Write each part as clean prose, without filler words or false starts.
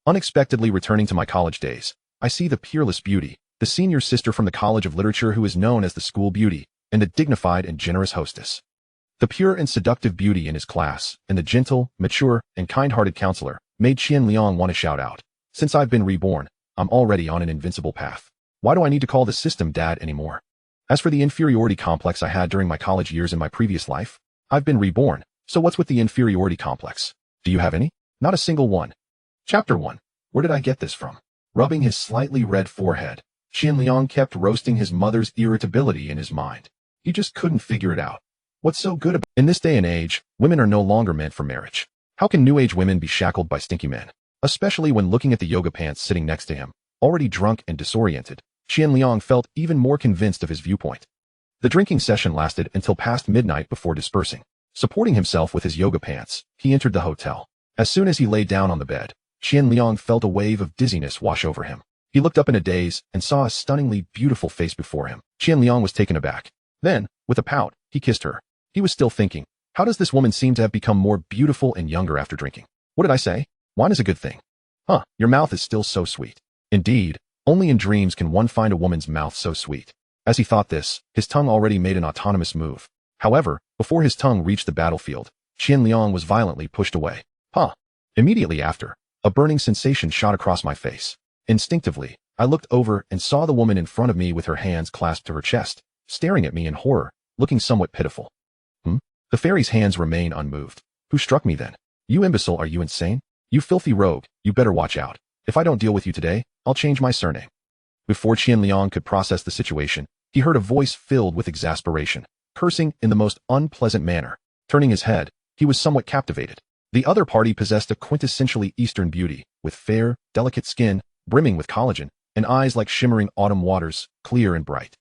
Unexpectedly returning to my college days, I see the peerless beauty, the senior sister from the College of Literature who is known as the school beauty, and the dignified and generous hostess. The pure and seductive beauty in his class, and the gentle, mature, and kind-hearted counselor, made Qian Liang want to shout out. Since I've been reborn, I'm already on an invincible path. Why do I need to call the system dad anymore? As for the inferiority complex I had during my college years in my previous life, I've been reborn, so what's with the inferiority complex? Do you have any? Not a single one. Chapter 1. Where did I get this from? Rubbing his slightly red forehead, Qian Liang kept roasting his mother's irritability in his mind. He just couldn't figure it out. What's so good about in this day and age, women are no longer meant for marriage. How can new age women be shackled by stinky men? Especially when looking at the yoga pants sitting next to him, already drunk and disoriented, Qian Liang felt even more convinced of his viewpoint. The drinking session lasted until past midnight before dispersing. Supporting himself with his yoga pants, he entered the hotel. As soon as he lay down on the bed, Qian Liang felt a wave of dizziness wash over him. He looked up in a daze and saw a stunningly beautiful face before him. Qian Liang was taken aback. Then, with a pout, he kissed her. He was still thinking, how does this woman seem to have become more beautiful and younger after drinking? What did I say? Wine is a good thing. Huh, your mouth is still so sweet. Indeed, only in dreams can one find a woman's mouth so sweet. As he thought this, his tongue already made an autonomous move. However, before his tongue reached the battlefield, Qian Liang was violently pushed away. Huh. Immediately after, a burning sensation shot across my face. Instinctively, I looked over and saw the woman in front of me with her hands clasped to her chest, staring at me in horror, looking somewhat pitiful. The fairy's hands remain unmoved. Who struck me then? You imbecile, are you insane? You filthy rogue, you better watch out. If I don't deal with you today, I'll change my surname. Before Qian Liang could process the situation, he heard a voice filled with exasperation, cursing in the most unpleasant manner. Turning his head, he was somewhat captivated. The other party possessed a quintessentially Eastern beauty, with fair, delicate skin, brimming with collagen, and eyes like shimmering autumn waters, clear and bright.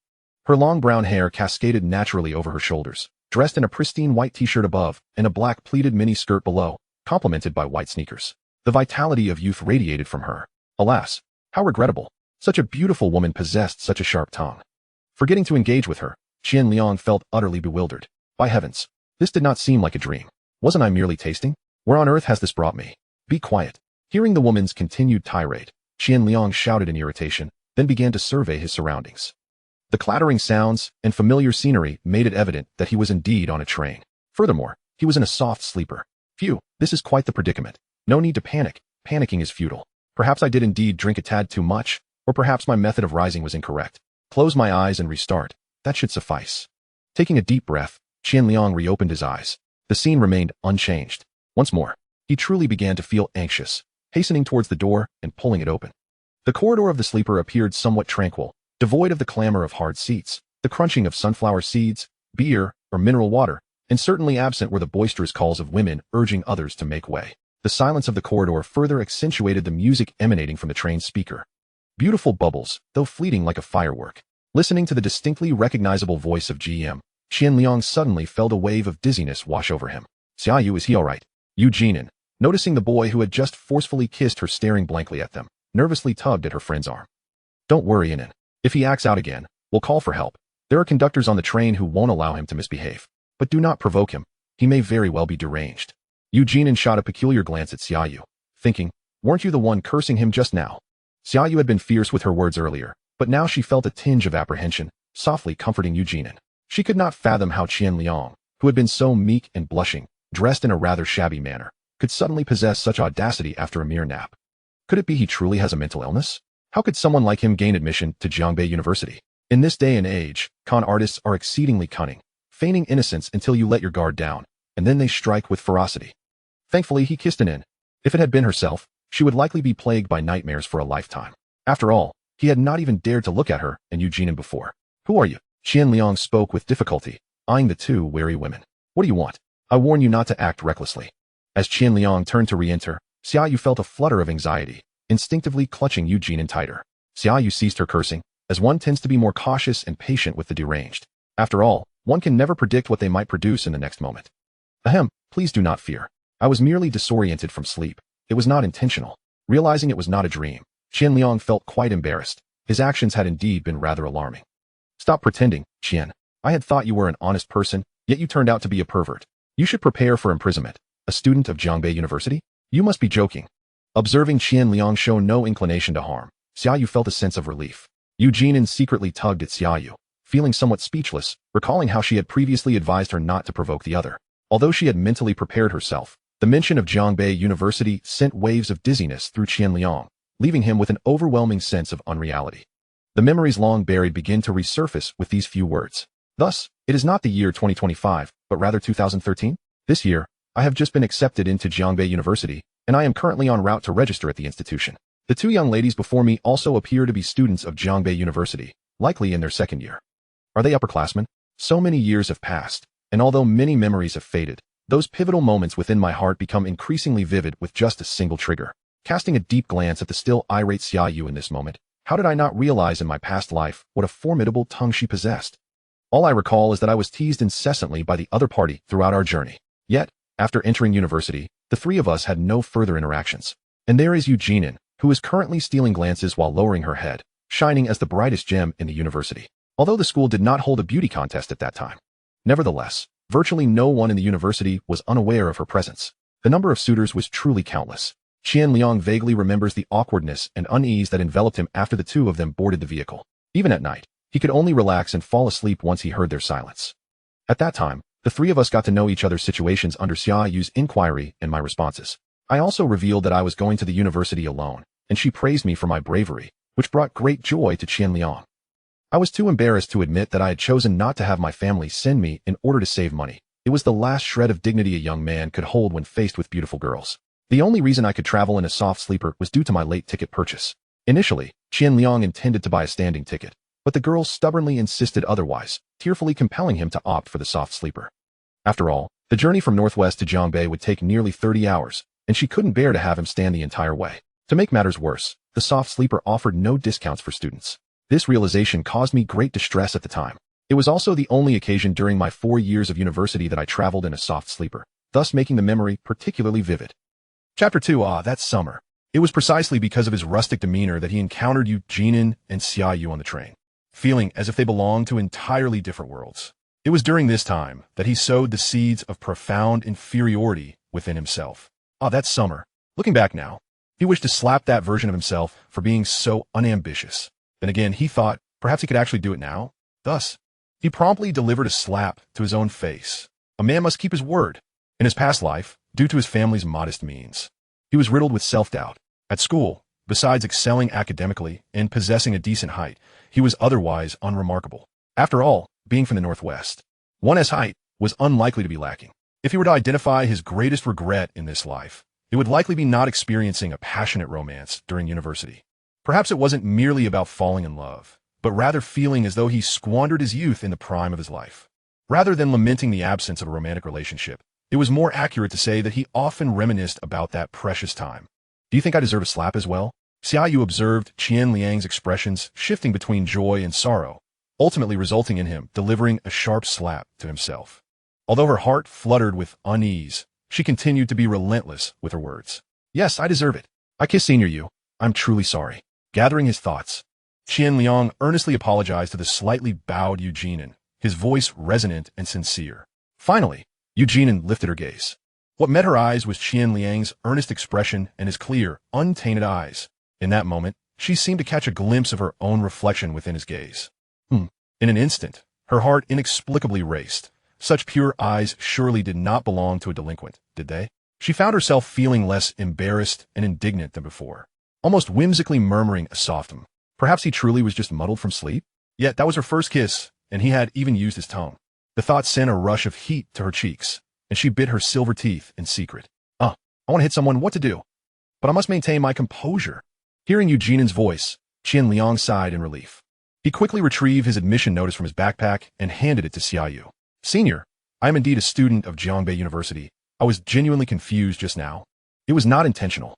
Her long brown hair cascaded naturally over her shoulders, dressed in a pristine white t-shirt above and a black pleated mini skirt below, complemented by white sneakers. The vitality of youth radiated from her. Alas, how regrettable. Such a beautiful woman possessed such a sharp tongue. Forgetting to engage with her, Qian Liang felt utterly bewildered. By heavens, this did not seem like a dream. Wasn't I merely tasting? Where on earth has this brought me? Be quiet. Hearing the woman's continued tirade, Qian Liang shouted in irritation, then began to survey his surroundings. The clattering sounds and familiar scenery made it evident that he was indeed on a train. Furthermore, he was in a soft sleeper. Phew, this is quite the predicament. No need to panic. Panicking is futile. Perhaps I did indeed drink a tad too much, or perhaps my method of rising was incorrect. Close my eyes and restart. That should suffice. Taking a deep breath, Qian Liang reopened his eyes. The scene remained unchanged. Once more, he truly began to feel anxious, hastening towards the door and pulling it open. The corridor of the sleeper appeared somewhat tranquil, devoid of the clamor of hard seats, the crunching of sunflower seeds, beer, or mineral water, and certainly absent were the boisterous calls of women urging others to make way. The silence of the corridor further accentuated the music emanating from the train's speaker. Beautiful bubbles, though fleeting like a firework. Listening to the distinctly recognizable voice of GM, Qian Liang suddenly felt a wave of dizziness wash over him. Xiaoyu, is he all right? Yu Jinan, noticing the boy who had just forcefully kissed her staring blankly at them, nervously tugged at her friend's arm. Don't worry, Inan. If he acts out again, we'll call for help. There are conductors on the train who won't allow him to misbehave. But do not provoke him. He may very well be deranged. Yu Jinan shot a peculiar glance at Xiaoyu, thinking, weren't you the one cursing him just now? Xiaoyu had been fierce with her words earlier, but now she felt a tinge of apprehension, softly comforting Yu Jinan. She could not fathom how Qian Liang, who had been so meek and blushing, dressed in a rather shabby manner, could suddenly possess such audacity after a mere nap. Could it be he truly has a mental illness? How could someone like him gain admission to Jiangbei University? In this day and age, con artists are exceedingly cunning, feigning innocence until you let your guard down, and then they strike with ferocity. Thankfully, he kissed Inan. If it had been herself, she would likely be plagued by nightmares for a lifetime. After all, he had not even dared to look at her and Yu Jinan before. Who are you? Qian Liang spoke with difficulty, eyeing the two wary women. What do you want? I warn you not to act recklessly. As Qian Liang turned to re-enter, Xiaoyu felt a flutter of anxiety, instinctively clutching Yu Jinan tighter. Xiaoyu ceased her cursing, as one tends to be more cautious and patient with the deranged. After all, one can never predict what they might produce in the next moment. Ahem, please do not fear. I was merely disoriented from sleep. It was not intentional. Realizing it was not a dream, Qian Liang felt quite embarrassed. His actions had indeed been rather alarming. Stop pretending, Qian. I had thought you were an honest person, yet you turned out to be a pervert. You should prepare for imprisonment. A student of Jiangbei University? You must be joking. Observing Qian Liang show no inclination to harm, Xiaoyu felt a sense of relief. Yu Jinan secretly tugged at Xiaoyu, feeling somewhat speechless, recalling how she had previously advised her not to provoke the other. Although she had mentally prepared herself, the mention of Jiangbei University sent waves of dizziness through Qian Liang, leaving him with an overwhelming sense of unreality. The memories long buried begin to resurface with these few words. Thus, it is not the year 2025, but rather 2013? This year, I have just been accepted into Jiangbei University, and I am currently en route to register at the institution. The two young ladies before me also appear to be students of Jiangbei University, likely in their second year. Are they upperclassmen? So many years have passed, and although many memories have faded, those pivotal moments within my heart become increasingly vivid with just a single trigger. Casting a deep glance at the still irate Xiaoyu in this moment, how did I not realize in my past life what a formidable tongue she possessed? All I recall is that I was teased incessantly by the other party throughout our journey. Yet, after entering university, the three of us had no further interactions. And there is Yu Jinan, who is currently stealing glances while lowering her head, shining as the brightest gem in the university. Although the school did not hold a beauty contest at that time. Nevertheless, virtually no one in the university was unaware of her presence. The number of suitors was truly countless. Qian Liang vaguely remembers the awkwardness and unease that enveloped him after the two of them boarded the vehicle. Even at night, he could only relax and fall asleep once he heard their silence. At that time, the three of us got to know each other's situations under Xiaoyu's inquiry and my responses. I also revealed that I was going to the university alone, and she praised me for my bravery, which brought great joy to Qian Liang. I was too embarrassed to admit that I had chosen not to have my family send me in order to save money. It was the last shred of dignity a young man could hold when faced with beautiful girls. The only reason I could travel in a soft sleeper was due to my late ticket purchase. Initially, Qian Liang intended to buy a standing ticket, but the girl stubbornly insisted otherwise, tearfully compelling him to opt for the soft sleeper. After all, the journey from Northwest to Jiangbei would take nearly 30 hours, and she couldn't bear to have him stand the entire way. To make matters worse, the soft sleeper offered no discounts for students. This realization caused me great distress at the time. It was also the only occasion during my 4 years of university that I traveled in a soft sleeper, thus making the memory particularly vivid. Chapter 2. That summer. It was precisely because of his rustic demeanor that he encountered Yu Jinan and Xiaoyu on the train, feeling as if they belonged to entirely different worlds. It was during this time that he sowed the seeds of profound inferiority within himself. That summer. Looking back now, he wished to slap that version of himself for being so unambitious. Then again, he thought perhaps he could actually do it now. Thus, he promptly delivered a slap to his own face. A man must keep his word. In his past life, due to his family's modest means, he was riddled with self-doubt. At school, besides excelling academically and possessing a decent height, he was otherwise unremarkable. After all, being from the Northwest, one's height was unlikely to be lacking. If he were to identify his greatest regret in this life, it would likely be not experiencing a passionate romance during university. Perhaps it wasn't merely about falling in love, but rather feeling as though he squandered his youth in the prime of his life. Rather than lamenting the absence of a romantic relationship, it was more accurate to say that he often reminisced about that precious time. Do you think I deserve a slap as well? Xiaoyu observed Qian Liang's expressions shifting between joy and sorrow, ultimately resulting in him delivering a sharp slap to himself. Although her heart fluttered with unease, she continued to be relentless with her words. Yes, I deserve it. I kiss Senior Yu. I'm truly sorry. Gathering his thoughts, Qian Liang earnestly apologized to the slightly bowed Yu Jinan, his voice resonant and sincere. Finally, Yu Jinan lifted her gaze. What met her eyes was Qian Liang's earnest expression and his clear, untainted eyes. In that moment, she seemed to catch a glimpse of her own reflection within his gaze. In an instant, her heart inexplicably raced. Such pure eyes surely did not belong to a delinquent, did they? She found herself feeling less embarrassed and indignant than before, almost whimsically murmuring a soft Perhaps he truly was just muddled from sleep? Yet that was her first kiss, and he had even used his tongue. The thought sent a rush of heat to her cheeks, and she bit her silver teeth in secret. I want to hit someone, what to do? But I must maintain my composure. Hearing Yu Jinan's voice, Qian Liang sighed in relief. He quickly retrieved his admission notice from his backpack and handed it to Xiaoyu. Senior, I am indeed a student of Jiangbei University. I was genuinely confused just now. It was not intentional.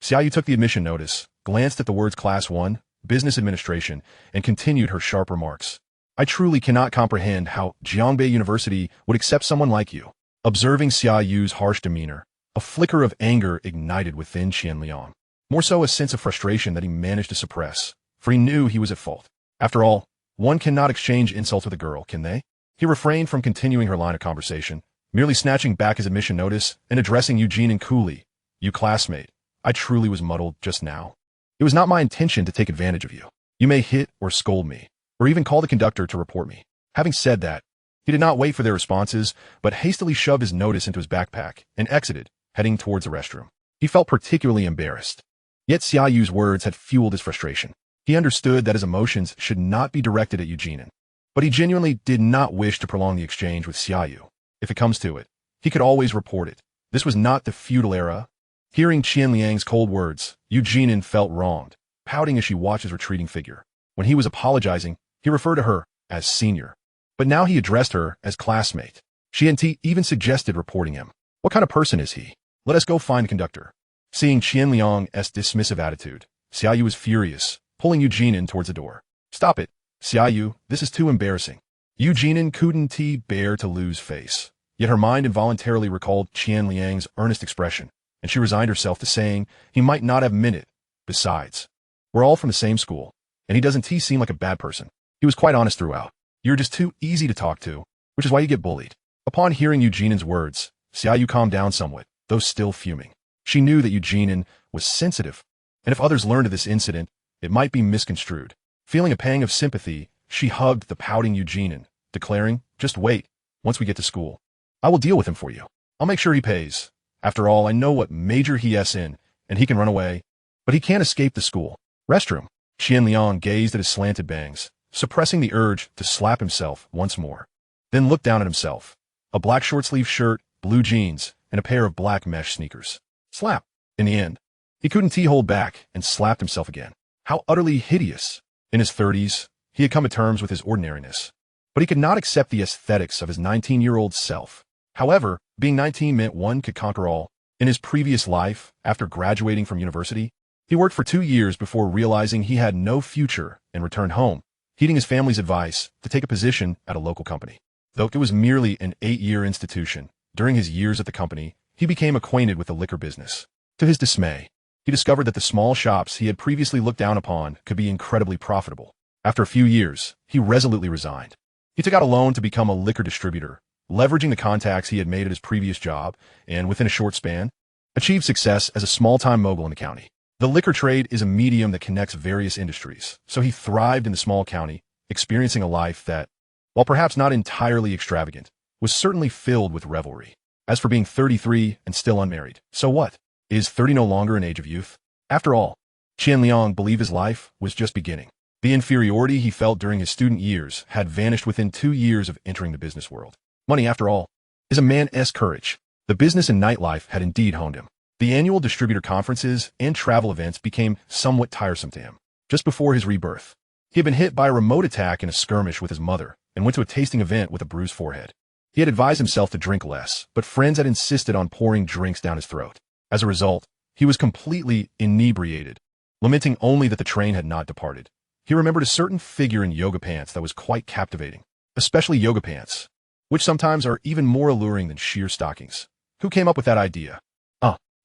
Xiaoyu took the admission notice, glanced at the words Class 1, Business Administration, and continued her sharp remarks. I truly cannot comprehend how Jiangbei University would accept someone like you. Observing Xiaoyu's harsh demeanor, a flicker of anger ignited within Qian Liang. More so a sense of frustration that he managed to suppress, for he knew he was at fault. After all, one cannot exchange insults with a girl, can they? He refrained from continuing her line of conversation, merely snatching back his admission notice and addressing Yu Jinan coolly. You classmate, I truly was muddled just now. It was not my intention to take advantage of you. You may hit or scold me, or even call the conductor to report me. Having said that, he did not wait for their responses, but hastily shoved his notice into his backpack and exited, heading towards the restroom. He felt particularly embarrassed. Yet Xiaoyu's words had fueled his frustration. He understood that his emotions should not be directed at Eugene, but he genuinely did not wish to prolong the exchange with Xiaoyu. If it comes to it, he could always report it. This was not the feudal era. Hearing Qian Liang's cold words, Eugene felt wronged, pouting as she watched his retreating figure. When he was apologizing, he referred to her as senior. But now he addressed her as classmate. Qian even suggested reporting him. What kind of person is he? Let us go find the conductor. Seeing Qian Liang's dismissive attitude, Xiaoyu was furious, pulling Eugene towards the door. Stop it, Xiaoyu, this is too embarrassing. Eugene couldn't bear to lose face. Yet her mind involuntarily recalled Qian Liang's earnest expression, and she resigned herself to saying he might not have meant it. Besides, we're all from the same school, and he doesn't seem like a bad person. He was quite honest throughout. You're just too easy to talk to, which is why you get bullied. Upon hearing Eugene's words, Xiaoyu calmed down somewhat, though still fuming. She knew that Eugene was sensitive, and if others learned of this incident, it might be misconstrued. Feeling a pang of sympathy, she hugged the pouting Eugene, declaring, just wait, once we get to school. I will deal with him for you. I'll make sure he pays. After all, I know what major he is in, and he can run away, but he can't escape the school. Restroom. Qian Liang gazed at his slanted bangs, suppressing the urge to slap himself once more. Then looked down at himself. A black short-sleeved shirt, blue jeans, and a pair of black mesh sneakers. Slap. In the end, he couldn't hold back and slapped himself again. How utterly hideous. In his 30s, he had come to terms with his ordinariness, but he could not accept the aesthetics of his 19-year-old self. However, being 19 meant one could conquer all. In his previous life, after graduating from university, he worked for 2 years before realizing he had no future and returned home, heeding his family's advice to take a position at a local company. Though it was merely an 8-year institution, during his years at the company, he became acquainted with the liquor business. To his dismay, he discovered that the small shops he had previously looked down upon could be incredibly profitable. After a few years, he resolutely resigned. He took out a loan to become a liquor distributor, leveraging the contacts he had made at his previous job, and within a short span, achieved success as a small-time mogul in the county. The liquor trade is a medium that connects various industries, so he thrived in the small county, experiencing a life that, while perhaps not entirely extravagant, was certainly filled with revelry. As for being 33 and still unmarried, so what? Is 30 no longer an age of youth? After all, Qian Liang believed his life was just beginning. The inferiority he felt during his student years had vanished within 2 years of entering the business world. Money, after all, is a man's courage. The business and nightlife had indeed honed him. The annual distributor conferences and travel events became somewhat tiresome to him. Just before his rebirth, he had been hit by a remote attack in a skirmish with his mother and went to a tasting event with a bruised forehead. He had advised himself to drink less, but friends had insisted on pouring drinks down his throat. As a result, he was completely inebriated, lamenting only that the train had not departed. He remembered a certain figure in yoga pants that was quite captivating, especially yoga pants, which sometimes are even more alluring than sheer stockings. Who came up with that idea?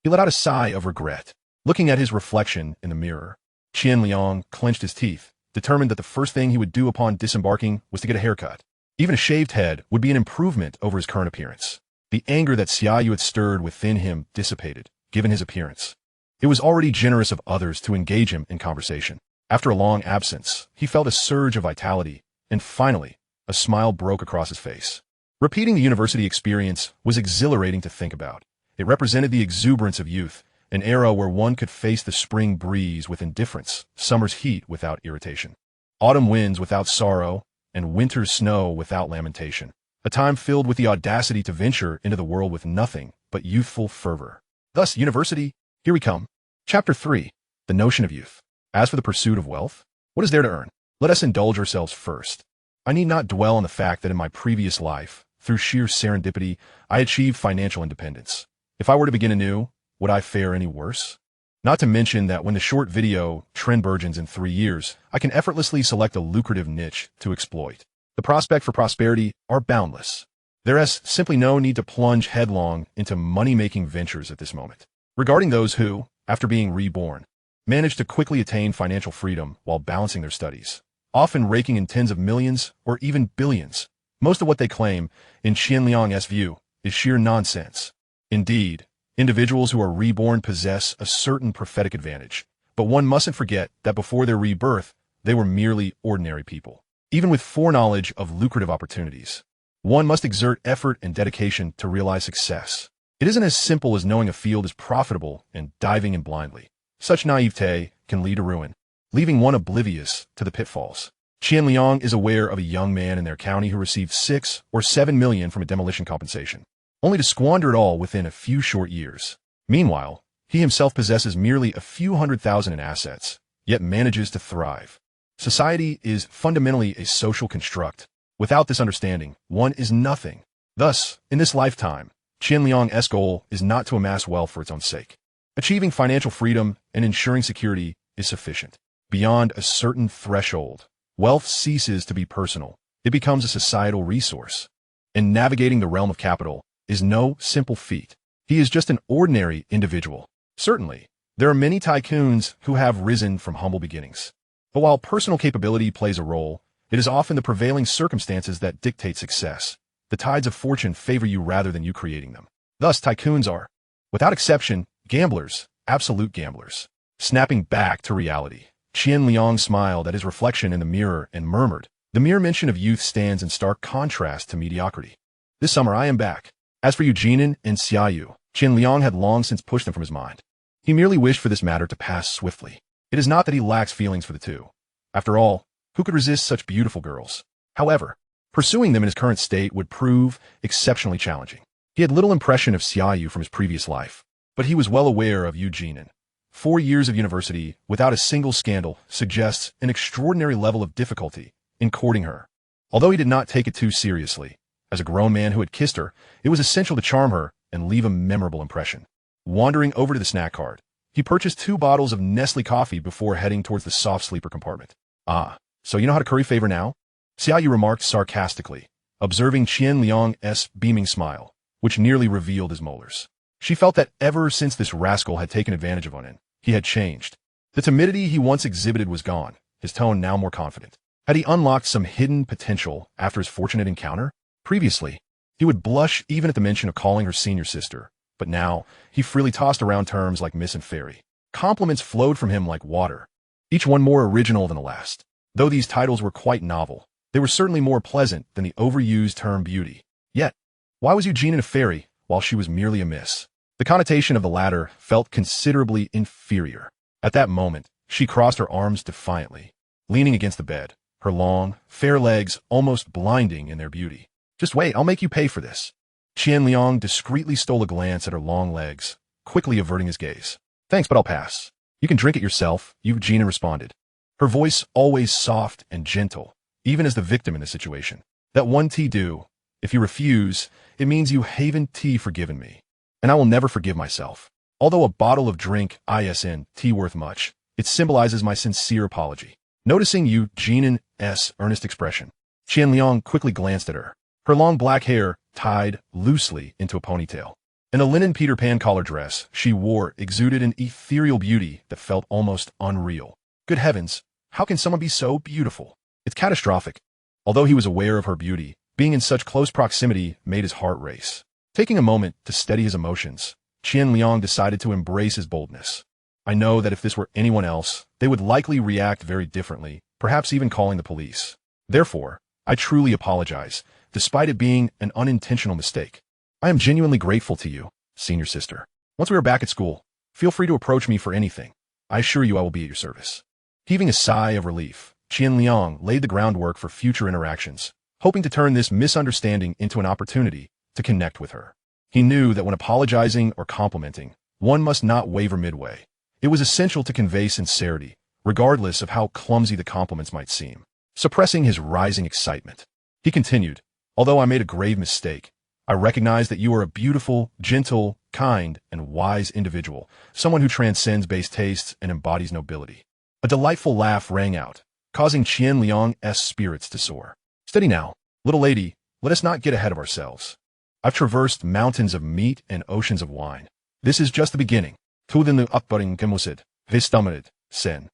He let out a sigh of regret. Looking at his reflection in the mirror, Qian Liang clenched his teeth, determined that the first thing he would do upon disembarking was to get a haircut. Even a shaved head would be an improvement over his current appearance. The anger that Xiaoyu had stirred within him dissipated, given his appearance. It was already generous of others to engage him in conversation. After a long absence, he felt a surge of vitality, and finally, a smile broke across his face. Repeating the university experience was exhilarating to think about. It represented the exuberance of youth, an era where one could face the spring breeze with indifference, summer's heat without irritation, autumn winds without sorrow, and winter's snow without lamentation. A time filled with the audacity to venture into the world with nothing but youthful fervor. Thus, university, here we come. Chapter 3. The Notion of Youth. As for the pursuit of wealth, what is there to earn? Let us indulge ourselves first. I need not dwell on the fact that in my previous life, through sheer serendipity, I achieved financial independence. If I were to begin anew, would I fare any worse? Not to mention that when the short video trend burgeons in 3 years, I can effortlessly select a lucrative niche to exploit. The prospect for prosperity are boundless. There is simply no need to plunge headlong into money-making ventures at this moment. Regarding those who, after being reborn, manage to quickly attain financial freedom while balancing their studies, often raking in tens of millions or even billions, most of what they claim, in Qian Liang's view, is sheer nonsense. Indeed, Individuals who are reborn possess a certain prophetic advantage, but one mustn't forget that before their rebirth, they were merely ordinary people. Even with foreknowledge of lucrative opportunities, one must exert effort and dedication to realize success. It isn't as simple as knowing a field is profitable and diving in blindly. Such naivete can lead to ruin, leaving one oblivious to the pitfalls. Qian Liang is aware of a young man in their county who received 6 or 7 million from a demolition compensation, only to squander it all within a few short years. Meanwhile, he himself possesses merely a few $100,000 in assets, yet manages to thrive. Society is fundamentally a social construct. Without this understanding, one is nothing. Thus, in this lifetime, Qian Liang's goal is not to amass wealth for its own sake. Achieving financial freedom and ensuring security is sufficient. Beyond a certain threshold, wealth ceases to be personal. It becomes a societal resource. And navigating the realm of capital is no simple feat. He is just an ordinary individual. Certainly, there are many tycoons who have risen from humble beginnings. But while personal capability plays a role, it is often the prevailing circumstances that dictate success. The tides of fortune favor you rather than you creating them. Thus, tycoons are, without exception, gamblers, absolute gamblers. Snapping back to reality, Qian Liang smiled at his reflection in the mirror and murmured, "The mere mention of youth stands in stark contrast to mediocrity. This summer I am back." As for Jinan and Xiaoyu, Qian Liang had long since pushed them from his mind. He merely wished for this matter to pass swiftly. It is not that he lacks feelings for the two. After all, who could resist such beautiful girls? However, pursuing them in his current state would prove exceptionally challenging. He had little impression of Xiaoyu from his previous life, but he was well aware of Jinan. 4 years of university without a single scandal suggests an extraordinary level of difficulty in courting her. Although he did not take it too seriously, as a grown man who had kissed her, it was essential to charm her and leave a memorable impression. Wandering over to the snack cart, he purchased 2 bottles of Nestle coffee before heading towards the soft sleeper compartment. "Ah, so you know how to curry favor now?" Xiaoyu remarked sarcastically, observing Qian Liang's beaming smile, which nearly revealed his molars. She felt that ever since this rascal had taken advantage of Onin, he had changed. The timidity he once exhibited was gone, his tone now more confident. Had he unlocked some hidden potential after his fortunate encounter? Previously, he would blush even at the mention of calling her senior sister, but now he freely tossed around terms like Miss and Fairy. Compliments flowed from him like water, each one more original than the last. Though these titles were quite novel, they were certainly more pleasant than the overused term beauty. Yet, why was Jinan a fairy while she was merely a miss? The connotation of the latter felt considerably inferior. At that moment, she crossed her arms defiantly, leaning against the bed, her long, fair legs almost blinding in their beauty. "Just wait, I'll make you pay for this." Qian Liang discreetly stole a glance at her long legs, quickly averting his gaze. "Thanks, but I'll pass. You can drink it yourself," Jinan responded, her voice always soft and gentle, even as the victim in the situation. "That one tea do. If you refuse, it means you haven't forgiven me. And I will never forgive myself. Although a bottle of drink isn't worth much, it symbolizes my sincere apology." Noticing Jinan's earnest expression, Qian Liang quickly glanced at her, her long black hair tied loosely into a ponytail. In a linen Peter Pan collar dress she wore exuded an ethereal beauty that felt almost unreal. Good heavens, how can someone be so beautiful? It's catastrophic. Although he was aware of her beauty, being in such close proximity made his heart race. Taking a moment to steady his emotions, Qian Liang decided to embrace his boldness. "I know that if this were anyone else, they would likely react very differently, perhaps even calling the police. Therefore, I truly apologize, despite it being an unintentional mistake. I am genuinely grateful to you, senior sister. Once we are back at school, feel free to approach me for anything. I assure you I will be at your service." Heaving a sigh of relief, Qian Liang laid the groundwork for future interactions, hoping to turn this misunderstanding into an opportunity to connect with her. He knew that when apologizing or complimenting, one must not waver midway. It was essential to convey sincerity, regardless of how clumsy the compliments might seem. Suppressing his rising excitement, he continued, "Although I made a grave mistake, I recognize that you are a beautiful, gentle, kind, and wise individual, someone who transcends base tastes and embodies nobility." A delightful laugh rang out, causing Qian Liang's spirits to soar. "Steady now, little lady, let us not get ahead of ourselves. I've traversed mountains of meat and oceans of wine. This is just the beginning. Tudinu upbudding gemusid, vistumarid, sen.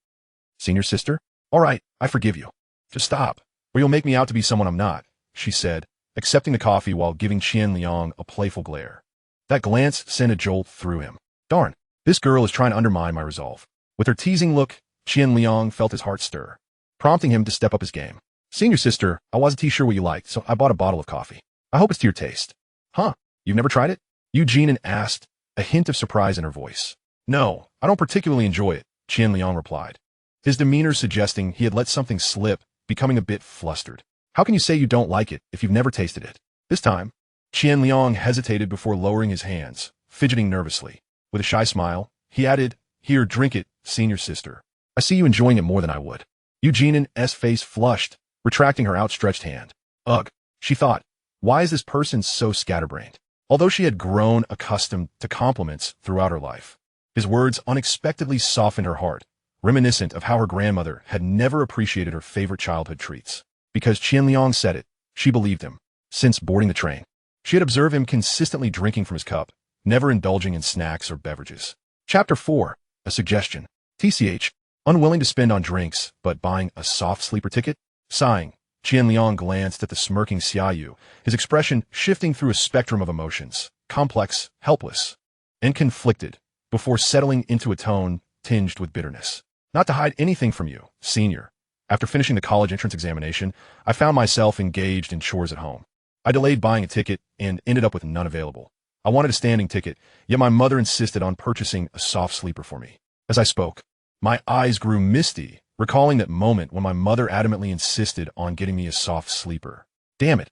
Senior sister? All right, I forgive you. Just stop, or you'll make me out to be someone I'm not," she said, accepting the coffee while giving Qian Liang a playful glare. That glance sent a jolt through him. Darn, this girl is trying to undermine my resolve. With her teasing look, Qian Liang felt his heart stir, prompting him to step up his game. Senior sister, I wasn't too sure what you liked, so I bought a bottle of coffee. I hope it's to your taste. Huh? You've never tried it? Eugene asked, a hint of surprise in her voice. No, I don't particularly enjoy it, Qian Liang replied, his demeanor suggesting he had let something slip, becoming a bit flustered. How can you say you don't like it if you've never tasted it? This time, Qian Liang hesitated before lowering his hands, fidgeting nervously. With a shy smile, he added, Here, drink it, senior sister. I see you enjoying it more than I would. Eugene's face flushed, retracting her outstretched hand. Ugh, she thought, why is this person so scatterbrained? Although she had grown accustomed to compliments throughout her life, his words unexpectedly softened her heart, reminiscent of how her grandmother had never appreciated her favorite childhood treats. Because Qian Liang said it, she believed him. Since boarding the train, she had observed him consistently drinking from his cup, never indulging in snacks or beverages. Chapter 4. A Suggestion. TCH, unwilling to spend on drinks, but buying a soft sleeper ticket? Sighing, Qian Liang glanced at the smirking Xiaoyu, his expression shifting through a spectrum of emotions, complex, helpless, and conflicted, before settling into a tone tinged with bitterness. Not to hide anything from you, senior. After finishing the college entrance examination, I found myself engaged in chores at home. I delayed buying a ticket and ended up with none available. I wanted a standing ticket, yet my mother insisted on purchasing a soft sleeper for me. As I spoke, my eyes grew misty, recalling that moment when my mother adamantly insisted on getting me a soft sleeper. Damn it.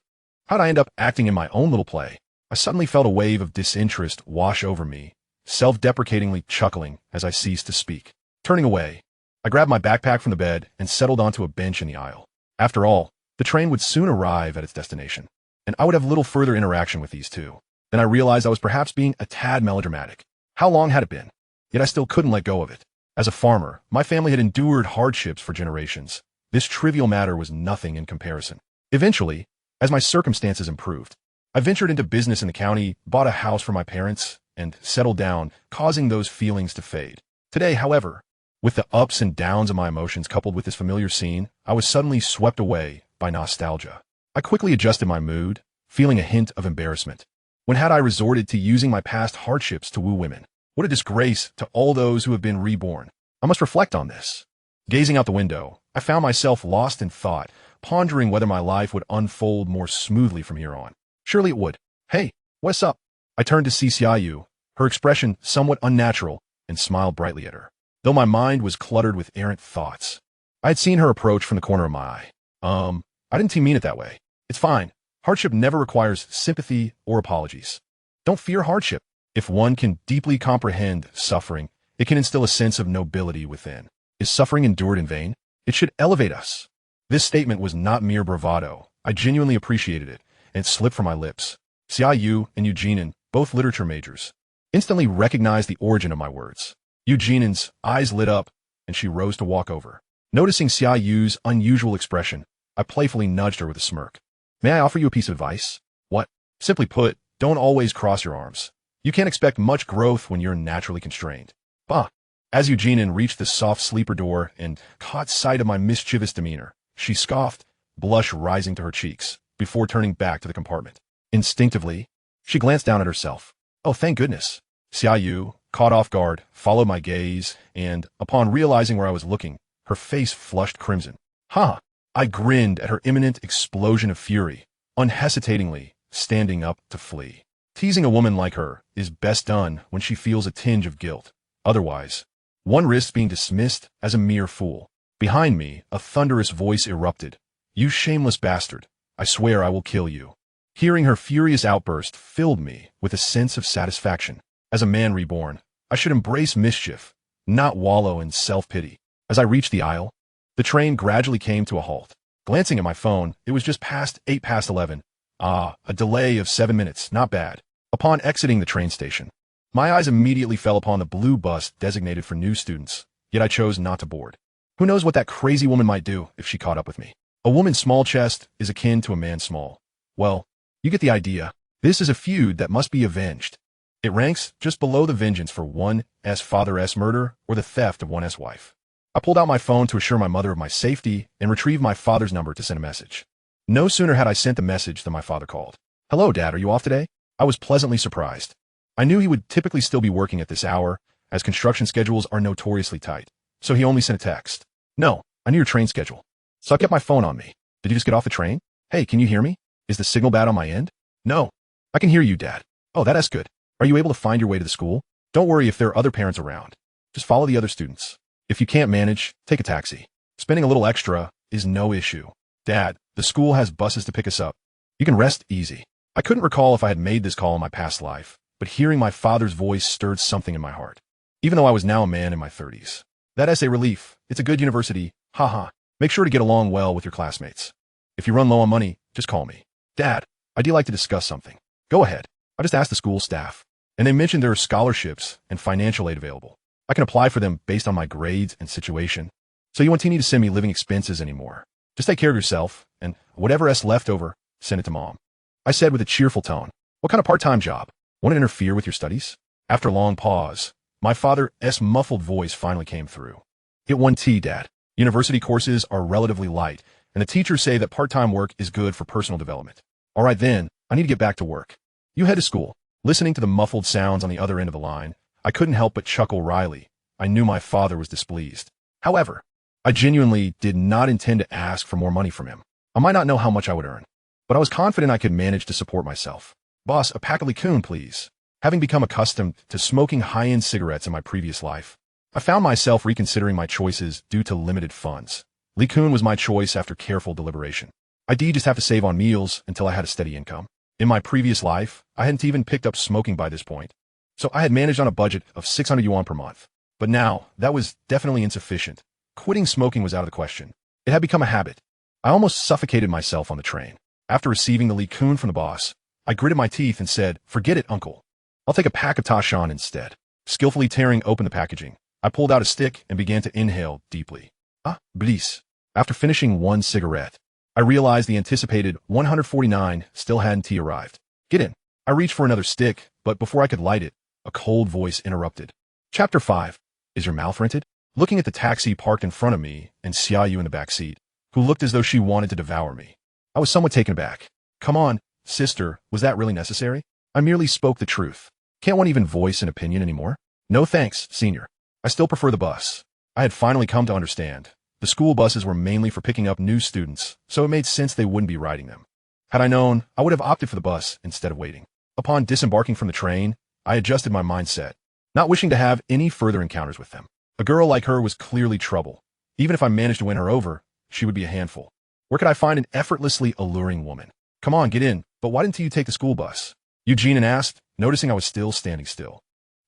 How'd I end up acting in my own little play? I suddenly felt a wave of disinterest wash over me, self-deprecatingly chuckling as I ceased to speak. Turning away, I grabbed my backpack from the bed and settled onto a bench in the aisle. After all, the train would soon arrive at its destination, and I would have little further interaction with these two. Then I realized I was perhaps being a tad melodramatic. How long had it been? Yet I still couldn't let go of it. As a farmer, my family had endured hardships for generations. This trivial matter was nothing in comparison. Eventually, as my circumstances improved, I ventured into business in the county, bought a house for my parents, and settled down, causing those feelings to fade. Today, however, with the ups and downs of my emotions coupled with this familiar scene, I was suddenly swept away by nostalgia. I quickly adjusted my mood, feeling a hint of embarrassment. When had I resorted to using my past hardships to woo women? What a disgrace to all those who have been reborn. I must reflect on this. Gazing out the window, I found myself lost in thought, pondering whether my life would unfold more smoothly from here on. Surely it would. Hey, what's up? I turned to see Xiaoyu, her expression somewhat unnatural, and smiled brightly at her, though my mind was cluttered with errant thoughts. I had seen her approach from the corner of my eye. I didn't mean it that way. It's fine. Hardship never requires sympathy or apologies. Don't fear hardship. If one can deeply comprehend suffering, it can instill a sense of nobility within. Is suffering endured in vain? It should elevate us. This statement was not mere bravado. I genuinely appreciated it, and it slipped from my lips. Xiaoyu and Eugene, both literature majors, instantly recognized the origin of my words. Eugene's eyes lit up, and she rose to walk over. Noticing Xiaoyu's unusual expression, I playfully nudged her with a smirk. May I offer you a piece of advice? What? Simply put, don't always cross your arms. You can't expect much growth when you're naturally constrained. Bah! As Eugene reached the soft sleeper door and caught sight of my mischievous demeanor, she scoffed, blush rising to her cheeks, before turning back to the compartment. Instinctively, she glanced down at herself. Oh, thank goodness. Xiaoyu, caught off guard, followed my gaze, and, upon realizing where I was looking, her face flushed crimson. Ha! I grinned at her imminent explosion of fury, unhesitatingly standing up to flee. Teasing a woman like her is best done when she feels a tinge of guilt. Otherwise, one risks being dismissed as a mere fool. Behind me, a thunderous voice erupted. You shameless bastard. I swear I will kill you. Hearing her furious outburst filled me with a sense of satisfaction. As a man reborn, I should embrace mischief, not wallow in self-pity. As I reached the aisle, the train gradually came to a halt. Glancing at my phone, it was just past 11:08. A delay of 7 minutes, not bad. Upon exiting the train station, my eyes immediately fell upon the blue bus designated for new students, yet I chose not to board. Who knows what that crazy woman might do if she caught up with me? A woman's small chest is akin to a man's small. Well, you get the idea. This is a feud that must be avenged. It ranks just below the vengeance for one's father's murder or the theft of one's wife. I pulled out my phone to assure my mother of my safety and retrieved my father's number to send a message. No sooner had I sent the message than my father called. Hello, Dad, are you off today? I was pleasantly surprised. I knew he would typically still be working at this hour, as construction schedules are notoriously tight. So he only sent a text. No, I knew your train schedule. So I kept my phone on me. Did you just get off the train? Hey, can you hear me? Is the signal bad on my end? No. I can hear you, Dad. Oh, that's good. Are you able to find your way to the school? Don't worry if there are other parents around. Just follow the other students. If you can't manage, take a taxi. Spending a little extra is no issue. Dad, the school has buses to pick us up. You can rest easy. I couldn't recall if I had made this call in my past life, but hearing my father's voice stirred something in my heart. Even though I was now a man in my 30s. That essay relief, it's a good university, haha. Make sure to get along well with your classmates. If you run low on money, just call me. Dad, I'd like to discuss something. Go ahead. I just asked the school staff, and they mentioned there are scholarships and financial aid available. I can apply for them based on my grades and situation. So you won't need to send me living expenses anymore. Just take care of yourself, and whatever else left over, send it to Mom. I said with a cheerful tone. What kind of part-time job? Want to interfere with your studies? After a long pause, my father's muffled voice finally came through. Get 1T, Dad. University courses are relatively light, and the teachers say that part-time work is good for personal development. All right then, I need to get back to work. You head to school. Listening to the muffled sounds on the other end of the line, I couldn't help but chuckle wryly. I knew my father was displeased. However, I genuinely did not intend to ask for more money from him. I might not know how much I would earn, but I was confident I could manage to support myself. Boss, a pack of Licoon, please. Having become accustomed to smoking high-end cigarettes in my previous life, I found myself reconsidering my choices due to limited funds. Licoon was my choice after careful deliberation. I did just have to save on meals until I had a steady income. In my previous life, I hadn't even picked up smoking by this point, so I had managed on a budget of 600 yuan per month. But now, that was definitely insufficient. Quitting smoking was out of the question. It had become a habit. I almost suffocated myself on the train. After receiving the Licoon from the boss, I gritted my teeth and said, "Forget it, uncle. I'll take a pack of Tashan instead." Skillfully tearing open the packaging, I pulled out a stick and began to inhale deeply. Bliss. After finishing one cigarette, I realized the anticipated 149 still hadn't arrived. Get in. I reached for another stick, but before I could light it, a cold voice interrupted. Chapter 5. Is your mouth rented? Looking at the taxi parked in front of me and Xiaoyu in the back seat, who looked as though she wanted to devour me, I was somewhat taken aback. Come on, sister, was that really necessary? I merely spoke the truth. Can't one even voice an opinion anymore? No thanks, senior. I still prefer the bus. I had finally come to understand. The school buses were mainly for picking up new students, so it made sense they wouldn't be riding them. Had I known, I would have opted for the bus instead of waiting. Upon disembarking from the train, I adjusted my mindset, not wishing to have any further encounters with them. A girl like her was clearly trouble. Even if I managed to win her over, she would be a handful. Where could I find an effortlessly alluring woman? Come on, get in, but why didn't you take the school bus? Eugene asked, noticing I was still standing still.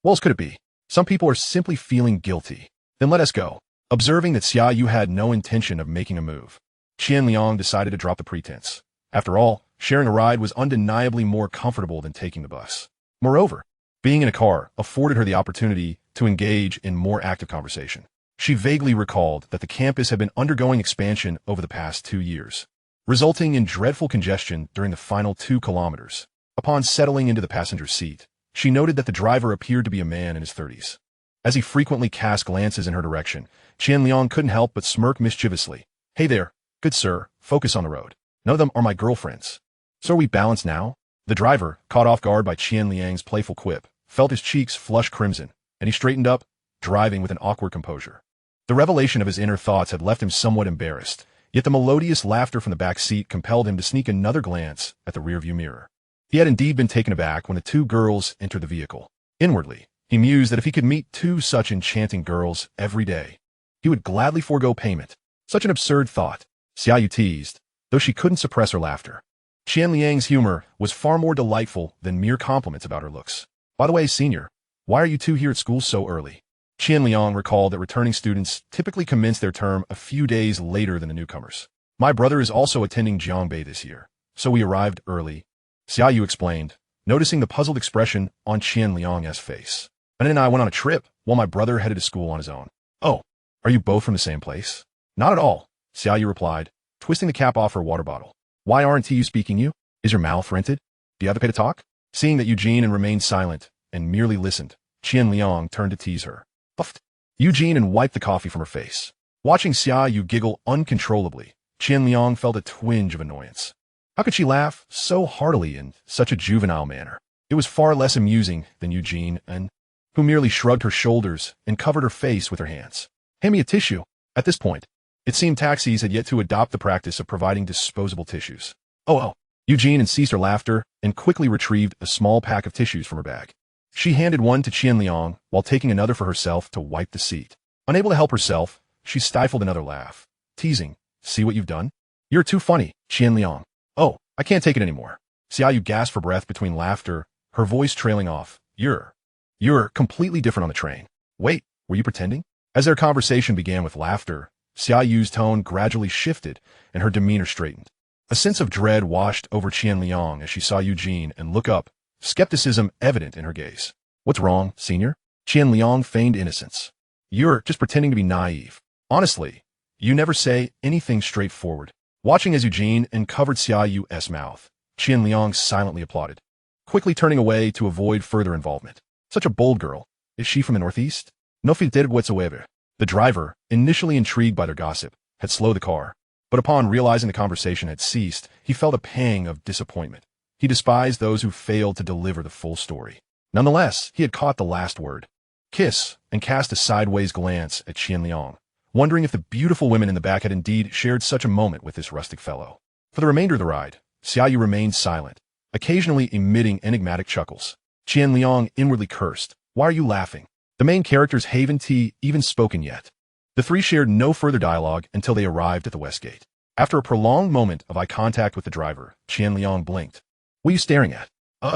What else could it be? Some people are simply feeling guilty. Then let us go. Observing that Xiaoyu had no intention of making a move, Qian Liang decided to drop the pretense. After all, sharing a ride was undeniably more comfortable than taking the bus. Moreover, being in a car afforded her the opportunity to engage in more active conversation. She vaguely recalled that the campus had been undergoing expansion over the past 2 years, resulting in dreadful congestion during the final 2 kilometers. Upon settling into the passenger seat, she noted that the driver appeared to be a man in his 30s. As he frequently cast glances in her direction, Qian Liang couldn't help but smirk mischievously. Hey there, good sir, focus on the road. None of them are my girlfriends. So are we balanced now? The driver, caught off guard by Qian Liang's playful quip, felt his cheeks flush crimson, and he straightened up, driving with an awkward composure. The revelation of his inner thoughts had left him somewhat embarrassed, yet the melodious laughter from the back seat compelled him to sneak another glance at the rearview mirror. He had indeed been taken aback when the 2 girls entered the vehicle. Inwardly, he mused that if he could meet 2 such enchanting girls every day, he would gladly forego payment. Such an absurd thought, Xiaoyu teased, though she couldn't suppress her laughter. Qian Liang's humor was far more delightful than mere compliments about her looks. By the way, senior, why are you 2 here at school so early? Qian Liang recalled that returning students typically commence their term a few days later than the newcomers. My brother is also attending Jiangbei this year, so we arrived early. Xiaoyu explained, noticing the puzzled expression on Qian Liang's face. And I went on a trip, while my brother headed to school on his own. Oh, are you both from the same place? Not at all, Xiaoyu replied, twisting the cap off her water bottle. Why aren't you speaking you? Is your mouth rented? Do you have to pay to talk? Seeing that Eugene remained silent and merely listened, Qian Liang turned to tease her. Puffed. Eugene wiped the coffee from her face. Watching Xiaoyu giggle uncontrollably, Qian Liang felt a twinge of annoyance. How could she laugh so heartily in such a juvenile manner? It was far less amusing than Eugene, and who merely shrugged her shoulders and covered her face with her hands. Hand me a tissue. At this point, it seemed taxis had yet to adopt the practice of providing disposable tissues. Oh. Eugene ceased her laughter and quickly retrieved a small pack of tissues from her bag. She handed one to Qian Liang while taking another for herself to wipe the seat. Unable to help herself, she stifled another laugh, teasing, "See what you've done? You're too funny, Qian Liang. Oh, I can't take it anymore." Xiaoyu gasped for breath between laughter, her voice trailing off. You're completely different on the train. Wait, were you pretending?" As their conversation began with laughter, Xiaoyu's tone gradually shifted and her demeanor straightened. A sense of dread washed over Qian Liang as she saw Eugene and look up, skepticism evident in her gaze. "What's wrong, senior?" Qian Liang feigned innocence. "You're just pretending to be naive. Honestly, you never say anything straightforward." Watching as Eugene uncovered Xiaoyu's mouth, Qian Liang silently applauded, quickly turning away to avoid further involvement. Such a bold girl. Is she from the Northeast? No filter whatsoever. The driver, initially intrigued by their gossip, had slowed the car, but upon realizing the conversation had ceased, he felt a pang of disappointment. He despised those who failed to deliver the full story. Nonetheless, he had caught the last word, kiss, and cast a sideways glance at Qian Liang, wondering if the beautiful women in the back had indeed shared such a moment with this rustic fellow. For the remainder of the ride, Xiaoyu remained silent, occasionally emitting enigmatic chuckles. Qian Liang inwardly cursed. "Why are you laughing?" The main characters haven't even spoken yet. The three shared no further dialogue until they arrived at the west gate. After a prolonged moment of eye contact with the driver, Qian Liang blinked. "What are you staring at?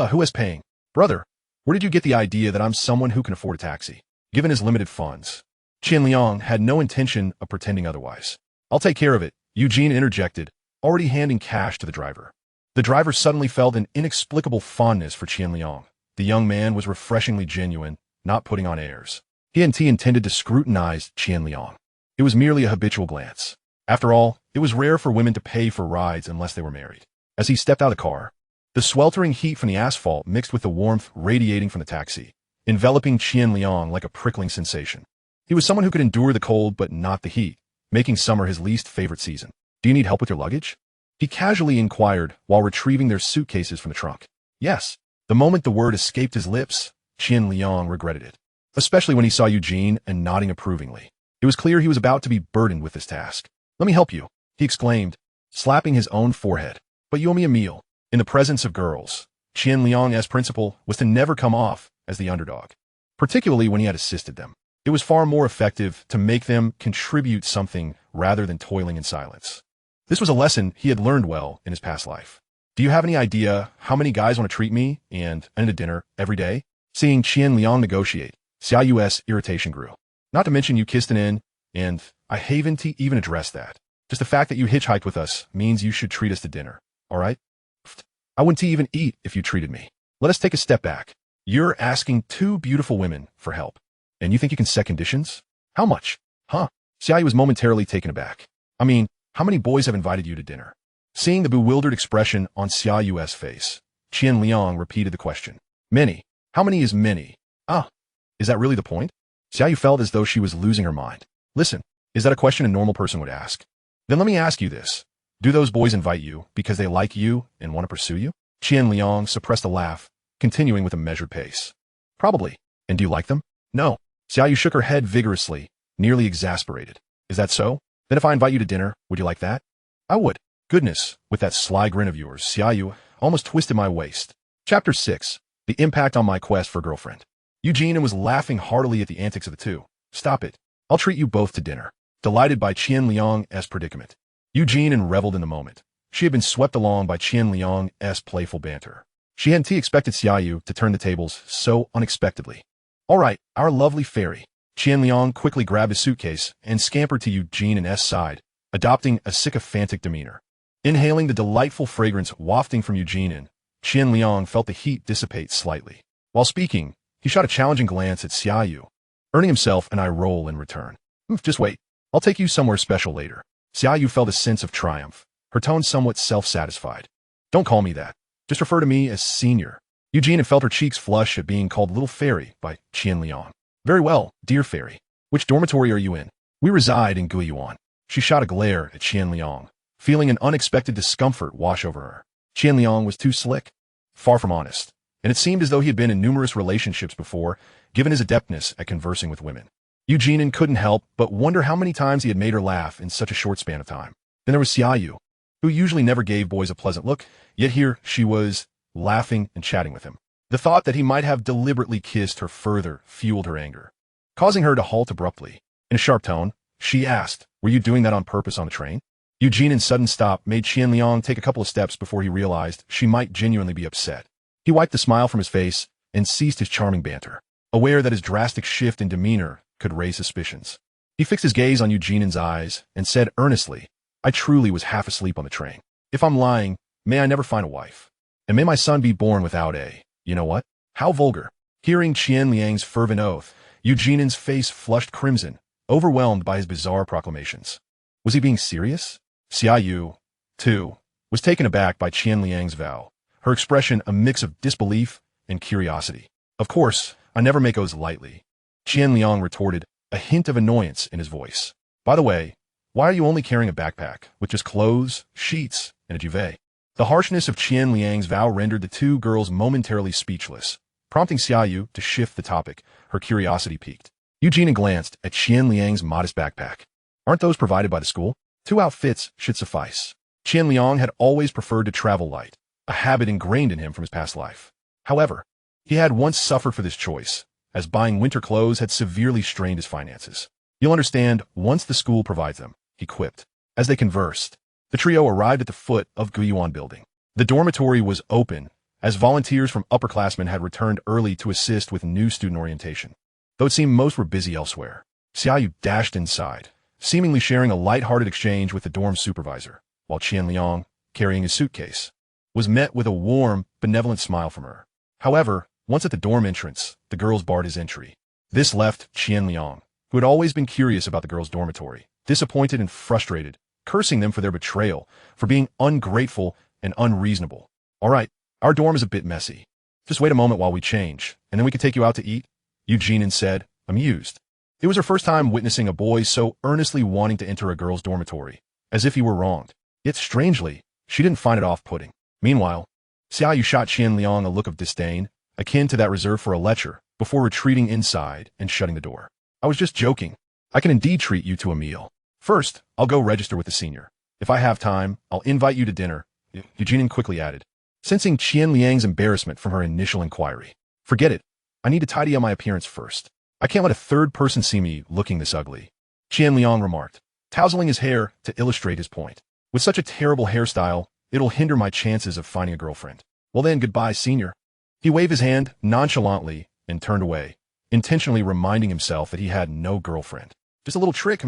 Who is paying?" "Brother, where did you get the idea that I'm someone who can afford a taxi?" Given his limited funds, Qian Liang had no intention of pretending otherwise. "I'll take care of it," Eugene interjected, already handing cash to the driver. The driver suddenly felt an inexplicable fondness for Qian Liang. The young man was refreshingly genuine, not putting on airs. He intended to scrutinize Qian Liang. It was merely a habitual glance. After all, it was rare for women to pay for rides unless they were married. As he stepped out of the car, the sweltering heat from the asphalt mixed with the warmth radiating from the taxi, enveloping Qian Liang like a prickling sensation. He was someone who could endure the cold but not the heat, making summer his least favorite season. "Do you need help with your luggage?" he casually inquired while retrieving their suitcases from the trunk. "Yes." The moment the word escaped his lips, Qian Liang regretted it, especially when he saw Eugene and nodding approvingly. It was clear he was about to be burdened with this task. "Let me help you," he exclaimed, slapping his own forehead. "But you owe me a meal." In the presence of girls, Qian Liang's principle was to never come off as the underdog, particularly when he had assisted them. It was far more effective to make them contribute something rather than toiling in silence. This was a lesson he had learned well in his past life. "Do you have any idea how many guys want to treat me and a dinner every day?" Seeing Qian Liang negotiate, Xiaoyu's irritation grew. "Not to mention you kissed and I haven't even addressed that. Just the fact that you hitchhiked with us means you should treat us to dinner, all right? I wouldn't even eat if you treated me. Let us take a step back. You're asking two beautiful women for help, and you think you can set conditions? How much? Huh?" Xiaoyu was momentarily taken aback. "I mean, how many boys have invited you to dinner?" Seeing the bewildered expression on Xiaoyu's face, Qian Liang repeated the question. "Many. How many is many?" Is that really the point?" Xiaoyu felt as though she was losing her mind. "Listen, is that a question a normal person would ask? Then let me ask you this. Do those boys invite you because they like you and want to pursue you?" Qian Liang suppressed a laugh, continuing with a measured pace. "Probably. And do you like them?" "No." Xiaoyu shook her head vigorously, nearly exasperated. "Is that so? Then if I invite you to dinner, would you like that?" "I would." "Goodness, with that sly grin of yours, Xiaoyu almost twisted my waist." Chapter 6. The impact on my quest for a girlfriend. Eugene was laughing heartily at the antics of the two. "Stop it. I'll treat you both to dinner." Delighted by Qian Liang's predicament, Eugene reveled in the moment. She had been swept along by Qian Liang's playful banter. She hadn't expected Xiaoyu to turn the tables so unexpectedly. "All right, our lovely fairy." Qian Liang quickly grabbed his suitcase and scampered to Eugene's side, adopting a sycophantic demeanor. Inhaling the delightful fragrance wafting from Eugene, Qian Liang felt the heat dissipate slightly. While speaking, he shot a challenging glance at Xiaoyu, earning himself an eye roll in return. "Just wait. I'll take you somewhere special later." Xiaoyu felt a sense of triumph, her tone somewhat self-satisfied. "Don't call me that. Just refer to me as senior." Eugene had felt her cheeks flush at being called little fairy by Qian Liang. "Very well, dear fairy. Which dormitory are you in?" "We reside in Guiyuan." She shot a glare at Qian Liang, feeling an unexpected discomfort wash over her. Qian Liang was too slick. Far from honest. and it seemed as though he had been in numerous relationships before, given his adeptness at conversing with women. Eugene couldn't help but wonder how many times he had made her laugh in such a short span of time. Then there was Xiaoyu, who usually never gave boys a pleasant look, yet here she was, laughing and chatting with him. The thought that he might have deliberately kissed her further fueled her anger, causing her to halt abruptly. In a sharp tone, she asked, "Were you doing that on purpose on the train?" Eugene's sudden stop made Qian Liang take a couple of steps before he realized she might genuinely be upset. He wiped the smile from his face and ceased his charming banter, aware that his drastic shift in demeanor could raise suspicions. He fixed his gaze on Eugene's eyes and said earnestly, "I truly was half asleep on the train. If I'm lying, may I never find a wife. And may my son be born without a, you know what?" How vulgar. Hearing Qian Liang's fervent oath, Eugene's face flushed crimson, overwhelmed by his bizarre proclamations. Was he being serious? Xiaoyu, too, was taken aback by Qian Liang's vow, her expression a mix of disbelief and curiosity. "Of course, I never make oaths lightly," Qian Liang retorted, a hint of annoyance in his voice. "By the way, why are you only carrying a backpack with just clothes, sheets, and a duvet?" The harshness of Qian Liang's vow rendered the two girls momentarily speechless, prompting Xiaoyu to shift the topic, her curiosity piqued. Eugene glanced at Qian Liang's modest backpack. "Aren't those provided by the school? 2 outfits should suffice." Qian Liang had always preferred to travel light, a habit ingrained in him from his past life. However, he had once suffered for this choice, as buying winter clothes had severely strained his finances. "You'll understand once the school provides them," he quipped. As they conversed, the trio arrived at the foot of Guiyuan building. The dormitory was open, as volunteers from upperclassmen had returned early to assist with new student orientation. Though it seemed most were busy elsewhere, Xiaoyu dashed inside, seemingly sharing a light-hearted exchange with the dorm supervisor, while Qian Liang, carrying his suitcase, was met with a warm, benevolent smile from her. However, once at the dorm entrance, the girls barred his entry. This left Qian Liang, who had always been curious about the girls' dormitory, disappointed and frustrated, cursing them for their betrayal, for being ungrateful and unreasonable. "All right, our dorm is a bit messy. Just wait a moment while we change, and then we can take you out to eat," Eugene said, amused. It was her first time witnessing a boy so earnestly wanting to enter a girl's dormitory, as if he were wronged. Yet strangely, she didn't find it off-putting. Meanwhile, Xiaoyu shot Qian Liang a look of disdain, akin to that reserved for a lecture, before retreating inside and shutting the door. "I was just joking. I can indeed treat you to a meal. First, I'll go register with the senior. If I have time, I'll invite you to dinner," Eugene quickly added, sensing Qian Liang's embarrassment from her initial inquiry. "Forget it. I need to tidy up my appearance first. I can't let a third person see me looking this ugly," Qian Liang remarked, tousling his hair to illustrate his point. "With such a terrible hairstyle, it'll hinder my chances of finding a girlfriend." "Well then, goodbye, senior." He waved his hand nonchalantly and turned away, intentionally reminding himself that he had no girlfriend. Just a little trick.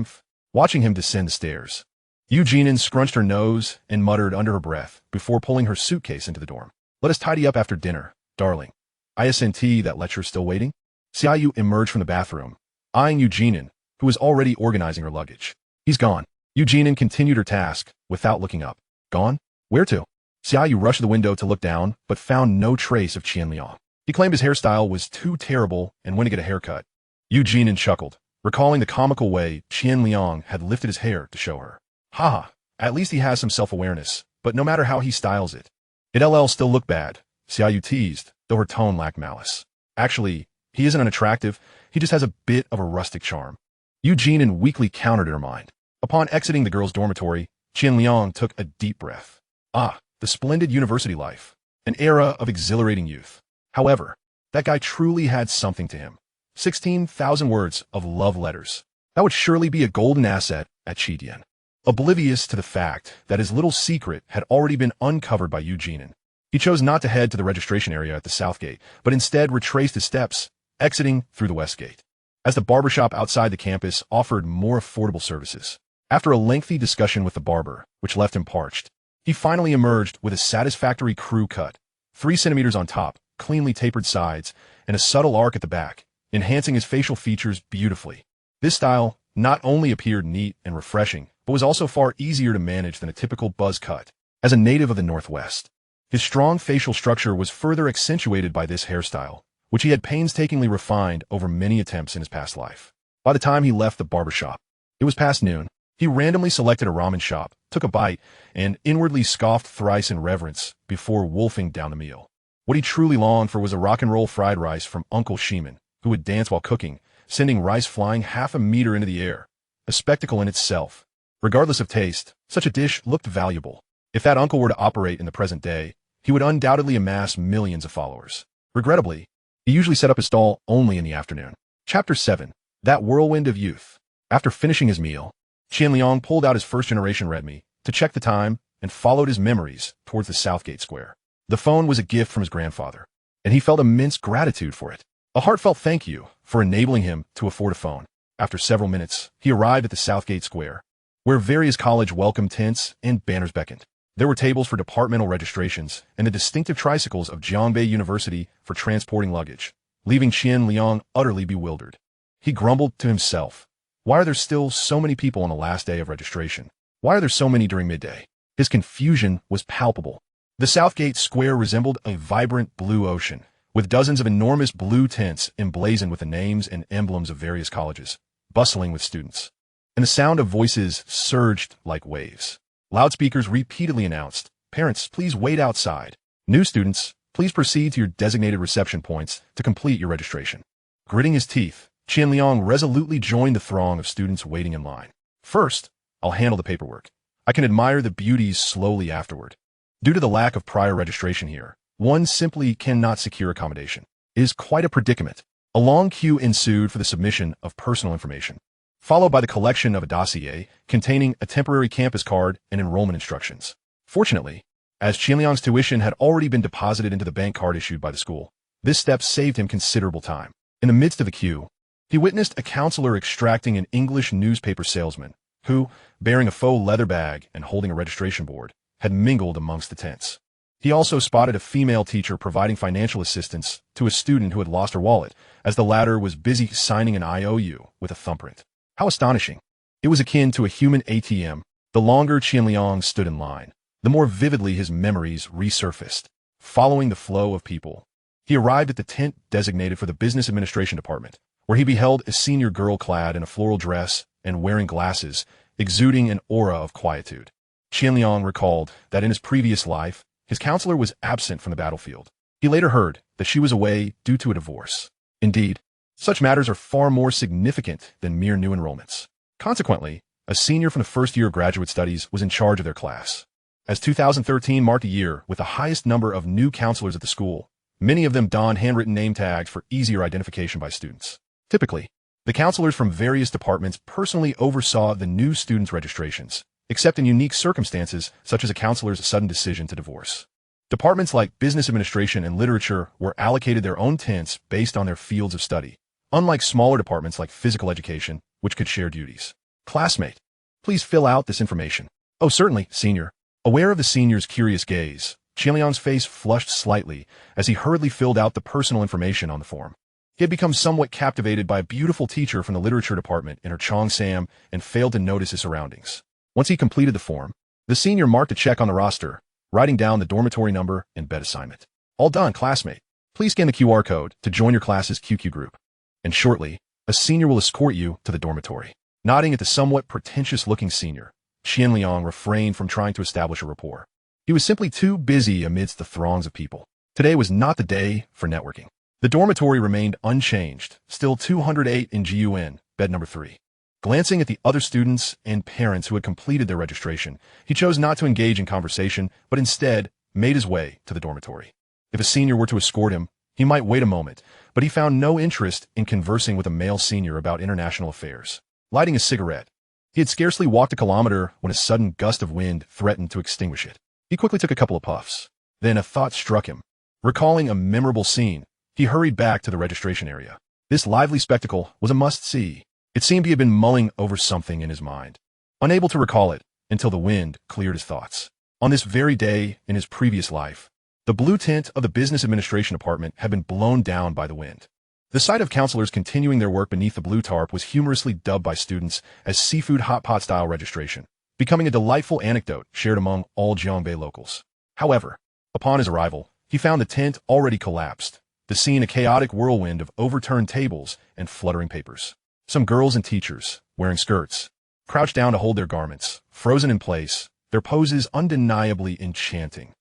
Watching him descend the stairs, Eugene scrunched her nose and muttered under her breath before pulling her suitcase into the dorm. "Let us tidy up after dinner, darling. ISNT, that lecture's still waiting?" Xiaoyu emerged from the bathroom, eyeing Eugene, who was already organizing her luggage. "He's gone." Eugene continued her task without looking up. "Gone? Where to?" Xiaoyu rushed to the window to look down, but found no trace of Qian Liang. He claimed his hairstyle was too terrible and went to get a haircut. Eugene chuckled, recalling the comical way Qian Liang had lifted his hair to show her. "Ha! At least he has some self-awareness, but no matter how he styles it, it'll still look bad," Xiaoyu teased, though her tone lacked malice. "Actually, he isn't unattractive, he just has a bit of a rustic charm." Eugene weakly countered in her mind. Upon exiting the girls' dormitory, Qian Liang took a deep breath. Ah, the splendid university life. An era of exhilarating youth. However, that guy truly had something to him. 16,000 words of love letters. That would surely be a golden asset at Qian. Oblivious to the fact that his little secret had already been uncovered by Eugene, he chose not to head to the registration area at the south gate, but instead retraced his steps, exiting through the west gate. As the barbershop outside the campus offered more affordable services. After a lengthy discussion with the barber, which left him parched, he finally emerged with a satisfactory crew cut, 3 centimeters on top, cleanly tapered sides, and a subtle arc at the back, enhancing his facial features beautifully. This style not only appeared neat and refreshing, but was also far easier to manage than a typical buzz cut. As a native of the Northwest, his strong facial structure was further accentuated by this hairstyle, which he had painstakingly refined over many attempts in his past life. By the time he left the barbershop, it was past noon. He randomly selected a ramen shop, took a bite, and inwardly scoffed thrice in reverence before wolfing down the meal. What he truly longed for was a rock and roll fried rice from Uncle Sheeman, who would dance while cooking, sending rice flying half a meter into the air. A spectacle in itself. Regardless of taste, such a dish looked valuable. If that uncle were to operate in the present day, he would undoubtedly amass millions of followers. Regrettably, he usually set up his stall only in the afternoon. Chapter 7. That Whirlwind of Youth. After finishing his meal, Qian Liang pulled out his first-generation Redmi to check the time and followed his memories towards the Southgate Square. The phone was a gift from his grandfather, and he felt immense gratitude for it. A heartfelt thank you for enabling him to afford a phone. After several minutes, he arrived at the Southgate Square, where various college welcome tents and banners beckoned. There were tables for departmental registrations and the distinctive tricycles of Jiangbei University for transporting luggage, leaving Qian Liang utterly bewildered. He grumbled to himself, "Why are there still so many people on the last day of registration? Why are there so many during midday?" His confusion was palpable. The Southgate Square resembled a vibrant blue ocean, with dozens of enormous blue tents emblazoned with the names and emblems of various colleges, bustling with students. And the sound of voices surged like waves. Loudspeakers repeatedly announced, "Parents, please wait outside. New students, please proceed to your designated reception points to complete your registration." Gritting his teeth, Qian Liang resolutely joined the throng of students waiting in line. "First, I'll handle the paperwork. I can admire the beauties slowly afterward. Due to the lack of prior registration here, one simply cannot secure accommodation. It is quite a predicament." A long queue ensued for the submission of personal information, followed by the collection of a dossier containing a temporary campus card and enrollment instructions. Fortunately, as Qian Liang's tuition had already been deposited into the bank card issued by the school, this step saved him considerable time. In the midst of the queue, he witnessed a counselor extracting an English newspaper salesman, who, bearing a faux leather bag and holding a registration board, had mingled amongst the tents. He also spotted a female teacher providing financial assistance to a student who had lost her wallet, as the latter was busy signing an IOU with a thumbprint. How astonishing. It was akin to a human ATM. The longer Qian Liang stood in line, the more vividly his memories resurfaced. Following the flow of people, he arrived at the tent designated for the Business Administration Department, where he beheld a senior girl clad in a floral dress and wearing glasses, exuding an aura of quietude. Qian Liang recalled that in his previous life, his counselor was absent from the battlefield. He later heard that she was away due to a divorce. Indeed, such matters are far more significant than mere new enrollments. Consequently, a senior from the first year of graduate studies was in charge of their class. As 2013 marked a year with the highest number of new counselors at the school, many of them donned handwritten name tags for easier identification by students. Typically, the counselors from various departments personally oversaw the new students' registrations, except in unique circumstances such as a counselor's sudden decision to divorce. Departments like business administration and literature were allocated their own tents based on their fields of study, unlike smaller departments like physical education, which could share duties. "Classmate, please fill out this information." "Oh, certainly, senior." Aware of the senior's curious gaze, Qian Liang's face flushed slightly as he hurriedly filled out the personal information on the form. He had become somewhat captivated by a beautiful teacher from the literature department in her Cheongsam and failed to notice his surroundings. Once he completed the form, the senior marked a check on the roster, writing down the dormitory number and bed assignment. "All done, classmate. Please scan the QR code to join your class's QQ group. And shortly, a senior will escort you to the dormitory." Nodding at the somewhat pretentious-looking senior, Qian Liang refrained from trying to establish a rapport. He was simply too busy amidst the throngs of people. Today was not the day for networking. The dormitory remained unchanged, still 208 in GUN, bed number 3. Glancing at the other students and parents who had completed their registration, he chose not to engage in conversation, but instead made his way to the dormitory. If a senior were to escort him, he might wait a moment, but he found no interest in conversing with a male senior about international affairs. Lighting a cigarette, he had scarcely walked a kilometer when a sudden gust of wind threatened to extinguish it. He quickly took a couple of puffs. Then a thought struck him. Recalling a memorable scene, he hurried back to the registration area. This lively spectacle was a must-see. It seemed he had been mulling over something in his mind, unable to recall it until the wind cleared his thoughts. On this very day in his previous life, the blue tent of the Business Administration Department had been blown down by the wind. The sight of counselors continuing their work beneath the blue tarp was humorously dubbed by students as seafood hot pot style registration, becoming a delightful anecdote shared among all Jiangbei locals. However, upon his arrival, he found the tent already collapsed, the scene a chaotic whirlwind of overturned tables and fluttering papers. Some girls and teachers, wearing skirts, crouched down to hold their garments, frozen in place, their poses undeniably enchanting.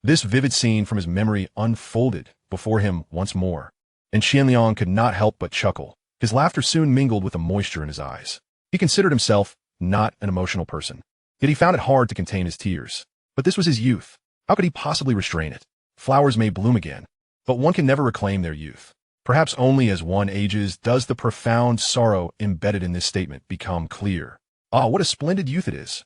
This vivid scene from his memory unfolded before him once more, and Qian Liang could not help but chuckle. His laughter soon mingled with the moisture in his eyes. He considered himself not an emotional person, yet he found it hard to contain his tears. But this was his youth. How could he possibly restrain it? Flowers may bloom again, but one can never reclaim their youth. Perhaps only as one ages does the profound sorrow embedded in this statement become clear. Ah, what a splendid youth it is.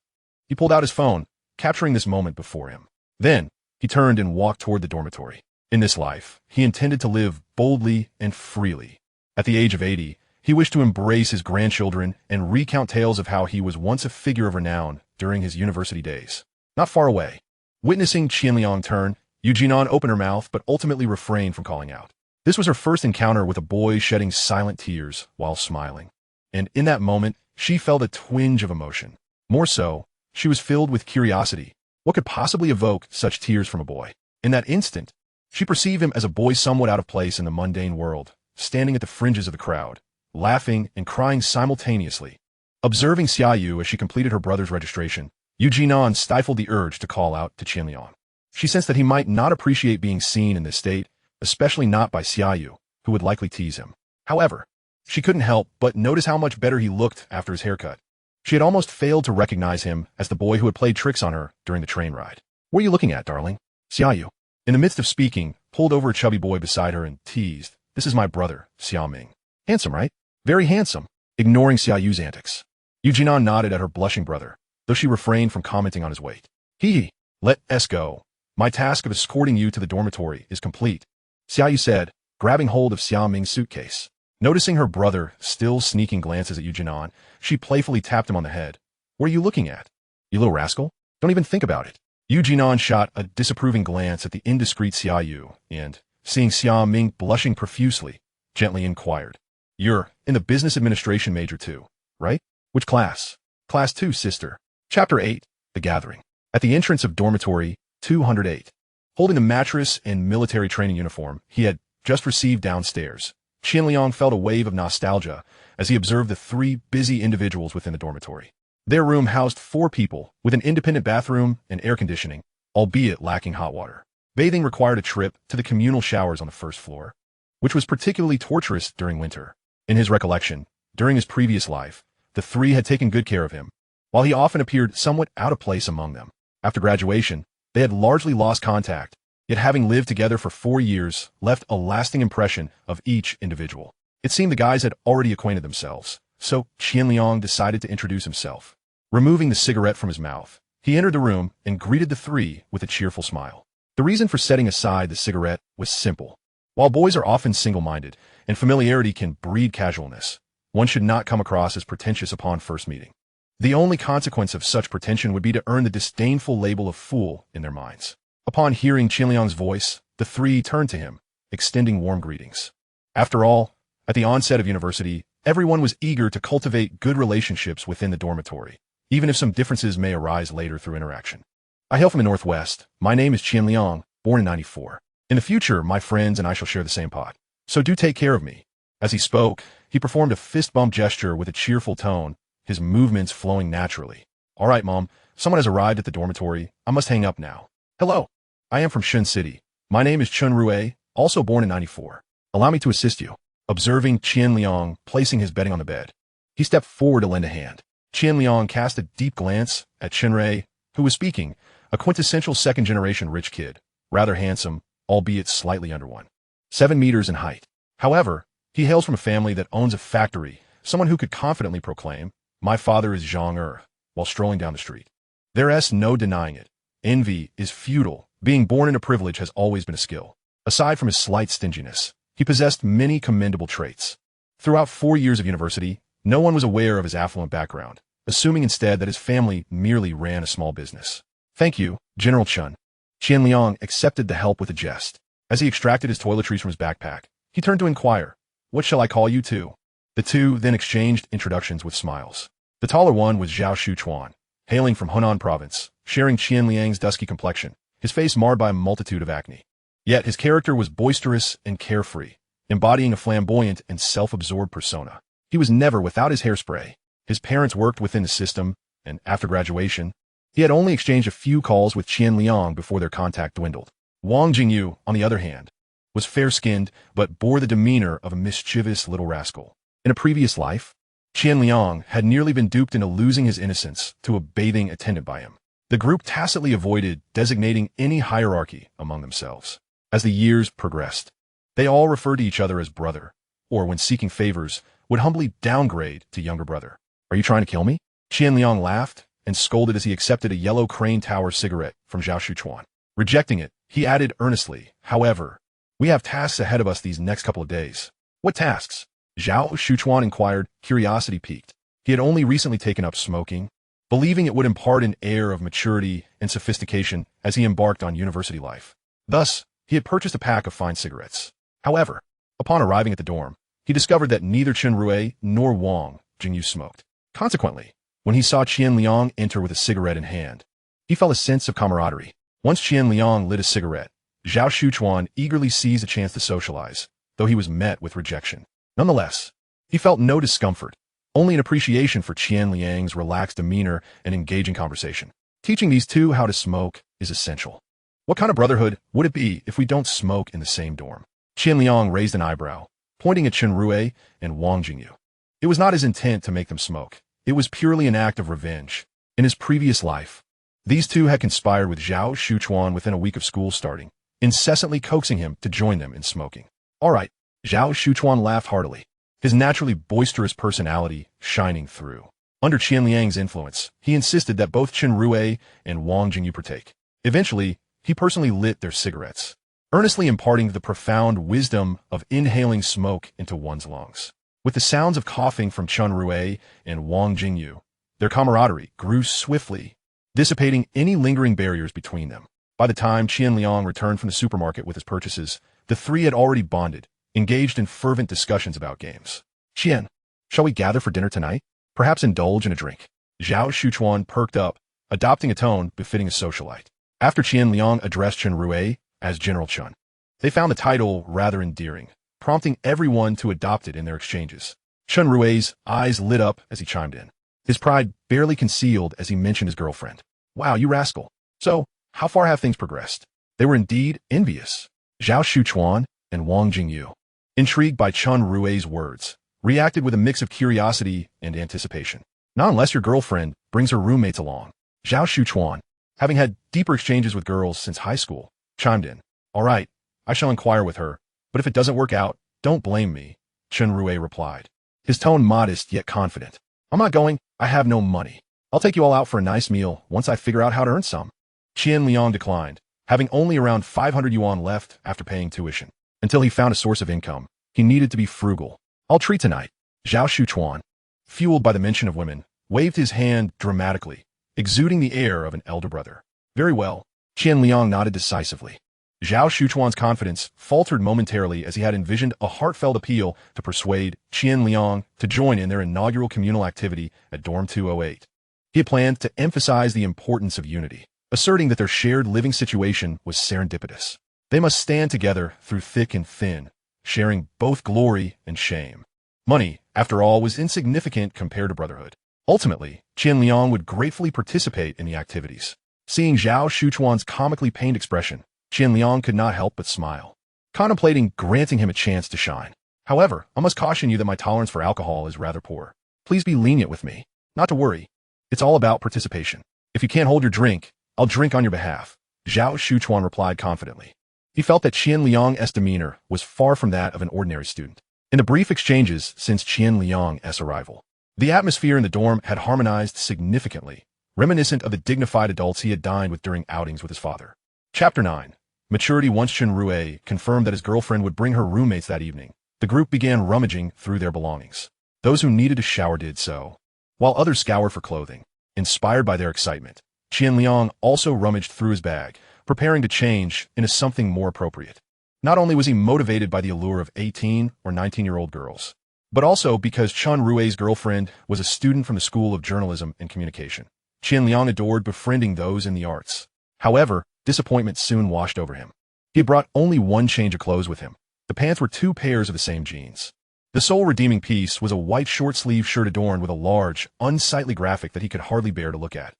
He pulled out his phone, capturing this moment before him. Then, he turned and walked toward the dormitory. In this life, he intended to live boldly and freely. At the age of 80, he wished to embrace his grandchildren and recount tales of how he was once a figure of renown during his university days. Not far away, witnessing Qian Liang turn, Jinan opened her mouth but ultimately refrained from calling out. This was her first encounter with a boy shedding silent tears while smiling. And in that moment, she felt a twinge of emotion. More so, she was filled with curiosity. What could possibly evoke such tears from a boy? In that instant, she perceived him as a boy somewhat out of place in the mundane world, standing at the fringes of the crowd, laughing and crying simultaneously. Observing Xiaoyu as she completed her brother's registration, Jinan stifled the urge to call out to Qian Liang. She sensed that he might not appreciate being seen in this state, especially not by Xiaoyu, who would likely tease him. However, she couldn't help but notice how much better he looked after his haircut. She had almost failed to recognize him as the boy who had played tricks on her during the train ride. "What are you looking at, darling?" Xiaoyu, in the midst of speaking, pulled over a chubby boy beside her and teased, "This is my brother, Xiaoming. Handsome, right? Very handsome." Ignoring Xiaoyu's antics, Jinan nodded at her blushing brother, though she refrained from commenting on his weight. "Hee, let us go. My task of escorting you to the dormitory is complete," Xiaoyu said, grabbing hold of Xiaoming's suitcase. Noticing her brother still sneaking glances at Jinan, she playfully tapped him on the head. "What are you looking at? You little rascal? Don't even think about it." Jinan shot a disapproving glance at the indiscreet Xiaoyu and, seeing Xiaoming blushing profusely, gently inquired, "You're in the business administration major too, right? Which class?" "Class 2, sister." Chapter 8, The Gathering. At the entrance of dormitory 208, holding a mattress and military training uniform he had just received downstairs, Qian Liang felt a wave of nostalgia as he observed the three busy individuals within the dormitory. Their room housed 4 people, with an independent bathroom and air conditioning, albeit lacking hot water. Bathing required a trip to the communal showers on the first floor, which was particularly torturous during winter. In his recollection, during his previous life, the 3 had taken good care of him, while he often appeared somewhat out of place among them. After graduation, they had largely lost contact, yet having lived together for 4 years left a lasting impression of each individual. It seemed the guys had already acquainted themselves, so Qian Liang decided to introduce himself. Removing the cigarette from his mouth, he entered the room and greeted the 3 with a cheerful smile. The reason for setting aside the cigarette was simple. While boys are often single-minded and familiarity can breed casualness, one should not come across as pretentious upon first meeting. The only consequence of such pretension would be to earn the disdainful label of fool in their minds. Upon hearing Qian Liang's voice, the 3 turned to him, extending warm greetings. After all, at the onset of university, everyone was eager to cultivate good relationships within the dormitory, even if some differences may arise later through interaction. "I hail from the Northwest. My name is Qian Liang, born in 94. In the future, my friends and I shall share the same pot. So do take care of me." As he spoke, he performed a fist bump gesture with a cheerful tone, his movements flowing naturally. "All right, Mom. Someone has arrived at the dormitory. I must hang up now. Hello. I am from Shun City. My name is Chun Rue, also born in 94. Allow me to assist you." Observing Qian Liang placing his bedding on the bed, he stepped forward to lend a hand. Qian Liang cast a deep glance at Chun Rue, who was speaking, a quintessential second-generation rich kid, rather handsome, albeit slightly under 1.7 meters in height. However, he hails from a family that owns a factory, someone who could confidently proclaim, "My father is Zhang Er," while strolling down the street. There's no denying it. Envy is futile. Being born into privilege has always been a skill. Aside from his slight stinginess, he possessed many commendable traits. Throughout 4 years of university, no one was aware of his affluent background, assuming instead that his family merely ran a small business. "Thank you, General Chun." Qian Liang accepted the help with a jest. As he extracted his toiletries from his backpack, he turned to inquire, "What shall I call you to?" The 2 then exchanged introductions with smiles. The taller one was Zhao Shuchuan, hailing from Hunan province, sharing Qian Liang's dusky complexion, his face marred by a multitude of acne. Yet his character was boisterous and carefree, embodying a flamboyant and self-absorbed persona. He was never without his hairspray. His parents worked within the system, and after graduation, He had only exchanged a few calls with Qian Liang before their contact dwindled. Wang Jingyu, on the other hand, was fair-skinned but bore the demeanor of a mischievous little rascal. In a previous life, Qian Liang had nearly been duped into losing his innocence to a bathing attended by him. The group tacitly avoided designating any hierarchy among themselves. As the years progressed, they all referred to each other as brother, or when seeking favors, would humbly downgrade to younger brother. "Are you trying to kill me?" Qian Liang laughed and scolded as he accepted a yellow crane tower cigarette from Zhao Shuchuan. Rejecting it, he added earnestly, "However, we have tasks ahead of us these next couple of days." "What tasks?" Zhao Shuchuan inquired, curiosity piqued. He had only recently taken up smoking, believing it would impart an air of maturity and sophistication as he embarked on university life. Thus, he had purchased a pack of fine cigarettes. However, upon arriving at the dorm, he discovered that neither Chen Rui nor Wang Jingyu smoked. Consequently, when he saw Qian Liang enter with a cigarette in hand, he felt a sense of camaraderie. Once Qian Liang lit a cigarette, Zhao Shuchuan eagerly seized a chance to socialize, though he was met with rejection. Nonetheless, he felt no discomfort, only an appreciation for Qian Liang's relaxed demeanor and engaging conversation. Teaching these two how to smoke is essential. What kind of brotherhood would it be if we don't smoke in the same dorm? Qian Liang raised an eyebrow, pointing at Chen Rui and Wang Jingyu. It was not his intent to make them smoke. It was purely an act of revenge. In his previous life, these two had conspired with Zhao Shuchuan within a week of school starting, incessantly coaxing him to join them in smoking. "All right," Zhao Shuchuan laughed heartily, his naturally boisterous personality shining through. Under Qian Liang's influence, he insisted that both Chen Rui and Wang Jingyu partake. Eventually, he personally lit their cigarettes, earnestly imparting the profound wisdom of inhaling smoke into one's lungs. With the sounds of coughing from Chen Rui and Wang Jingyu, their camaraderie grew swiftly, dissipating any lingering barriers between them. By the time Qian Liang returned from the supermarket with his purchases, the three had already bonded, engaged in fervent discussions about games. "Qian, shall we gather for dinner tonight? Perhaps indulge in a drink?" Zhao Shuchuan perked up, adopting a tone befitting a socialite. After Qian Liang addressed Chen Rui as General Chen, they found the title rather endearing, prompting everyone to adopt it in their exchanges. Chen Rui's eyes lit up as he chimed in, his pride barely concealed as he mentioned his girlfriend. "Wow, you rascal. So, how far have things progressed?" They were indeed envious. Zhao Shuchuan and Wang Jingyu, intrigued by Chen Rui's words, reacted with a mix of curiosity and anticipation. "Not unless your girlfriend brings her roommates along." Zhao Shuchuan, having had deeper exchanges with girls since high school, chimed in. "All right, I shall inquire with her, but if it doesn't work out, don't blame me," Chen Rui replied, his tone modest yet confident. "I'm not going. I have no money. I'll take you all out for a nice meal once I figure out how to earn some." Qian Liang declined, having only around 500 yuan left after paying tuition. Until he found a source of income, he needed to be frugal. "I'll treat tonight." Zhao Shuchuan, fueled by the mention of women, waved his hand dramatically, exuding the air of an elder brother. "Very well." Qian Liang nodded decisively. Zhao Shuchuan's confidence faltered momentarily as he had envisioned a heartfelt appeal to persuade Qian Liang to join in their inaugural communal activity at Dorm 208. He had planned to emphasize the importance of unity, asserting that their shared living situation was serendipitous. They must stand together through thick and thin, sharing both glory and shame. Money, after all, was insignificant compared to brotherhood. Ultimately, Qian Liang would gratefully participate in the activities. Seeing Zhao Shuchuan's comically pained expression, Qian Liang could not help but smile, contemplating granting him a chance to shine. "However, I must caution you that my tolerance for alcohol is rather poor. Please be lenient with me. Not to worry. It's all about participation. If you can't hold your drink, I'll drink on your behalf," Zhao Shuchuan replied confidently. He felt that Qian Liang's demeanor was far from that of an ordinary student. In the brief exchanges since Qian Liang's arrival, the atmosphere in the dorm had harmonized significantly, reminiscent of the dignified adults he had dined with during outings with his father. Chapter 9. Maturity. Once Chen Rui confirmed that his girlfriend would bring her roommates that evening, the group began rummaging through their belongings. Those who needed a shower did so, while others scoured for clothing. Inspired by their excitement, Qian Liang also rummaged through his bag, preparing to change into something more appropriate. Not only was he motivated by the allure of 18 or 19-year-old girls, but also because Chen Rui's girlfriend was a student from the School of Journalism and Communication. Qian Liang adored befriending those in the arts. However, disappointment soon washed over him. He had brought only one change of clothes with him. The pants were 2 pairs of the same jeans. The sole redeeming piece was a white short-sleeve shirt adorned with a large, unsightly graphic that he could hardly bear to look at.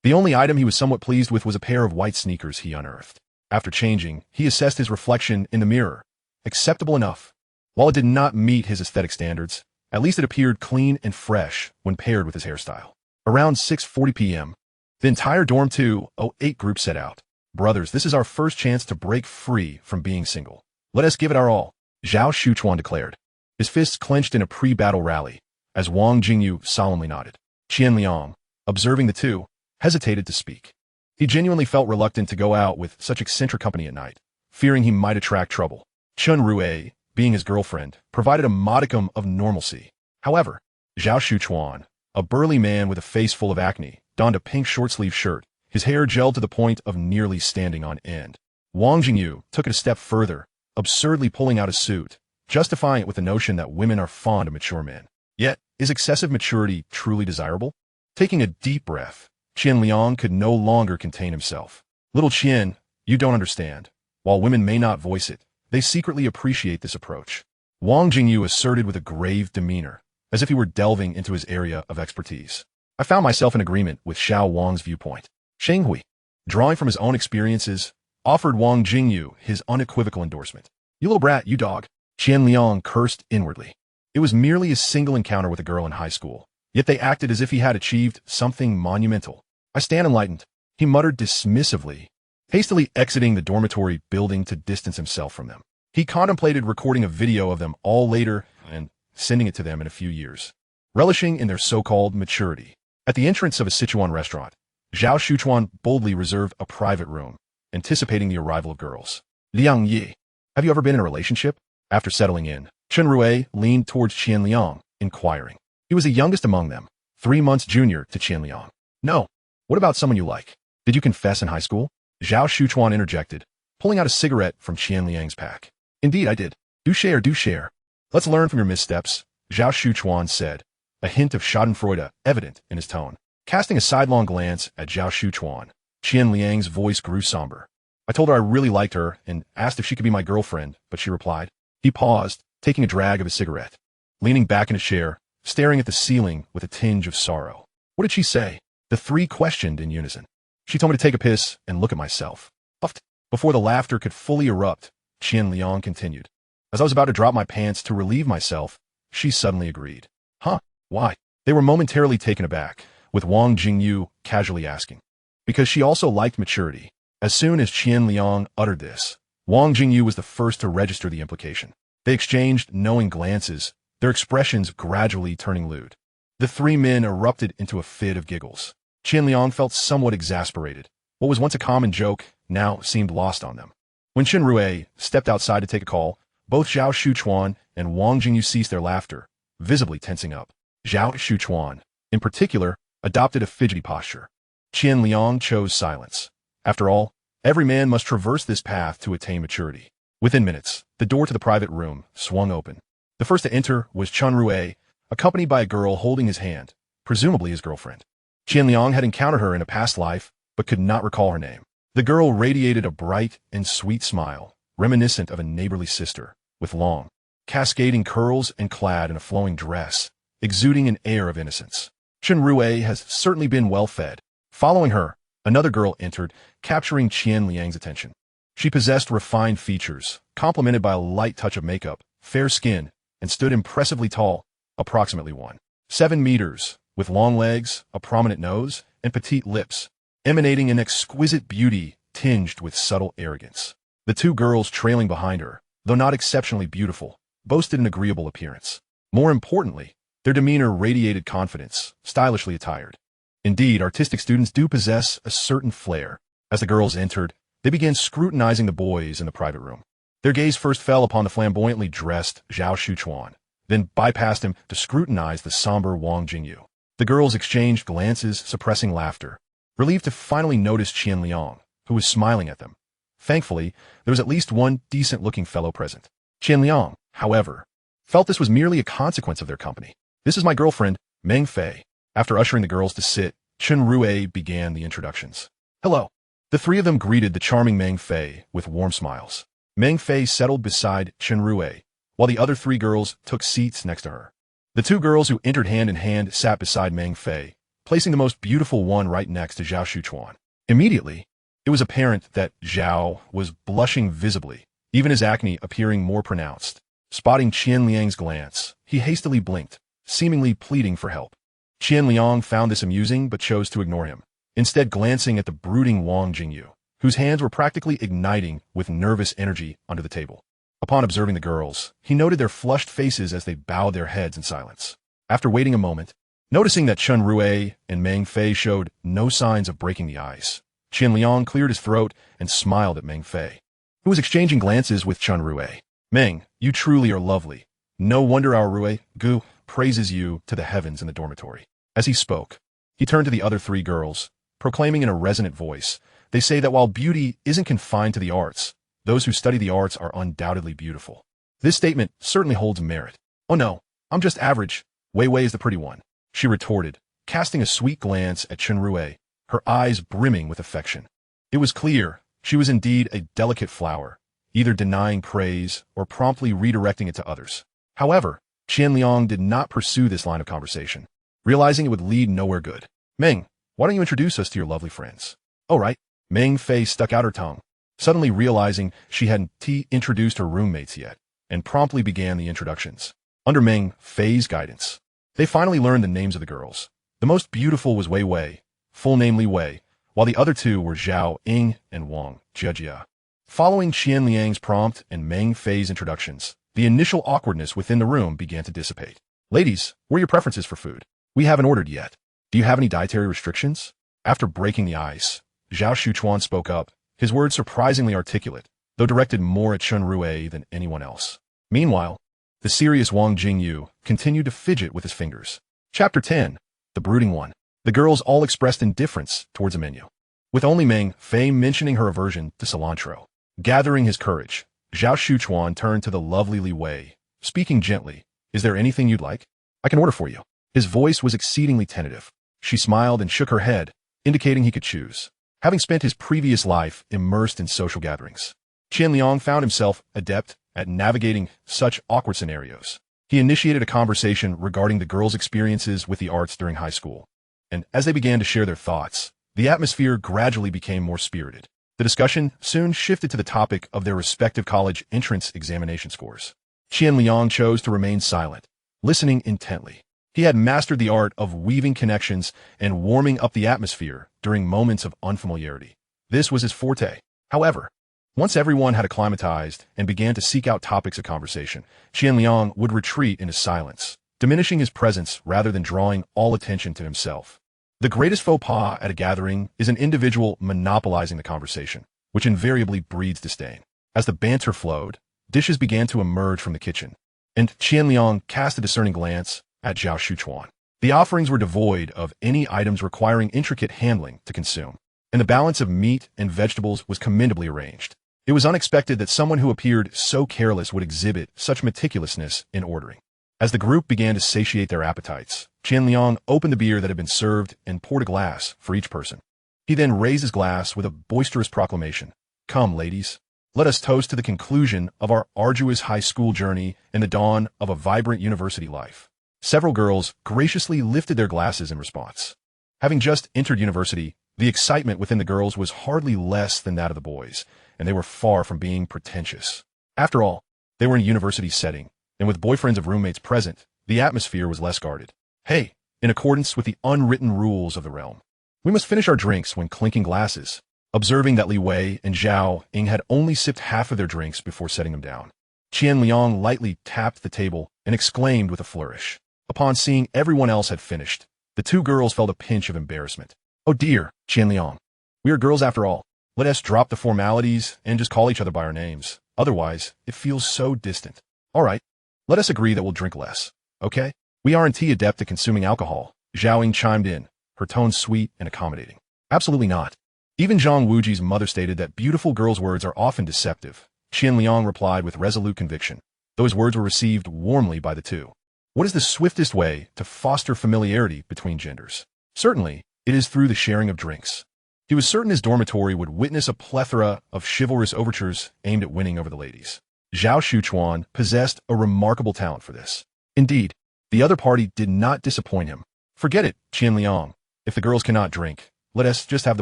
The only item he was somewhat pleased with was a pair of white sneakers he unearthed. After changing, he assessed his reflection in the mirror. Acceptable enough. While it did not meet his aesthetic standards, at least it appeared clean and fresh when paired with his hairstyle. Around 6:40 p.m., the entire Dorm 208 group set out. Brothers, this is our first chance to break free from being single. Let us give it our all, Zhao Shuchuan declared. His fists clenched in a pre-battle rally, as Wang Jingyu solemnly nodded. Qian Liang, observing the two, hesitated to speak. He genuinely felt reluctant to go out with such eccentric company at night, fearing he might attract trouble. Chun Rui, being his girlfriend, provided a modicum of normalcy. However, Zhao Shuchuan, a burly man with a face full of acne, donned a pink short-sleeve shirt, his hair gelled to the point of nearly standing on end. Wang Jingyu took it a step further, absurdly pulling out a suit, justifying it with the notion that women are fond of mature men. Yet, is excessive maturity truly desirable? Taking a deep breath, Qian Liang could no longer contain himself. Little Qian, you don't understand. While women may not voice it, they secretly appreciate this approach. Wang Jingyu asserted with a grave demeanor, as if he were delving into his area of expertise. I found myself in agreement with Xiao Wang's viewpoint. Sheng Hui, drawing from his own experiences, offered Wang Jingyu his unequivocal endorsement. You little brat, you dog. Qian Liang cursed inwardly. It was merely a single encounter with a girl in high school, yet they acted as if he had achieved something monumental. I stand enlightened, he muttered dismissively, hastily exiting the dormitory building to distance himself from them. He contemplated recording a video of them all later and sending it to them in a few years, relishing in their so-called maturity. At the entrance of a Sichuan restaurant, Zhao Shuchuan boldly reserved a private room, anticipating the arrival of girls. Liang Yi, have you ever been in a relationship? After settling in, Chun Rui leaned towards Qian Liang, inquiring. He was the youngest among them, 3 months junior to Qian Liang. No. What about someone you like? Did you confess in high school? Zhao Shuchuan interjected, pulling out a cigarette from Qian Liang's pack. Indeed, I did. Do share, do share. Let's learn from your missteps, Zhao Shuchuan said, a hint of schadenfreude evident in his tone. Casting a sidelong glance at Zhao Shuchuan, Qian Liang's voice grew somber. I told her I really liked her and asked if she could be my girlfriend, but she replied. He paused, taking a drag of his cigarette, leaning back in his chair, staring at the ceiling with a tinge of sorrow. What did she say? The three questioned in unison. She told me to take a piss and look at myself. Puffed. Before the laughter could fully erupt, Qian Liang continued. As I was about to drop my pants to relieve myself, she suddenly agreed. Huh? Why? They were momentarily taken aback, with Wang Jingyu casually asking. Because she also liked maturity. As soon as Qian Liang uttered this, Wang Jingyu was the first to register the implication. They exchanged knowing glances, their expressions gradually turning lewd. The three men erupted into a fit of giggles. Qian Liang felt somewhat exasperated. What was once a common joke now seemed lost on them. When Chun Rui stepped outside to take a call, both Zhao Shuchuan and Wang Jingyu ceased their laughter, visibly tensing up. Zhao Shuchuan, in particular, adopted a fidgety posture. Qian Liang chose silence. After all, every man must traverse this path to attain maturity. Within minutes, the door to the private room swung open. The first to enter was Chun Rui, accompanied by a girl holding his hand, presumably his girlfriend. Qian Liang had encountered her in a past life, but could not recall her name. The girl radiated a bright and sweet smile, reminiscent of a neighborly sister, with long, cascading curls and clad in a flowing dress, exuding an air of innocence. Chun Rui has certainly been well fed. Following her, another girl entered, capturing Qian Liang's attention. She possessed refined features, complemented by a light touch of makeup, fair skin, and stood impressively tall, approximately 1.7 meters, with long legs, a prominent nose, and petite lips, emanating an exquisite beauty tinged with subtle arrogance. The two girls trailing behind her, though not exceptionally beautiful, boasted an agreeable appearance. More importantly, their demeanor radiated confidence, stylishly attired. Indeed, artistic students do possess a certain flair. As the girls entered, they began scrutinizing the boys in the private room. Their gaze first fell upon the flamboyantly dressed Zhao Shuchuan, then bypassed him to scrutinize the somber Wang Jingyu. The girls exchanged glances, suppressing laughter, relieved to finally notice Qian Liang, who was smiling at them. Thankfully, there was at least one decent-looking fellow present. Qian Liang, however, felt this was merely a consequence of their company. This is my girlfriend, Meng Fei. After ushering the girls to sit, Chun Rui began the introductions. Hello. The three of them greeted the charming Meng Fei with warm smiles. Meng Fei settled beside Chun Rui, while the other three girls took seats next to her. The two girls who entered hand in hand sat beside Meng Fei, placing the most beautiful one right next to Zhao Shuchuan. Immediately, it was apparent that Zhao was blushing visibly, even his acne appearing more pronounced. Spotting Qian Liang's glance, he hastily blinked, seemingly pleading for help. Qian Liang found this amusing but chose to ignore him, instead glancing at the brooding Wang Jingyu, whose hands were practically igniting with nervous energy under the table. Upon observing the girls, he noted their flushed faces as they bowed their heads in silence. After waiting a moment, noticing that Chen Rui and Meng Fei showed no signs of breaking the ice, Qian Liang cleared his throat and smiled at Meng Fei, who was exchanging glances with Chen Rui. Meng, you truly are lovely. No wonder our Rui, Gu, praises you to the heavens in the dormitory. As he spoke, he turned to the other three girls, proclaiming in a resonant voice, they say that while beauty isn't confined to the arts, those who study the arts are undoubtedly beautiful. This statement certainly holds merit. Oh no, I'm just average. Wei Wei is the pretty one, she retorted, casting a sweet glance at Chen Rui, her eyes brimming with affection. It was clear she was indeed a delicate flower, either denying praise or promptly redirecting it to others. However, Qian Liang did not pursue this line of conversation, realizing it would lead nowhere good. Meng, why don't you introduce us to your lovely friends? Oh right. Meng Fei stuck out her tongue, suddenly realizing she hadn't introduced her roommates yet, and promptly began the introductions. Under Meng Fei's guidance, they finally learned the names of the girls. The most beautiful was Wei Wei, full name Li Wei, while the other two were Zhao Ying and Wang Jia. Following Qian Liang's prompt and Meng Fei's introductions, the initial awkwardness within the room began to dissipate. Ladies, what are your preferences for food? We haven't ordered yet. Do you have any dietary restrictions? After breaking the ice, Zhao Shuchuan spoke up, his words surprisingly articulate, though directed more at Chen Rui than anyone else. Meanwhile, the serious Wang Jingyu continued to fidget with his fingers. Chapter 10. The Brooding One. The girls all expressed indifference towards a menu, with only Meng Fei mentioning her aversion to cilantro. Gathering his courage, Zhao Shuchuan turned to the lovely Li Wei, speaking gently, "Is there anything you'd like? I can order for you." His voice was exceedingly tentative. She smiled and shook her head, indicating he could choose. Having spent his previous life immersed in social gatherings, Qian Liang found himself adept at navigating such awkward scenarios. He initiated a conversation regarding the girls' experiences with the arts during high school, and as they began to share their thoughts, the atmosphere gradually became more spirited. The discussion soon shifted to the topic of their respective college entrance examination scores. Qian Liang chose to remain silent, listening intently. He had mastered the art of weaving connections and warming up the atmosphere during moments of unfamiliarity. This was his forte. However, once everyone had acclimatized and began to seek out topics of conversation, Qian Liang would retreat into silence, diminishing his presence rather than drawing all attention to himself. The greatest faux pas at a gathering is an individual monopolizing the conversation, which invariably breeds disdain. As the banter flowed, dishes began to emerge from the kitchen, and Qian Liang cast a discerning glance at Zhao Shuchuan. The offerings were devoid of any items requiring intricate handling to consume, and the balance of meat and vegetables was commendably arranged. It was unexpected that someone who appeared so careless would exhibit such meticulousness in ordering. As the group began to satiate their appetites, Qian Liang opened the beer that had been served and poured a glass for each person. He then raised his glass with a boisterous proclamation. "Come, ladies, let us toast to the conclusion of our arduous high school journey and the dawn of a vibrant university life." Several girls graciously lifted their glasses in response. Having just entered university, the excitement within the girls was hardly less than that of the boys, and they were far from being pretentious. After all, they were in a university setting, and with boyfriends of roommates present, the atmosphere was less guarded. Hey, in accordance with the unwritten rules of the realm, we must finish our drinks when clinking glasses. Observing that Li Wei and Zhao Ying had only sipped half of their drinks before setting them down, Qian Liang lightly tapped the table and exclaimed with a flourish. Upon seeing everyone else had finished, the two girls felt a pinch of embarrassment. "Oh dear, Qian Liang. We are girls after all. Let us drop the formalities and just call each other by our names. Otherwise, it feels so distant. All right, let us agree that we'll drink less, okay? We aren't adept at consuming alcohol," Zhao Ying chimed in, her tone sweet and accommodating. "Absolutely not. Even Zhang Wuji's mother stated that beautiful girls' words are often deceptive," Qian Liang replied with resolute conviction, though his words were received warmly by the two. What is the swiftest way to foster familiarity between genders? Certainly, it is through the sharing of drinks. He was certain his dormitory would witness a plethora of chivalrous overtures aimed at winning over the ladies. Zhao Shuchuan possessed a remarkable talent for this. Indeed, the other party did not disappoint him. "Forget it, Qian Liang. If the girls cannot drink, let us just have the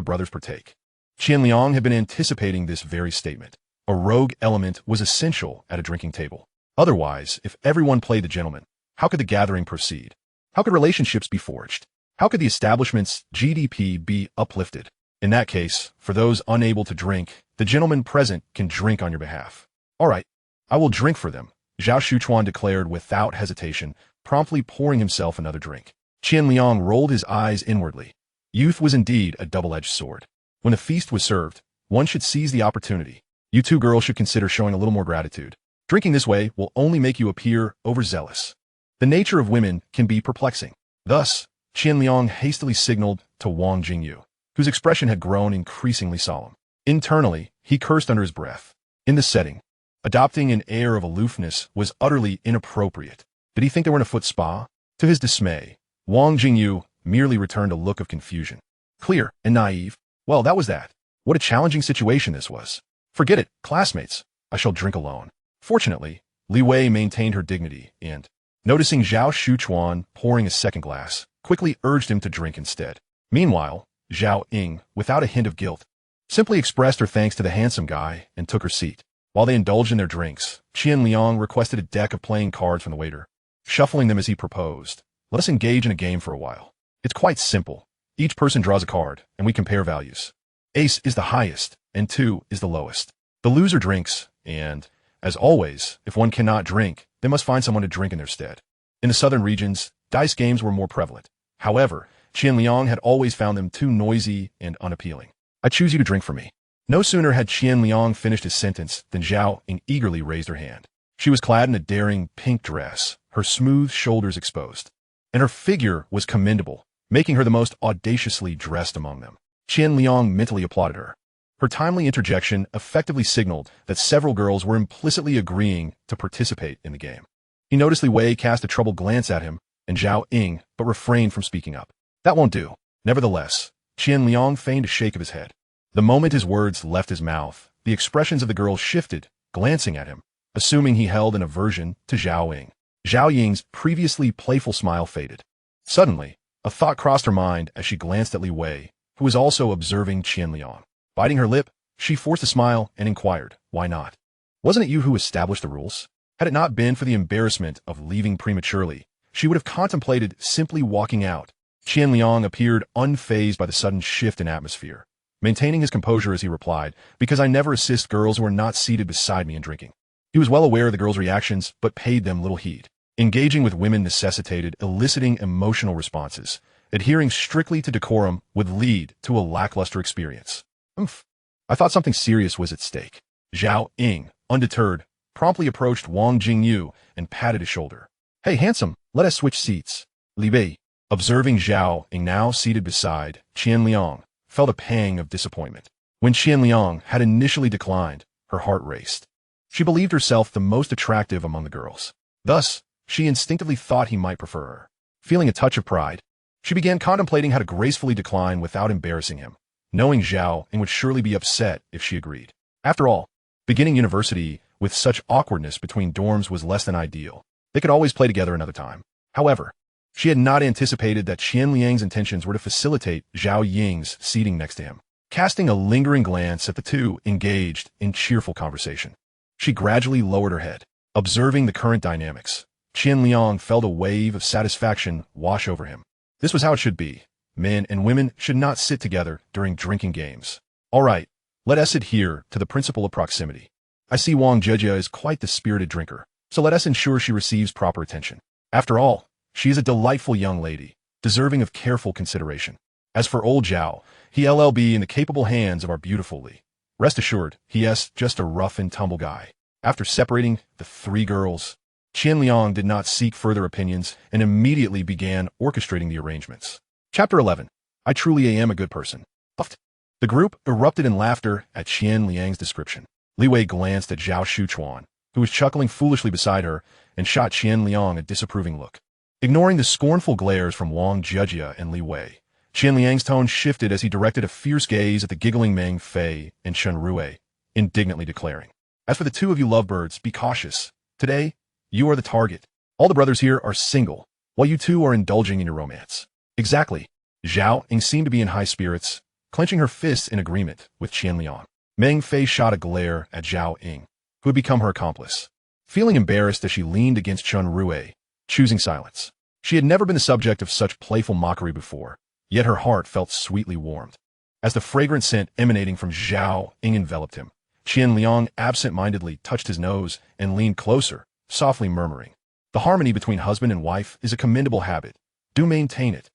brothers partake. Qian Liang had been anticipating this very statement. A rogue element was essential at a drinking table. Otherwise, if everyone played the gentleman, how could the gathering proceed? How could relationships be forged? How could the establishment's GDP be uplifted? In that case, for those unable to drink, the gentleman present can drink on your behalf. All right, I will drink for them, Zhao Shuchuan declared without hesitation, promptly pouring himself another drink. Qian Liang rolled his eyes inwardly. Youth was indeed a double-edged sword. When a feast was served, one should seize the opportunity. You two girls should consider showing a little more gratitude. Drinking this way will only make you appear overzealous. The nature of women can be perplexing. Thus, Qian Liang hastily signaled to Wang Jingyu, whose expression had grown increasingly solemn. Internally, he cursed under his breath. In the setting, adopting an air of aloofness was utterly inappropriate. Did he think they were in a foot spa? To his dismay, Wang Jingyu merely returned a look of confusion. Clear and naive. Well, that was that. What a challenging situation this was. Forget it, classmates. I shall drink alone. Fortunately, Li Wei maintained her dignity and, noticing Zhao Shuchuan pouring a second glass, quickly urged him to drink instead. Meanwhile, Zhao Ying, without a hint of guilt, simply expressed her thanks to the handsome guy and took her seat. While they indulged in their drinks, Qian Liang requested a deck of playing cards from the waiter, shuffling them as he proposed. Let us engage in a game for a while. It's quite simple. Each person draws a card, and we compare values. Ace is the highest, and 2 is the lowest. The loser drinks, and, as always, if one cannot drink, they must find someone to drink in their stead. In the southern regions, dice games were more prevalent. However, Qian Liang had always found them too noisy and unappealing. I choose you to drink for me. No sooner had Qian Liang finished his sentence than Zhao Ying eagerly raised her hand. She was clad in a daring pink dress, her smooth shoulders exposed, and her figure was commendable, making her the most audaciously dressed among them. Qian Liang mentally applauded her. Her timely interjection effectively signaled that several girls were implicitly agreeing to participate in the game. He noticed Li Wei cast a troubled glance at him, and Zhao Ying, but refrained from speaking up. That won't do. Nevertheless, Qian Liang feigned a shake of his head. The moment his words left his mouth, the expressions of the girls shifted, glancing at him, assuming he held an aversion to Zhao Ying. Zhao Ying's previously playful smile faded. Suddenly, a thought crossed her mind as she glanced at Li Wei, who was also observing Qian Liang. Biting her lip, she forced a smile and inquired, why not? Wasn't it you who established the rules? Had it not been for the embarrassment of leaving prematurely, she would have contemplated simply walking out. Qian Liang appeared unfazed by the sudden shift in atmosphere, maintaining his composure as he replied, because I never assist girls who are not seated beside me in drinking. He was well aware of the girls' reactions, but paid them little heed. Engaging with women necessitated eliciting emotional responses. Adhering strictly to decorum would lead to a lackluster experience. I thought something serious was at stake. Zhao Ying, undeterred, promptly approached Wang Jingyu and patted his shoulder. Hey, handsome, let us switch seats. Li Bei, observing Zhao Ying now seated beside Qian Liang, felt a pang of disappointment. When Qian Liang had initially declined, her heart raced. She believed herself the most attractive among the girls. Thus, she instinctively thought he might prefer her. Feeling a touch of pride, she began contemplating how to gracefully decline without embarrassing him, knowing Zhao Ying would surely be upset if she agreed. After all, beginning university with such awkwardness between dorms was less than ideal. They could always play together another time. However, she had not anticipated that Qian Liang's intentions were to facilitate Zhao Ying's seating next to him. Casting a lingering glance at the two engaged in cheerful conversation, she gradually lowered her head. Observing the current dynamics, Qian Liang felt a wave of satisfaction wash over him. This was how it should be. Men and women should not sit together during drinking games. All right, let us adhere to the principle of proximity. I see Wang Jijia is quite the spirited drinker, so let us ensure she receives proper attention. After all, she is a delightful young lady, deserving of careful consideration. As for old Zhao, he LLB in the capable hands of our beautiful Li. Rest assured, he is just a rough and tumble guy. After separating the three girls, Qian Liang did not seek further opinions and immediately began orchestrating the arrangements. Chapter 11. I truly am a good person. Puffed. The group erupted in laughter at Qian Liang's description. Li Wei glanced at Zhao Shuchuan, who was chuckling foolishly beside her, and shot Qian Liang a disapproving look. Ignoring the scornful glares from Wang Jijia and Li Wei, Qian Liang's tone shifted as he directed a fierce gaze at the giggling Meng Fei and Shen Rui, indignantly declaring, as for the two of you lovebirds, be cautious. Today, you are the target. All the brothers here are single, while you two are indulging in your romance. Exactly. Zhao Ying seemed to be in high spirits, clenching her fists in agreement with Qian Liang. Meng Fei shot a glare at Zhao Ying, who had become her accomplice. Feeling embarrassed as she leaned against Chun Rui, choosing silence. She had never been the subject of such playful mockery before, yet her heart felt sweetly warmed. As the fragrant scent emanating from Zhao Ying enveloped him, Qian Liang absent-mindedly touched his nose and leaned closer, softly murmuring, "The harmony between husband and wife is a commendable habit. Do maintain it.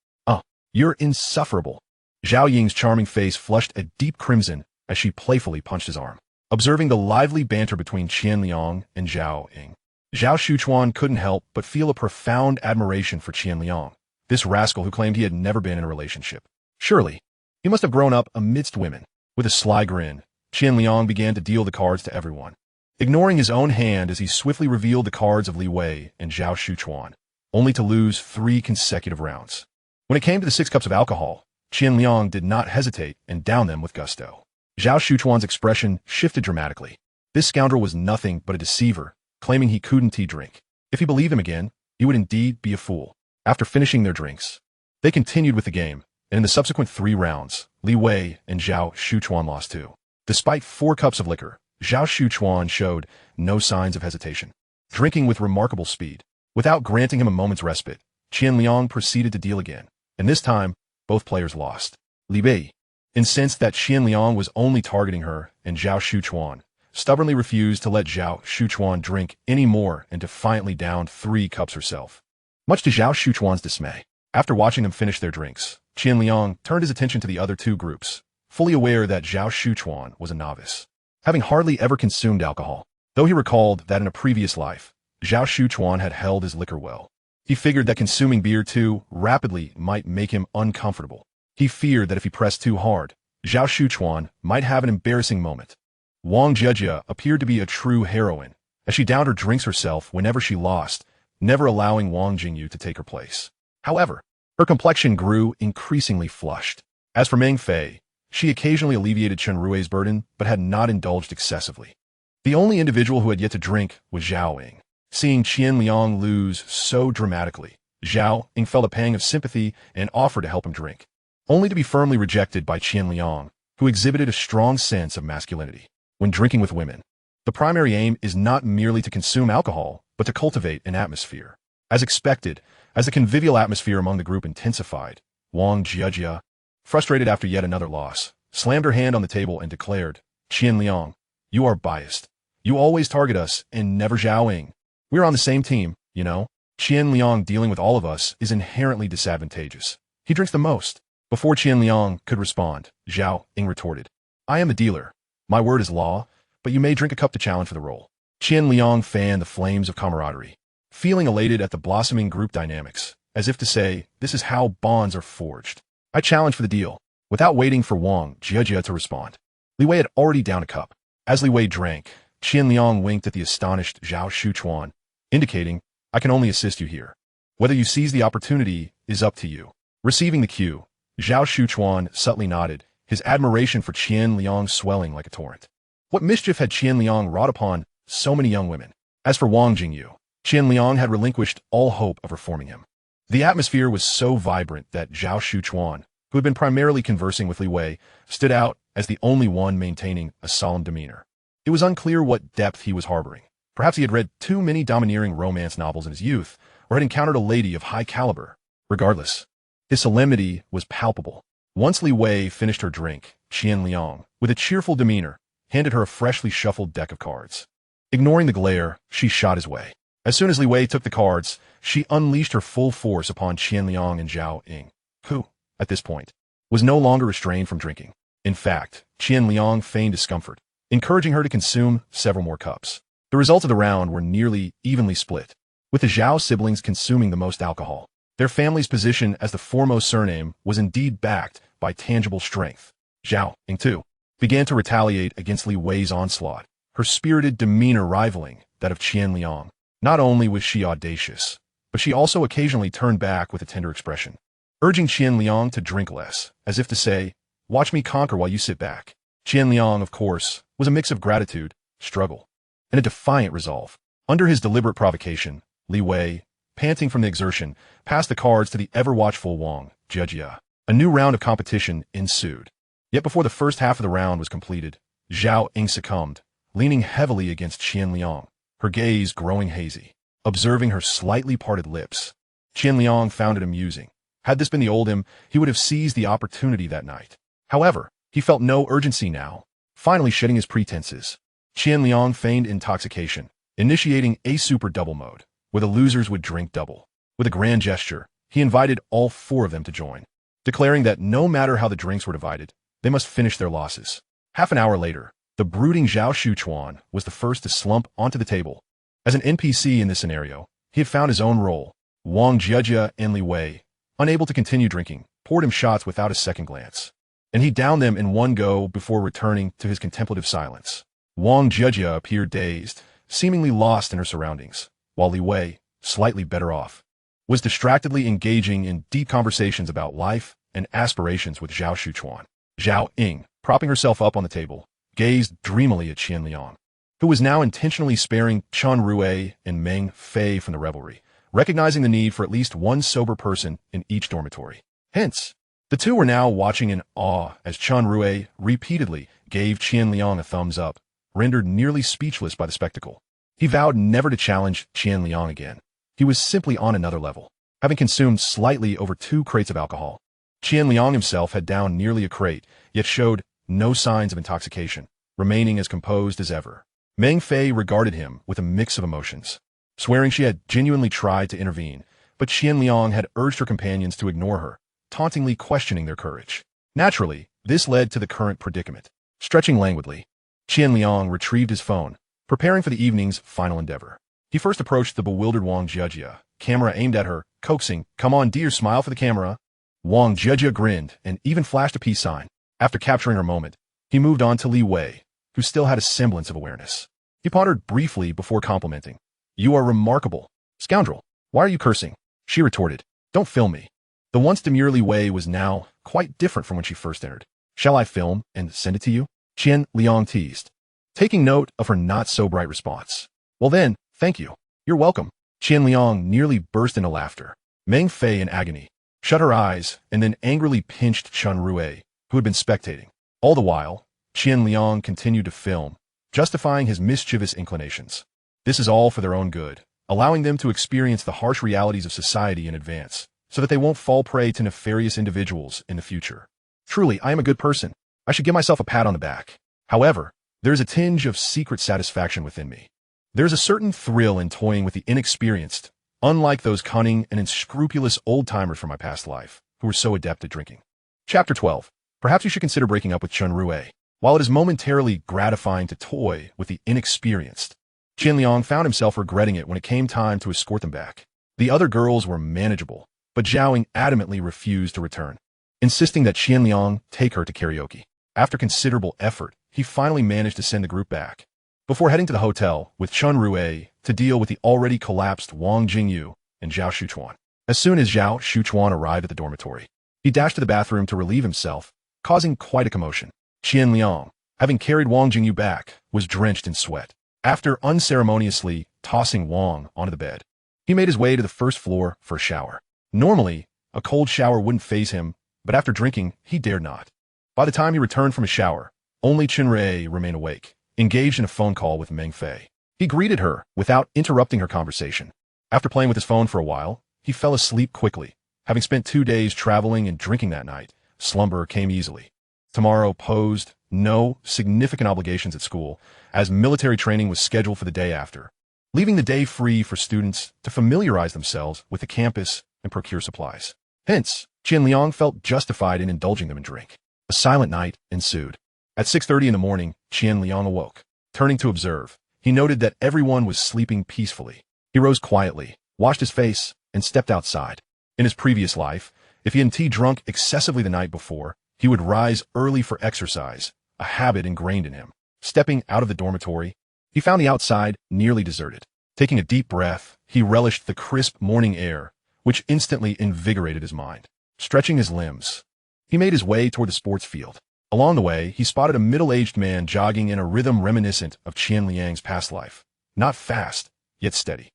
You're insufferable." Zhao Ying's charming face flushed a deep crimson as she playfully punched his arm. Observing the lively banter between Qian Liang and Zhao Ying, Zhao Shuchuan couldn't help but feel a profound admiration for Qian Liang, this rascal who claimed he had never been in a relationship. Surely, he must have grown up amidst women. With a sly grin, Qian Liang began to deal the cards to everyone, ignoring his own hand as he swiftly revealed the cards of Li Wei and Zhao Shuchuan, only to lose 3 consecutive rounds. When it came to the 6 cups of alcohol, Qian Liang did not hesitate and downed them with gusto. Zhao Shuchuan's expression shifted dramatically. This scoundrel was nothing but a deceiver, claiming he couldn't drink. If he believed him again, he would indeed be a fool. After finishing their drinks, they continued with the game, and in the subsequent 3 rounds, Li Wei and Zhao Shuchuan lost too. Despite 4 cups of liquor, Zhao Shuchuan showed no signs of hesitation, drinking with remarkable speed. Without granting him a moment's respite, Qian Liang proceeded to deal again, and this time, both players lost. Li Wei, incensed that Qian Liang was only targeting her, and Zhao Shuchuan stubbornly refused to let Zhao Shuchuan drink any more and defiantly downed 3 cups herself. Much to Zhao Shuchuan's dismay, after watching them finish their drinks, Qian Liang turned his attention to the other 2 groups, fully aware that Zhao Shuchuan was a novice, having hardly ever consumed alcohol. Though he recalled that in a previous life, Zhao Shuchuan had held his liquor well. He figured that consuming beer too rapidly might make him uncomfortable. He feared that if he pressed too hard, Zhao Shuchuan might have an embarrassing moment. Wang Jiejie appeared to be a true heroine, as she downed her drinks herself whenever she lost, never allowing Wang Jingyu to take her place. However, her complexion grew increasingly flushed. As for Meng Fei, she occasionally alleviated Chun Rui's burden, but had not indulged excessively. The only individual who had yet to drink was Zhao Ying. Seeing Qian Liang lose so dramatically, Zhao Ying felt a pang of sympathy and offered to help him drink, only to be firmly rejected by Qian Liang, who exhibited a strong sense of masculinity. When drinking with women, the primary aim is not merely to consume alcohol, but to cultivate an atmosphere. As expected, as the convivial atmosphere among the group intensified, Wang Jiejie, frustrated after yet another loss, slammed her hand on the table and declared, "Qian Liang, you are biased. You always target us and never Zhao Ying. We're on the same team, you know. Qian Liang dealing with all of us is inherently disadvantageous. He drinks the most." Before Qian Liang could respond, Zhao Ying retorted, "I am a dealer. My word is law, but you may drink a cup to challenge for the role." Qian Liang fanned the flames of camaraderie, feeling elated at the blossoming group dynamics, as if to say, this is how bonds are forged. "I challenge for the deal." Without waiting for Wang Jiejie to respond, Li Wei had already downed a cup. As Li Wei drank, Qian Liang winked at the astonished Zhao Shuchuan, indicating, "I can only assist you here. Whether you seize the opportunity is up to you." Receiving the cue, Zhao Shuchuan subtly nodded, his admiration for Qian Liang swelling like a torrent. What mischief had Qian Liang wrought upon so many young women? As for Wang Jingyu, Qian Liang had relinquished all hope of reforming him. The atmosphere was so vibrant that Zhao Shuchuan, who had been primarily conversing with Li Wei, stood out as the only one maintaining a solemn demeanor. It was unclear what depth he was harboring. Perhaps he had read too many domineering romance novels in his youth, or had encountered a lady of high caliber. Regardless, his solemnity was palpable. Once Li Wei finished her drink, Qian Liang, with a cheerful demeanor, handed her a freshly shuffled deck of cards. Ignoring the glare, she shot his way. As soon as Li Wei took the cards, she unleashed her full force upon Qian Liang and Zhao Ying, who, at this point, was no longer restrained from drinking. In fact, Qian Liang feigned discomfort, encouraging her to consume several more cups. The results of the round were nearly evenly split, with the Zhao siblings consuming the most alcohol. Their family's position as the foremost surname was indeed backed by tangible strength. Zhao Ying, too, began to retaliate against Li Wei's onslaught, her spirited demeanor rivaling that of Qian Liang. Not only was she audacious, but she also occasionally turned back with a tender expression, urging Qian Liang to drink less, as if to say, "Watch me conquer while you sit back." Qian Liang, of course, was a mix of gratitude, struggle, and a defiant resolve. Under his deliberate provocation, Li Wei, panting from the exertion, passed the cards to the ever-watchful Wang Jiejie. A new round of competition ensued. Yet before the first half of the round was completed, Zhao Ying succumbed, leaning heavily against Qian Liang, her gaze growing hazy, observing her slightly parted lips. Qian Liang found it amusing. Had this been the old him, he would have seized the opportunity that night. However, he felt no urgency now, finally shedding his pretenses. Qian Liang feigned intoxication, initiating a super double mode, where the losers would drink double. With a grand gesture, he invited all four of them to join, declaring that no matter how the drinks were divided, they must finish their losses. Half an hour later, the brooding Zhao Shuchuan was the first to slump onto the table. As an NPC in this scenario, he had found his own role. Wang Jejia and Li Wei, unable to continue drinking, poured him shots without a second glance, and he downed them in one go before returning to his contemplative silence. Wang Jejia appeared dazed, seemingly lost in her surroundings, while Li Wei, slightly better off, was distractedly engaging in deep conversations about life and aspirations with Zhao Shuchuan. Zhao Ying, propping herself up on the table, gazed dreamily at Qian Liang, who was now intentionally sparing Chen Rui and Meng Fei from the revelry, recognizing the need for at least one sober person in each dormitory. Hence, the two were now watching in awe as Chen Rui repeatedly gave Qian Liang a thumbs up, rendered nearly speechless by the spectacle. He vowed never to challenge Qian Liang again. He was simply on another level, having consumed slightly over 2 crates of alcohol. Qian Liang himself had downed nearly a crate, yet showed no signs of intoxication, remaining as composed as ever. Meng Fei regarded him with a mix of emotions, swearing she had genuinely tried to intervene, but Qian Liang had urged her companions to ignore her, tauntingly questioning their courage. Naturally, this led to the current predicament. Stretching languidly, Qian Liang retrieved his phone, preparing for the evening's final endeavor. He first approached the bewildered Wang Jejia, camera aimed at her, coaxing, "Come on, dear, smile for the camera." Wang Jejia grinned and even flashed a peace sign. After capturing her moment, he moved on to Li Wei, who still had a semblance of awareness. He pondered briefly before complimenting. "You are remarkable. Scoundrel, why are you cursing?" She retorted, "Don't film me." The once demure Li Wei was now quite different from when she first entered. "Shall I film and send it to you?" Qian Liang teased, taking note of her not-so-bright response. "Well then, thank you. You're welcome." Qian Liang nearly burst into laughter. Meng Fei, in agony, shut her eyes and then angrily pinched Chen Rui, who had been spectating. All the while, Qian Liang continued to film, justifying his mischievous inclinations. This is all for their own good, allowing them to experience the harsh realities of society in advance, so that they won't fall prey to nefarious individuals in the future. Truly, I am a good person. I should give myself a pat on the back. However, there is a tinge of secret satisfaction within me. There is a certain thrill in toying with the inexperienced, unlike those cunning and unscrupulous old-timers from my past life, who were so adept at drinking. Chapter 12. Perhaps you should consider breaking up with Chen Rui. While it is momentarily gratifying to toy with the inexperienced, Qian Liang found himself regretting it when it came time to escort them back. The other girls were manageable, but Zhao Ying adamantly refused to return, insisting that Qian Liang take her to karaoke. After considerable effort, he finally managed to send the group back, before heading to the hotel with Chen Rui to deal with the already collapsed Wang Jingyu and Zhao Shuchuan. As soon as Zhao Shuchuan arrived at the dormitory, he dashed to the bathroom to relieve himself, causing quite a commotion. Qian Liang, having carried Wang Jingyu back, was drenched in sweat. After unceremoniously tossing Wang onto the bed, he made his way to the first floor for a shower. Normally, a cold shower wouldn't faze him, but after drinking, he dared not. By the time he returned from his shower, only Chen Rui remained awake, engaged in a phone call with Meng Fei. He greeted her without interrupting her conversation. After playing with his phone for a while, he fell asleep quickly. Having spent 2 days traveling and drinking that night, slumber came easily. Tomorrow posed no significant obligations at school, as military training was scheduled for the day after, leaving the day free for students to familiarize themselves with the campus and procure supplies. Hence, Qian Liang felt justified in indulging them in drink. A silent night ensued. At 6:30 in the morning, Qian Liang awoke. Turning to observe, he noted that everyone was sleeping peacefully. He rose quietly, washed his face, and stepped outside. In his previous life, if he hadn't drunk excessively the night before, he would rise early for exercise, a habit ingrained in him. Stepping out of the dormitory, he found the outside nearly deserted. Taking a deep breath, he relished the crisp morning air, which instantly invigorated his mind. Stretching his limbs, he made his way toward the sports field. Along the way, he spotted a middle-aged man jogging in a rhythm reminiscent of Qian Liang's past life. Not fast, yet steady.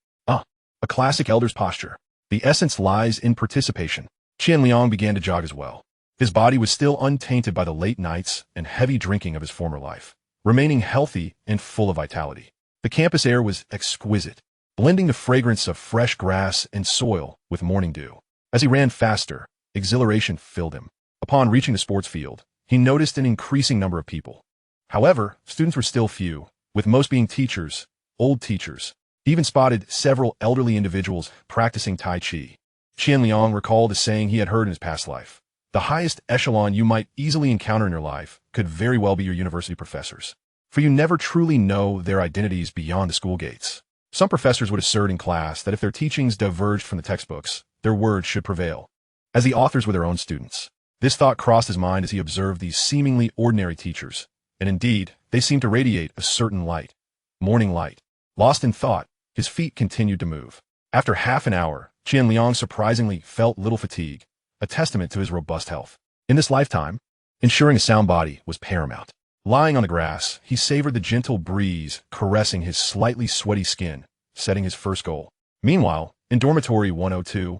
A classic elder's posture. The essence lies in participation. Qian Liang began to jog as well. His body was still untainted by the late nights and heavy drinking of his former life, remaining healthy and full of vitality. The campus air was exquisite, blending the fragrance of fresh grass and soil with morning dew. As he ran faster, exhilaration filled him. Upon reaching the sports field, he noticed an increasing number of people. However, students were still few, with most being teachers, old teachers. He even spotted several elderly individuals practicing Tai Chi. Qian Liang recalled a saying he had heard in his past life. The highest echelon you might easily encounter in your life could very well be your university professors, for you never truly know their identities beyond the school gates. Some professors would assert in class that if their teachings diverged from the textbooks, their words should prevail, as the authors were their own students. This thought crossed his mind as he observed these seemingly ordinary teachers, and indeed, they seemed to radiate a certain light. Morning light. Lost in thought, his feet continued to move. After half an hour, Qian Liang surprisingly felt little fatigue, a testament to his robust health. In this lifetime, ensuring a sound body was paramount. Lying on the grass, he savored the gentle breeze caressing his slightly sweaty skin, setting his first goal. Meanwhile, in dormitory 102,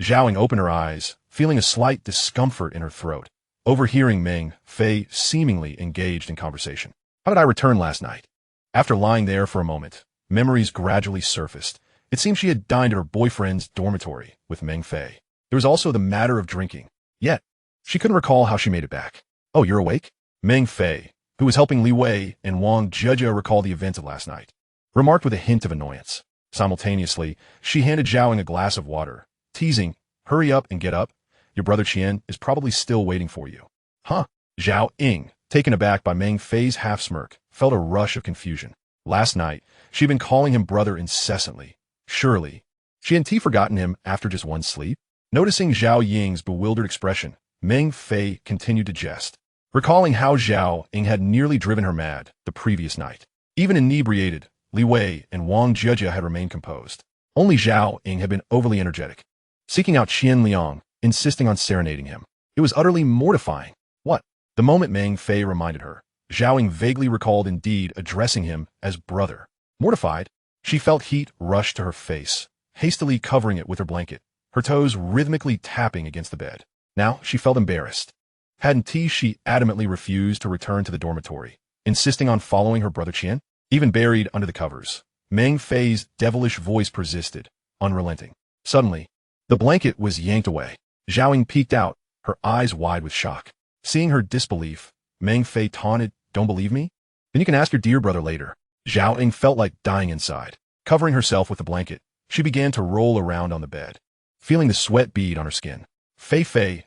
Zhao Ying opened her eyes, feeling a slight discomfort in her throat, overhearing Meng Fei seemingly engaged in conversation. How did I return last night? After lying there for a moment, memories gradually surfaced. It seemed she had dined at her boyfriend's dormitory with Meng Fei. There was also the matter of drinking. Yet, she couldn't recall how she made it back. Oh, you're awake? Meng Fei, who was helping Li Wei and Wang Jejia recall the events of last night, remarked with a hint of annoyance. Simultaneously, she handed Zhao Ying a glass of water, teasing, hurry up and get up. Your brother Qian is probably still waiting for you. Huh? Zhao Ying, taken aback by Meng Fei's half-smirk, felt a rush of confusion. Last night, she'd been calling him brother incessantly. Surely, she hadn't forgotten him after just one sleep? Noticing Zhao Ying's bewildered expression, Meng Fei continued to jest, recalling how Zhao Ying had nearly driven her mad the previous night. Even inebriated, Li Wei and Wang Jejia had remained composed. Only Zhao Ying had been overly energetic, seeking out Qian Liang, insisting on serenading him. It was utterly mortifying. What? The moment Meng Fei reminded her, Zhao Ying vaguely recalled indeed addressing him as brother. Mortified, she felt heat rush to her face, hastily covering it with her blanket, her toes rhythmically tapping against the bed. Now she felt embarrassed. Hadn't she adamantly refused to return to the dormitory, insisting on following her brother Qian? Even buried under the covers, Meng Fei's devilish voice persisted, unrelenting. Suddenly, the blanket was yanked away. Zhao Ying peeked out, her eyes wide with shock. Seeing her disbelief, Meng Fei taunted, "Don't believe me? Then you can ask your dear brother later." Zhao Ying felt like dying inside. Covering herself with the blanket, she began to roll around on the bed, feeling the sweat bead on her skin. Fei,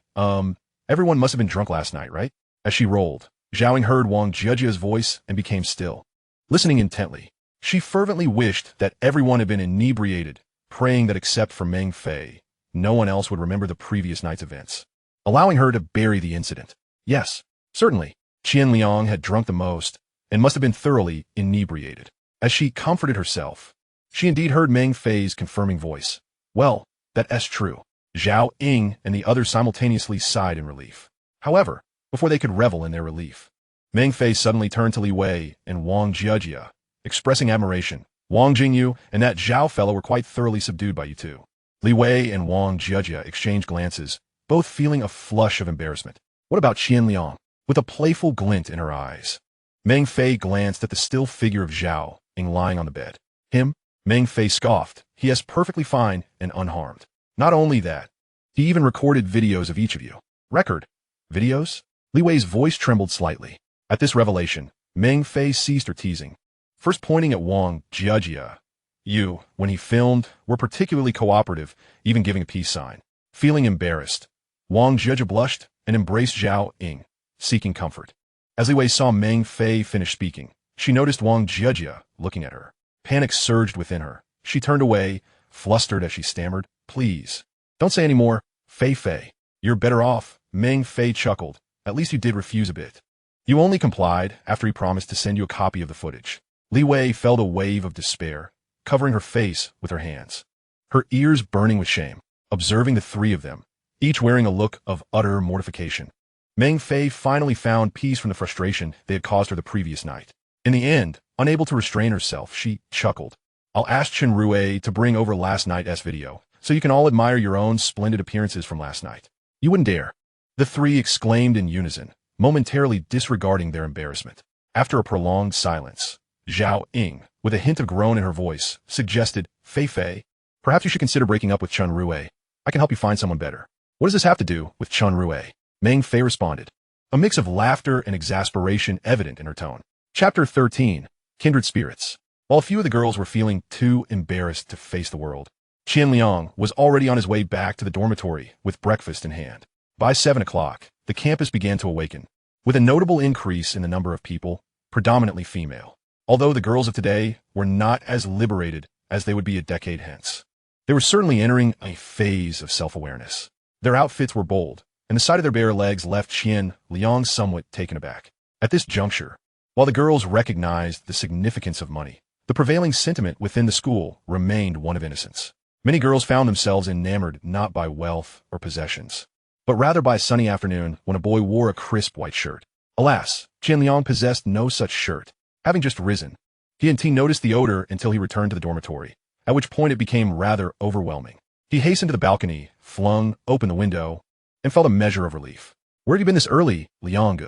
everyone must have been drunk last night, right? As she rolled, Zhao Ying heard Wang Jejia's voice and became still. Listening intently, she fervently wished that everyone had been inebriated, praying that except for Meng Fei, no one else would remember the previous night's events, allowing her to bury the incident. Yes, certainly, Qian Liang had drunk the most and must have been thoroughly inebriated. As she comforted herself, she indeed heard Meng Fei's confirming voice. Well, that's true. Zhao Ying and the others simultaneously sighed in relief. However, before they could revel in their relief, Meng Fei suddenly turned to Li Wei and Wang Jejia, expressing admiration. Wang Jingyu and that Zhao fellow were quite thoroughly subdued by you two. Li Wei and Wang Jejia exchanged glances, both feeling a flush of embarrassment. What about Qian Liang? With a playful glint in her eyes, Meng Fei glanced at the still figure of Zhao Ying lying on the bed. Him? Meng Fei scoffed. He is perfectly fine and unharmed. Not only that, he even recorded videos of each of you. Record? Videos? Li Wei's voice trembled slightly. At this revelation, Meng Fei ceased her teasing, first pointing at Wang Jejia. You, when he filmed, were particularly cooperative, even giving a peace sign. Feeling embarrassed, Wang Jejia blushed and embraced Zhao Ying, seeking comfort. As Li Wei saw Meng Fei finish speaking, she noticed Wang Jejia looking at her. Panic surged within her. She turned away, flustered as she stammered, "Please, don't say any more, Fei. You're better off." Meng Fei chuckled. "At least you did refuse a bit. You only complied after he promised to send you a copy of the footage." Li Wei felt a wave of despair, covering her face with her hands, her ears burning with shame, observing the three of them, each wearing a look of utter mortification. Meng Fei finally found peace from the frustration they had caused her the previous night. In the end, unable to restrain herself, she chuckled. "I'll ask Chen Rui to bring over last night's video, so you can all admire your own splendid appearances from last night." "You wouldn't dare." The three exclaimed in unison, momentarily disregarding their embarrassment. After a prolonged silence, Zhao Ying, with a hint of groan in her voice, suggested, Fei, perhaps you should consider breaking up with Chen Rui. I can help you find someone better. What does this have to do with Chen Rui? Meng Fei responded, a mix of laughter and exasperation evident in her tone. Chapter 13. Kindred Spirits. While a few of the girls were feeling too embarrassed to face the world, Qian Liang was already on his way back to the dormitory with breakfast in hand. By 7 o'clock, the campus began to awaken, with a notable increase in the number of people, predominantly female. Although the girls of today were not as liberated as they would be a decade hence, they were certainly entering a phase of self-awareness. Their outfits were bold, and the sight of their bare legs left Qian Liang somewhat taken aback. At this juncture, while the girls recognized the significance of money, the prevailing sentiment within the school remained one of innocence. Many girls found themselves enamored not by wealth or possessions, but rather by a sunny afternoon when a boy wore a crisp white shirt. Alas, Qian Liang possessed no such shirt. Having just risen, he hadn't noticed the odor until he returned to the dormitory, at which point it became rather overwhelming. He hastened to the balcony, flung open the window, and felt a measure of relief. Where had you been this early, Liang?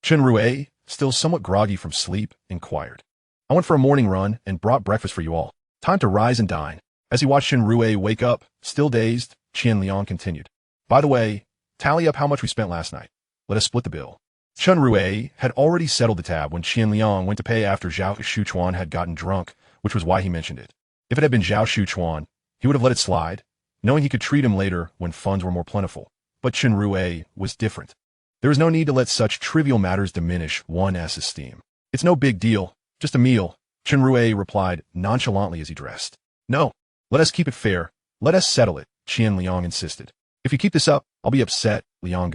Chen Rui, still somewhat groggy from sleep, inquired. I went for a morning run and brought breakfast for you all. Time to rise and dine. As he watched Chen Rui wake up, still dazed, Qian Liang continued. By the way, tally up how much we spent last night. Let us split the bill. Chen Rui had already settled the tab when Qian Liang went to pay after Zhao Shuchuan had gotten drunk, which was why he mentioned it. If it had been Zhao Shuchuan, he would have let it slide, knowing he could treat him later when funds were more plentiful. But Chen Rui was different. There was no need to let such trivial matters diminish one's esteem. It's no big deal, just a meal, Chen Rui replied nonchalantly as he dressed. No, let us keep it fair. Let us settle it, Qian Liang insisted. If you keep this up, I'll be upset, Liang.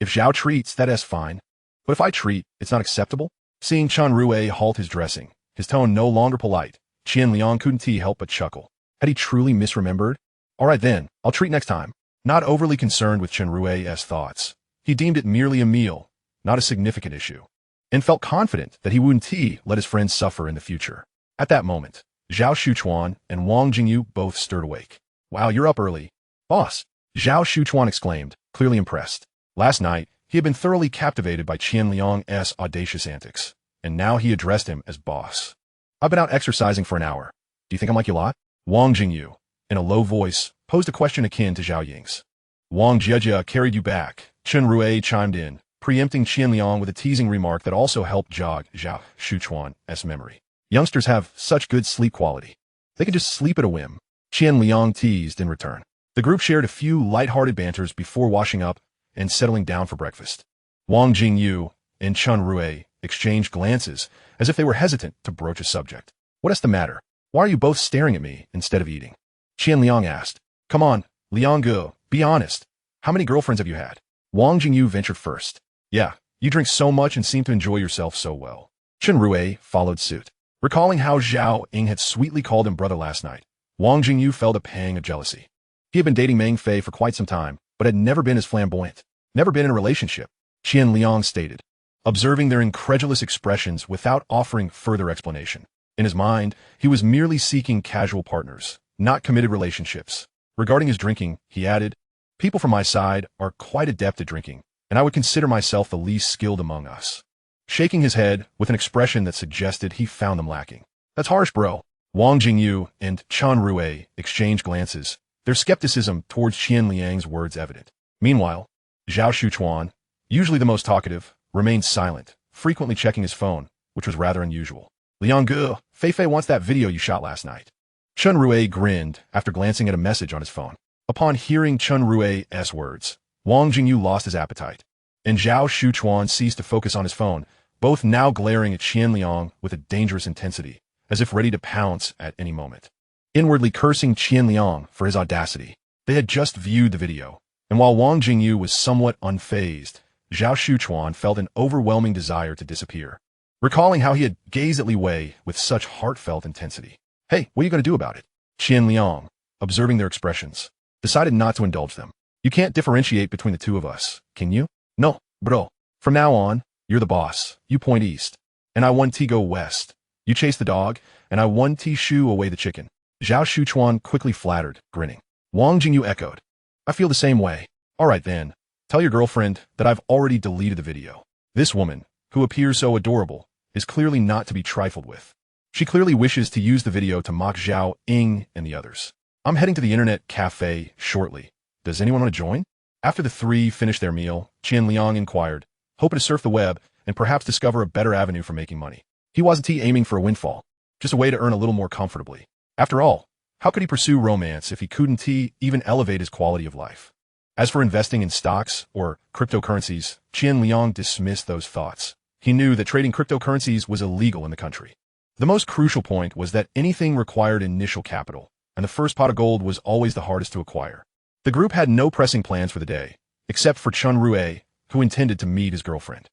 If Zhao treats, that's fine. But if I treat, it's not acceptable? Seeing Chen Rui halt his dressing, his tone no longer polite, Qian Liang couldn't help but chuckle. Had he truly misremembered? All right then, I'll treat next time. Not overly concerned with Chen Rui's thoughts, he deemed it merely a meal, not a significant issue, and felt confident that he wouldn't let his friends suffer in the future. At that moment, Zhao Shuchuan and Wang Jingyu both stirred awake. Wow, you're up early. Boss, Zhao Shuchuan exclaimed, clearly impressed. Last night, he had been thoroughly captivated by Qian Liang's audacious antics, and now he addressed him as boss. I've been out exercising for an hour. Do you think I'm like you lot? Wang Jingyu, in a low voice, posed a question akin to Zhao Ying's. Wang Jiejia carried you back, Chen Rui chimed in, preempting Qian Liang with a teasing remark that also helped jog Zhao Shuchuan's memory. Youngsters have such good sleep quality. They can just sleep at a whim, Qian Liang teased in return. The group shared a few light-hearted banters before washing up and settling down for breakfast. Wang Jingyu and Chen Rui exchanged glances as if they were hesitant to broach a subject. What's the matter? Why are you both staring at me instead of eating? Qian Liang asked. Come on, Liang, be honest. How many girlfriends have you had? Wang Jingyu ventured first. Yeah, you drink so much and seem to enjoy yourself so well. Chen Rui followed suit. Recalling how Zhao Ying had sweetly called him brother last night, Wang Jingyu felt a pang of jealousy. He had been dating Meng Fei for quite some time, but had never been as flamboyant, never been in a relationship, Qian Liang stated, observing their incredulous expressions without offering further explanation. In his mind, he was merely seeking casual partners, not committed relationships. Regarding his drinking, he added, people from my side are quite adept at drinking, and I would consider myself the least skilled among us. Shaking his head with an expression that suggested he found them lacking. That's harsh, bro. Wang Jingyu and Chen Rui exchanged glances, their skepticism towards Qian Liang's words evident. Meanwhile, Zhao Shuchuan, usually the most talkative, remained silent, frequently checking his phone, which was rather unusual. Liang, Fei wants that video you shot last night. Chen Rui grinned after glancing at a message on his phone. Upon hearing Chen Rui's words, Wang Jingyu lost his appetite, and Zhao Shuchuan ceased to focus on his phone, both now glaring at Qian Liang with a dangerous intensity, as if ready to pounce at any moment. Inwardly cursing Qian Liang for his audacity, they had just viewed the video, and while Wang Jingyu was somewhat unfazed, Zhao Shuchuan felt an overwhelming desire to disappear, recalling how he had gazed at Li Wei with such heartfelt intensity. Hey, what are you going to do about it? Qian Liang, observing their expressions, decided not to indulge them. You can't differentiate between the two of us, can you? No, bro. From now on, you're the boss. You point east, and I 1T go west. You chase the dog, and I 1T shoo away the chicken. Zhao Shuchuan quickly flattered, grinning. Wang Jingyu echoed. I feel the same way. All right then, Tell your girlfriend that I've already deleted the video. This woman, who appears so adorable, is clearly not to be trifled with. She clearly wishes to use the video to mock Zhao Ying and the others. I'm heading to the internet cafe shortly. Does anyone want to join? After the three finished their meal, Qian Liang inquired, hoping to surf the web and perhaps discover a better avenue for making money. He wasn't aiming for a windfall, just a way to earn a little more comfortably. After all, how could he pursue romance if he couldn't even elevate his quality of life? As for investing in stocks or cryptocurrencies, Qian Liang dismissed those thoughts. He knew that trading cryptocurrencies was illegal in the country. The most crucial point was that anything required initial capital, and the first pot of gold was always the hardest to acquire. The group had no pressing plans for the day, except for Chun Rue, who intended to meet his girlfriend.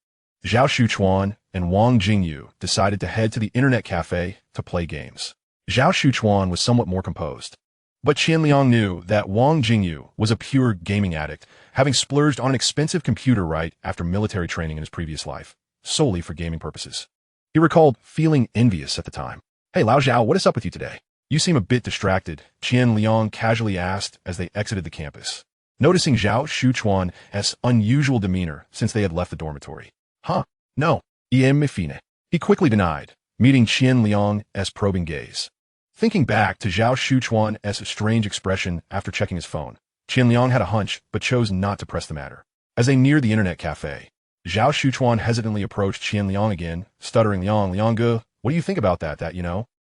Zhao Shuchuan and Wang Jingyu decided to head to the internet cafe to play games. Zhao Shuchuan was somewhat more composed. But Qian Liang knew that Wang Jingyu was a pure gaming addict, having splurged on an expensive computer right after military training in his previous life, solely for gaming purposes. He recalled feeling envious at the time. Hey Lao Zhao, what is up with you today? You seem a bit distracted, Qian Liang casually asked as they exited the campus, noticing Zhao Shuchuan's unusual demeanor since they had left the dormitory. Huh? No. Fine. He quickly denied, meeting Qian Liang's probing gaze. Thinking back to Zhao Shuchuan's strange expression after checking his phone, Qian Liang had a hunch but chose not to press the matter. As they neared the internet cafe, Zhao Shuchuan hesitantly approached Qian Liang again, stuttering, Liang, what do you think about that,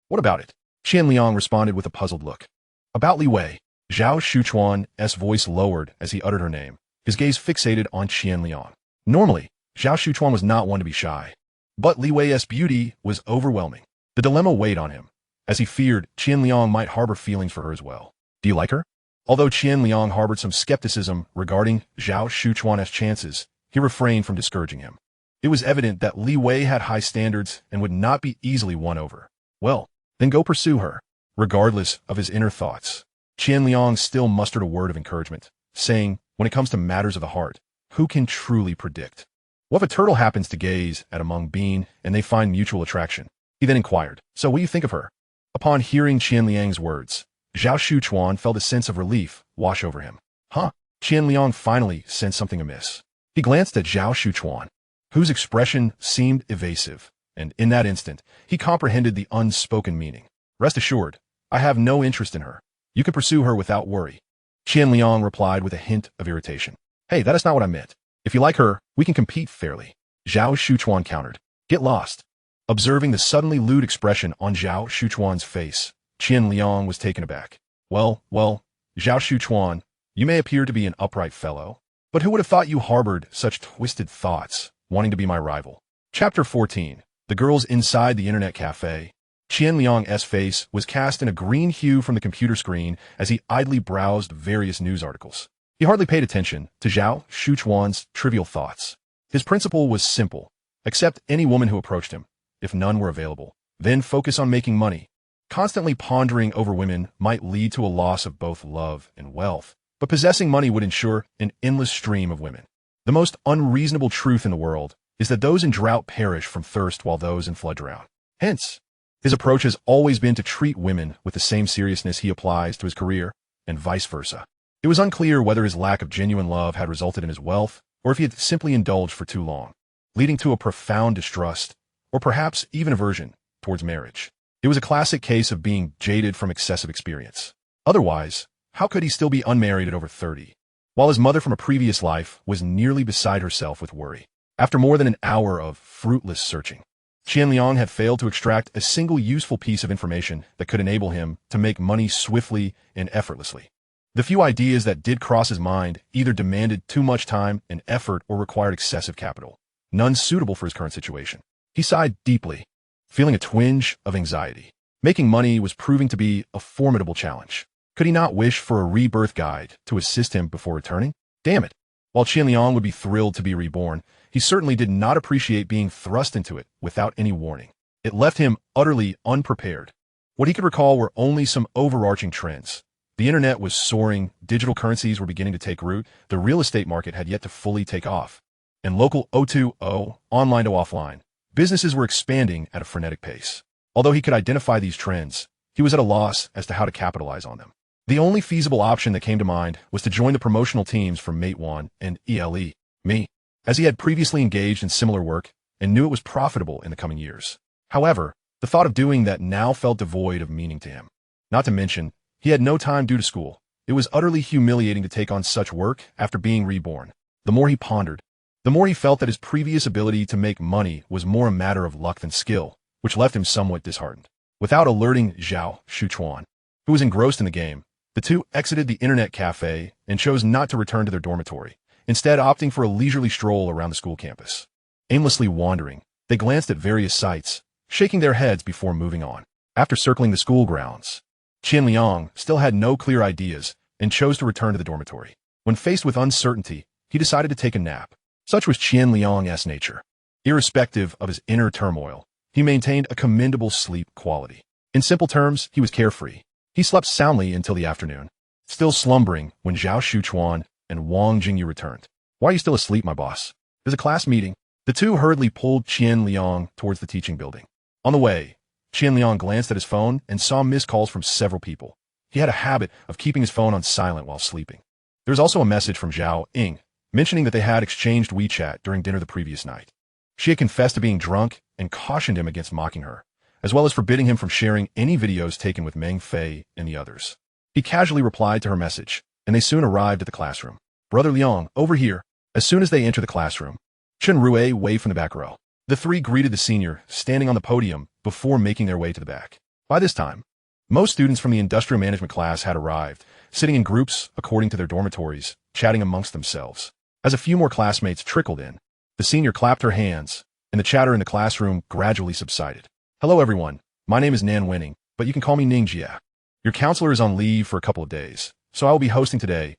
What about it? Qian Liang responded with a puzzled look. About Li Wei. Zhao Shuchuan's voice lowered as he uttered her name, his gaze fixated on Qian Liang. Normally, Zhao Shuchuan was not one to be shy. But Li Wei's beauty was overwhelming. The dilemma weighed on him, as he feared Qian Liang might harbor feelings for her as well. Do you like her? Although Qian Liang harbored some skepticism regarding Zhao Shuchuan's chances, he refrained from discouraging him. It was evident that Li Wei had high standards and would not be easily won over. Well, then go pursue her. Regardless of his inner thoughts, Qian Liang still mustered a word of encouragement, saying, when it comes to matters of the heart, who can truly predict? What if a turtle happens to gaze at a mung bean and they find mutual attraction? He then inquired, so what do you think of her? Upon hearing Qian Liang's words, Zhao Shuchuan felt a sense of relief wash over him. Huh? Qian Liang finally sensed something amiss. He glanced at Zhao Shuchuan, whose expression seemed evasive, and in that instant, he comprehended the unspoken meaning. Rest assured, I have no interest in her. You can pursue her without worry. Qian Liang replied with a hint of irritation. Hey, that is not what I meant. If you like her, we can compete fairly. Zhao Shuchuan countered. Get lost. Observing the suddenly lewd expression on Zhao Shuchuan's face, Qian Liang was taken aback. Well, Zhao Shuchuan, you may appear to be an upright fellow, but who would have thought you harbored such twisted thoughts, wanting to be my rival? Chapter 14. The girls inside the internet cafe. Qian Liang's face was cast in a green hue from the computer screen as he idly browsed various news articles. He hardly paid attention to Zhao Shuchuan's trivial thoughts. His principle was simple. Accept any woman who approached him, if none were available. Then focus on making money. Constantly pondering over women might lead to a loss of both love and wealth, but possessing money would ensure an endless stream of women. The most unreasonable truth in the world is that those in drought perish from thirst while those in flood drown. Hence, his approach has always been to treat women with the same seriousness he applies to his career, and vice versa. It was unclear whether his lack of genuine love had resulted in his wealth, or if he had simply indulged for too long, leading to a profound distrust, or perhaps even aversion, towards marriage. It was a classic case of being jaded from excessive experience. Otherwise, how could he still be unmarried at over 30? While his mother from a previous life was nearly beside herself with worry. After more than an hour of fruitless searching, Qian Liang had failed to extract a single useful piece of information that could enable him to make money swiftly and effortlessly. The few ideas that did cross his mind either demanded too much time and effort or required excessive capital, none suitable for his current situation. He sighed deeply, feeling a twinge of anxiety. Making money was proving to be a formidable challenge. Could he not wish for a rebirth guide to assist him before returning? Damn it! While Qian Liang would be thrilled to be reborn, he certainly did not appreciate being thrust into it without any warning. It left him utterly unprepared. What he could recall were only some overarching trends. The internet was soaring, digital currencies were beginning to take root, the real estate market had yet to fully take off, and local O2O, online to offline, businesses were expanding at a frenetic pace. Although he could identify these trends, he was at a loss as to how to capitalize on them. The only feasible option that came to mind was to join the promotional teams for Mate 1 and me, as he had previously engaged in similar work and knew it was profitable in the coming years. However, the thought of doing that now felt devoid of meaning to him. Not to mention, he had no time due to school. It was utterly humiliating to take on such work after being reborn. The more he pondered, the more he felt that his previous ability to make money was more a matter of luck than skill, which left him somewhat disheartened. Without alerting Zhao Shuchuan, who was engrossed in the game, the two exited the internet cafe and chose not to return to their dormitory, instead opting for a leisurely stroll around the school campus. Aimlessly wandering, they glanced at various sites, shaking their heads before moving on. After circling the school grounds, Qian Liang still had no clear ideas and chose to return to the dormitory. When faced with uncertainty, he decided to take a nap. Such was Qian Liang's nature. Irrespective of his inner turmoil, he maintained a commendable sleep quality. In simple terms, he was carefree. He slept soundly until the afternoon, still slumbering when Zhao Shuchuan and Wang Jingyu returned. "Why are you still asleep, my boss? There's a class meeting." The two hurriedly pulled Qian Liang towards the teaching building. On the way, Qian Liang glanced at his phone and saw missed calls from several people. He had a habit of keeping his phone on silent while sleeping. There was also a message from Zhao Ying, mentioning that they had exchanged WeChat during dinner the previous night. She had confessed to being drunk and cautioned him against mocking her, as well as forbidding him from sharing any videos taken with Meng Fei and the others. He casually replied to her message, and they soon arrived at the classroom. "Brother Liang, over here." As soon as they entered the classroom, Chen Rui waved from the back row. The three greeted the senior, standing on the podium, before making their way to the back. By this time, most students from the industrial management class had arrived, sitting in groups according to their dormitories, chatting amongst themselves. As a few more classmates trickled in, the senior clapped her hands, and the chatter in the classroom gradually subsided. "Hello everyone, my name is Nan Winning, but you can call me Ningjia. Your counselor is on leave for a couple of days, so I will be hosting today's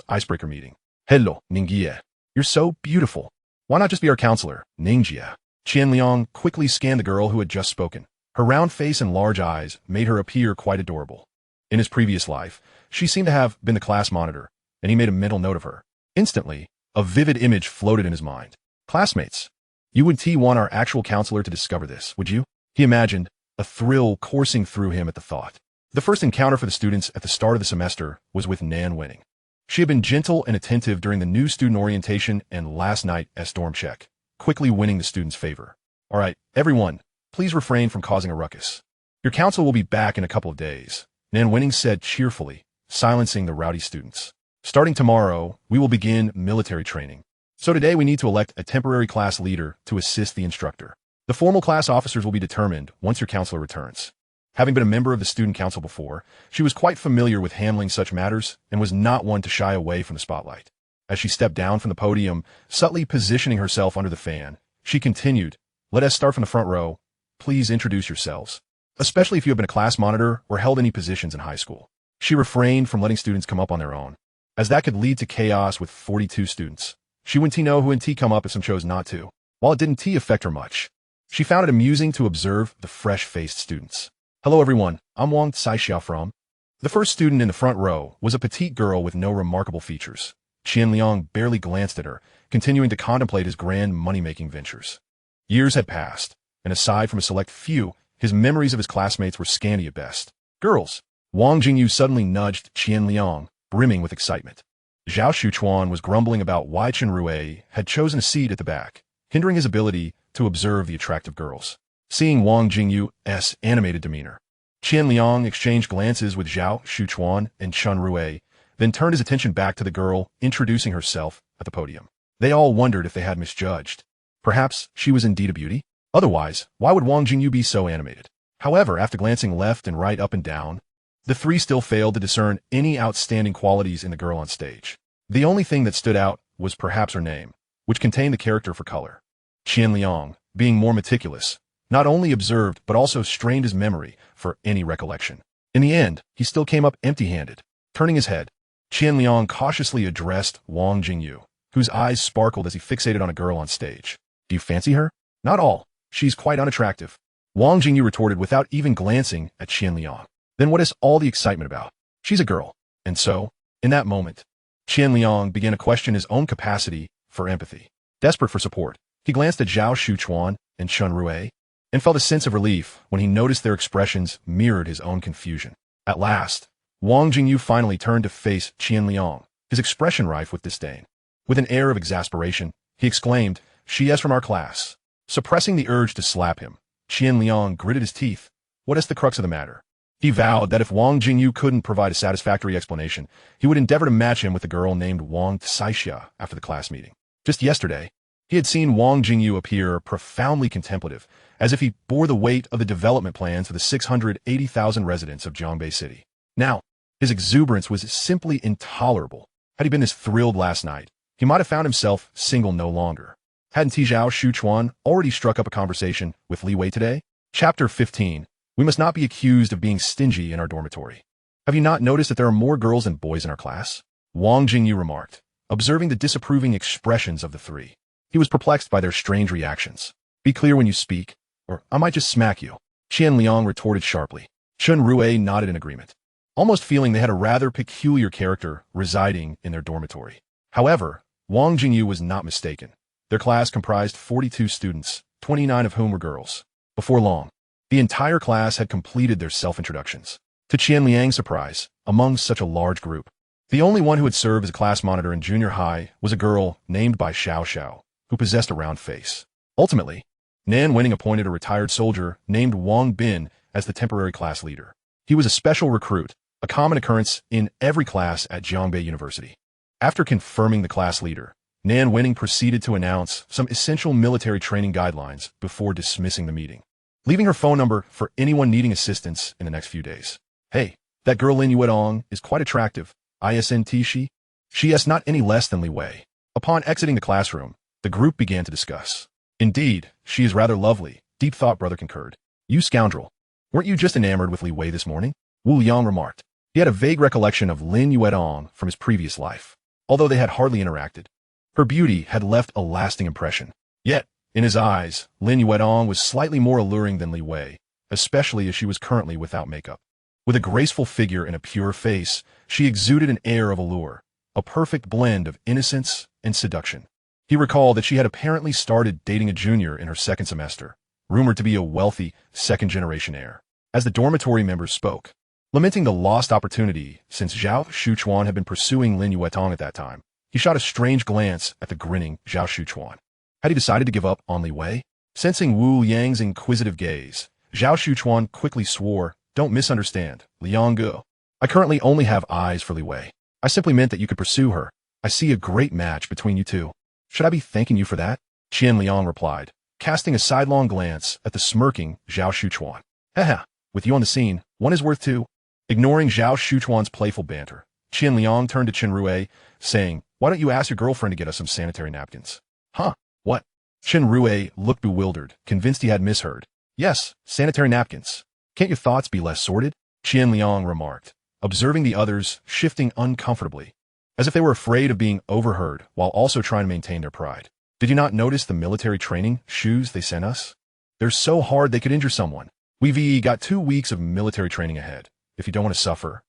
icebreaker meeting." "Hello, Ningjia. You're so beautiful. Why not just be our counselor, Ningjia?" Qian Liang quickly scanned the girl who had just spoken. Her round face and large eyes made her appear quite adorable. In his previous life, she seemed to have been the class monitor, and he made a mental note of her. Instantly, a vivid image floated in his mind. "Classmates, you would want our actual counselor to discover this, would you?" He imagined, a thrill coursing through him at the thought. The first encounter for the students at the start of the semester was with Nan Winning. She had been gentle and attentive during the new student orientation and last night's storm check, quickly winning the students' favor. "All right, everyone, please refrain from causing a ruckus. Your counsel will be back in a couple of days," Nan Winning said cheerfully, silencing the rowdy students. "Starting tomorrow, we will begin military training. So today we need to elect a temporary class leader to assist the instructor. The formal class officers will be determined once your counselor returns." Having been a member of the student council before, she was quite familiar with handling such matters and was not one to shy away from the spotlight. As she stepped down from the podium, subtly positioning herself under the fan, she continued, "Let us start from the front row. Please introduce yourselves, especially if you have been a class monitor or held any positions in high school." She refrained from letting students come up on their own, as that could lead to chaos with 42 students. She wouldn't know who would come up if some chose not to. While it didn't affect her much, she found it amusing to observe the fresh-faced students. "Hello everyone, I'm Wang Saixia from." The first student in the front row was a petite girl with no remarkable features. Qian Liang barely glanced at her, continuing to contemplate his grand money-making ventures. Years had passed, and aside from a select few, his memories of his classmates were scanty at best. "Girls!" Wang Jingyu suddenly nudged Qian Liang, brimming with excitement. Zhao Shuchuan was grumbling about why Chen Rui had chosen a seat at the back, hindering his ability to observe the attractive girls. Seeing Wang Jingyu's animated demeanor, Qian Liang exchanged glances with Zhao Shuchuan and Chen Rui, then turned his attention back to the girl introducing herself at the podium. They all wondered if they had misjudged. Perhaps she was indeed a beauty? Otherwise, why would Wang Jingyu be so animated? However, after glancing left and right, up and down, the three still failed to discern any outstanding qualities in the girl on stage. The only thing that stood out was perhaps her name, which contained the character for color. Qian Liang, being more meticulous, not only observed but also strained his memory for any recollection. In the end, he still came up empty-handed. Turning his head, Qian Liang cautiously addressed Wang Jingyu, whose eyes sparkled as he fixated on a girl on stage. "Do you fancy her?" "Not all. She's quite unattractive," Wang Jingyu retorted without even glancing at Qian Liang. "Then what is all the excitement about? She's a girl." And so, in that moment, Qian Liang began to question his own capacity for empathy. Desperate for support, he glanced at Zhao Shuchuan and Chen Rui, and felt a sense of relief when he noticed their expressions mirrored his own confusion. At last, Wang Jingyu finally turned to face Qian Liang, his expression rife with disdain. With an air of exasperation, he exclaimed, "She is from our class." Suppressing the urge to slap him, Qian Liang gritted his teeth. What is the crux of the matter? He vowed that if Wang Jingyu couldn't provide a satisfactory explanation, he would endeavor to match him with a girl named Wang Tsaixia after the class meeting. Just yesterday, he had seen Wang Jingyu appear profoundly contemplative, as if he bore the weight of the development plans for the 680,000 residents of Zhongbei City. Now, his exuberance was simply intolerable. Had he been as thrilled last night, he might have found himself single no longer. Hadn't Zhao Shuchuan already struck up a conversation with Li Wei today? Chapter 15. We must not be accused of being stingy in our dormitory. Have you not noticed that there are more girls than boys in our class? Wang Jingyu remarked, observing the disapproving expressions of the three. He was perplexed by their strange reactions. Be clear when you speak, or I might just smack you. Qian Liang retorted sharply. Chen Rue nodded in agreement, almost feeling they had a rather peculiar character residing in their dormitory. However, Wang Jingyu was not mistaken. Their class comprised 42 students, 29 of whom were girls. Before long, the entire class had completed their self-introductions. To Qian Liang's surprise, among such a large group, the only one who had served as a class monitor in junior high was a girl named by Xiao Xiao, who possessed a round face. Ultimately, Nan Winning appointed a retired soldier named Wang Bin as the temporary class leader. He was a special recruit, a common occurrence in every class at Zhongbei University. After confirming the class leader, Nan Winning proceeded to announce some essential military training guidelines before dismissing the meeting, leaving her phone number for anyone needing assistance in the next few days. Hey, that girl Lin Yuedong is quite attractive. Isn't she? She is not any less than Li Wei. Upon exiting the classroom, the group began to discuss. Indeed, she is rather lovely, Deep Thought Brother concurred. You scoundrel. Weren't you just enamored with Li Wei this morning? Wu Yang remarked. He had a vague recollection of Lin Yuedong from his previous life, although they had hardly interacted. Her beauty had left a lasting impression. Yet, in his eyes, Lin Yuedong was slightly more alluring than Li Wei, especially as she was currently without makeup. With a graceful figure and a pure face, she exuded an air of allure, a perfect blend of innocence and seduction. He recalled that she had apparently started dating a junior in her second semester, rumored to be a wealthy, second-generation heir. As the dormitory members spoke, lamenting the lost opportunity since Zhao Shuchuan had been pursuing Lin Yuetong at that time, he shot a strange glance at the grinning Zhao Shuchuan. Had he decided to give up on Li Wei? Sensing Wu Yang's inquisitive gaze, Zhao Shuchuan quickly swore, "Don't misunderstand, Liang Ge. I currently only have eyes for Li Wei. I simply meant that you could pursue her. I see a great match between you two. Should I be thanking you for that?" Qian Liang replied, casting a sidelong glance at the smirking Zhao Shuchuan. Haha, with you on the scene, one is worth two. Ignoring Zhao Shuchuan's playful banter, Qian Liang turned to Chen Rue, saying, "Why don't you ask your girlfriend to get us some sanitary napkins?" Huh? What? Chen Rue looked bewildered, convinced he had misheard. Yes, sanitary napkins. Can't your thoughts be less sordid? Qian Liang remarked, observing the others shifting uncomfortably, as if they were afraid of being overheard while also trying to maintain their pride. Did you not notice the military training shoes they sent us? They're so hard they could injure someone. We've got 2 weeks of military training ahead. If you don't want to suffer,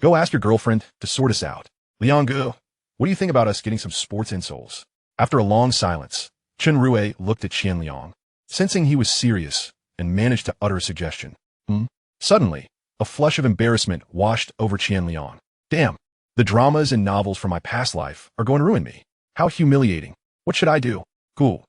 go ask your girlfriend to sort us out. Liang Ge, what do you think about us getting some sports insoles? After a long silence, Chen Rue looked at Qian Liang, sensing he was serious, and managed to utter a suggestion. Suddenly, a flush of embarrassment washed over Qian Liang. Damn, the dramas and novels from my past life are going to ruin me. How humiliating. What should I do? Cool.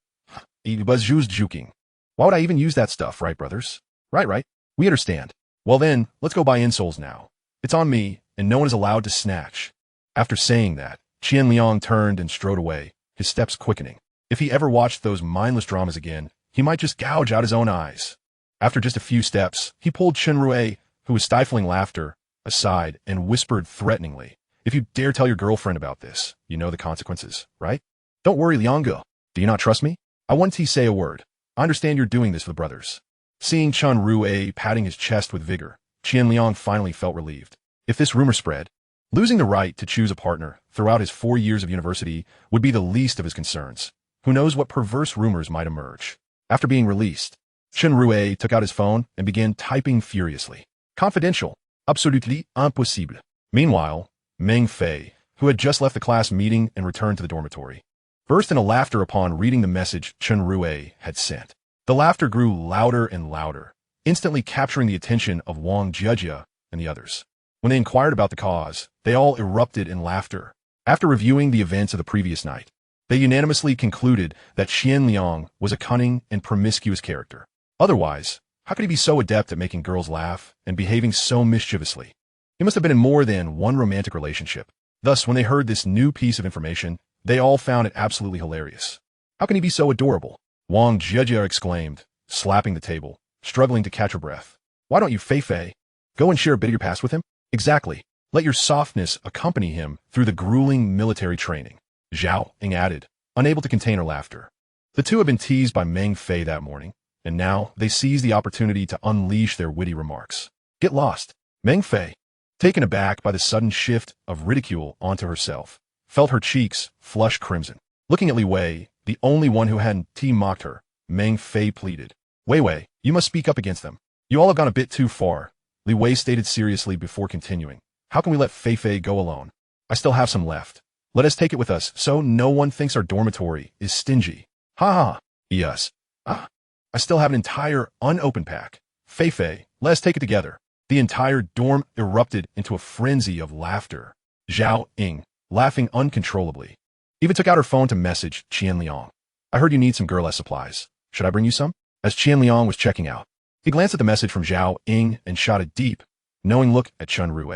It was just joking. Why would I even use that stuff, right, brothers? Right. We understand. Well then, let's go buy insoles now. It's on me, and no one is allowed to snatch. After saying that, Qian Liang turned and strode away, his steps quickening. If he ever watched those mindless dramas again, he might just gouge out his own eyes. After just a few steps, he pulled Chen Rue, who was stifling laughter, aside and whispered threateningly, "If you dare tell your girlfriend about this, you know the consequences, right? Don't worry, Liang Ge. Do you not trust me? I want to say a word. I understand you're doing this for the brothers." Seeing Chen Rue patting his chest with vigor, Qian Liang finally felt relieved. If this rumor spread, losing the right to choose a partner throughout his 4 years of university would be the least of his concerns. Who knows what perverse rumors might emerge? After being released, Chen Rue took out his phone and began typing furiously. Confidential. Absolutely impossible. Meanwhile, Meng Fei, who had just left the class meeting and returned to the dormitory, burst into laughter upon reading the message Chen Rue had sent. The laughter grew louder and louder, instantly capturing the attention of Wang Jia and the others. When they inquired about the cause, they all erupted in laughter. After reviewing the events of the previous night, they unanimously concluded that Qian Liang was a cunning and promiscuous character. Otherwise, how could he be so adept at making girls laugh and behaving so mischievously? He must have been in more than one romantic relationship. Thus, when they heard this new piece of information, they all found it absolutely hilarious. How can he be so adorable? Wang Zhejia exclaimed, slapping the table, struggling to catch her breath. Why don't you, Fei, go and share a bit of your past with him? Exactly. Let your softness accompany him through the grueling military training, Zhao Ying added, unable to contain her laughter. The two had been teased by Meng Fei that morning, and now they seized the opportunity to unleash their witty remarks. Get lost. Meng Fei, taken aback by the sudden shift of ridicule onto herself, felt her cheeks flush crimson. Looking at Li Wei, the only one who hadn't mocked her, Meng Fei pleaded. Wei, you must speak up against them. You all have gone a bit too far, Li Wei stated seriously before continuing. How can we let Fei go alone? I still have some left. Let us take it with us so no one thinks our dormitory is stingy. Ha ha. Yes. I still have an entire unopened pack. Fei, let us take it together. The entire dorm erupted into a frenzy of laughter. Zhao Ying, laughing uncontrollably, even took out her phone to message Qian Liang. I heard you need some girl-less supplies. Should I bring you some? As Qian Liang was checking out, he glanced at the message from Zhao Ying and shot a deep, knowing look at Chen Rue.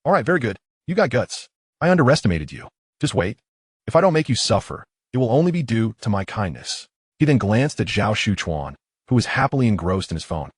All right, very good. You got guts. I underestimated you. Just wait. If I don't make you suffer, it will only be due to my kindness. He then glanced at Zhao Shuchuan, who was happily engrossed in his phone.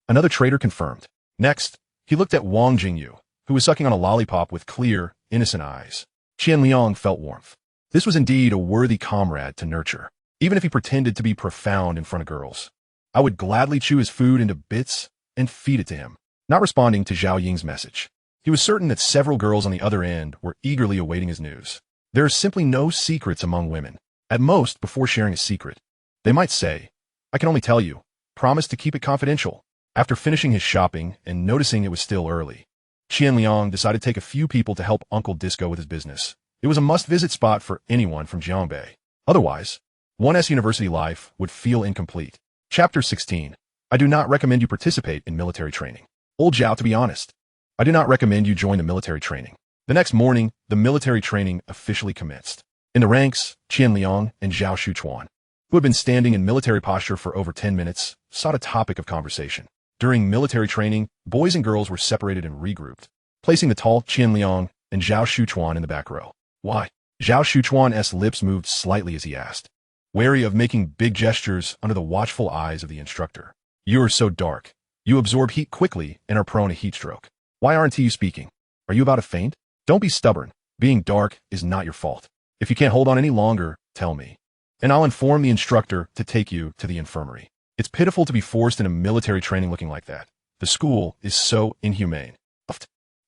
Another traitor confirmed. Next, he looked at Wang Jingyu, who was sucking on a lollipop with clear, innocent eyes. Qian Liang felt warmth. This was indeed a worthy comrade to nurture, even if he pretended to be profound in front of girls. I would gladly chew his food into bits and feed it to him. Not responding to Zhao Ying's message, he was certain that several girls on the other end were eagerly awaiting his news. There are simply no secrets among women. At most, before sharing a secret, they might say, I can only tell you, promise to keep it confidential. After finishing his shopping and noticing it was still early, Qian Liang decided to take a few people to help Uncle Disco with his business. It was a must-visit spot for anyone from Jiangbei. Otherwise, one's university life would feel incomplete. Chapter 16. I do not recommend you participate in military training. Old Zhao, to be honest, I do not recommend you join the military training. The next morning, the military training officially commenced. In the ranks, Qian Liang and Zhao Shuchuan, who had been standing in military posture for over 10 minutes, sought a topic of conversation. During military training, boys and girls were separated and regrouped, placing the tall Qian Liang and Zhao Shuchuan in the back row. Why? Zhao Shuchuan's lips moved slightly as he asked, wary of making big gestures under the watchful eyes of the instructor. You are so dark. You absorb heat quickly and are prone to heat stroke. Why aren't you speaking? Are you about to faint? Don't be stubborn. Being dark is not your fault. If you can't hold on any longer, tell me, and I'll inform the instructor to take you to the infirmary. It's pitiful to be forced into military training looking like that. The school is so inhumane.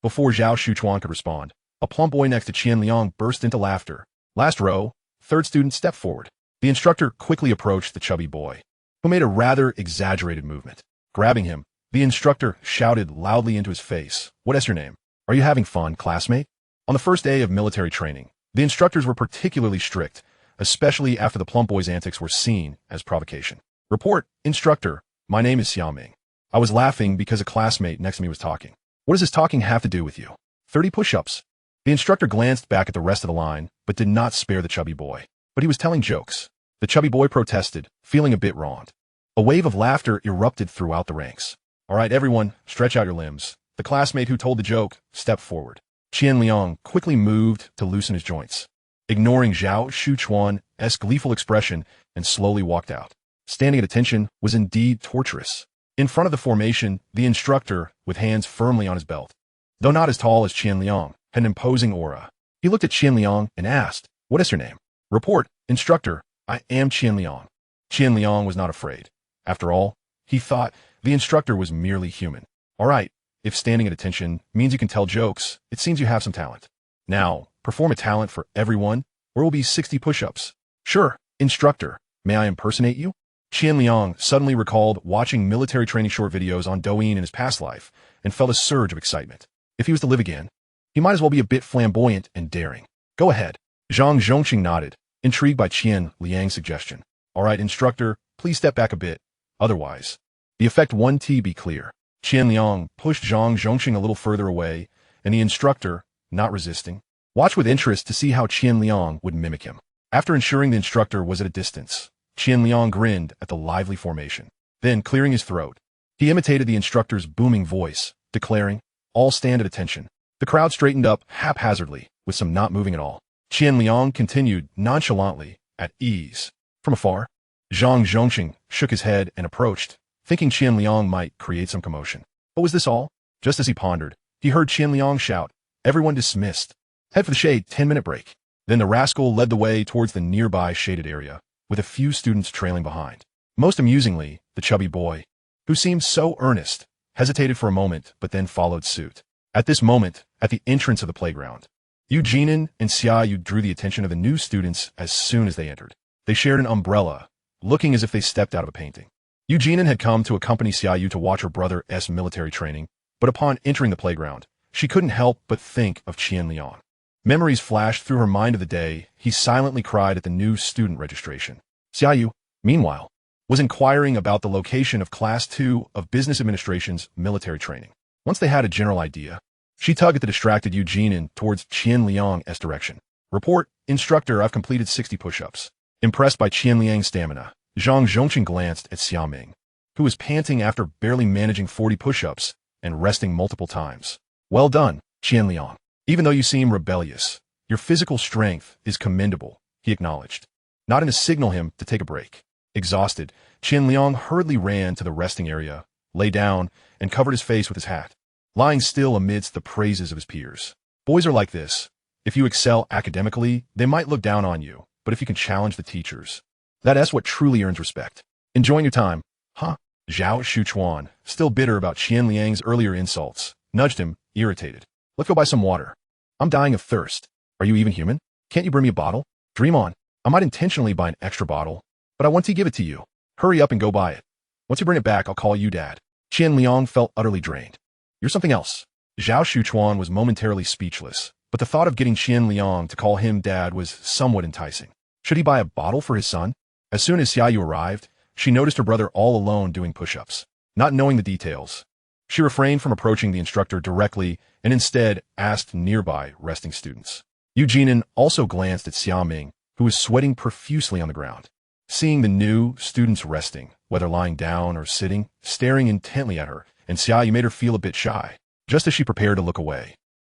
Before Zhao Shuchuan could respond, a plump boy next to Qian Liang burst into laughter. Last row, third student stepped forward. The instructor quickly approached the chubby boy, who made a rather exaggerated movement. Grabbing him, the instructor shouted loudly into his face, "What is your name? Are you having fun, classmate?" On the first day of military training, the instructors were particularly strict, especially after the plump boy's antics were seen as provocation. Report, instructor, my name is Xiaoming. I was laughing because a classmate next to me was talking. What does this talking have to do with you? 30 push-ups. The instructor glanced back at the rest of the line, but did not spare the chubby boy. But he was telling jokes. The chubby boy protested, feeling a bit wronged. A wave of laughter erupted throughout the ranks. All right, everyone, stretch out your limbs. The classmate who told the joke stepped forward. Qian Liang quickly moved to loosen his joints, ignoring Zhao Shuchuan's gleeful expression, and slowly walked out. Standing at attention was indeed torturous. In front of the formation, the instructor, with hands firmly on his belt, though not as tall as Qian Liang, had an imposing aura. He looked at Qian Liang and asked, "What is your name?" "Report, instructor, I am Qian Liang." Qian Liang was not afraid. After all, he thought the instructor was merely human. All right, if standing at attention means you can tell jokes, it seems you have some talent. Now, perform a talent for everyone, or it will be 60 push-ups. Sure, instructor, may I impersonate you? Qian Liang suddenly recalled watching military training short videos on Douyin in his past life and felt a surge of excitement. If he was to live again, he might as well be a bit flamboyant and daring. Go ahead. Zhang Zhongqing nodded, intrigued by Qian Liang's suggestion. All right, instructor, please step back a bit. Otherwise, the effect 1T be clear. Qian Liang pushed Zhang Zhongqing a little further away and the instructor, not resisting, watched with interest to see how Qian Liang would mimic him. After ensuring the instructor was at a distance, Qian Liang grinned at the lively formation. Then, clearing his throat, he imitated the instructor's booming voice, declaring, "All stand at attention." The crowd straightened up haphazardly, with some not moving at all. Qian Liang continued nonchalantly, at ease. From afar, Zhang Zhongxing shook his head and approached, thinking Qian Liang might create some commotion. But was this all? Just as he pondered, he heard Qian Liang shout, "Everyone dismissed. Head for the shade, 10-minute break." Then the rascal led the way towards the nearby shaded area, with a few students trailing behind. Most amusingly, the chubby boy, who seemed so earnest, hesitated for a moment but then followed suit. At this moment, at the entrance of the playground, Yu Jinan and Xia Yu drew the attention of the new students as soon as they entered. They shared an umbrella, looking as if they stepped out of a painting. Yu Jinan had come to accompany Xia Yu to watch her brother's military training, but upon entering the playground, she couldn't help but think of Qian Liang. Memories flashed through her mind of the day he silently cried at the new student registration. Xia Yu, meanwhile, was inquiring about the location of Class 2 of Business Administration's military training. Once they had a general idea, she tugged at the distracted Yu Jinan towards Qian Liang's direction. "Report, instructor, I've completed 60 push-ups." Impressed by Qian Liang's stamina, Zhang Zhongxing glanced at Xia Ming, who was panting after barely managing 40 push-ups and resting multiple times. "Well done, Qian Liang. Even though you seem rebellious, your physical strength is commendable," he acknowledged, nodding to signal him to take a break. Exhausted, Qian Liang hurriedly ran to the resting area, lay down, and covered his face with his hat, lying still amidst the praises of his peers. Boys are like this. If you excel academically, they might look down on you, but if you can challenge the teachers, that's what truly earns respect. "Enjoying your time, huh?" Zhao Shuchuan, still bitter about Qian Liang's earlier insults, nudged him, irritated. "Let's go buy some water. I'm dying of thirst." "Are you even human? Can't you bring me a bottle?" "Dream on. I might intentionally buy an extra bottle, but I want to give it to you. Hurry up and go buy it. Once you bring it back, I'll call you Dad." Qian Liang felt utterly drained. "You're something else." Zhao Shuchuan was momentarily speechless, but the thought of getting Qian Liang to call him Dad was somewhat enticing. Should he buy a bottle for his son? As soon as Xia Yu arrived, she noticed her brother all alone doing push-ups. Not knowing the details, she refrained from approaching the instructor directly and instead asked nearby resting students. Yu Jinan also glanced at Xia Ming, who was sweating profusely on the ground. Seeing the new students resting, whether lying down or sitting, staring intently at her, and Xia Yu made her feel a bit shy. Just as she prepared to look away,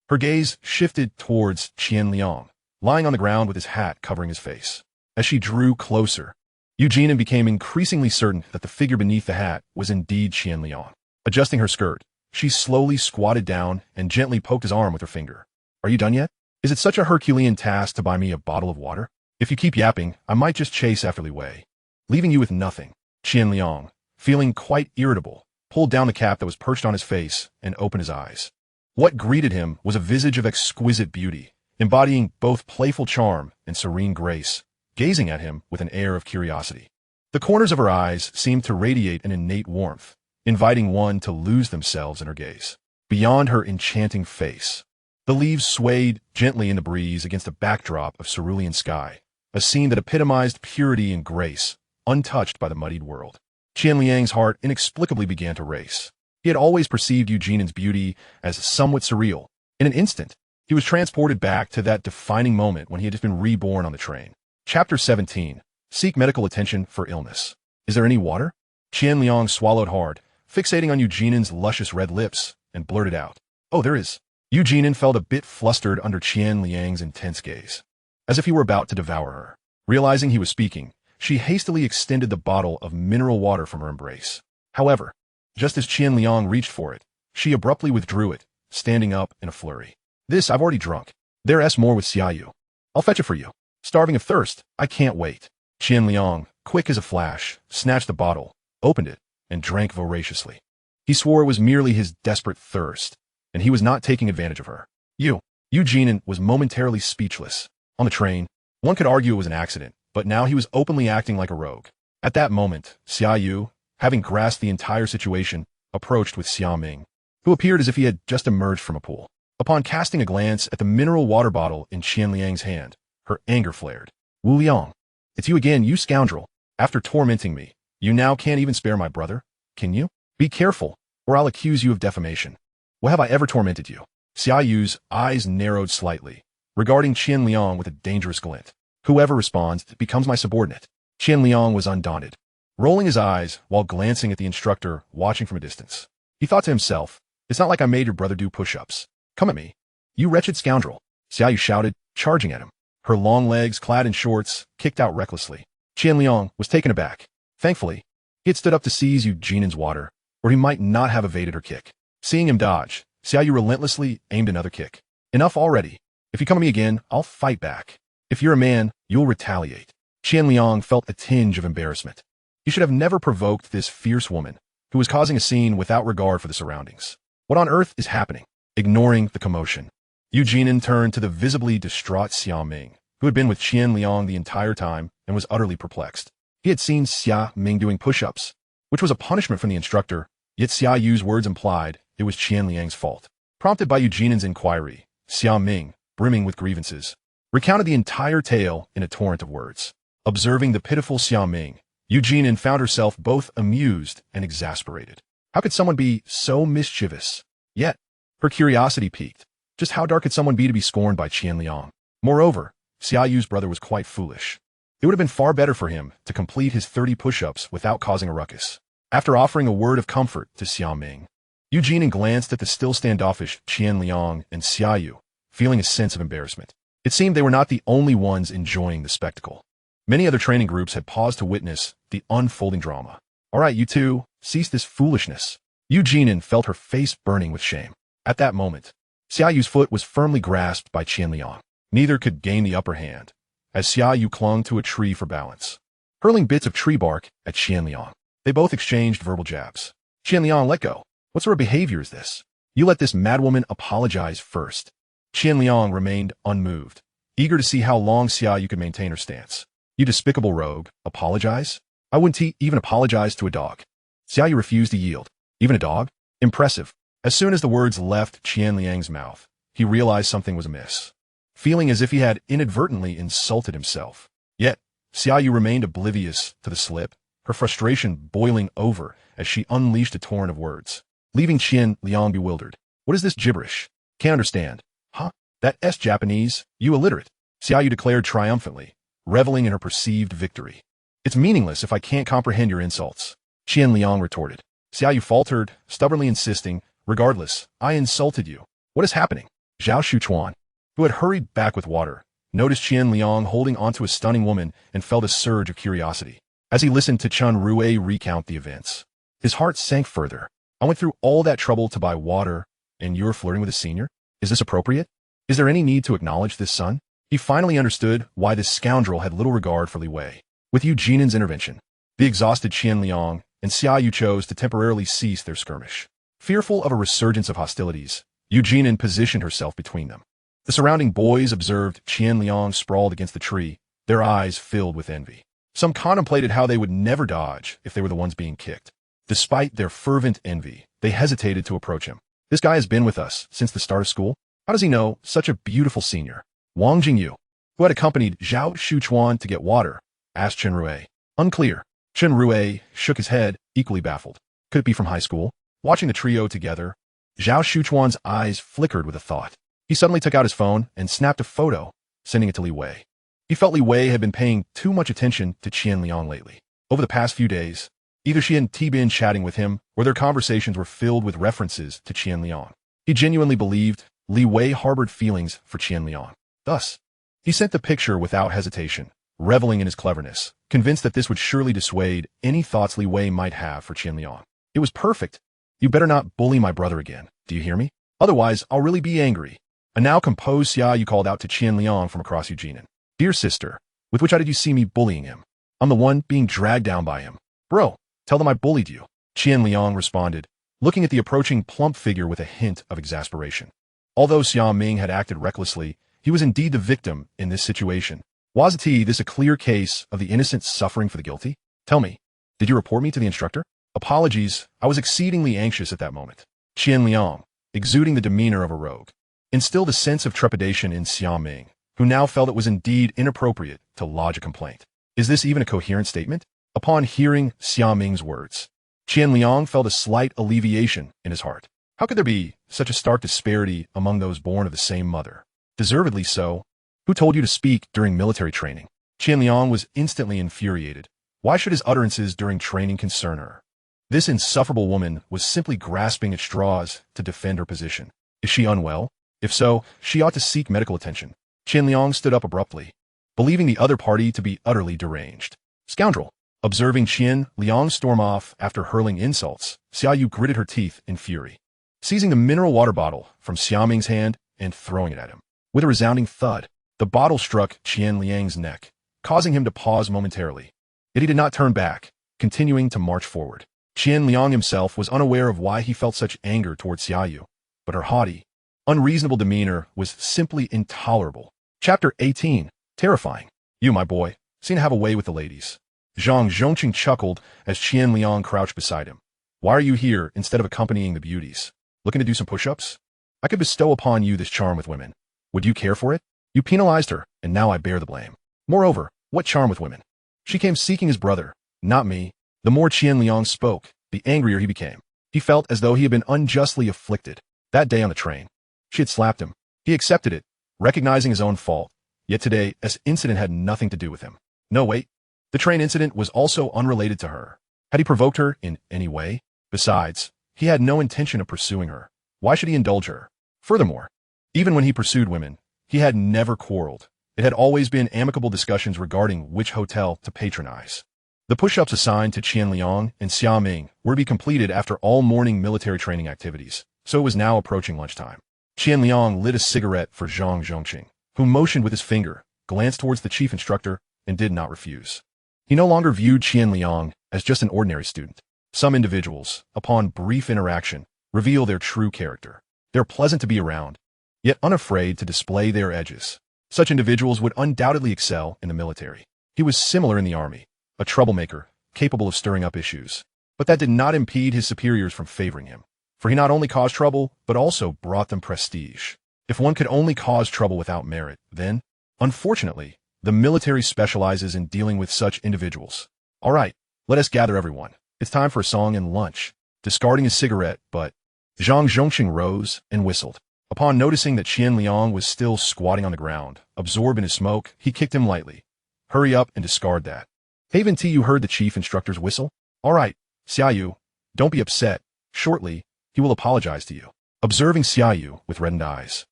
her gaze shifted towards Qian Liang, lying on the ground with his hat covering his face. As she drew closer, Yu Jinan became increasingly certain that the figure beneath the hat was indeed Qian Liang. Adjusting her skirt, she slowly squatted down and gently poked his arm with her finger. "Are you done yet? Is it such a Herculean task to buy me a bottle of water? If you keep yapping, I might just chase after Li Wei, leaving you with nothing." Qian Liang, feeling quite irritable, pulled down the cap that was perched on his face and opened his eyes. What greeted him was a visage of exquisite beauty, embodying both playful charm and serene grace, gazing at him with an air of curiosity. The corners of her eyes seemed to radiate an innate warmth, inviting one to lose themselves in her gaze. Beyond her enchanting face, the leaves swayed gently in the breeze against a backdrop of cerulean sky, a scene that epitomized purity and grace, untouched by the muddied world. Qian Liang's heart inexplicably began to race. He had always perceived Yu Jinan's beauty as somewhat surreal. In an instant, he was transported back to that defining moment when he had just been reborn on the train. Chapter 17. Seek medical attention for illness. "Is there any water?" Qian Liang swallowed hard, fixating on Yu Jinan's luscious red lips, and blurted out, "Oh, there is." Yu Jinan felt a bit flustered under Qian Liang's intense gaze, as if he were about to devour her. Realizing he was speaking, she hastily extended the bottle of mineral water from her embrace. However, just as Qian Liang reached for it, she abruptly withdrew it, standing up in a flurry. "This I've already drunk. There's more with Xia Yu. I'll fetch it for you. Starving of thirst, I can't wait." Qian Liang, quick as a flash, snatched the bottle, opened it, and drank voraciously. He swore it was merely his desperate thirst, and he was not taking advantage of her. Yu Jinan was momentarily speechless. On the train, one could argue it was an accident, but now he was openly acting like a rogue. At that moment, Xia Yu, having grasped the entire situation, approached with Xia Ming, who appeared as if he had just emerged from a pool. Upon casting a glance at the mineral water bottle in Qian Liang's hand, her anger flared. "Wu Liang, it's you again, you scoundrel. After tormenting me, you now can't even spare my brother, can you? Be careful, or I'll accuse you of defamation." "Well, have I ever tormented you?" Xia Yu's eyes narrowed slightly, regarding Qian Liang with a dangerous glint. Whoever responds becomes my subordinate. Qian Liang was undaunted, rolling his eyes while glancing at the instructor watching from a distance. He thought to himself, it's not like I made your brother do push-ups. Come at me, you wretched scoundrel. Xia Yu shouted, charging at him. Her long legs, clad in shorts, kicked out recklessly. Qian Liang was taken aback. Thankfully, he had stood up to seize Yu Jinin's water, or he might not have evaded her kick. Seeing him dodge, Xia Yu relentlessly aimed another kick. Enough already. If you come at me again, I'll fight back. If you're a man, you'll retaliate. Qian Liang felt a tinge of embarrassment. He should have never provoked this fierce woman, who was causing a scene without regard for the surroundings. What on earth is happening? Ignoring the commotion, Yu Jinin turned to the visibly distraught Xia Ming, who had been with Qian Liang the entire time and was utterly perplexed. He had seen Xia Ming doing push-ups, which was a punishment from the instructor, yet Xia Yu's words implied it was Qian Liang's fault. Prompted by Yu Jinin's inquiry, Xia Ming, brimming with grievances, recounted the entire tale in a torrent of words. Observing the pitiful Xia Ming, Yu Jinin found herself both amused and exasperated. How could someone be so mischievous? Yet, her curiosity piqued. Just how dark could someone be to be scorned by Qian Liang? Moreover, Xia Yu's brother was quite foolish. It would have been far better for him to complete his 30 push-ups without causing a ruckus. After offering a word of comfort to Xia Ming, Yu Jinin glanced at the still standoffish Qian Liang and Xia Yu, feeling a sense of embarrassment. It seemed they were not the only ones enjoying the spectacle. Many other training groups had paused to witness the unfolding drama. All right, you two, cease this foolishness. Yu Jinin felt her face burning with shame. At that moment, Xia Yu's foot was firmly grasped by Qian Liang. Neither could gain the upper hand, as Xia Yu clung to a tree for balance, hurling bits of tree bark at Qian Liang. They both exchanged verbal jabs. Qian Liang, let go. What sort of behavior is this? You let this madwoman apologize first. Qian Liang remained unmoved, eager to see how long Xia Yu could maintain her stance. You despicable rogue, apologize? I wouldn't even apologize to a dog. Xia Yu refused to yield. Even a dog? Impressive. As soon as the words left Qian Liang's mouth, he realized something was amiss, feeling as if he had inadvertently insulted himself. Yet, Xia Yu remained oblivious to the slip, her frustration boiling over as she unleashed a torrent of words, leaving Qian Liang bewildered. What is this gibberish? Can't understand. Huh? That's Japanese, you illiterate. Xia Yu declared triumphantly, reveling in her perceived victory. It's meaningless if I can't comprehend your insults, Qian Liang retorted. Xia Yu faltered, stubbornly insisting, regardless, I insulted you. What is happening? Zhao Shuchuan, who had hurried back with water, noticed Qian Liang holding onto a stunning woman and felt a surge of curiosity. As he listened to Chen Rui recount the events, his heart sank further. I went through all that trouble to buy water, and you're flirting with a senior? Is this appropriate? Is there any need to acknowledge this, son? He finally understood why this scoundrel had little regard for Li Wei. With Yu Jinin's intervention, the exhausted Qian Liang and Xia Yu chose to temporarily cease their skirmish. Fearful of a resurgence of hostilities, Yu Jinin positioned herself between them. The surrounding boys observed Qian Liang sprawled against the tree, their eyes filled with envy. Some contemplated how they would never dodge if they were the ones being kicked. Despite their fervent envy, they hesitated to approach him. This guy has been with us since the start of school. How does he know such a beautiful senior? Wang Jingyu, who had accompanied Zhao Shuchuan to get water, asked Chen Rui. Unclear. Chen Rui shook his head, equally baffled. Could it be from high school? Watching the trio together, Zhao Shuchuan's eyes flickered with a thought. He suddenly took out his phone and snapped a photo, sending it to Li Wei. He felt Li Wei had been paying too much attention to Qian Liang lately. Over the past few days, either she hadn't been chatting with him, or their conversations were filled with references to Qian Liang. He genuinely believed Li Wei harbored feelings for Qian Liang. Thus, he sent the picture without hesitation, reveling in his cleverness, convinced that this would surely dissuade any thoughts Li Wei might have for Qian Liang. It was perfect. You better not bully my brother again, do you hear me? Otherwise, I'll really be angry. A now composed Xia Yu called out to Qian Liang from across Yu Jinin. Dear sister, with which eye did you see me bullying him? I'm the one being dragged down by him. Bro, tell them I bullied you. Qian Liang responded, looking at the approaching plump figure with a hint of exasperation. Although Xia Ming had acted recklessly, he was indeed the victim in this situation. Wasn't this a clear case of the innocent suffering for the guilty? Tell me, did you report me to the instructor? Apologies, I was exceedingly anxious at that moment. Qian Liang, exuding the demeanor of a rogue, instilled a sense of trepidation in Xia Ming, who now felt it was indeed inappropriate to lodge a complaint. Is this even a coherent statement? Upon hearing Xia Ming's words, Qian Liang felt a slight alleviation in his heart. How could there be such a stark disparity among those born of the same mother? Deservedly so. Who told you to speak during military training? Qian Liang was instantly infuriated. Why should his utterances during training concern her? This insufferable woman was simply grasping at straws to defend her position. Is she unwell? If so, she ought to seek medical attention. Qian Liang stood up abruptly, believing the other party to be utterly deranged. Scoundrel! Observing Qian Liang storm off after hurling insults, Xiaoyu gritted her teeth in fury, seizing the mineral water bottle from Xiaoming's hand and throwing it at him. With a resounding thud, the bottle struck Qian Liang's neck, causing him to pause momentarily. Yet he did not turn back, continuing to march forward. Qian Liang himself was unaware of why he felt such anger towards Xiaoyu, but her haughty, unreasonable demeanor was simply intolerable. Chapter 18. Terrifying. You, my boy, seem to have a way with the ladies. Zhang Zhongqing chuckled as Qian Liang crouched beside him. Why are you here instead of accompanying the beauties? Looking to do some push-ups? I could bestow upon you this charm with women. Would you care for it? You penalized her, and now I bear the blame. Moreover, what charm with women? She came seeking his brother, not me. The more Qian Liang spoke, the angrier he became. He felt as though he had been unjustly afflicted. That day on the train, she had slapped him. He accepted it, recognizing his own fault. Yet today, this incident had nothing to do with him. No, wait. The train incident was also unrelated to her. Had he provoked her in any way? Besides, he had no intention of pursuing her. Why should he indulge her? Furthermore, even when he pursued women, he had never quarreled. It had always been amicable discussions regarding which hotel to patronize. The push-ups assigned to Qian Liang and Xiaoming were to be completed after all morning military training activities, so it was now approaching lunchtime. Qian Liang lit a cigarette for Zhang Zhongqing, who motioned with his finger, glanced towards the chief instructor, and did not refuse. He no longer viewed Qian Liang as just an ordinary student. Some individuals, upon brief interaction, reveal their true character. They're pleasant to be around, yet unafraid to display their edges. Such individuals would undoubtedly excel in the military. He was similar in the army, a troublemaker, capable of stirring up issues. But that did not impede his superiors from favoring him, for he not only caused trouble, but also brought them prestige. If one could only cause trouble without merit, then, unfortunately, the military specializes in dealing with such individuals. All right, let us gather everyone. It's time for a song and lunch. Discarding his cigarette, but Zhang Zhongqing rose and whistled. Upon noticing that Qian Liang was still squatting on the ground, absorbed in his smoke, he kicked him lightly. Hurry up and discard that. Haven't you heard the chief instructor's whistle? All right, Xiaoyu, don't be upset. Shortly, he will apologize to you. Observing Xiaoyu with reddened eyes,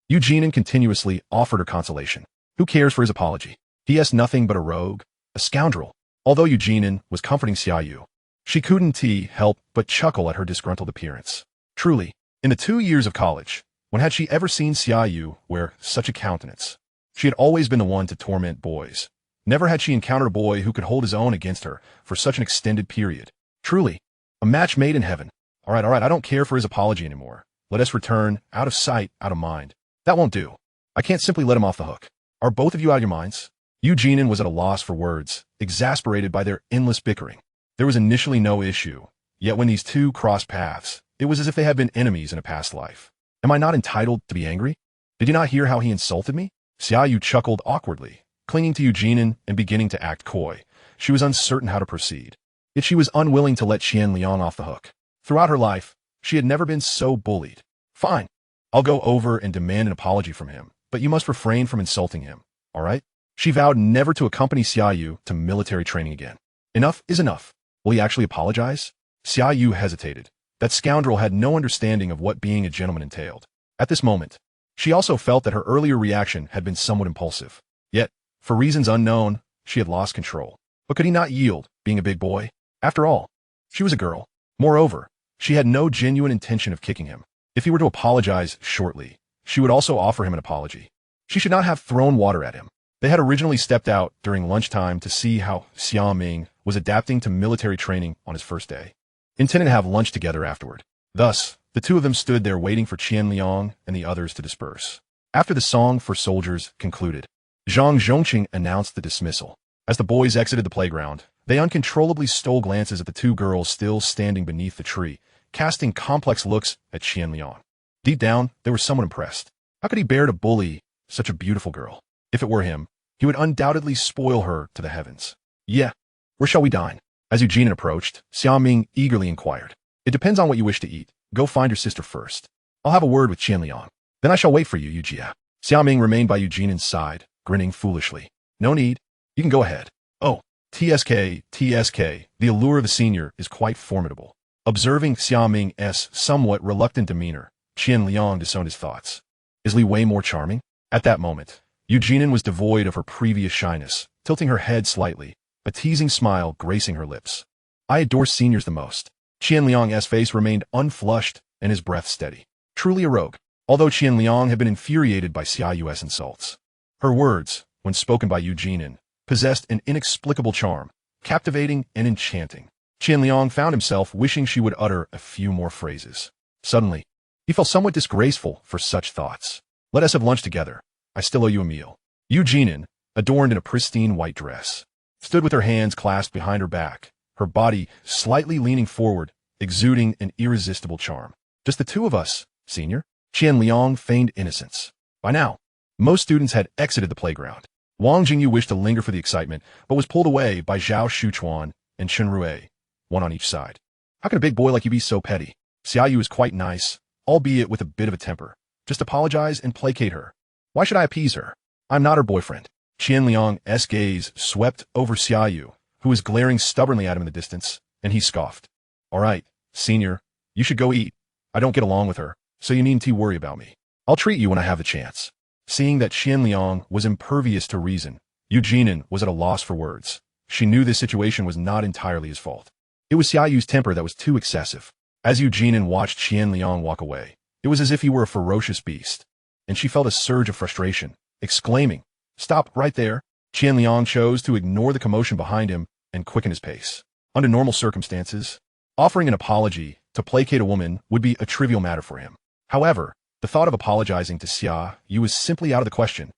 Eugene continuously offered her consolation. Who cares for his apology? He is nothing but a rogue, a scoundrel. Although Eugene was comforting Xiaoyu, she couldn't help but chuckle at her disgruntled appearance. Truly, in the 2 years of college, when had she ever seen Xiaoyu wear such a countenance? She had always been the one to torment boys. Never had she encountered a boy who could hold his own against her for such an extended period. Truly, a match made in heaven. All right, I don't care for his apology anymore. Let us return, out of sight, out of mind. That won't do. I can't simply let him off the hook. Are both of you out of your minds? Eugene was at a loss for words, exasperated by their endless bickering. There was initially no issue, yet when these two crossed paths, it was as if they had been enemies in a past life. Am I not entitled to be angry? Did you not hear how he insulted me? Xiaoyu chuckled awkwardly, clinging to Eugene and beginning to act coy. She was uncertain how to proceed. Yet she was unwilling to let Qian Liang off the hook. Throughout her life, she had never been so bullied. Fine. I'll go over and demand an apology from him, but you must refrain from insulting him, all right? She vowed never to accompany Xiaoyu to military training again. Enough is enough. Will he actually apologize? Xiaoyu hesitated. That scoundrel had no understanding of what being a gentleman entailed. At this moment, she also felt that her earlier reaction had been somewhat impulsive. Yet, for reasons unknown, she had lost control. But could he not yield, being a big boy? After all, she was a girl. Moreover, she had no genuine intention of kicking him. If he were to apologize shortly, she would also offer him an apology. She should not have thrown water at him. They had originally stepped out during lunchtime to see how Xiaoming was adapting to military training on his first day, intending to have lunch together afterward. Thus, the two of them stood there waiting for Qian Liang and the others to disperse. After the song for soldiers concluded, Zhang Zhongqing announced the dismissal. As the boys exited the playground, they uncontrollably stole glances at the two girls still standing beneath the tree, casting complex looks at Qian Liang. Deep down, they were somewhat impressed. How could he bear to bully such a beautiful girl? If it were him, he would undoubtedly spoil her to the heavens. Yeah, where shall we dine? As Eugene approached, Xiaoming eagerly inquired. It depends on what you wish to eat. Go find your sister first. I'll have a word with Qian Liang. Then I shall wait for you, Yu Jia. Xiaoming remained by Eugenin's side, grinning foolishly. No need. You can go ahead. Oh, TSK, the allure of the senior is quite formidable. Observing Xiaoming's somewhat reluctant demeanor, Qian Liang disowned his thoughts. Is Li Wei more charming? At that moment, Eugenin was devoid of her previous shyness, tilting her head slightly, a teasing smile gracing her lips. I adore seniors the most. Qian Liang's face remained unflushed and his breath steady. Truly a rogue, although Qian Liang had been infuriated by Xiaoyu's insults. Her words, when spoken by Eugenin, possessed an inexplicable charm, captivating and enchanting. Qian Liang found himself wishing she would utter a few more phrases. Suddenly, he felt somewhat disgraceful for such thoughts. Let us have lunch together. I still owe you a meal. Eugenin, adorned in a pristine white dress, stood with her hands clasped behind her back, her body slightly leaning forward, exuding an irresistible charm. Just the two of us, senior? Qian Liang feigned innocence. By now, most students had exited the playground. Wang Jingyu wished to linger for the excitement, but was pulled away by Zhao Shuchuan and Chen Rue, one on each side. How can a big boy like you be so petty? Xiaoyu is quite nice, albeit with a bit of a temper. Just apologize and placate her. Why should I appease her? I'm not her boyfriend. Qian Liang's gaze swept over Xiaoyu, who was glaring stubbornly at him in the distance, and he scoffed. All right, senior, you should go eat. I don't get along with her, so you needn't worry about me. I'll treat you when I have the chance. Seeing that Qian Liang was impervious to reason, Eugenin was at a loss for words. She knew this situation was not entirely his fault. It was Xiaoyu's temper that was too excessive. As Eugenin watched Qian Liang walk away, it was as if he were a ferocious beast, and she felt a surge of frustration, exclaiming, Stop right there. Qian Liang chose to ignore the commotion behind him and quicken his pace. Under normal circumstances, offering an apology to placate a woman would be a trivial matter for him. However, the thought of apologizing to Xiaoyu was simply out of the question.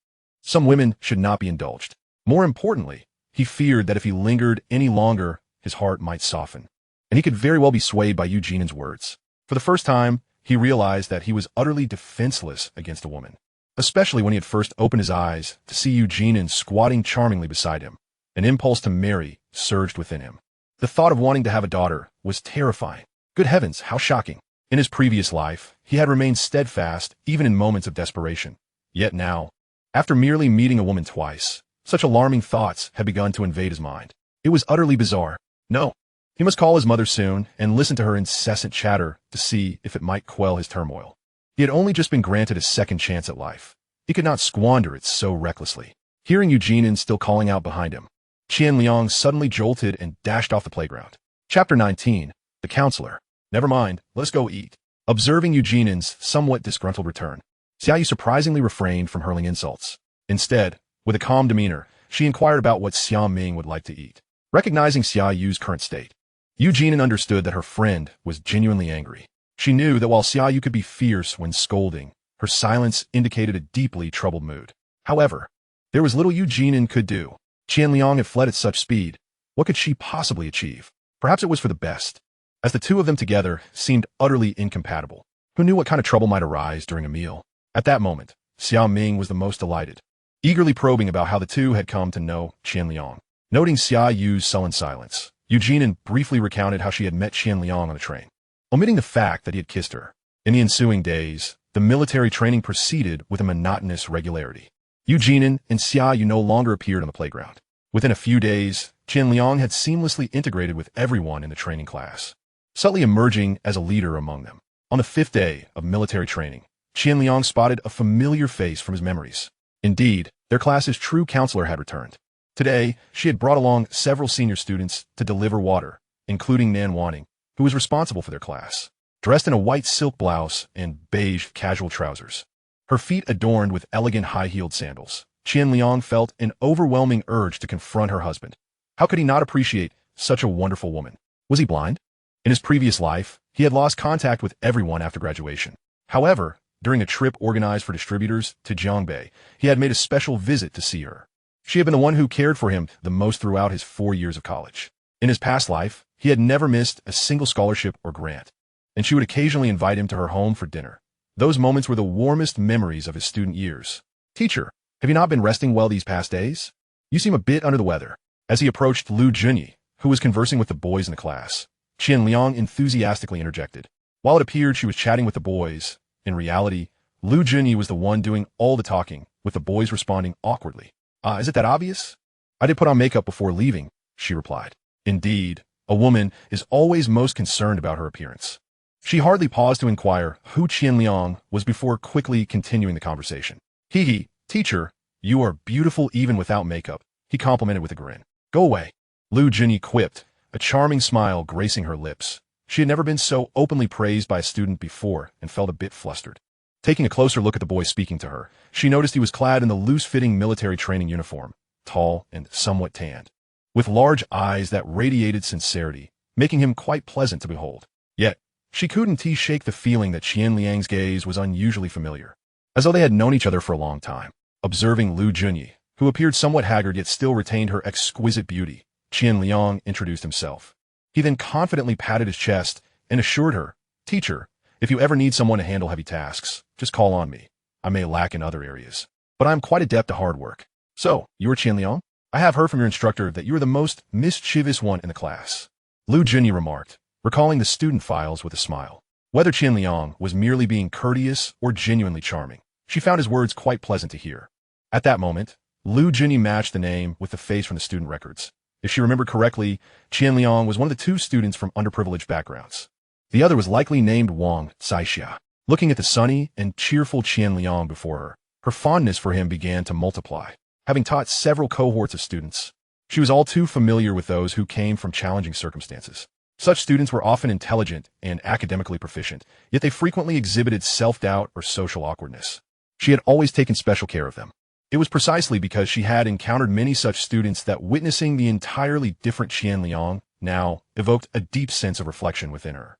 Some women should not be indulged. More importantly, he feared that if he lingered any longer, his heart might soften, and he could very well be swayed by Eugenin's words. For the first time, he realized that he was utterly defenseless against a woman, especially when he had first opened his eyes to see Eugenin squatting charmingly beside him. An impulse to marry surged within him. The thought of wanting to have a daughter was terrifying. Good heavens, how shocking. In his previous life, he had remained steadfast even in moments of desperation. Yet now, after merely meeting a woman twice, such alarming thoughts had begun to invade his mind. It was utterly bizarre. No, he must call his mother soon and listen to her incessant chatter to see if it might quell his turmoil. He had only just been granted a second chance at life. He could not squander it so recklessly. Hearing Eugenin still calling out behind him, Qian Liang suddenly jolted and dashed off the playground. Chapter 19, The Counselor. Never mind, let us go eat. Observing Eugenin's somewhat disgruntled return, Xiaoyu surprisingly refrained from hurling insults. Instead, with a calm demeanor, she inquired about what Xiaoming would like to eat. Recognizing Xiaoyu's current state, Eugenin understood that her friend was genuinely angry. She knew that while Xiaoyu could be fierce when scolding, her silence indicated a deeply troubled mood. However, there was little Eugenin could do. Qian Liang had fled at such speed. What could she possibly achieve? Perhaps it was for the best, as the two of them together seemed utterly incompatible. Who knew what kind of trouble might arise during a meal? At that moment, Xiaoming was the most delighted, eagerly probing about how the two had come to know Qian Liang. Noting Xiaoyu's sullen silence, Eugenin briefly recounted how she had met Qian Liang on the train, omitting the fact that he had kissed her. In the ensuing days, the military training proceeded with a monotonous regularity. Eugenin and Xiaoyu no longer appeared on the playground. Within a few days, Qian Liang had seamlessly integrated with everyone in the training class, subtly emerging as a leader among them. On the 5th day of military training, Qian Liang spotted a familiar face from his memories. Indeed, their class's true counselor had returned. Today, she had brought along several senior students to deliver water, including Nan Wanning, who was responsible for their class, dressed in a white silk blouse and beige casual trousers, her feet adorned with elegant high-heeled sandals. Qian Liang felt an overwhelming urge to confront her husband. How could he not appreciate such a wonderful woman? Was he blind? In his previous life, he had lost contact with everyone after graduation. However, during a trip organized for distributors to Jiangbei, he had made a special visit to see her. She had been the one who cared for him the most throughout his 4 years of college. In his past life, he had never missed a single scholarship or grant, and she would occasionally invite him to her home for dinner. Those moments were the warmest memories of his student years. Teacher, have you not been resting well these past days? You seem a bit under the weather. As he approached Lu Junyi, who was conversing with the boys in the class, Qian Liang enthusiastically interjected. While it appeared she was chatting with the boys, in reality, Lu Junyi was the one doing all the talking, with the boys responding awkwardly. Is it that obvious? I did put on makeup before leaving, she replied. Indeed, a woman is always most concerned about her appearance. She hardly paused to inquire who Qian Liang was before quickly continuing the conversation. Hee, teacher, you are beautiful even without makeup, he complimented with a grin. Go away, Lu Junyi quipped, a charming smile gracing her lips. She had never been so openly praised by a student before and felt a bit flustered. Taking a closer look at the boy speaking to her, she noticed he was clad in the loose-fitting military training uniform, tall and somewhat tanned, with large eyes that radiated sincerity, making him quite pleasant to behold. Yet, she couldn't shake the feeling that Qian Liang's gaze was unusually familiar, as though they had known each other for a long time. Observing Lu Junyi, who appeared somewhat haggard yet still retained her exquisite beauty, Qian Liang introduced himself. He then confidently patted his chest and assured her, Teacher, if you ever need someone to handle heavy tasks, just call on me. I may lack in other areas, but I am quite adept at hard work. So, you are Qian Liang? I have heard from your instructor that you are the most mischievous one in the class. Lu Junyi remarked, recalling the student files with a smile. Whether Qian Liang was merely being courteous or genuinely charming, she found his words quite pleasant to hear. At that moment, Lu Junyi matched the name with the face from the student records. If she remembered correctly, Qian Liang was one of the two students from underprivileged backgrounds. The other was likely named Wang Caixia. Looking at the sunny and cheerful Qian Liang before her, her fondness for him began to multiply. Having taught several cohorts of students, she was all too familiar with those who came from challenging circumstances. Such students were often intelligent and academically proficient, yet they frequently exhibited self-doubt or social awkwardness. She had always taken special care of them. It was precisely because she had encountered many such students that witnessing the entirely different Qian Liang now evoked a deep sense of reflection within her.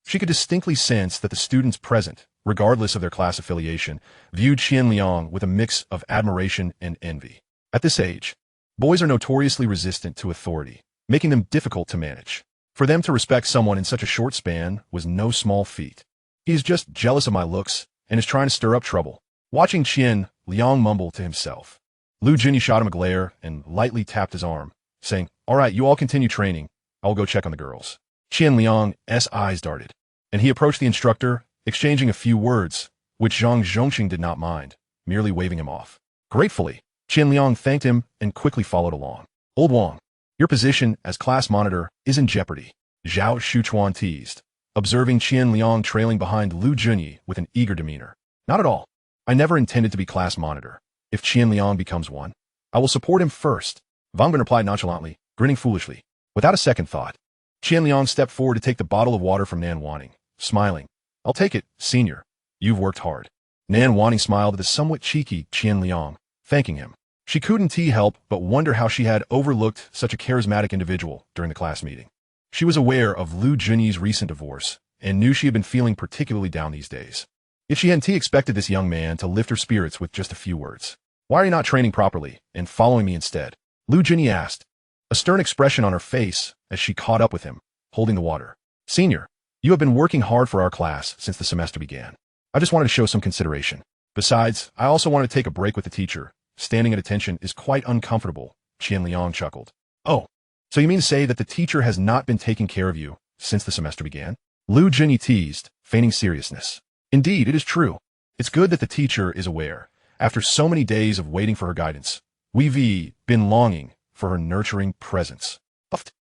She could distinctly sense that the students present, regardless of their class affiliation, viewed Qian Liang with a mix of admiration and envy. At this age, boys are notoriously resistant to authority, making them difficult to manage. For them to respect someone in such a short span was no small feat. He is just jealous of my looks and is trying to stir up trouble. Watching Qian Liang mumble to himself, Lu Junyi shot him a glare and lightly tapped his arm, saying, All right, you all continue training. I will go check on the girls. Qian Liang's eyes darted, and he approached the instructor, exchanging a few words, which Zhang Zhongxing did not mind, merely waving him off. Gratefully, Qian Liang thanked him and quickly followed along. Old Wang, your position as class monitor is in jeopardy, Zhao Shuchuan teased, observing Qian Liang trailing behind Lu Junyi with an eager demeanor. Not at all. I never intended to be class monitor. If Qian Liang becomes one, I will support him first, Wang Bin replied nonchalantly, grinning foolishly. Without a second thought, Qian Liang stepped forward to take the bottle of water from Nan Wanning, smiling. I'll take it, senior. You've worked hard. Nan Wanning smiled at the somewhat cheeky Qian Liang, thanking him. She couldn't help but wonder how she had overlooked such a charismatic individual during the class meeting. She was aware of Lu Junyi's recent divorce and knew she had been feeling particularly down these days. Yet she hadn't expected this young man to lift her spirits with just a few words. Why are you not training properly and following me instead? Lu Junyi asked, a stern expression on her face as she caught up with him, holding the water. Senior, you have been working hard for our class since the semester began. I just wanted to show some consideration. Besides, I also wanted to take a break with the teacher. Standing at attention is quite uncomfortable, Qian Liang chuckled. Oh, so you mean to say that the teacher has not been taking care of you since the semester began? Lu Junyi teased, feigning seriousness. Indeed, it is true. It's good that the teacher is aware. After so many days of waiting for her guidance, we've been longing for her nurturing presence.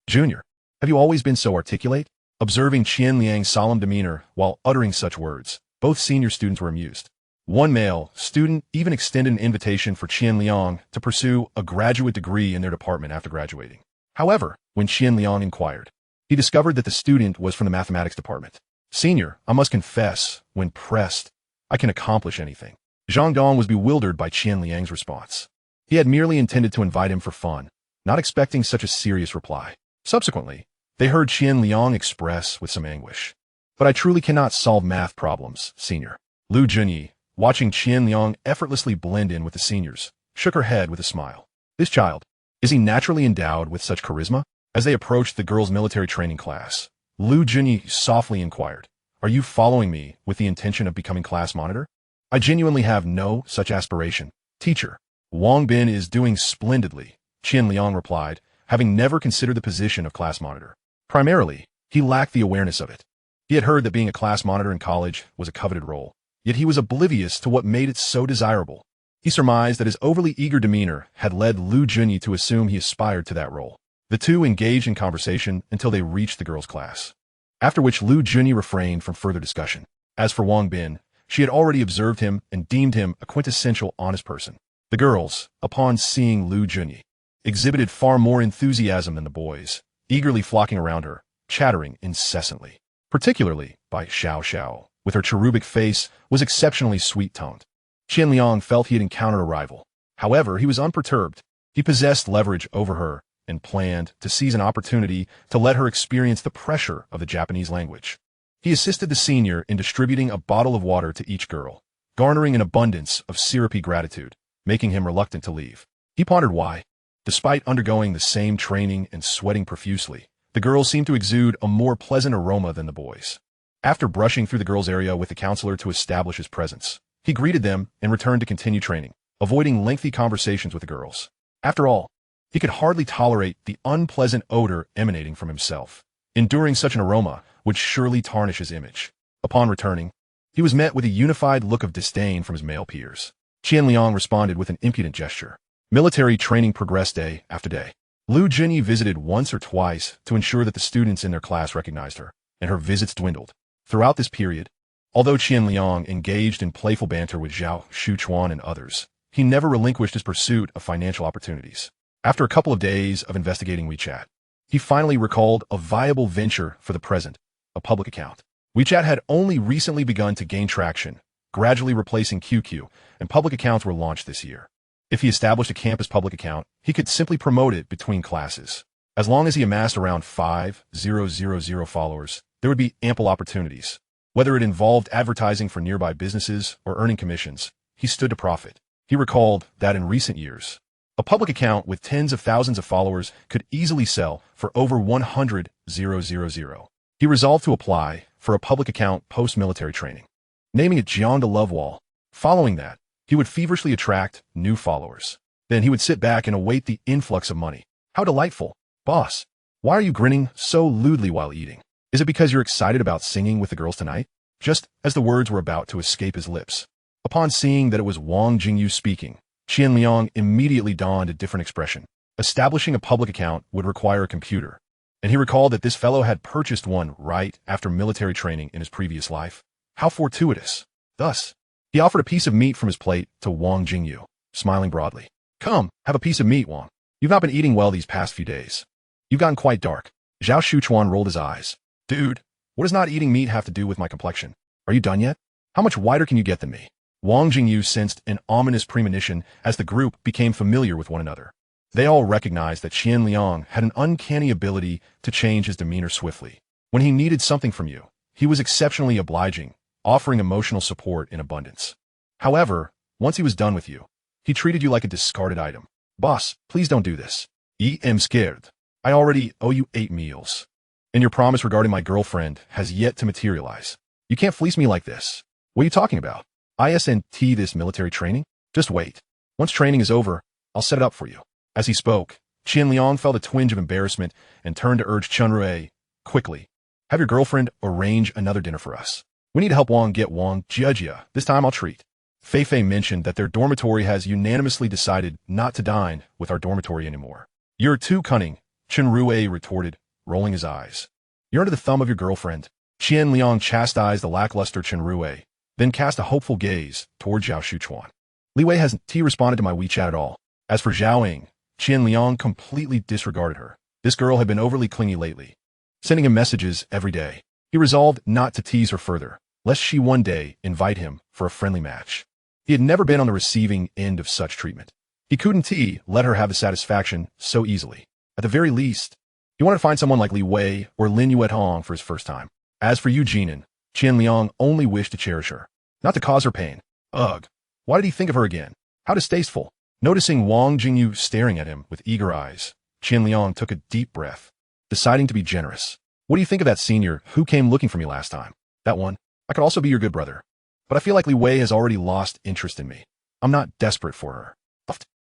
Junior, have you always been so articulate? Observing Qian Liang's solemn demeanor while uttering such words, both senior students were amused. One male student even extended an invitation for Qian Liang to pursue a graduate degree in their department after graduating. However, when Qian Liang inquired, he discovered that the student was from the mathematics department. Senior, I must confess, when pressed, I can accomplish anything. Zhang Dong was bewildered by Qian Liang's response. He had merely intended to invite him for fun, not expecting such a serious reply. Subsequently, they heard Qian Liang express with some anguish. But I truly cannot solve math problems, senior. Lu Junyi, watching Qian Liang effortlessly blend in with the seniors, shook her head with a smile. This child, is he naturally endowed with such charisma? As they approached the girls' military training class, Lu Junyi softly inquired, Are you following me with the intention of becoming class monitor? I genuinely have no such aspiration. Teacher, Wang Bin is doing splendidly, Qian Liang replied, having never considered the position of class monitor. Primarily, he lacked the awareness of it. He had heard that being a class monitor in college was a coveted role, yet he was oblivious to what made it so desirable. He surmised that his overly eager demeanor had led Lu Junyi to assume he aspired to that role. The two engaged in conversation until they reached the girls' class, after which Lu Junyi refrained from further discussion. As for Wang Bin, she had already observed him and deemed him a quintessential honest person. The girls, upon seeing Lu Junyi, exhibited far more enthusiasm than the boys, eagerly flocking around her, chattering incessantly. Particularly by Xiao Xiao, with her cherubic face, was exceptionally sweet-toned. Qian Liang felt he had encountered a rival. However, he was unperturbed. He possessed leverage over her and planned to seize an opportunity to let her experience the pressure of the Japanese language. He assisted the senior in distributing a bottle of water to each girl, garnering an abundance of syrupy gratitude, making him reluctant to leave. He pondered why. Despite undergoing the same training and sweating profusely, the girls seemed to exude a more pleasant aroma than the boys. After brushing through the girls' area with the counselor to establish his presence, he greeted them and returned to continue training, avoiding lengthy conversations with the girls. After all, he could hardly tolerate the unpleasant odor emanating from himself. Enduring such an aroma would surely tarnish his image. Upon returning, he was met with a unified look of disdain from his male peers. Qian Liang responded with an impudent gesture. Military training progressed day after day. Lu Junyi visited once or twice to ensure that the students in their class recognized her, and her visits dwindled. Throughout this period, although Qian Liang engaged in playful banter with Zhao Shuchuan and others, he never relinquished his pursuit of financial opportunities. After a couple of days of investigating WeChat, he finally recalled a viable venture for the present, a public account. WeChat had only recently begun to gain traction, gradually replacing QQ, and public accounts were launched this year. If he established a campus public account, he could simply promote it between classes. As long as he amassed around 5,000 followers, there would be ample opportunities. Whether it involved advertising for nearby businesses or earning commissions, he stood to profit. He recalled that in recent years, a public account with tens of thousands of followers could easily sell for over 100,000. He resolved to apply for a public account post-military training, naming it Jiang de Lovewall. Following that, he would feverishly attract new followers. Then he would sit back and await the influx of money. How delightful. Boss, why are you grinning so lewdly while eating? Is it because you're excited about singing with the girls tonight? Just as the words were about to escape his lips, upon seeing that it was Wang Jingyu speaking, Qian Liang immediately donned a different expression. Establishing a public account would require a computer, and he recalled that this fellow had purchased one right after military training in his previous life. How fortuitous. Thus, he offered a piece of meat from his plate to Wang Jingyu, smiling broadly. Come, have a piece of meat, Wang. You've not been eating well these past few days. You've gotten quite dark. Zhao Shuchuan rolled his eyes. Dude, what does not eating meat have to do with my complexion? Are you done yet? How much whiter can you get than me? Wang Jingyu sensed an ominous premonition as the group became familiar with one another. They all recognized that Qian Liang had an uncanny ability to change his demeanor swiftly. When he needed something from you, he was exceptionally obliging, offering emotional support in abundance. However, once he was done with you, he treated you like a discarded item. Boss, please don't do this. I am scared. I already owe you 8 meals. And your promise regarding my girlfriend has yet to materialize. You can't fleece me like this. What are you talking about? ISNT this military training? Just wait. Once training is over, I'll set it up for you. As he spoke, Qian Liang felt a twinge of embarrassment and turned to urge Chunrui, quickly, have your girlfriend arrange another dinner for us. We need to help Wang get Wang Jiajia. This time I'll treat. Fei Fei mentioned that their dormitory has unanimously decided not to dine with our dormitory anymore. You're too cunning, Chunrui retorted, rolling his eyes. You're under the thumb of your girlfriend. Qian Liang chastised the lackluster Chunrui, then cast a hopeful gaze toward Zhao Shuchuan. Li Wei hasn't responded to my WeChat at all. As for Zhao Ying, Qian Liang completely disregarded her. This girl had been overly clingy lately, sending him messages every day. He resolved not to tease her further, lest she one day invite him for a friendly match. He had never been on the receiving end of such treatment. He couldn't let her have the satisfaction so easily. At the very least, he wanted to find someone like Li Wei or Lin Yuethong for his first time. As for Yu Jinan, Qian Liang only wished to cherish her, not to cause her pain. Ugh, why did he think of her again? How distasteful. Noticing Wang Jingyu staring at him with eager eyes, Qian Liang took a deep breath, deciding to be generous. What do you think of that senior who came looking for me last time? That one. I could also be your good brother. But I feel like Li Wei has already lost interest in me. I'm not desperate for her.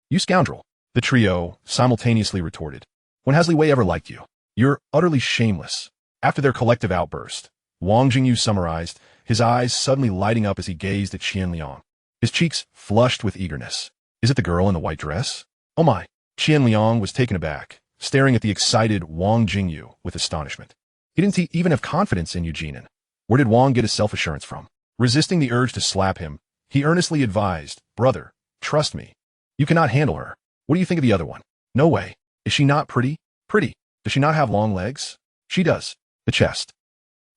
You scoundrel. The trio simultaneously retorted. When has Li Wei ever liked you? You're utterly shameless. After their collective outburst, Wang Jingyu summarized, his eyes suddenly lighting up as he gazed at Qian Liang. His cheeks flushed with eagerness. Is it the girl in the white dress? Oh my! Qian Liang was taken aback, staring at the excited Wang Jingyu with astonishment. He didn't even have confidence in Eugene. Where did Wang get his self-assurance from? Resisting the urge to slap him, he earnestly advised, brother, trust me. You cannot handle her. What do you think of the other one? No way. Is she not pretty? Pretty. Does she not have long legs? She does. The chest.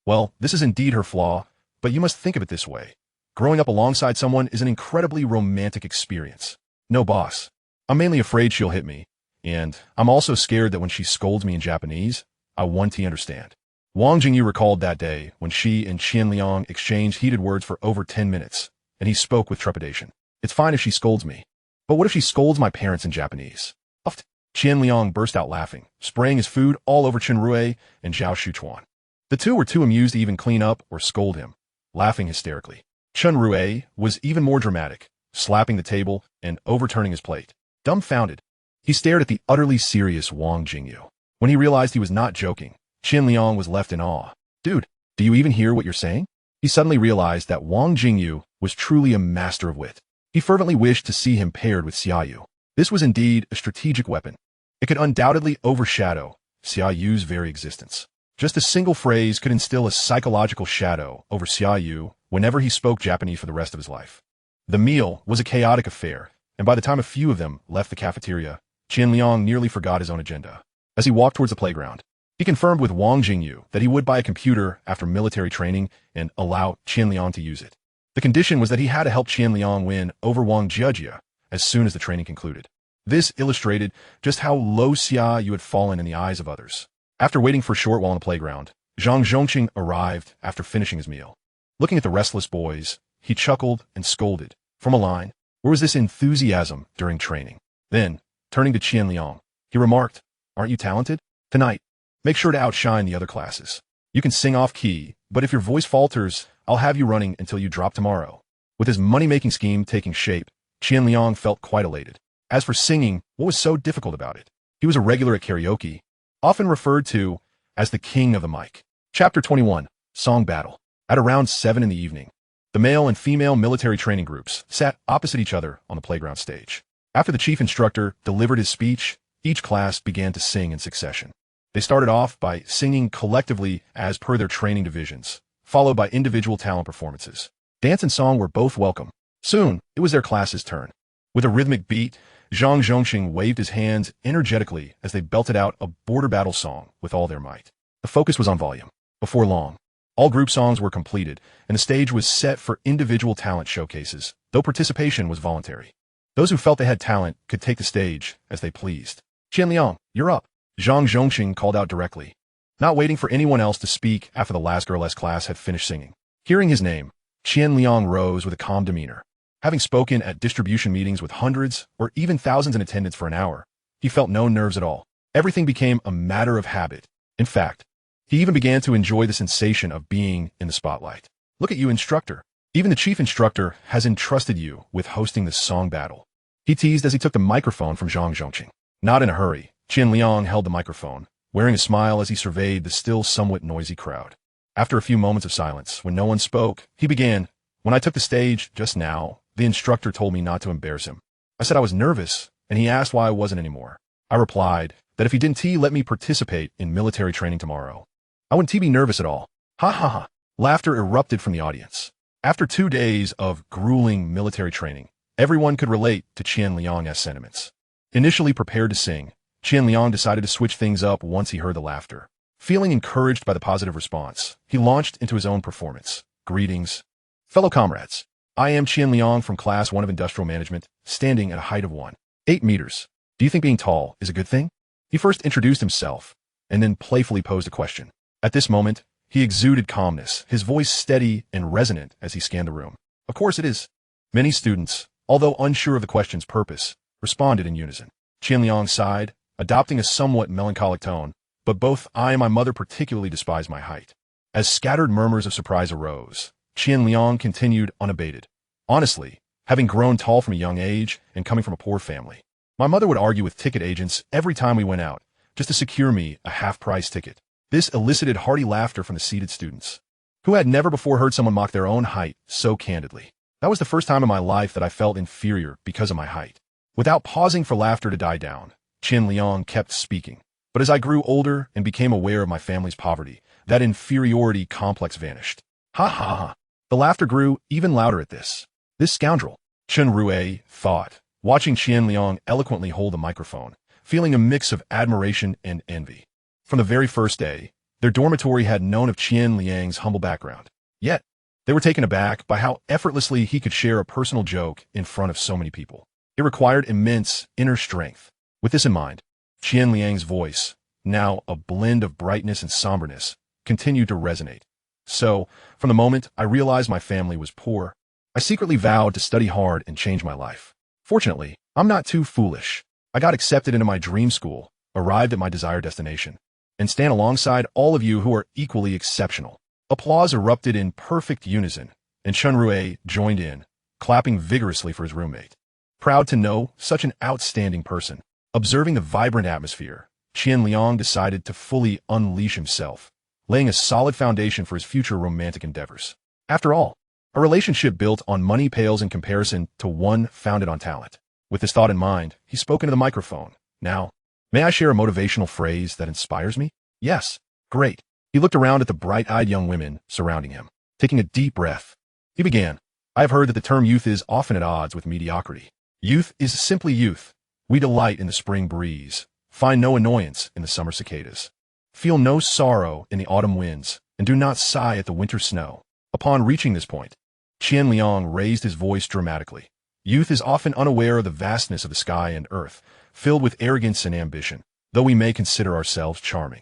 Well, this is indeed her flaw, but you must think of it this way. Growing up alongside someone is an incredibly romantic experience. No, boss. I'm mainly afraid she'll hit me, and I'm also scared that when she scolds me in Japanese, I won't understand. Wang Jingyu recalled that day when she and Qian Liang exchanged heated words for over 10 minutes, and he spoke with trepidation. It's fine if she scolds me, but what if she scolds my parents in Japanese? Uft. Qian Liang burst out laughing, spraying his food all over Chen Rui and Zhao Shuchuan. The two were too amused to even clean up or scold him, laughing hysterically. Chen Rui was even more dramatic, slapping the table and overturning his plate. Dumbfounded, he stared at the utterly serious Wang Jingyu. When he realized he was not joking, Qian Liang was left in awe. Dude, do you even hear what you're saying? He suddenly realized that Wang Jingyu was truly a master of wit. He fervently wished to see him paired with Xiaoyu. This was indeed a strategic weapon. It could undoubtedly overshadow Xiaoyu's very existence. Just a single phrase could instill a psychological shadow over Xiaoyu whenever he spoke Japanese for the rest of his life. The meal was a chaotic affair, and by the time a few of them left the cafeteria, Qian Liang nearly forgot his own agenda. As he walked towards the playground, he confirmed with Wang Jingyu that he would buy a computer after military training and allow Qian Liang to use it. The condition was that he had to help Qian Liang win over Wang Jiejie as soon as the training concluded. This illustrated just how low Xiaoyu had fallen in the eyes of others. After waiting for a short while on the playground, Zhang Zhongqing arrived after finishing his meal. Looking at the restless boys, he chuckled and scolded. From a line, where was this enthusiasm during training? Then, turning to Qian Liang, he remarked, aren't you talented? Tonight, make sure to outshine the other classes. You can sing off key, but if your voice falters, I'll have you running until you drop tomorrow. With his money-making scheme taking shape, Qian Liang felt quite elated. As for singing, what was so difficult about it? He was a regular at karaoke, often referred to as the king of the mic. Chapter 21, Song Battle. At around 7 in the evening, the male and female military training groups sat opposite each other on the playground stage. After the chief instructor delivered his speech, each class began to sing in succession. They started off by singing collectively as per their training divisions, followed by individual talent performances. Dance and song were both welcome. Soon, it was their class's turn. With a rhythmic beat, Zhang Zhongqing waved his hands energetically as they belted out a border battle song with all their might. The focus was on volume. Before long, all group songs were completed, and the stage was set for individual talent showcases, though participation was voluntary. Those who felt they had talent could take the stage as they pleased. Qian Liang, you're up. Zhang Zhongqing called out directly, not waiting for anyone else to speak after the last girl's class had finished singing. Hearing his name, Qian Liang rose with a calm demeanor. Having spoken at distribution meetings with hundreds or even thousands in attendance for an hour, he felt no nerves at all. Everything became a matter of habit. In fact, he even began to enjoy the sensation of being in the spotlight. Look at you, instructor. Even the chief instructor has entrusted you with hosting this song battle. He teased as he took the microphone from Zhang Zhongqing. Not in a hurry, Qian Liang held the microphone, wearing a smile as he surveyed the still somewhat noisy crowd. After a few moments of silence, when no one spoke, he began, when I took the stage just now, the instructor told me not to embarrass him. I said I was nervous, and he asked why I wasn't anymore. I replied that if he didn't let me participate in military training tomorrow, I wouldn't be nervous at all. Ha ha ha. Laughter erupted from the audience. After 2 days of grueling military training, everyone could relate to Qian Liang's sentiments. Initially prepared to sing, Qian Liang decided to switch things up once he heard the laughter. Feeling encouraged by the positive response, he launched into his own performance. Greetings. Fellow comrades, I am Qian Liang from Class 1 of Industrial Management, standing at a height of 1.8 meters. Do you think being tall is a good thing? He first introduced himself, and then playfully posed a question. At this moment, he exuded calmness, his voice steady and resonant as he scanned the room. Of course it is. Many students, although unsure of the question's purpose, responded in unison. Qian Liang sighed, adopting a somewhat melancholic tone, but both I and my mother particularly despise my height. As scattered murmurs of surprise arose, Qian Liang continued unabated. Honestly, having grown tall from a young age and coming from a poor family, my mother would argue with ticket agents every time we went out, just to secure me a half-price ticket. This elicited hearty laughter from the seated students. Who had never before heard someone mock their own height so candidly? That was the first time in my life that I felt inferior because of my height. Without pausing for laughter to die down, Qian Liang kept speaking. But as I grew older and became aware of my family's poverty, that inferiority complex vanished. Ha ha ha. The laughter grew even louder at this. This scoundrel, Chen Rui, thought, watching Qian Liang eloquently hold the microphone, feeling a mix of admiration and envy. From the very first day, their dormitory had known of Qian Liang's humble background. Yet, they were taken aback by how effortlessly he could share a personal joke in front of so many people. It required immense inner strength. With this in mind, Qian Liang's voice, now a blend of brightness and somberness, continued to resonate. So, from the moment I realized my family was poor, I secretly vowed to study hard and change my life. Fortunately, I'm not too foolish. I got accepted into my dream school, arrived at my desired destination, and stand alongside all of you who are equally exceptional. Applause erupted in perfect unison, and Chen Rui joined in, clapping vigorously for his roommate. Proud to know such an outstanding person, observing the vibrant atmosphere, Qian Liang decided to fully unleash himself, laying a solid foundation for his future romantic endeavors. After all, a relationship built on money pales in comparison to one founded on talent. With this thought in mind, he spoke into the microphone. Now, may I share a motivational phrase that inspires me? Yes. Great. He looked around at the bright-eyed young women surrounding him. Taking a deep breath, he began. I have heard that the term youth is often at odds with mediocrity. Youth is simply youth. We delight in the spring breeze, find no annoyance in the summer cicadas, feel no sorrow in the autumn winds, and do not sigh at the winter snow. Upon reaching this point, Qian Liang raised his voice dramatically. Youth is often unaware of the vastness of the sky and earth, filled with arrogance and ambition, though we may consider ourselves charming.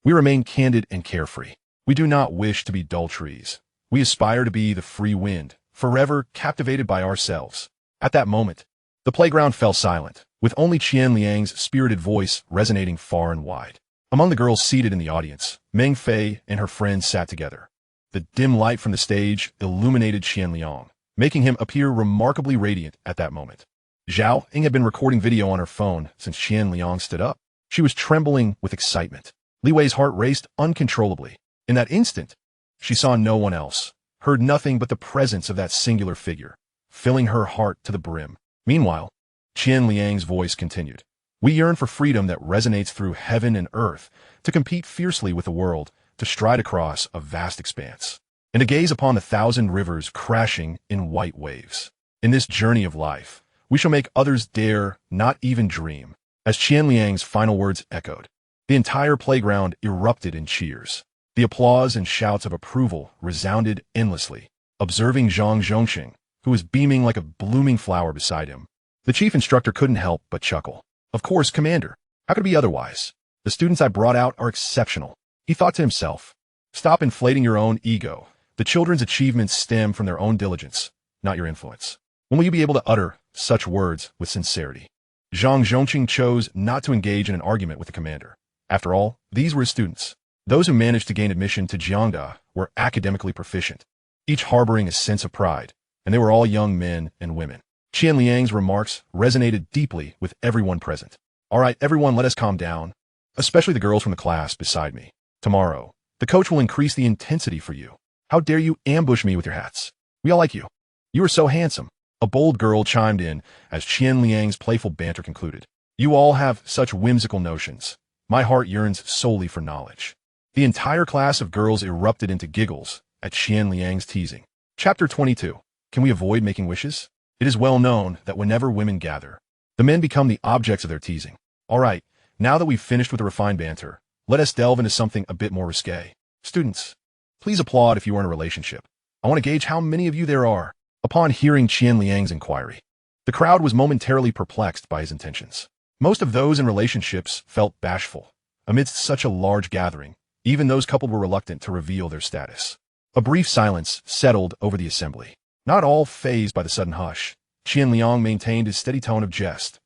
We remain candid and carefree. We do not wish to be dull trees. We aspire to be the free wind, forever captivated by ourselves. At that moment, the playground fell silent, with only Qian Liang's spirited voice resonating far and wide. Among the girls seated in the audience, Meng Fei and her friends sat together. The dim light from the stage illuminated Qian Liang, making him appear remarkably radiant at that moment. Zhao Ying had been recording video on her phone since Qian Liang stood up. She was trembling with excitement. Li Wei's heart raced uncontrollably. In that instant, she saw no one else, heard nothing but the presence of that singular figure, filling her heart to the brim. Meanwhile, Qian Liang's voice continued. We yearn for freedom that resonates through heaven and earth, to compete fiercely with the world, to stride across a vast expanse, and to gaze upon the 1,000 rivers crashing in white waves. In this journey of life, we shall make others dare, not even dream. As Qian Liang's final words echoed, the entire playground erupted in cheers. The applause and shouts of approval resounded endlessly. Observing Zhang Zhongxing, who was beaming like a blooming flower beside him, the chief instructor couldn't help but chuckle. Of course, Commander. How could it be otherwise? The students I brought out are exceptional. He thought to himself. Stop inflating your own ego. The children's achievements stem from their own diligence, not your influence. When will you be able to utter such words with sincerity? Zhang Zhongqing chose not to engage in an argument with the commander. After all, these were his students. Those who managed to gain admission to Jiangda were academically proficient, each harboring a sense of pride, and they were all young men and women. Qian Liang's remarks resonated deeply with everyone present. All right, everyone, let us calm down, especially the girls from the class beside me. Tomorrow, the coach will increase the intensity for you. How dare you ambush me with your hats? We all like you. You are so handsome. A bold girl chimed in as Qian Liang's playful banter concluded. You all have such whimsical notions. My heart yearns solely for knowledge. The entire class of girls erupted into giggles at Qian Liang's teasing. Chapter 22. Can we avoid making wishes? It is well known that whenever women gather, the men become the objects of their teasing. All right, now that we've finished with the refined banter, let us delve into something a bit more risque. Students, please applaud if you are in a relationship. I want to gauge how many of you there are. Upon hearing Qian Liang's inquiry, the crowd was momentarily perplexed by his intentions. Most of those in relationships felt bashful. Amidst such a large gathering, even those coupled were reluctant to reveal their status. A brief silence settled over the assembly. Not all fazed by the sudden hush, Qian Liang maintained his steady tone of jest.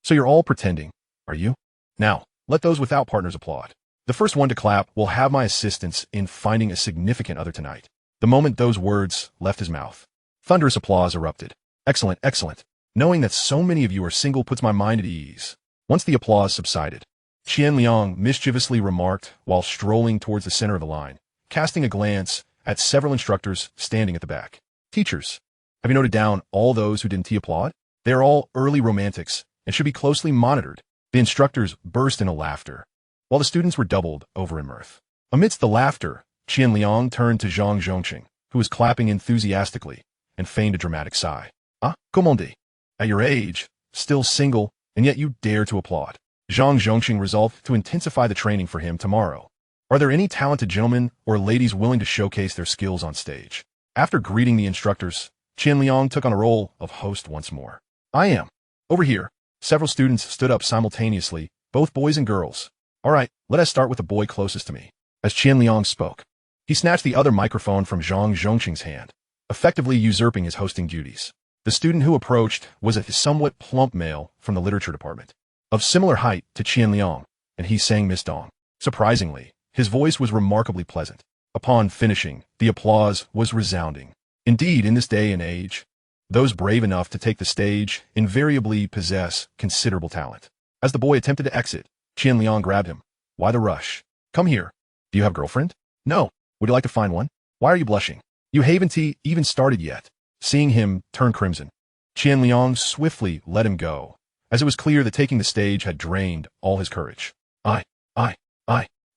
So you're all pretending, are you? Now, let those without partners applaud. The first one to clap will have my assistance in finding a significant other tonight. The moment those words left his mouth, thunderous applause erupted. Excellent, excellent. Knowing that so many of you are single puts my mind at ease. Once the applause subsided, Qian Liang mischievously remarked while strolling towards the center of the line, casting a glance at several instructors standing at the back. Teachers, have you noted down all those who didn't applaud? They are all early romantics and should be closely monitored. The instructors burst into laughter, while the students were doubled over in mirth. Amidst the laughter, Qian Liang turned to Zhang Zhongqing, who was clapping enthusiastically, and feigned a dramatic sigh. Ah, comment dit? At your age, still single, and yet you dare to applaud. Zhang Zhongqing resolved to intensify the training for him tomorrow. Are there any talented gentlemen or ladies willing to showcase their skills on stage? After greeting the instructors, Qian Liang took on a role of host once more. I am. Over here. Several students stood up simultaneously, both boys and girls. All right, let us start with the boy closest to me. As Qian Liang spoke, he snatched the other microphone from Zhang Zhongqing's hand, effectively usurping his hosting duties. The student who approached was a somewhat plump male from the literature department, of similar height to Qian Liang, and he sang Miss Dong. Surprisingly, his voice was remarkably pleasant. Upon finishing, the applause was resounding. Indeed, in this day and age, those brave enough to take the stage invariably possess considerable talent. As the boy attempted to exit, Qian Liang grabbed him. Why the rush? Come here. Do you have a girlfriend? No. Would you like to find one? Why are you blushing? You haven't even started yet. Seeing him turn crimson, Qian Liang swiftly let him go, as it was clear that taking the stage had drained all his courage. I.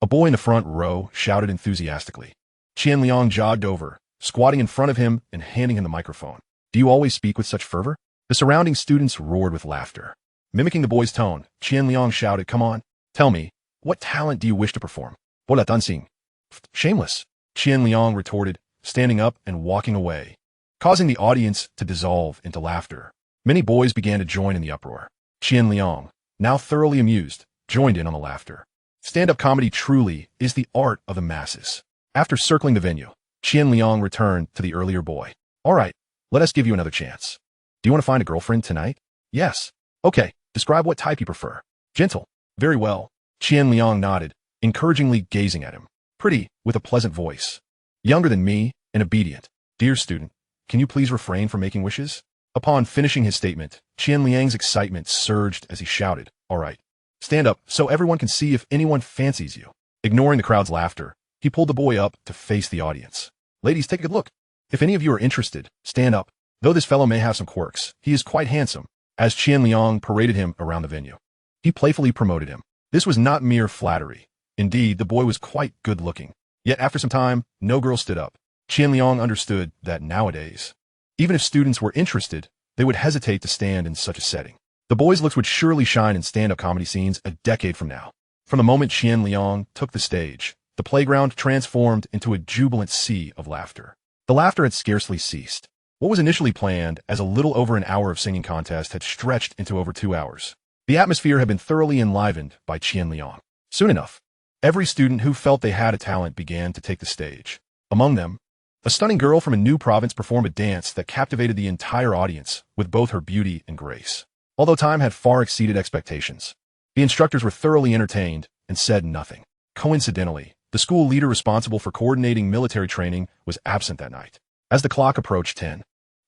A boy in the front row shouted enthusiastically. Qian Liang jogged over, squatting in front of him and handing him the microphone. Do you always speak with such fervor? The surrounding students roared with laughter. Mimicking the boy's tone, Qian Liang shouted, Come on, tell me, what talent do you wish to perform? Bola dancing. Shameless, Qian Liang retorted, standing up and walking away, causing the audience to dissolve into laughter. Many boys began to join in the uproar. Qian Liang, now thoroughly amused, joined in on the laughter. Stand-up comedy truly is the art of the masses. After circling the venue, Qian Liang returned to the earlier boy. All right, let us give you another chance. Do you want to find a girlfriend tonight? Yes. Okay, describe what type you prefer. Gentle. Very well. Qian Liang nodded, encouragingly gazing at him. Pretty, with a pleasant voice. Younger than me, and obedient. Dear student, can you please refrain from making wishes? Upon finishing his statement, Qian Liang's excitement surged as he shouted, All right. Stand up so everyone can see if anyone fancies you. Ignoring the crowd's laughter, he pulled the boy up to face the audience. Ladies, take a good look. If any of you are interested, stand up. Though this fellow may have some quirks, he is quite handsome. As Qian Liang paraded him around the venue, he playfully promoted him. This was not mere flattery. Indeed, the boy was quite good-looking. Yet after some time, no girl stood up. Qian Liang understood that nowadays, even if students were interested, they would hesitate to stand in such a setting. The boy's looks would surely shine in stand-up comedy scenes a decade from now. From the moment Qian Liang took the stage, the playground transformed into a jubilant sea of laughter. The laughter had scarcely ceased. What was initially planned as a little over an hour of singing contest had stretched into over 2 hours. The atmosphere had been thoroughly enlivened by Qian Liang. Soon enough, every student who felt they had a talent began to take the stage. Among them, a stunning girl from a new province performed a dance that captivated the entire audience with both her beauty and grace. Although time had far exceeded expectations, the instructors were thoroughly entertained and said nothing. Coincidentally, the school leader responsible for coordinating military training was absent that night. As the clock approached 10,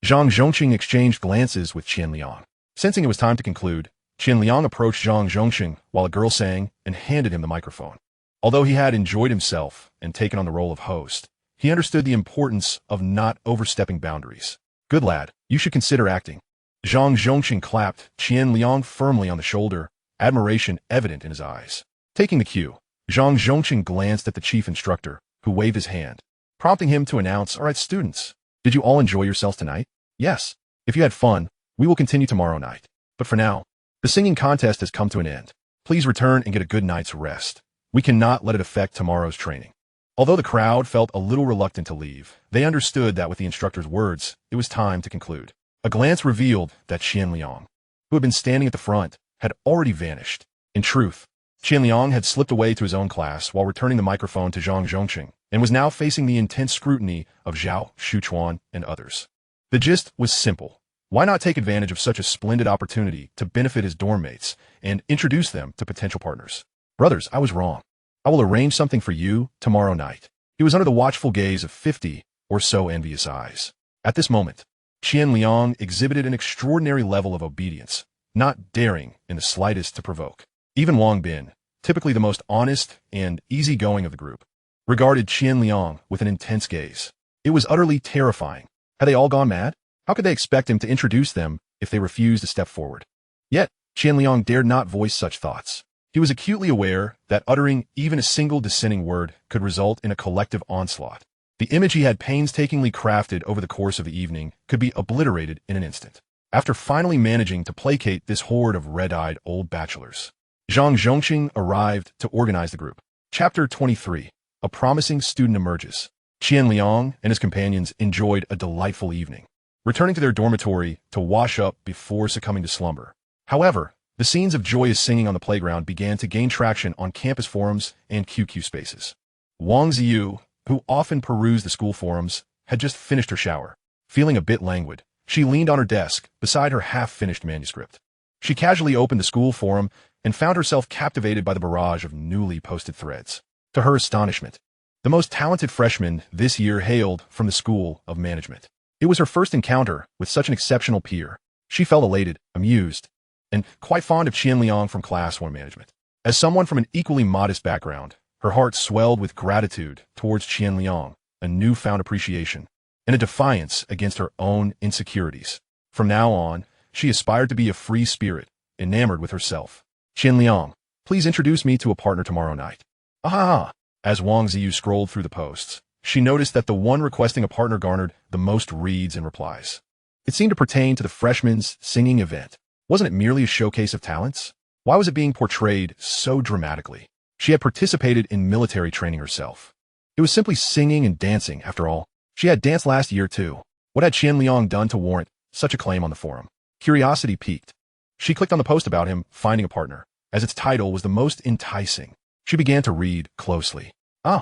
Zhang Zhongqing exchanged glances with Qian Liang. Sensing it was time to conclude, Qian Liang approached Zhang Zhongqing while a girl sang and handed him the microphone. Although he had enjoyed himself and taken on the role of host, he understood the importance of not overstepping boundaries. Good lad, you should consider acting. Zhang Zhongqing clapped Qian Liang firmly on the shoulder, admiration evident in his eyes. Taking the cue, Zhang Zhongqing glanced at the chief instructor, who waved his hand, prompting him to announce, All right, students, did you all enjoy yourselves tonight? Yes. If you had fun, we will continue tomorrow night. But for now, the singing contest has come to an end. Please return and get a good night's rest. We cannot let it affect tomorrow's training. Although the crowd felt a little reluctant to leave, they understood that with the instructor's words, it was time to conclude. A glance revealed that Qian Liang, who had been standing at the front, had already vanished. In truth, Qian Liang had slipped away to his own class while returning the microphone to Zhang Zhongqing, and was now facing the intense scrutiny of Zhao, Shuchuan, and others. The gist was simple. Why not take advantage of such a splendid opportunity to benefit his dorm mates and introduce them to potential partners? Brothers, I was wrong. I will arrange something for you tomorrow night. He was under the watchful gaze of 50 or so envious eyes. At this moment, Qian Liang exhibited an extraordinary level of obedience, not daring in the slightest to provoke. Even Wang Bin, typically the most honest and easygoing of the group, regarded Qian Liang with an intense gaze. It was utterly terrifying. Had they all gone mad? How could they expect him to introduce them if they refused to step forward? Yet, Qian Liang dared not voice such thoughts. He was acutely aware that uttering even a single dissenting word could result in a collective onslaught. The image he had painstakingly crafted over the course of the evening could be obliterated in an instant. After finally managing to placate this horde of red-eyed old bachelors, Zhang Zhongqing arrived to organize the group. Chapter 23. A promising student emerges. Qian Liang and his companions enjoyed a delightful evening, returning to their dormitory to wash up before succumbing to slumber. However, the scenes of joyous singing on the playground began to gain traction on campus forums and QQ spaces. Wang Ziyu, who often perused the school forums, had just finished her shower. Feeling a bit languid, she leaned on her desk beside her half-finished manuscript. She casually opened the school forum and found herself captivated by the barrage of newly posted threads. To her astonishment, the most talented freshman this year hailed from the School of Management. It was her first encounter with such an exceptional peer. She felt elated, amused, and quite fond of Qian Liang from Class 1 Management. As someone from an equally modest background, her heart swelled with gratitude towards Qian Liang, a newfound appreciation, and a defiance against her own insecurities. From now on, she aspired to be a free spirit, enamored with herself. Qian Liang, please introduce me to a partner tomorrow night. Ah! As Wang Ziyu scrolled through the posts, she noticed that the one requesting a partner garnered the most reads and replies. It seemed to pertain to the freshmen's singing event. Wasn't it merely a showcase of talents? Why was it being portrayed so dramatically? She had participated in military training herself. It was simply singing and dancing, after all. She had danced last year, too. What had Qian Liang done to warrant such a claim on the forum? Curiosity piqued. She clicked on the post about him finding a partner, as its title was the most enticing. She began to read closely. For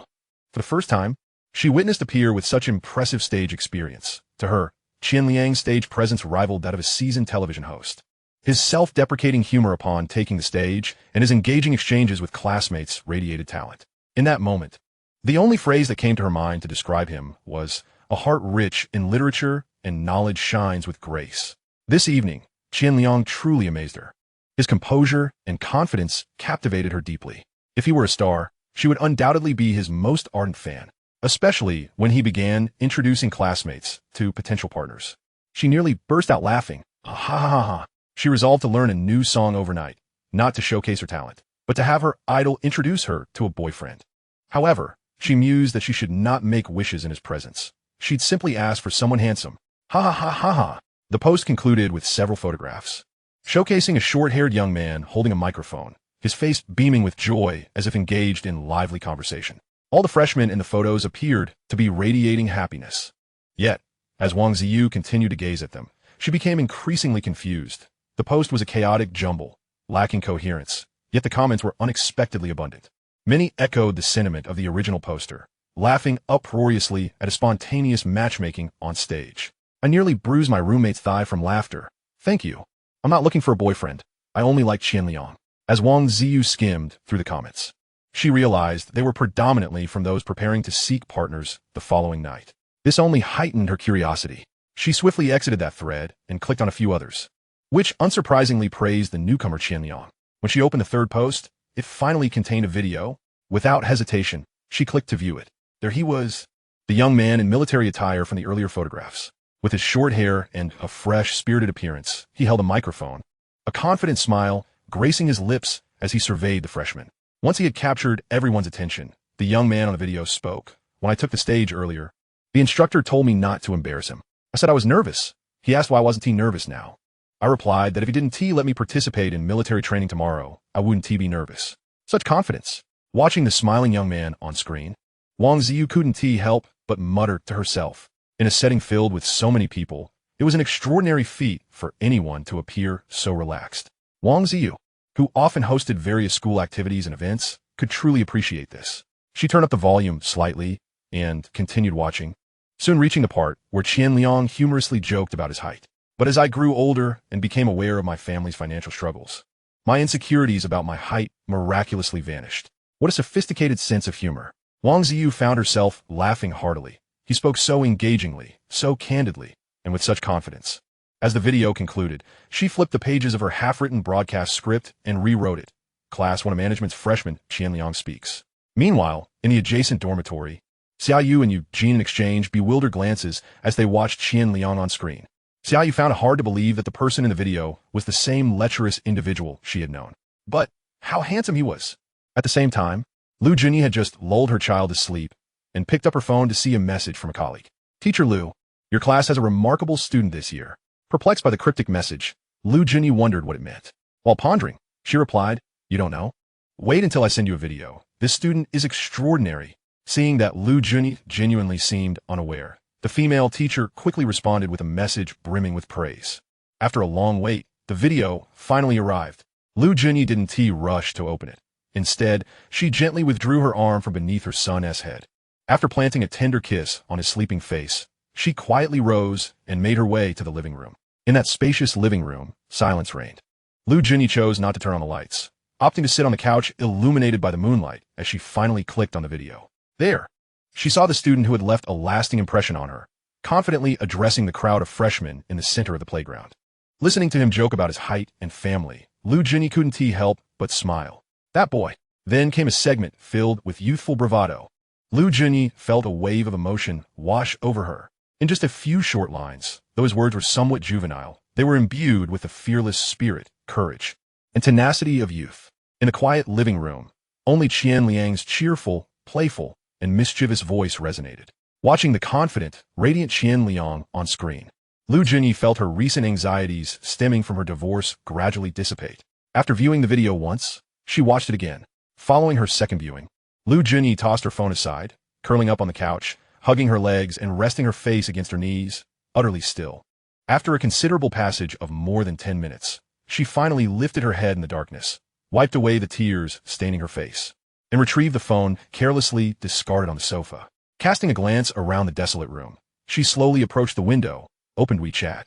the first time, she witnessed a peer with such impressive stage experience. To her, Qian Liang's stage presence rivaled that of a seasoned television host. His self-deprecating humor upon taking the stage and his engaging exchanges with classmates radiated talent. In that moment, the only phrase that came to her mind to describe him was, "A heart rich in literature and knowledge shines with grace." This evening, Qian Liang truly amazed her. His composure and confidence captivated her deeply. If he were a star, she would undoubtedly be his most ardent fan, especially when he began introducing classmates to potential partners. She nearly burst out laughing. Ha ha ha ha. She resolved to learn a new song overnight, not to showcase her talent, but to have her idol introduce her to a boyfriend. However, she mused that she should not make wishes in his presence. She'd simply ask for someone handsome. Ha ha ha ha ha. The post concluded with several photographs, showcasing a short-haired young man holding a microphone, his face beaming with joy as if engaged in lively conversation. All the freshmen in the photos appeared to be radiating happiness. Yet, as Wang Ziyu continued to gaze at them, she became increasingly confused. The post was a chaotic jumble, lacking coherence, yet the comments were unexpectedly abundant. Many echoed the sentiment of the original poster, laughing uproariously at a spontaneous matchmaking on stage. I nearly bruised my roommate's thigh from laughter. Thank you. I'm not looking for a boyfriend. I only like Qian Liang. As Wang Ziyu skimmed through the comments, she realized they were predominantly from those preparing to seek partners the following night. This only heightened her curiosity. She swiftly exited that thread and clicked on a few others, which unsurprisingly praised the newcomer Qian Liang. When she opened the third post, it finally contained a video. Without hesitation, she clicked to view it. There he was, the young man in military attire from the earlier photographs. With his short hair and a fresh, spirited appearance, he held a microphone, a confident smile gracing his lips as he surveyed the freshman. Once he had captured everyone's attention, the young man on the video spoke. When I took the stage earlier, the instructor told me not to embarrass him. I said I was nervous. He asked why wasn't he nervous now. I replied that if he didn't let me participate in military training tomorrow, I wouldn't be nervous. Such confidence. Watching the smiling young man on screen, Wang Ziyu couldn't help but mutter to herself. In a setting filled with so many people, it was an extraordinary feat for anyone to appear so relaxed. Wang Ziyu, who often hosted various school activities and events, could truly appreciate this. She turned up the volume slightly and continued watching, soon reaching the part where Qian Liang humorously joked about his height. But as I grew older and became aware of my family's financial struggles, my insecurities about my height miraculously vanished. What a sophisticated sense of humor. Wang Ziyu found herself laughing heartily. He spoke so engagingly, so candidly, and with such confidence. As the video concluded, she flipped the pages of her half-written broadcast script and rewrote it. Class 1 Management's freshman, Qian Liang speaks. Meanwhile, in the adjacent dormitory, Xiaoyu and Eugene exchanged bewildered glances as they watched Qian Liang on screen. Xiaoyu found it hard to believe that the person in the video was the same lecherous individual she had known. But how handsome he was! At the same time, Lu Junyi had just lulled her child to sleep and picked up her phone to see a message from a colleague. Teacher Lu, your class has a remarkable student this year. Perplexed by the cryptic message, Lu Junyi wondered what it meant. While pondering, she replied, you don't know? Wait until I send you a video. This student is extraordinary. Seeing that Lu Junyi genuinely seemed unaware, the female teacher quickly responded with a message brimming with praise. After a long wait, the video finally arrived. Lu Junyi didn't rush to open it. Instead, she gently withdrew her arm from beneath her son's head. After planting a tender kiss on his sleeping face, she quietly rose and made her way to the living room. In that spacious living room, silence reigned. Lu Junyi chose not to turn on the lights, opting to sit on the couch illuminated by the moonlight as she finally clicked on the video. There, she saw the student who had left a lasting impression on her, confidently addressing the crowd of freshmen in the center of the playground. Listening to him joke about his height and family, Lu Junyi couldn't help but smile. That boy. Then came a segment filled with youthful bravado. Lu Junyi felt a wave of emotion wash over her. In just a few short lines, though his words were somewhat juvenile, they were imbued with the fearless spirit, courage, and tenacity of youth. In the quiet living room, only Qian Liang's cheerful, playful, and mischievous voice resonated. Watching the confident, radiant Qian Liang on screen, Lu Junyi felt her recent anxieties stemming from her divorce gradually dissipate. After viewing the video once, she watched it again. Following her second viewing, Lu Junyi tossed her phone aside, curling up on the couch, hugging her legs and resting her face against her knees, utterly still. After a considerable passage of more than 10 minutes, she finally lifted her head in the darkness, wiped away the tears staining her face, and retrieved the phone carelessly discarded on the sofa. Casting a glance around the desolate room, she slowly approached the window, opened WeChat,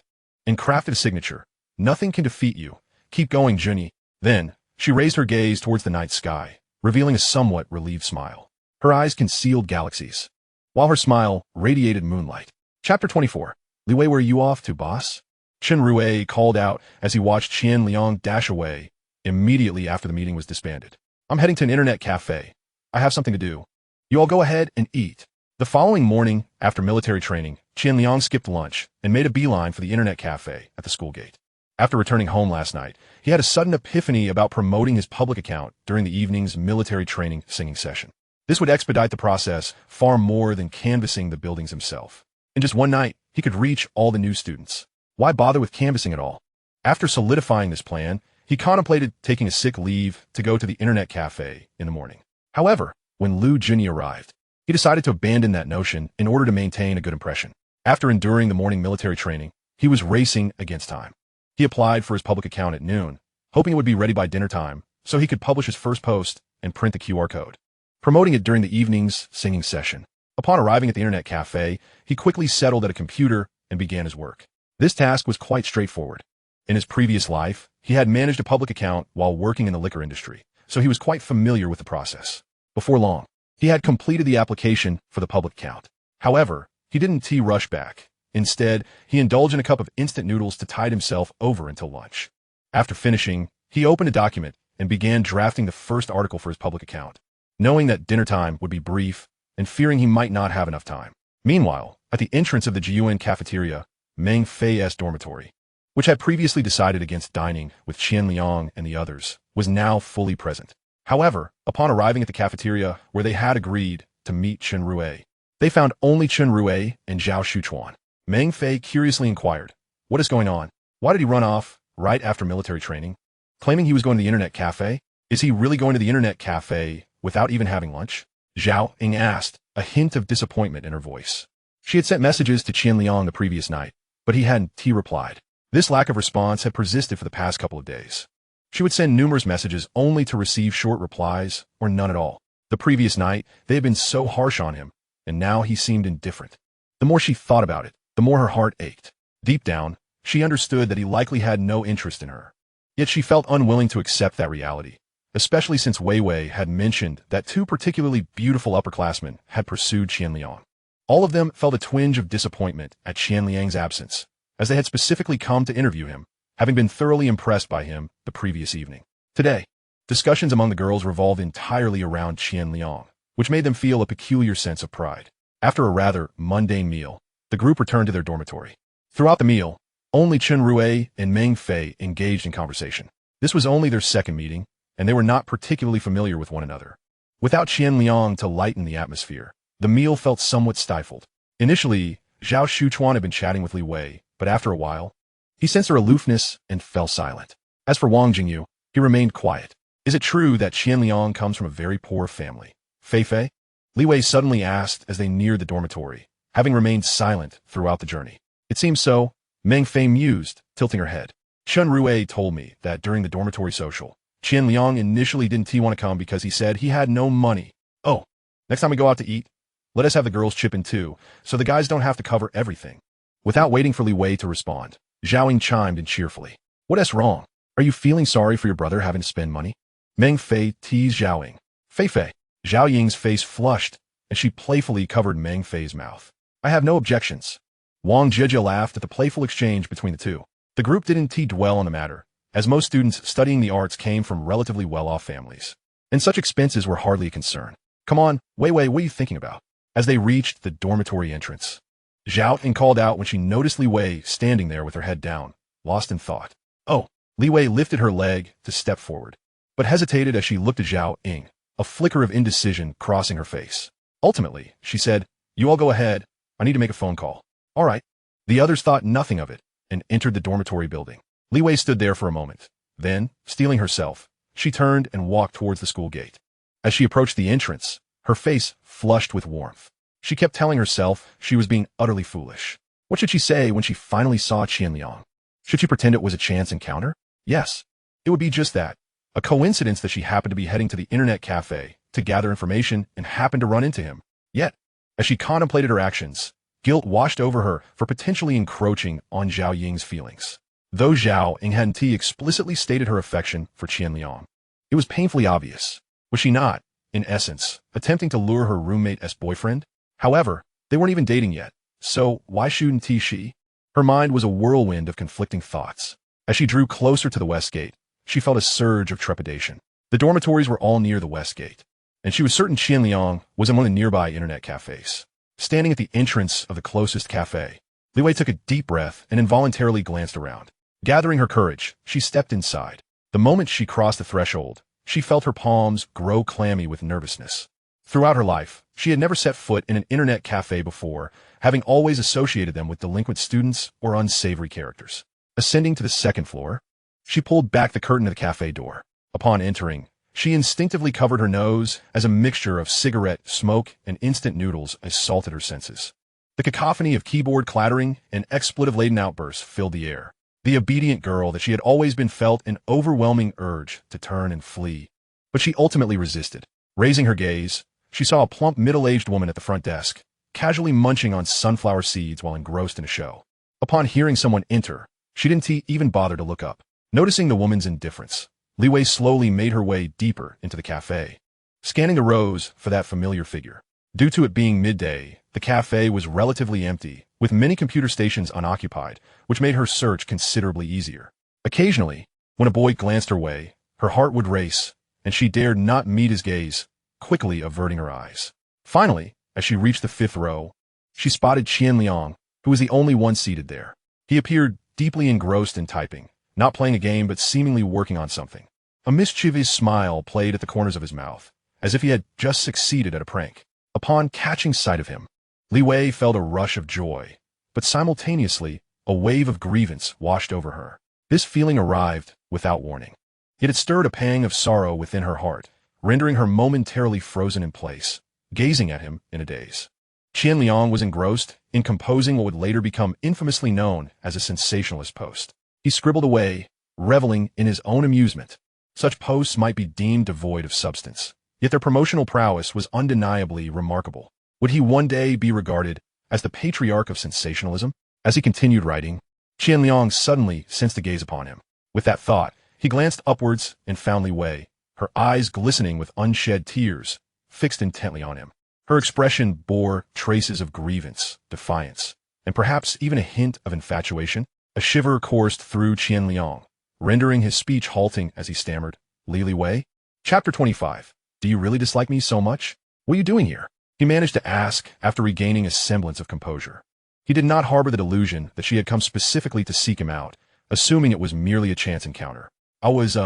and crafted a signature. Nothing can defeat you. Keep going, Junyi. Then, she raised her gaze towards the night sky, revealing a somewhat relieved smile. Her eyes concealed galaxies, while her smile radiated moonlight. Chapter 24. Li Wei, where are you off to, boss? Chen Rui called out as he watched Qian Liang dash away immediately after the meeting was disbanded. I'm heading to an internet cafe. I have something to do. You all go ahead and eat. The following morning, after military training, Qian Liang skipped lunch and made a beeline for the internet cafe at the school gate. After returning home last night, he had a sudden epiphany about promoting his public account during the evening's military training singing session. This would expedite the process far more than canvassing the buildings himself. In just one night, he could reach all the new students. Why bother with canvassing at all? After solidifying this plan, he contemplated taking a sick leave to go to the internet cafe in the morning. However, when Lu Junyi arrived, he decided to abandon that notion in order to maintain a good impression. After enduring the morning military training, he was racing against time. He applied for his public account at noon, hoping it would be ready by dinner time so he could publish his first post and print the QR code, promoting it during the evening's singing session. Upon arriving at the internet cafe, he quickly settled at a computer and began his work. This task was quite straightforward. In his previous life, he had managed a public account while working in the liquor industry, so he was quite familiar with the process. Before long, he had completed the application for the public account. However, he didn't rush back. Instead, he indulged in a cup of instant noodles to tide himself over until lunch. After finishing, he opened a document and began drafting the first article for his public account, knowing that dinner time would be brief and fearing he might not have enough time. Meanwhile, at the entrance of the Jiuan cafeteria, Meng Fei's dormitory, which had previously decided against dining with Qian Liang and the others, was now fully present. However, upon arriving at the cafeteria where they had agreed to meet Chen Rui, they found only Chen Rui and Zhao Shuchuan. Meng Fei curiously inquired, "What is going on? Why did he run off right after military training, claiming he was going to the internet cafe? Is he really going to the internet cafe without even having lunch?" Zhao Ying asked, a hint of disappointment in her voice. She had sent messages to Qian Liang the previous night, but he hadn't replied. This lack of response had persisted for the past couple of days. She would send numerous messages only to receive short replies or none at all. The previous night, they had been so harsh on him, and now he seemed indifferent. The more she thought about it, the more her heart ached. Deep down, she understood that he likely had no interest in her. Yet she felt unwilling to accept that reality, especially since Wei Wei had mentioned that two particularly beautiful upperclassmen had pursued Qian Liang. All of them felt a twinge of disappointment at Qian Liang's absence, as they had specifically come to interview him, having been thoroughly impressed by him the previous evening. Today, discussions among the girls revolved entirely around Qian Liang, which made them feel a peculiar sense of pride. After a rather mundane meal, the group returned to their dormitory. Throughout the meal, only Chen Rui and Meng Fei engaged in conversation. This was only their second meeting, and they were not particularly familiar with one another. Without Qian Liang to lighten the atmosphere, the meal felt somewhat stifled. Initially, Zhao Shuchuan had been chatting with Li Wei, but after a while, he sensed her aloofness and fell silent. As for Wang Jingyu, he remained quiet. Is it true that Qian Liang comes from a very poor family? Fei Fei? Li Wei suddenly asked as they neared the dormitory, having remained silent throughout the journey. It seems so, Meng Fei mused, tilting her head. Chen Rui told me that during the dormitory social, Qian Liang initially didn't want to come because he said he had no money. Oh, next time we go out to eat, let us have the girls chip in too, so the guys don't have to cover everything. Without waiting for Li Wei to respond, Zhao Ying chimed in cheerfully. What's wrong? Are you feeling sorry for your brother having to spend money? Meng Fei teased Zhao Ying. Fei Fei. Zhao Ying's face flushed, and she playfully covered Meng Fei's mouth. I have no objections. Wang Jijia laughed at the playful exchange between the two. The group didn't dwell on the matter, as most students studying the arts came from relatively well-off families, and such expenses were hardly a concern. Come on, Wei Wei, what are you thinking about? As they reached the dormitory entrance, Zhao Ying called out when she noticed Li Wei standing there with her head down, lost in thought. Oh, Li Wei lifted her leg to step forward, but hesitated as she looked at Zhao Ying, a flicker of indecision crossing her face. Ultimately, she said, You all go ahead, I need to make a phone call. All right. The others thought nothing of it and entered the dormitory building. Li Wei stood there for a moment. Then, steeling herself, she turned and walked towards the school gate. As she approached the entrance, her face flushed with warmth. She kept telling herself she was being utterly foolish. What should she say when she finally saw Qian Liang? Should she pretend it was a chance encounter? Yes, it would be just that. A coincidence that she happened to be heading to the internet cafe to gather information and happened to run into him. Yet, as she contemplated her actions, guilt washed over her for potentially encroaching on Zhao Ying's feelings. Though Zhao Ying hadn't explicitly stated her affection for Qian Liang, it was painfully obvious. Was she not, in essence, attempting to lure her roommate's boyfriend? However, they weren't even dating yet, so why shouldn't she? Her mind was a whirlwind of conflicting thoughts. As she drew closer to the west gate, she felt a surge of trepidation. The dormitories were all near the west gate, and she was certain Qian Liang was in one of the nearby internet cafes. Standing at the entrance of the closest cafe, Li Wei took a deep breath and involuntarily glanced around. Gathering her courage, she stepped inside. The moment she crossed the threshold, she felt her palms grow clammy with nervousness. Throughout her life, she had never set foot in an internet cafe before, having always associated them with delinquent students or unsavory characters. Ascending to the second floor, she pulled back the curtain of the cafe door. Upon entering, she instinctively covered her nose as a mixture of cigarette smoke and instant noodles assaulted her senses. The cacophony of keyboard clattering and expletive-laden outbursts filled the air. The obedient girl that she had always been felt an overwhelming urge to turn and flee. But she ultimately resisted. Raising her gaze, she saw a plump middle-aged woman at the front desk, casually munching on sunflower seeds while engrossed in a show. Upon hearing someone enter, she didn't even bother to look up. Noticing the woman's indifference, Li Wei slowly made her way deeper into the cafe, scanning the rows for that familiar figure. Due to it being midday, the cafe was relatively empty, with many computer stations unoccupied, which made her search considerably easier. Occasionally, when a boy glanced her way, her heart would race, and she dared not meet his gaze, quickly averting her eyes. Finally, as she reached the fifth row, she spotted Qian Liang, who was the only one seated there. He appeared deeply engrossed in typing, not playing a game but seemingly working on something. A mischievous smile played at the corners of his mouth, as if he had just succeeded at a prank. Upon catching sight of him, Li Wei felt a rush of joy, but simultaneously, a wave of grievance washed over her. This feeling arrived without warning. It had stirred a pang of sorrow within her heart, rendering her momentarily frozen in place, gazing at him in a daze. Qian Liang was engrossed in composing what would later become infamously known as a sensationalist post. He scribbled away, reveling in his own amusement. Such posts might be deemed devoid of substance, yet their promotional prowess was undeniably remarkable. Would he one day be regarded as the patriarch of sensationalism? As he continued writing, Qian Liang suddenly sensed a gaze upon him. With that thought, he glanced upwards and found Li Wei, her eyes glistening with unshed tears, fixed intently on him. Her expression bore traces of grievance, defiance, and perhaps even a hint of infatuation. A shiver coursed through Qian Liang, rendering his speech halting as he stammered, Li Wei? Chapter 25. Do you really dislike me so much? What are you doing here? He managed to ask after regaining a semblance of composure. He did not harbor the delusion that she had come specifically to seek him out, assuming it was merely a chance encounter. I was,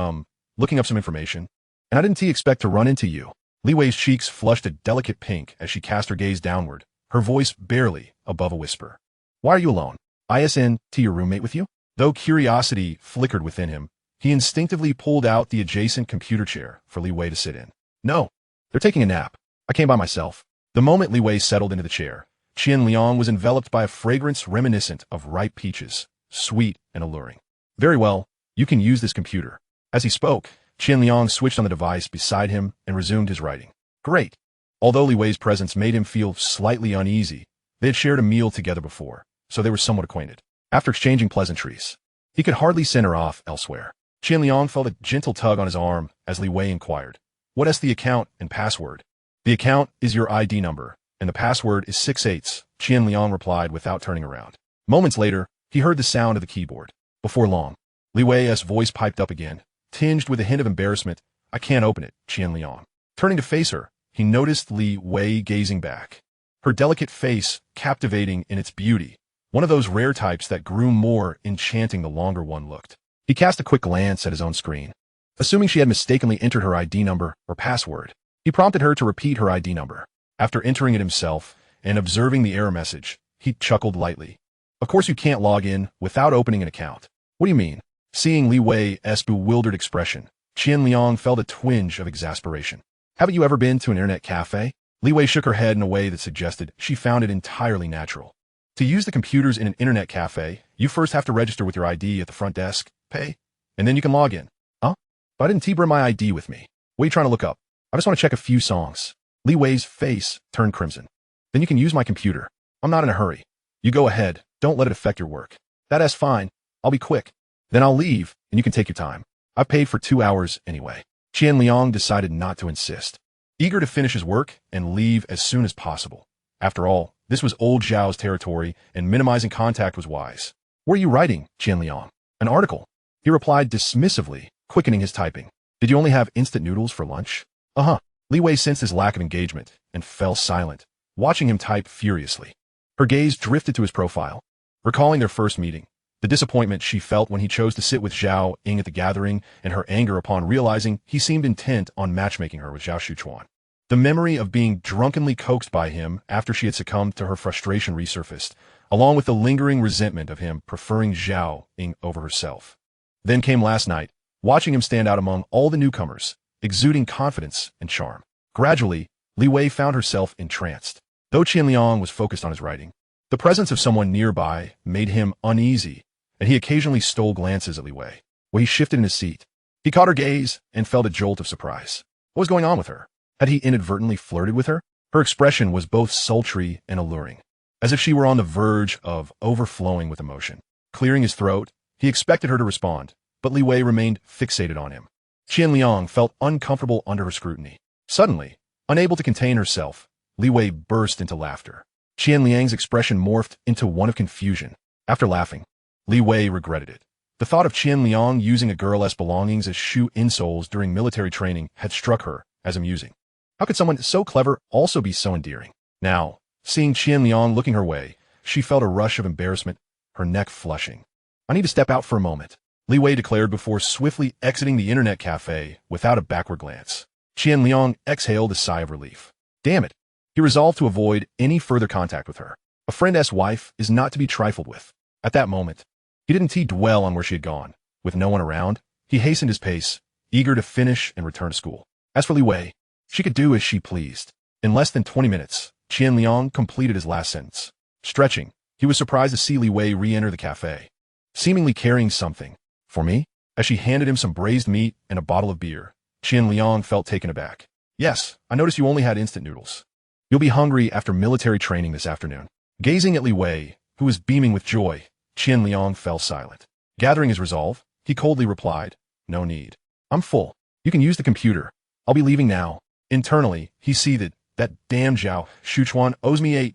looking up some information, and I didn't expect to run into you. Li Wei's cheeks flushed a delicate pink as she cast her gaze downward, her voice barely above a whisper. Why are you alone? Isn't your roommate with you? Though curiosity flickered within him, he instinctively pulled out the adjacent computer chair for Li Wei to sit in. No, they're taking a nap. I came by myself. The moment Li Wei settled into the chair, Qian Liang was enveloped by a fragrance reminiscent of ripe peaches, sweet and alluring. Very well, you can use this computer. As he spoke, Qian Liang switched on the device beside him and resumed his writing. Great. Although Li Wei's presence made him feel slightly uneasy, they had shared a meal together before, so they were somewhat acquainted. After exchanging pleasantries, he could hardly send her off elsewhere. Qian Liang felt a gentle tug on his arm as Li Wei inquired, "What is the account and password?" "The account is your ID number, and the password is 6/8, Qian Liang replied without turning around. Moments later, he heard the sound of the keyboard. Before long, Li Wei's voice piped up again, tinged with a hint of embarrassment. "I can't open it, Qian Liang." Turning to face her, he noticed Li Wei gazing back. Her delicate face captivating in its beauty, one of those rare types that grew more enchanting the longer one looked. He cast a quick glance at his own screen. Assuming she had mistakenly entered her ID number or password, he prompted her to repeat her ID number. After entering it himself and observing the error message, he chuckled lightly. "Of course you can't log in without opening an account." "What do you mean?" Seeing Li Wei's bewildered expression, Qian Liang felt a twinge of exasperation. "Haven't you ever been to an internet cafe?" Li Wei shook her head in a way that suggested she found it entirely natural. "To use the computers in an internet cafe, you first have to register with your ID at the front desk, pay, and then you can log in." "Huh? But I didn't bring my ID with me. What are you trying to look up?" "I just want to check a few songs." Li Wei's face turned crimson. "Then you can use my computer. I'm not in a hurry. You go ahead. Don't let it affect your work." "That's fine. I'll be quick. Then I'll leave, and you can take your time. I've paid for 2 hours anyway." Qian Liang decided not to insist, eager to finish his work and leave as soon as possible. After all, this was old Zhao's territory, and minimizing contact was wise. "What are you writing, Qian Liang?" "An article," he replied dismissively, quickening his typing. "Did you only have instant noodles for lunch?" "Uh-huh." Li Wei sensed his lack of engagement and fell silent, watching him type furiously. Her gaze drifted to his profile, recalling their first meeting, the disappointment she felt when he chose to sit with Zhao Ying at the gathering, and her anger upon realizing he seemed intent on matchmaking her with Zhao Shuchuan. The memory of being drunkenly coaxed by him after she had succumbed to her frustration resurfaced, along with the lingering resentment of him preferring Zhao Ying over herself. Then came last night, watching him stand out among all the newcomers, exuding confidence and charm. Gradually, Li Wei found herself entranced. Though Qian Liang was focused on his writing, the presence of someone nearby made him uneasy, and he occasionally stole glances at Li Wei. He shifted in his seat. He caught her gaze and felt a jolt of surprise. What was going on with her? Had he inadvertently flirted with her? Her expression was both sultry and alluring, as if she were on the verge of overflowing with emotion. Clearing his throat, he expected her to respond, but Li Wei remained fixated on him. Qian Liang felt uncomfortable under her scrutiny. Suddenly, unable to contain herself, Li Wei burst into laughter. Qian Liang's expression morphed into one of confusion. After laughing, Li Wei regretted it. The thought of Qian Liang using a girl's belongings as shoe insoles during military training had struck her as amusing. How could someone so clever also be so endearing? Now, seeing Qian Liang looking her way, she felt a rush of embarrassment, her neck flushing. "I need to step out for a moment," Li Wei declared before swiftly exiting the internet cafe without a backward glance. Qian Liang exhaled a sigh of relief. Damn it. He resolved to avoid any further contact with her. A friend's wife is not to be trifled with. At that moment, he didn't dwell on where she had gone. With no one around, he hastened his pace, eager to finish and return to school. As for Li Wei, she could do as she pleased. In less than 20 minutes, Qian Liang completed his last sentence. Stretching, he was surprised to see Li Wei re-enter the cafe, seemingly carrying something. "For me?" As she handed him some braised meat and a bottle of beer, Qian Liang felt taken aback. "Yes, I noticed you only had instant noodles. You'll be hungry after military training this afternoon." Gazing at Li Wei, who was beaming with joy, Qian Liang fell silent. Gathering his resolve, he coldly replied, "No need. I'm full. You can use the computer. I'll be leaving now." Internally, he seethed, "That damn Zhao Shuchuan owes me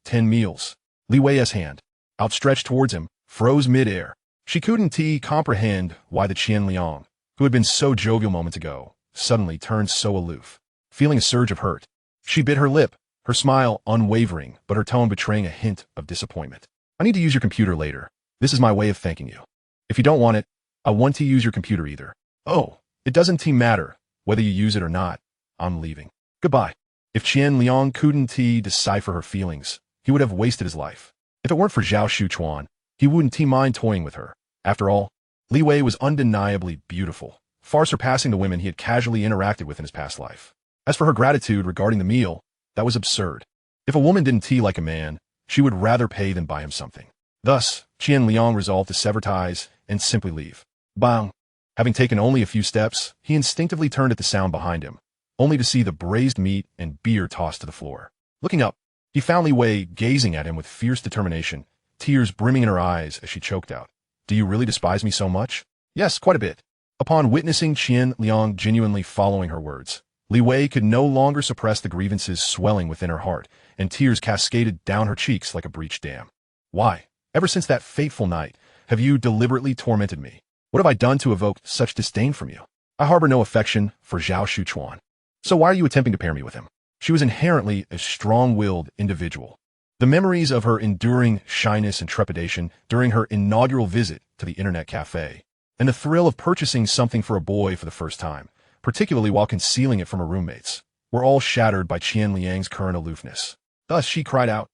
10 meals. Li Wei's hand, outstretched towards him, froze mid-air. She couldn't comprehend why the Qian Liang, who had been so jovial moments ago, suddenly turned so aloof. Feeling a surge of hurt, She bit her lip, her smile unwavering, but her tone betraying a hint of disappointment. I need to use your computer later. This is my way of thanking you. If you don't want it, I want to use your computer either. Oh, it doesn't matter whether you use it or not. I'm leaving. Goodbye. If Qian Liang couldn't decipher her feelings, he would have wasted his life. If it weren't for Zhao Shuchuan, he wouldn't mind toying with her. After all, Li Wei was undeniably beautiful, far surpassing the women he had casually interacted with in his past life. As for her gratitude regarding the meal, that was absurd. If a woman didn't like a man, she would rather pay than buy him something. Thus, Qian Liang resolved to sever ties and simply leave. Bang! Having taken only a few steps, he instinctively turned at the sound behind him, only to see the braised meat and beer tossed to the floor. Looking up, he found Li Wei gazing at him with fierce determination, tears brimming in her eyes as she choked out. Do you really despise me so much? Yes, quite a bit. Upon witnessing Qian Liang genuinely following her words, Li Wei could no longer suppress the grievances swelling within her heart, and tears cascaded down her cheeks like a breached dam. Why, ever since that fateful night, have you deliberately tormented me? What have I done to evoke such disdain from you? I harbor no affection for Zhao Shuchuan. So why are you attempting to pair me with him? She was inherently a strong-willed individual. The memories of her enduring shyness and trepidation during her inaugural visit to the internet cafe, and the thrill of purchasing something for a boy for the first time, particularly while concealing it from her roommates, were all shattered by Qian Liang's current aloofness. Thus she cried out,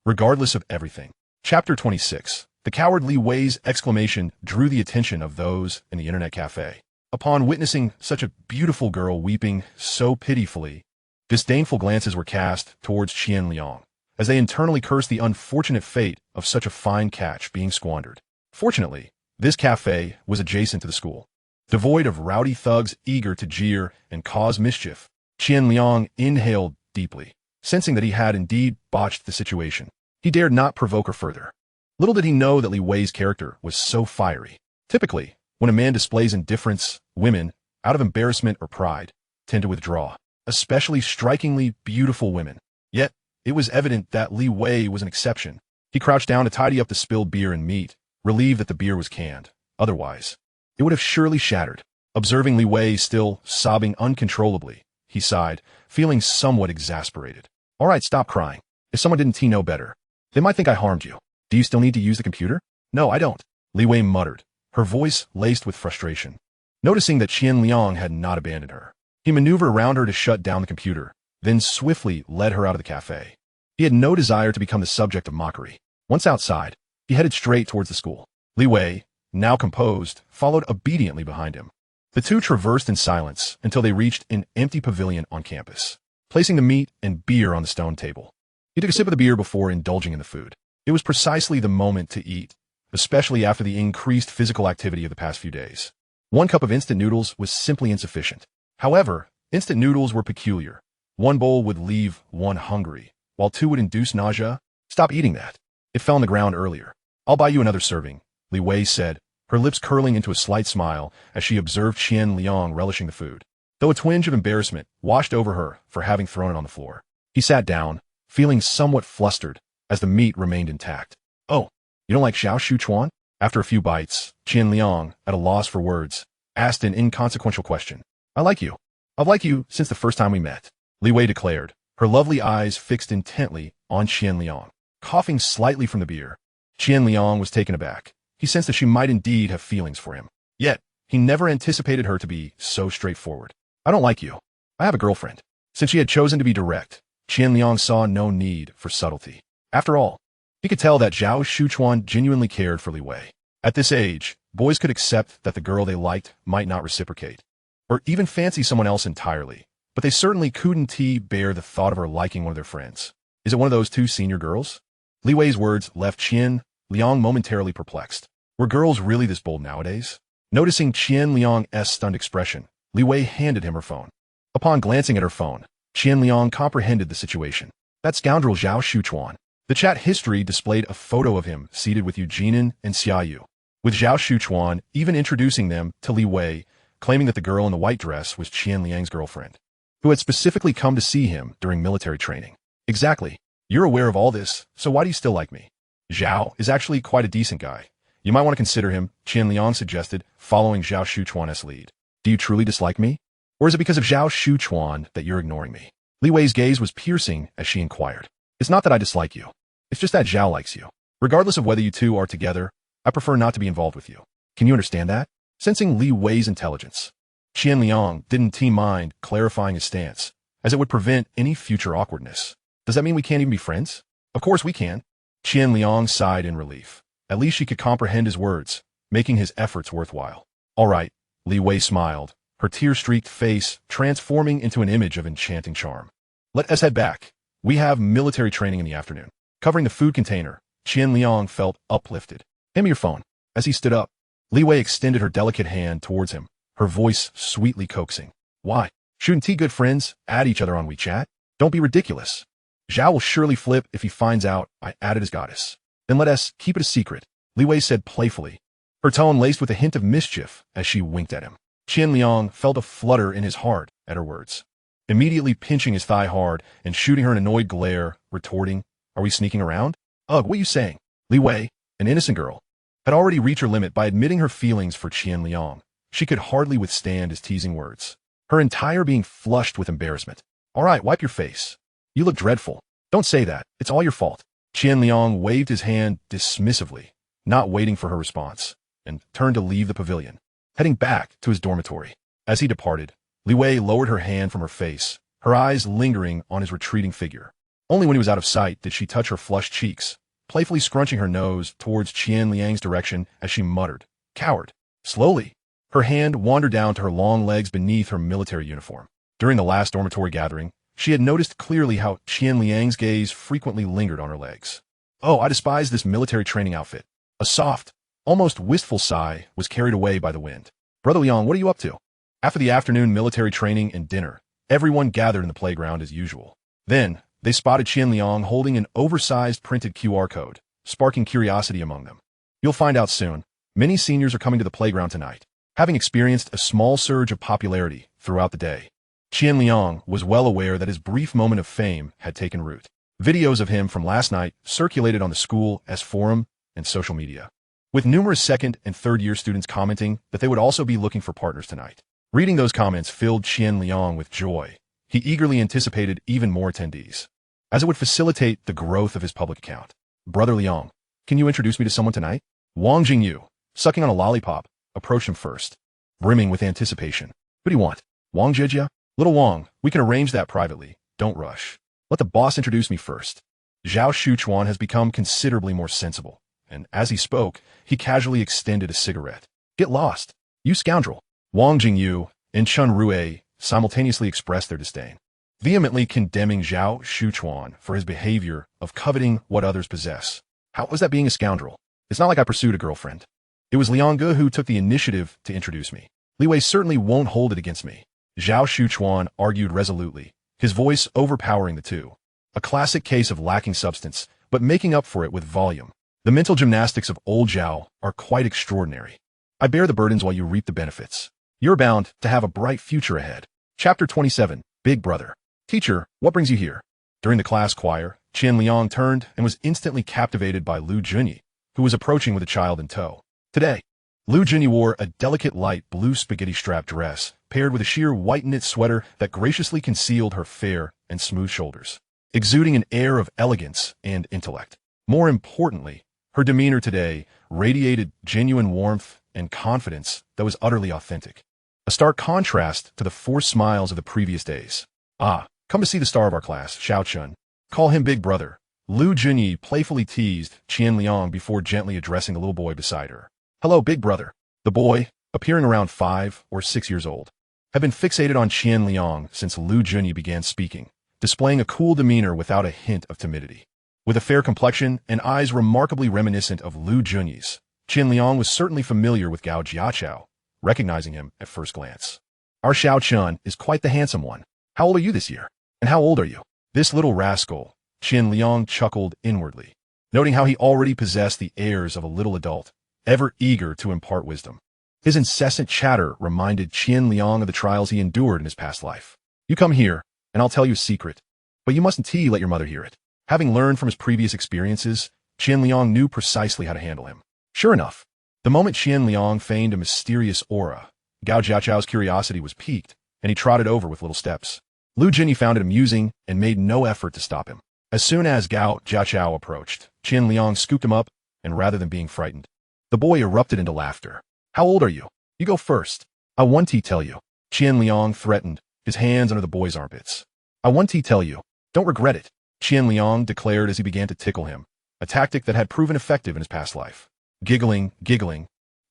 regardless of everything. Chapter 26. The coward Li Wei's exclamation drew the attention of those in the internet cafe. Upon witnessing such a beautiful girl weeping so pitifully, disdainful glances were cast towards Qian Liang, as they internally cursed the unfortunate fate of such a fine catch being squandered. Fortunately, this cafe was adjacent to the school. Devoid of rowdy thugs eager to jeer and cause mischief, Qian Liang inhaled deeply, sensing that he had indeed botched the situation. He dared not provoke her further. Little did he know that Li Wei's character was so fiery. Typically, when a man displays indifference, women, out of embarrassment or pride, tend to withdraw, especially strikingly beautiful women. Yet, it was evident that Li Wei was an exception. He crouched down to tidy up the spilled beer and meat, relieved that the beer was canned. Otherwise, it would have surely shattered. Observing Li Wei still sobbing uncontrollably, he sighed, feeling somewhat exasperated. All right, stop crying. If someone didn't know better, they might think I harmed you. Do you still need to use the computer? No, I don't, Li Wei muttered, her voice laced with frustration. Noticing that Qian Liang had not abandoned her, he maneuvered around her to shut down the computer, then swiftly led her out of the cafe. He had no desire to become the subject of mockery. Once outside, he headed straight towards the school. Li Wei, now composed, followed obediently behind him. The two traversed in silence until they reached an empty pavilion on campus, placing the meat and beer on the stone table. He took a sip of the beer before indulging in the food. It was precisely the moment to eat, especially after the increased physical activity of the past few days. 1 cup of instant noodles was simply insufficient. However, instant noodles were peculiar. 1 bowl would leave one hungry, while 2 would induce nausea. Stop eating that. It fell on the ground earlier. I'll buy you another serving, Li Wei said, her lips curling into a slight smile as she observed Qian Liang relishing the food, though a twinge of embarrassment washed over her for having thrown it on the floor. He sat down, feeling somewhat flustered, as the meat remained intact. Oh, you don't like Zhao Shuchuan? After a few bites, Qian Liang, at a loss for words, asked an inconsequential question. I like you. I've liked you since the first time we met, Li Wei declared, her lovely eyes fixed intently on Qian Liang. Coughing slightly from the beer, Qian Liang was taken aback. He sensed that she might indeed have feelings for him. Yet, he never anticipated her to be so straightforward. I don't like you. I have a girlfriend. Since she had chosen to be direct, Qian Liang saw no need for subtlety. After all, he could tell that Zhao Shuchuan genuinely cared for Li Wei. At this age, boys could accept that the girl they liked might not reciprocate, or even fancy someone else entirely, but they certainly couldn't bear the thought of her liking one of their friends. Is it one of those 2 senior girls? Li Wei's words left Qian Liang momentarily perplexed. Were girls really this bold nowadays? Noticing Qian Liang's stunned expression, Li Wei handed him her phone. Upon glancing at her phone, Qian Liang comprehended the situation. That scoundrel Zhao Shuchuan. The chat history displayed a photo of him seated with Eugene and Xiaoyu, with Zhao Shuchuan even introducing them to Li Wei, claiming that the girl in the white dress was Qian Liang's girlfriend, who had specifically come to see him during military training. Exactly. You're aware of all this, so why do you still like me? Zhao is actually quite a decent guy. You might want to consider him, Qian Liang suggested, following Zhao Shuchuan's lead. Do you truly dislike me? Or is it because of Zhao Shuchuan that you're ignoring me? Li Wei's gaze was piercing as she inquired. It's not that I dislike you. It's just that Zhao likes you. Regardless of whether you two are together, I prefer not to be involved with you. Can you understand that? Sensing Li Wei's intelligence, Qian Liang didn't mind clarifying his stance, as it would prevent any future awkwardness. Does that mean we can't even be friends? Of course we can. Qian Liang sighed in relief. At least she could comprehend his words, making his efforts worthwhile. All right, Li Wei smiled, her tear-streaked face transforming into an image of enchanting charm. Let us head back. We have military training in the afternoon. Covering the food container, Qian Liang felt uplifted. Hand me your phone. As he stood up, Li Wei extended her delicate hand towards him, her voice sweetly coaxing. Why? Shouldn't good friends add each other on WeChat? Don't be ridiculous. Zhao will surely flip if he finds out I added his goddess. Then let us keep it a secret, Li Wei said playfully, her tone laced with a hint of mischief as she winked at him. Qian Liang felt a flutter in his heart at her words, immediately pinching his thigh hard and shooting her an annoyed glare, retorting, Are we sneaking around? Ugh, what are you saying? Li Wei, an innocent girl, had already reached her limit by admitting her feelings for Qian Liang. She could hardly withstand his teasing words, her entire being flushed with embarrassment. All right, wipe your face. You look dreadful. Don't say that. It's all your fault. Qian Liang waved his hand dismissively, not waiting for her response, and turned to leave the pavilion, heading back to his dormitory. As he departed, Li Wei lowered her hand from her face, her eyes lingering on his retreating figure. Only when he was out of sight did she touch her flushed cheeks, playfully scrunching her nose towards Qian Liang's direction as she muttered, Coward. Slowly, her hand wandered down to her long legs beneath her military uniform. During the last dormitory gathering, she had noticed clearly how Qian Liang's gaze frequently lingered on her legs. Oh, I despise this military training outfit. A soft, almost wistful sigh was carried away by the wind. Brother Liang, what are you up to? After the afternoon military training and dinner, everyone gathered in the playground as usual. Then, they spotted Qian Liang holding an oversized printed QR code, sparking curiosity among them. You'll find out soon. Many seniors are coming to the playground tonight, having experienced a small surge of popularity throughout the day. Qian Liang was well aware that his brief moment of fame had taken root. Videos of him from last night circulated on the school as forum and social media, with numerous second and third-year students commenting that they would also be looking for partners tonight. Reading those comments filled Qian Liang with joy. He eagerly anticipated even more attendees, as it would facilitate the growth of his public account. Brother Liang, can you introduce me to someone tonight? Wang Jingyu, sucking on a lollipop, approached him first, brimming with anticipation. Who do you want? Wang Jijia? Little Wang, we can arrange that privately. Don't rush. Let the boss introduce me first. Zhao Shuchuan has become considerably more sensible, and as he spoke, he casually extended a cigarette. Get lost, you scoundrel. Wang Jingyu and Chun Rue simultaneously expressed their disdain, vehemently condemning Zhao Shuchuan for his behavior of coveting what others possess. How was that being a scoundrel? It's not like I pursued a girlfriend. It was Liang Ge who took the initiative to introduce me. Li Wei certainly won't hold it against me, Zhao Shuchuan argued resolutely, his voice overpowering the two. A classic case of lacking substance, but making up for it with volume. The mental gymnastics of old Zhao are quite extraordinary. I bear the burdens while you reap the benefits. You're bound to have a bright future ahead. Chapter 27, Big Brother. Teacher, what brings you here? During the class choir, Qian Liang turned and was instantly captivated by Lu Junyi, who was approaching with a child in tow. Today, Lu Junyi wore a delicate light blue spaghetti-strap dress, paired with a sheer white knit sweater that graciously concealed her fair and smooth shoulders, exuding an air of elegance and intellect. More importantly, her demeanor today radiated genuine warmth and confidence that was utterly authentic, a stark contrast to the forced smiles of the previous days. Ah, come to see the star of our class, Xiao Chun. Call him Big Brother. Lu Junyi playfully teased Qian Liang before gently addressing the little boy beside her. Hello, Big Brother. The boy, appearing around 5 or 6 years old, had been fixated on Qian Liang since Lu Junyi began speaking, displaying a cool demeanor without a hint of timidity. With a fair complexion and eyes remarkably reminiscent of Lu Junyi's, Qian Liang was certainly familiar with Gao Jiachao, recognizing him at first glance. Our Xiao Chun is quite the handsome one. How old are you this year? And how old are you? This little rascal, Qian Liang chuckled inwardly, noting how he already possessed the airs of a little adult, ever eager to impart wisdom. His incessant chatter reminded Qian Liang of the trials he endured in his past life. You come here, and I'll tell you a secret, but you mustn't let your mother hear it. Having learned from his previous experiences, Qian Liang knew precisely how to handle him. Sure enough, the moment Qian Liang feigned a mysterious aura, Gao Jiachao's curiosity was piqued, and he trotted over with little steps. Lu Jinyi found it amusing and made no effort to stop him. As soon as Gao Jiaqiao approached, Qian Liang scooped him up, and rather than being frightened, the boy erupted into laughter. How old are you? You go first. I want to tell you. Qian Liang threatened, his hands under the boy's armpits. I want to tell you. Don't regret it, Qian Liang declared as he began to tickle him, a tactic that had proven effective in his past life. Giggling.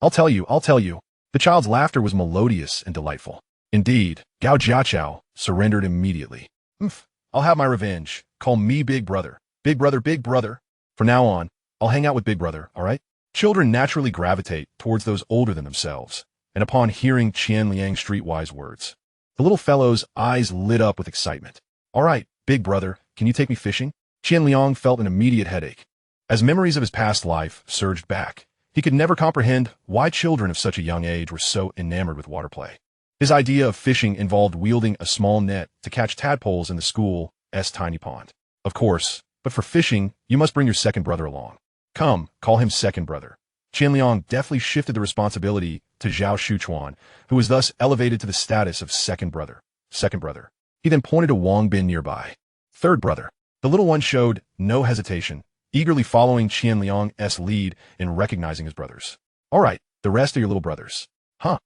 I'll tell you. The child's laughter was melodious and delightful. Indeed, Gao Jiaqiao surrendered immediately. I'll have my revenge. Call me Big Brother. Big Brother. From now on, I'll hang out with Big Brother, all right? Children naturally gravitate towards those older than themselves, and upon hearing Qian Liang's streetwise words, the little fellow's eyes lit up with excitement. All right, Big Brother, can you take me fishing? Qian Liang felt an immediate headache. As memories of his past life surged back, he could never comprehend why children of such a young age were so enamored with water play. His idea of fishing involved wielding a small net to catch tadpoles in the school's tiny pond. Of course, but for fishing, you must bring your second brother along. Come, call him Second Brother. Qian Liang deftly shifted the responsibility to Zhao Shuchuan, who was thus elevated to the status of Second Brother. He then pointed to Wang Bin nearby. Third Brother. The little one showed no hesitation, eagerly following Qian Liang's lead in recognizing his brothers. All right, the rest are your little brothers. Huh?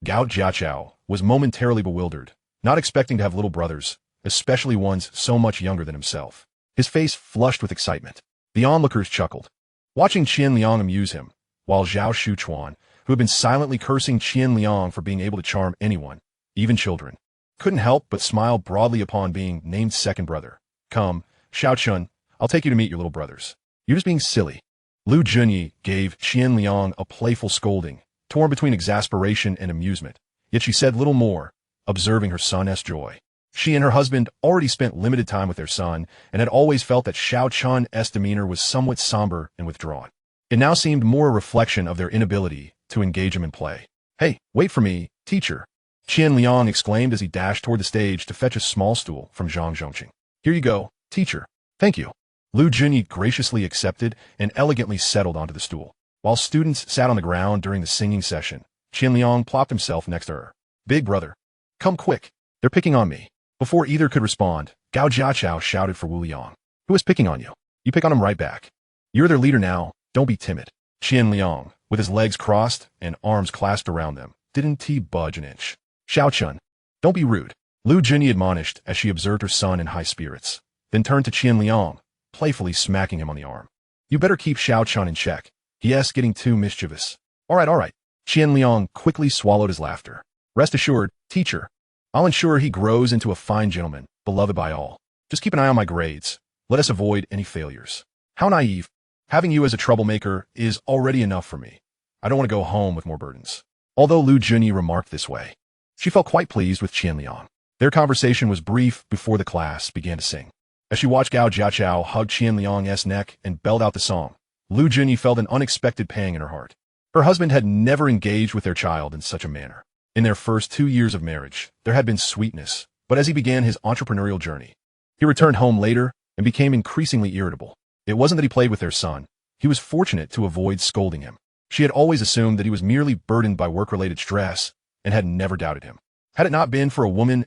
Gao Jiaqiao was momentarily bewildered, not expecting to have little brothers, especially ones so much younger than himself. His face flushed with excitement. The onlookers chuckled, watching Qian Liang amuse him, while Zhao Shuchuan, who had been silently cursing Qian Liang for being able to charm anyone, even children, couldn't help but smile broadly upon being named Second Brother. Come, Xiaochun, I'll take you to meet your little brothers. You're just being silly. Lu Junyi gave Qian Liang a playful scolding, torn between exasperation and amusement, yet she said little more, observing her son's joy. She and her husband already spent limited time with their son and had always felt that Xiao Chun's demeanor was somewhat somber and withdrawn. It now seemed more a reflection of their inability to engage him in play. Hey, wait for me, teacher, Qian Liang exclaimed as he dashed toward the stage to fetch a small stool from Zhang Zhongqing. Here you go, teacher. Thank you. Lu Junyi graciously accepted and elegantly settled onto the stool. While students sat on the ground during the singing session, Qian Liang plopped himself next to her. Big Brother, come quick. They're picking on me. Before either could respond, Gao Jiaqiao shouted for Wu Liang. Who is picking on you? You pick on him right back. You're their leader now. Don't be timid. Qian Liang, with his legs crossed and arms clasped around them, didn't budge an inch. Xiaochun, don't be rude. Lu Junyi admonished as she observed her son in high spirits, then turned to Qian Liang, playfully smacking him on the arm. You better keep Xiaochun in check. He's getting too mischievous. All right. Qian Liang quickly swallowed his laughter. Rest assured, teacher, I'll ensure he grows into a fine gentleman, beloved by all. Just keep an eye on my grades. Let us avoid any failures. How naive. Having you as a troublemaker is already enough for me. I don't want to go home with more burdens. Although Lu Junyi remarked this way, she felt quite pleased with Qian Liang. Their conversation was brief before the class began to sing. As she watched Gao Jiaqiao hug Qian Liang's neck and belled out the song, Lu Junyi felt an unexpected pang in her heart. Her husband had never engaged with their child in such a manner. In their first 2 years of marriage, there had been sweetness, but as he began his entrepreneurial journey, he returned home later and became increasingly irritable. It wasn't that he played with their son. He was fortunate to avoid scolding him. She had always assumed that he was merely burdened by work-related stress and had never doubted him. Had it not been for a woman's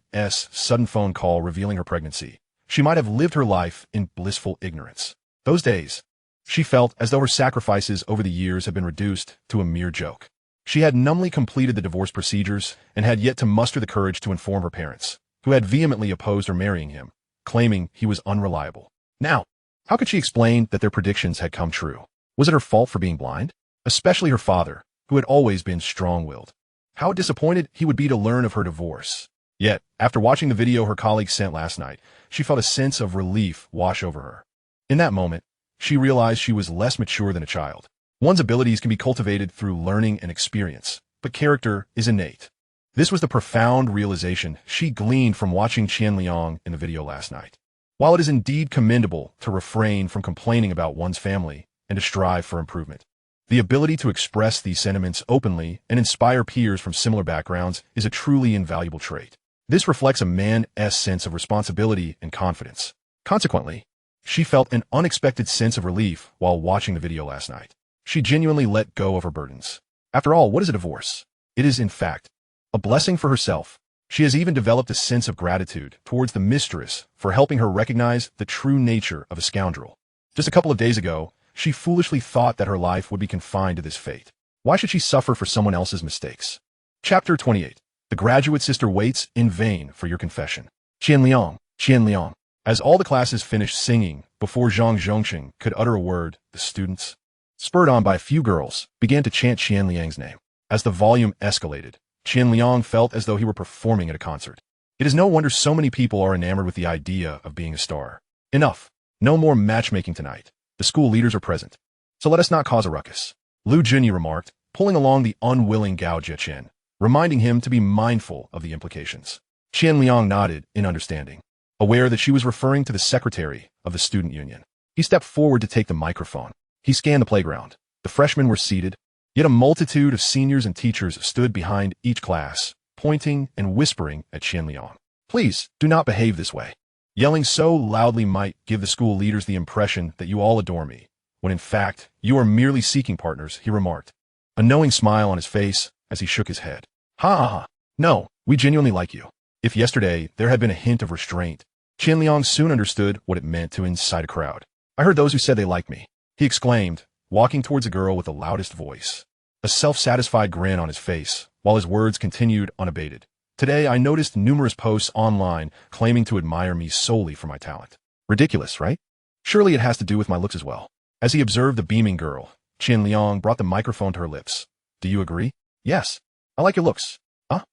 sudden phone call revealing her pregnancy, she might have lived her life in blissful ignorance. Those days, she felt as though her sacrifices over the years had been reduced to a mere joke. She had numbly completed the divorce procedures and had yet to muster the courage to inform her parents, who had vehemently opposed her marrying him, claiming he was unreliable. Now, how could she explain that their predictions had come true? Was it her fault for being blind? Especially her father, who had always been strong-willed. How disappointed he would be to learn of her divorce. Yet, after watching the video her colleagues sent last night, she felt a sense of relief wash over her. In that moment, she realized she was less mature than a child. One's abilities can be cultivated through learning and experience, but character is innate. This was the profound realization she gleaned from watching Qian Liang in the video last night. While it is indeed commendable to refrain from complaining about one's family and to strive for improvement, the ability to express these sentiments openly and inspire peers from similar backgrounds is a truly invaluable trait. This reflects a man's sense of responsibility and confidence. Consequently, she felt an unexpected sense of relief while watching the video last night. She genuinely let go of her burdens. After all, what is a divorce? It is, in fact, a blessing for herself, She has even developed a sense of gratitude towards the mistress for helping her recognize the true nature of a scoundrel. Just a couple of days ago, she foolishly thought that her life would be confined to this fate. Why should she suffer for someone else's mistakes? Chapter 28. The graduate sister waits in vain for your confession. Qian Liang, Qian Liang. As all the classes finished singing, before Zhang Zhongqing could utter a word, the students, spurred on by a few girls, began to chant Qian Liang's name. As the volume escalated, Qian Liang felt as though he were performing at a concert. It is no wonder so many people are enamored with the idea of being a star. Enough. No more matchmaking tonight. The school leaders are present. So let us not cause a ruckus. Lu Junyi remarked, pulling along the unwilling Gao Jiechen, reminding him to be mindful of the implications. Qian Liang nodded in understanding, aware that she was referring to the secretary of the student union. He stepped forward to take the microphone. He scanned the playground. The freshmen were seated, yet a multitude of seniors and teachers stood behind each class, pointing and whispering at Qian Liang. Please, do not behave this way. Yelling so loudly might give the school leaders the impression that you all adore me, when in fact, you are merely seeking partners, he remarked, a knowing smile on his face as he shook his head. Ha ha ha. No, we genuinely like you. If yesterday there had been a hint of restraint, Qian Liang soon understood what it meant to incite a crowd. I heard those who said they liked me, he exclaimed, walking towards a girl with the loudest voice, a self-satisfied grin on his face, while his words continued unabated. Today I noticed numerous posts online claiming to admire me solely for my talent. Ridiculous, right? Surely it has to do with my looks as well. As he observed the beaming girl, Qian Liang brought the microphone to her lips. Do you agree? Yes. I like your looks.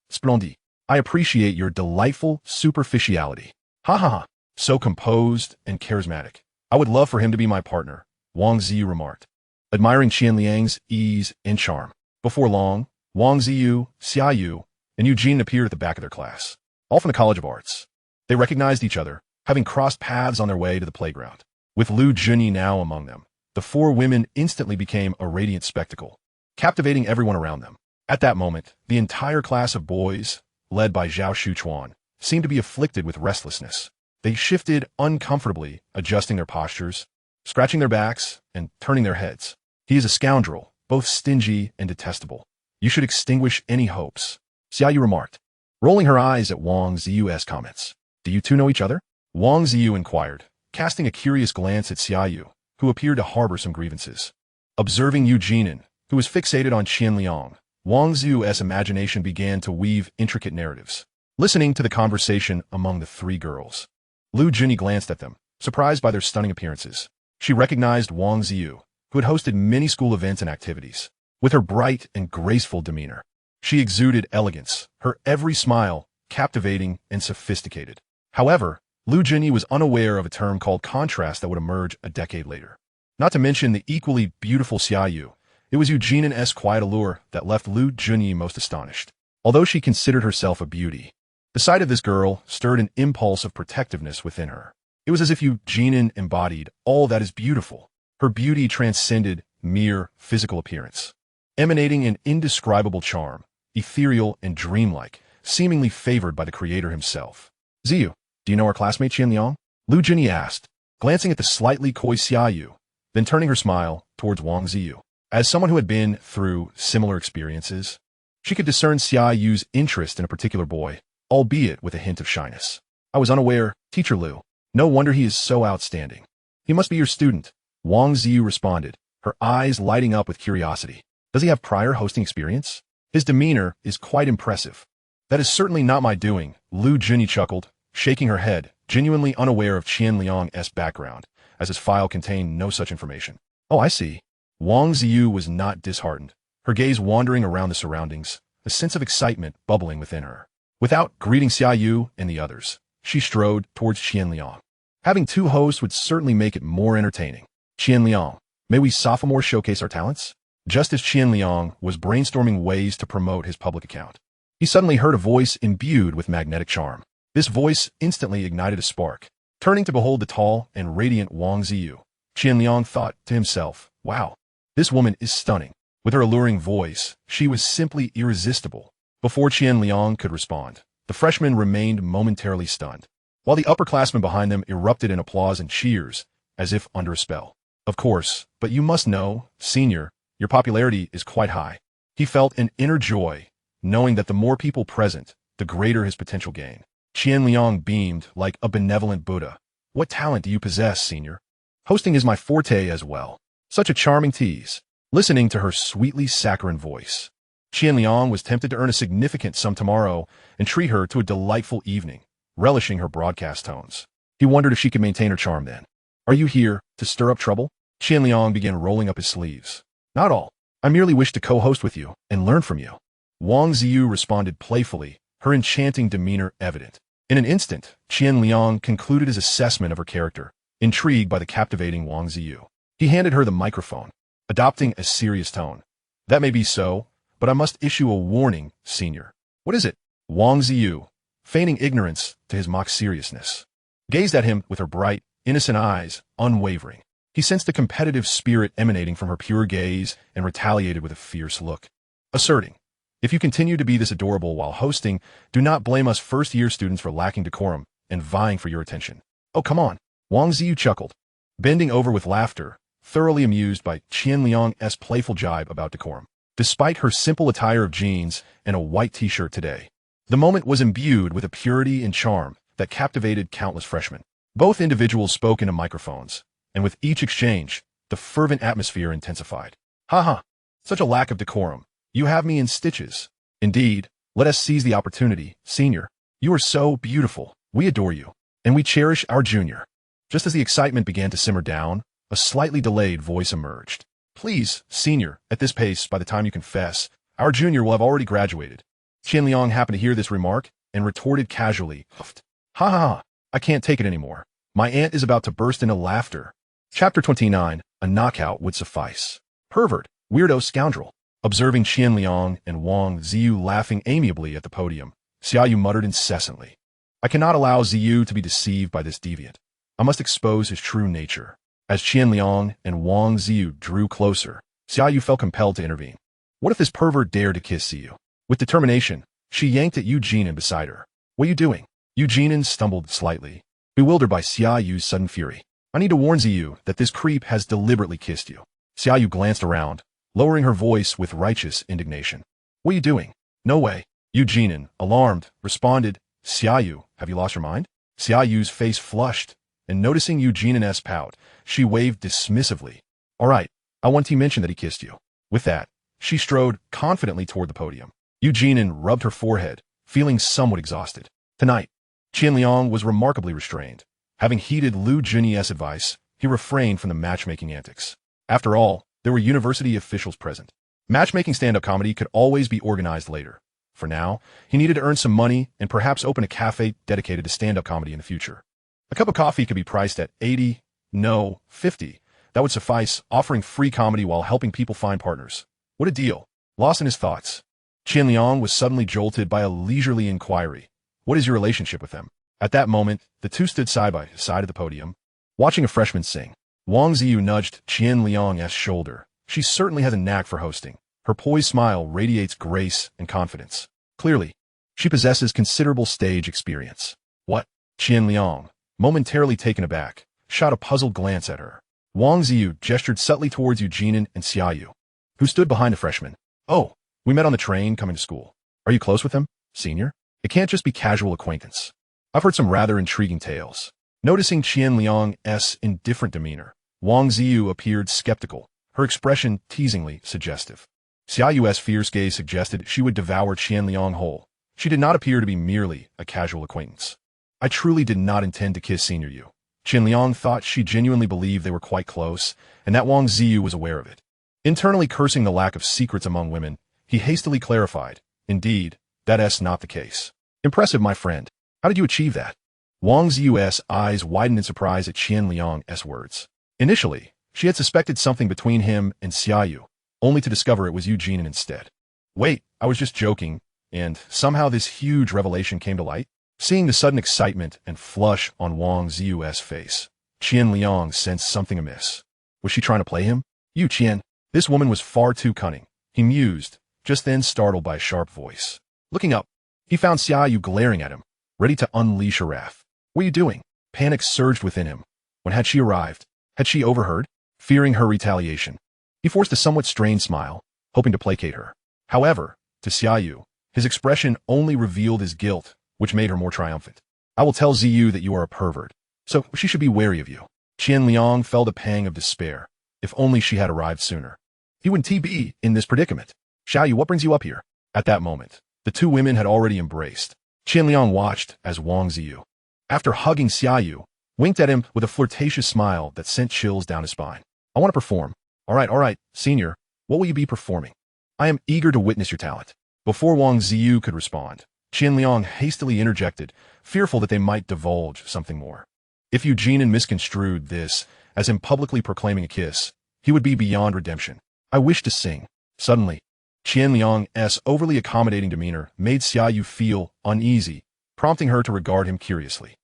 Splendid. I appreciate your delightful superficiality. Ha ha ha. So composed and charismatic. I would love for him to be my partner, Wang Ziyu remarked, admiring Qian Liang's ease and charm. Before long, Wang Ziyu, Xia Yu, and Eugene appeared at the back of their class, all from the College of Arts. They recognized each other, having crossed paths on their way to the playground. With Lu Junyi now among them, the four women instantly became a radiant spectacle, captivating everyone around them. At that moment, the entire class of boys, led by Zhao Shuchuan, seemed to be afflicted with restlessness. They shifted uncomfortably, adjusting their postures, scratching their backs, and turning their heads. He is a scoundrel, both stingy and detestable. You should extinguish any hopes, Xia Yu remarked, rolling her eyes at Wang Ziyu's comments. Do you two know each other? Wang Ziyu inquired, casting a curious glance at Xia Yu, who appeared to harbor some grievances. Observing Eugene, who was fixated on Qian Liang, Wang Ziyu's imagination began to weave intricate narratives. Listening to the conversation among the three girls, Lu Junyi glanced at them, surprised by their stunning appearances. She recognized Wang Ziyu, who had hosted many school events and activities. With her bright and graceful demeanor, she exuded elegance, her every smile captivating and sophisticated. However, Lu Junyi was unaware of a term called contrast that would emerge a decade later. Not to mention the equally beautiful Xia Yu, it was Eugene's quiet allure that left Lu Junyi most astonished. Although she considered herself a beauty, the sight of this girl stirred an impulse of protectiveness within her. It was as if Eugene embodied all that is beautiful. Her beauty transcended mere physical appearance, emanating an indescribable charm, ethereal and dreamlike, seemingly favored by the creator himself. Ziyu, do you know our classmate Qian Liang? Lu Junyi asked, glancing at the slightly coy Xia Yu, then turning her smile towards Wang Ziyu. As someone who had been through similar experiences, she could discern Xia Yu's interest in a particular boy, albeit with a hint of shyness. I was unaware, Teacher Lu. No wonder he is so outstanding. He must be your student, Wang Ziyu responded, her eyes lighting up with curiosity. Does he have prior hosting experience? His demeanor is quite impressive. That is certainly not my doing, Lu Junyi chuckled, shaking her head, genuinely unaware of Qian Liang's background, as his file contained no such information. Oh, I see. Wang Ziyu was not disheartened, her gaze wandering around the surroundings, a sense of excitement bubbling within her. Without greeting Xia Yu and the others, she strode towards Qian Liang. Having two hosts would certainly make it more entertaining. Qian Liang, may we sophomore showcase our talents? Just as Qian Liang was brainstorming ways to promote his public account, he suddenly heard a voice imbued with magnetic charm. This voice instantly ignited a spark. Turning to behold the tall and radiant Wang Ziyu, Qian Liang thought to himself, wow, this woman is stunning. With her alluring voice, she was simply irresistible. Before Qian Liang could respond, the freshmen remained momentarily stunned, while the upperclassmen behind them erupted in applause and cheers, as if under a spell. Of course, but you must know, senior, your popularity is quite high. He felt an inner joy, knowing that the more people present, the greater his potential gain. Qian Liang beamed like a benevolent Buddha. What talent do you possess, senior? Hosting is my forte as well. Such a charming tease. Listening to her sweetly saccharine voice, Qian Liang was tempted to earn a significant sum tomorrow and treat her to a delightful evening, relishing her broadcast tones. He wondered if she could maintain her charm then. Are you here to stir up trouble? Qian Liang began rolling up his sleeves. Not all. I merely wish to co-host with you and learn from you. Wang Ziyu responded playfully, her enchanting demeanor evident. In an instant, Qian Liang concluded his assessment of her character, intrigued by the captivating Wang Ziyu. He handed her the microphone, adopting a serious tone. That may be so, but I must issue a warning, senior. What is it? Wang Ziyu, feigning ignorance to his mock seriousness, gazed at him with her bright, innocent eyes, unwavering. He sensed a competitive spirit emanating from her pure gaze and retaliated with a fierce look, asserting, if you continue to be this adorable while hosting, do not blame us first-year students for lacking decorum and vying for your attention. Oh, come on. Wang Ziyu chuckled, bending over with laughter, thoroughly amused by Qian Liang's playful jibe about decorum. Despite her simple attire of jeans and a white t-shirt today, the moment was imbued with a purity and charm that captivated countless freshmen. Both individuals spoke into microphones, and with each exchange, the fervent atmosphere intensified. Haha, such a lack of decorum. You have me in stitches. Indeed, let us seize the opportunity, senior. You are so beautiful. We adore you, and we cherish our junior. Just as the excitement began to simmer down, a slightly delayed voice emerged. Please, senior, at this pace, by the time you confess, our junior will have already graduated. Qian Liang happened to hear this remark and retorted casually, huffed. Ha ha ha, I can't take it anymore. My aunt is about to burst into laughter. Chapter 29, a knockout would suffice. Pervert, weirdo scoundrel. Observing Qian Liang and Wang Ziyu laughing amiably at the podium, Xiaoyu muttered incessantly. I cannot allow Ziyu to be deceived by this deviant. I must expose his true nature. As Qian Liang and Wang Ziyu drew closer, Xiaoyu felt compelled to intervene. What if this pervert dared to kiss Ziyu? With determination, she yanked at Eugene beside her. What are you doing? Eugene stumbled slightly, bewildered by Xiaoyu's sudden fury. I need to warn Ziyu that this creep has deliberately kissed you. Xiaoyu glanced around, lowering her voice with righteous indignation. What are you doing? No way. Eugene, alarmed, responded, Xiaoyu, have you lost your mind? Xiaoyu's face flushed, and noticing Eugene's pout, she waved dismissively. All right, I want to mention that he kissed you. With that, she strode confidently toward the podium. Eugene rubbed her forehead, feeling somewhat exhausted. Tonight, Qian Liang was remarkably restrained. Having heeded Lu Junyi's advice, he refrained from the matchmaking antics. After all, there were university officials present. Matchmaking stand-up comedy could always be organized later. For now, he needed to earn some money and perhaps open a cafe dedicated to stand-up comedy in the future. A cup of coffee could be priced at 80, no, 50. That would suffice, offering free comedy while helping people find partners. What a deal. Lost in his thoughts, Qian Liang was suddenly jolted by a leisurely inquiry. What is your relationship with them? At that moment, the two stood side by side at the podium, watching a freshman sing. Wang Ziyu nudged Qian Liang's shoulder. She certainly has a knack for hosting. Her poised smile radiates grace and confidence. Clearly, she possesses considerable stage experience. What? Qian Liang, momentarily taken aback, shot a puzzled glance at her. Wang Ziyu gestured subtly towards Eugene and Xiaoyu, who stood behind the freshman. Oh, we met on the train coming to school. Are you close with them, senior? It can't just be casual acquaintance. I've heard some rather intriguing tales. Noticing Qian Liang's indifferent demeanor, Wang Ziyu appeared skeptical, her expression teasingly suggestive. Xiaoyu's fierce gaze suggested she would devour Qian Liang whole. She did not appear to be merely a casual acquaintance. I truly did not intend to kiss Senior Yu. Qian Liang thought she genuinely believed they were quite close, and that Wang Ziyu was aware of it. Internally cursing the lack of secrets among women, he hastily clarified, indeed, that's not the case. Impressive, my friend. How did you achieve that? Wang Ziyu's eyes widened in surprise at Qian Liang's words. Initially, she had suspected something between him and Xiaoyu, only to discover it was Eugene instead. Wait, I was just joking, and somehow this huge revelation came to light? Seeing the sudden excitement and flush on Wang Ziyu's face, Qian Liang sensed something amiss. Was she trying to play him? You, Qian, this woman was far too cunning, he mused, just then startled by a sharp voice. Looking up, he found Xiaoyu glaring at him, ready to unleash her wrath. What are you doing? Panic surged within him. When had she arrived? Had she overheard? Fearing her retaliation, he forced a somewhat strained smile, hoping to placate her. However, to Xiaoyu, His expression only revealed his guilt, which made her more triumphant. I will tell Ziyu that you are a pervert, so she should be wary of you. Qian Liang felt a pang of despair. If only she had arrived sooner. He wouldn't be in this predicament. Xiaoyu, what brings you up here? At that moment, the two women had already embraced. Qian Liang watched as Wang Ziyu, after hugging Xiaoyu, winked at him with a flirtatious smile that sent chills down his spine. I want to perform. All right, senior, what will you be performing? I am eager to witness your talent. Before Wang Ziyu could respond, Qian Liang hastily interjected, fearful that they might divulge something more. If Eugene misconstrued this as him publicly proclaiming a kiss, he would be beyond redemption. I wish to sing. Suddenly, Qian Liang's overly accommodating demeanor made Xiaoyu feel uneasy, prompting her to regard him curiously.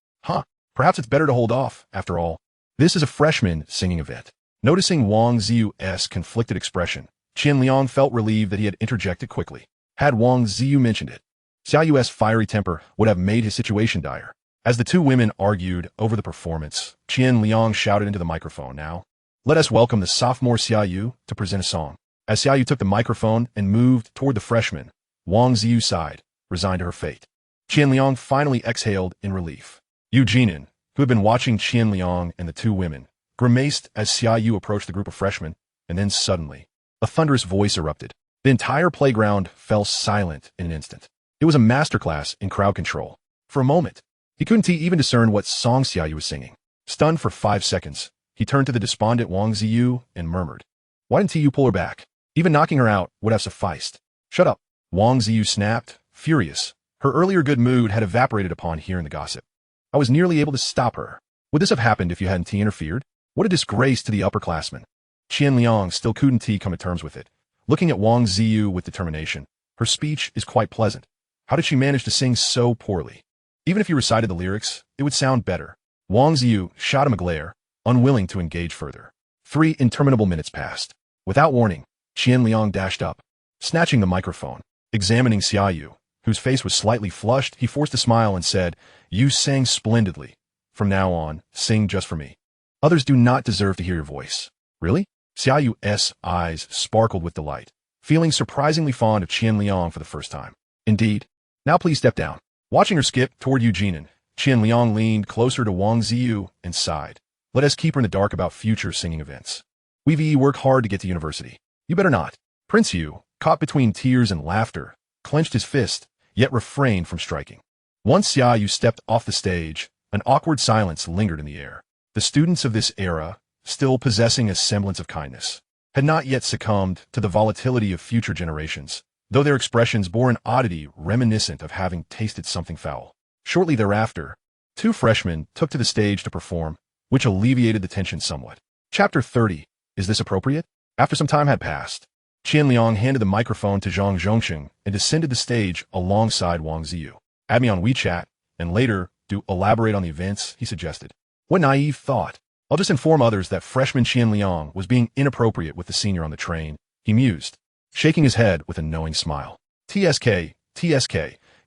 Perhaps it's better to hold off, after all. This is a freshman singing event. Noticing Wang Ziyu's conflicted expression, Qian Liang felt relieved that he had interjected quickly. Had Wang Ziyu mentioned it, Xiaoyu's fiery temper would have made his situation dire. As the two women argued over the performance, Qian Liang shouted into the microphone, now, let us welcome the sophomore Xiaoyu to present a song. As Xiaoyu took the microphone and moved toward the freshman, Wang Ziyu sighed, resigned to her fate. Qian Liang finally exhaled in relief. Eugene, who had been watching Qian Liang and the two women, grimaced as Xiaoyu approached the group of freshmen, and then suddenly, a thunderous voice erupted. The entire playground fell silent in an instant. It was a masterclass in crowd control. For a moment, he couldn't even discern what song Xiaoyu was singing. Stunned for 5 seconds, he turned to the despondent Wang Ziyu and murmured, why didn't you pull her back? Even knocking her out would have sufficed. Shut up. Wang Ziyu snapped, furious. Her earlier good mood had evaporated upon hearing the gossip. I was nearly able to stop her. Would this have happened if you hadn't interfered? What a disgrace to the upperclassmen. Qian Liang still couldn't come to terms with it. Looking at Wang Ziyu with determination, her speech is quite pleasant. How did she manage to sing so poorly? Even if you recited the lyrics, it would sound better. Wang Ziyu shot him a glare, unwilling to engage further. 3 interminable minutes passed. Without warning, Qian Liang dashed up, snatching the microphone. Examining Xiaoyu, whose face was slightly flushed, he forced a smile and said, you sang splendidly. From now on, sing just for me. Others do not deserve to hear your voice. Really? Xiaoyu's eyes sparkled with delight, feeling surprisingly fond of Qian Liang for the first time. Indeed. Now please step down. Watching her skip toward Eugene, Qian Liang leaned closer to Wang Ziyu and sighed. Let us keep her in the dark about future singing events. We work hard to get to university. You better not. Prince Yu, caught between tears and laughter, clenched his fist, yet refrained from striking. Once Xiaoyu stepped off the stage, an awkward silence lingered in the air. The students of this era, still possessing a semblance of kindness, had not yet succumbed to the volatility of future generations, though their expressions bore an oddity reminiscent of having tasted something foul. Shortly thereafter, 2 freshmen took to the stage to perform, which alleviated the tension somewhat. Chapter 30. Is this appropriate? After some time had passed, Qian Liang handed the microphone to Zhang Zhongxing and descended the stage alongside Wang Ziyu. Add me on WeChat, and later, do elaborate on the events, he suggested. What naive thought. I'll just inform others that freshman Qian Liang was being inappropriate with the senior on the train, he mused, shaking his head with a knowing smile. TSK,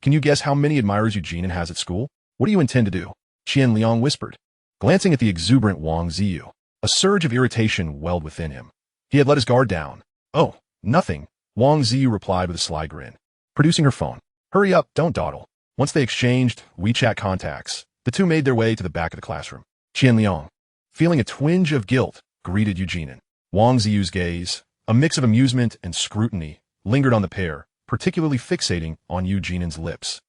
can you guess how many admirers Eugene has at school? What do you intend to do? Qian Liang whispered, glancing at the exuberant Wang Ziyu. A surge of irritation welled within him. He had let his guard down. Oh, nothing, Wang Ziyu replied with a sly grin, producing her phone. Hurry up, don't dawdle. Once they exchanged WeChat contacts, the two made their way to the back of the classroom. Qian Liang, feeling a twinge of guilt, greeted Eugene. Wang Ziyu's gaze, a mix of amusement and scrutiny, lingered on the pair, particularly fixating on Eugene's lips.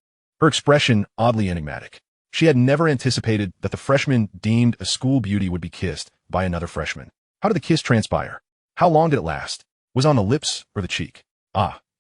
Her expression oddly enigmatic. She had never anticipated that the freshman deemed a school beauty would be kissed by another freshman. How did the kiss transpire? How long did it last? Was it on the lips or the cheek?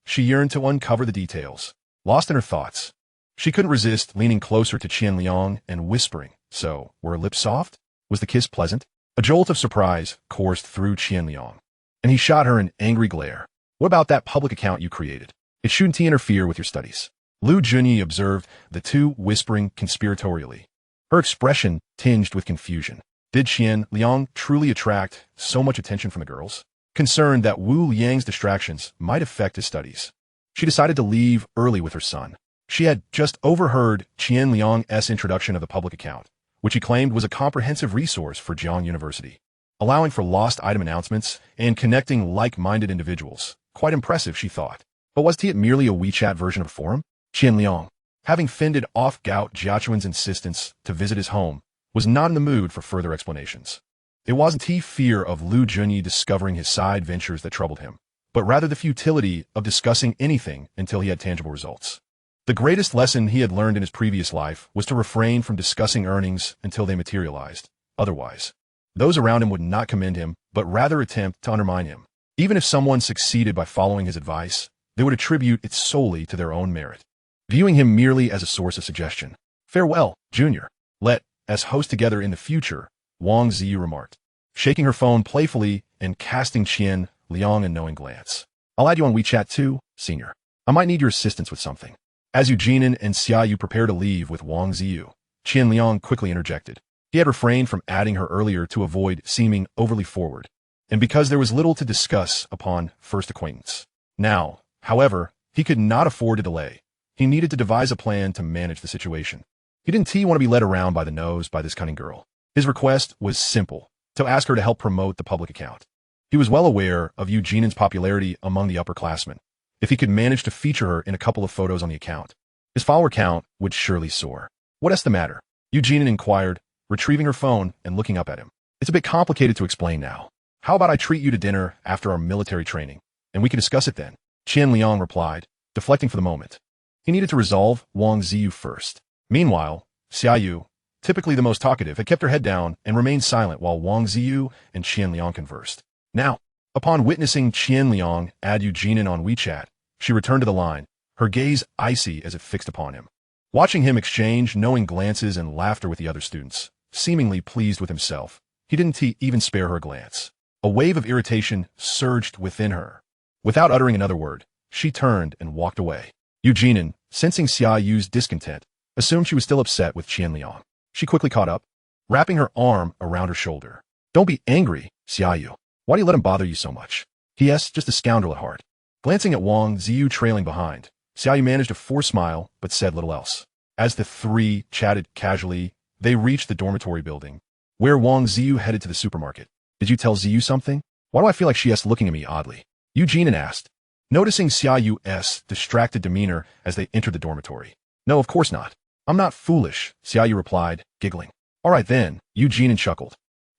She yearned to uncover the details. Lost in her thoughts, she couldn't resist leaning closer to Qian Liang and whispering, so, were her lips soft? Was the kiss pleasant? A jolt of surprise coursed through Qian Liang, and he shot her an angry glare. What about that public account you created? It shouldn't interfere with your studies. Lu Junyi observed the two whispering conspiratorially, her expression tinged with confusion. Did Qian Liang truly attract so much attention from the girls? Concerned that Wu Liang's distractions might affect his studies, she decided to leave early with her son. She had just overheard Qian Liang's introduction of the public account, which he claimed was a comprehensive resource for Jiang University, allowing for lost item announcements and connecting like-minded individuals. Quite impressive, she thought. But was it merely a WeChat version of a forum? Qian Liang, having fended off Gout Jiachuan's insistence to visit his home, was not in the mood for further explanations. It wasn't the fear of Lu Junyi discovering his side ventures that troubled him, but rather the futility of discussing anything until he had tangible results. The greatest lesson he had learned in his previous life was to refrain from discussing earnings until they materialized. Otherwise, those around him would not commend him, but rather attempt to undermine him. Even if someone succeeded by following his advice, they would attribute it solely to their own merit, viewing him merely as a source of suggestion. Farewell, Junior. Let us host together in the future, Wang Ziyu remarked, shaking her phone playfully and casting Qian Liang a knowing glance. I'll add you on WeChat too, Senior. I might need your assistance with something. As Eugene and Xiaoyu prepare to leave with Wang Ziyu, Qian Liang quickly interjected. He had refrained from adding her earlier to avoid seeming overly forward, and because there was little to discuss upon first acquaintance. Now, however, he could not afford to delay. He needed to devise a plan to manage the situation. He didn't want to be led around by the nose by this cunning girl. His request was simple, to ask her to help promote the public account. He was well aware of Eugene's popularity among the upperclassmen. If he could manage to feature her in a couple of photos on the account, his follower count would surely soar. What's the matter? Eugene inquired, retrieving her phone and looking up at him. It's a bit complicated to explain now. How about I treat you to dinner after our military training, and we can discuss it then? Qian Liang replied, deflecting for the moment. He needed to resolve Wang Ziyu first. Meanwhile, Xiaoyu, typically the most talkative, had kept her head down and remained silent while Wang Ziyu and Qian Liang conversed. Now, upon witnessing Qian Liang add Eugene on WeChat, she returned to the line, her gaze icy as it fixed upon him. Watching him exchange knowing glances and laughter with the other students, seemingly pleased with himself, he didn't even spare her a glance. A wave of irritation surged within her. Without uttering another word, she turned and walked away. Eugene, sensing Xiaoyu's discontent, assumed she was still upset with Qian Liang. She quickly caught up, wrapping her arm around her shoulder. Don't be angry, Xiaoyu. Why do you let him bother you so much? P.S. Just a scoundrel at heart. Glancing at Wang Ziyu trailing behind, Xiaoyu managed a forced smile but said little else. As the three chatted casually, they reached the dormitory building, where Wang Ziyu headed to the supermarket. Did you tell Ziyu something? Why do I feel like she is looking at me oddly? Eugene asked, noticing Xiaoyu's distracted demeanor as they entered the dormitory. No, of course not. I'm not foolish, Xiaoyu replied, giggling. All right then, Eugene chuckled,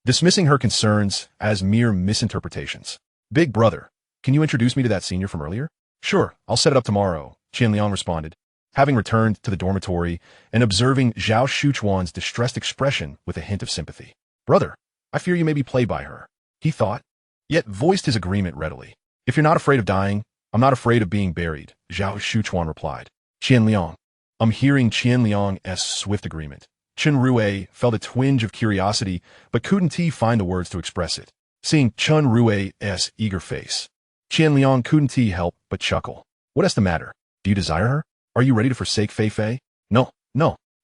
dismissing her concerns as mere misinterpretations. Big brother, can you introduce me to that senior from earlier? Sure, I'll set it up tomorrow, Qian Liang responded, having returned to the dormitory and observing Zhao Shuchuan's distressed expression with a hint of sympathy. Brother, I fear you may be played by her, he thought, yet voiced his agreement readily. If you're not afraid of dying, I'm not afraid of being buried, Zhao Shuchuan replied. Qian Liang. I'm hearing Qian Liang's swift agreement. Chen Rue felt a twinge of curiosity, but couldn't find the words to express it. Seeing Chen Rue's eager face, Qian Liang couldn't help but chuckle. What's the matter? Do you desire her? Are you ready to forsake Fei Fei? No,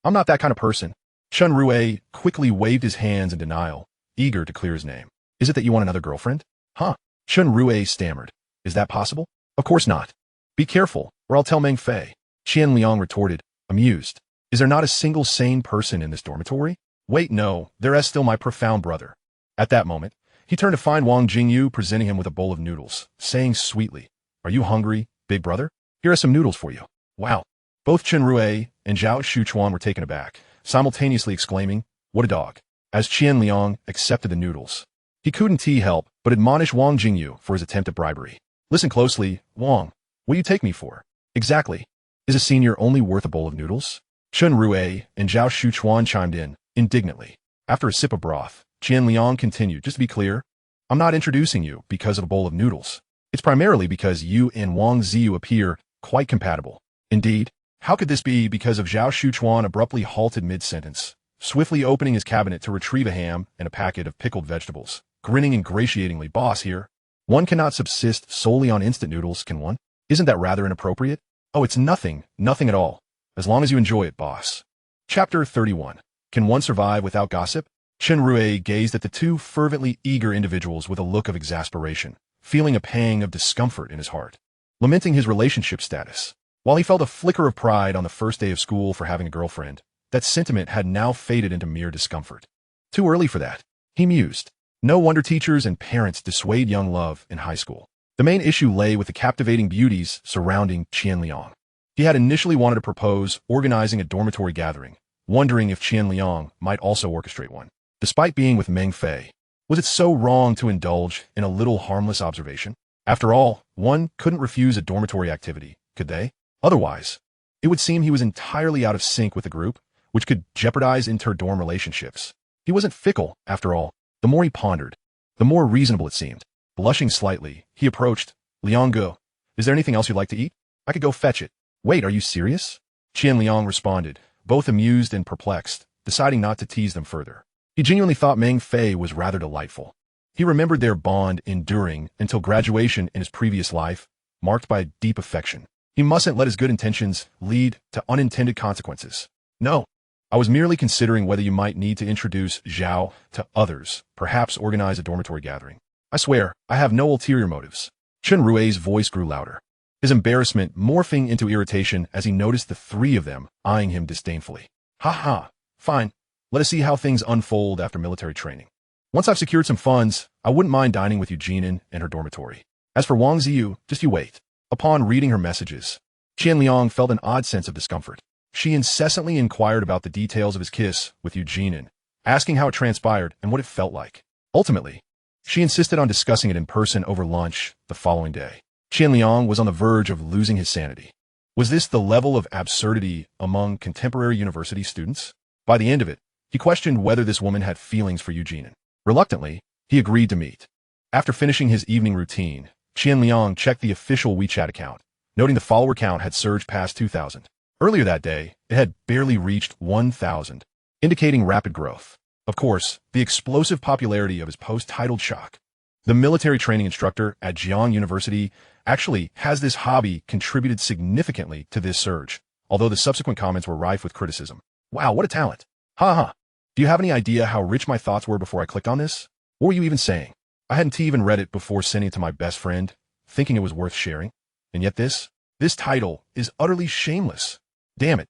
I'm not that kind of person. Chen Rue quickly waved his hands in denial, eager to clear his name. Is it that you want another girlfriend? Huh? Chen Rue stammered. Is that possible? Of course not. Be careful, or I'll tell Meng Fei. Qian Liang retorted, amused. Is there not a single sane person in this dormitory? Wait, no, there is still my profound brother. At that moment, he turned to find Wang Jingyu presenting him with a bowl of noodles, saying sweetly, Are you hungry, big brother? Here are some noodles for you. Wow. Both Chen Rue and Zhao Shuchuan were taken aback, simultaneously exclaiming, What a dog. As Qian Liang accepted the noodles, he couldn't help but admonish Wang Jingyu for his attempt at bribery. Listen closely, Wang. What do you take me for? Exactly. Is a senior only worth a bowl of noodles? Chen Rue and Zhao Shuchuan chimed in, indignantly. After a sip of broth, Qian Liang continued, Just to be clear, I'm not introducing you because of a bowl of noodles. It's primarily because you and Wang Ziyu appear quite compatible. Indeed, how could this be because of Zhao Shuchuan abruptly halted mid-sentence, swiftly opening his cabinet to retrieve a ham and a packet of pickled vegetables, grinning ingratiatingly, Boss here. One cannot subsist solely on instant noodles, can one? Isn't that rather inappropriate? Oh, it's nothing at all. As long as you enjoy it, boss. Chapter 31. Can one survive without gossip? Chen Rue gazed at the two fervently eager individuals with a look of exasperation, feeling a pang of discomfort in his heart, lamenting his relationship status. While he felt a flicker of pride on the first day of school for having a girlfriend, that sentiment had now faded into mere discomfort. Too early for that, he mused. No wonder teachers and parents dissuade young love in high school. The main issue lay with the captivating beauties surrounding Qian Liang. He had initially wanted to propose organizing a dormitory gathering, wondering if Qian Liang might also orchestrate one. Despite being with Meng Fei, was it so wrong to indulge in a little harmless observation? After all, one couldn't refuse a dormitory activity, could they? Otherwise, it would seem he was entirely out of sync with the group, which could jeopardize inter-dorm relationships. He wasn't fickle, after all. The more he pondered, the more reasonable it seemed. Blushing slightly, he approached. Liang Go, is there anything else you'd like to eat? I could go fetch it. Wait, are you serious? Qian Liang responded, both amused and perplexed, deciding not to tease them further. He genuinely thought Meng Fei was rather delightful. He remembered their bond enduring until graduation in his previous life, marked by deep affection. He mustn't let his good intentions lead to unintended consequences. No, I was merely considering whether you might need to introduce Zhao to others, perhaps organize a dormitory gathering. I swear, I have no ulterior motives. Chen Rui's voice grew louder, his embarrassment morphing into irritation as he noticed the three of them eyeing him disdainfully. Ha ha, fine. Let us see how things unfold after military training. Once I've secured some funds, I wouldn't mind dining with Eugene and her dormitory. As for Wang Ziyu, just you wait. Upon reading her messages, Qian Liang felt an odd sense of discomfort. She incessantly inquired about the details of his kiss with Eugene, asking how it transpired and what it felt like. Ultimately, she insisted on discussing it in person over lunch the following day. Qian Liang was on the verge of losing his sanity. Was this the level of absurdity among contemporary university students? By the end of it, he questioned whether this woman had feelings for Eugene. Reluctantly, he agreed to meet. After finishing his evening routine, Qian Liang checked the official WeChat account, noting the follower count had surged past 2,000. Earlier that day, it had barely reached 1,000, indicating rapid growth. Of course, the explosive popularity of his post titled Shock. The military training instructor at Jiang University actually has this hobby contributed significantly to this surge, although the subsequent comments were rife with criticism. Wow, what a talent. Ha ha. Do you have any idea how rich my thoughts were before I clicked on this? What were you even saying? I hadn't even read it before sending it to my best friend, thinking it was worth sharing. And yet this title is utterly shameless. Damn it.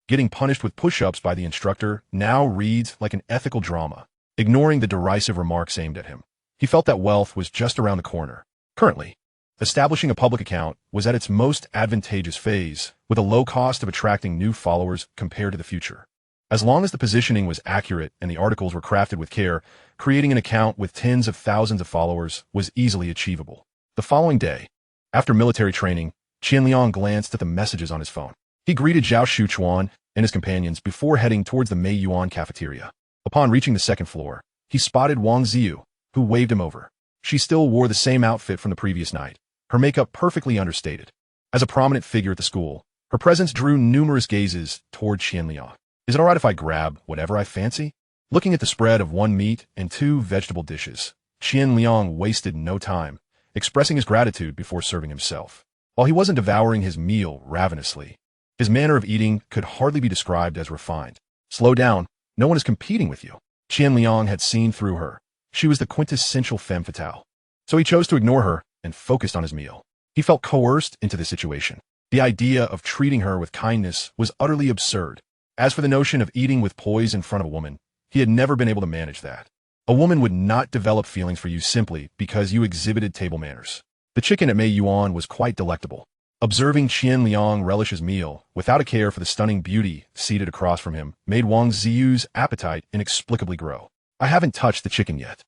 Getting punished with push-ups by the instructor now reads like an ethical drama, ignoring the derisive remarks aimed at him. He felt that wealth was just around the corner. Currently, establishing a public account was at its most advantageous phase, with a low cost of attracting new followers compared to the future. As long as the positioning was accurate and the articles were crafted with care, creating an account with tens of thousands of followers was easily achievable. The following day, after military training, Qian Liang glanced at the messages on his phone. He greeted Zhao Shuchuan and his companions before heading towards the Mei Yuan cafeteria. Upon reaching the second floor, he spotted Wang Ziyu, who waved him over. She still wore the same outfit from the previous night, her makeup perfectly understated. As a prominent figure at the school, her presence drew numerous gazes toward Qian Liang. Is it all right if I grab whatever I fancy? Looking at the spread of 1 meat and 2 vegetable dishes, Qian Liang wasted no time, expressing his gratitude before serving himself. While he wasn't devouring his meal ravenously, his manner of eating could hardly be described as refined. Slow down, no one is competing with you. Qian Liang had seen through her. She was the quintessential femme fatale. So he chose to ignore her and focused on his meal. He felt coerced into the situation. The idea of treating her with kindness was utterly absurd. As for the notion of eating with poise in front of a woman, he had never been able to manage that. A woman would not develop feelings for you simply because you exhibited table manners. The chicken at Mei Yuan was quite delectable. Observing Qian Liang relish his meal, without a care for the stunning beauty seated across from him, made Wang Ziyu's appetite inexplicably grow. I haven't touched the chicken yet.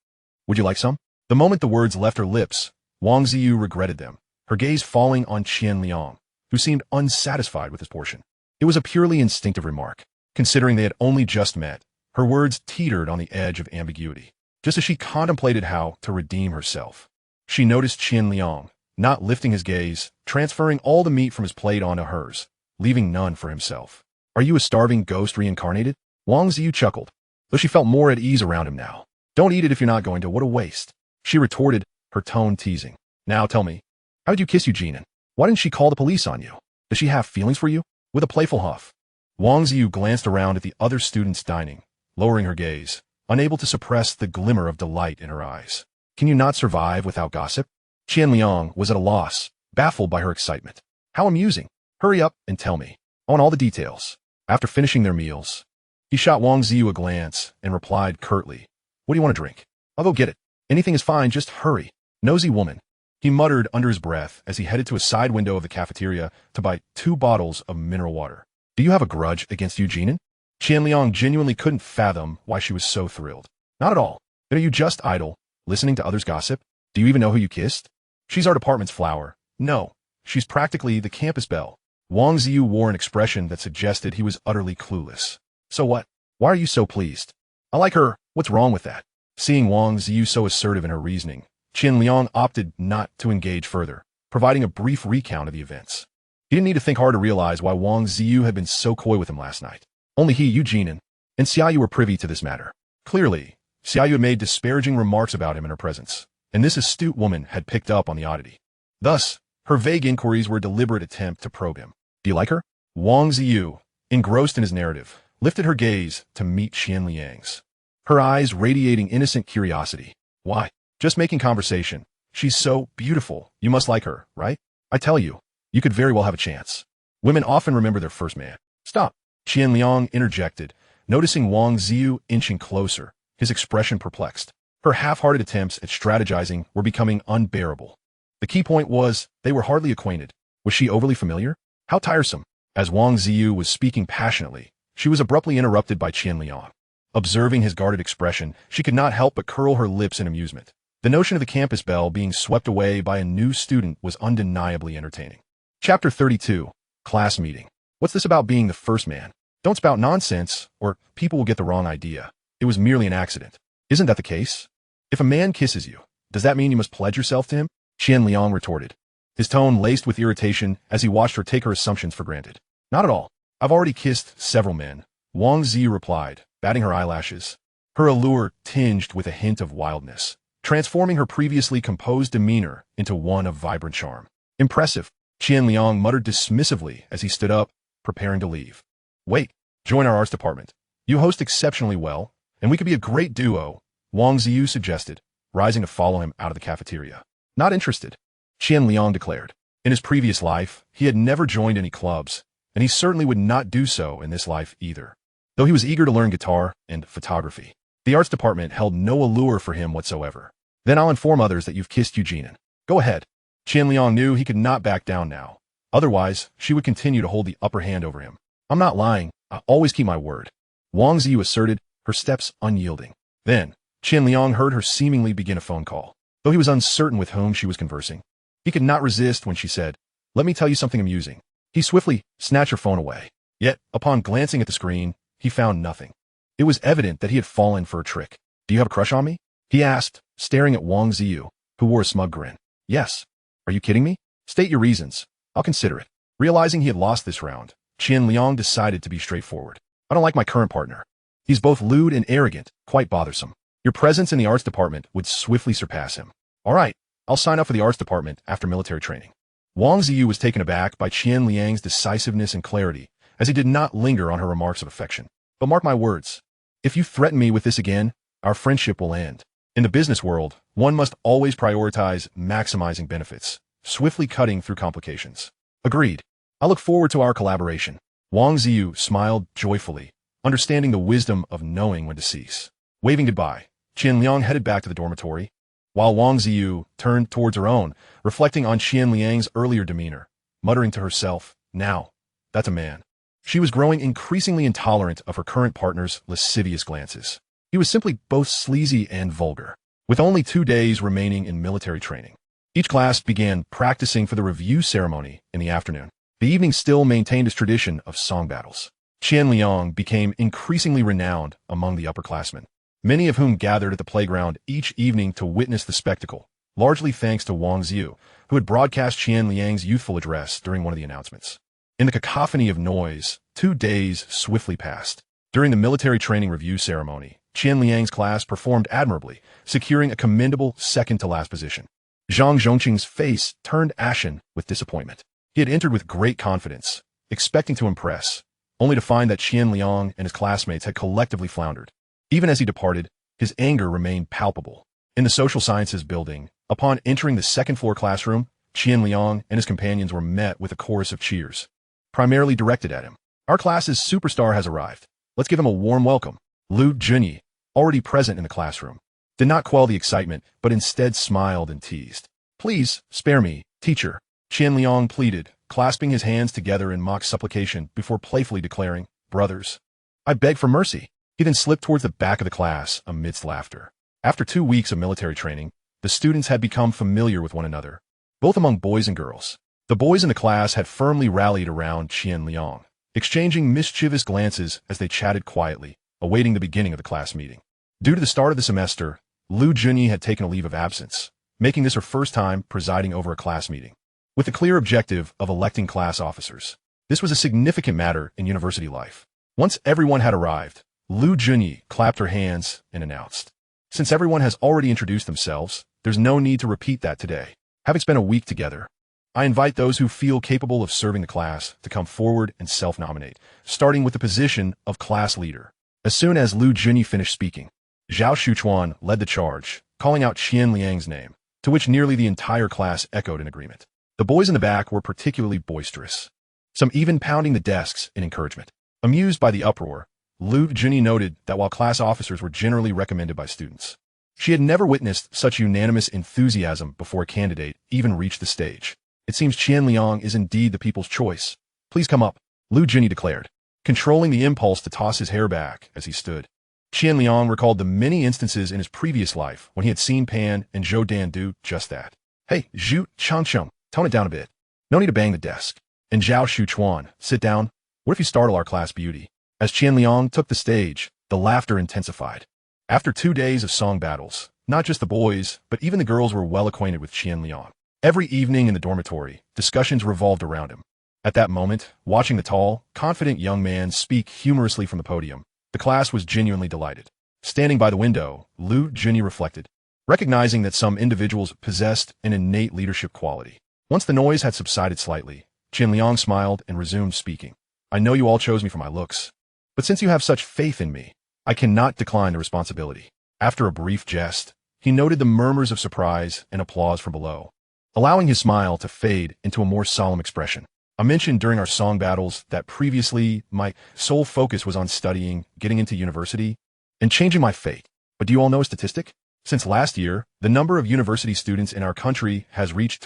Would you like some? The moment the words left her lips, Wang Ziyu regretted them, her gaze falling on Qian Liang, who seemed unsatisfied with his portion. It was a purely instinctive remark. Considering they had only just met, her words teetered on the edge of ambiguity. Just as she contemplated how to redeem herself, she noticed Qian Liang, not lifting his gaze, transferring all the meat from his plate onto hers, leaving none for himself. Are you a starving ghost reincarnated? Wang Ziyu chuckled, though she felt more at ease around him now. Don't eat it if you're not going to, what a waste. She retorted, her tone teasing. Now tell me, how did you kiss Eugene? Why didn't she call the police on you? Does she have feelings for you? With a playful huff, Wang Ziyu glanced around at the other students dining, lowering her gaze, unable to suppress the glimmer of delight in her eyes. Can you not survive without gossip? Qian Liang was at a loss, baffled by her excitement. How amusing. Hurry up and tell me. I want all the details. After finishing their meals, he shot Wang Ziyu a glance and replied curtly, What do you want to drink? I'll go get it. Anything is fine, just hurry. Nosy woman. He muttered under his breath as he headed to a side window of the cafeteria to buy 2 bottles of mineral water. Do you have a grudge against Eugene? Qian Liang genuinely couldn't fathom why she was so thrilled. Not at all. Then are you just idle, listening to others gossip? Do you even know who you kissed? She's our department's flower. No, she's practically the campus belle. Wang Ziyu wore an expression that suggested he was utterly clueless. So what? Why are you so pleased? I like her. What's wrong with that? Seeing Wang Ziyu so assertive in her reasoning, Qian Liang opted not to engage further, providing a brief recount of the events. He didn't need to think hard to realize why Wang Ziyu had been so coy with him last night. Only he, Eugene, and Xiaoyu were privy to this matter. Clearly, Xiaoyu had made disparaging remarks about him in her presence, and this astute woman had picked up on the oddity. Thus, her vague inquiries were a deliberate attempt to probe him. Do you like her? Wang Ziyu, engrossed in his narrative, lifted her gaze to meet Qian Liang's. Her eyes radiating innocent curiosity. Why? Just making conversation. She's so beautiful. You must like her, right? I tell you, you could very well have a chance. Women often remember their first man. Stop. Qian Liang interjected, noticing Wang Ziyu inching closer, his expression perplexed. Her half-hearted attempts at strategizing were becoming unbearable. The key point was, they were hardly acquainted. Was she overly familiar? How tiresome. As Wang Ziyu was speaking passionately, she was abruptly interrupted by Qian Liang. Observing his guarded expression, she could not help but curl her lips in amusement. The notion of the campus belle being swept away by a new student was undeniably entertaining. Chapter 32, Class Meeting. What's this about being the first man? Don't spout nonsense, or people will get the wrong idea. It was merely an accident. Isn't that the case? If a man kisses you, does that mean you must pledge yourself to him? Qian Liang retorted, his tone laced with irritation as he watched her take her assumptions for granted. Not at all. I've already kissed several men, Wang Ziyu replied, batting her eyelashes. Her allure tinged with a hint of wildness, transforming her previously composed demeanor into one of vibrant charm. Impressive, Qian Liang muttered dismissively as he stood up, preparing to leave. Wait, join our arts department. You host exceptionally well, and we could be a great duo, Wang Ziyu suggested, rising to follow him out of the cafeteria. Not interested, Qian Liang declared. In his previous life, he had never joined any clubs, and he certainly would not do so in this life either. Though he was eager to learn guitar and photography, the arts department held no allure for him whatsoever. Then I'll inform others that you've kissed Eugene. Go ahead. Qian Liang knew he could not back down now. Otherwise, she would continue to hold the upper hand over him. I'm not lying. I always keep my word, Wang Ziyu asserted, her steps unyielding. Then, Qian Liang heard her seemingly begin a phone call. Though he was uncertain with whom she was conversing, he could not resist when she said, "Let me tell you something amusing." He swiftly snatched her phone away. Yet, upon glancing at the screen, he found nothing. It was evident that he had fallen for a trick. Do you have a crush on me? He asked, staring at Wang Ziyu, who wore a smug grin. Yes. Are you kidding me? State your reasons. I'll consider it. Realizing he had lost this round, Qian Liang decided to be straightforward. I don't like my current partner. He's both lewd and arrogant, quite bothersome. Your presence in the arts department would swiftly surpass him. All right, I'll sign up for the arts department after military training. Wang Ziyu was taken aback by Qian Liang's decisiveness and clarity, as he did not linger on her remarks of affection. But mark my words, if you threaten me with this again, our friendship will end. In the business world, one must always prioritize maximizing benefits, swiftly cutting through complications. Agreed. I look forward to our collaboration. Wang Ziyu smiled joyfully, understanding the wisdom of knowing when to cease. Waving goodbye, Qian Liang headed back to the dormitory, while Wang Ziyu turned towards her own, reflecting on Qian Liang's earlier demeanor, muttering to herself, now, that's a man. She was growing increasingly intolerant of her current partner's lascivious glances. He was simply both sleazy and vulgar. With only 2 days remaining in military training, each class began practicing for the review ceremony in the afternoon. The evening still maintained its tradition of song battles. Qian Liang became increasingly renowned among the upperclassmen, many of whom gathered at the playground each evening to witness the spectacle, largely thanks to Wang Ziyu, who had broadcast Qian Liang's youthful address during one of the announcements. In the cacophony of noise, 2 days swiftly passed. During the military training review ceremony, Qian Liang's class performed admirably, securing a commendable second-to-last position. Zhang Zhongqing's face turned ashen with disappointment. He had entered with great confidence, expecting to impress, only to find that Qian Liang and his classmates had collectively floundered. Even as he departed, his anger remained palpable. In the social sciences building, upon entering the second-floor classroom, Qian Liang and his companions were met with a chorus of cheers, primarily directed at him. Our class's superstar has arrived. Let's give him a warm welcome. Lu Junyi, already present in the classroom, did not quell the excitement, but instead smiled and teased. Please, spare me, teacher, Qian Liang pleaded, clasping his hands together in mock supplication before playfully declaring, brothers, I beg for mercy. He then slipped towards the back of the class amidst laughter. After 2 weeks of military training, the students had become familiar with one another, both among boys and girls. The boys in the class had firmly rallied around Qian Liang, exchanging mischievous glances as they chatted quietly, awaiting the beginning of the class meeting. Due to the start of the semester, Lu Junyi had taken a leave of absence, making this her first time presiding over a class meeting, with the clear objective of electing class officers. This was a significant matter in university life. Once everyone had arrived, Lu Junyi clapped her hands and announced, since everyone has already introduced themselves, there's no need to repeat that today. Having spent a week together, I invite those who feel capable of serving the class to come forward and self-nominate, starting with the position of class leader. As soon as Lu Junyi finished speaking, Zhao Shuchuan led the charge, calling out Qian Liang's name, to which nearly the entire class echoed in agreement. The boys in the back were particularly boisterous, some even pounding the desks in encouragement. Amused by the uproar, Lu Junyi noted that while class officers were generally recommended by students, she had never witnessed such unanimous enthusiasm before a candidate even reached the stage. It seems Qian Liang is indeed the people's choice. Please come up, Lu Junyi declared, controlling the impulse to toss his hair back as he stood. Qian Liang recalled the many instances in his previous life when he had seen Pan and Zhou Dan do just that. Hey, Zhu Changcheng, tone it down a bit. No need to bang the desk. And Zhao Shuchuan, sit down. What if you startle our class beauty? As Qian Liang took the stage, the laughter intensified. After 2 days of song battles, not just the boys, but even the girls were well acquainted with Qian Liang. Every evening in the dormitory, discussions revolved around him. At that moment, watching the tall, confident young man speak humorously from the podium, the class was genuinely delighted. Standing by the window, Lu Junyi reflected, recognizing that some individuals possessed an innate leadership quality. Once the noise had subsided slightly, Qian Liang smiled and resumed speaking. I know you all chose me for my looks, but since you have such faith in me, I cannot decline the responsibility. After a brief jest, he noted the murmurs of surprise and applause from below, allowing his smile to fade into a more solemn expression. I mentioned during our song battles that previously my sole focus was on studying, getting into university, and changing my fate. But do you all know a statistic? Since last year, the number of university students in our country has reached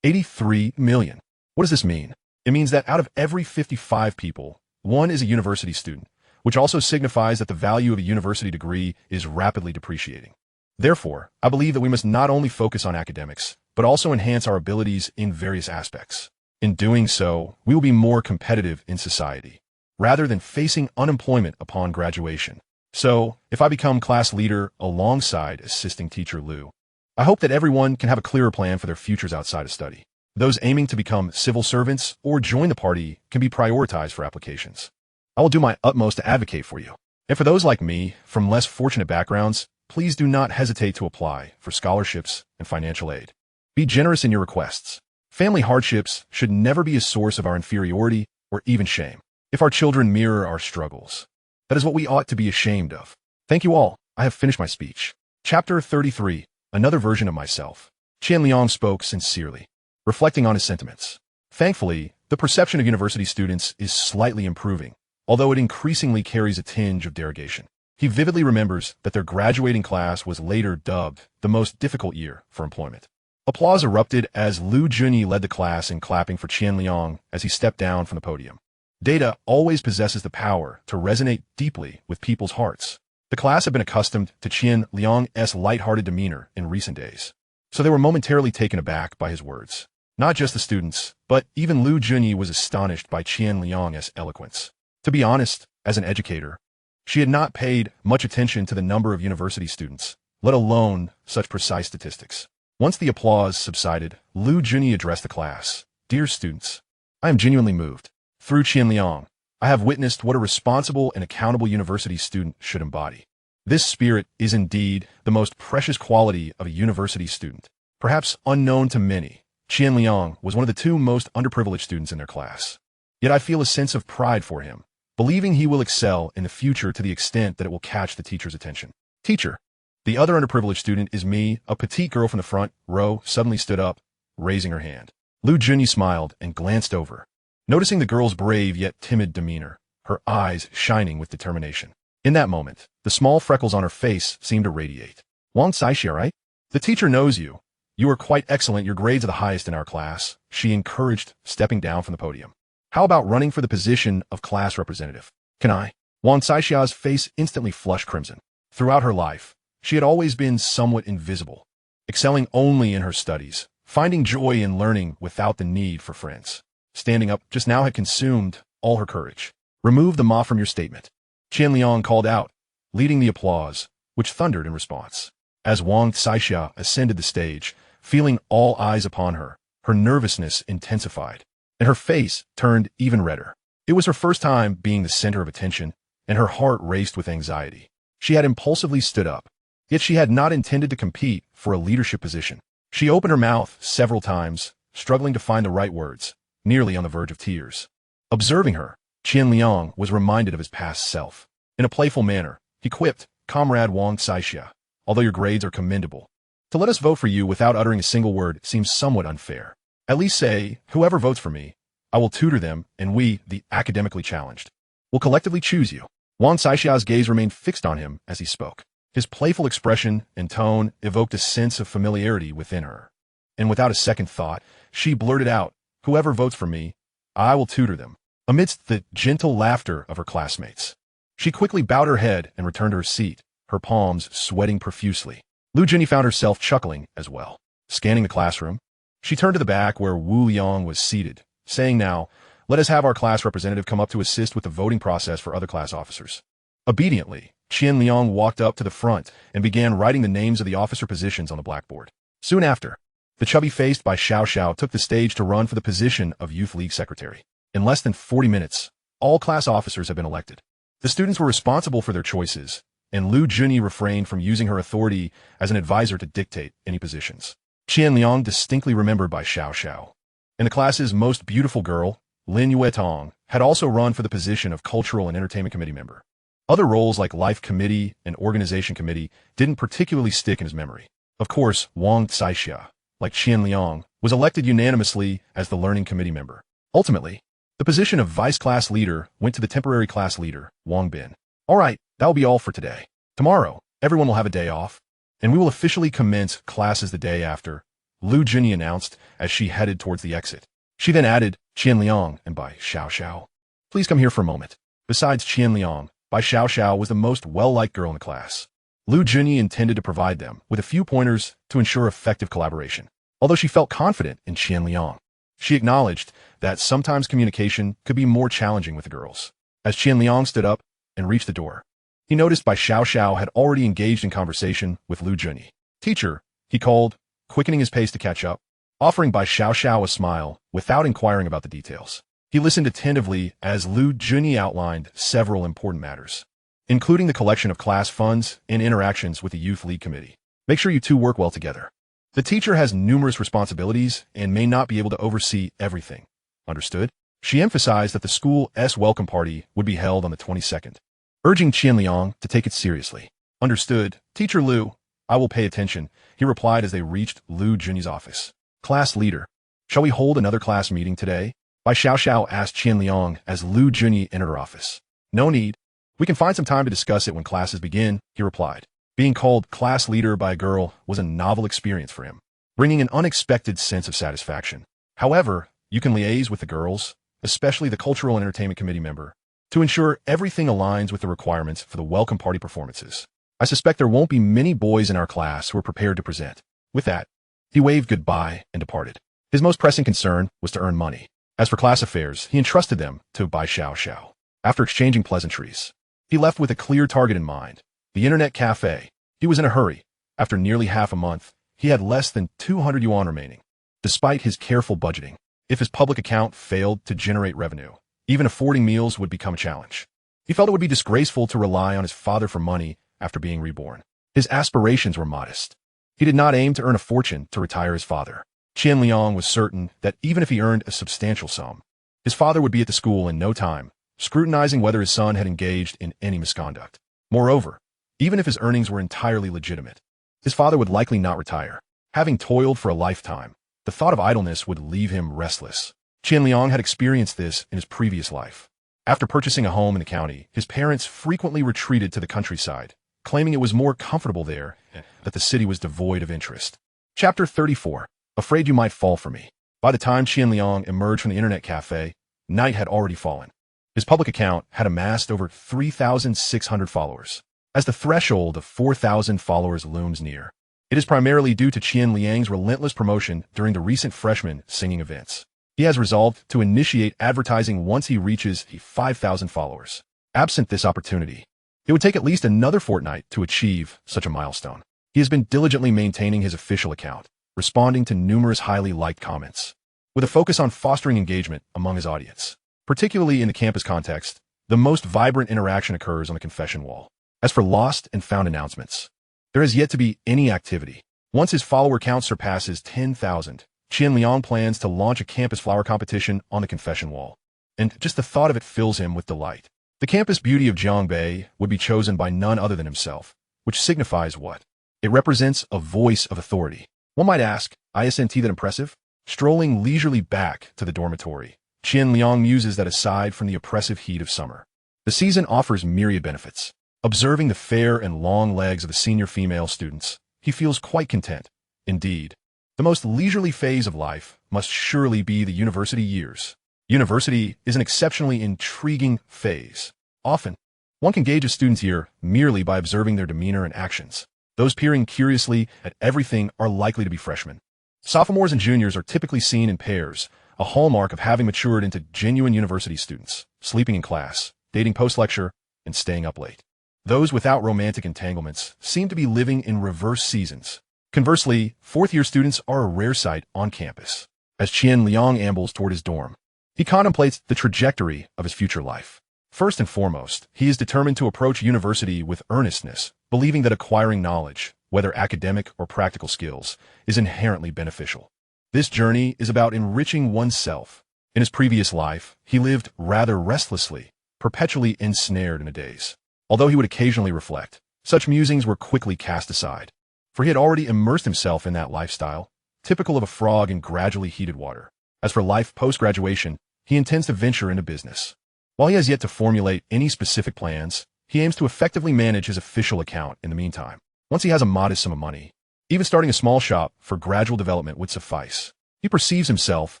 83 million. What does this mean? It means that out of every 55 people, one is a university student, which also signifies that the value of a university degree is rapidly depreciating. Therefore, I believe that we must not only focus on academics, but also enhance our abilities in various aspects. In doing so, we will be more competitive in society, rather than facing unemployment upon graduation. So, if I become class leader alongside assisting teacher Lu, I hope that everyone can have a clearer plan for their futures outside of study. Those aiming to become civil servants or join the party can be prioritized for applications. I will do my utmost to advocate for you. And for those like me, from less fortunate backgrounds, please do not hesitate to apply for scholarships and financial aid. Be generous in your requests. Family hardships should never be a source of our inferiority or even shame. If our children mirror our struggles, that is what we ought to be ashamed of. Thank you all. I have finished my speech. Chapter 33, Another Version of Myself. Qian Liang spoke sincerely, reflecting on his sentiments. Thankfully, the perception of university students is slightly improving, although it increasingly carries a tinge of derogation. He vividly remembers that their graduating class was later dubbed the most difficult year for employment. Applause erupted as Lu Junyi led the class in clapping for Qian Liang as he stepped down from the podium. Data always possesses the power to resonate deeply with people's hearts. The class had been accustomed to Qian Liang's lighthearted demeanor in recent days, so they were momentarily taken aback by his words. Not just the students, but even Lu Junyi was astonished by Qian Liang's eloquence. To be honest, as an educator, she had not paid much attention to the number of university students, let alone such precise statistics. Once the applause subsided, Lu Junyi addressed the class. Dear students, I am genuinely moved. Through Qian Liang, I have witnessed what a responsible and accountable university student should embody. This spirit is indeed the most precious quality of a university student. Perhaps unknown to many, Qian Liang was one of the 2 most underprivileged students in their class. Yet I feel a sense of pride for him, believing he will excel in the future to the extent that it will catch the teacher's attention. Teacher, the other underprivileged student is me. A petite girl from the front row suddenly stood up, raising her hand. Lu Junyi smiled and glanced over, noticing the girl's brave yet timid demeanor, her eyes shining with determination. In that moment, the small freckles on her face seemed to radiate. Wang Caixi, right? The teacher knows you. You are quite excellent. Your grades are the highest in our class, she encouraged, stepping down from the podium. How about running for the position of class representative? Can I? Wang Saixia's face instantly flushed crimson. Throughout her life, she had always been somewhat invisible, excelling only in her studies, finding joy in learning without the need for friends. Standing up just now had consumed all her courage. Remove the ma from your statement, Qian Liang called out, leading the applause, which thundered in response. As Wang Saixia ascended the stage, feeling all eyes upon her, her nervousness intensified, and her face turned even redder. It was her first time being the center of attention, and her heart raced with anxiety. She had impulsively stood up, yet she had not intended to compete for a leadership position. She opened her mouth several times, struggling to find the right words, nearly on the verge of tears. Observing her, Qian Liang was reminded of his past self. In a playful manner, he quipped, "Comrade Wang Saixia, although your grades are commendable, to let us vote for you without uttering a single word seems somewhat unfair. At least say, whoever votes for me, I will tutor them, and we, the academically challenged, will collectively choose you." Wang Saixia's gaze remained fixed on him as he spoke. His playful expression and tone evoked a sense of familiarity within her. And without a second thought, she blurted out, "Whoever votes for me, I will tutor them," amidst the gentle laughter of her classmates. She quickly bowed her head and returned to her seat, her palms sweating profusely. Lu Junyi found herself chuckling as well. Scanning the classroom, she turned to the back where Wu Liang was seated, saying, "Now, let us have our class representative come up to assist with the voting process for other class officers." Obediently, Qian Liang walked up to the front and began writing the names of the officer positions on the blackboard. Soon after, the chubby-faced Bai Xiao took the stage to run for the position of Youth League Secretary. In less than 40 minutes, all class officers had been elected. The students were responsible for their choices, and Lu Junyi refrained from using her authority as an advisor to dictate any positions. Qian Liang distinctly remembered Bai Xiao. And the class's most beautiful girl, Lin Yuetong, had also run for the position of Cultural and Entertainment Committee member. Other roles like Life Committee and Organization Committee didn't particularly stick in his memory. Of course, Wang Saixia, like Qian Liang, was elected unanimously as the Learning Committee member. Ultimately, the position of Vice Class Leader went to the temporary class leader, Wang Bin. All right, that will be all for today. Tomorrow, everyone will have a day off, and we will officially commence classes the day after, Lu Junyi announced as she headed towards the exit. She then added, "Qian Liang and Bai Xiao, please come here for a moment." Besides Qian Liang, Bai Xiao was the most well-liked girl in the class. Lu Junyi intended to provide them with a few pointers to ensure effective collaboration. Although she felt confident in Qian Liang, she acknowledged that sometimes communication could be more challenging with the girls. As Qian Liang stood up and reached the door, he noticed Bai Xiao had already engaged in conversation with Lu Junyi. "Teacher," he called, quickening his pace to catch up, offering Bai Xiao a smile without inquiring about the details. He listened attentively as Lu Junyi outlined several important matters, including the collection of class funds and interactions with the Youth League Committee. "Make sure you two work well together. The teacher has numerous responsibilities and may not be able to oversee everything. Understood?" She emphasized that the school's welcome party would be held on the 22nd, urging Qian Liang to take it seriously. "Understood, Teacher Lu. I will pay attention," he replied as they reached Lu Junyi's office. "Class leader, shall we hold another class meeting today?" Bai Xiao asked Qian Liang as Lu Junyi entered her office. "No need. We can find some time to discuss it when classes begin," he replied. Being called class leader by a girl was a novel experience for him, bringing an unexpected sense of satisfaction. However, you can liaise with the girls, especially the Cultural and Entertainment Committee member, to ensure everything aligns with the requirements for the welcome party performances. I suspect there won't be many boys in our class who are prepared to present." With that, he waved goodbye and departed. His most pressing concern was to earn money. As for class affairs, he entrusted them to Bai Xiao. After exchanging pleasantries, he left with a clear target in mind, the internet cafe. He was in a hurry. After nearly half a month, he had less than 200 yuan remaining. Despite his careful budgeting, if his public account failed to generate revenue, even affording meals would become a challenge. He felt it would be disgraceful to rely on his father for money after being reborn. His aspirations were modest. He did not aim to earn a fortune to retire his father. Qian Liang was certain that even if he earned a substantial sum, his father would be at the school in no time, scrutinizing whether his son had engaged in any misconduct. Moreover, even if his earnings were entirely legitimate, his father would likely not retire. Having toiled for a lifetime, the thought of idleness would leave him restless. Qian Liang had experienced this in his previous life. After purchasing a home in the county, his parents frequently retreated to the countryside, claiming it was more comfortable there and that the city was devoid of interest. Chapter 34. Afraid You Might Fall for Me. By the time Qian Liang emerged from the internet cafe, night had already fallen. His public account had amassed over 3,600 followers. As the threshold of 4,000 followers looms near, it is primarily due to Qian Liang's relentless promotion during the recent freshman singing events. He has resolved to initiate advertising once he reaches 5,000 followers. Absent this opportunity, it would take at least another fortnight to achieve such a milestone. He has been diligently maintaining his official account, responding to numerous highly liked comments, with a focus on fostering engagement among his audience. Particularly in the campus context, the most vibrant interaction occurs on the confession wall. As for lost and found announcements, there has yet to be any activity. Once his follower count surpasses 10,000, Qian Liang plans to launch a campus flower competition on the confession wall. And just the thought of it fills him with delight. The campus beauty of Jiangbei would be chosen by none other than himself, which signifies what? It represents a voice of authority. One might ask, isn't that impressive? Strolling leisurely back to the dormitory, Qian Liang muses that aside from the oppressive heat of summer, the season offers myriad benefits. Observing the fair and long legs of the senior female students, he feels quite content. Indeed, the most leisurely phase of life must surely be the university years. University is an exceptionally intriguing phase. Often, one can gauge a student's here merely by observing their demeanor and actions. Those peering curiously at everything are likely to be freshmen. Sophomores and juniors are typically seen in pairs, a hallmark of having matured into genuine university students, sleeping in class, dating post-lecture, and staying up late. Those without romantic entanglements seem to be living in reverse seasons. Conversely, fourth-year students are a rare sight on campus. As Qian Liang ambles toward his dorm, he contemplates the trajectory of his future life. First and foremost, he is determined to approach university with earnestness, believing that acquiring knowledge, whether academic or practical skills, is inherently beneficial. This journey is about enriching oneself. In his previous life, he lived rather restlessly, perpetually ensnared in a daze. Although he would occasionally reflect, such musings were quickly cast aside, for he had already immersed himself in that lifestyle, typical of a frog in gradually heated water. As for life post-graduation, he intends to venture into business. While he has yet to formulate any specific plans, he aims to effectively manage his official account in the meantime. Once he has a modest sum of money, even starting a small shop for gradual development would suffice. He perceives himself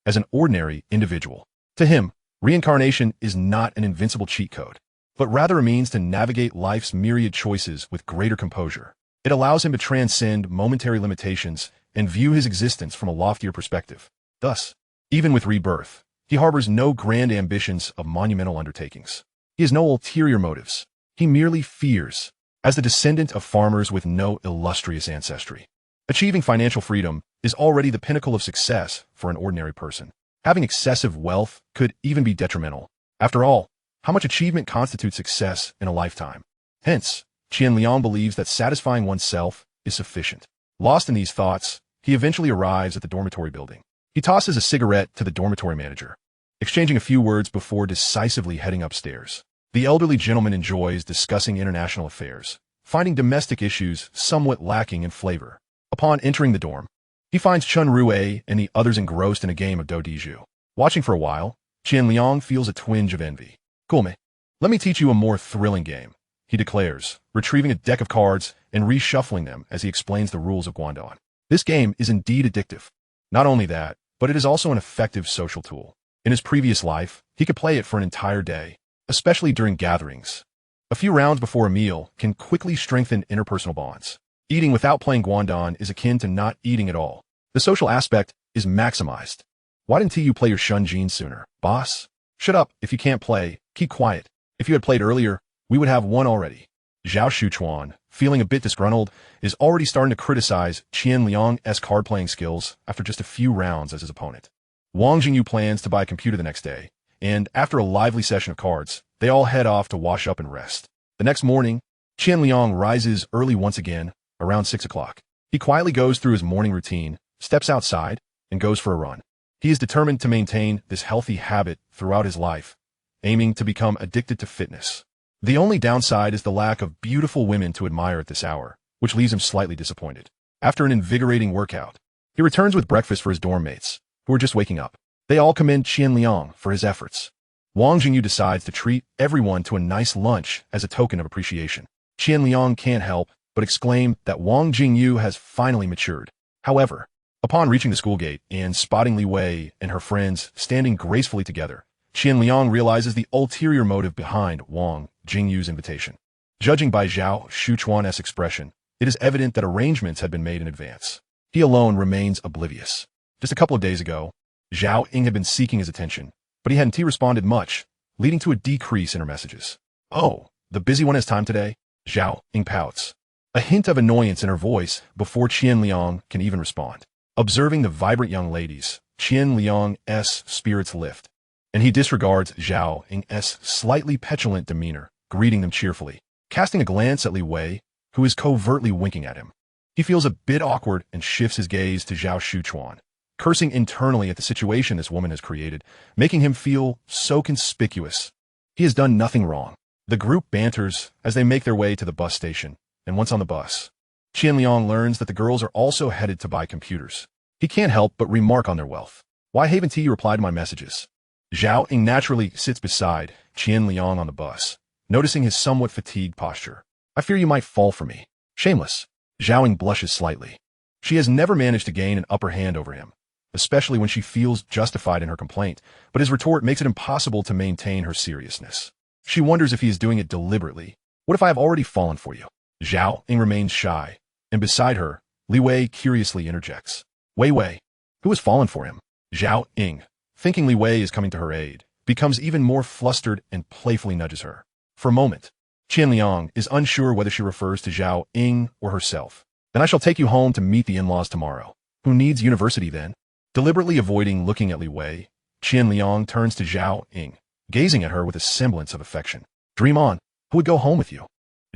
as an ordinary individual. To him, reincarnation is not an invincible cheat code, but rather a means to navigate life's myriad choices with greater composure. It allows him to transcend momentary limitations and view his existence from a loftier perspective. Thus, even with rebirth, he harbors no grand ambitions of monumental undertakings. He has no ulterior motives. He merely fears, as the descendant of farmers with no illustrious ancestry. Achieving financial freedom is already the pinnacle of success for an ordinary person. Having excessive wealth could even be detrimental. After all, how much achievement constitutes success in a lifetime? Hence, Qian Liang believes that satisfying oneself is sufficient. Lost in these thoughts, he eventually arrives at the dormitory building. He tosses a cigarette to the dormitory manager, exchanging a few words before decisively heading upstairs. The elderly gentleman enjoys discussing international affairs, finding domestic issues somewhat lacking in flavor. Upon entering the dorm, he finds Chun Rue and the others engrossed in a game of dodiju. Watching for a while, Qian Liang feels a twinge of envy. "Cool, me. Let me teach you a more thrilling game," he declares, retrieving a deck of cards and reshuffling them as he explains the rules of Guangdong. This game is indeed addictive. Not only that, but it is also an effective social tool. In his previous life, he could play it for an entire day, especially during gatherings. A few rounds before a meal can quickly strengthen interpersonal bonds. Eating without playing Guangdong is akin to not eating at all. The social aspect is maximized. Why didn't you play your Shunjin sooner, boss? Shut up if you can't play, keep quiet. If you had played earlier, we would have won already. Zhao Shuchuan, feeling a bit disgruntled, is already starting to criticize Qian Liang's card-playing skills after just a few rounds as his opponent. Wang Jingyu plans to buy a computer the next day, and after a lively session of cards, they all head off to wash up and rest. The next morning, Qian Liang rises early once again, around 6 o'clock. He quietly goes through his morning routine, steps outside, and goes for a run. He is determined to maintain this healthy habit throughout his life, aiming to become addicted to fitness. The only downside is the lack of beautiful women to admire at this hour, which leaves him slightly disappointed. After an invigorating workout, he returns with breakfast for his dorm mates, who are just waking up. They all commend Qian Liang for his efforts. Wang Jingyu decides to treat everyone to a nice lunch as a token of appreciation. Qian Liang can't help but exclaim that Wang Jingyu has finally matured. However, upon reaching the school gate and spotting Li Wei and her friends standing gracefully together, Qian Liang realizes the ulterior motive behind Wang Jingyu's invitation. Judging by Zhao Shuchuan's expression, it is evident that arrangements had been made in advance. He alone remains oblivious. Just a couple of days ago, Zhao Ying had been seeking his attention, but he hadn't responded much, leading to a decrease in her messages. Oh, the busy one has time today? Zhao Ying pouts, a hint of annoyance in her voice before Qian Liang can even respond. Observing the vibrant young ladies, Qian Liang's spirits lift, and he disregards Zhao Ying's slightly petulant demeanor, greeting them cheerfully. Casting a glance at Li Wei, who is covertly winking at him, he feels a bit awkward and shifts his gaze to Zhao Shuchuan, cursing internally at the situation this woman has created, making him feel so conspicuous. He has done nothing wrong. The group banters as they make their way to the bus station, and once on the bus, Qian Liang learns that the girls are also headed to buy computers. He can't help but remark on their wealth. Why haven't you replied to my messages? Zhao Ying naturally sits beside Qian Liang on the bus, noticing his somewhat fatigued posture. I fear you might fall for me. Shameless. Zhao Ying blushes slightly. She has never managed to gain an upper hand over him, especially when she feels justified in her complaint, but his retort makes it impossible to maintain her seriousness. She wonders if he is doing it deliberately. What if I have already fallen for you? Zhao Ying remains shy, and beside her, Li Wei curiously interjects. Wei, who has fallen for him? Zhao Ying, thinking Li Wei is coming to her aid, becomes even more flustered and playfully nudges her. For a moment, Qian Liang is unsure whether she refers to Zhao Ying or herself. Then I shall take you home to meet the in-laws tomorrow. Who needs university then? Deliberately avoiding looking at Li Wei, Qian Liang turns to Zhao Ying, gazing at her with a semblance of affection. Dream on. Who would go home with you?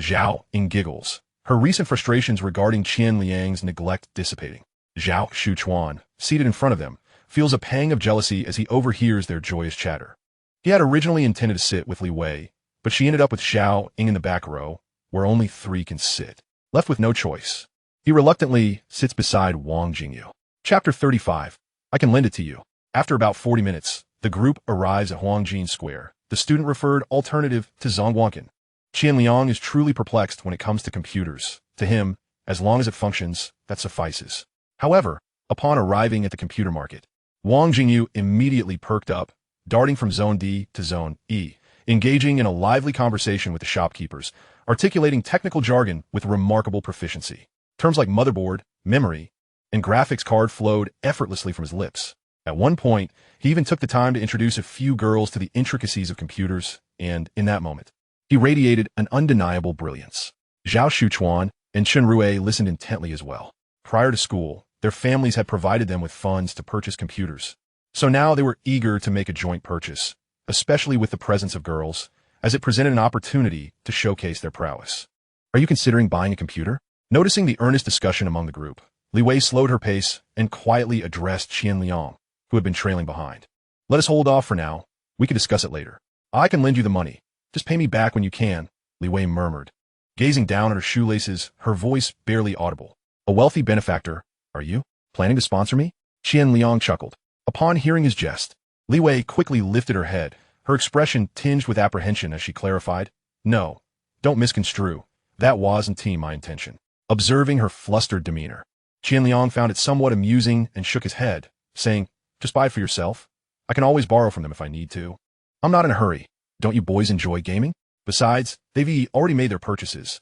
Zhao Ying giggles, her recent frustrations regarding Qian Liang's neglect dissipating. Zhao Shuchuan, seated in front of them, feels a pang of jealousy as he overhears their joyous chatter. He had originally intended to sit with Li Wei, but she ended up with Zhao Ying in the back row, where only 3 can sit. Left with no choice, he reluctantly sits beside Wang Jingyu. Chapter 35. I can lend it to you. After about 40 minutes, the group arrives at Huangjin Square, the student-referred alternative to Zhongguancun. Qian Liang is truly perplexed when it comes to computers. To him, as long as it functions, that suffices. However, upon arriving at the computer market, Wang Jingyu immediately perked up, darting from Zone D to Zone E, engaging in a lively conversation with the shopkeepers, articulating technical jargon with remarkable proficiency. Terms like motherboard, memory, and graphics card flowed effortlessly from his lips. At one point, he even took the time to introduce a few girls to the intricacies of computers, and, in that moment, he radiated an undeniable brilliance. Zhao Shuchuan and Chen Rue listened intently as well. Prior to school, their families had provided them with funds to purchase computers, so now they were eager to make a joint purchase, especially with the presence of girls, as it presented an opportunity to showcase their prowess. Are you considering buying a computer? Noticing the earnest discussion among the group, Li Wei slowed her pace and quietly addressed Qian Liang, who had been trailing behind. Let us hold off for now. We can discuss it later. I can lend you the money. Just pay me back when you can, Li Wei murmured, gazing down at her shoelaces, her voice barely audible. A wealthy benefactor, are you? Planning to sponsor me? Qian Liang chuckled. Upon hearing his jest, Li Wei quickly lifted her head, her expression tinged with apprehension as she clarified, No, don't misconstrue. That wasn't my intention. Observing her flustered demeanor, Qian Liang found it somewhat amusing and shook his head, saying, Just buy it for yourself. I can always borrow from them if I need to. I'm not in a hurry. Don't you boys enjoy gaming? Besides, they've already made their purchases.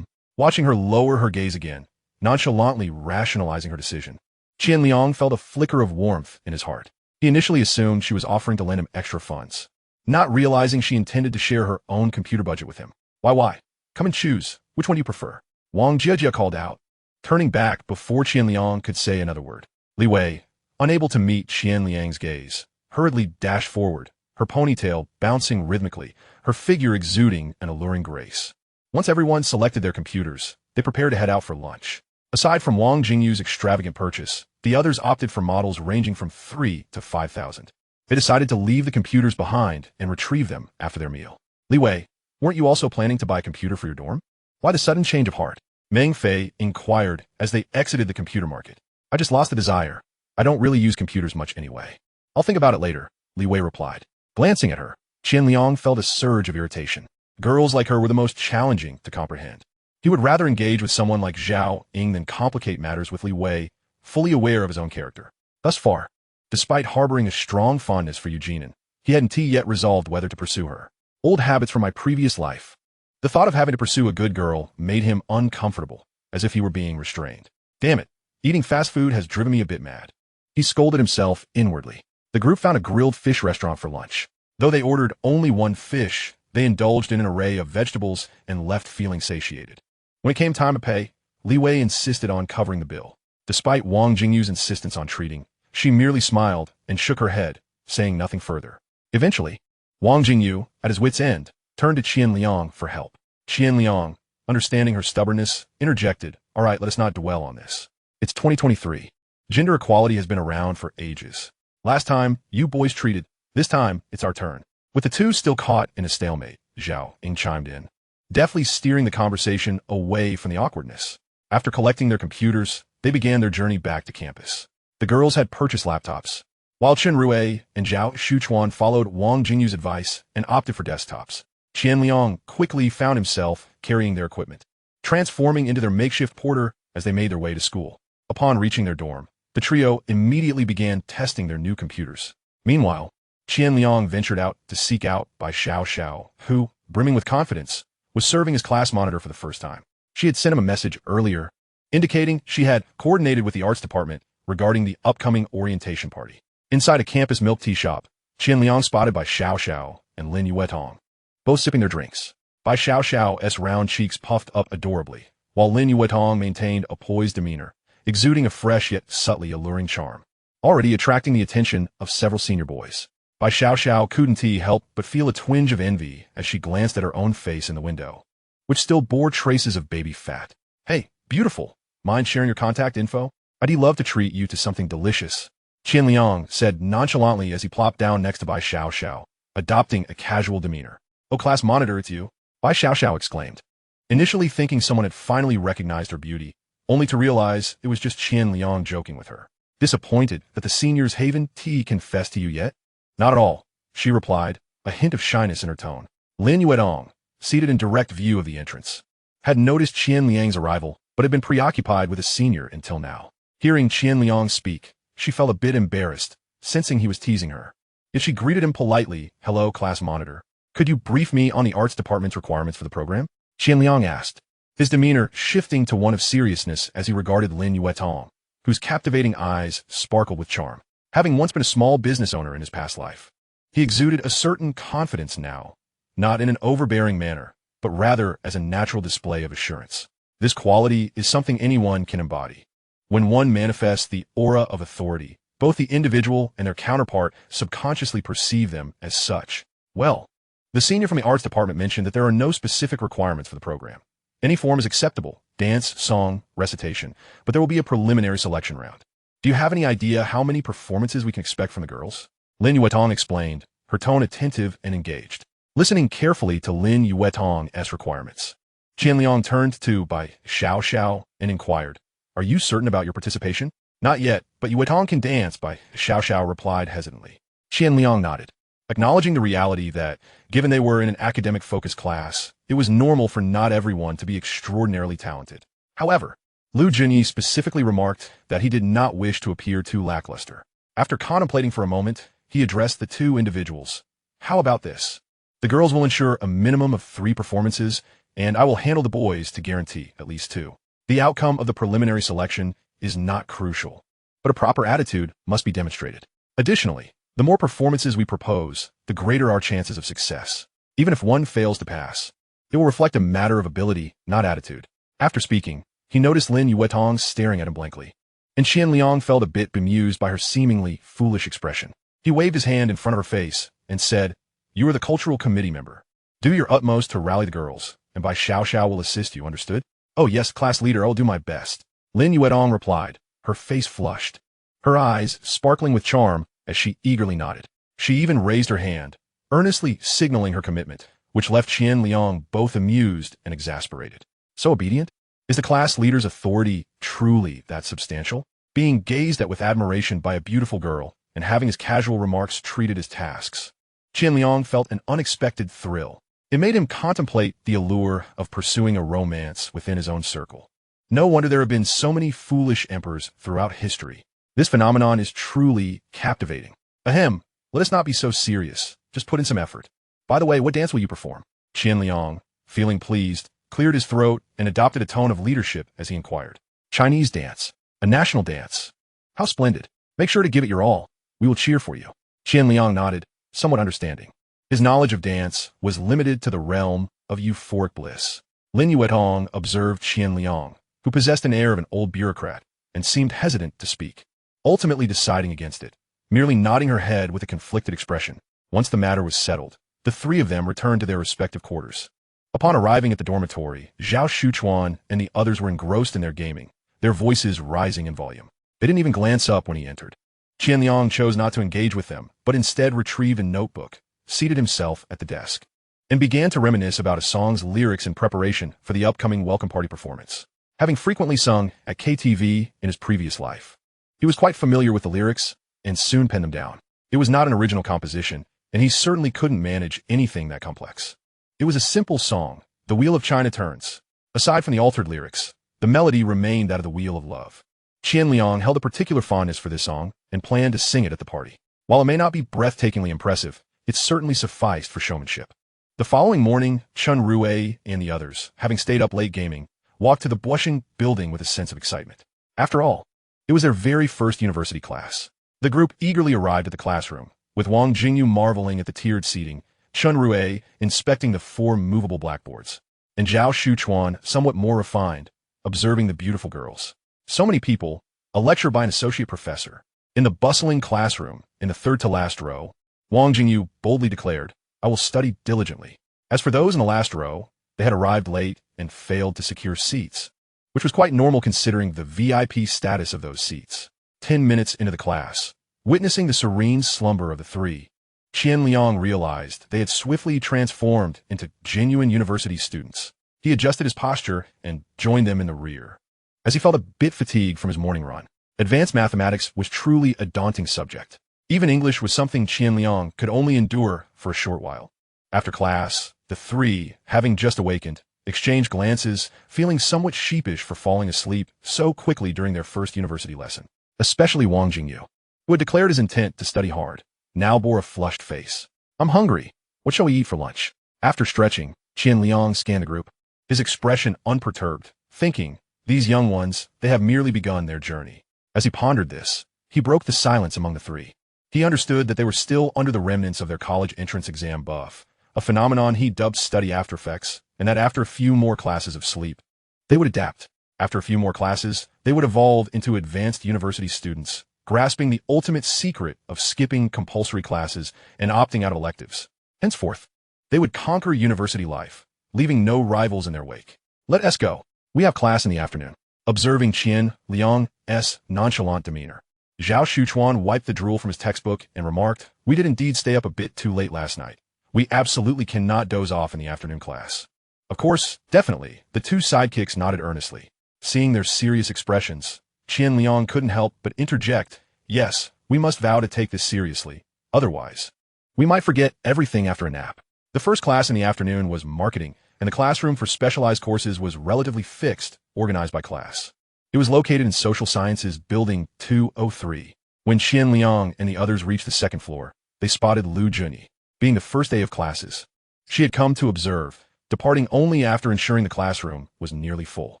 Watching her lower her gaze again, nonchalantly rationalizing her decision, Qian Liang felt a flicker of warmth in his heart. He initially assumed she was offering to lend him extra funds, not realizing she intended to share her own computer budget with him. Why? Come and choose. Which one do you prefer? Wang Jiejia called out, turning back before Qian Liang could say another word. Li Wei, unable to meet Qian Liang's gaze, hurriedly dashed forward, her ponytail bouncing rhythmically, her figure exuding an alluring grace. Once everyone selected their computers, they prepared to head out for lunch. Aside from Wang Jingyu's extravagant purchase, the others opted for models ranging from 3 to 5,000. They decided to leave the computers behind and retrieve them after their meal. Li Wei, weren't you also planning to buy a computer for your dorm? Why the sudden change of heart? Meng Fei inquired as they exited the computer market. I just lost the desire. I don't really use computers much anyway. I'll think about it later, Li Wei replied. Glancing at her, Qian Liang felt a surge of irritation. Girls like her were the most challenging to comprehend. He would rather engage with someone like Zhao Ying than complicate matters with Li Wei, fully aware of his own character. Thus far, despite harboring a strong fondness for Eugenie, he hadn't yet resolved whether to pursue her. Old habits from my previous life. The thought of having to pursue a good girl made him uncomfortable, as if he were being restrained. Damn it, eating fast food has driven me a bit mad. He scolded himself inwardly. The group found a grilled fish restaurant for lunch. Though they ordered only one fish, they indulged in an array of vegetables and left feeling satiated. When it came time to pay, Li Wei insisted on covering the bill. Despite Wang Jingyu's insistence on treating, she merely smiled and shook her head, saying nothing further. Eventually, Wang Jingyu, at his wit's end, turned to Qian Liang for help. Qian Liang, understanding her stubbornness, interjected, "All right, let us not dwell on this. It's 2023. Gender equality has been around for ages. Last time, you boys treated. This time, it's our turn." With the two still caught in a stalemate, Zhao Ying chimed in, deftly steering the conversation away from the awkwardness. After collecting their computers, they began their journey back to campus. The girls had purchased laptops, while Chen Rui and Zhao Shuchuan followed Wang Jingyu's advice and opted for desktops. Qian Liang quickly found himself carrying their equipment, transforming into their makeshift porter as they made their way to school. Upon reaching their dorm, the trio immediately began testing their new computers. Meanwhile, Qian Liang ventured out to seek out by Xiao Xiao, who, brimming with confidence, was serving as class monitor for the first time. She had sent him a message earlier, indicating she had coordinated with the arts department regarding the upcoming orientation party. Inside a campus milk tea shop, Qian Liang spotted by Xiao Xiao and Lin Yuetong, both sipping their drinks. Bai Xiao Xiao's round cheeks puffed up adorably, while Lin Yuetong maintained a poised demeanor, exuding a fresh yet subtly alluring charm, already attracting the attention of several senior boys. Bai Xiao Xiao couldn't help but feel a twinge of envy as she glanced at her own face in the window, which still bore traces of baby fat. "Hey, beautiful, mind sharing your contact info? I'd love to treat you to something delicious," Qian Liang said nonchalantly as he plopped down next to Bai Xiao Xiao, adopting a casual demeanor. "Oh, class monitor, it's you," Bai Xiao Xiao exclaimed, initially thinking someone had finally recognized her beauty, only to realize it was just Qian Liang joking with her. "Disappointed that the seniors haven't confessed to you yet?" "Not at all," she replied, a hint of shyness in her tone. Lin Yuetong, seated in direct view of the entrance, had noticed Qian Liang's arrival, but had been preoccupied with a senior until now. Hearing Qian Liang speak, she felt a bit embarrassed, sensing he was teasing her. Yet she greeted him politely. "Hello, class monitor. Could you brief me on the arts department's requirements for the program?" Qian Liang asked, his demeanor shifting to one of seriousness as he regarded Lin Yuetong, whose captivating eyes sparkled with charm. Having once been a small business owner in his past life, he exuded a certain confidence now, not in an overbearing manner, but rather as a natural display of assurance. This quality is something anyone can embody. When one manifests the aura of authority, both the individual and their counterpart subconsciously perceive them as such. Well, the senior from the arts department mentioned that there are no specific requirements for the program. Any form is acceptable, dance, song, recitation, but there will be a preliminary selection round. "Do you have any idea how many performances we can expect from the girls?" Lin Yuetong explained, her tone attentive and engaged. Listening carefully to Lin Yuetong's requirements, Qian Liang turned to Bai Xiao Xiao and inquired, "Are you certain about your participation?" "Not yet, but Yuetong can dance," Bai Xiao Xiao replied hesitantly. Qian Liang nodded, acknowledging the reality that, given they were in an academic-focused class, it was normal for not everyone to be extraordinarily talented. However, Lu Junyi specifically remarked that he did not wish to appear too lackluster. After contemplating for a moment, he addressed the two individuals. "How about this? The girls will ensure a minimum of 3 performances, and I will handle the boys to guarantee at least 2. The outcome of the preliminary selection is not crucial, but a proper attitude must be demonstrated. Additionally, the more performances we propose, the greater our chances of success. Even if one fails to pass, it will reflect a matter of ability, not attitude." After speaking, he noticed Lin Yuetong staring at him blankly, and Qian Liang felt a bit bemused by her seemingly foolish expression. He waved his hand in front of her face and said, "You are the cultural committee member. Do your utmost to rally the girls, and Bai Xiao Xiao will assist you, understood?" "Oh yes, class leader, I will do my best," Lin Yuetong replied, her face flushed, her eyes sparkling with charm as she eagerly nodded. She even raised her hand, earnestly signaling her commitment, which left Qian Liang both amused and exasperated. So obedient? Is the class leader's authority truly that substantial? Being gazed at with admiration by a beautiful girl and having his casual remarks treated as tasks, Qian Liang felt an unexpected thrill. It made him contemplate the allure of pursuing a romance within his own circle. No wonder there have been so many foolish emperors throughout history. This phenomenon is truly captivating. Ahem, let us not be so serious. Just put in some effort. By the way, what dance will you perform? Qian Liang, feeling pleased, cleared his throat and adopted a tone of leadership as he inquired. Chinese dance. A national dance. How splendid. Make sure to give it your all. We will cheer for you. Qian Liang nodded, somewhat understanding. His knowledge of dance was limited to the realm of euphoric bliss. Lin Yuetong observed Qian Liang, who possessed an air of an old bureaucrat and seemed hesitant to speak, ultimately deciding against it, merely nodding her head with a conflicted expression. Once the matter was settled, the three of them returned to their respective quarters. Upon arriving at the dormitory, Zhao Shuchuan and the others were engrossed in their gaming, their voices rising in volume. They didn't even glance up when he entered. Qian Liang chose not to engage with them, but instead retrieved a notebook, seated himself at the desk, and began to reminisce about a song's lyrics in preparation for the upcoming welcome party performance. Having frequently sung at KTV in his previous life, he was quite familiar with the lyrics and soon penned them down. It was not an original composition, and he certainly couldn't manage anything that complex. It was a simple song, The Wheel of China Turns. Aside from the altered lyrics, the melody remained that of the Wheel of Love. Qian Liang held a particular fondness for this song and planned to sing it at the party. While it may not be breathtakingly impressive, it certainly sufficed for showmanship. The following morning, Chun Rui and the others, having stayed up late gaming, walked to the blushing building with a sense of excitement. After all, it was their very first university class. The group eagerly arrived at the classroom, with Wang Jingyu marveling at the tiered seating, Chun Rui inspecting the 4 movable blackboards, and Zhao Shuchuan, somewhat more refined, observing the beautiful girls. So many people, a lecture by an associate professor. In the bustling classroom, in the third-to-last row, Wang Jingyu boldly declared, I will study diligently. As for those in the last row, they had arrived late and failed to secure seats, which was quite normal considering the VIP status of those seats. 10 minutes into the class, witnessing the serene slumber of the three, Qian Liang realized they had swiftly transformed into genuine university students. He adjusted his posture and joined them in the rear. As he felt a bit fatigued from his morning run, advanced mathematics was truly a daunting subject. Even English was something Qian Liang could only endure for a short while. After class, the three, having just awakened, exchanged glances, feeling somewhat sheepish for falling asleep so quickly during their first university lesson. Especially Wang Jingyu, who had declared his intent to study hard, now bore a flushed face. I'm hungry. What shall we eat for lunch? After stretching, Qian Liang scanned the group, his expression unperturbed, thinking, these young ones, they have merely begun their journey. As he pondered this, he broke the silence among the three. He understood that they were still under the remnants of their college entrance exam buff, a phenomenon he dubbed study aftereffects, and that after a few more classes of sleep, they would adapt. After a few more classes, they would evolve into advanced university students, grasping the ultimate secret of skipping compulsory classes and opting out of electives. Henceforth, they would conquer university life, leaving no rivals in their wake. Let us go. We have class in the afternoon. Observing Qian Liang's nonchalant demeanor, Zhao Shuchuan wiped the drool from his textbook and remarked, we did indeed stay up a bit too late last night. We absolutely cannot doze off in the afternoon class. Of course, definitely, the two sidekicks nodded earnestly. Seeing their serious expressions, Qian Liang couldn't help but interject, yes, we must vow to take this seriously. Otherwise, we might forget everything after a nap. The first class in the afternoon was marketing, and the classroom for specialized courses was relatively fixed, organized by class. It was located in Social Sciences Building 203. When Qian Liang and the others reached the second floor, they spotted Lu Junyi, being the first day of classes. She had come to observe, departing only after ensuring the classroom was nearly full.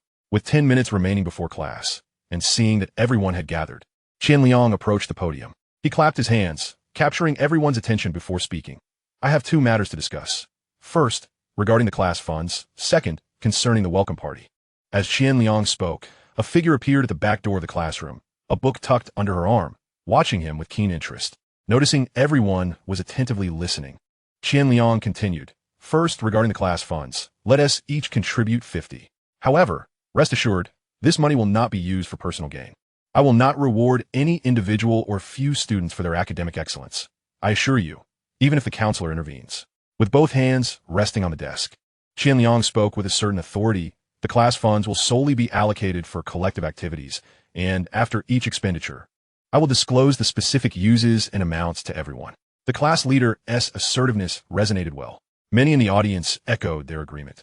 With 10 minutes remaining before class, and seeing that everyone had gathered, Qian Liang approached the podium. He clapped his hands, capturing everyone's attention before speaking. I have 2 matters to discuss. First, regarding the class funds. Second, concerning the welcome party. As Qian Liang spoke, a figure appeared at the back door of the classroom, a book tucked under her arm, watching him with keen interest. Noticing everyone was attentively listening, Qian Liang continued, first, regarding the class funds, let us each contribute 50. However, rest assured, this money will not be used for personal gain. I will not reward any individual or few students for their academic excellence. I assure you, even if the counselor intervenes. With both hands resting on the desk, Qian Liang spoke with a certain authority. The class funds will solely be allocated for collective activities, and after each expenditure, I will disclose the specific uses and amounts to everyone. The class leader's assertiveness resonated well. Many in the audience echoed their agreement.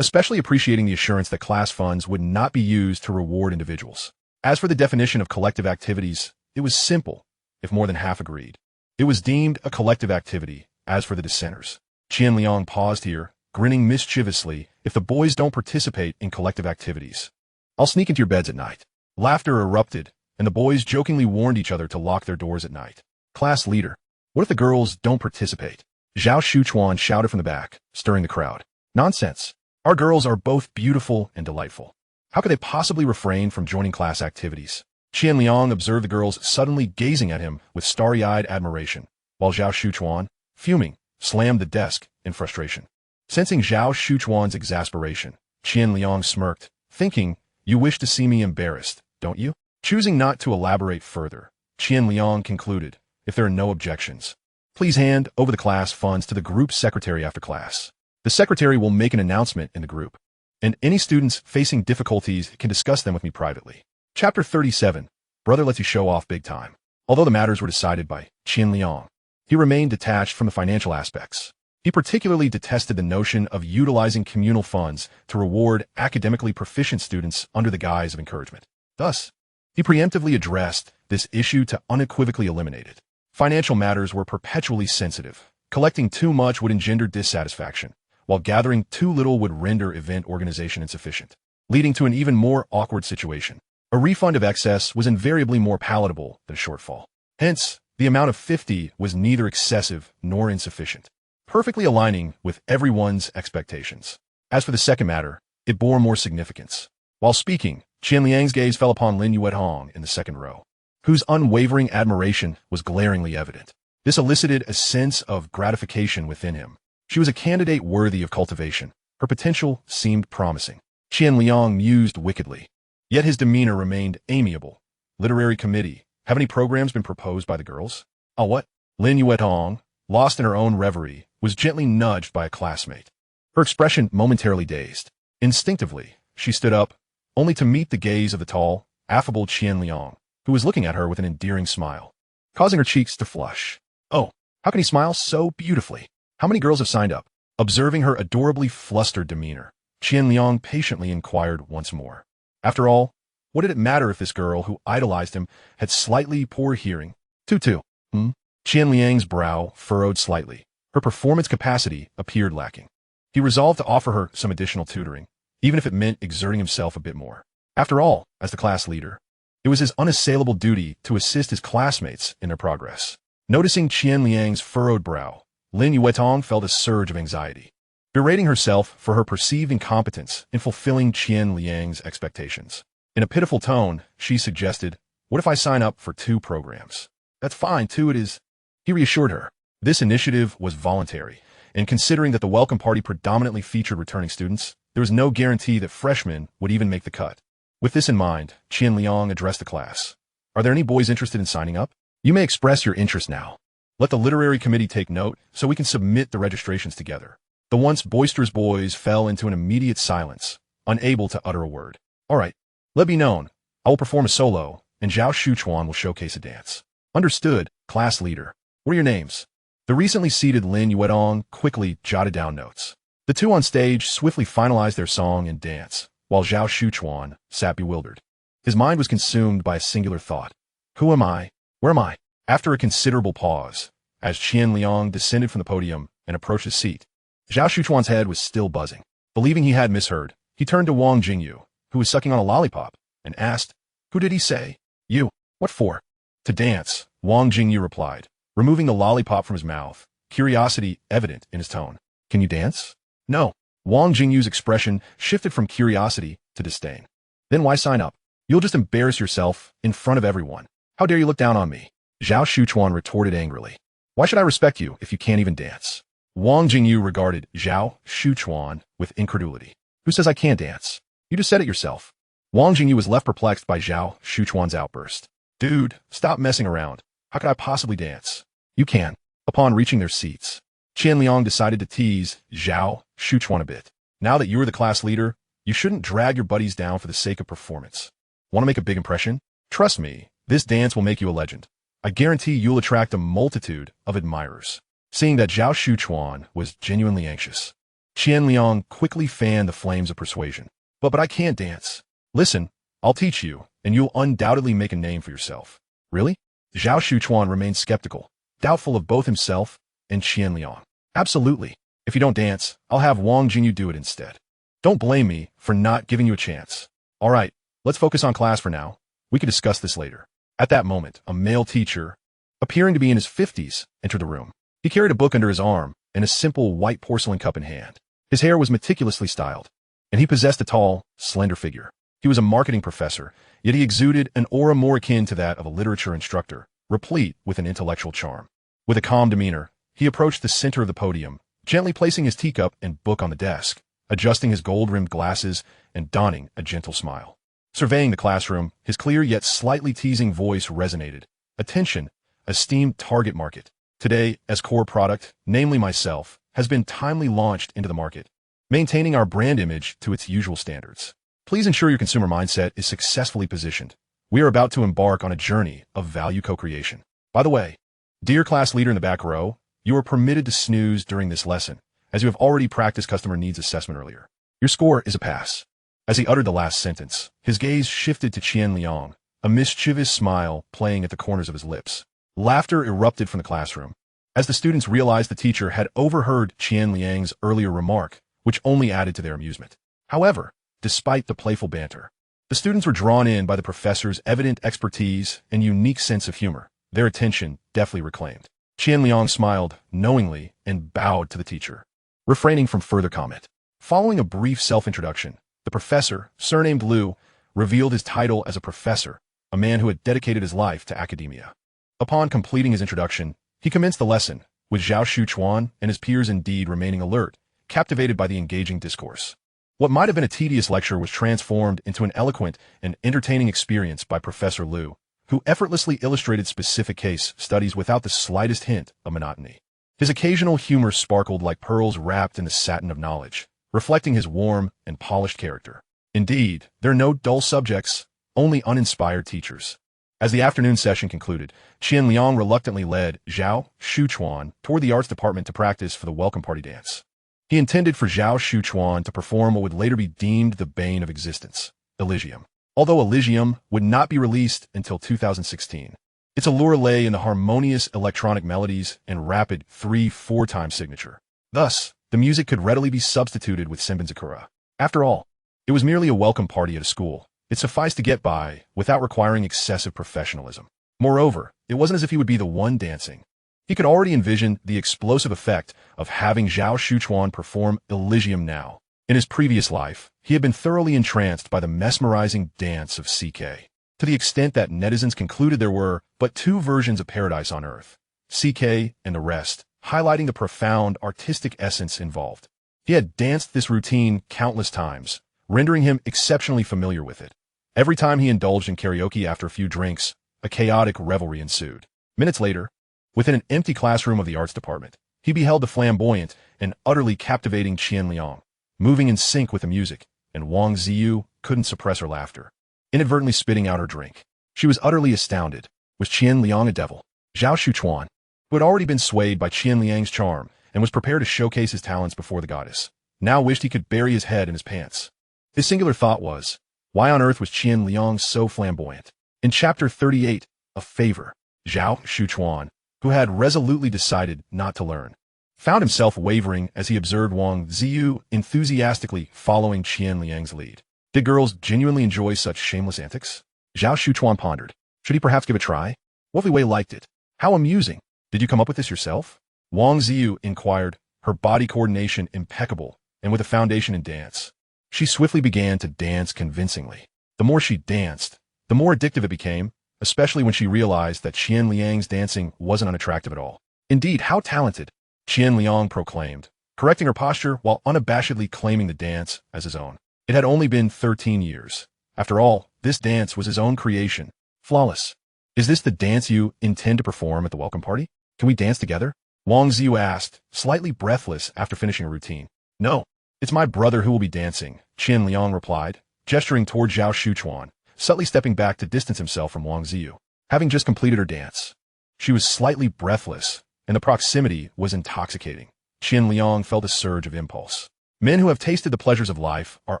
especially appreciating the assurance that class funds would not be used to reward individuals. As for the definition of collective activities, it was simple, if more than half agreed. It was deemed a collective activity. As for the dissenters, Qian Liang paused here, grinning mischievously. If the boys don't participate in collective activities, I'll sneak into your beds at night. Laughter erupted, and the boys jokingly warned each other to lock their doors at night. Class leader, what if the girls don't participate? Zhao Shuchuan shouted from the back, stirring the crowd. Nonsense. Our girls are both beautiful and delightful. How could they possibly refrain from joining class activities? Qian Liang observed the girls suddenly gazing at him with starry-eyed admiration, while Zhao Shuchuan, fuming, slammed the desk in frustration. Sensing Zhao Shuchuan's exasperation, Qian Liang smirked, thinking, you wish to see me embarrassed, don't you? Choosing not to elaborate further, Qian Liang concluded, if there are no objections, please hand over the class funds to the group secretary after class. The secretary will make an announcement in the group, and any students facing difficulties can discuss them with me privately. Chapter 37. Brother lets you show off big time. Although the matters were decided by Qian Liang, he remained detached from the financial aspects. He particularly detested the notion of utilizing communal funds to reward academically proficient students under the guise of encouragement. Thus, he preemptively addressed this issue to unequivocally eliminate it. Financial matters were perpetually sensitive. Collecting too much would engender dissatisfaction, while gathering too little would render event organization insufficient, leading to an even more awkward situation. A refund of excess was invariably more palatable than a shortfall. Hence, the amount of 50 was neither excessive nor insufficient, perfectly aligning with everyone's expectations. As for the second matter, it bore more significance. While speaking, Qian Liang's gaze fell upon Lin Yuethong in the second row, whose unwavering admiration was glaringly evident. This elicited a sense of gratification within him. She was a candidate worthy of cultivation. Her potential seemed promising. Qian Liang mused wickedly, yet his demeanor remained amiable. Literary committee, have any programs been proposed by the girls? Oh, what? Lin Yuethong, lost in her own reverie, was gently nudged by a classmate. Her expression momentarily dazed. Instinctively, she stood up, only to meet the gaze of the tall, affable Qian Liang, who was looking at her with an endearing smile, causing her cheeks to flush. Oh, how can he smile so beautifully? How many girls have signed up? Observing her adorably flustered demeanor, Qian Liang patiently inquired once more. After all, what did it matter if this girl who idolized him had slightly poor hearing? Tutu. Qian Liang's brow furrowed slightly. Her performance capacity appeared lacking. He resolved to offer her some additional tutoring, even if it meant exerting himself a bit more. After all, as the class leader, it was his unassailable duty to assist his classmates in their progress. Noticing Qian Liang's furrowed brow, Lin Yuetong felt a surge of anxiety, berating herself for her perceived incompetence in fulfilling Qian Liang's expectations. In a pitiful tone, she suggested, what if I sign up for 2 programs? That's fine, 2 it is. He reassured her. This initiative was voluntary, and considering that the welcome party predominantly featured returning students, there was no guarantee that freshmen would even make the cut. With this in mind, Qian Liang addressed the class. Are there any boys interested in signing up? You may express your interest now. Let the literary committee take note so we can submit the registrations together. The once boisterous boys fell into an immediate silence, unable to utter a word. All right, let me known. I will perform a solo, and Zhao Shuchuan will showcase a dance. Understood, class leader. What are your names? The recently seated Lin Yuetong quickly jotted down notes. The 2 on stage swiftly finalized their song and dance, while Zhao Shuchuan sat bewildered. His mind was consumed by a singular thought. Who am I? Where am I? After a considerable pause, as Qian Liang descended from the podium and approached his seat, Zhao Shuchuan's head was still buzzing. Believing he had misheard, he turned to Wang Jingyu, who was sucking on a lollipop, and asked, who did he say? You. What for? To dance, Wang Jingyu replied, removing the lollipop from his mouth, curiosity evident in his tone. Can you dance? No. Wang Jingyu's expression shifted from curiosity to disdain. Then why sign up? You'll just embarrass yourself in front of everyone. How dare you look down on me? Zhao Shuchuan retorted angrily. Why should I respect you if you can't even dance? Wang Jingyu regarded Zhao Shuchuan with incredulity. Who says I can't dance? You just said it yourself. Wang Jingyu was left perplexed by Zhao Shuchuan's outburst. Dude, stop messing around. How could I possibly dance? You can. Upon reaching their seats, Qian Liang decided to tease Zhao Shuchuan a bit. Now that you are the class leader, you shouldn't drag your buddies down for the sake of performance. Want to make a big impression? Trust me, this dance will make you a legend. I guarantee you'll attract a multitude of admirers. Seeing that Zhao Shuchuan was genuinely anxious, Qian Liang quickly fanned the flames of persuasion. But I can't dance. Listen, I'll teach you, and you'll undoubtedly make a name for yourself. Really? Zhao Shuchuan remained skeptical, doubtful of both himself and Qian Liang. Absolutely. If you don't dance, I'll have Wang Jingyu do it instead. Don't blame me for not giving you a chance. All right, let's focus on class for now. We can discuss this later. At that moment, a male teacher, appearing to be in his 50s, entered the room. He carried a book under his arm and a simple white porcelain cup in hand. His hair was meticulously styled, and he possessed a tall, slender figure. He was a marketing professor, yet he exuded an aura more akin to that of a literature instructor, replete with an intellectual charm. With a calm demeanor, he approached the center of the podium, gently placing his teacup and book on the desk, adjusting his gold-rimmed glasses and donning a gentle smile. Surveying the classroom, his clear yet slightly teasing voice resonated. Attention, esteemed target market. Today, as core product, namely myself, has been timely launched into the market, maintaining our brand image to its usual standards. Please ensure your consumer mindset is successfully positioned. We are about to embark on a journey of value co-creation. By the way, dear class leader in the back row, you are permitted to snooze during this lesson, as you have already practiced customer needs assessment earlier. Your score is a pass. As he uttered the last sentence, his gaze shifted to Qian Liang, a mischievous smile playing at the corners of his lips. Laughter erupted from the classroom, as the students realized the teacher had overheard Qian Liang's earlier remark, which only added to their amusement. However, despite the playful banter, the students were drawn in by the professor's evident expertise and unique sense of humor, their attention deftly reclaimed. Qian Liang smiled knowingly and bowed to the teacher, refraining from further comment. Following a brief self-introduction, the professor, surnamed Liu, revealed his title as a professor, a man who had dedicated his life to academia. Upon completing his introduction, he commenced the lesson, with Zhao Shuchuan and his peers indeed remaining alert, captivated by the engaging discourse. What might have been a tedious lecture was transformed into an eloquent and entertaining experience by Professor Liu, who effortlessly illustrated specific case studies without the slightest hint of monotony. His occasional humor sparkled like pearls wrapped in the satin of knowledge, reflecting his warm and polished character. Indeed, there are no dull subjects, only uninspired teachers. As the afternoon session concluded, Qian Liang reluctantly led Zhao Shuchuan toward the arts department to practice for the welcome party dance. He intended for Zhao Shuchuan to perform what would later be deemed the bane of existence, Elysium. Although Elysium would not be released until 2016, its allure lay in the harmonious electronic melodies and rapid 3/4 time signature. Thus, the music could readily be substituted with Senbin Sakura. After all, it was merely a welcome party at a school. It sufficed to get by without requiring excessive professionalism. Moreover, it wasn't as if he would be the one dancing. He could already envision the explosive effect of having Zhao Shuchuan perform Elysium now. In his previous life, he had been thoroughly entranced by the mesmerizing dance of CK, to the extent that netizens concluded there were but two versions of Paradise on Earth, CK and the rest, highlighting the profound artistic essence involved. He had danced this routine countless times, rendering him exceptionally familiar with it. Every time he indulged in karaoke after a few drinks, a chaotic revelry ensued. Minutes later, within an empty classroom of the arts department, he beheld the flamboyant and utterly captivating Qian Liang, moving in sync with the music, and Wang Ziyu couldn't suppress her laughter, inadvertently spitting out her drink. She was utterly astounded. Was Qian Liang a devil? Zhao Shuchuan, who had already been swayed by Qian Liang's charm and was prepared to showcase his talents before the goddess, now wished he could bury his head in his pants. His singular thought was, why on earth was Qian Liang so flamboyant? In Chapter 38, A Favor, Zhao Shuchuan, who had resolutely decided not to learn, found himself wavering as he observed Wang Ziyu enthusiastically following Qian Liang's lead. Did girls genuinely enjoy such shameless antics? Zhao Shuchuan pondered. Should he perhaps give it a try? What if Li Wei liked it? How amusing. Did you come up with this yourself? Wang Ziyu inquired, her body coordination impeccable and with a foundation in dance. She swiftly began to dance convincingly. The more she danced, the more addictive it became, especially when she realized that Qian Liang's dancing wasn't unattractive at all. Indeed, how talented, Qian Liang proclaimed, correcting her posture while unabashedly claiming the dance as his own. It had only been 13 years. After all, this dance was his own creation. Flawless. Is this the dance you intend to perform at the welcome party? Can we dance together? Wang Ziyu asked, slightly breathless after finishing a routine. No, it's my brother who will be dancing, Qian Liang replied, gesturing toward Zhao Shuchuan, subtly stepping back to distance himself from Wang Ziyu. Having just completed her dance, she was slightly breathless, and the proximity was intoxicating. Qian Liang felt a surge of impulse. Men who have tasted the pleasures of life are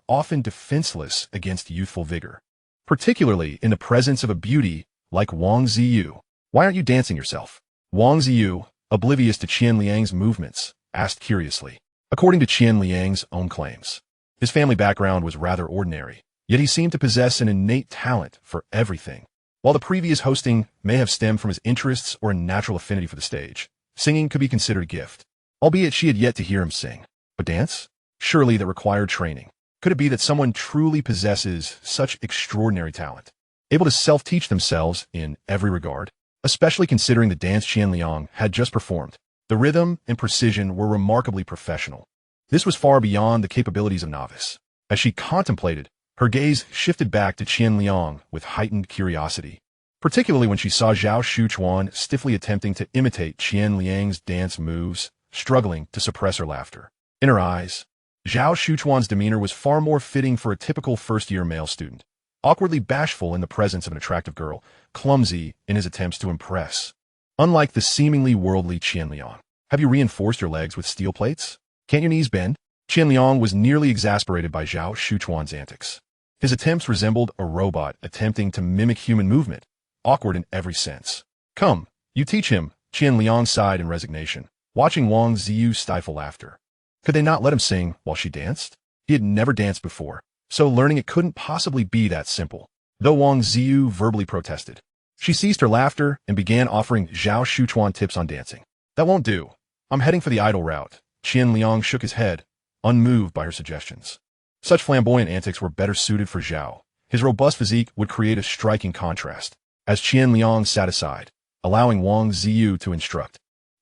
often defenseless against youthful vigor, particularly in the presence of a beauty like Wang Ziyu. Why aren't you dancing yourself? Wang Ziyu, oblivious to Qian Liang's movements, asked curiously. According to Qian Liang's own claims, his family background was rather ordinary, yet he seemed to possess an innate talent for everything. While the previous hosting may have stemmed from his interests or a natural affinity for the stage, singing could be considered a gift, albeit she had yet to hear him sing. But dance? Surely that required training. Could it be that someone truly possesses such extraordinary talent, able to self-teach themselves in every regard? Especially considering the dance Qian Liang had just performed. The rhythm and precision were remarkably professional. This was far beyond the capabilities of novice. As she contemplated, her gaze shifted back to Qian Liang with heightened curiosity, particularly when she saw Zhao Shuchuan stiffly attempting to imitate Qian Liang's dance moves, struggling to suppress her laughter. In her eyes, Zhao Shuchuan's demeanor was far more fitting for a typical first-year male student, awkwardly bashful in the presence of an attractive girl, clumsy in his attempts to impress. Unlike the seemingly worldly Qian Liang. Have you reinforced your legs with steel plates? Can't your knees bend? Qian Liang was nearly exasperated by Zhao Shuchuan's antics. His attempts resembled a robot attempting to mimic human movement, awkward in every sense. Come, you teach him, Qian Liang sighed in resignation, watching Wang Ziyu stifle laughter. Could they not let him sing while she danced? He had never danced before, so learning it couldn't possibly be that simple. Though Wang Ziyu verbally protested, she ceased her laughter and began offering Zhao Shuchuan tips on dancing. That won't do. I'm heading for the idol route. Qian Liang shook his head, unmoved by her suggestions. Such flamboyant antics were better suited for Zhao. His robust physique would create a striking contrast. As Qian Liang sat aside, allowing Wang Ziyu to instruct,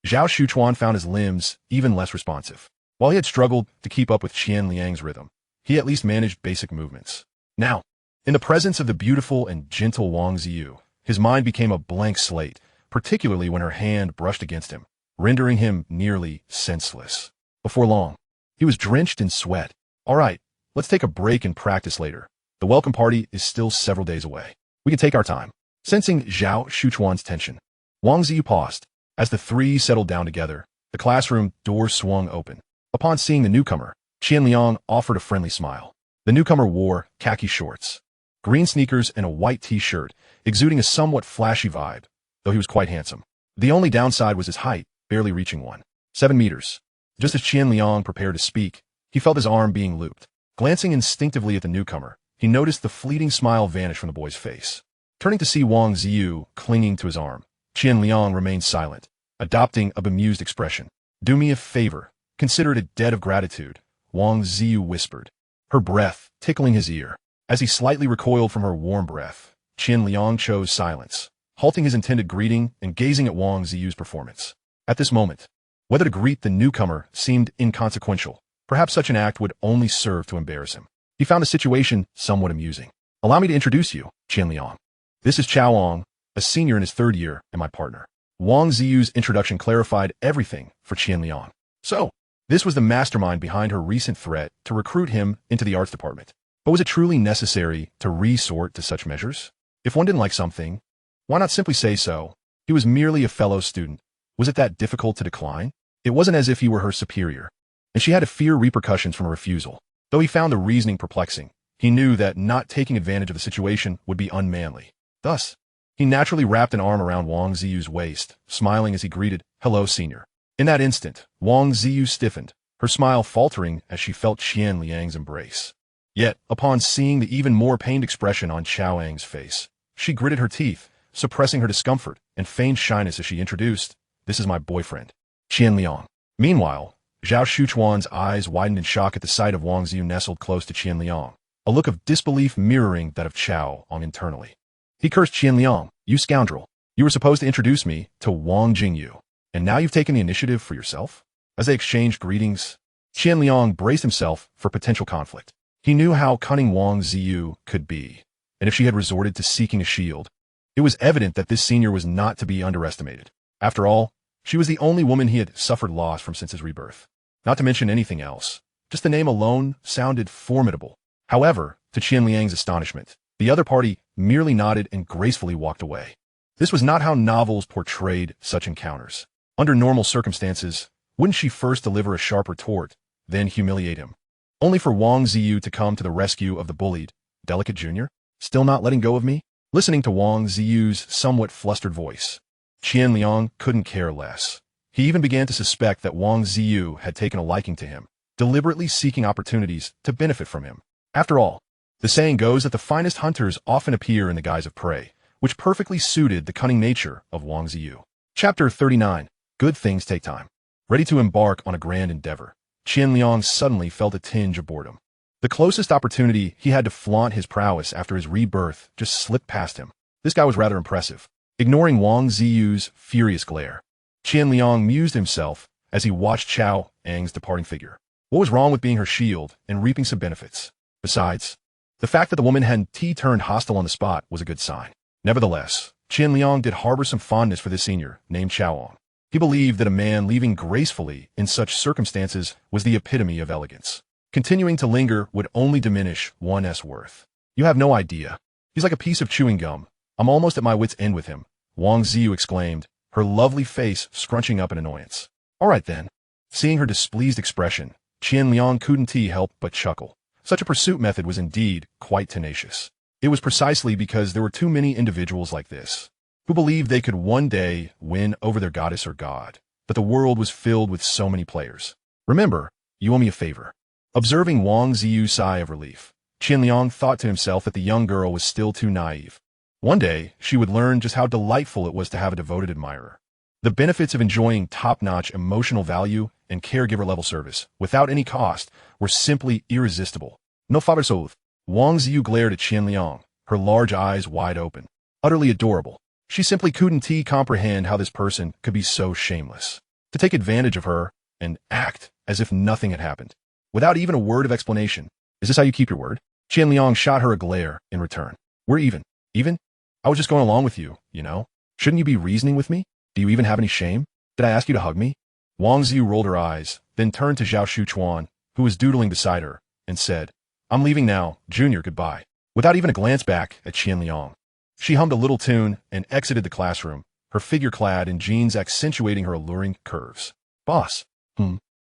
Zhao Shuchuan found his limbs even less responsive. While he had struggled to keep up with Qian Liang's rhythm, he at least managed basic movements. Now, in the presence of the beautiful and gentle Wang Ziyu, his mind became a blank slate, particularly when her hand brushed against him, rendering him nearly senseless. Before long, he was drenched in sweat. All right, let's take a break and practice later. The welcome party is still several days away. We can take our time. Sensing Zhao Shuchuan's tension, Wang Ziyu paused. As the three settled down together, the classroom door swung open. Upon seeing the newcomer, Qian Liang offered a friendly smile. The newcomer wore khaki shorts, green sneakers, and a white t-shirt, exuding a somewhat flashy vibe, though he was quite handsome. The only downside was his height, barely reaching 1.7 meters. Just as Qian Liang prepared to speak, he felt his arm being looped. Glancing instinctively at the newcomer, he noticed the fleeting smile vanish from the boy's face. Turning to see Wang Ziyu clinging to his arm, Qian Liang remained silent, adopting a bemused expression. Do me a favor. Consider it a debt of gratitude, Wang Ziyu whispered, her breath tickling his ear. As he slightly recoiled from her warm breath, Qian Liang chose silence, halting his intended greeting and gazing at Wang Ziyu's performance. At this moment, whether to greet the newcomer seemed inconsequential. Perhaps such an act would only serve to embarrass him. He found the situation somewhat amusing. Allow me to introduce you, Qian Liang. This is Chao Wang, a senior in his third year and my partner. Wang Ziyu's introduction clarified everything for Qian Liang. So, this was the mastermind behind her recent threat to recruit him into the arts department. But was it truly necessary to resort to such measures? If one didn't like something, why not simply say so? He was merely a fellow student. Was it that difficult to decline? It wasn't as if he were her superior, and she had to fear repercussions from a refusal. Though he found the reasoning perplexing, he knew that not taking advantage of the situation would be unmanly. Thus, he naturally wrapped an arm around Wang Ziyu's waist, smiling as he greeted, "Hello, senior." In that instant, Wang Ziyu stiffened, her smile faltering as she felt Qian Liang's embrace. Yet, upon seeing the even more pained expression on Chao Ang's face, she gritted her teeth, suppressing her discomfort and feigned shyness as she introduced, "This is my boyfriend, Qian Liang." Meanwhile, Zhao Shuchuan's eyes widened in shock at the sight of Wang Ziyu nestled close to Qian Liang, a look of disbelief mirroring that of Chao Ang internally. He cursed Qian Liang, "You scoundrel. You were supposed to introduce me to Wang Jingyu, and now you've taken the initiative for yourself?" As they exchanged greetings, Qian Liang braced himself for potential conflict. He knew how cunning Wang Ziyu could be, and if she had resorted to seeking a shield, it was evident that this senior was not to be underestimated. After all, she was the only woman he had suffered loss from since his rebirth. Not to mention anything else. Just the name alone sounded formidable. However, to Qian Liang's astonishment, the other party merely nodded and gracefully walked away. This was not how novels portrayed such encounters. Under normal circumstances, wouldn't she first deliver a sharp retort, then humiliate him? only for Wang Ziyu to come to the rescue of the bullied, delicate junior? Still not letting go of me? Listening to Wang Ziyu's somewhat flustered voice, Qian Liang couldn't care less. He even began to suspect that Wang Ziyu had taken a liking to him, deliberately seeking opportunities to benefit from him. After all, the saying goes that the finest hunters often appear in the guise of prey, which perfectly suited the cunning nature of Wang Ziyu. Chapter 39. Good things take time. Ready to embark on a grand endeavor, Qian Liang suddenly felt a tinge of boredom. The closest opportunity he had to flaunt his prowess after his rebirth just slipped past him. This guy was rather impressive. Ignoring Wang Ziyu's furious glare, Qian Liang mused himself as he watched Qiao Ang's departing figure. What was wrong with being her shield and reaping some benefits? Besides, the fact that the woman had turned hostile on the spot was a good sign. Nevertheless, Qian Liang did harbor some fondness for this senior named Qiao Ang. He believed that a man leaving gracefully in such circumstances was the epitome of elegance. Continuing to linger would only diminish one's worth. You have no idea. He's like a piece of chewing gum. I'm almost at my wit's end with him, Wang Ziyu exclaimed, her lovely face scrunching up in annoyance. All right then. Seeing her displeased expression, Qian Liang couldn't help but chuckle. Such a pursuit method was indeed quite tenacious. It was precisely because there were too many individuals like this, who believed they could one day win over their goddess or god, that the world was filled with so many players. Remember, you owe me a favor. Observing Wang Ziyu's sigh of relief, Qian Liang thought to himself that the young girl was still too naive. One day, she would learn just how delightful it was to have a devoted admirer. The benefits of enjoying top-notch emotional value and caregiver-level service, without any cost, were simply irresistible. No father soth. Wang Ziyu glared at Qian Liang, her large eyes wide open. Utterly adorable. She simply couldn't comprehend how this person could be so shameless. To take advantage of her and act as if nothing had happened. Without even a word of explanation. Is this how you keep your word? Qian Liang shot her a glare in return. We're even. Even? I was just going along with you, you know? Shouldn't you be reasoning with me? Do you even have any shame? Did I ask you to hug me? Wang Ziyu rolled her eyes, then turned to Zhao Shuchuan, who was doodling beside her, and said, I'm leaving now, Junior, goodbye. Without even a glance back at Qian Liang, she hummed a little tune and exited the classroom, her figure clad in jeans accentuating her alluring curves. Boss.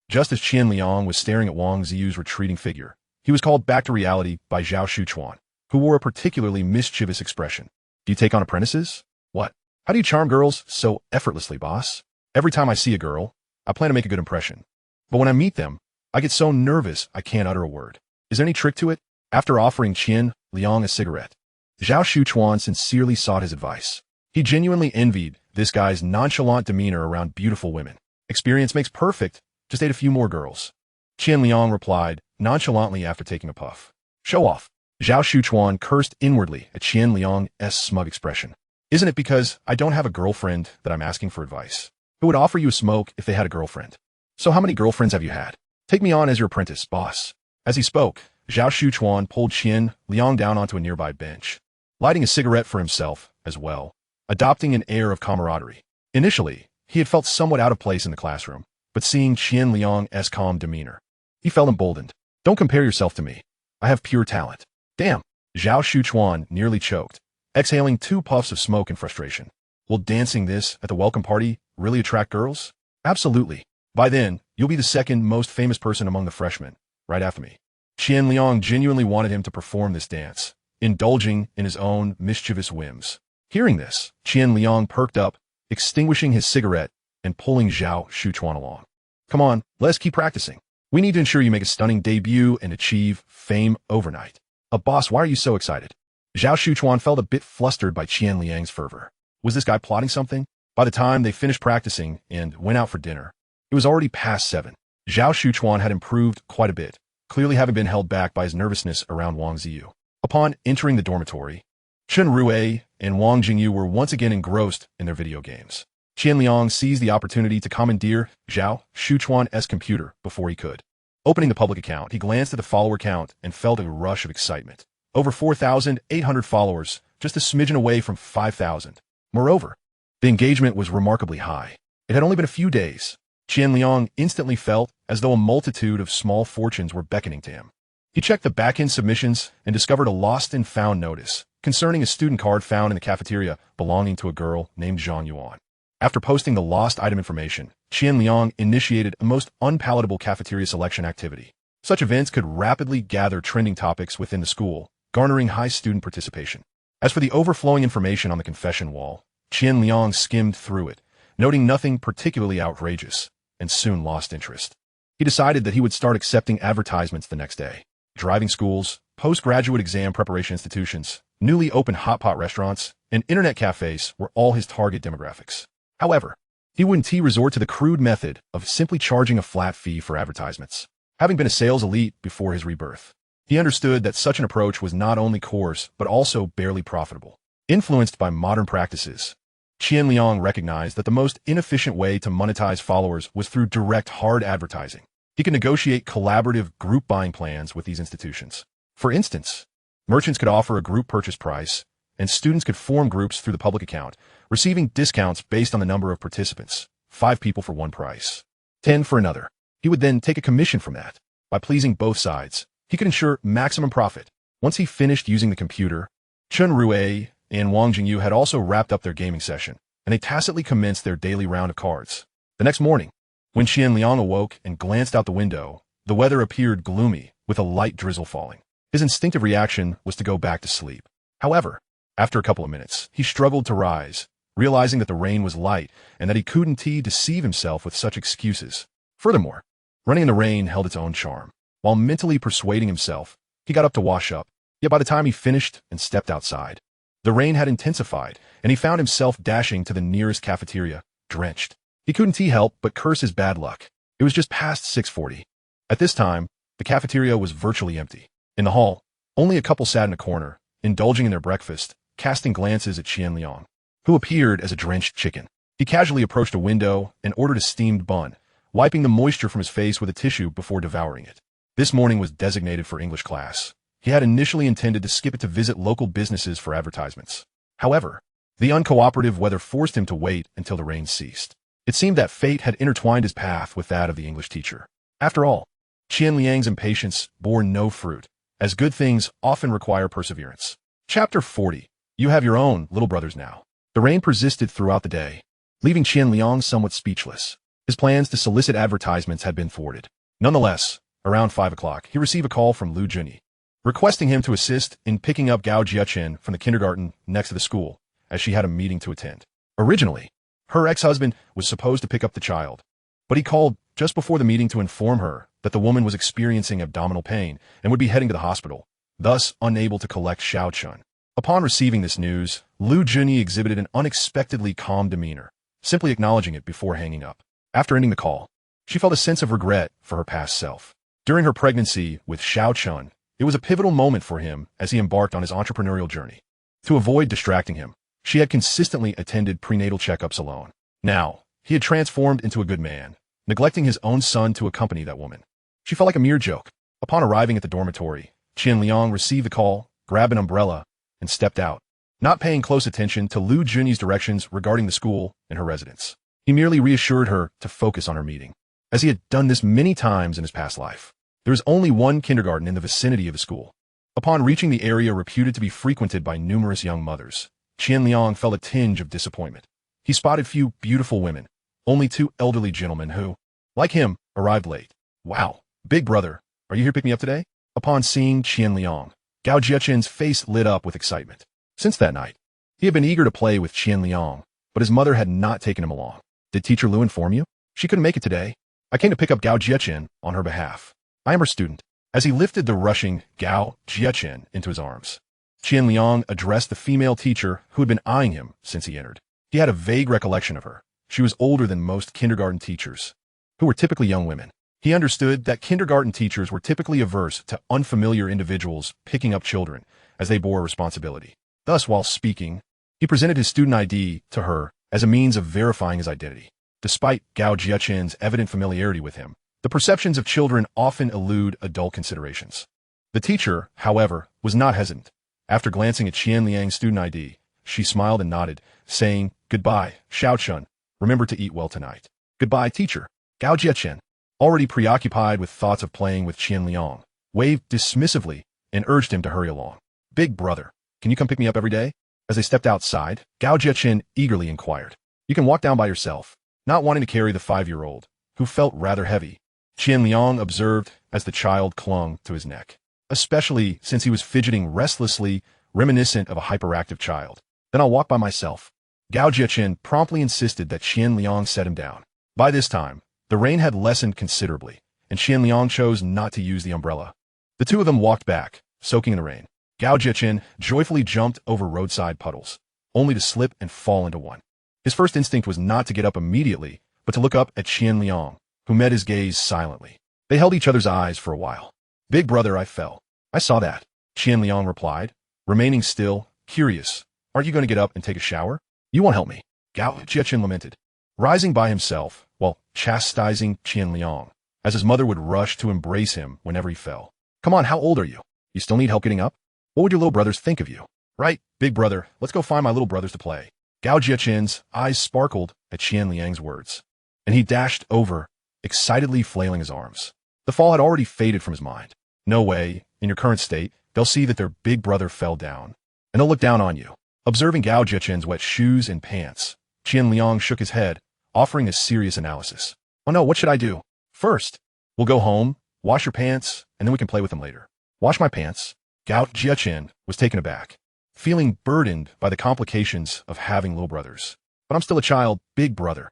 Just as Qian Liang was staring at Wang Ziyu's retreating figure, he was called back to reality by Zhao Shuchuan, who wore a particularly mischievous expression. Do you take on apprentices? What? How do you charm girls so effortlessly, boss? Every time I see a girl, I plan to make a good impression. But when I meet them, I get so nervous I can't utter a word. Is there any trick to it? After offering Qian Liang a cigarette, Zhao Shuchuan sincerely sought his advice. He genuinely envied this guy's nonchalant demeanor around beautiful women. Experience makes perfect. Just ate a few more girls. Qian Liang replied, nonchalantly after taking a puff. Show off. Zhao Shuchuan cursed inwardly at Qian Liang's smug expression. Isn't it because I don't have a girlfriend that I'm asking for advice? Who would offer you a smoke if they had a girlfriend? So how many girlfriends have you had? Take me on as your apprentice, boss. As he spoke, Zhao Shuchuan pulled Qian Liang down onto a nearby bench, lighting a cigarette for himself as well, adopting an air of camaraderie. Initially, he had felt somewhat out of place in the classroom, but seeing Qian Liang's calm demeanor, he felt emboldened. Don't compare yourself to me. I have pure talent. Damn. Zhao Shuchuan nearly choked, exhaling 2 puffs of smoke in frustration. Will dancing this at the welcome party really attract girls? Absolutely. By then, you'll be the second most famous person among the freshmen, right after me. Qian Liang genuinely wanted him to perform this dance, indulging in his own mischievous whims. Hearing this, Qian Liang perked up, extinguishing his cigarette and pulling Zhao Shuchuan along. Come on, let's keep practicing. We need to ensure you make a stunning debut and achieve fame overnight. Boss, why are you so excited? Zhao Shuchuan felt a bit flustered by Qian Liang's fervor. Was this guy plotting something? By the time they finished practicing and went out for dinner, it was already past 7. Zhao Shuchuan had improved quite a bit, clearly having been held back by his nervousness around Wang Ziyu. Upon entering the dormitory, Chen Rue and Wang Jingyu were once again engrossed in their video games. Qian Liang seized the opportunity to commandeer Zhao Shuchuan's computer before he could. Opening the public account, he glanced at the follower count and felt a rush of excitement. Over 4,800 followers, just a smidgen away from 5,000. Moreover, the engagement was remarkably high. It had only been a few days. Qian Liang instantly felt as though a multitude of small fortunes were beckoning to him. He checked the back-end submissions and discovered a lost and found notice concerning a student card found in the cafeteria belonging to a girl named Zhang Yuan. After posting the lost item information, Qian Liang initiated a most unpalatable cafeteria selection activity. Such events could rapidly gather trending topics within the school, garnering high student participation. As for the overflowing information on the confession wall, Qian Liang skimmed through it, noting nothing particularly outrageous, and soon lost interest. He decided that he would start accepting advertisements the next day. Driving schools, postgraduate exam preparation institutions, newly opened hot pot restaurants, and internet cafes were all his target demographics. However, he wouldn't resort to the crude method of simply charging a flat fee for advertisements. Having been a sales elite before his rebirth, he understood that such an approach was not only coarse but also barely profitable. Influenced by modern practices, Qian Liang recognized that the most inefficient way to monetize followers was through direct hard advertising. He could negotiate collaborative group buying plans with these institutions. For instance, merchants could offer a group purchase price, and students could form groups through the public account, receiving discounts based on the number of participants, 5 people for one price, 10 for another. He would then take a commission from that. By pleasing both sides, he could ensure maximum profit. Once he finished using the computer, Chen Rui and Wang Jingyu had also wrapped up their gaming session, and they tacitly commenced their daily round of cards. The next morning, when Qian Liang awoke and glanced out the window, the weather appeared gloomy, with a light drizzle falling. His instinctive reaction was to go back to sleep. However, after a couple of minutes, he struggled to rise, realizing that the rain was light and that he couldn't deceive himself with such excuses. Furthermore, running in the rain held its own charm. While mentally persuading himself, he got up to wash up, yet by the time he finished and stepped outside, the rain had intensified, and he found himself dashing to the nearest cafeteria, drenched. He couldn't help but curse his bad luck. It was just past 6:40. At this time, the cafeteria was virtually empty. In the hall, only a couple sat in a corner, indulging in their breakfast, casting glances at Qian Liang, who appeared as a drenched chicken. He casually approached a window and ordered a steamed bun, wiping the moisture from his face with a tissue before devouring it. This morning was designated for English class. He had initially intended to skip it to visit local businesses for advertisements. However, the uncooperative weather forced him to wait until the rain ceased. It seemed that fate had intertwined his path with that of the English teacher. After all, Qian Liang's impatience bore no fruit, as good things often require perseverance. Chapter 40. You have your own little brothers now. The rain persisted throughout the day, leaving Qian Liang somewhat speechless. His plans to solicit advertisements had been thwarted. Nonetheless, around 5 o'clock, he received a call from Lu Junyi, requesting him to assist in picking up Gao Jiachen from the kindergarten next to the school, as she had a meeting to attend. Originally, her ex-husband was supposed to pick up the child, but he called just before the meeting to inform her that the woman was experiencing abdominal pain and would be heading to the hospital, thus unable to collect Xiao Chun. Upon receiving this news, Lu Junyi exhibited an unexpectedly calm demeanor, simply acknowledging it before hanging up. After ending the call, she felt a sense of regret for her past self. During her pregnancy with Xiao Chun, it was a pivotal moment for him as he embarked on his entrepreneurial journey. To avoid distracting him, she had consistently attended prenatal checkups alone. Now, he had transformed into a good man, neglecting his own son to accompany that woman. She felt like a mere joke. Upon arriving at the dormitory, Qian Liang received the call, grabbed an umbrella, and stepped out, not paying close attention to Lu Junyi's directions regarding the school and her residence. He merely reassured her to focus on her meeting, as he had done this many times in his past life. There is only one kindergarten in the vicinity of the school. Upon reaching the area reputed to be frequented by numerous young mothers, Qian Liang felt a tinge of disappointment. He spotted few beautiful women, only 2 elderly gentlemen who, like him, arrived late. Wow, big brother, are you here to pick me up today? Upon seeing Qian Liang, Gao Jiachen's face lit up with excitement. Since that night, he had been eager to play with Qian Liang, but his mother had not taken him along. Did Teacher Lu inform you? She couldn't make it today. I came to pick up Gao Jiachen on her behalf. I am her student. As he lifted the rushing Gao Jiachen into his arms, Qian Liang addressed the female teacher who had been eyeing him since he entered. He had a vague recollection of her. She was older than most kindergarten teachers, who were typically young women. He understood that kindergarten teachers were typically averse to unfamiliar individuals picking up children as they bore responsibility. Thus, while speaking, he presented his student ID to her as a means of verifying his identity. Despite Gao Jiachen's evident familiarity with him, the perceptions of children often elude adult considerations. The teacher, however, was not hesitant. After glancing at Qian Liang's student ID, she smiled and nodded, saying, "Goodbye, Xiao Chun. Remember to eat well tonight." "Goodbye, teacher." Gao Jiachen, already preoccupied with thoughts of playing with Qian Liang, waved dismissively and urged him to hurry along. "Big brother, can you come pick me up every day?" As they stepped outside, Gao Jiachen eagerly inquired. "You can walk down by yourself," not wanting to carry the 5-year-old, who felt rather heavy. Qian Liang observed as the child clung to his neck, especially since he was fidgeting restlessly, reminiscent of a hyperactive child. Then I'll walk by myself. Gao Jiaqin promptly insisted that Qian Liang set him down. By this time, the rain had lessened considerably, and Qian Liang chose not to use the umbrella. The two of them walked back, soaking in the rain. Gao Jiaqin joyfully jumped over roadside puddles, only to slip and fall into one. His first instinct was not to get up immediately, but to look up at Qian Liang, who met his gaze silently. They held each other's eyes for a while. "Big brother, I fell." "I saw that," Qian Liang replied, remaining still, curious. "Aren't you going to get up and take a shower?" "You won't help me," Gao Jiaqin lamented, rising by himself while chastising Qian Liang, as his mother would rush to embrace him whenever he fell. "Come on, how old are you? You still need help getting up? What would your little brothers think of you?" "Right, big brother, let's go find my little brothers to play." Gao Jiaqin's eyes sparkled at Qian Liang's words, and he dashed over, excitedly flailing his arms. The fall had already faded from his mind. No way, in your current state, they'll see that their big brother fell down, and they'll look down on you. Observing Gao Jiaqin's wet shoes and pants, Qian Liang shook his head, offering a serious analysis. "Oh no, what should I do?" "First, we'll go home, wash your pants, and then we can play with them later." "Wash my pants?" Gao Jiaqin was taken aback, feeling burdened by the complications of having little brothers. "But I'm still a child, big brother.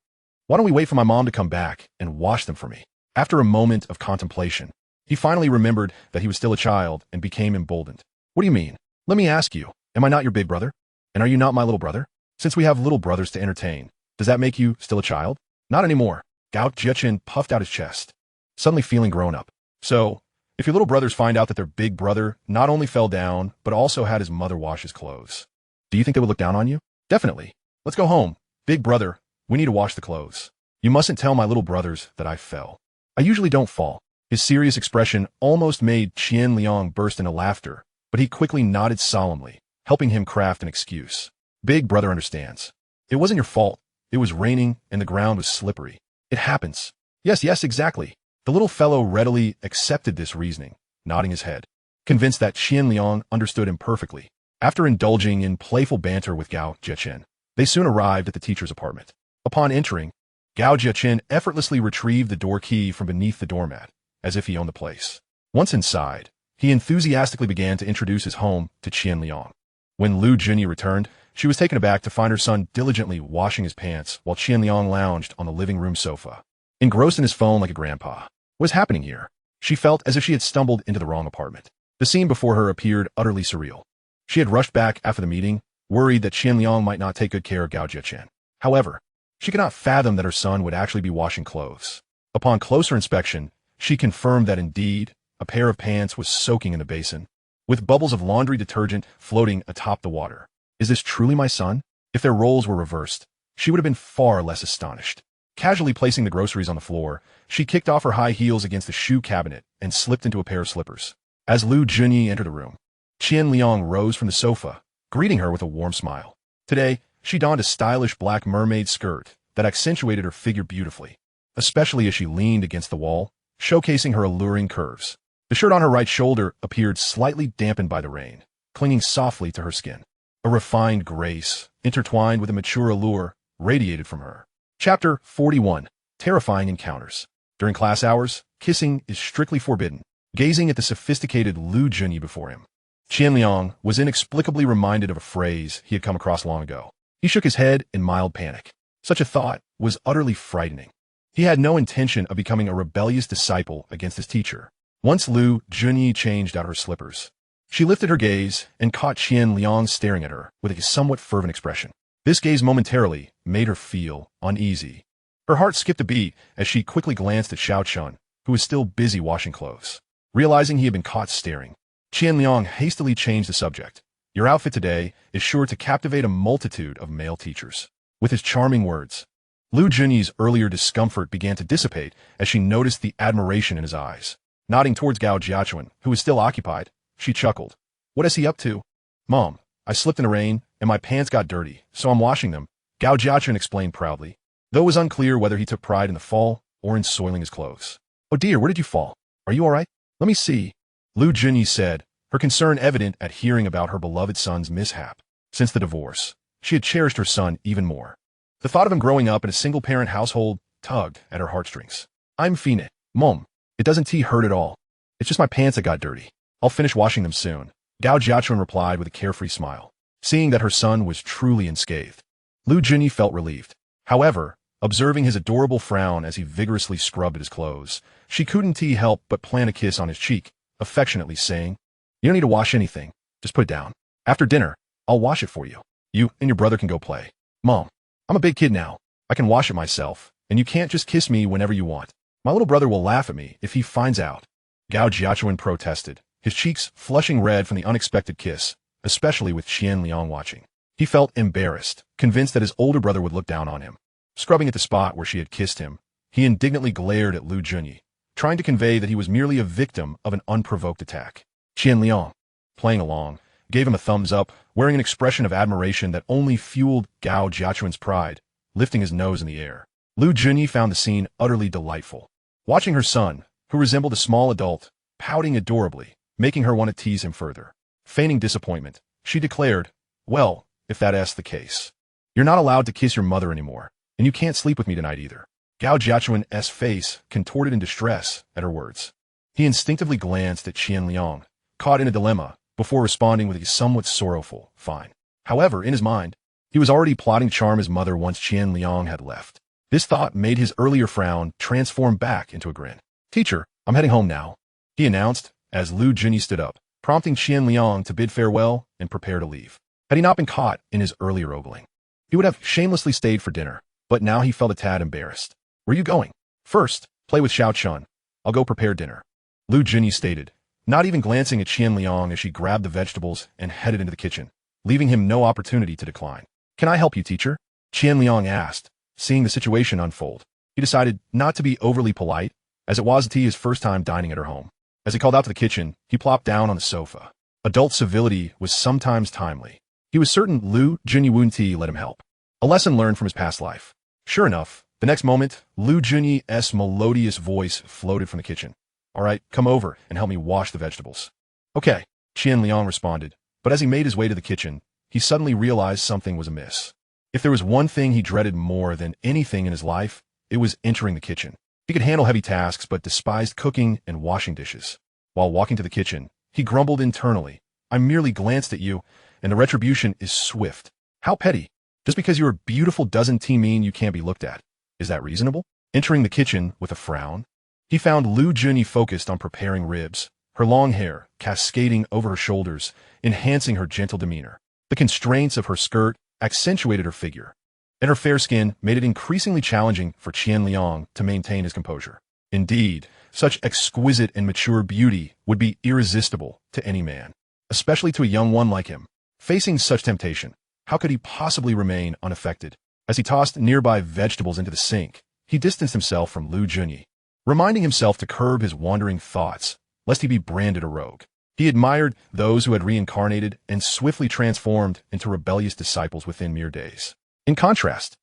Why don't we wait for my mom to come back and wash them for me?" After a moment of contemplation, he finally remembered that he was still a child and became emboldened. "What do you mean? Let me ask you, am I not your big brother? And are you not my little brother? Since we have little brothers to entertain, does that make you still a child?" "Not anymore." Gao Jiaqin puffed out his chest, suddenly feeling grown up. "So, if your little brothers find out that their big brother not only fell down, but also had his mother wash his clothes, do you think they would look down on you?" "Definitely. Let's go home. Big brother, we need to wash the clothes. You mustn't tell my little brothers that I fell." "I usually don't fall." His serious expression almost made Qian Liang burst into laughter, but he quickly nodded solemnly, helping him craft an excuse. "Big brother understands. It wasn't your fault. It was raining and the ground was slippery. It happens." Yes, exactly." The little fellow readily accepted this reasoning, nodding his head, convinced that Qian Liang understood him perfectly. After indulging in playful banter with Gao Jiaqin, they soon arrived at the teacher's apartment. Upon entering, Gao Jiaqin effortlessly retrieved the door key from beneath the doormat, as if he owned the place. Once inside, he enthusiastically began to introduce his home to Qian Liang. When Lu Junyi returned, she was taken aback to find her son diligently washing his pants while Qian Liang lounged on the living room sofa, engrossed in his phone like a grandpa. What was happening here? She felt as if she had stumbled into the wrong apartment. The scene before her appeared utterly surreal. She had rushed back after the meeting, worried that Qian Liang might not take good care of Gao Jiaqin. However, she could not fathom that her son would actually be washing clothes. Upon closer inspection, she confirmed that indeed, a pair of pants was soaking in the basin, with bubbles of laundry detergent floating atop the water. Is this truly my son? If their roles were reversed, she would have been far less astonished. Casually placing the groceries on the floor, she kicked off her high heels against the shoe cabinet and slipped into a pair of slippers. As Lu Junyi entered the room, Qian Liang rose from the sofa, greeting her with a warm smile. Today, she donned a stylish black mermaid skirt that accentuated her figure beautifully, especially as she leaned against the wall, showcasing her alluring curves. The shirt on her right shoulder appeared slightly dampened by the rain, clinging softly to her skin. A refined grace, intertwined with a mature allure, radiated from her. Chapter 41. Terrifying Encounters. During class hours, kissing is strictly forbidden. Gazing at the sophisticated Lu Junyi before him, Qian Liang was inexplicably reminded of a phrase he had come across long ago. He shook his head in mild panic. Such a thought was utterly frightening. He had no intention of becoming a rebellious disciple against his teacher. Once Lu Junyi changed out her slippers, she lifted her gaze and caught Qian Liang staring at her with a somewhat fervent expression. This gaze momentarily made her feel uneasy. Her heart skipped a beat as she quickly glanced at Xiao Chun, who was still busy washing clothes. Realizing he had been caught staring, Qian Liang hastily changed the subject. "Your outfit today is sure to captivate a multitude of male teachers." With his charming words, Lu Junyi's earlier discomfort began to dissipate as she noticed the admiration in his eyes. Nodding towards Gao Jiaqin, who was still occupied, she chuckled. "What is he up to?" "Mom, I slipped in the rain, and my pants got dirty, so I'm washing them," Gao Jiaqin explained proudly, though it was unclear whether he took pride in the fall or in soiling his clothes. "Oh dear, where did you fall? Are you all right?" "Let me see," Lu Junyi said, her concern evident at hearing about her beloved son's mishap. Since the divorce, she had cherished her son even more. The thought of him growing up in a single-parent household tugged at her heartstrings. "I'm fine, Mom. It doesn't hurt at all." It's just my pants that got dirty. I'll finish washing them soon, Gao Jiachuan replied with a carefree smile. Seeing that her son was truly unscathed, Lu Junyi felt relieved. However, observing his adorable frown as he vigorously scrubbed at his clothes, she couldn't help but plant a kiss on his cheek, affectionately saying, "You don't need to wash anything. Just put it down. After dinner, I'll wash it for you. You and your brother can go play. Mom, I'm a big kid now. I can wash it myself, and you can't just kiss me whenever you want. My little brother will laugh at me if he finds out." Gao Jiachuan protested, his cheeks flushing red from the unexpected kiss, especially with Qian Liang watching. He felt embarrassed, convinced that his older brother would look down on him. Scrubbing at the spot where she had kissed him, he indignantly glared at Lu Junyi, trying to convey that he was merely a victim of an unprovoked attack. Qian Liang, playing along, gave him a thumbs up, wearing an expression of admiration that only fueled Gao Jiachuan's pride, lifting his nose in the air. Lu Junyi found the scene utterly delightful. Watching her son, who resembled a small adult, pouting adorably, making her want to tease him further. Feigning disappointment, she declared, "Well, if that's the case, you're not allowed to kiss your mother anymore, and you can't sleep with me tonight either." Gao Jiachuan's face contorted in distress at her words. He instinctively glanced at Qian Liang, caught in a dilemma, before responding with a somewhat sorrowful, "Fine." However, in his mind, he was already plotting to charm his mother once Qian Liang had left. This thought made his earlier frown transform back into a grin. "Teacher, I'm heading home now," he announced as Lu Junyi stood up, prompting Qian Liang to bid farewell and prepare to leave. Had he not been caught in his earlier ogling, he would have shamelessly stayed for dinner, but now he felt a tad embarrassed. "Where are you going?" "First, play with Xiao Chun. I'll go prepare dinner," Lu Junyi stated, not even glancing at Qian Liang as she grabbed the vegetables and headed into the kitchen, leaving him no opportunity to decline. "Can I help you, teacher?" Qian Liang asked, seeing the situation unfold. He decided not to be overly polite, as it wasn't his first time dining at her home. As he called out to the kitchen, he plopped down on the sofa. Adult civility was sometimes timely. He was certain Lu Junyi wouldn't let him help. A lesson learned from his past life. Sure enough, the next moment, Lu Junyi's melodious voice floated from the kitchen. "All right, come over and help me wash the vegetables." "Okay," Qian Liang responded, but as he made his way to the kitchen, he suddenly realized something was amiss. If there was one thing he dreaded more than anything in his life, it was entering the kitchen. He could handle heavy tasks but despised cooking and washing dishes. While walking to the kitchen, he grumbled internally, "I merely glanced at you, and the retribution is swift. How petty. Just because you're beautiful doesn't mean you can't be looked at. Is that reasonable?" Entering the kitchen with a frown, he found Lu Junyi focused on preparing ribs, her long hair cascading over her shoulders, enhancing her gentle demeanor. The constraints of her skirt accentuated her figure, and her fair skin made it increasingly challenging for Qian Liang to maintain his composure. Indeed, such exquisite and mature beauty would be irresistible to any man, especially to a young one like him. Facing such temptation, how could he possibly remain unaffected? As he tossed nearby vegetables into the sink, he distanced himself from Lu Junyi, reminding himself to curb his wandering thoughts, lest he be branded a rogue. He admired those who had reincarnated and swiftly transformed into rebellious disciples within mere days. In contrast,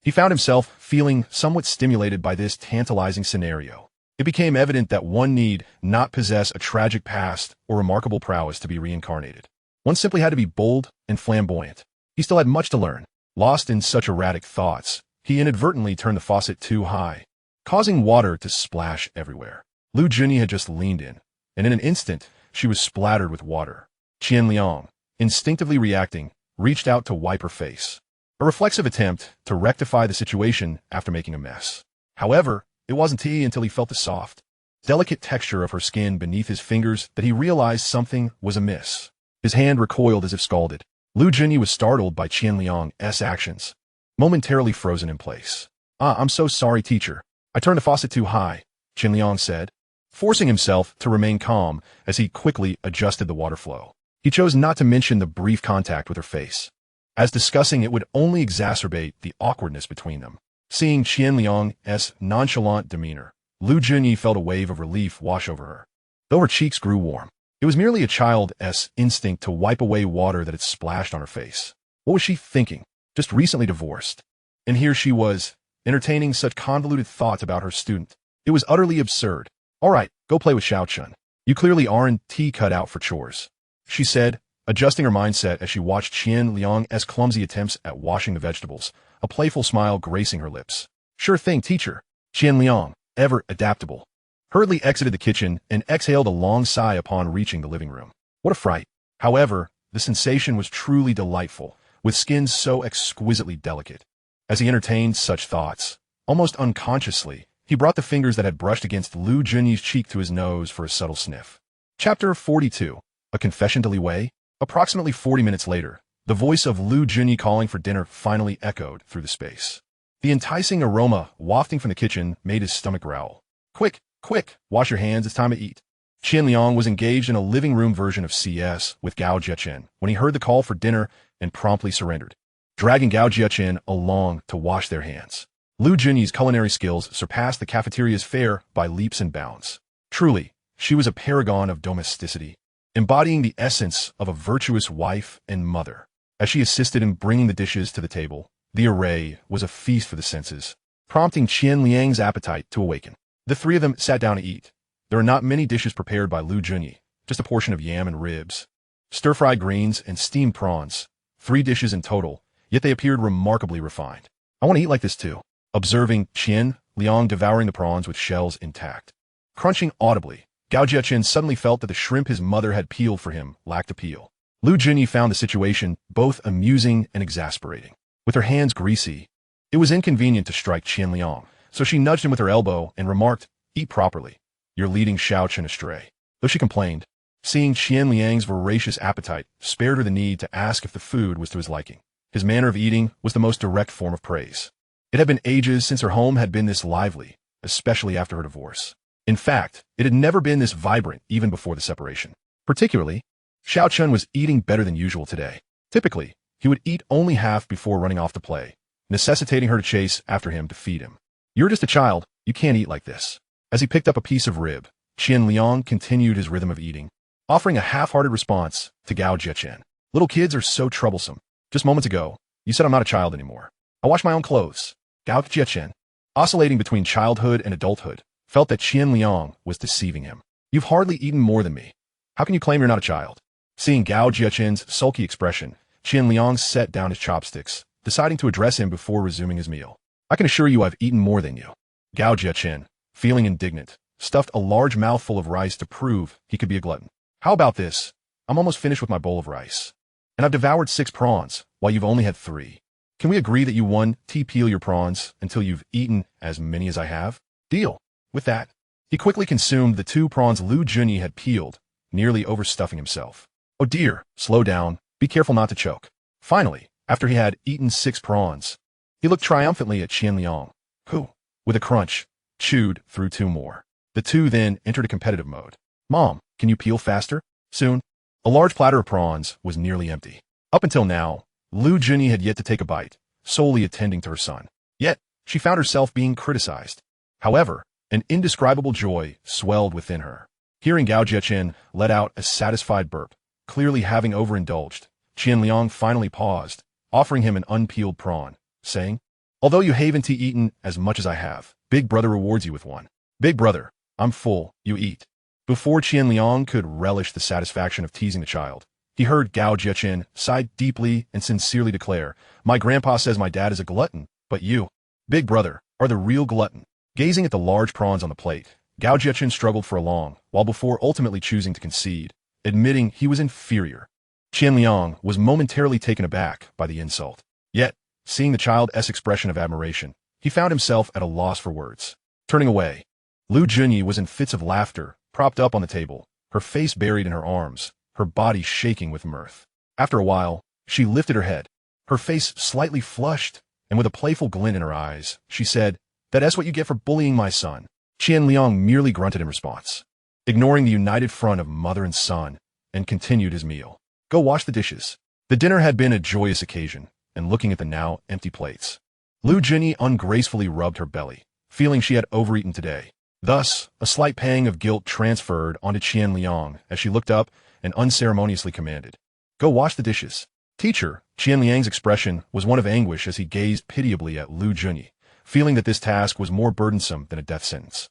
he found himself feeling somewhat stimulated by this tantalizing scenario. It became evident that one need not possess a tragic past or remarkable prowess to be reincarnated. One simply had to be bold and flamboyant. He still had much to learn. Lost in such erratic thoughts, he inadvertently turned the faucet too high, causing water to splash everywhere. Lu Junyi had just leaned in, and in an instant, she was splattered with water. Qian Liang, instinctively reacting, reached out to wipe her face. A reflexive attempt to rectify the situation after making a mess. However, it wasn't until he felt the soft, delicate texture of her skin beneath his fingers that he realized something was amiss. His hand recoiled as if scalded. Lu Junyi was startled by Qian Liang's actions, momentarily frozen in place. I'm so sorry, teacher. I turned the faucet too high," Qian Liang said, forcing himself to remain calm as he quickly adjusted the water flow. He chose not to mention the brief contact with her face, as discussing it would only exacerbate the awkwardness between them. Seeing Qian Liang's nonchalant demeanor, Lu Junyi felt a wave of relief wash over her. Though her cheeks grew warm, it was merely a child's instinct to wipe away water that had splashed on her face. What was she thinking? Just recently divorced, and here she was, entertaining such convoluted thoughts about her student. It was utterly absurd. "All right, go play with Xiao Chun. You clearly aren't cut out for chores," she said, adjusting her mindset as she watched Qian Liang's clumsy attempts at washing the vegetables, a playful smile gracing her lips. "Sure thing, teacher." Qian Liang, ever adaptable, hurriedly exited the kitchen, and exhaled a long sigh upon reaching the living room. What a fright! However, the sensation was truly delightful, with skin so exquisitely delicate. As he entertained such thoughts, almost unconsciously, he brought the fingers that had brushed against Lu Junyi's cheek to his nose for a subtle sniff. Chapter 42. A Confession to Li Wei. Approximately 40 minutes later, the voice of Lu Junyi calling for dinner finally echoed through the space. The enticing aroma wafting from the kitchen made his stomach growl. Quick, quick, wash your hands, it's time to eat. Qian Liang was engaged in a living room version of CS with Gao Jiechen when he heard the call for dinner and promptly surrendered, dragging Gao Jiechen along to wash their hands. Lu Junyi's culinary skills surpassed the cafeteria's fare by leaps and bounds. Truly, she was a paragon of domesticity, embodying the essence of a virtuous wife and mother. As she assisted in bringing the dishes to the table, the array was a feast for the senses, prompting Qian Liang's appetite to awaken. The three of them sat down to eat. There are not many dishes prepared by Lu Junyi, just a portion of yam and ribs, stir-fried greens, and steamed prawns. 3 dishes in total, yet they appeared remarkably refined. I want to eat like this too, observing Qian Liang devouring the prawns with shells intact. Crunching audibly, Gao Jiechen suddenly felt that the shrimp his mother had peeled for him lacked appeal. Lu Junyi found the situation both amusing and exasperating. With her hands greasy, it was inconvenient to strike Qian Liang, so she nudged him with her elbow and remarked, "Eat properly. You're leading Xiao Chen astray." Though she complained, seeing Qian Liang's voracious appetite spared her the need to ask if the food was to his liking. His manner of eating was the most direct form of praise. It had been ages since her home had been this lively, especially after her divorce. In fact, it had never been this vibrant even before the separation. Particularly, Xiao Chen was eating better than usual today. Typically, he would eat only half before running off to play, necessitating her to chase after him to feed him. "You're just a child, you can't eat like this." As he picked up a piece of rib, Qian Liang continued his rhythm of eating, offering a half-hearted response to Gao Jiechen. "Little kids are so troublesome. Just moments ago, you said I'm not a child anymore. I wash my own clothes." Gao Jiechen, oscillating between childhood and adulthood, felt that Qian Liang was deceiving him. "You've hardly eaten more than me. How can you claim you're not a child?" Seeing Gao Jiechen's sulky expression, Qian Liang set down his chopsticks, deciding to address him before resuming his meal. "I can assure you I've eaten more than you." Gao Jiechen, feeling indignant, stuffed a large mouthful of rice to prove he could be a glutton. "How about this? I'm almost finished with my bowl of rice. And I've devoured 6 prawns, while you've only had 3. Can we agree that you 1T peel your prawns until you've eaten as many as I have? Deal." With that, he quickly consumed the 2 prawns Lu Junyi had peeled, nearly overstuffing himself. "Oh dear, slow down, be careful not to choke." Finally, after he had eaten 6 prawns, he looked triumphantly at Qian Liang, who, with a crunch, chewed through 2 more. The 2 then entered a competitive mode. "Mom, can you peel faster?" Soon, a large platter of prawns was nearly empty. Up until now, Lu Junyi had yet to take a bite, solely attending to her son. Yet, she found herself being criticized. However, an indescribable joy swelled within her. Hearing Gao Jiechen let out a satisfied burp, clearly having overindulged, Qian Liang finally paused, offering him an unpeeled prawn, saying, "Although you haven't eaten as much as I have, Big Brother rewards you with one." "Big Brother, I'm full, you eat." Before Qian Liang could relish the satisfaction of teasing the child, he heard Gao Jiechen sigh deeply and sincerely declare, "My grandpa says my dad is a glutton, but you, Big Brother, are the real glutton." Gazing at the large prawns on the plate, Gao Jiechen struggled for a long while before ultimately choosing to concede, admitting he was inferior. Qian Liang was momentarily taken aback by the insult. Yet, seeing the child's expression of admiration, he found himself at a loss for words. Turning away, Lu Junyi was in fits of laughter, propped up on the table, her face buried in her arms, her body shaking with mirth. After a while, she lifted her head, her face slightly flushed, and with a playful glint in her eyes, she said, "That's what you get for bullying my son." Qian Liang merely grunted in response, ignoring the united front of mother and son, and continued his meal. "Go wash the dishes." The dinner had been a joyous occasion, and looking at the now empty plates, Lu Junyi ungracefully rubbed her belly, feeling she had overeaten today. Thus, a slight pang of guilt transferred onto Qian Liang as she looked up and unceremoniously commanded, "Go wash the dishes." Teacher Qian Liang's expression was one of anguish as he gazed pitiably at Lu Junyi, feeling that this task was more burdensome than a death sentence.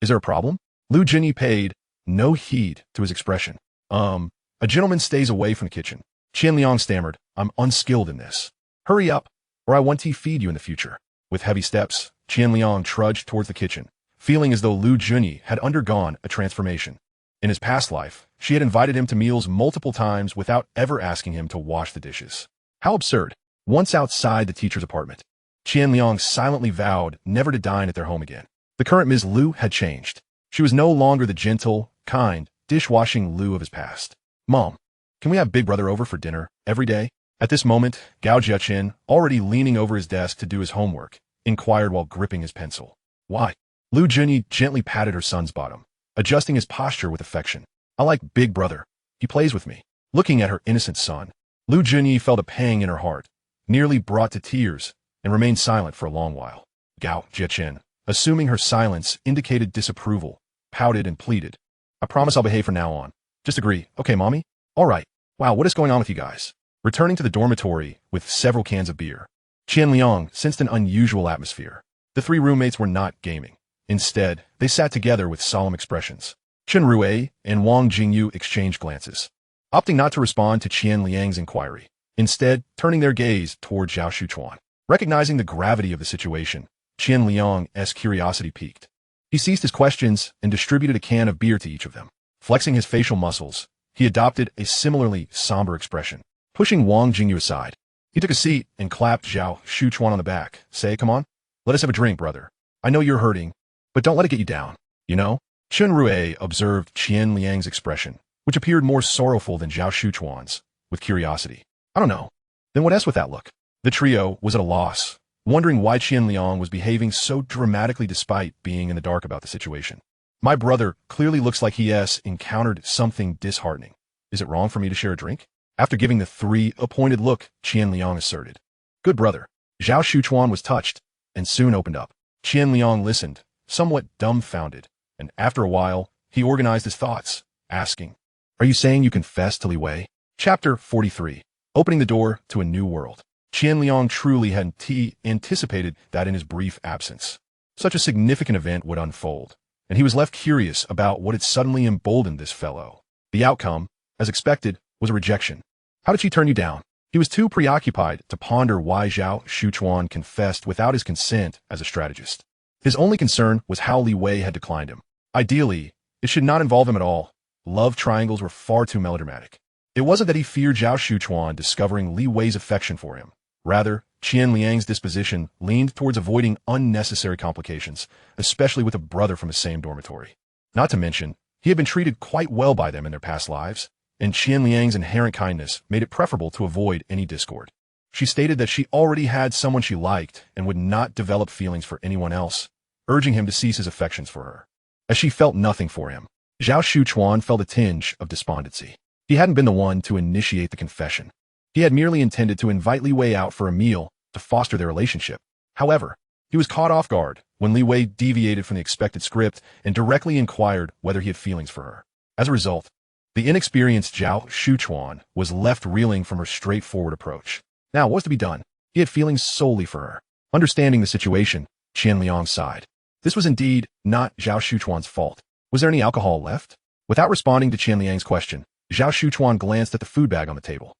Is there a problem?" Lu Junyi paid no heed to his expression. A gentleman stays away from the kitchen." Qian Liang stammered, "I'm unskilled in this." "Hurry up, or I want to feed you in the future." With heavy steps, Qian Liang trudged towards the kitchen, feeling as though Lu Junyi had undergone a transformation. In his past life, she had invited him to meals multiple times without ever asking him to wash the dishes. How absurd. Once outside the teacher's apartment, Qian Liang silently vowed never to dine at their home again. The current Ms. Lu had changed. She was no longer the gentle, kind, dishwashing Lu of his past. Mom, can we have Big Brother over for dinner every day? At this moment, Gao Jiaqin, already leaning over his desk to do his homework, inquired while gripping his pencil. Why? Lu Junyi gently patted her son's bottom, adjusting his posture with affection. I like Big Brother. He plays with me. Looking at her innocent son, Lu Junyi felt a pang in her heart, nearly brought to tears, and remained silent for a long while. Gao Jiaqin, assuming her silence indicated disapproval, pouted and pleaded. I promise I'll behave from now on. Just agree. Okay, mommy? All right. Wow, what is going on with you guys? Returning to the dormitory with several cans of beer, Qian Liang sensed an unusual atmosphere. The three roommates were not gaming. Instead, they sat together with solemn expressions. Chen Rui and Wang Jingyu exchanged glances, opting not to respond to Qian Liang's inquiry, instead turning their gaze toward Zhao Shuchuan. Recognizing the gravity of the situation, Qian Liang's curiosity piqued. He ceased his questions and distributed a can of beer to each of them. Flexing his facial muscles, he adopted a similarly somber expression. Pushing Wang Jingyu aside, he took a seat and clapped Zhao Shuchuan on the back. Say, come on, let us have a drink, brother. I know you're hurting, but don't let it get you down, you know? Chen Rui observed Qian Liang's expression, which appeared more sorrowful than Zhao Shuchuan's, with curiosity. I don't know. Then what else with that look? The trio was at a loss, wondering why Qian Liang was behaving so dramatically despite being in the dark about the situation. My brother clearly looks like he has encountered something disheartening. Is it wrong for me to share a drink? After giving the three a pointed look, Qian Liang asserted. Good brother. Zhao Shuchuan was touched, and soon opened up. Qian Liang listened, somewhat dumbfounded, and after a while, he organized his thoughts, asking, Are you saying you confessed to Li Wei? Chapter 43. Opening the door to a new world. Qian Liang truly hadn't anticipated that in his brief absence, such a significant event would unfold, and he was left curious about what had suddenly emboldened this fellow. The outcome, as expected, was a rejection. How did she turn you down? He was too preoccupied to ponder why Zhao Shuchuan confessed without his consent as a strategist. His only concern was how Li Wei had declined him. Ideally, it should not involve him at all. Love triangles were far too melodramatic. It wasn't that he feared Zhao Shuchuan discovering Li Wei's affection for him. Rather, Qian Liang's disposition leaned towards avoiding unnecessary complications, especially with a brother from the same dormitory. Not to mention, he had been treated quite well by them in their past lives, and Qian Liang's inherent kindness made it preferable to avoid any discord. She stated that she already had someone she liked and would not develop feelings for anyone else, urging him to cease his affections for her. As she felt nothing for him, Zhao Shuchuan felt a tinge of despondency. He hadn't been the one to initiate the confession. He had merely intended to invite Li Wei out for a meal to foster their relationship. However, he was caught off guard when Li Wei deviated from the expected script and directly inquired whether he had feelings for her. As a result, the inexperienced Zhao Shuchuan was left reeling from her straightforward approach. Now, what was to be done? He had feelings solely for her. Understanding the situation, Qian Liang sighed. This was indeed not Zhao Shuchuan's fault. Was there any alcohol left? Without responding to Qian Liang's question, Zhao Shuchuan glanced at the food bag on the table.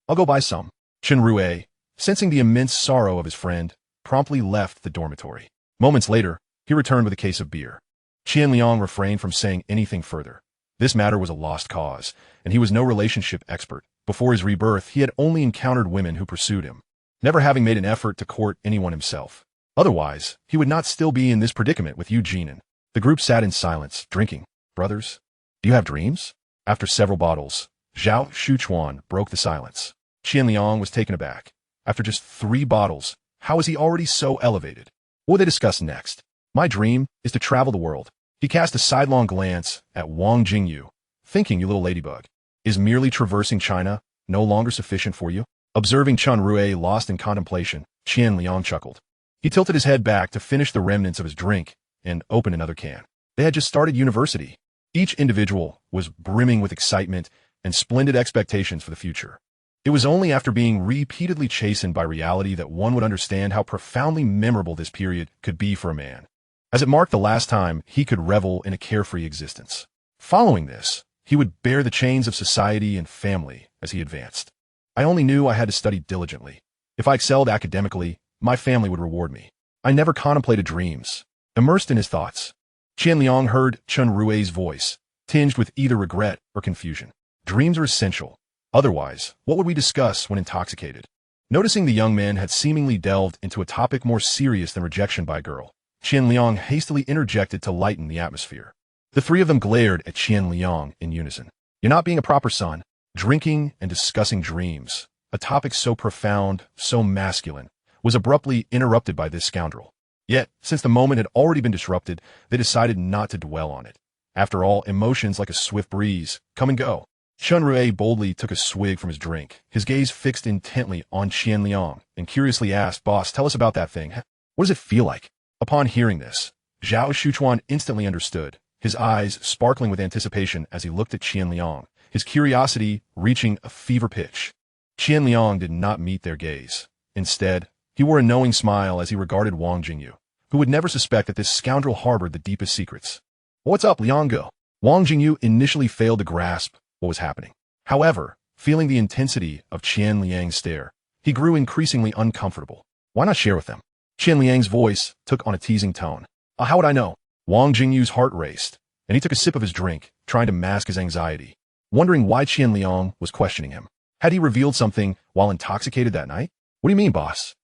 I'll go buy some. Chen Rui, sensing the immense sorrow of his friend, promptly left the dormitory. Moments later, he returned with a case of beer. Qian Liang refrained from saying anything further. This matter was a lost cause, and he was no relationship expert. Before his rebirth, he had only encountered women who pursued him, never having made an effort to court anyone himself. Otherwise, he would not still be in this predicament with Yu Jinan. The group sat in silence, drinking. Brothers, do you have dreams? After several bottles, Zhao Shuchuan broke the silence. Qian Liang was taken aback. After just 3 bottles, how was he already so elevated? What would they discuss next? My dream is to travel the world. He cast a sidelong glance at Wang Jingyu, thinking, you little ladybug. Is merely traversing China no longer sufficient for you? Observing Chen Rui lost in contemplation, Qian Liang chuckled. He tilted his head back to finish the remnants of his drink and open another can. They had just started university. Each individual was brimming with excitement and splendid expectations for the future. It was only after being repeatedly chastened by reality that one would understand how profoundly memorable this period could be for a man, as it marked the last time he could revel in a carefree existence. Following this, he would bear the chains of society and family as he advanced. I only knew I had to study diligently. If I excelled academically, my family would reward me. I never contemplated dreams. Immersed in his thoughts, Qian Liang heard Chen Rui's voice, tinged with either regret or confusion. Dreams are essential. Otherwise, what would we discuss when intoxicated? Noticing the young man had seemingly delved into a topic more serious than rejection by a girl, Qian Liang hastily interjected to lighten the atmosphere. The three of them glared at Qian Liang in unison. You're not being a proper son. Drinking and discussing dreams, a topic so profound, so masculine, was abruptly interrupted by this scoundrel. Yet, since the moment had already been disrupted, they decided not to dwell on it. After all, emotions like a swift breeze come and go. Chen Rui boldly took a swig from his drink, his gaze fixed intently on Qian Liang, and curiously asked, "Boss, tell us about that thing. What does it feel like?" Upon hearing this, Zhao Shuchuan instantly understood, his eyes sparkling with anticipation as he looked at Qian Liang, his curiosity reaching a fever pitch. Qian Liang did not meet their gaze. Instead, he wore a knowing smile as he regarded Wang Jingyu, who would never suspect that this scoundrel harbored the deepest secrets. "What's up, Liangge?" Wang Jingyu initially failed to grasp what was happening. However, feeling the intensity of Qian Liang's stare, he grew increasingly uncomfortable. Why not share with them? Qian Liang's voice took on a teasing tone. How would I know? Wang Jingyu's heart raced, and he took a sip of his drink, trying to mask his anxiety, wondering why Qian Liang was questioning him. Had he revealed something while intoxicated that night? What do you mean, boss?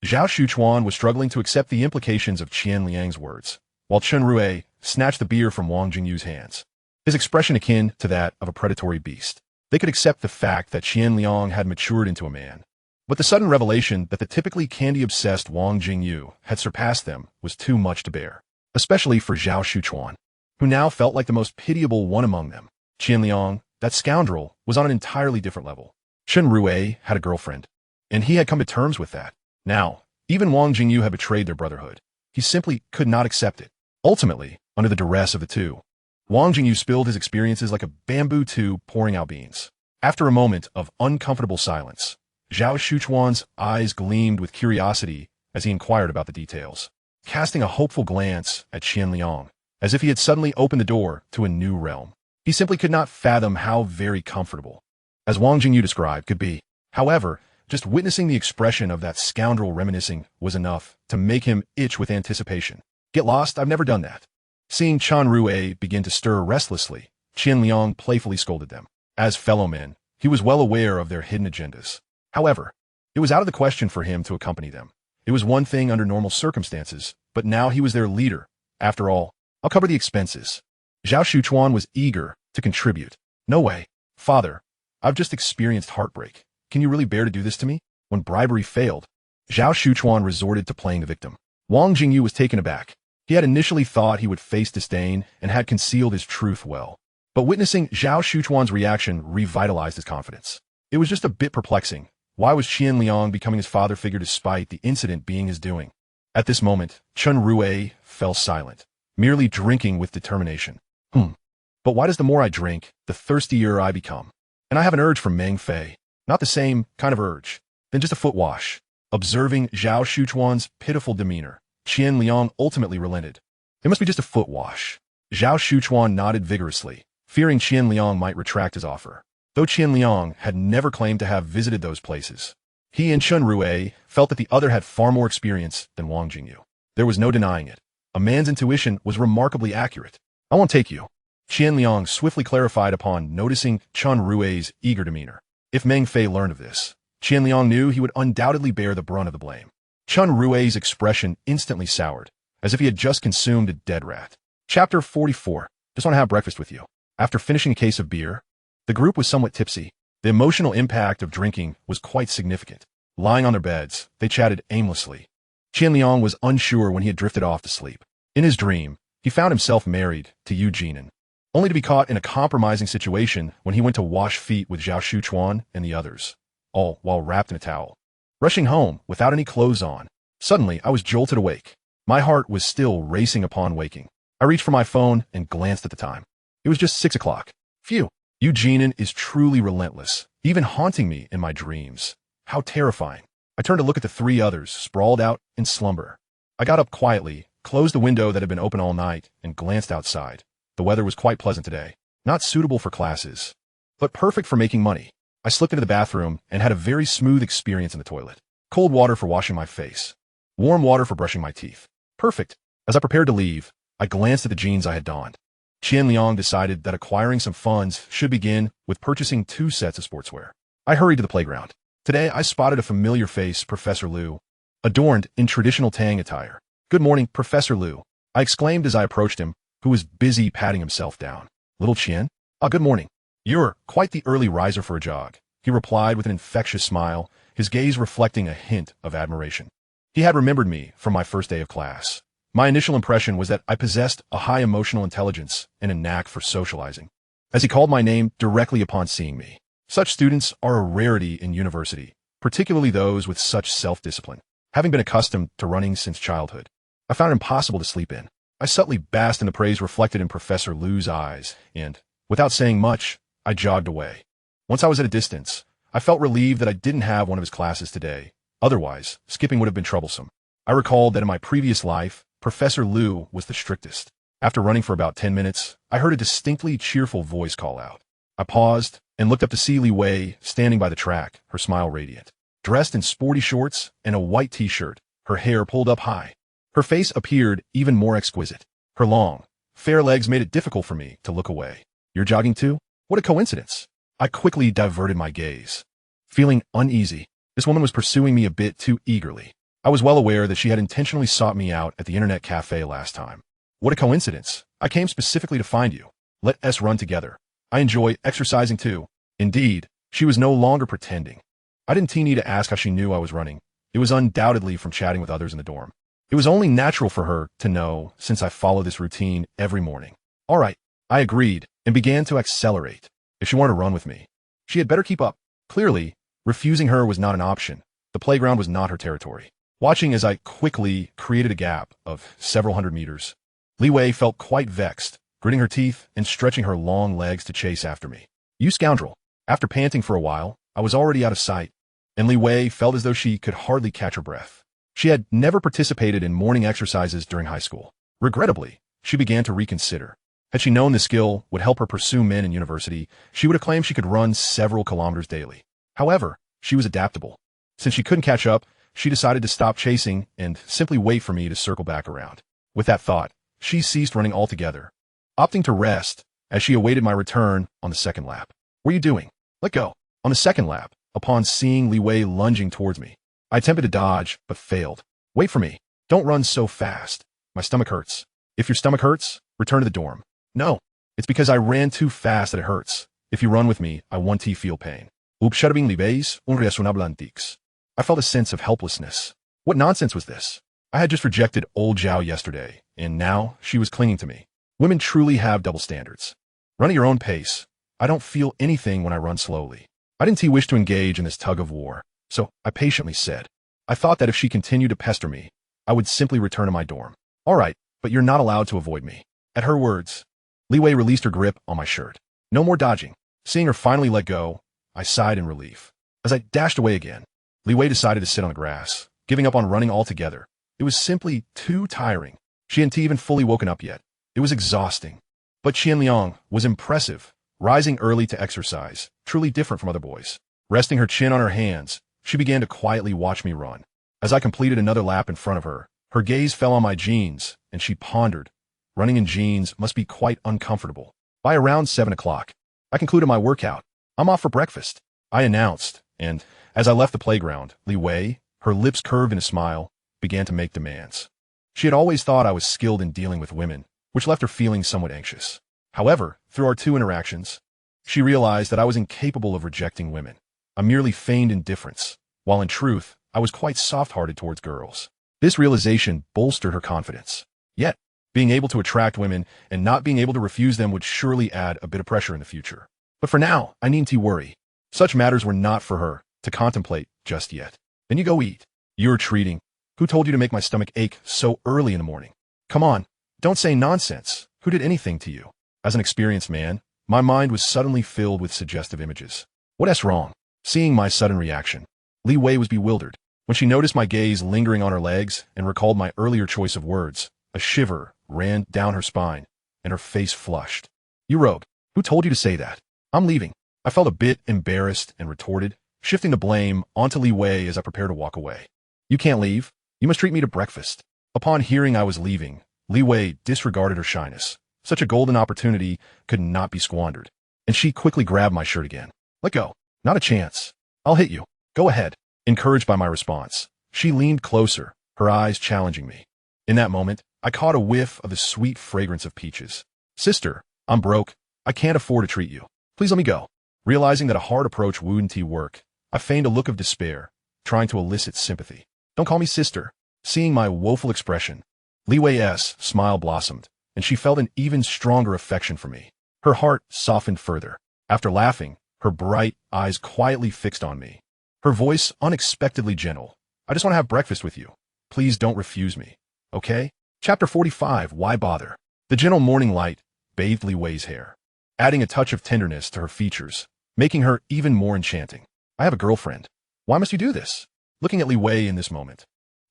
Zhao Shuchuan was struggling to accept the implications of Qian Liang's words, while Chen Rui snatched the beer from Wang Jingyu's hands, his expression akin to that of a predatory beast. They could accept the fact that Qian Liang had matured into a man, but the sudden revelation that the typically candy-obsessed Wang Jingyu had surpassed them was too much to bear, especially for Zhao Shuchuan, who now felt like the most pitiable one among them. Qian Liang, that scoundrel, was on an entirely different level. Chen Rui had a girlfriend, and he had come to terms with that. Now, even Wang Jingyu had betrayed their brotherhood. He simply could not accept it. Ultimately, under the duress of the two, Wang Jingyu spilled his experiences like a bamboo tube pouring out beans. After a moment of uncomfortable silence, Zhao Shuchuan's eyes gleamed with curiosity as he inquired about the details, casting a hopeful glance at Qian Liang, as if he had suddenly opened the door to a new realm. He simply could not fathom how very comfortable, as Wang Jingyu described, could be. However, just witnessing the expression of that scoundrel reminiscing was enough to make him itch with anticipation. Get lost? I've never done that. Seeing Chen Rui begin to stir restlessly, Qian Liang playfully scolded them. As fellow men, he was well aware of their hidden agendas. However, it was out of the question for him to accompany them. It was one thing under normal circumstances, but now he was their leader. After all, I'll cover the expenses. Zhao Shuchuan was eager to contribute. No way. Father, I've just experienced heartbreak. Can you really bear to do this to me? When bribery failed, Zhao Shuchuan resorted to playing the victim. Wang Jingyu was taken aback. He had initially thought he would face disdain and had concealed his truth well. But witnessing Zhao Shuchuan's reaction revitalized his confidence. It was just a bit perplexing. Why was Qian Liang becoming his father figure despite the incident being his doing? At this moment, Chen Rui fell silent, merely drinking with determination. But why does the more I drink, the thirstier I become? And I have an urge for Meng Fei. Not the same kind of urge, then just a foot wash. Observing Zhao Shuchuan's pitiful demeanor, Qian Liang ultimately relented. It must be just a foot wash. Zhao Shuchuan nodded vigorously, fearing Qian Liang might retract his offer. Though Qian Liang had never claimed to have visited those places, he and Chen Rui felt that the other had far more experience than Wang Jingyu. There was no denying it. A man's intuition was remarkably accurate. I won't take you. Qian Liang swiftly clarified upon noticing Chen Rui's eager demeanor. If Meng Fei learned of this, Qian Liang knew he would undoubtedly bear the brunt of the blame. Chen Rui's expression instantly soured, as if he had just consumed a dead rat. Chapter 44. Just want to have breakfast with you. After finishing a case of beer, the group was somewhat tipsy. The emotional impact of drinking was quite significant. Lying on their beds, they chatted aimlessly. Qian Liang was unsure when he had drifted off to sleep. In his dream, he found himself married to Yu Jinan, only to be caught in a compromising situation when he went to wash feet with Zhao Shuchuan and the others, all while wrapped in a towel. Rushing home without any clothes on, suddenly I was jolted awake. My heart was still racing upon waking. I reached for my phone and glanced at the time. It was just 6 o'clock. Phew. Yu Jinan is truly relentless, even haunting me in my dreams. How terrifying. I turned to look at the three others sprawled out in slumber. I got up quietly, closed the window that had been open all night, and glanced outside. The weather was quite pleasant today. Not suitable for classes, but perfect for making money. I slipped into the bathroom and had a very smooth experience in the toilet. Cold water for washing my face. Warm water for brushing my teeth. Perfect. As I prepared to leave, I glanced at the jeans I had donned. Qian Liang decided that acquiring some funds should begin with purchasing 2 sets of sportswear. I hurried to the playground. Today, I spotted a familiar face, Professor Liu, adorned in traditional Tang attire. "Good morning, Professor Liu," I exclaimed as I approached him, who was busy patting himself down. "Little Qian? Ah, good morning. You're quite the early riser for a jog," he replied with an infectious smile, his gaze reflecting a hint of admiration. He had remembered me from my first day of class. My initial impression was that I possessed a high emotional intelligence and a knack for socializing. As he called my name directly upon seeing me, such students are a rarity in university, particularly those with such self-discipline. Having been accustomed to running since childhood, I found it impossible to sleep in. I subtly basked in the praise reflected in Professor Liu's eyes, and, without saying much, I jogged away. Once I was at a distance, I felt relieved that I didn't have one of his classes today. Otherwise, skipping would have been troublesome. I recalled that in my previous life, Professor Liu was the strictest. After running for about 10 minutes, I heard a distinctly cheerful voice call out. I paused and looked up to see Li Wei standing by the track, her smile radiant. Dressed in sporty shorts and a white t-shirt, her hair pulled up high. Her face appeared even more exquisite. Her long, fair legs made it difficult for me to look away. "You're jogging too? What a coincidence." I quickly diverted my gaze. Feeling uneasy, this woman was pursuing me a bit too eagerly. I was well aware that she had intentionally sought me out at the internet cafe last time. "What a coincidence. I came specifically to find you. Let us run together. I enjoy exercising too." Indeed, she was no longer pretending. I didn't need to ask how she knew I was running. It was undoubtedly from chatting with others in the dorm. It was only natural for her to know, since I follow this routine every morning. "All right," I agreed and began to accelerate. If she wanted to run with me, she had better keep up. Clearly, refusing her was not an option. The playground was not her territory. Watching as I quickly created a gap of several hundred meters, Li Wei felt quite vexed, gritting her teeth and stretching her long legs to chase after me. "You scoundrel." After panting for a while, I was already out of sight, and Li Wei felt as though she could hardly catch her breath. She had never participated in morning exercises during high school. Regrettably, she began to reconsider. Had she known the skill would help her pursue men in university, she would have claimed she could run several kilometers daily. However, she was adaptable. Since she couldn't catch up, she decided to stop chasing and simply wait for me to circle back around. With that thought, she ceased running altogether, opting to rest as she awaited my return on the second lap. "What are you doing? Let go." On the second lap, upon seeing Li Wei lunging towards me, I attempted to dodge, but failed. "Wait for me. Don't run so fast. My stomach hurts." "If your stomach hurts, return to the dorm." "No, it's because I ran too fast that it hurts. If you run with me, I won't feel pain." Observing Li Wei's unraisonnable antics, I felt a sense of helplessness. What nonsense was this? I had just rejected old Zhao yesterday, and now she was clinging to me. Women truly have double standards. Run at your own pace. I don't feel anything when I run slowly. I didn't wish to engage in this tug of war, so I patiently said. I thought that if she continued to pester me, I would simply return to my dorm. "All right, but you're not allowed to avoid me." At her words, Li Wei released her grip on my shirt. No more dodging. Seeing her finally let go, I sighed in relief. As I dashed away again, Li Wei decided to sit on the grass, giving up on running altogether. It was simply too tiring. She hadn't even fully woken up yet. It was exhausting. But Qian Liang was impressive, rising early to exercise, truly different from other boys. Resting her chin on her hands, she began to quietly watch me run. As I completed another lap in front of her, her gaze fell on my jeans, and she pondered. Running in jeans must be quite uncomfortable. By around 7 o'clock, I concluded my workout. "I'm off for breakfast," I announced, and as I left the playground, Li Wei, her lips curved in a smile, began to make demands. She had always thought I was skilled in dealing with women, which left her feeling somewhat anxious. However, through our 2 interactions, she realized that I was incapable of rejecting women. I merely feigned indifference, while in truth, I was quite soft-hearted towards girls. This realization bolstered her confidence. Yet, being able to attract women and not being able to refuse them would surely add a bit of pressure in the future. But for now, I needn't worry. Such matters were not for her to contemplate just yet. "Then you go eat. You're treating. Who told you to make my stomach ache so early in the morning? Come on, don't say nonsense. Who did anything to you?" As an experienced man, my mind was suddenly filled with suggestive images. What's wrong? Seeing my sudden reaction, Li Wei was bewildered. When she noticed my gaze lingering on her legs and recalled my earlier choice of words, a shiver ran down her spine, and her face flushed. "You rogue, who told you to say that? I'm leaving." I felt a bit embarrassed and retorted, shifting the blame onto Li Wei as I prepared to walk away. "You can't leave. You must treat me to breakfast." Upon hearing I was leaving, Li Wei disregarded her shyness. Such a golden opportunity could not be squandered. And she quickly grabbed my shirt again. Let go. Not a chance. I'll hit you. Go ahead. Encouraged by my response, she leaned closer, her eyes challenging me. In that moment, I caught a whiff of the sweet fragrance of peaches. Sister, I'm broke. I can't afford to treat you. Please let me go. Realizing that a hard approach wouldn't work, I feigned a look of despair, trying to elicit sympathy. Don't call me sister. Seeing my woeful expression, Li Wei's smile blossomed, and she felt an even stronger affection for me. Her heart softened further. After laughing, her bright eyes quietly fixed on me. Her voice unexpectedly gentle. I just want to have breakfast with you. Please don't refuse me. Okay? Chapter 45, Why Bother? The gentle morning light bathed Li Wei's hair, adding a touch of tenderness to her features, making her even more enchanting. I have a girlfriend. Why must you do this? Looking at Li Wei in this moment,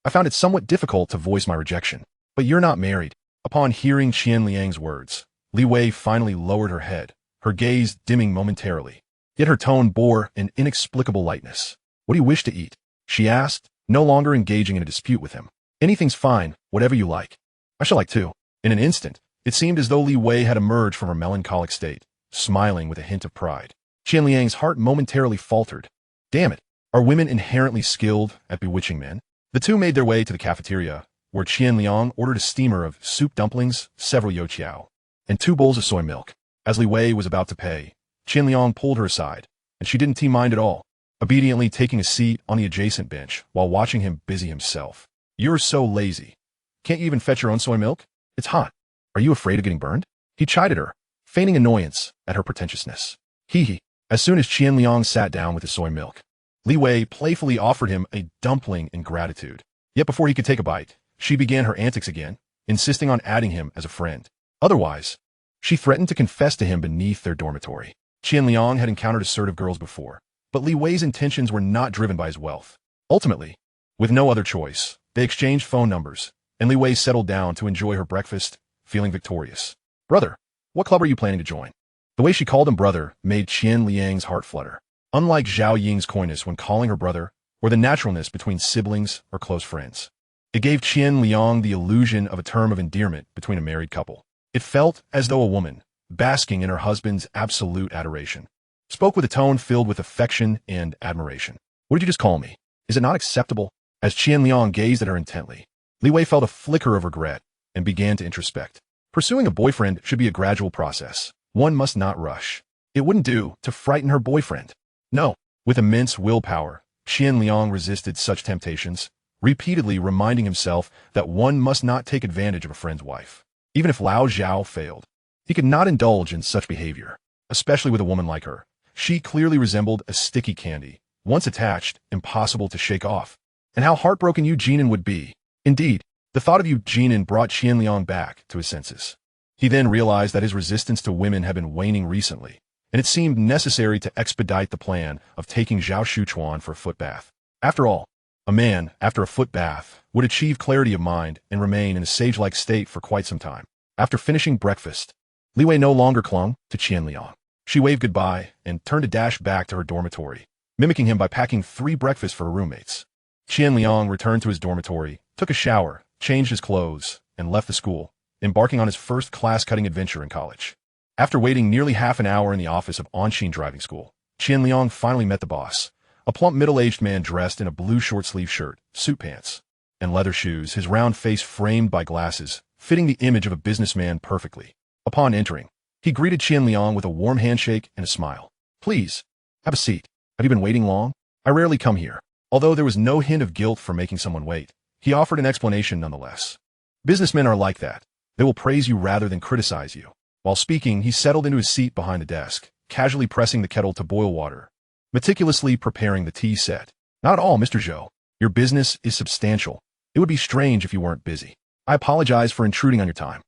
I found it somewhat difficult to voice my rejection. But you're not married. Upon hearing Qian Liang's words, Li Wei finally lowered her head, her gaze dimming momentarily. Yet her tone bore an inexplicable lightness. What do you wish to eat? She asked, no longer engaging in a dispute with him. Anything's fine, whatever you like. I shall like too. In an instant, it seemed as though Li Wei had emerged from her melancholic state, smiling with a hint of pride. Qian Liang's heart momentarily faltered. Damn it, are women inherently skilled at bewitching men? The two made their way to the cafeteria, where Qian Liang ordered a steamer of soup dumplings, several youtiao, and 2 bowls of soy milk. As Li Wei was about to pay, Qian Liang pulled her aside, and she didn't mind at all, obediently taking a seat on the adjacent bench while watching him busy himself. You're so lazy. Can't you even fetch your own soy milk? It's hot. Are you afraid of getting burned? He chided her, feigning annoyance at her pretentiousness. Hee. As soon as Qian Liang sat down with his soy milk, Li Wei playfully offered him a dumpling in gratitude. Yet before he could take a bite, she began her antics again, insisting on adding him as a friend. Otherwise, she threatened to confess to him beneath their dormitory. Qian Liang had encountered assertive girls before, but Li Wei's intentions were not driven by his wealth. Ultimately, with no other choice, they exchanged phone numbers, and Li Wei settled down to enjoy her breakfast, feeling victorious. Brother, what club are you planning to join? The way she called him brother made Qian Liang's heart flutter. Unlike Zhao Ying's coyness when calling her brother, or the naturalness between siblings or close friends, it gave Qian Liang the illusion of a term of endearment between a married couple. It felt as though a woman, basking in her husband's absolute adoration, spoke with a tone filled with affection and admiration. What did you just call me? Is it not acceptable? As Qian Liang gazed at her intently, Li Wei felt a flicker of regret and began to introspect. Pursuing a boyfriend should be a gradual process. One must not rush. It wouldn't do to frighten her boyfriend. No. With immense willpower, Qian Liang resisted such temptations, repeatedly reminding himself that one must not take advantage of a friend's wife. Even if Lao Zhao failed, he could not indulge in such behavior, especially with a woman like her. She clearly resembled a sticky candy, once attached, impossible to shake off. And how heartbroken Yu Jinan would be. Indeed, the thought of Yu Jinan brought Qian Liang back to his senses. He then realized that his resistance to women had been waning recently, and it seemed necessary to expedite the plan of taking Zhao Shuchuan for a foot bath. After all, a man, after a foot bath, would achieve clarity of mind and remain in a sage-like state for quite some time. After finishing breakfast, Li Wei no longer clung to Qian Liang. She waved goodbye and turned to dash back to her dormitory, mimicking him by packing 3 breakfasts for her roommates. Qian Liang returned to his dormitory, took a shower, changed his clothes, and left the school, embarking on his first class-cutting adventure in college. After waiting nearly half an hour in the office of Anshin Driving School, Qian Liang finally met the boss, a plump middle-aged man dressed in a blue short-sleeve shirt, suit pants, and leather shoes, his round face framed by glasses, fitting the image of a businessman perfectly. Upon entering, he greeted Qian Liang with a warm handshake and a smile. Please, have a seat. Have you been waiting long? I rarely come here. Although there was no hint of guilt for making someone wait, he offered an explanation nonetheless. Businessmen are like that. They will praise you rather than criticize you. While speaking, he settled into his seat behind the desk, casually pressing the kettle to boil water, meticulously preparing the tea set. Not at all, Mr. Zhou. Your business is substantial. It would be strange if you weren't busy. I apologize for intruding on your time.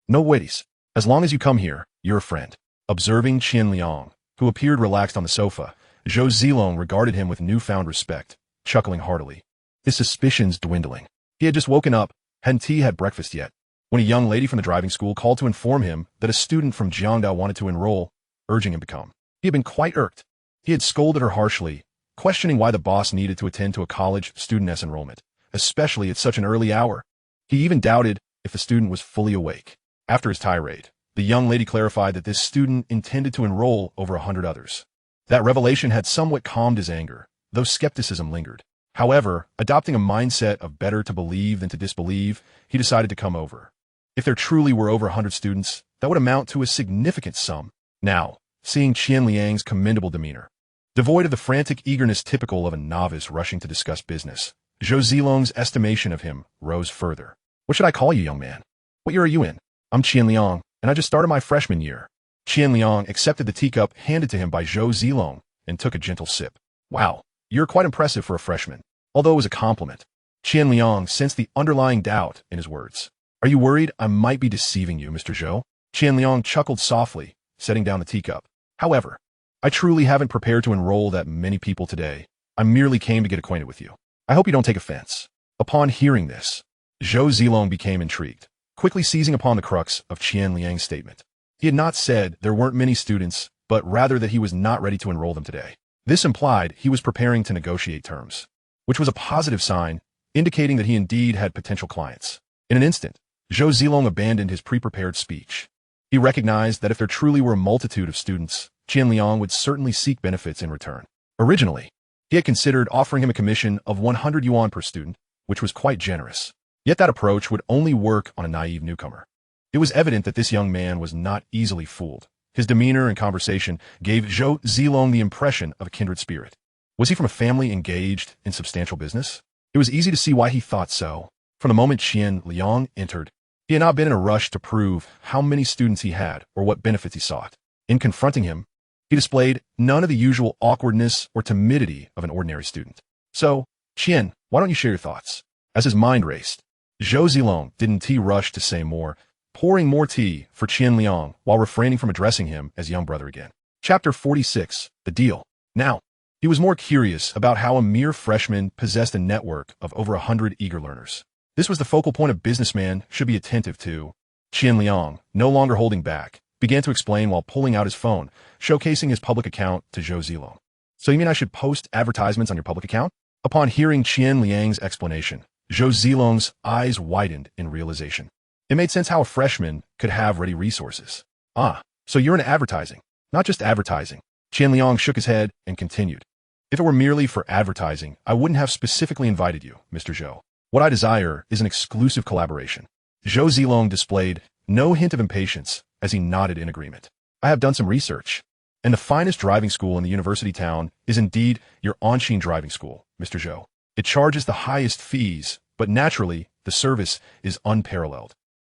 No waities. As long as you come here, you're a friend. Observing Qian Liang, who appeared relaxed on the sofa, Zhou Zilong regarded him with newfound respect, chuckling heartily. His suspicions dwindling. He had just woken up, hadn't had breakfast yet, when a young lady from the driving school called to inform him that a student from Jiangdao wanted to enroll, urging him to come. He had been quite irked. He had scolded her harshly, questioning why the boss needed to attend to a college studentess enrollment, especially at such an early hour. He even doubted if the student was fully awake. After his tirade, the young lady clarified that this student intended to enroll over 100 others. That revelation had somewhat calmed his anger, though skepticism lingered. However, adopting a mindset of better to believe than to disbelieve, he decided to come over. If there truly were over 100 students, that would amount to a significant sum. Now, seeing Qian Liang's commendable demeanor, devoid of the frantic eagerness typical of a novice rushing to discuss business, Zhou Zilong's estimation of him rose further. What should I call you, young man? What year are you in? I'm Qian Liang, and I just started my freshman year. Qian Liang accepted the teacup handed to him by Zhou Zilong and took a gentle sip. Wow, you're quite impressive for a freshman. Although it was a compliment, Qian Liang sensed the underlying doubt in his words. Are you worried I might be deceiving you, Mr. Zhou? Qian Liang chuckled softly, setting down the teacup. However, I truly haven't prepared to enroll that many people today. I merely came to get acquainted with you. I hope you don't take offense. Upon hearing this, Zhou Zilong became intrigued, quickly seizing upon the crux of Qian Liang's statement. He had not said there weren't many students, but rather that he was not ready to enroll them today. This implied he was preparing to negotiate terms, which was a positive sign, indicating that he indeed had potential clients. In an instant, Zhou Zilong abandoned his pre-prepared speech. He recognized that if there truly were a multitude of students, Qian Liang would certainly seek benefits in return. Originally, he had considered offering him a commission of 100 yuan per student, which was quite generous. Yet that approach would only work on a naive newcomer. It was evident that this young man was not easily fooled. His demeanor and conversation gave Zhou Zilong the impression of a kindred spirit. Was he from a family engaged in substantial business? It was easy to see why he thought so. From the moment Qian Liang entered, he had not been in a rush to prove how many students he had or what benefits he sought. In confronting him, he displayed none of the usual awkwardness or timidity of an ordinary student. So, Qian, why don't you share your thoughts? As his mind raced, Zhou Zilong didn't rush to say more, pouring more tea for Qian Liang while refraining from addressing him as young brother again. Chapter 46, The Deal. Now, he was more curious about how a mere freshman possessed a network of over 100 eager learners. This was the focal point a businessman should be attentive to. Qian Liang, no longer holding back, began to explain while pulling out his phone, showcasing his public account to Zhou Zilong. So you mean I should post advertisements on your public account? Upon hearing Qian Liang's explanation, Zhou Zilong's eyes widened in realization. It made sense how a freshman could have ready resources. Ah, so you're in advertising, not just advertising. Qian Liang shook his head and continued. If it were merely for advertising, I wouldn't have specifically invited you, Mr. Zhou. What I desire is an exclusive collaboration. Zhou Zilong displayed no hint of impatience as he nodded in agreement. I have done some research, and the finest driving school in the university town is indeed your Anshin driving school, Mr. Zhou. It charges the highest fees, but naturally, the service is unparalleled.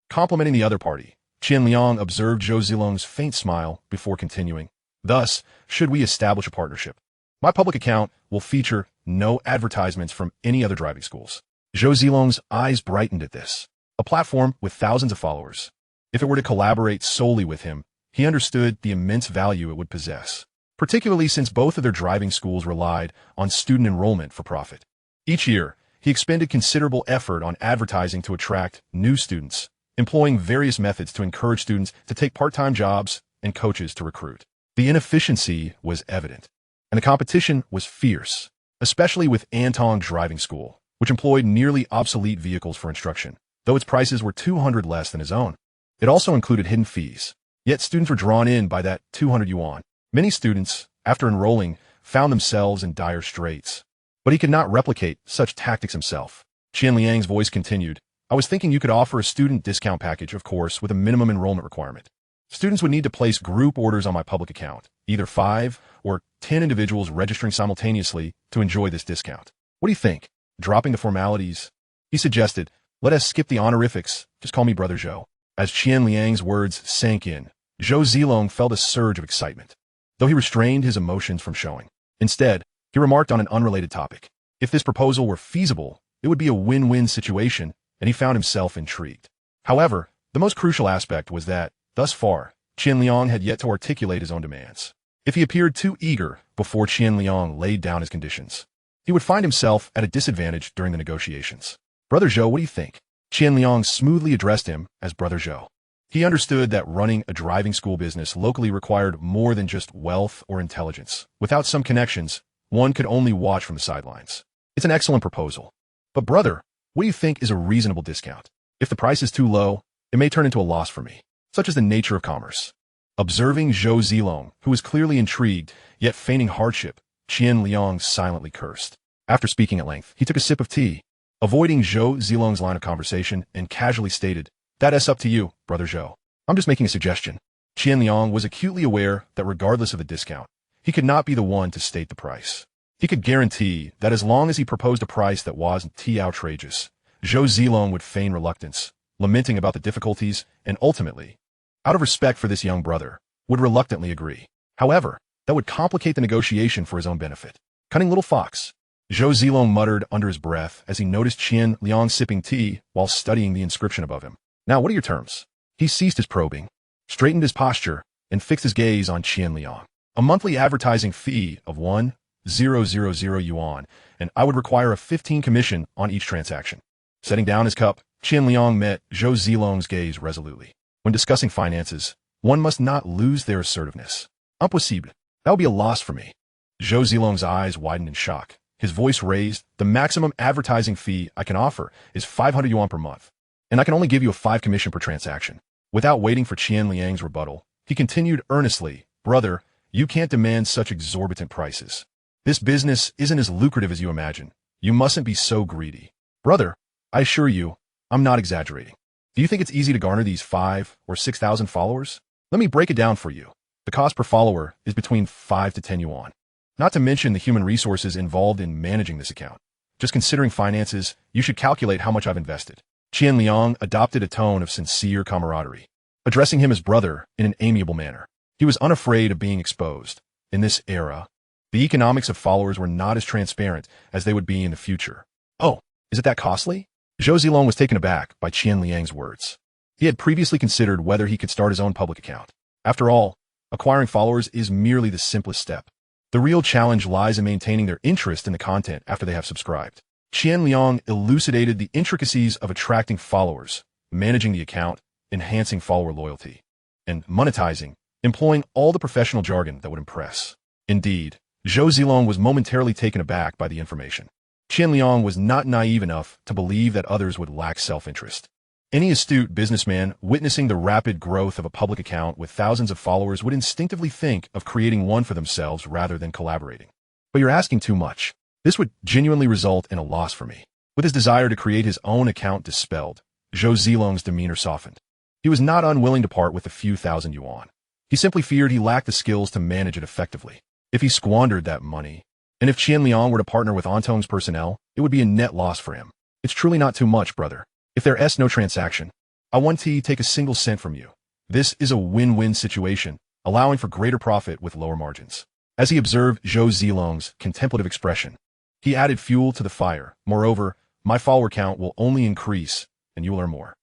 Complimenting the other party, Qian Liang observed Zhou Zilong's faint smile before continuing. Thus, should we establish a partnership? My public account will feature no advertisements from any other driving schools. Zhou Zilong's eyes brightened at this. A platform with thousands of followers. If it were to collaborate solely with him, he understood the immense value it would possess, particularly since both of their driving schools relied on student enrollment for profit. Each year, he expended considerable effort on advertising to attract new students, employing various methods to encourage students to take part-time jobs and coaches to recruit. The inefficiency was evident, and the competition was fierce, especially with Antong Driving School, which employed nearly obsolete vehicles for instruction, though its prices were 200 less than his own. It also included hidden fees, yet students were drawn in by that 200 yuan. Many students, after enrolling, found themselves in dire straits, but he could not replicate such tactics himself. Qian Liang's voice continued. I was thinking you could offer a student discount package, of course, with a minimum enrollment requirement. Students would need to place group orders on my public account, either 5 or 10 individuals registering simultaneously to enjoy this discount. What do you think? Dropping the formalities? He suggested, let us skip the honorifics, just call me Brother Zhou. As Qian Liang's words sank in, Zhou Zilong felt a surge of excitement, though he restrained his emotions from showing. Instead, he remarked on an unrelated topic. If this proposal were feasible, it would be a win-win situation, and he found himself intrigued. However, the most crucial aspect was that, thus far, Qian Liang had yet to articulate his own demands. If he appeared too eager before Qian Liang laid down his conditions, he would find himself at a disadvantage during the negotiations. Brother Zhou, what do you think? Qian Liang smoothly addressed him as Brother Zhou. He understood that running a driving school business locally required more than just wealth or intelligence. Without some connections, one could only watch from the sidelines. It's an excellent proposal. But brother, what do you think is a reasonable discount? If the price is too low, it may turn into a loss for me. Such is the nature of commerce. Observing Zhou Zilong, who was clearly intrigued, yet feigning hardship, Qian Liang silently cursed. After speaking at length, he took a sip of tea, avoiding Zhou Zilong's line of conversation, and casually stated, "That's up to you, Brother Zhou. I'm just making a suggestion." Qian Liang was acutely aware that regardless of the discount, he could not be the one to state the price. He could guarantee that as long as he proposed a price that wasn't too outrageous, Zhou Zilong would feign reluctance, lamenting about the difficulties, and ultimately, out of respect for this young brother, would reluctantly agree. However, that would complicate the negotiation for his own benefit. Cunning little fox. Zhou Zilong muttered under his breath as he noticed Qian Liang sipping tea while studying the inscription above him. "Now, what are your terms?" He ceased his probing, straightened his posture, and fixed his gaze on Qian Liang. "A monthly advertising fee of 1,000 yuan, and I would require a 15 commission on each transaction." Setting down his cup, Qian Liang met Zhou Zilong's gaze resolutely. When discussing finances, one must not lose their assertiveness. "Impossible. That would be a loss for me." Zhou Zilong's eyes widened in shock. His voice raised. "The maximum advertising fee I can offer is 500 yuan per month, and I can only give you a 5 commission per transaction." Without waiting for Qian Liang's rebuttal, he continued earnestly, "Brother, you can't demand such exorbitant prices. This business isn't as lucrative as you imagine. You mustn't be so greedy." "Brother, I assure you, I'm not exaggerating. Do you think it's easy to garner these 5 or 6,000 followers? Let me break it down for you. The cost per follower is between 5 to 10 yuan. Not to mention the human resources involved in managing this account. Just considering finances, you should calculate how much I've invested." Qian Liang adopted a tone of sincere camaraderie, addressing him as brother in an amiable manner. He was unafraid of being exposed. In this era, the economics of followers were not as transparent as they would be in the future. "Oh, is it that costly?" Zhou Zilong was taken aback by Qian Liang's words. He had previously considered whether he could start his own public account. After all, acquiring followers is merely the simplest step. The real challenge lies in maintaining their interest in the content after they have subscribed. Qian Liang elucidated the intricacies of attracting followers, managing the account, enhancing follower loyalty, and monetizing, employing all the professional jargon that would impress. Indeed, Zhou Zilong was momentarily taken aback by the information. Qian Liang was not naive enough to believe that others would lack self-interest. Any astute businessman witnessing the rapid growth of a public account with thousands of followers would instinctively think of creating one for themselves rather than collaborating. "But you're asking too much. This would genuinely result in a loss for me." With his desire to create his own account dispelled, Zhou Zilong's demeanor softened. He was not unwilling to part with a few thousand yuan. He simply feared he lacked the skills to manage it effectively. If he squandered that money, and if Qian Liang were to partner with Antong's personnel, it would be a net loss for him. "It's truly not too much, brother. If there is no transaction, I want to take a single cent from you. This is a win-win situation, allowing for greater profit with lower margins." As he observed Zhou Zilong's contemplative expression, he added fuel to the fire. "Moreover, my follower count will only increase, and you will earn more.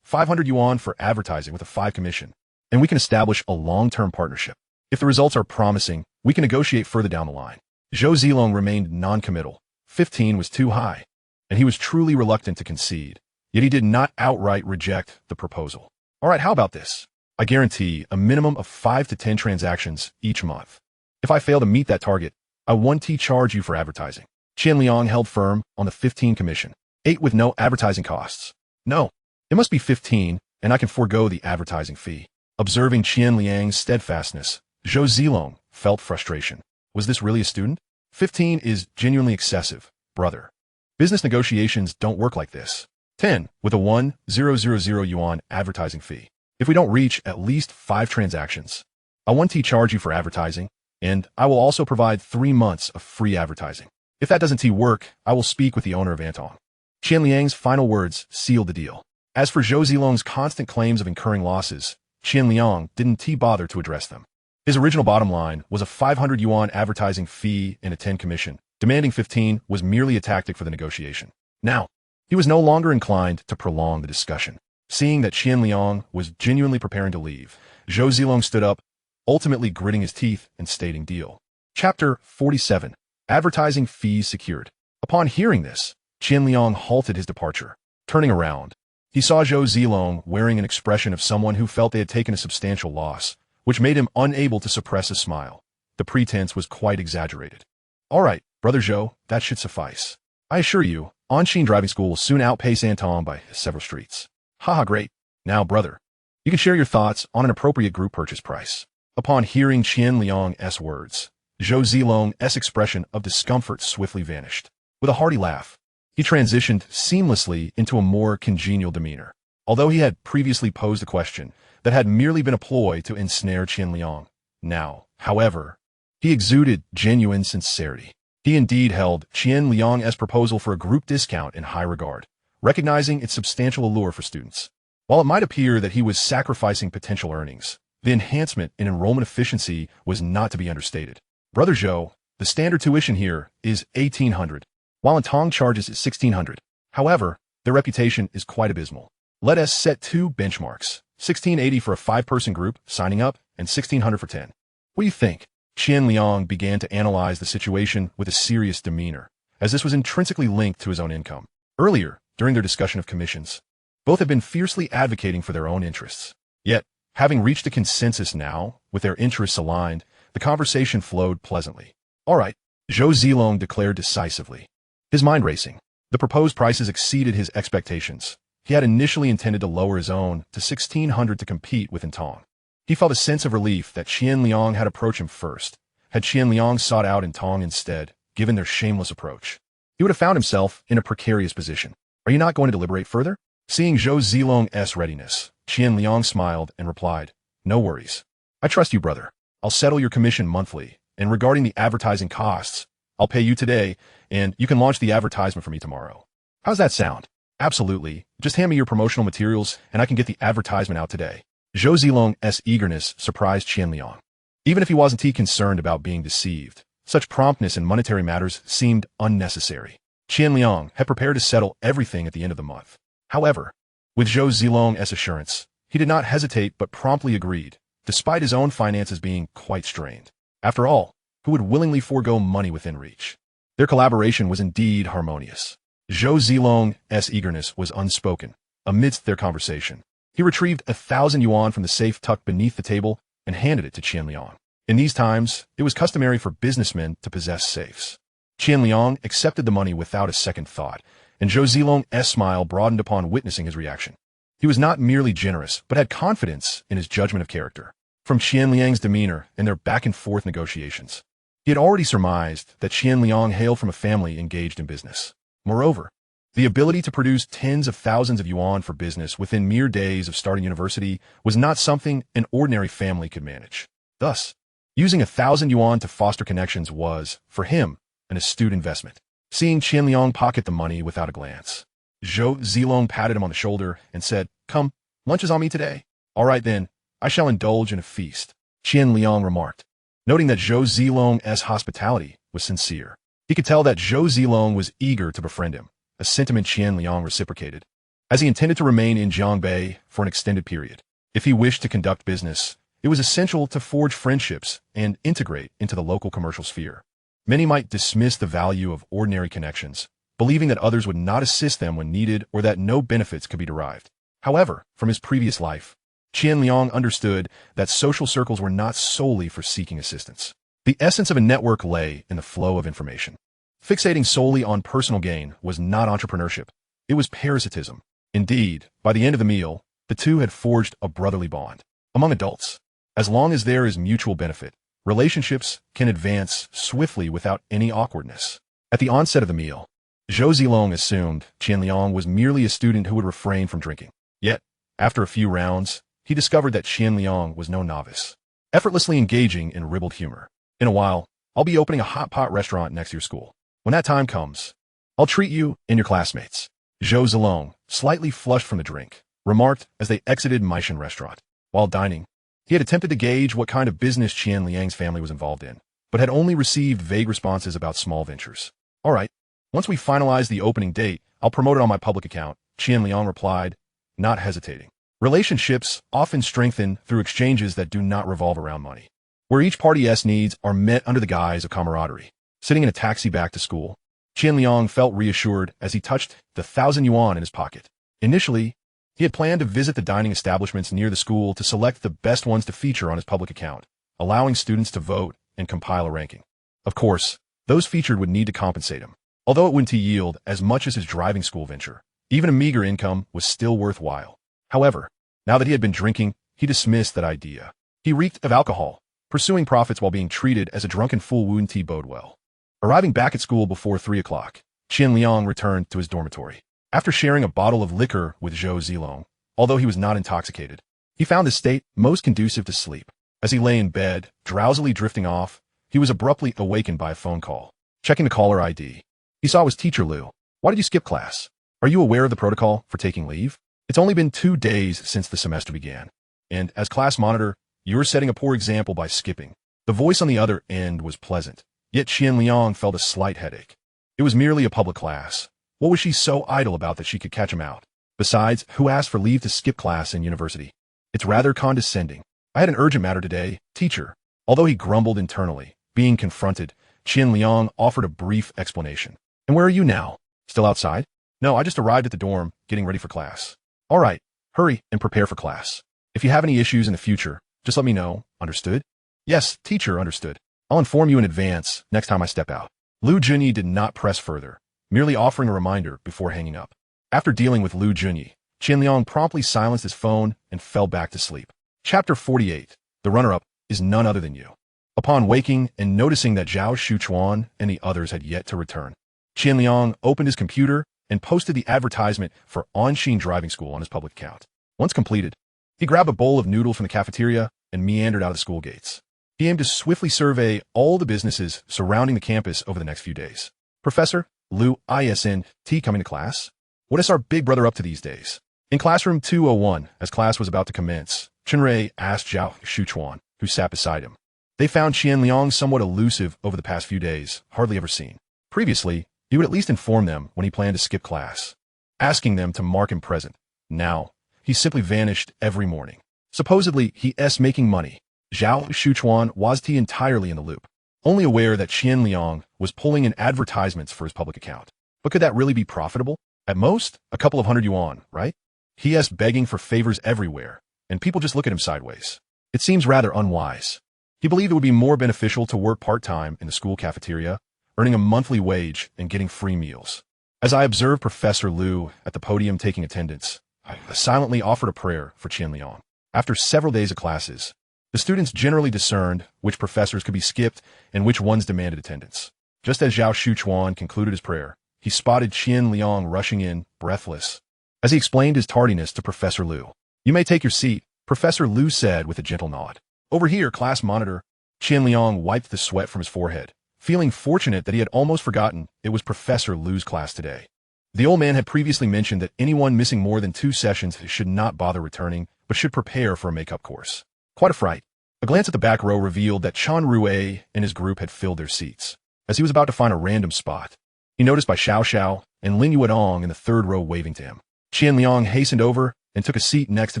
500 yuan for advertising with a 5 commission, and we can establish a long-term partnership. If the results are promising, we can negotiate further down the line." Zhou Zilong remained non-committal. 15 was too high, and he was truly reluctant to concede. Yet he did not outright reject the proposal. "All right, how about this? I guarantee a minimum of 5 to 10 transactions each month. If I fail to meet that target, I want to charge you for advertising." Qian Liang held firm on the 15 commission, 8 with no advertising costs. "No, it must be 15, and I can forego the advertising fee." Observing Qian Liang's steadfastness, Zhou Zilong felt frustration. Was this really a student? 15 is genuinely excessive, brother. Business negotiations don't work like this. 10 with a 1,000 yuan advertising fee. If we don't reach at least 5 transactions, I want to charge you for advertising, and I will also provide 3 months of free advertising. If that doesn't work, I will speak with the owner of Antong. Qian Liang's final words sealed the deal. As for Zhou Zilong's constant claims of incurring losses, Qian Liang didn't bother to address them. His original bottom line was a 500 yuan advertising fee and a 10 commission. Demanding 15 was merely a tactic for the negotiation. Now, he was no longer inclined to prolong the discussion. Seeing that Qian Liang was genuinely preparing to leave, Zhou Zilong stood up, ultimately gritting his teeth and stating deal. Chapter 47. Advertising Fees Secured. Upon hearing this, Qian Liang halted his departure. Turning around, he saw Zhou Zilong wearing an expression of someone who felt they had taken a substantial loss, which made him unable to suppress a smile. The pretense was quite exaggerated. "All right, Brother Zhou, that should suffice. I assure you, On-Sheen driving school will soon outpace Anton by several streets. Haha, great. Now, brother, you can share your thoughts on an appropriate group purchase price. Upon hearing Qian Liang's words, Zhou Zilong's expression of discomfort swiftly vanished. With a hearty laugh, he transitioned seamlessly into a more congenial demeanor. Although he had previously posed a question that had merely been a ploy to ensnare Qian Liang, now, however, he exuded genuine sincerity. He indeed held Qian Liang's proposal for a group discount in high regard, recognizing its substantial allure for students. While it might appear that he was sacrificing potential earnings, the enhancement in enrollment efficiency was not to be understated. Brother Zhou, the standard tuition here is 1,800, while Antong charges is 1,600. However, their reputation is quite abysmal. Let us set two benchmarks, 1,680 for a 5-person group signing up and 1,600 for 10. What do you think? Qian Liang began to analyze the situation with a serious demeanor, as this was intrinsically linked to his own income. Earlier, during their discussion of commissions, both had been fiercely advocating for their own interests. Yet, having reached a consensus now, with their interests aligned, the conversation flowed pleasantly. All right, Zhou Zilong declared decisively, his mind racing. The proposed prices exceeded his expectations. He had initially intended to lower his own to 1,600 to compete with Antong. He felt a sense of relief that Qian Liang had approached him first. Had Qian Liang sought out Antong instead, given their shameless approach, he would have found himself in a precarious position. Are you not going to deliberate further? Seeing Zhou Zilong's readiness, Qian Liang smiled and replied, no worries. I trust you, brother. I'll settle your commission monthly, and regarding the advertising costs, I'll pay you today, and you can launch the advertisement for me tomorrow. How's that sound? Absolutely. Just hand me your promotional materials, and I can get the advertisement out today. Zhou Zilong's eagerness surprised Qian Liang. Even if he wasn't too concerned about being deceived, such promptness in monetary matters seemed unnecessary. Qian Liang had prepared to settle everything at the end of the month. However, with Zhou Zilong's assurance, he did not hesitate but promptly agreed, despite his own finances being quite strained. After all, who would willingly forego money within reach? Their collaboration was indeed harmonious. Zhou Zilong's eagerness was unspoken. Amidst their conversation, he retrieved 1,000 yuan from the safe tucked beneath the table and handed it to Qian Liang. In these times, it was customary for businessmen to possess safes. Qian Liang accepted the money without a second thought, and Zhou Zilong's smile broadened upon witnessing his reaction. He was not merely generous, but had confidence in his judgment of character. From Qian Liang's demeanor and their back-and-forth negotiations, he had already surmised that Qian Liang hailed from a family engaged in business. Moreover, the ability to produce tens of thousands of yuan for business within mere days of starting university was not something an ordinary family could manage. Thus, using 1,000 yuan to foster connections was, for him, an astute investment. Seeing Qian Liang pocket the money without a glance, Zhou Zilong patted him on the shoulder and said, come, lunch is on me today. All right then, I shall indulge in a feast, Qian Liang remarked, noting that Zhou Zilong's hospitality was sincere. He could tell that Zhou Zilong was eager to befriend him, a sentiment Qian Liang reciprocated, as he intended to remain in Jiangbei for an extended period. If he wished to conduct business, it was essential to forge friendships and integrate into the local commercial sphere. Many might dismiss the value of ordinary connections, believing that others would not assist them when needed or that no benefits could be derived. However, from his previous life, Qian Liang understood that social circles were not solely for seeking assistance. The essence of a network lay in the flow of information. Fixating solely on personal gain was not entrepreneurship. It was parasitism. Indeed, by the end of the meal, the two had forged a brotherly bond. Among adults, as long as there is mutual benefit, relationships can advance swiftly without any awkwardness. At the onset of the meal, Zhou Zilong assumed Qian Liang was merely a student who would refrain from drinking. Yet, after a few rounds, he discovered that Qian Liang was no novice, effortlessly engaging in ribald humor. In a while, I'll be opening a hot pot restaurant next to your school. When that time comes, I'll treat you and your classmates. Zhou Zilong, slightly flushed from the drink, remarked as they exited Maishan restaurant. While dining, he had attempted to gauge what kind of business Qian Liang's family was involved in, but had only received vague responses about small ventures. All right, once we finalize the opening date, I'll promote it on my public account, Qian Liang replied, not hesitating. Relationships often strengthen through exchanges that do not revolve around money, where each party's needs are met under the guise of camaraderie. Sitting in a taxi back to school, Qian Liang felt reassured as he touched the 1,000 yuan in his pocket. Initially, he had planned to visit the dining establishments near the school to select the best ones to feature on his public account, allowing students to vote and compile a ranking. Of course, those featured would need to compensate him. Although it wouldn't yield as much as his driving school venture, even a meager income was still worthwhile. However, now that he had been drinking, he dismissed that idea. He reeked of alcohol. Pursuing profits while being treated as a drunken fool wouldn't bode well. Arriving back at school before 3 o'clock, Qian Liang returned to his dormitory. After sharing a bottle of liquor with Zhou Zilong, although he was not intoxicated, he found his state most conducive to sleep. As he lay in bed, drowsily drifting off, he was abruptly awakened by a phone call. Checking the caller ID, he saw it was Teacher Liu. Why did you skip class? Are you aware of the protocol for taking leave? It's only been 2 days since the semester began. And as class monitor, you're setting a poor example by skipping. The voice on the other end was pleasant, yet Qian Liang felt a slight headache. It was merely a public class. What was she so idle about that she could catch him out? Besides, who asked for leave to skip class in university? It's rather condescending. I had an urgent matter today, teacher. Although he grumbled internally, being confronted, Qian Liang offered a brief explanation. And where are you now? Still outside? No, I just arrived at the dorm, getting ready for class. All right, hurry and prepare for class. If you have any issues in the future, just let me know, understood? Yes, teacher, understood. I'll inform you in advance next time I step out. Lu Junyi did not press further, merely offering a reminder before hanging up. After dealing with Lu Junyi, Qian Liang promptly silenced his phone and fell back to sleep. Chapter 48. The runner-up is none other than you. Upon waking and noticing that Zhao Shuchuan and the others had yet to return, Qian Liang opened his computer and posted the advertisement for Onxin Driving School on his public account. Once completed, he grabbed a bowl of noodles from the cafeteria and meandered out of the school gates. He aimed to swiftly survey all the businesses surrounding the campus over the next few days. Professor, Lu ISNT coming to class? What is our big brother up to these days? In classroom 201, as class was about to commence, Chenrei asked Zhao Shuchuan, who sat beside him. They found Qian Liang somewhat elusive over the past few days, hardly ever seen. Previously, he would at least inform them when he planned to skip class, asking them to mark him present. Now, he simply vanished every morning. Supposedly, he's making money. Zhao Shuchuan was entirely in the loop, only aware that Qian Liang was pulling in advertisements for his public account. But could that really be profitable? At most, a couple of 100 yuan, right? He's begging for favors everywhere, and people just look at him sideways. It seems rather unwise. He believed it would be more beneficial to work part-time in the school cafeteria, earning a monthly wage and getting free meals. As I observed Professor Liu at the podium taking attendance, I silently offered a prayer for Qian Liang. After several days of classes, the students generally discerned which professors could be skipped and which ones demanded attendance. Just as Zhao Shuchuan concluded his prayer, he spotted Qian Liang rushing in, breathless. As he explained his tardiness to Professor Liu, "You may take your seat," Professor Liu said with a gentle nod. "Over here, class monitor." Qian Liang wiped the sweat from his forehead, feeling fortunate that he had almost forgotten it was Professor Liu's class today. The old man had previously mentioned that anyone missing more than 2 sessions should not bother returning, but should prepare for a makeup course. Quite a fright. A glance at the back row revealed that Chan Rue and his group had filled their seats. As he was about to find a random spot, he noticed by Xiao Xiao and Lin Yuedong in the 3rd row waving to him. Qian Liang hastened over and took a seat next to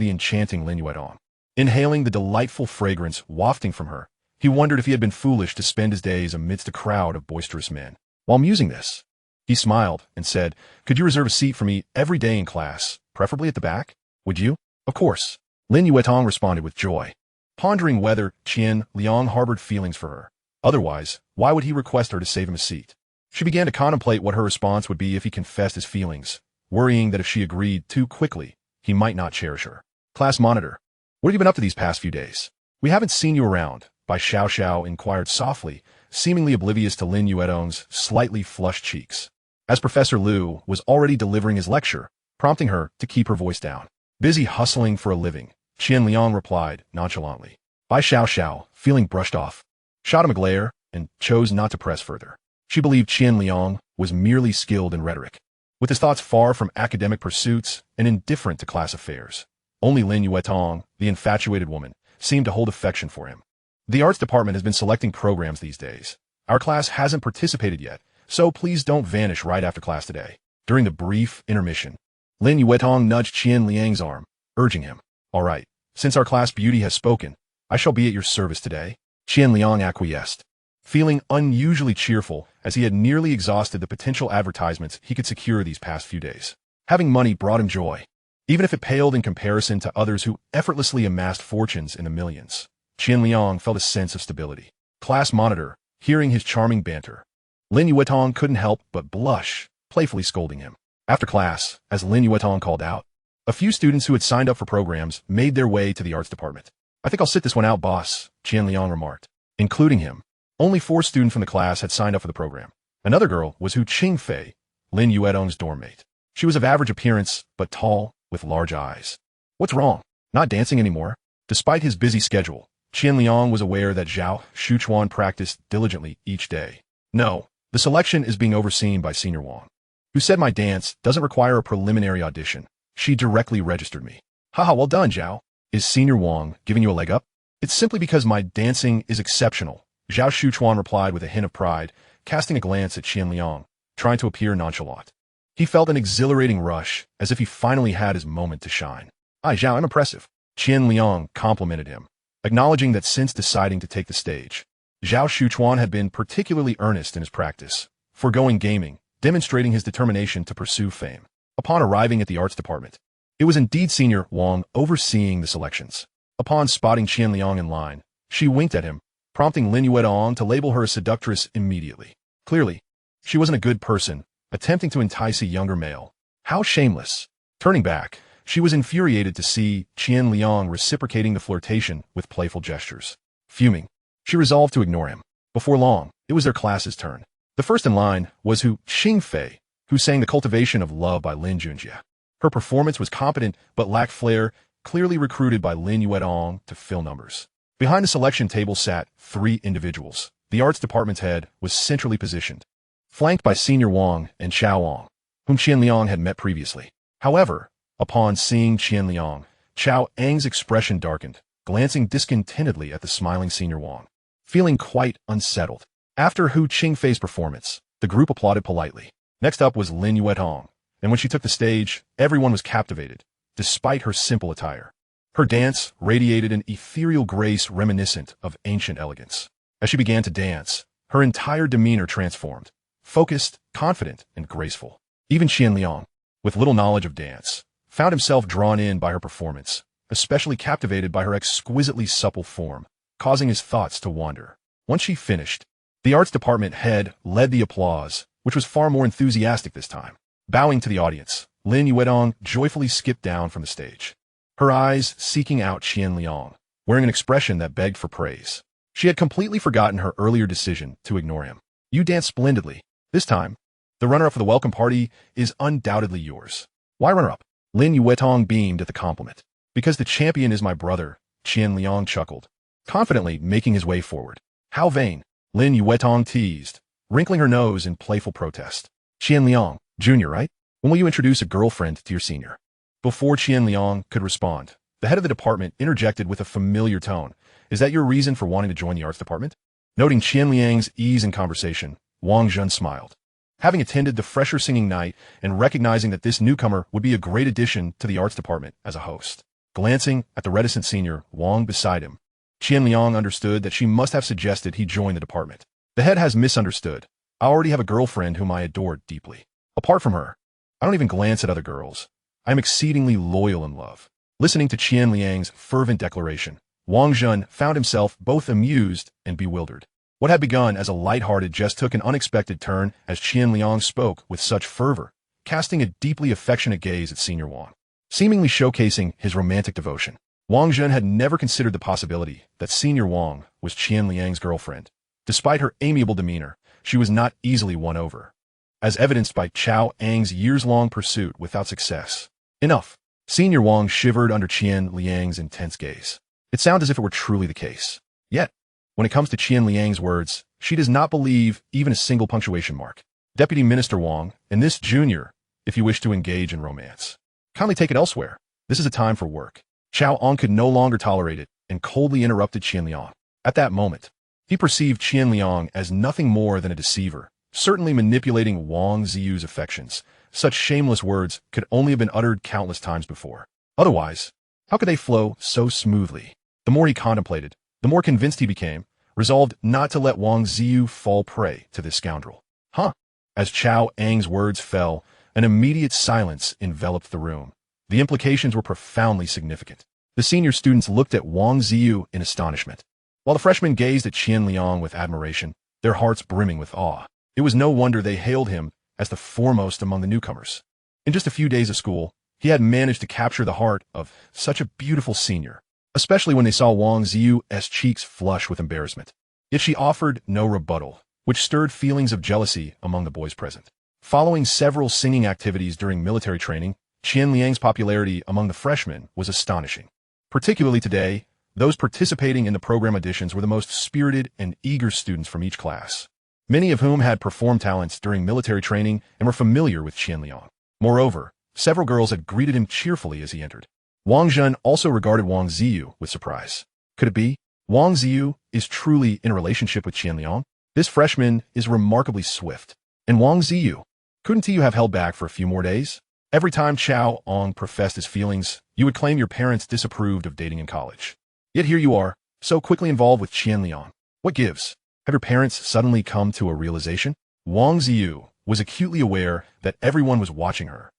the enchanting Lin Yuedong. Inhaling the delightful fragrance wafting from her, he wondered if he had been foolish to spend his days amidst a crowd of boisterous men. While musing this, he smiled and said, "Could you reserve a seat for me every day in class, preferably at the back? Would you?" "Of course." Lin Yuetong responded with joy, pondering whether Qian Liang harbored feelings for her. Otherwise, why would he request her to save him a seat? She began to contemplate what her response would be if he confessed his feelings, worrying that if she agreed too quickly, he might not cherish her. "Class monitor, what have you been up to these past few days? We haven't seen you around," Bai Xiao Xiao inquired softly, seemingly oblivious to Lin Yuedong's slightly flushed cheeks, as Professor Liu was already delivering his lecture, prompting her to keep her voice down. "Busy hustling for a living," Qian Liang replied nonchalantly. Bai Xiao Xiao, feeling brushed off, shot him a glare and chose not to press further. She believed Qian Liang was merely skilled in rhetoric, with his thoughts far from academic pursuits and indifferent to class affairs. Only Lin Yuetong, the infatuated woman, seemed to hold affection for him. "The arts department has been selecting programs these days. Our class hasn't participated yet, so please don't vanish right after class today." During the brief intermission, Lin Yuetong nudged Qian Liang's arm, urging him, "All right, since our class beauty has spoken, I shall be at your service today." Qian Liang acquiesced, feeling unusually cheerful as he had nearly exhausted the potential advertisements he could secure these past few days. Having money brought him joy, even if it paled in comparison to others who effortlessly amassed fortunes in the millions. Qian Liang felt a sense of stability. Class monitor, hearing his charming banter, Lin Yuetong couldn't help but blush, playfully scolding him. After class, as Lin Yuetong called out, a few students who had signed up for programs made their way to the arts department. "I think I'll sit this one out, boss," Qian Liang remarked. Including him, only 4 students from the class had signed up for the program. Another girl was Hu Qingfei, Lin Yuetong's dorm mate. She was of average appearance, but tall, with large eyes. "What's wrong? Not dancing anymore?" Despite his busy schedule, Qian Liang was aware that Zhao Shuchuan practiced diligently each day. "No, the selection is being overseen by Senior Wang, who said my dance doesn't require a preliminary audition. She directly registered me." "Haha, well done, Zhao. Is Senior Wang giving you a leg up?" "It's simply because my dancing is exceptional," Zhao Shuchuan replied with a hint of pride, casting a glance at Qian Liang, trying to appear nonchalant. He felt an exhilarating rush, as if he finally had his moment to shine. "Aye, Zhao, I'm impressive." Qian Liang complimented him, acknowledging that since deciding to take the stage, Zhao Shuchuan had been particularly earnest in his practice, foregoing gaming, demonstrating his determination to pursue fame. Upon arriving at the arts department, it was indeed Senior Wang overseeing the selections. Upon spotting Qian Liang in line, she winked at him, prompting Lin Yuetong to label her a seductress immediately. Clearly, she wasn't a good person, attempting to entice a younger male. How shameless. Turning back, she was infuriated to see Qian Liang reciprocating the flirtation with playful gestures. Fuming, she resolved to ignore him. Before long, it was their class's turn. The first in line was Hu Qingfei, who sang The Cultivation of Love by Lin Junjie. Her performance was competent but lacked flair, clearly recruited by Lin Yuetong to fill numbers. Behind the selection table sat 3 individuals. The arts department's head was centrally positioned, flanked by Senior Wang and Chao Wang, whom Qian Liang had met previously. However, upon seeing Qian Liang, Chao Ang's expression darkened, glancing discontentedly at the smiling Senior Wang, feeling quite unsettled. After Hu Qingfei's performance, the group applauded politely. Next up was Lin Yuetong, and when she took the stage, everyone was captivated, despite her simple attire. Her dance radiated an ethereal grace reminiscent of ancient elegance. As she began to dance, her entire demeanor transformed, focused, confident, and graceful. Even Qian Liang, with little knowledge of dance, found himself drawn in by her performance, especially captivated by her exquisitely supple form, causing his thoughts to wander. Once she finished, the arts department head led the applause, which was far more enthusiastic this time. Bowing to the audience, Lin Yuetong joyfully skipped down from the stage, her eyes seeking out Qian Liang, wearing an expression that begged for praise. She had completely forgotten her earlier decision to ignore him. "You danced splendidly. This time, the runner-up for the welcome party is undoubtedly yours." "Why runner-up?" Lin Yuetong beamed at the compliment. "Because the champion is my brother," Qian Liang chuckled, confidently making his way forward. "How vain," Lin Yuetong teased, wrinkling her nose in playful protest. "Qian Liang, Junior, right? When will you introduce a girlfriend to your senior?" Before Qian Liang could respond, the head of the department interjected with a familiar tone. "Is that your reason for wanting to join the arts department?" Noting Qian Liang's ease in conversation, Wang Zhen smiled. Having attended the fresher singing night and recognizing that this newcomer would be a great addition to the arts department as a host. Glancing at the reticent senior, Wang beside him, Qian Liang understood that she must have suggested he join the department. "The head has misunderstood. I already have a girlfriend whom I adore deeply. Apart from her, I don't even glance at other girls. I am exceedingly loyal in love." Listening to Qian Liang's fervent declaration, Wang Zhen found himself both amused and bewildered. What had begun as a light-hearted jest took an unexpected turn as Qian Liang spoke with such fervor, casting a deeply affectionate gaze at Senior Wang, seemingly showcasing his romantic devotion. Wang Zhen had never considered the possibility that Senior Wang was Qian Liang's girlfriend. Despite her amiable demeanor, she was not easily won over, as evidenced by Chao Ang's years-long pursuit without success. "Enough." Senior Wang shivered under Qian Liang's intense gaze. It sounded as if it were truly the case. Yet, when it comes to Qian Liang's words, she does not believe even a single punctuation mark. "Deputy Minister Wang, and this Junior, if you wish to engage in romance, kindly take it elsewhere. This is a time for work." Chao Ang could no longer tolerate it and coldly interrupted Qian Liang. At that moment, he perceived Qian Liang as nothing more than a deceiver, certainly manipulating Wang Ziyu's affections. Such shameless words could only have been uttered countless times before. Otherwise, how could they flow so smoothly? The more he contemplated, the more convinced he became, resolved not to let Wang Ziyu fall prey to this scoundrel. "Huh?" As Chao Ang's words fell, an immediate silence enveloped the room. The implications were profoundly significant. The senior students looked at Wang Ziyu in astonishment, while the freshmen gazed at Qian Liang with admiration, their hearts brimming with awe. It was no wonder they hailed him as the foremost among the newcomers. In just a few days of school, he had managed to capture the heart of such a beautiful senior, especially when they saw Wang Ziyu's cheeks flush with embarrassment. Yet she offered no rebuttal, which stirred feelings of jealousy among the boys present. Following several singing activities during military training, Qian Liang's popularity among the freshmen was astonishing. Particularly today, those participating in the program auditions were the most spirited and eager students from each class, many of whom had performed talents during military training and were familiar with Qian Liang. Moreover, several girls had greeted him cheerfully as he entered. Wang Zhen also regarded Wang Ziyu with surprise. Could it be? Wang Ziyu is truly in a relationship with Qian Liang? This freshman is remarkably swift. And Wang Ziyu, couldn't you have held back for a few more days? Every time Chao Ong professed his feelings, you would claim your parents disapproved of dating in college. Yet here you are, so quickly involved with Qian Liang. What gives? Have your parents suddenly come to a realization? Wang Ziyu was acutely aware that everyone was watching her,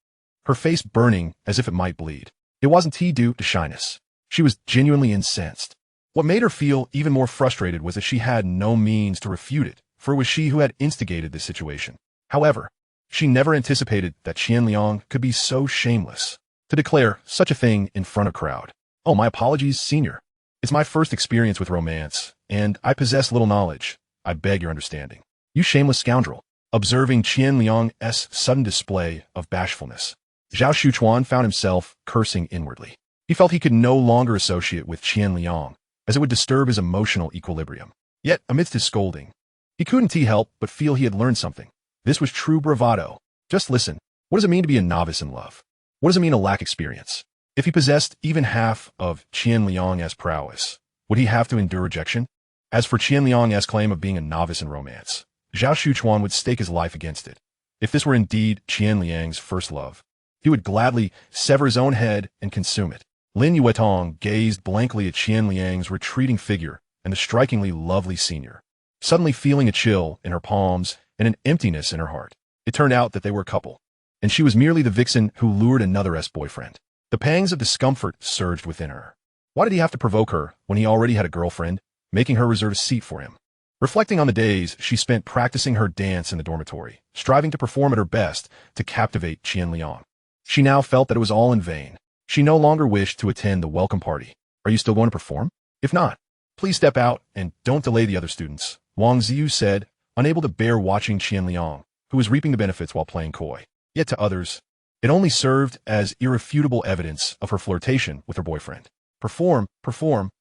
her face burning as if it might bleed. It wasn't due to shyness. She was genuinely incensed. What made her feel even more frustrated was that she had no means to refute it, for it was she who had instigated this situation. However, she never anticipated that Qian Liang could be so shameless to declare such a thing in front of a crowd. Oh, my apologies, senior. It's my first experience with romance, and I possess little knowledge. I beg your understanding. You shameless scoundrel. Observing Qian Liang's sudden display of bashfulness, Zhao Shuchuan found himself cursing inwardly. He felt he could no longer associate with Qian Liang, as it would disturb his emotional equilibrium. Yet, amidst his scolding, he couldn't help but feel he had learned something. This was true bravado. Just listen. What does it mean to be a novice in love? What does it mean to lack experience? If he possessed even half of Qian Liang's prowess, would he have to endure rejection? As for Qian Liang's claim of being a novice in romance, Zhao Shuchuan would stake his life against it. If this were indeed Qian Liang's first love, he would gladly sever his own head and consume it. Lin Yuetong gazed blankly at Qian Liang's retreating figure and the strikingly lovely senior, suddenly feeling a chill in her palms and an emptiness in her heart. It turned out that they were a couple, and she was merely the vixen who lured another's boyfriend. The pangs of discomfort surged within her. Why did he have to provoke her when he already had a girlfriend, making her reserve a seat for him? Reflecting on the days she spent practicing her dance in the dormitory, striving to perform at her best to captivate Qian Liang, she now felt that it was all in vain. She no longer wished to attend the welcome party. Are you still going to perform? If not, please step out and don't delay the other students, Wang Ziyu said, unable to bear watching Qian Liang, who was reaping the benefits while playing coy. Yet to others, it only served as irrefutable evidence of her flirtation with her boyfriend. Perform,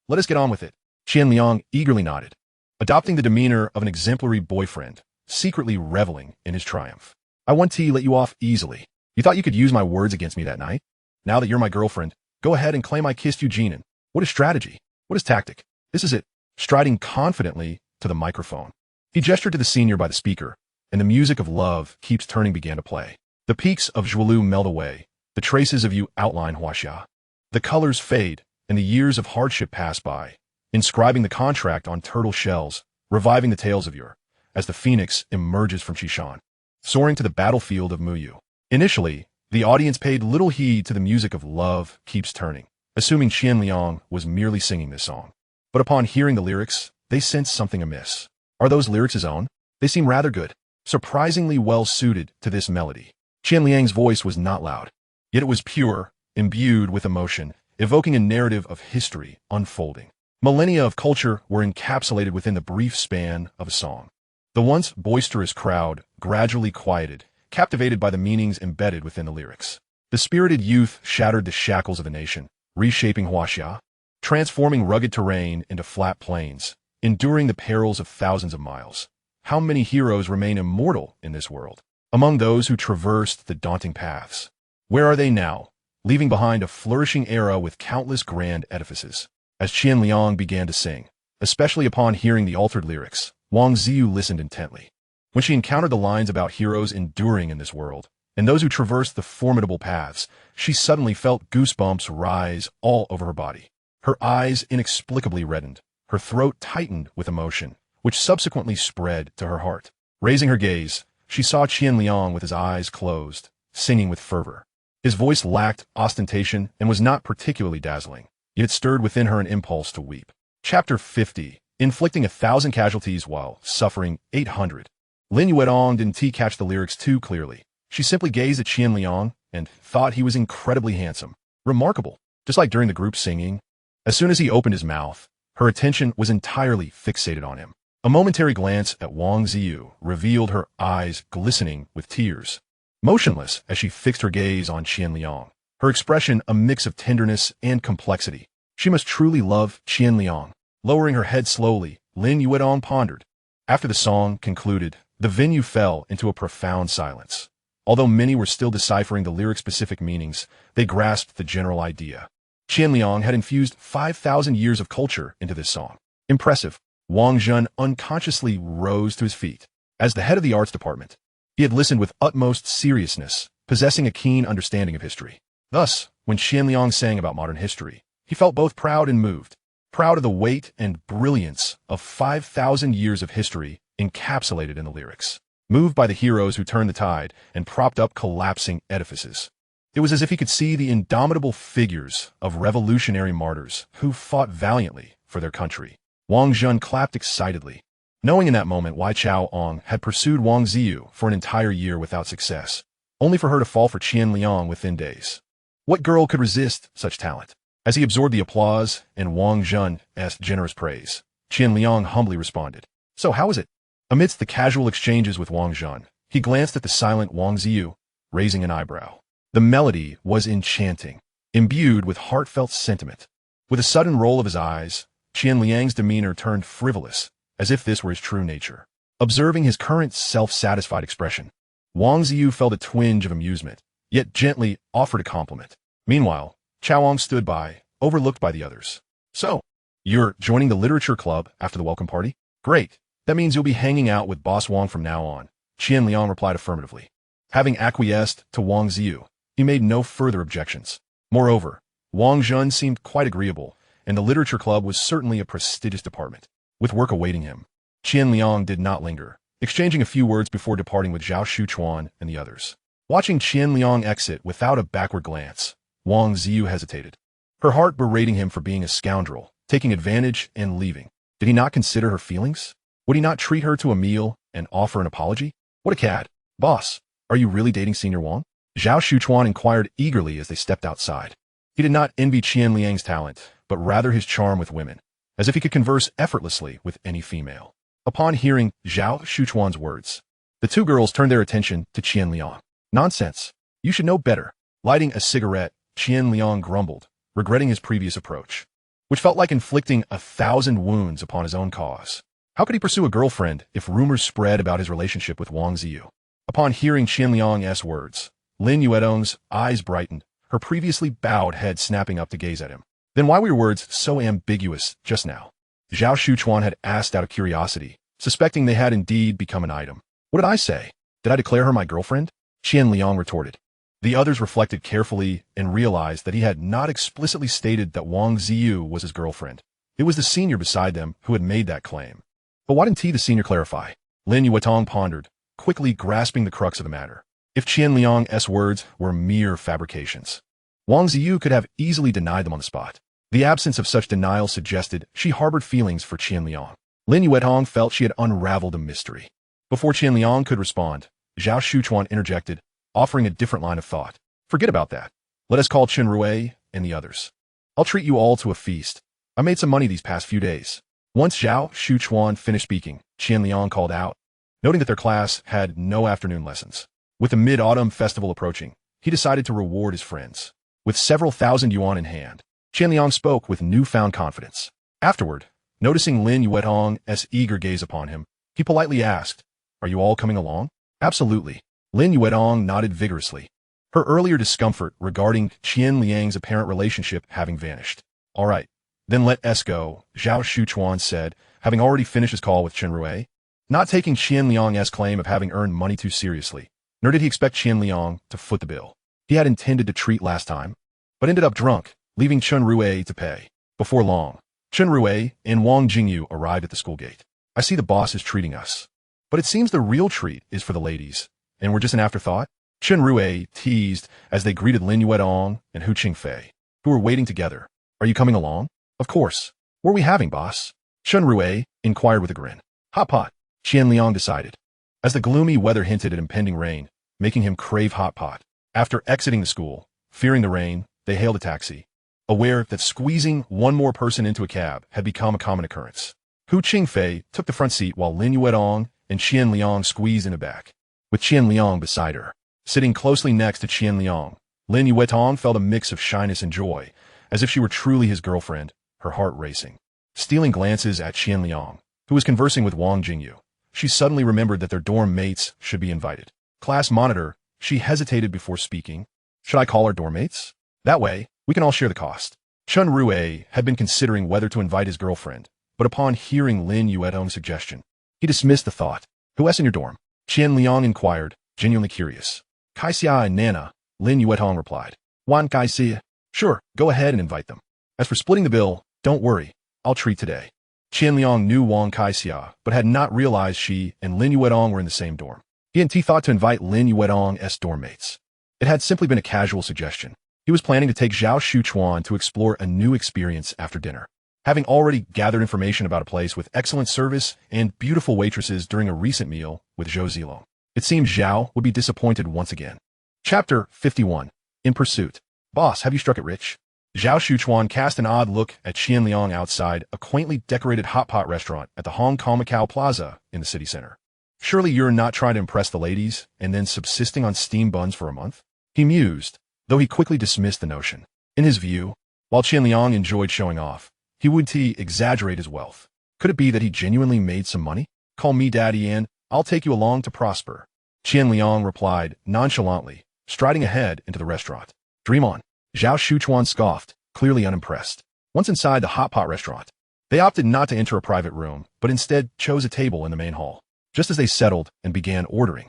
let us get on with it. Qian Liang eagerly nodded, adopting the demeanor of an exemplary boyfriend, secretly reveling in his triumph. I want to let you off easily. You thought you could use my words against me that night? Now that you're my girlfriend, go ahead and claim I kissed you, Jinan. What is strategy? What is tactic? This is it. Striding confidently to the microphone, he gestured to the senior by the speaker, and the music of Love Keeps Turning began to play. The peaks of Zhuolu melt away, the traces of you outline Huaxia. The colors fade, and the years of hardship pass by, inscribing the contract on turtle shells, reviving the tales of yore, as the phoenix emerges from Xishan, soaring to the battlefield of Muyu. Initially, the audience paid little heed to the music of Love Keeps Turning, assuming Qian Liang was merely singing this song. But upon hearing the lyrics, they sensed something amiss. Are those lyrics his own? They seem rather good, surprisingly well suited to this melody. Qian Liang's voice was not loud, yet it was pure, imbued with emotion, evoking a narrative of history unfolding. Millennia of culture were encapsulated within the brief span of a song. The once boisterous crowd gradually quieted, captivated by the meanings embedded within the lyrics. The spirited youth shattered the shackles of a nation, reshaping Huaxia, transforming rugged terrain into flat plains, enduring the perils of thousands of miles. How many heroes remain immortal in this world? Among those who traversed the daunting paths, where are they now, leaving behind a flourishing era with countless grand edifices? As Qian Liang began to sing, especially upon hearing the altered lyrics, Wang Ziyu listened intently. When she encountered the lines about heroes enduring in this world, and those who traversed the formidable paths, she suddenly felt goosebumps rise all over her body. Her eyes inexplicably reddened, her throat tightened with emotion, which subsequently spread to her heart. Raising her gaze, she saw Qian Liang with his eyes closed, singing with fervor. His voice lacked ostentation and was not particularly dazzling, yet it stirred within her an impulse to weep. Chapter 50. Inflicting 1,000 casualties while suffering 800. Lin Yuedong didn't catch the lyrics too clearly. She simply gazed at Qian Liang and thought he was incredibly handsome. Remarkable, just like during the group singing. As soon as he opened his mouth, her attention was entirely fixated on him. A momentary glance at Wang Ziyu revealed her eyes glistening with tears. Motionless as she fixed her gaze on Qian Liang, her expression a mix of tenderness and complexity. She must truly love Qian Liang. Lowering her head slowly, Lin Yuedong pondered. After the song concluded, the venue fell into a profound silence. Although many were still deciphering the lyric-specific meanings, they grasped the general idea. Qian Liang had infused 5,000 years of culture into this song. Impressive. Wang Zhen unconsciously rose to his feet. As the head of the arts department, he had listened with utmost seriousness, possessing a keen understanding of history. Thus, when Qian Liang sang about modern history, he felt both proud and moved. Proud of the weight and brilliance of 5,000 years of history encapsulated in the lyrics. Moved by the heroes who turned the tide and propped up collapsing edifices. It was as if he could see the indomitable figures of revolutionary martyrs who fought valiantly for their country. Wang Zhen clapped excitedly, knowing in that moment why Chao Ong had pursued Wang Ziyu for an entire year without success, only for her to fall for Qian Liang within days. What girl could resist such talent? As he absorbed the applause and Wang Zhen's generous praise, Qian Liang humbly responded, "So how is it?" Amidst the casual exchanges with Wang Zhen, he glanced at the silent Wang Ziyu, raising an eyebrow. The melody was enchanting, imbued with heartfelt sentiment. With a sudden roll of his eyes, Qian Liang's demeanor turned frivolous, as if this were his true nature. Observing his current self-satisfied expression, Wang Ziyu felt a twinge of amusement, yet gently offered a compliment. Meanwhile, Chaoong stood by, overlooked by the others. "So, you're joining the literature club after the welcome party? Great. That means you'll be hanging out with Boss Wang from now on." Qian Liang replied affirmatively. Having acquiesced to Wang Ziyu, he made no further objections. Moreover, Wang Zhen seemed quite agreeable, and the literature club was certainly a prestigious department. With work awaiting him, Qian Liang did not linger, exchanging a few words before departing with Zhao Shuchuan and the others. Watching Qian Liang exit without a backward glance, Wang Ziyu hesitated, her heart berating him for being a scoundrel, taking advantage and leaving. Did he not consider her feelings? Would he not treat her to a meal and offer an apology? What a cad. "Boss, are you really dating Senior Wang?" Zhao Shuchuan inquired eagerly as they stepped outside. He did not envy Qian Liang's talent, but rather his charm with women, as if he could converse effortlessly with any female. Upon hearing Zhao Shuchuan's words, the two girls turned their attention to Qian Liang. "Nonsense. You should know better." Lighting a cigarette, Qian Liang grumbled, regretting his previous approach, which felt like inflicting 1,000 wounds upon his own cause. How could he pursue a girlfriend if rumors spread about his relationship with Wang Ziyu? Upon hearing Qian Liang's words, Lin Yuedong's eyes brightened, her previously bowed head snapping up to gaze at him. "Then why were your words so ambiguous just now?" Zhao Shuchuan had asked out of curiosity, suspecting they had indeed become an item. "What did I say? Did I declare her my girlfriend?" Qian Liang retorted. The others reflected carefully and realized that he had not explicitly stated that Wang Ziyu was his girlfriend. It was the senior beside them who had made that claim. But why didn't he, the senior, clarify? Lin Yuetong pondered, quickly grasping the crux of the matter. If Qian Liang's words were mere fabrications, Wang Ziyu could have easily denied them on the spot. The absence of such denial suggested she harbored feelings for Qian Liang. Lin Yuetong felt she had unraveled a mystery. Before Qian Liang could respond, Zhao Shuchuan interjected, offering a different line of thought. "Forget about that. Let us call Chen Rui and the others. I'll treat you all to a feast. I made some money these past few days." Once Zhao Shuchuan finished speaking, Qian Liang called out, noting that their class had no afternoon lessons. With the mid-autumn festival approaching, he decided to reward his friends. With several thousand yuan in hand, Qian Liang spoke with newfound confidence. Afterward, noticing Lin Yuetong's eager gaze upon him, he politely asked, "Are you all coming along?" "Absolutely." Lin Yuetong nodded vigorously, her earlier discomfort regarding Qian Liang's apparent relationship having vanished. "All right, then let us go," Zhao Shuchuan said, having already finished his call with Chen Rui. Not taking Qian Liang's claim of having earned money too seriously, nor did he expect Qian Liang to foot the bill. He had intended to treat last time, but ended up drunk, leaving Chen Rui to pay. Before long, Chen Rui and Wang Jingyu arrived at the school gate. "I see the boss is treating us, but it seems the real treat is for the ladies, and we're just an afterthought?" Chen Rui teased as they greeted Lin Yuedong and Hu Qingfei, who were waiting together. "Are you coming along?" "Of course. What are we having, boss?" Chen Rui inquired with a grin. "Hot pot," Qian Liang decided. as the gloomy weather hinted at impending rain, making him crave hot pot. After exiting the school, fearing the rain, they hailed a taxi, aware that squeezing one more person into a cab had become a common occurrence. Hu Qingfei took the front seat while Lin Yuetong and Qian Liang squeezed in the back, with Qian Liang beside her. Sitting closely next to Qian Liang, Lin Yuetong felt a mix of shyness and joy, as if she were truly his girlfriend, her heart racing. Stealing glances at Qian Liang, who was conversing with Wang Jingyu, she suddenly remembered that their dorm mates should be invited. Class monitor, she hesitated before speaking. Should I call our dorm mates? That way, we can all share the cost. Chun Rue had been considering whether to invite his girlfriend, but upon hearing Lin Yuetong's suggestion, he dismissed the thought. Who else in your dorm? Qian Liang inquired, genuinely curious. Kaixia and Nana, Lin Yuetong replied. Wan Kaixia? Sure, go ahead and invite them. As for splitting the bill, don't worry, I'll treat today. Qian Liang knew Wang Kaixia, but had not realized she and Lin Yuetong were in the same dorm. He and T thought to invite Lin Yuetong's dorm mates. It had simply been a casual suggestion. He was planning to take Zhao Shuchuan to explore a new experience after dinner. Having already gathered information about a place with excellent service and beautiful waitresses during a recent meal with Zhou Zilong, it seemed Zhao would be disappointed once again. Chapter 51. In Pursuit. Boss, have you struck it rich? Zhao Shuchuan cast an odd look at Qian Liang outside a quaintly decorated hot pot restaurant at the Hong Kong Macau Plaza in the city center. Surely you're not trying to impress the ladies and then subsisting on steamed buns for a month? He mused, though he quickly dismissed the notion. In his view, while Qian Liang enjoyed showing off, he would exaggerate his wealth. Could it be that he genuinely made some money? Call me daddy and I'll take you along to prosper. Qian Liang replied nonchalantly, striding ahead into the restaurant. Dream on. Zhao Shuchuan scoffed, clearly unimpressed. Once inside the hot pot restaurant, they opted not to enter a private room, but instead chose a table in the main hall. Just as they settled and began ordering,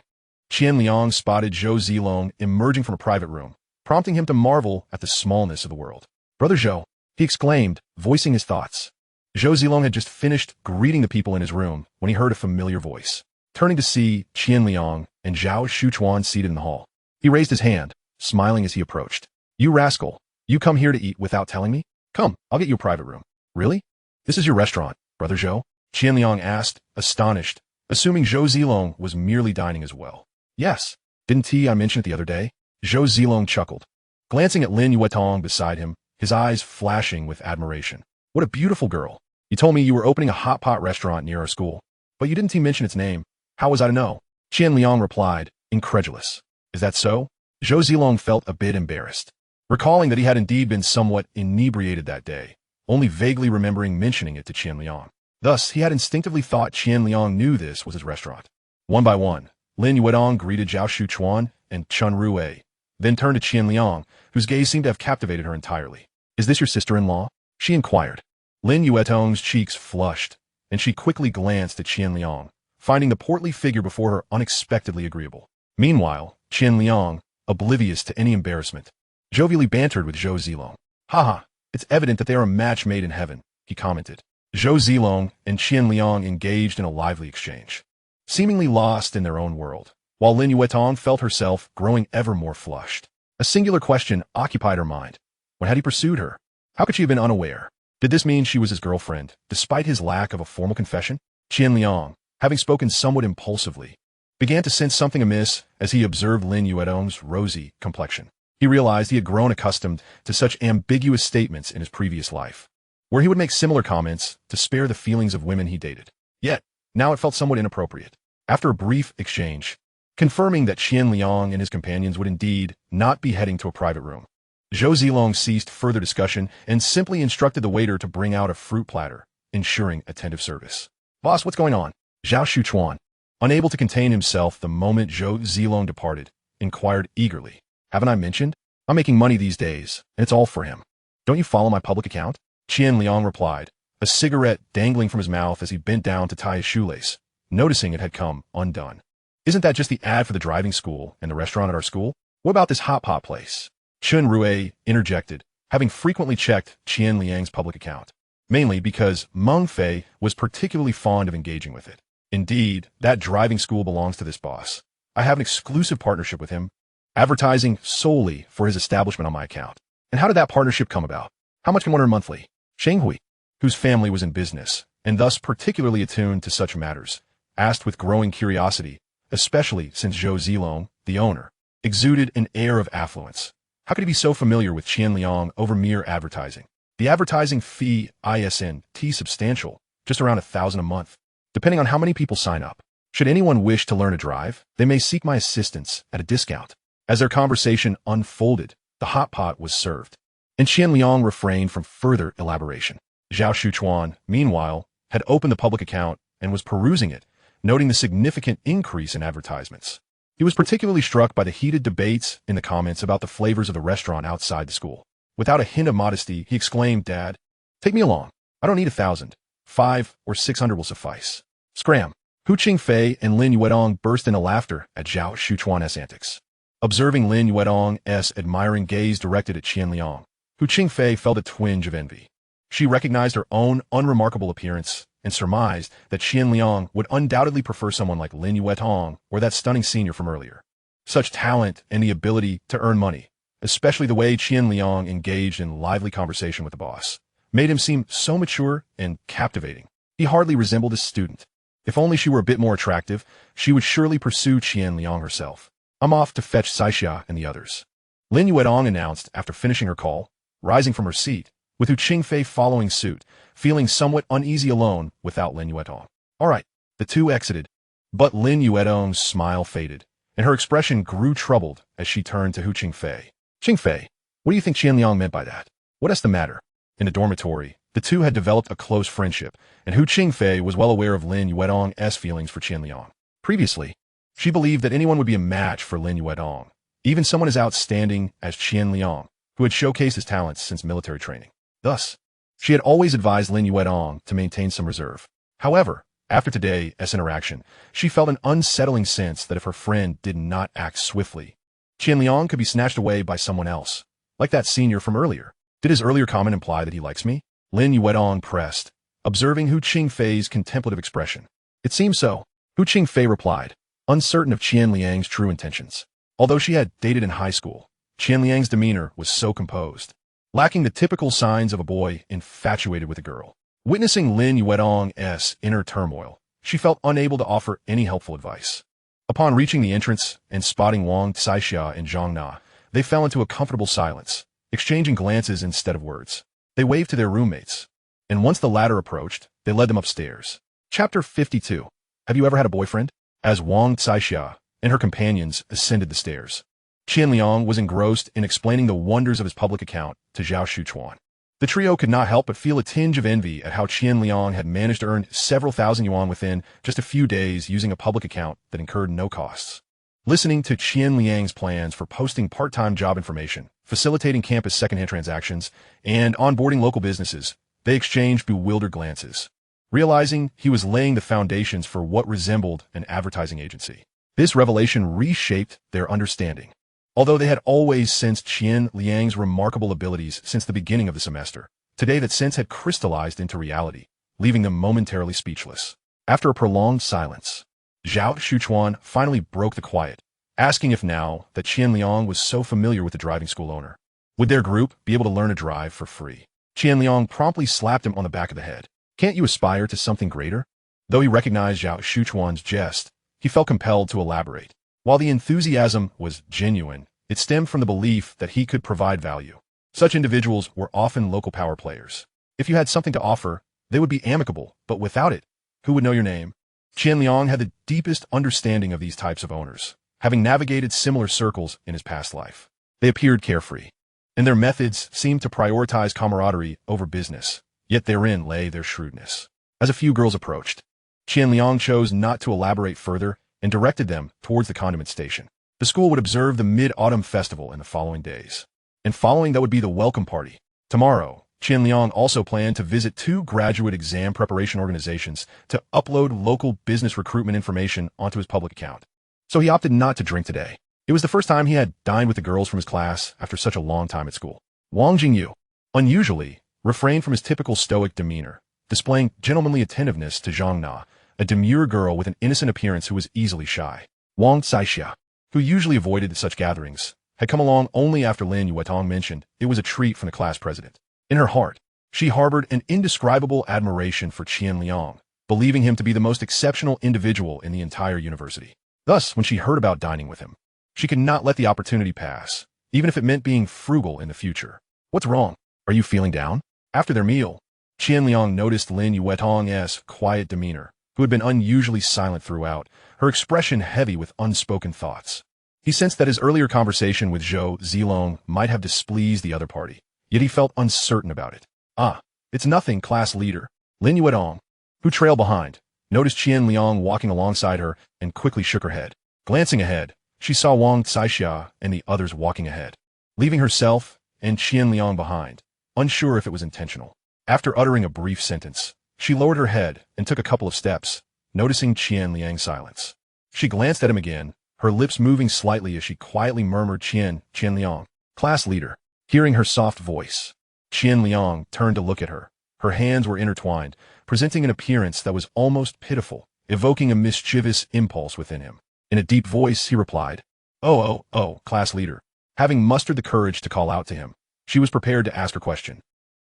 Qian Liang spotted Zhou Zilong emerging from a private room, prompting him to marvel at the smallness of the world. Brother Zhou, he exclaimed, voicing his thoughts. Zhou Zilong had just finished greeting the people in his room when he heard a familiar voice. Turning to see Qian Liang and Zhao Shuchuan seated in the hall, he raised his hand, smiling as he approached. You rascal, you come here to eat without telling me? Come, I'll get you a private room. Really? This is your restaurant, Brother Zhou? Qian Liang asked, astonished, assuming Zhou Zilong was merely dining as well. Yes. Didn't I mention it the other day? Zhou Zilong chuckled, glancing at Lin Yuetong beside him, his eyes flashing with admiration. What a beautiful girl. You told me you were opening a hot pot restaurant near our school, but you didn't mention its name. How was I to know? Qian Liang replied, incredulous. Is that so? Zhou Zilong felt a bit embarrassed, recalling that he had indeed been somewhat inebriated that day, only vaguely remembering mentioning it to Qian Liang. Thus, he had instinctively thought Qian Liang knew this was his restaurant. One by one, Lin Yuetong greeted Zhao Shuchuan and Chun Rue, then turned to Qian Liang, whose gaze seemed to have captivated her entirely. Is this your sister-in-law? She inquired. Lin Yuetong's cheeks flushed, and she quickly glanced at Qian Liang, finding the portly figure before her unexpectedly agreeable. Meanwhile, Qian Liang, oblivious to any embarrassment, jovially bantered with Zhou Zilong. Haha, it's evident that they are a match made in heaven, he commented. Zhou Zilong and Qian Liang engaged in a lively exchange, seemingly lost in their own world, while Lin Yuetong felt herself growing ever more flushed. A singular question occupied her mind. When had he pursued her? How could she have been unaware? Did this mean she was his girlfriend, despite his lack of a formal confession? Qian Liang, having spoken somewhat impulsively, began to sense something amiss as he observed Lin Yuetong's rosy complexion. He realized he had grown accustomed to such ambiguous statements in his previous life, where he would make similar comments to spare the feelings of women he dated. Yet, now it felt somewhat inappropriate. After a brief exchange, confirming that Qian Liang and his companions would indeed not be heading to a private room, Zhou Zilong ceased further discussion and simply instructed the waiter to bring out a fruit platter, ensuring attentive service. Boss, what's going on? Zhao Shuchuan, unable to contain himself the moment Zhou Zilong departed, inquired eagerly. Haven't I mentioned? I'm making money these days, and it's all for him. Don't you follow my public account? Qian Liang replied, a cigarette dangling from his mouth as he bent down to tie his shoelace, noticing it had come undone. Isn't that just the ad for the driving school and the restaurant at our school? What about this hot pot place? Chun Rue interjected, having frequently checked Qian Liang's public account, mainly because Meng Fei was particularly fond of engaging with it. Indeed, that driving school belongs to this boss. I have an exclusive partnership with him, advertising solely for his establishment on my account. And how did that partnership come about? How much can one earn monthly? Sheng Hui, whose family was in business, and thus particularly attuned to such matters, asked with growing curiosity, especially since Zhou Zilong, the owner, exuded an air of affluence. How could he be so familiar with Qian Liang over mere advertising? The advertising fee isn't substantial, just around 1,000 a month, depending on how many people sign up. Should anyone wish to learn to drive, they may seek my assistance at a discount. As their conversation unfolded, the hot pot was served, and Qian Liang refrained from further elaboration. Zhao Shuchuan, meanwhile, had opened the public account and was perusing it, noting the significant increase in advertisements. He was particularly struck by the heated debates in the comments about the flavors of the restaurant outside the school. Without a hint of modesty, he exclaimed, "Dad, take me along. I don't need 1,000. 500 or 600 will suffice." Scram! Hu Qingfei and Lin Yuedong burst into laughter at Zhao Shuchuan's antics. Observing Lin Yuedong's admiring gaze directed at Qian Liang, Hu Qingfei felt a twinge of envy. She recognized her own unremarkable appearance and surmised that Qian Liang would undoubtedly prefer someone like Lin Yuedong or that stunning senior from earlier. Such talent and the ability to earn money, especially the way Qian Liang engaged in lively conversation with the boss, made him seem so mature and captivating. He hardly resembled a student. If only she were a bit more attractive, she would surely pursue Qian Liang herself. "I'm off to fetch Saixia and the others," Lin Yuedong announced after finishing her call, rising from her seat, with Hu Qingfei following suit, feeling somewhat uneasy alone without Lin Yuedong. All right, the two exited, but Lin Yuedong's smile faded, and her expression grew troubled as she turned to Hu Qingfei. "Qingfei, what do you think Qian Liang meant by that? What's the matter?" In the dormitory, the two had developed a close friendship, and Hu Qingfei was well aware of Lin Yuedong's feelings for Qian Liang. Previously, she believed that anyone would be a match for Lin Yuedong, even someone as outstanding as Qian Liang, who had showcased his talents since military training. Thus, she had always advised Lin Yuedong to maintain some reserve. However, after today's interaction, she felt an unsettling sense that if her friend did not act swiftly, Qian Liang could be snatched away by someone else, like that senior from earlier. Did his earlier comment imply that he likes me? Lin Yuedong pressed, observing Hu Qingfei's contemplative expression. "It seems so," Hu Qingfei replied, uncertain of Qian Liang's true intentions. Although she had dated in high school, Qian Liang's demeanor was so composed, lacking the typical signs of a boy infatuated with a girl. Witnessing Lin Yuedong's inner turmoil, she felt unable to offer any helpful advice. Upon reaching the entrance and spotting Wang Caixia and Zhang Na, they fell into a comfortable silence, exchanging glances instead of words. They waved to their roommates, and once the latter approached, they led them upstairs. Chapter 52. Have you ever had a boyfriend? As Wang Caixia and her companions ascended the stairs, Qian Liang was engrossed in explaining the wonders of his public account to Zhao Shuchuan. The trio could not help but feel a tinge of envy at how Qian Liang had managed to earn several thousand yuan within just a few days using a public account that incurred no costs. Listening to Qian Liang's plans for posting part-time job information, facilitating campus secondhand transactions, and onboarding local businesses, they exchanged bewildered glances, realizing he was laying the foundations for what resembled an advertising agency. This revelation reshaped their understanding. Although they had always sensed Qian Liang's remarkable abilities since the beginning of the semester, today that sense had crystallized into reality, leaving them momentarily speechless. After a prolonged silence, Zhao Shuchuan finally broke the quiet, asking if now that Qian Liang was so familiar with the driving school owner, would their group be able to learn to drive for free? Qian Liang promptly slapped him on the back of the head. Can't you aspire to something greater? Though he recognized Zhao Shuchuan's jest, he felt compelled to elaborate. While the enthusiasm was genuine, it stemmed from the belief that he could provide value. Such individuals were often local power players. If you had something to offer, they would be amicable, but without it, who would know your name? Qian Liang had the deepest understanding of these types of owners, having navigated similar circles in his past life. They appeared carefree, and their methods seemed to prioritize camaraderie over business, yet therein lay their shrewdness. As a few girls approached, Qian Liang chose not to elaborate further and directed them towards the condiment station. The school would observe the Mid-Autumn Festival in the following days, and following that would be the welcome party. Tomorrow, Qian Liang also planned to visit 2 graduate exam preparation organizations to upload local business recruitment information onto his public account. So he opted not to drink today. It was the first time he had dined with the girls from his class after such a long time at school. Wang Jingyu, unusually, refrained from his typical stoic demeanor, displaying gentlemanly attentiveness to Zhang Na, a demure girl with an innocent appearance who was easily shy. Wang Caixia, who usually avoided such gatherings, had come along only after Lin Yuedong mentioned it was a treat from the class president. In her heart, she harbored an indescribable admiration for Qian Liang, believing him to be the most exceptional individual in the entire university. Thus, when she heard about dining with him, she could not let the opportunity pass, even if it meant being frugal in the future. What's wrong? Are you feeling down? After their meal, Qian Liang noticed Lin Yuetong's quiet demeanor, who had been unusually silent throughout, her expression heavy with unspoken thoughts. He sensed that his earlier conversation with Zhou Zilong might have displeased the other party, yet he felt uncertain about it. Ah, it's nothing, class leader. Lin Yuetong, who trailed behind, noticed Qian Liang walking alongside her and quickly shook her head. Glancing ahead, she saw Wang Caixia and the others walking ahead, leaving herself and Qian Liang behind, unsure if it was intentional. After uttering a brief sentence, she lowered her head and took a couple of steps, noticing Qian Liang's silence. She glanced at him again, her lips moving slightly as she quietly murmured Qian Liang, class leader. Hearing her soft voice, Qian Liang turned to look at her. Her hands were intertwined, presenting an appearance that was almost pitiful, evoking a mischievous impulse within him. In a deep voice, he replied, Oh, class leader. Having mustered the courage to call out to him, she was prepared to ask her question.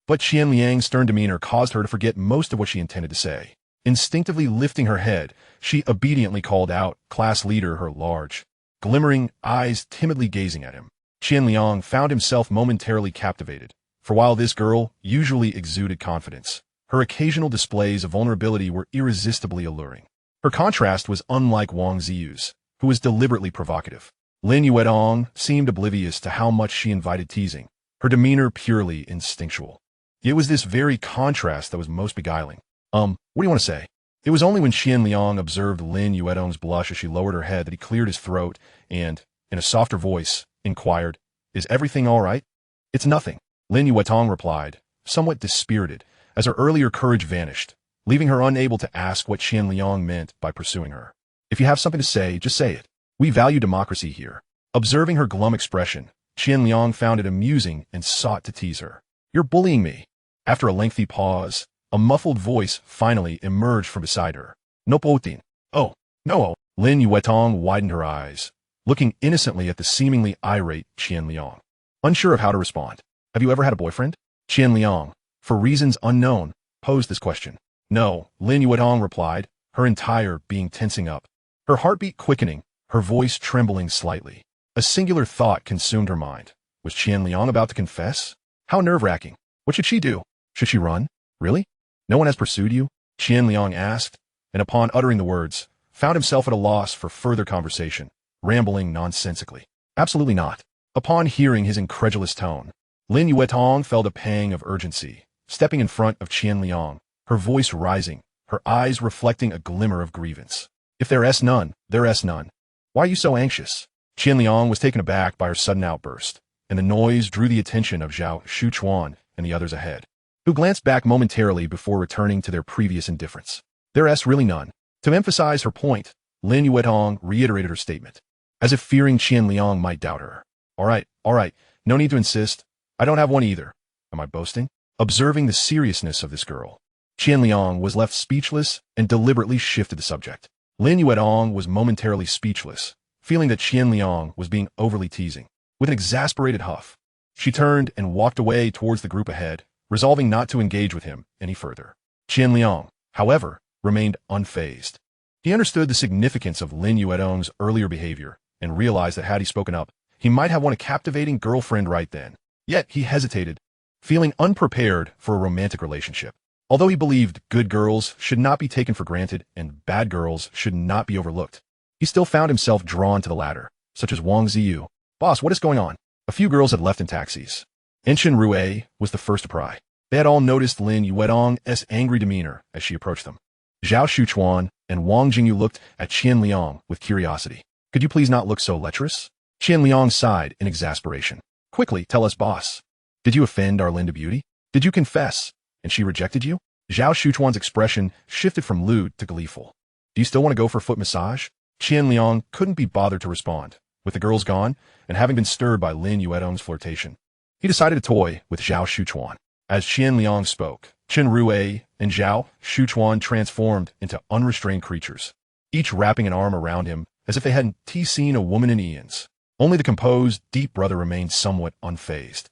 But Qian Liang's stern demeanor caused her to forget most of what she intended to say. Instinctively lifting her head, she obediently called out, class leader, her large, glimmering eyes timidly gazing at him. Qian Liang found himself momentarily captivated, for while this girl usually exuded confidence, her occasional displays of vulnerability were irresistibly alluring. Her contrast was unlike Wang Ziyu's, who was deliberately provocative. Lin Yuetong seemed oblivious to how much she invited teasing, her demeanor purely instinctual. It was this very contrast that was most beguiling. What do you want to say? It was only when Qian Liang observed Lin Yuetong's blush as she lowered her head that he cleared his throat and, in a softer voice, inquired, Is everything all right? It's nothing, Lin Yuetong replied, somewhat dispirited, as her earlier courage vanished, leaving her unable to ask what Qian Liang meant by pursuing her. If you have something to say, just say it. We value democracy here. Observing her glum expression, Qian Liang found it amusing and sought to tease her. You're bullying me. After a lengthy pause, a muffled voice finally emerged from beside her. No Putin. Oh, no. Lin Yuetong widened her eyes, looking innocently at the seemingly irate Qian Liang, unsure of how to respond. Have you ever had a boyfriend? Qian Liang, for reasons unknown, posed this question. No, Lin Yuetong replied, her entire being tensing up, her heartbeat quickening, her voice trembling slightly. A singular thought consumed her mind. Was Qian Liang about to confess? How nerve-wracking. What should she do? Should she run? Really? No one has pursued you? Qian Liang asked, and upon uttering the words, found himself at a loss for further conversation, rambling nonsensically. Absolutely not. Upon hearing his incredulous tone, Lin Yuetong felt a pang of urgency, stepping in front of Qian Liang, her voice rising, her eyes reflecting a glimmer of grievance. If there's none, there's none. Why are you so anxious? Qian Liang was taken aback by her sudden outburst, and the noise drew the attention of Zhao Shuchuan and the others ahead, who glanced back momentarily before returning to their previous indifference. There's really none. To emphasize her point, Lin Yuetong reiterated her statement, as if fearing Qian Liang might doubt her. All right, no need to insist. I don't have one either. Am I boasting? Observing the seriousness of this girl, Qian Liang was left speechless and deliberately shifted the subject. Lin Yuetong was momentarily speechless, feeling that Qian Liang was being overly teasing. With an exasperated huff, she turned and walked away towards the group ahead, resolving not to engage with him any further. Qian Liang, however, remained unfazed. He understood the significance of Lin Yuetong's earlier behavior and realized that had he spoken up, he might have won a captivating girlfriend right then. Yet he hesitated, feeling unprepared for a romantic relationship. Although he believed good girls should not be taken for granted and bad girls should not be overlooked, he still found himself drawn to the latter, such as Wang Ziyu. Boss, what is going on? A few girls had left in taxis. Enshin Rue was the first to pry. They had all noticed Lin Yuetong's angry demeanor as she approached them. Zhao Shuchuan and Wang Jingyu looked at Qian Liang with curiosity. Could you please not look so lecherous? Qian Liang sighed in exasperation. Quickly, tell us, boss. Did you offend our Linda Beauty? Did you confess, and she rejected you? Zhao Shuchuan's expression shifted from lewd to gleeful. Do you still want to go for a foot massage? Qian Liang couldn't be bothered to respond. With the girls gone, and having been stirred by Lin Yuetong's flirtation, he decided to toy with Zhao Shuchuan. As Qian Liang spoke, Chen Rue and Zhao Shuchuan transformed into unrestrained creatures, each wrapping an arm around him as if they hadn't seen a woman in eons. Only the composed, deep brother remained somewhat unfazed,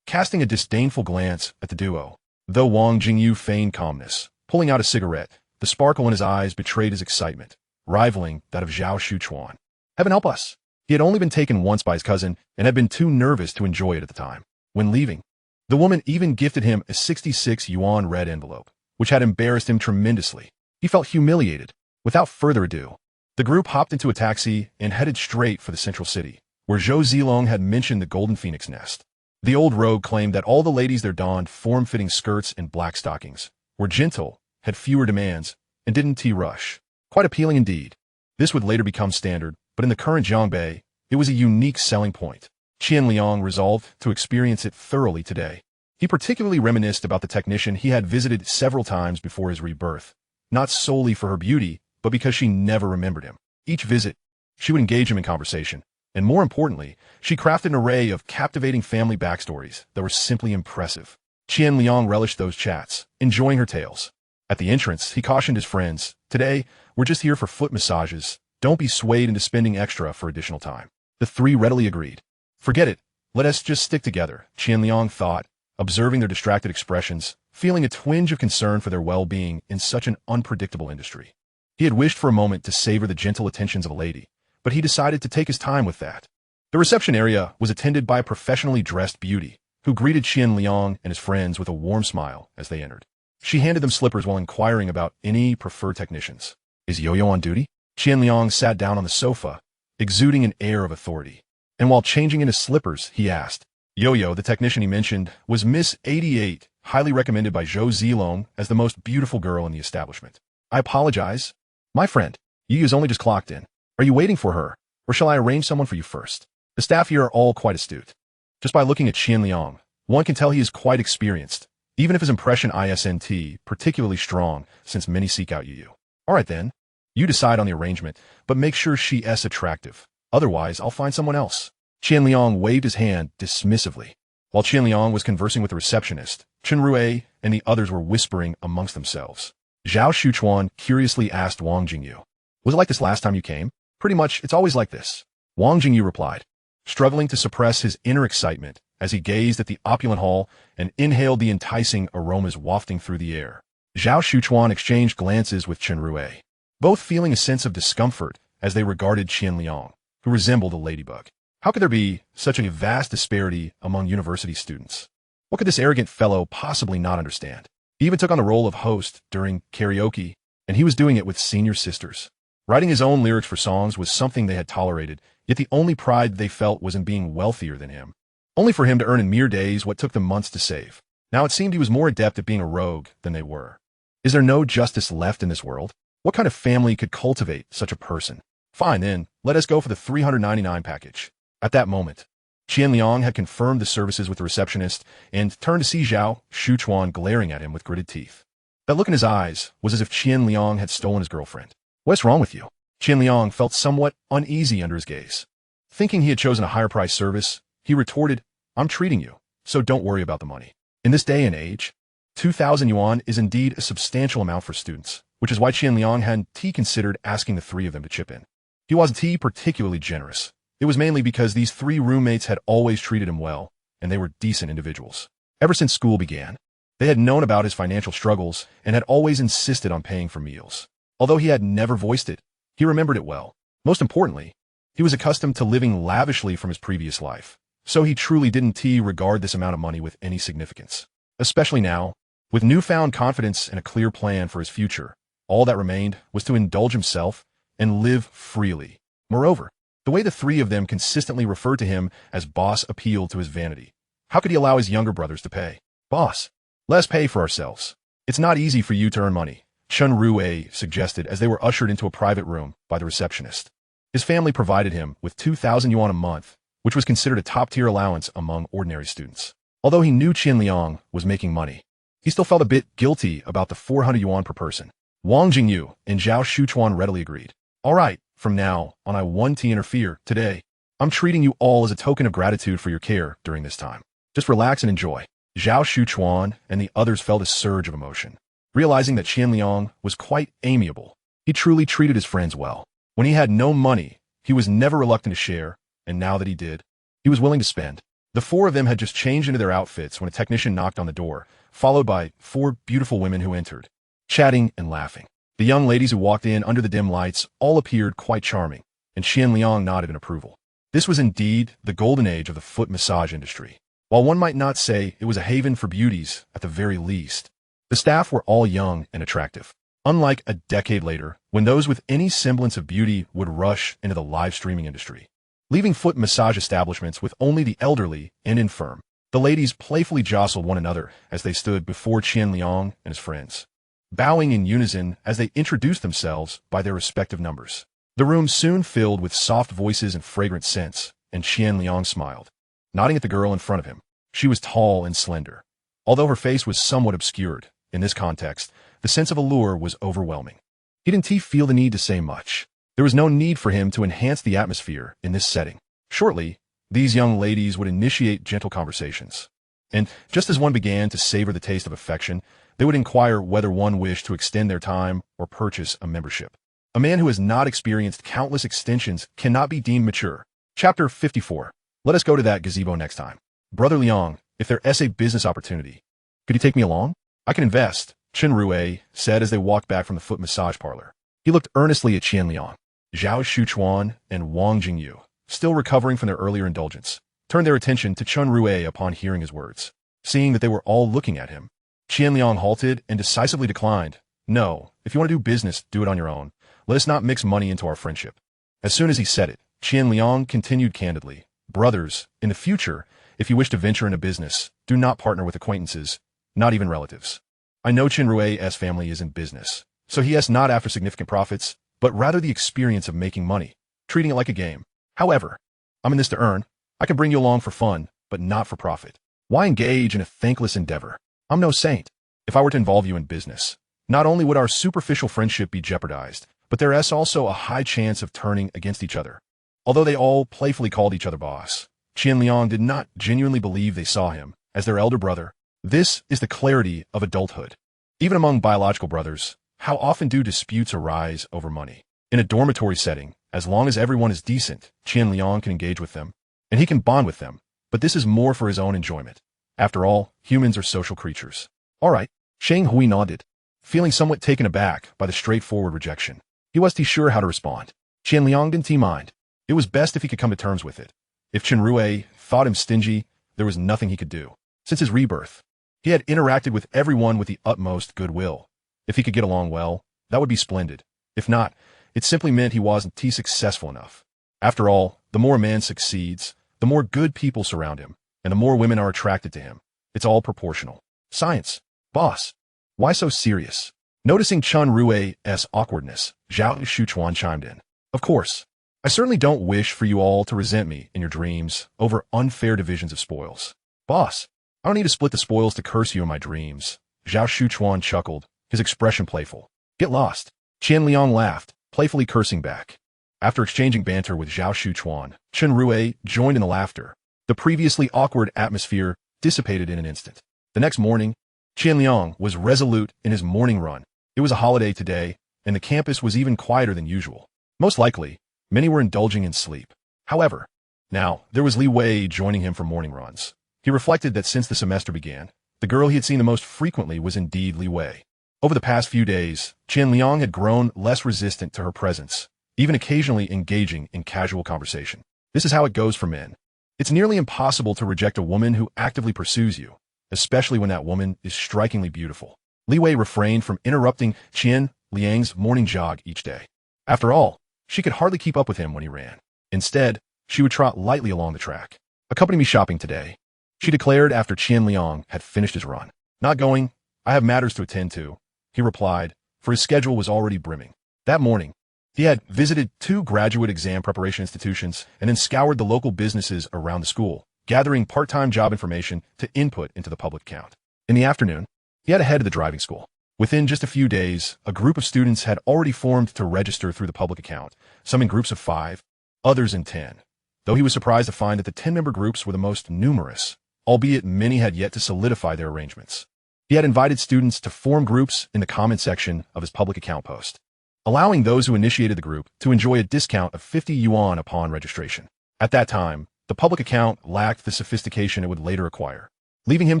casting a disdainful glance at the duo. Though Wang Jingyu feigned calmness, pulling out a cigarette, the sparkle in his eyes betrayed his excitement, rivaling that of Zhao Shuchuan. Heaven help us. He had only been taken once by his cousin and had been too nervous to enjoy it at the time. When leaving, the woman even gifted him a 66 yuan red envelope, which had embarrassed him tremendously. He felt humiliated. Without further ado, the group hopped into a taxi and headed straight for the central city, where Zhou Zilong had mentioned the Golden Phoenix Nest. The old rogue claimed that all the ladies there donned form-fitting skirts and black stockings, were gentle, had fewer demands, and didn't rush. Quite appealing indeed. This would later become standard, but in the current Jiangbei, it was a unique selling point. Qian Liang resolved to experience it thoroughly today. He particularly reminisced about the technician he had visited several times before his rebirth, not solely for her beauty, but because she never remembered him. Each visit, she would engage him in conversation, and more importantly, she crafted an array of captivating family backstories that were simply impressive. Qian Liang relished those chats, enjoying her tales. At the entrance, he cautioned his friends, "Today, we're just here for foot massages. Don't be swayed into spending extra for additional time." The three readily agreed. "Forget it. Let us just stick together," Qian Liang thought, observing their distracted expressions, feeling a twinge of concern for their well-being in such an unpredictable industry. He had wished for a moment to savor the gentle attentions of a lady, but he decided to take his time with that. The reception area was attended by a professionally dressed beauty, who greeted Qian Liang and his friends with a warm smile as they entered. She handed them slippers while inquiring about any preferred technicians. "Is Yo-Yo on duty?" Qian Liang sat down on the sofa, exuding an air of authority. And while changing into slippers, he asked. Yo-Yo, the technician he mentioned, was Miss 88, highly recommended by Zhou Zilong as the most beautiful girl in the establishment. "I apologize. My friend, Yu's only just clocked in. Are you waiting for her, or shall I arrange someone for you first?" The staff here are all quite astute. Just by looking at Qian Liang, one can tell he is quite experienced, even if his impression isn't particularly strong, since many seek out Yu. "All right then. You decide on the arrangement, but make sure she's attractive. Otherwise, I'll find someone else." Qian Liang waved his hand dismissively. While Qian Liang was conversing with the receptionist, Chen Rui and the others were whispering amongst themselves. Zhao Shuchuan curiously asked Wang Jingyu, "Was it like this last time you came?" "Pretty much, it's always like this," Wang Jingyu replied, struggling to suppress his inner excitement as he gazed at the opulent hall and inhaled the enticing aromas wafting through the air. Zhao Shuchuan exchanged glances with Chen Rui, both feeling a sense of discomfort as they regarded Qian Liang, who resembled a ladybug. How could there be such a vast disparity among university students? What could this arrogant fellow possibly not understand? He even took on the role of host during karaoke, and he was doing it with senior sisters. Writing his own lyrics for songs was something they had tolerated, yet the only pride they felt was in being wealthier than him. Only for him to earn in mere days what took them months to save. Now it seemed he was more adept at being a rogue than they were. Is there no justice left in this world? What kind of family could cultivate such a person? Fine then, let us go for the 399 package. At that moment, Qian Liang had confirmed the services with the receptionist and turned to see Zhao Shuchuan glaring at him with gritted teeth. That look in his eyes was as if Qian Liang had stolen his girlfriend. "What's wrong with you?" Qian Liang felt somewhat uneasy under his gaze. Thinking he had chosen a higher price service, he retorted, "I'm treating you, so don't worry about the money." In this day and age, 2,000 yuan is indeed a substantial amount for students, which is why Qian Liang hadn't considered asking the three of them to chip in. He wasn't particularly generous. It was mainly because these three roommates had always treated him well, and they were decent individuals. Ever since school began, they had known about his financial struggles and had always insisted on paying for meals. Although he had never voiced it, he remembered it well. Most importantly, he was accustomed to living lavishly from his previous life, so he truly didn't regard this amount of money with any significance. Especially now, with newfound confidence and a clear plan for his future, all that remained was to indulge himself and live freely. Moreover, the way the three of them consistently referred to him as boss appealed to his vanity. How could he allow his younger brothers to pay? "Boss, let us pay for ourselves. It's not easy for you to earn money," Chen Rui suggested as they were ushered into a private room by the receptionist. His family provided him with 2,000 yuan a month, which was considered a top-tier allowance among ordinary students. Although he knew Qian Liang was making money, he still felt a bit guilty about the 400 yuan per person. Wang Jingyu and Zhao Shuchuan readily agreed. "All right, from now on I won't interfere today. I'm treating you all as a token of gratitude for your care during this time. Just relax and enjoy." Zhao Shuchuan and the others felt a surge of emotion. Realizing that Qian Liang was quite amiable, he truly treated his friends well. When he had no money, he was never reluctant to share, and now that he did, he was willing to spend. The four of them had just changed into their outfits when a technician knocked on the door, followed by four beautiful women who entered, chatting and laughing. The young ladies who walked in under the dim lights all appeared quite charming, and Qian Liang nodded in approval. This was indeed the golden age of the foot massage industry. While one might not say it was a haven for beauties, at the very least, the staff were all young and attractive. Unlike a decade later, when those with any semblance of beauty would rush into the live streaming industry, leaving foot massage establishments with only the elderly and infirm. The ladies playfully jostled one another as they stood before Qian Liang and his friends, bowing in unison as they introduced themselves by their respective numbers. The room soon filled with soft voices and fragrant scents, and Qian Liang smiled, nodding at the girl in front of him. She was tall and slender. Although her face was somewhat obscured, in this context, the sense of allure was overwhelming. He didn't feel the need to say much. There was no need for him to enhance the atmosphere in this setting. Shortly, these young ladies would initiate gentle conversations. And just as one began to savor the taste of affection, they would inquire whether one wished to extend their time or purchase a membership. A man who has not experienced countless extensions cannot be deemed mature. Chapter 54. Let us go to that gazebo next time. Brother Liang, if there is a business opportunity, could you take me along? I can invest, Chen Rui said as they walked back from the foot massage parlor. He looked earnestly at Qian Liang. Zhao Shuchuan and Wang Jingyu, still recovering from their earlier indulgence, turned their attention to Chen Rui upon hearing his words. Seeing that they were all looking at him, Qian Liang halted and decisively declined. No, if you want to do business, do it on your own. Let us not mix money into our friendship. As soon as he said it, Qian Liang continued candidly. Brothers, in the future, if you wish to venture into business, do not partner with acquaintances, not even relatives. I know Chen Rui's family is in business, so he is not after significant profits, but rather the experience of making money, treating it like a game. However, I'm in this to earn. I can bring you along for fun, but not for profit. Why engage in a thankless endeavor? I'm no saint. If I were to involve you in business, not only would our superficial friendship be jeopardized, but there is also a high chance of turning against each other. Although they all playfully called each other boss, Qian Liang did not genuinely believe they saw him as their elder brother. This is the clarity of adulthood. Even among biological brothers, how often do disputes arise over money? In a dormitory setting, as long as everyone is decent, Qian Liang can engage with them, and he can bond with them, but this is more for his own enjoyment. After all, humans are social creatures. All right, Shang Hui nodded, feeling somewhat taken aback by the straightforward rejection. He wasn't sure how to respond. Qian Liang didn't mind. It was best if he could come to terms with it. If Chen Rui thought him stingy, there was nothing he could do. Since his rebirth, he had interacted with everyone with the utmost goodwill. If he could get along well, that would be splendid. If not, it simply meant he wasn't successful enough. After all, the more a man succeeds, the more good people surround him, and the more women are attracted to him. It's all proportional. Science. Boss. Why so serious? Noticing Chen Rui's awkwardness, Zhao Shuchuan chimed in. Of course. I certainly don't wish for you all to resent me in your dreams over unfair divisions of spoils. Boss, I don't need to split the spoils to curse you in my dreams. Zhao Shuchuan chuckled, his expression playful. Get lost. Qian Liang laughed, playfully cursing back. After exchanging banter with Zhao Shuchuan, Chen Rui joined in the laughter. The previously awkward atmosphere dissipated in an instant. The next morning, Qian Liang was resolute in his morning run. It was a holiday today, and the campus was even quieter than usual. Most likely, many were indulging in sleep. However, now, there was Li Wei joining him for morning runs. He reflected that since the semester began, the girl he had seen the most frequently was indeed Li Wei. Over the past few days, Qian Liang had grown less resistant to her presence, even occasionally engaging in casual conversation. This is how it goes for men. It's nearly impossible to reject a woman who actively pursues you, especially when that woman is strikingly beautiful. Li Wei refrained from interrupting Qian Liang's morning jog each day. After all, she could hardly keep up with him when he ran. Instead, she would trot lightly along the track. Accompany me shopping today, she declared after Qian Liang had finished his run. Not going. I have matters to attend to, he replied, for his schedule was already brimming. That morning, he had visited 2 graduate exam preparation institutions and then scoured the local businesses around the school, gathering part-time job information to input into the public account. In the afternoon, he had to head to the driving school. Within just a few days, a group of students had already formed to register through the public account, some in groups of 5, others in 10, though he was surprised to find that the 10-member groups were the most numerous, albeit many had yet to solidify their arrangements. He had invited students to form groups in the comment section of his public account post, allowing those who initiated the group to enjoy a discount of 50 yuan upon registration. At that time, the public account lacked the sophistication it would later acquire, leaving him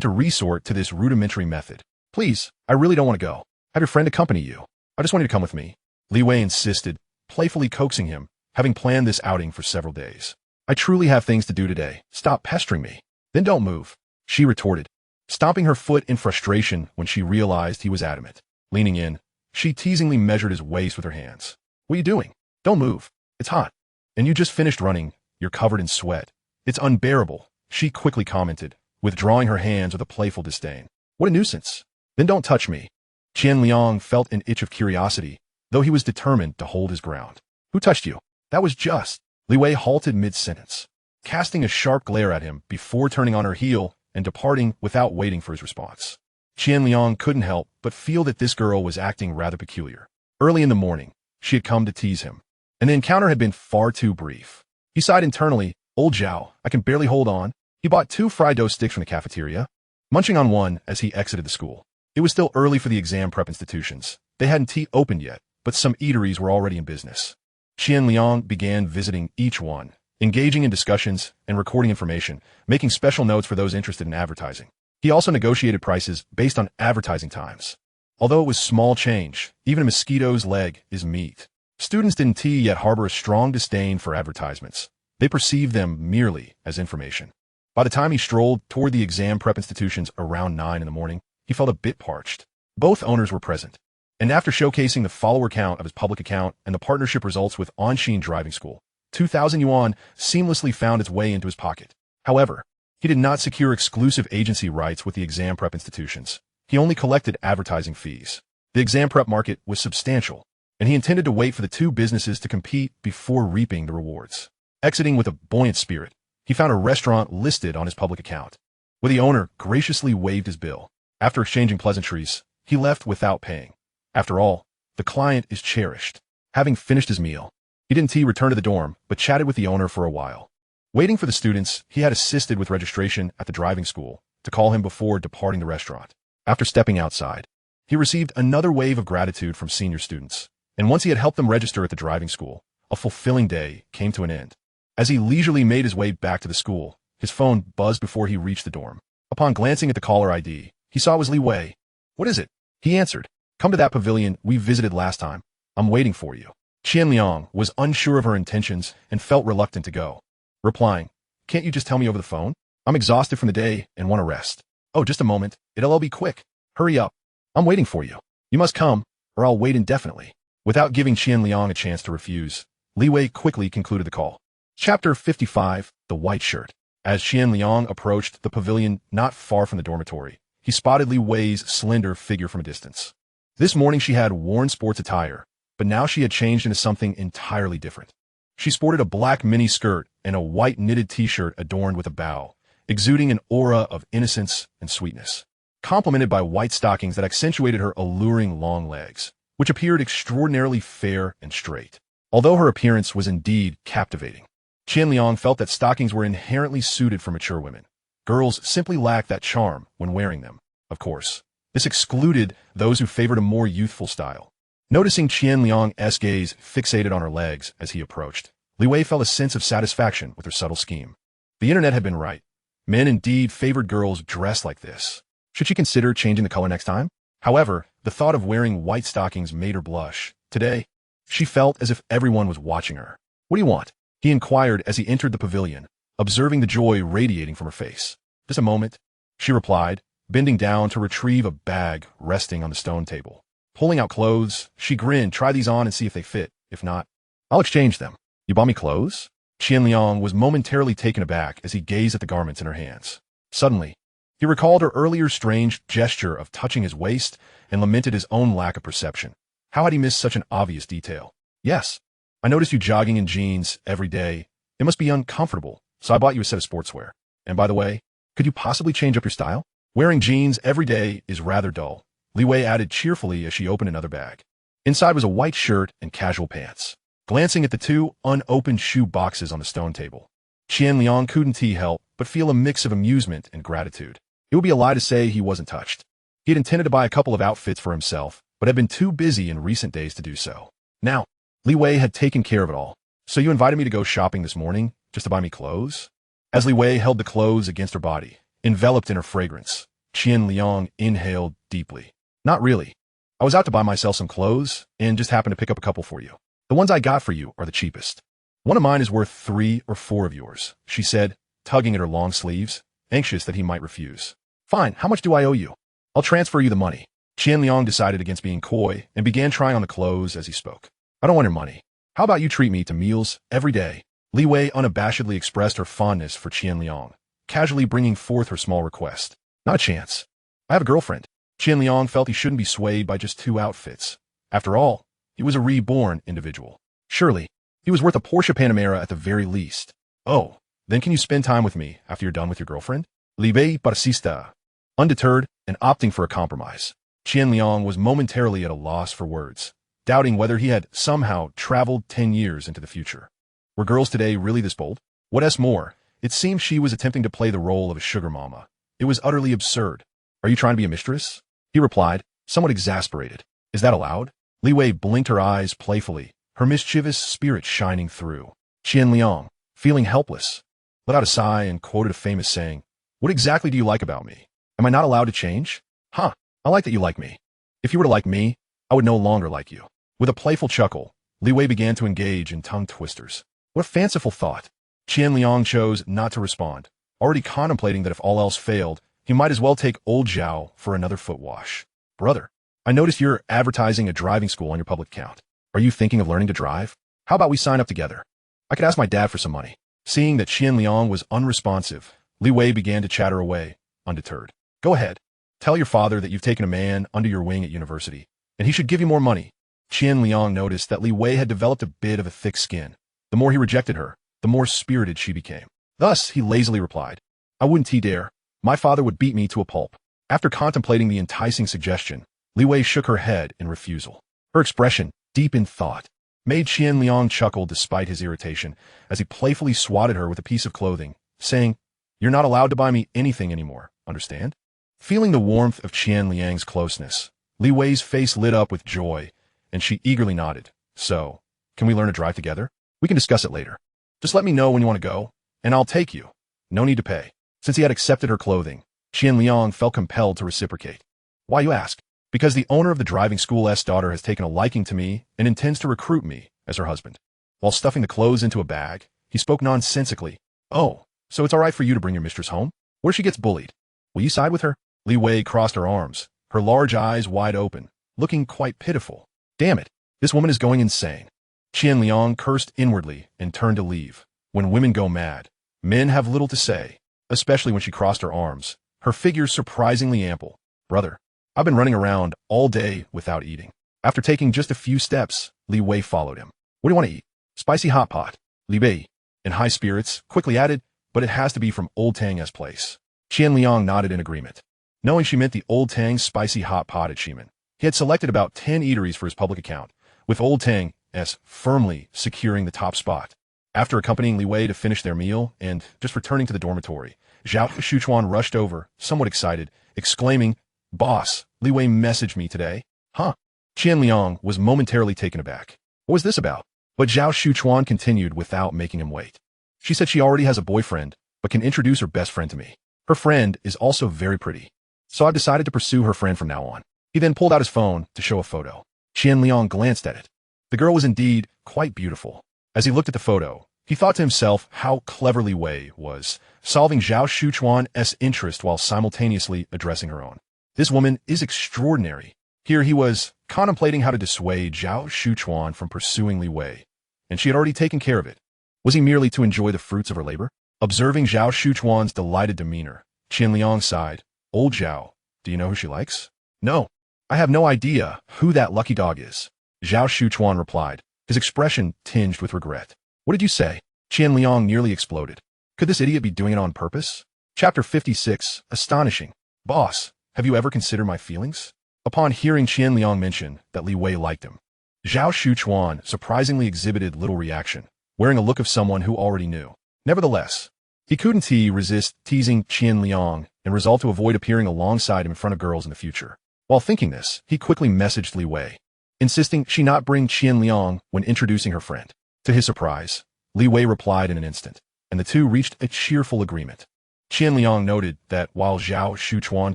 to resort to this rudimentary method. Please, I really don't want to go. Have your friend accompany you. I just want you to come with me. Li Wei insisted, playfully coaxing him, having planned this outing for several days. I truly have things to do today. Stop pestering me. Then don't move, she retorted, stomping her foot in frustration when she realized he was adamant. Leaning in, she teasingly measured his waist with her hands. What are you doing? Don't move. It's hot. And you just finished running. You're covered in sweat. It's unbearable, she quickly commented, withdrawing her hands with a playful disdain. What a nuisance. Then don't touch me. Qian Liang felt an itch of curiosity, though he was determined to hold his ground. Who touched you? That was just. Li Wei halted mid-sentence, casting a sharp glare at him before turning on her heel and departing without waiting for his response. Qian Liang couldn't help but feel that this girl was acting rather peculiar. Early in the morning, she had come to tease him, and the encounter had been far too brief. He sighed internally, old Zhao, I can barely hold on. He bought 2 fried dough sticks from the cafeteria, munching on one as he exited the school. It was still early for the exam prep institutions. They hadn't opened yet, but some eateries were already in business. Qian Liang began visiting each one, engaging in discussions and recording information, making special notes for those interested in advertising. He also negotiated prices based on advertising times. Although it was small change, even a mosquito's leg is meat. Students didn't yet harbor a strong disdain for advertisements. They perceived them merely as information. By the time he strolled toward the exam prep institutions around 9 in the morning, he felt a bit parched. Both owners were present, and after showcasing the follower count of his public account and the partnership results with Anshin Driving School, 2,000 yuan seamlessly found its way into his pocket. However, he did not secure exclusive agency rights with the exam prep institutions. He only collected advertising fees. The exam prep market was substantial, and he intended to wait for the 2 businesses to compete before reaping the rewards. Exiting with a buoyant spirit, he found a restaurant listed on his public account, where the owner graciously waived his bill. After exchanging pleasantries, he left without paying. After all, the client is cherished. Having finished his meal, he didn't return to the dorm, but chatted with the owner for a while. Waiting for the students, he had assisted with registration at the driving school to call him before departing the restaurant. After stepping outside, he received another wave of gratitude from senior students, and once he had helped them register at the driving school, a fulfilling day came to an end. As he leisurely made his way back to the school, his phone buzzed before he reached the dorm. Upon glancing at the caller ID, he saw it was Li Wei. What is it? He answered. Come to that pavilion we visited last time. I'm waiting for you. Qian Liang was unsure of her intentions and felt reluctant to go, replying, Can't you just tell me over the phone? I'm exhausted from the day and want to rest. Oh, just a moment. It'll all be quick. Hurry up. I'm waiting for you. You must come, or I'll wait indefinitely. Without giving Qian Liang a chance to refuse, Li Wei quickly concluded the call. Chapter 55, The White Shirt. As Qian Liang approached the pavilion not far from the dormitory, he spotted Li Wei's slender figure from a distance. This morning she had worn sports attire, but now she had changed into something entirely different. She sported a black mini skirt and a white knitted t-shirt adorned with a bow, exuding an aura of innocence and sweetness, complemented by white stockings that accentuated her alluring long legs, which appeared extraordinarily fair and straight. Although her appearance was indeed captivating, Qian Liang felt that stockings were inherently suited for mature women. Girls simply lack that charm when wearing them. Of course, this excluded those who favored a more youthful style. Noticing Qian Liang's gaze fixated on her legs as he approached, Li Wei felt a sense of satisfaction with her subtle scheme. The internet had been right. Men indeed favored girls dressed like this. Should she consider changing the color next time? However, the thought of wearing white stockings made her blush. Today, she felt as if everyone was watching her. What do you want? He inquired as he entered the pavilion, observing the joy radiating from her face. Just a moment, she replied, bending down to retrieve a bag resting on the stone table. Pulling out clothes, she grinned. Try these on and see if they fit. If not, I'll exchange them. You bought me clothes? Qian Liang was momentarily taken aback as he gazed at the garments in her hands. Suddenly, he recalled her earlier strange gesture of touching his waist and lamented his own lack of perception. How had he missed such an obvious detail? Yes, I noticed you jogging in jeans every day. It must be uncomfortable, so I bought you a set of sportswear. And by the way, could you possibly change up your style? Wearing jeans every day is rather dull, Li Wei added cheerfully as she opened another bag. Inside was a white shirt and casual pants. Glancing at the 2 unopened shoe boxes on the stone table, Qian Liang couldn't help but feel a mix of amusement and gratitude. It would be a lie to say he wasn't touched. He had intended to buy a couple of outfits for himself, but had been too busy in recent days to do so. Now, Li Wei had taken care of it all. So you invited me to go shopping this morning, just to buy me clothes? As Li Wei held the clothes against her body, enveloped in her fragrance, Qian Liang inhaled deeply. Not really. I was out to buy myself some clothes, and just happened to pick up a couple for you. The ones I got for you are the cheapest. One of mine is worth 3 or 4 of yours, she said, tugging at her long sleeves, anxious that he might refuse. Fine, how much do I owe you? I'll transfer you the money. Qian Liang decided against being coy and began trying on the clothes as he spoke. I don't want your money. How about you treat me to meals every day? Li Wei unabashedly expressed her fondness for Qian Liang, casually bringing forth her small request. Not a chance. I have a girlfriend. Qian Liang felt he shouldn't be swayed by just 2 outfits. After all, he was a reborn individual. Surely, he was worth a Porsche Panamera at the very least. Oh, then can you spend time with me after you're done with your girlfriend? Li Wei persista. Undeterred and opting for a compromise, Qian Liang was momentarily at a loss for words, doubting whether he had somehow traveled 10 years into the future. Were girls today really this bold? What's more, it seemed she was attempting to play the role of a sugar mama. It was utterly absurd. Are you trying to be a mistress? He replied, somewhat exasperated. Is that allowed? Li Wei blinked her eyes playfully, her mischievous spirit shining through. Qian Liang, feeling helpless, let out a sigh and quoted a famous saying, What exactly do you like about me? Am I not allowed to change? Huh, I like that you like me. If you were to like me, I would no longer like you. With a playful chuckle, Li Wei began to engage in tongue twisters. What a fanciful thought. Qian Liang chose not to respond, already contemplating that if all else failed, he might as well take old Zhao for another foot wash. Brother, I noticed you're advertising a driving school on your public account. Are you thinking of learning to drive? How about we sign up together? I could ask my dad for some money. Seeing that Qian Liang was unresponsive, Li Wei began to chatter away, undeterred. Go ahead. Tell your father that you've taken a man under your wing at university, and he should give you more money. Qian Liang noticed that Li Wei had developed a bit of a thick skin. The more he rejected her, the more spirited she became. Thus, he lazily replied, I wouldn't dare. My father would beat me to a pulp. After contemplating the enticing suggestion, Li Wei shook her head in refusal. Her expression, deep in thought, made Qian Liang chuckle despite his irritation as he playfully swatted her with a piece of clothing, saying, You're not allowed to buy me anything anymore, understand? Feeling the warmth of Qian Liang's closeness, Li Wei's face lit up with joy, and she eagerly nodded. So, can we learn to drive together? We can discuss it later. Just let me know when you want to go, and I'll take you. No need to pay. Since he had accepted her clothing, Qian Liang felt compelled to reciprocate. Why, you ask? Because the owner of the driving school's daughter has taken a liking to me and intends to recruit me as her husband. While stuffing the clothes into a bag, he spoke nonsensically. Oh, so it's all right for you to bring your mistress home? What if she gets bullied? Will you side with her? Li Wei crossed her arms, her large eyes wide open, looking quite pitiful. Damn it, this woman is going insane. Qian Liang cursed inwardly and turned to leave. When women go mad, men have little to say, especially when she crossed her arms, her figure surprisingly ample. Brother, I've been running around all day without eating. After taking just a few steps, Li Wei followed him. What do you want to eat? Spicy hot pot. Li Wei, in high spirits, quickly added, but it has to be from Old Tang's place. Qian Liang nodded in agreement. Knowing she meant the Old Tang spicy hot pot at Ximen, he had selected about 10 eateries for his public account, with Old Tang's firmly securing the top spot. After accompanying Li Wei to finish their meal and just returning to the dormitory, Zhao Shuchuan rushed over, somewhat excited, exclaiming, Boss, Li Wei messaged me today. Huh? Qian Liang was momentarily taken aback. What was this about? But Zhao Shuchuan continued without making him wait. She said she already has a boyfriend, but can introduce her best friend to me. Her friend is also very pretty. So I've decided to pursue her friend from now on. He then pulled out his phone to show a photo. Qian Liang glanced at it. The girl was indeed quite beautiful. As he looked at the photo, he thought to himself how clever Li Wei was, solving Zhao Shuchuan's interest while simultaneously addressing her own. This woman is extraordinary. Here he was, contemplating how to dissuade Zhao Shuchuan from pursuing Li Wei, and she had already taken care of it. Was he merely to enjoy the fruits of her labor? Observing Zhao Shuchuan's delighted demeanor, Qian Liang sighed. Old Zhao, do you know who she likes? No, I have no idea who that lucky dog is. Zhao Shuchuan replied, his expression tinged with regret. What did you say? Qian Liang nearly exploded. Could this idiot be doing it on purpose? Chapter 56, Astonishing. Boss, have you ever considered my feelings? Upon hearing Qian Liang mention that Li Wei liked him, Zhao Shuchuan surprisingly exhibited little reaction, wearing a look of someone who already knew. Nevertheless, he couldn't resist teasing Qian Liang and resolved to avoid appearing alongside him in front of girls in the future. While thinking this, he quickly messaged Li Wei, insisting she not bring Qian Liang when introducing her friend. To his surprise, Li Wei replied in an instant, and the two reached a cheerful agreement. Qian Liang noted that while Zhao Shuchuan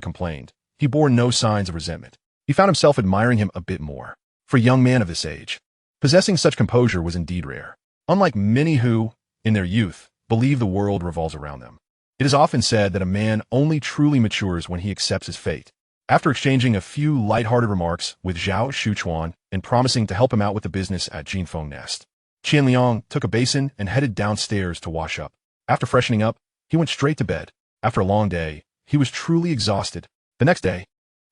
complained, he bore no signs of resentment. He found himself admiring him a bit more. For a young man of this age, possessing such composure was indeed rare. Unlike many who, in their youth, believe the world revolves around them. It is often said that a man only truly matures when he accepts his fate. After exchanging a few lighthearted remarks with Zhao Shuchuan and promising to help him out with the business at Jinfeng Nest, Qian Liang took a basin and headed downstairs to wash up. After freshening up, he went straight to bed. After a long day, he was truly exhausted. The next day,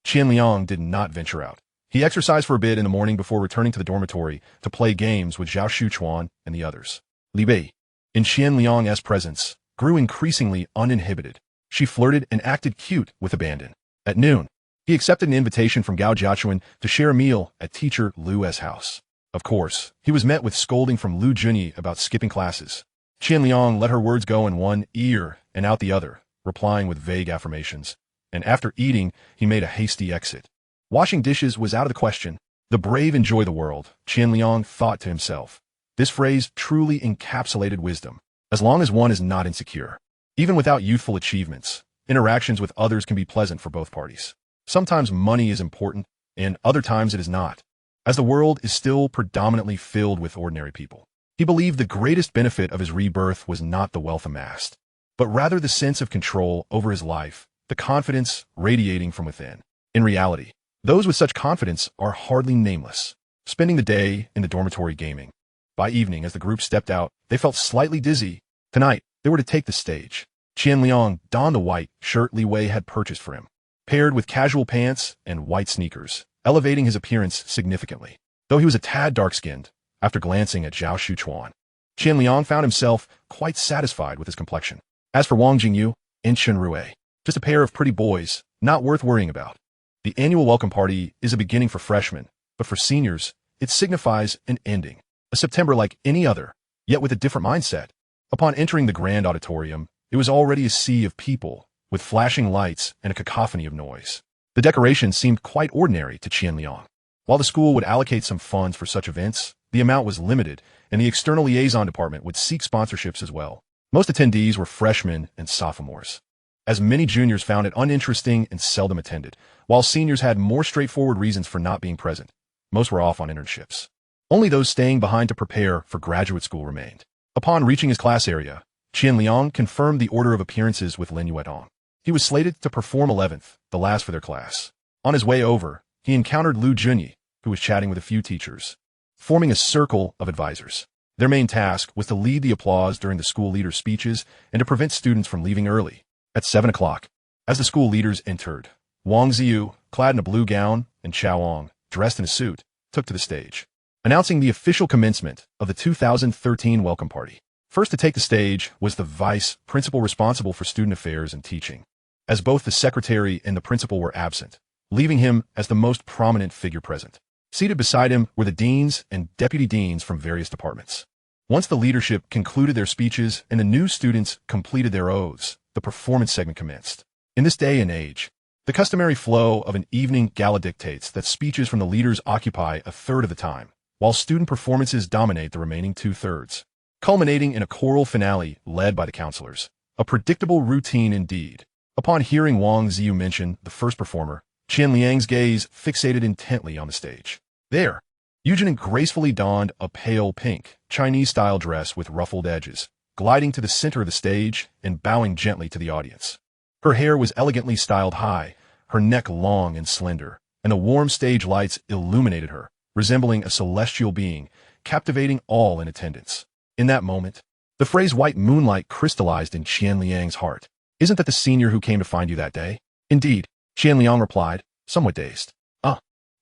Qian Liang did not venture out. He exercised for a bit in the morning before returning to the dormitory to play games with Zhao Shuchuan and the others. Li Bei, in Qian Liang's presence, grew increasingly uninhibited. She flirted and acted cute with abandon. At noon, he accepted an invitation from Gao Jiachuan to share a meal at teacher Lu's house. Of course, he was met with scolding from Lu Junyi about skipping classes. Qian Liang let her words go in one ear and out the other, replying with vague affirmations. And after eating, he made a hasty exit. Washing dishes was out of the question. The brave enjoy the world, Qian Liang thought to himself. This phrase truly encapsulated wisdom. As long as one is not insecure. Even without youthful achievements, interactions with others can be pleasant for both parties. Sometimes money is important, and other times it is not. As the world is still predominantly filled with ordinary people. He believed the greatest benefit of his rebirth was not the wealth amassed, but rather the sense of control over his life, the confidence radiating from within. In reality, those with such confidence are hardly nameless, spending the day in the dormitory gaming. By evening, as the group stepped out, they felt slightly dizzy. Tonight, they were to take the stage. Qian Liang donned the white shirt Li Wei had purchased for him, paired with casual pants and white sneakers, elevating his appearance significantly. Though he was a tad dark-skinned, after glancing at Zhao Shuchuan, Qian Liang found himself quite satisfied with his complexion. As for Wang Jingyu and Chen Rui, just a pair of pretty boys, not worth worrying about. The annual welcome party is a beginning for freshmen, but for seniors, it signifies an ending. A September like any other, yet with a different mindset. Upon entering the grand auditorium, it was already a sea of people, with flashing lights and a cacophony of noise. The decorations seemed quite ordinary to Qian Liang. While the school would allocate some funds for such events, the amount was limited, and the external liaison department would seek sponsorships as well. Most attendees were freshmen and sophomores, as many juniors found it uninteresting and seldom attended, while seniors had more straightforward reasons for not being present. Most were off on internships. Only those staying behind to prepare for graduate school remained. Upon reaching his class area, Qian Liang confirmed the order of appearances with Lin Yuetong. He was slated to perform 11th, the last for their class. On his way over, he encountered Lu Junyi, who was chatting with a few teachers, forming a circle of advisors. Their main task was to lead the applause during the school leaders' speeches and to prevent students from leaving early. At 7 o'clock, as the school leaders entered, Wang Ziyu, clad in a blue gown, and Chao Wang, dressed in a suit, took to the stage, announcing the official commencement of the 2013 welcome party. First to take the stage was the vice principal responsible for student affairs and teaching, as both the secretary and the principal were absent, leaving him as the most prominent figure present. Seated beside him were the deans and deputy deans from various departments. Once the leadership concluded their speeches and the new students completed their oaths, the performance segment commenced. In this day and age, the customary flow of an evening gala dictates that speeches from the leaders occupy a third of the time, while student performances dominate the remaining two-thirds, culminating in a choral finale led by the counselors. A predictable routine indeed. Upon hearing Wang Ziyu mention the first performer, Qian Liang's gaze fixated intently on the stage. There, Eugene gracefully donned a pale pink, Chinese-style dress with ruffled edges, gliding to the center of the stage and bowing gently to the audience. Her hair was elegantly styled high, her neck long and slender, and the warm stage lights illuminated her, resembling a celestial being, captivating all in attendance. In that moment, the phrase white moonlight crystallized in Qian Liang's heart. Isn't that the senior who came to find you that day? Indeed, Qian Liang replied, somewhat dazed.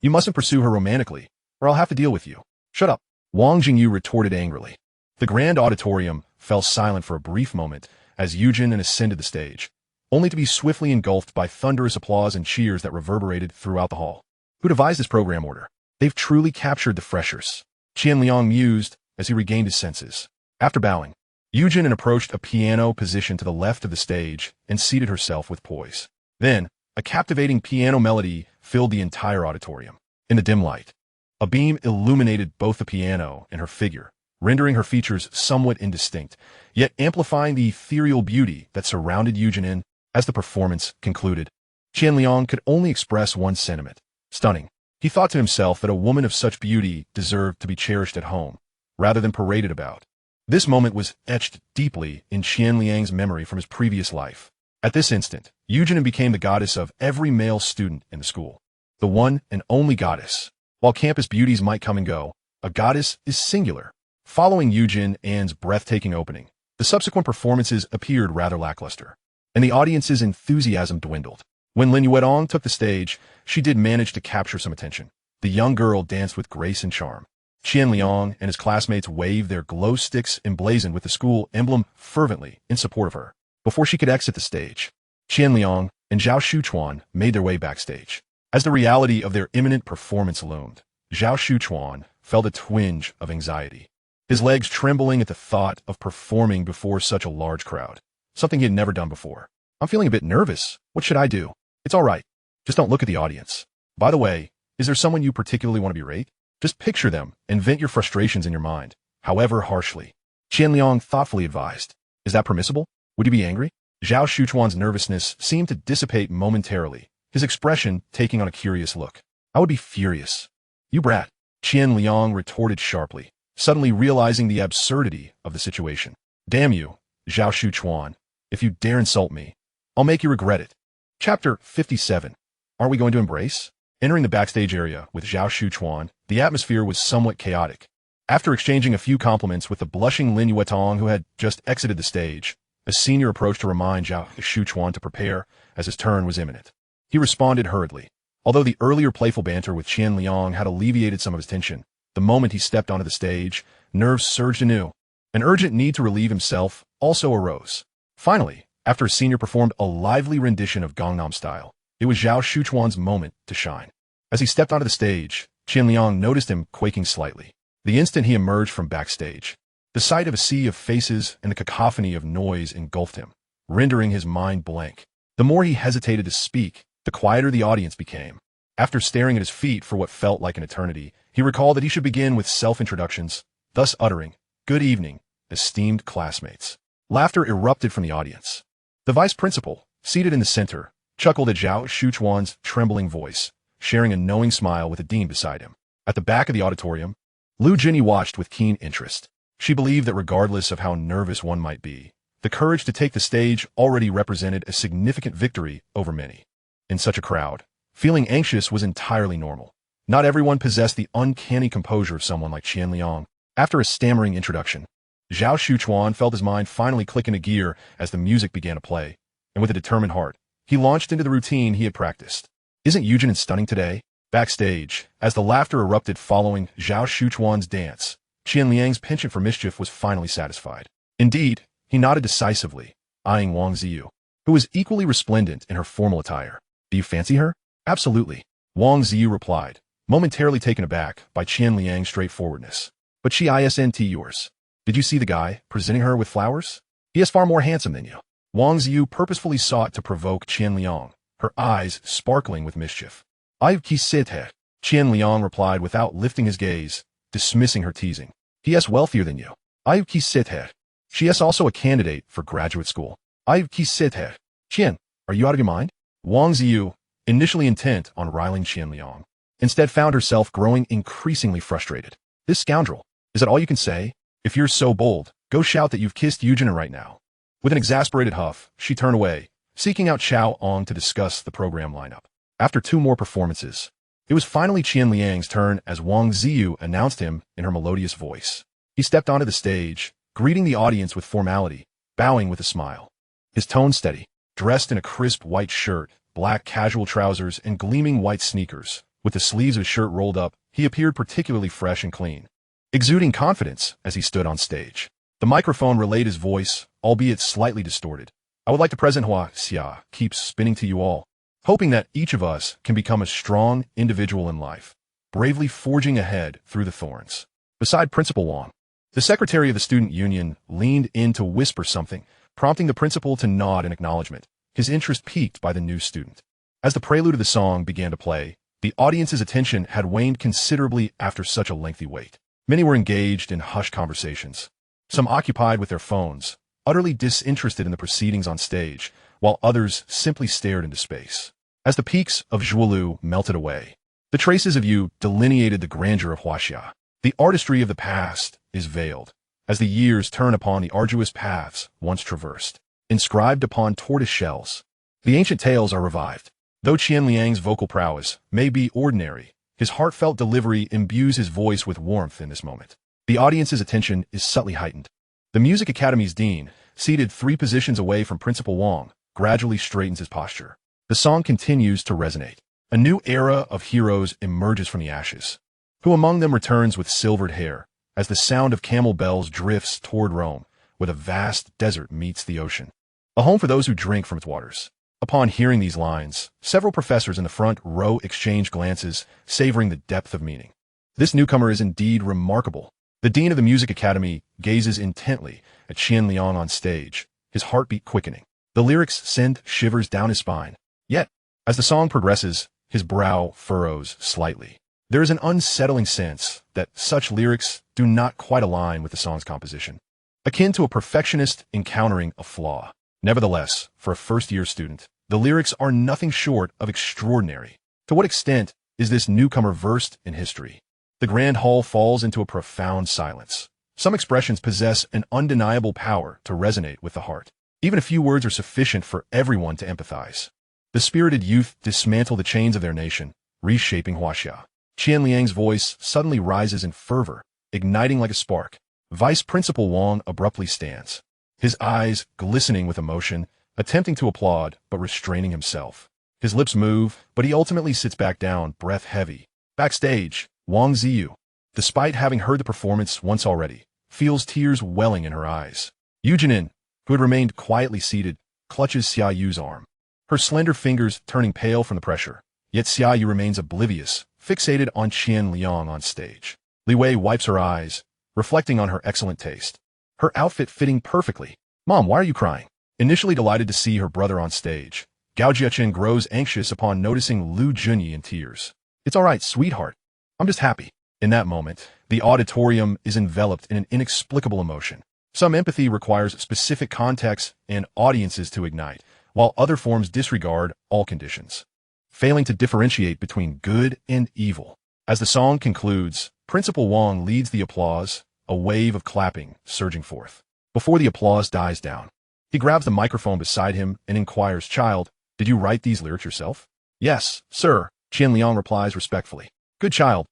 You mustn't pursue her romantically, or I'll have to deal with you. Shut up, Wang Jingyu retorted angrily. The grand auditorium fell silent for a brief moment as Eugene ascended the stage, only to be swiftly engulfed by thunderous applause and cheers that reverberated throughout the hall. Who devised this program order? They've truly captured the freshers, Qian Liang mused as he regained his senses. After bowing, Eugene approached a piano positioned to the left of the stage and seated herself with poise. Then, a captivating piano melody filled the entire auditorium. In the dim light, a beam illuminated both the piano and her figure, rendering her features somewhat indistinct, yet amplifying the ethereal beauty that surrounded Eugene. As the performance concluded, Qian Liang could only express one sentiment. Stunning. He thought to himself that a woman of such beauty deserved to be cherished at home, rather than paraded about. This moment was etched deeply in Qian Liang's memory from his previous life. At this instant, Yujin became the goddess of every male student in the school. The one and only goddess. While campus beauties might come and go, a goddess is singular. Following Yujin An's breathtaking opening, the subsequent performances appeared rather lackluster, and the audience's enthusiasm dwindled. When Lin Yuetong took the stage, she did manage to capture some attention. The young girl danced with grace and charm. Qian Liang and his classmates waved their glow sticks emblazoned with the school emblem fervently in support of her. Before she could exit the stage, Qian Liang and Zhao Shuchuan made their way backstage. As the reality of their imminent performance loomed, Zhao Shuchuan felt a twinge of anxiety, his legs trembling at the thought of performing before such a large crowd, something he had never done before. I'm feeling a bit nervous. What should I do? It's all right. Just don't look at the audience. By the way, is there someone you particularly want to berate? Just picture them and vent your frustrations in your mind, however harshly. Qian Liang thoughtfully advised. Is that permissible? Would you be angry? Zhao Shuchuan's nervousness seemed to dissipate momentarily, his expression taking on a curious look. I would be furious. You brat, Qian Liang retorted sharply, suddenly realizing the absurdity of the situation. Damn you, Zhao Shuchuan. If you dare insult me, I'll make you regret it. Chapter 57. Aren't we going to embrace? Entering the backstage area with Zhao Shuchuan, the atmosphere was somewhat chaotic. After exchanging a few compliments with the blushing Lin Yuetong who had just exited the stage, a senior approached to remind Zhao Shuchuan to prepare as his turn was imminent. He responded hurriedly. Although the earlier playful banter with Qian Liang had alleviated some of his tension, the moment he stepped onto the stage, nerves surged anew. An urgent need to relieve himself also arose. Finally, after a senior performed a lively rendition of Gangnam Style, it was Zhao Shuchuan's moment to shine. As he stepped onto the stage, Qian Liang noticed him quaking slightly. The instant he emerged from backstage, the sight of a sea of faces and the cacophony of noise engulfed him, rendering his mind blank. The more he hesitated to speak, the quieter the audience became. After staring at his feet for what felt like an eternity, he recalled that he should begin with self-introductions, thus uttering, "Good evening, esteemed classmates." Laughter erupted from the audience. The vice principal, seated in the center, chuckled at Zhao Shuchuan's trembling voice, sharing a knowing smile with a dean beside him. At the back of the auditorium, Lu Jinyi watched with keen interest. She believed that regardless of how nervous one might be, the courage to take the stage already represented a significant victory over many. In such a crowd, feeling anxious was entirely normal. Not everyone possessed the uncanny composure of someone like Qian Liang. After a stammering introduction, Zhao Shuchuan felt his mind finally click into gear as the music began to play, and with a determined heart, he launched into the routine he had practiced. Isn't Yujin stunning today? Backstage, as the laughter erupted following Zhao Shuchuan's dance, Qian Liang's penchant for mischief was finally satisfied. Indeed, he nodded decisively, eyeing Wang Ziyu, who was equally resplendent in her formal attire. Do you fancy her? Absolutely, Wang Ziyu replied, momentarily taken aback by Qian Liang's straightforwardness. But she isn't yours. Did you see the guy presenting her with flowers? He is far more handsome than you. Wang Ziyu purposefully sought to provoke Qian Liang, her eyes sparkling with mischief. I've kissed her, Qian Liang replied without lifting his gaze, dismissing her teasing. He is wealthier than you. I've kissed her. She is also a candidate for graduate school. I've kissed her. Qian, are you out of your mind? Wang Ziyu, initially intent on riling Qian Liang, instead found herself growing increasingly frustrated. This scoundrel, is that all you can say? If you're so bold, go shout that you've kissed Yujin right now. With an exasperated huff, she turned away, seeking out Xiao Ong to discuss the program lineup. After 2 more performances, it was finally Qian Liang's turn as Wang Ziyu announced him in her melodious voice. He stepped onto the stage, greeting the audience with formality, bowing with a smile. His tone steady, dressed in a crisp white shirt, black casual trousers, and gleaming white sneakers. With the sleeves of his shirt rolled up, he appeared particularly fresh and clean, exuding confidence as he stood on stage. The microphone relayed his voice, albeit slightly distorted. I would like to present Hua Xia keeps spinning to you all, hoping that each of us can become a strong individual in life, bravely forging ahead through the thorns. Beside Principal Wang, the secretary of the student union leaned in to whisper something, prompting the principal to nod in acknowledgement, his interest piqued by the new student. As the prelude of the song began to play, the audience's attention had waned considerably after such a lengthy wait. Many were engaged in hushed conversations, some occupied with their phones, utterly disinterested in the proceedings on stage, while others simply stared into space. As the peaks of Zhuolu melted away, the traces of you delineated the grandeur of Huaxia. The artistry of the past is veiled, as the years turn upon the arduous paths once traversed, inscribed upon tortoise shells. The ancient tales are revived. Though Qian Liang's vocal prowess may be ordinary, his heartfelt delivery imbues his voice with warmth in this moment. The audience's attention is subtly heightened. The Music Academy's dean, seated 3 positions away from Principal Wang, gradually straightens his posture. The song continues to resonate. A new era of heroes emerges from the ashes. Who among them returns with silvered hair, as the sound of camel bells drifts toward Rome, where the vast desert meets the ocean, a home for those who drink from its waters. Upon hearing these lines, several professors in the front row exchange glances, savoring the depth of meaning. This newcomer is indeed remarkable. The dean of the Music Academy gazes intently at Qian Liang on stage, his heartbeat quickening. The lyrics send shivers down his spine. Yet, as the song progresses, his brow furrows slightly. There is an unsettling sense that such lyrics do not quite align with the song's composition, akin to a perfectionist encountering a flaw. Nevertheless, for a first-year student, the lyrics are nothing short of extraordinary. To what extent is this newcomer versed in history? The grand hall falls into a profound silence. Some expressions possess an undeniable power to resonate with the heart. Even a few words are sufficient for everyone to empathize. The spirited youth dismantle the chains of their nation, reshaping Huaxia. Qian Liang's voice suddenly rises in fervor, igniting like a spark. Vice Principal Wang abruptly stands, his eyes glistening with emotion, attempting to applaud but restraining himself. His lips move, but he ultimately sits back down, breath heavy. Backstage, Wang Ziyu, despite having heard the performance once already, feels tears welling in her eyes. Yu Jinin, who had remained quietly seated, clutches Xia Yu's arm, her slender fingers turning pale from the pressure. Yet Xia Yu remains oblivious, fixated on Qian Liang on stage. Li Wei wipes her eyes, reflecting on her excellent taste, her outfit fitting perfectly. Mom, why are you crying? Initially delighted to see her brother on stage, Gao Jiaqin grows anxious upon noticing Lu Junyi in tears. It's all right, sweetheart. I'm just happy. In that moment, the auditorium is enveloped in an inexplicable emotion. Some empathy requires specific context and audiences to ignite, while other forms disregard all conditions, failing to differentiate between good and evil. As the song concludes, Principal Wang leads the applause, a wave of clapping surging forth. Before the applause dies down, he grabs the microphone beside him and inquires, "Child, did you write these lyrics yourself?" "Yes, sir," Qian Liang replies respectfully. Good child,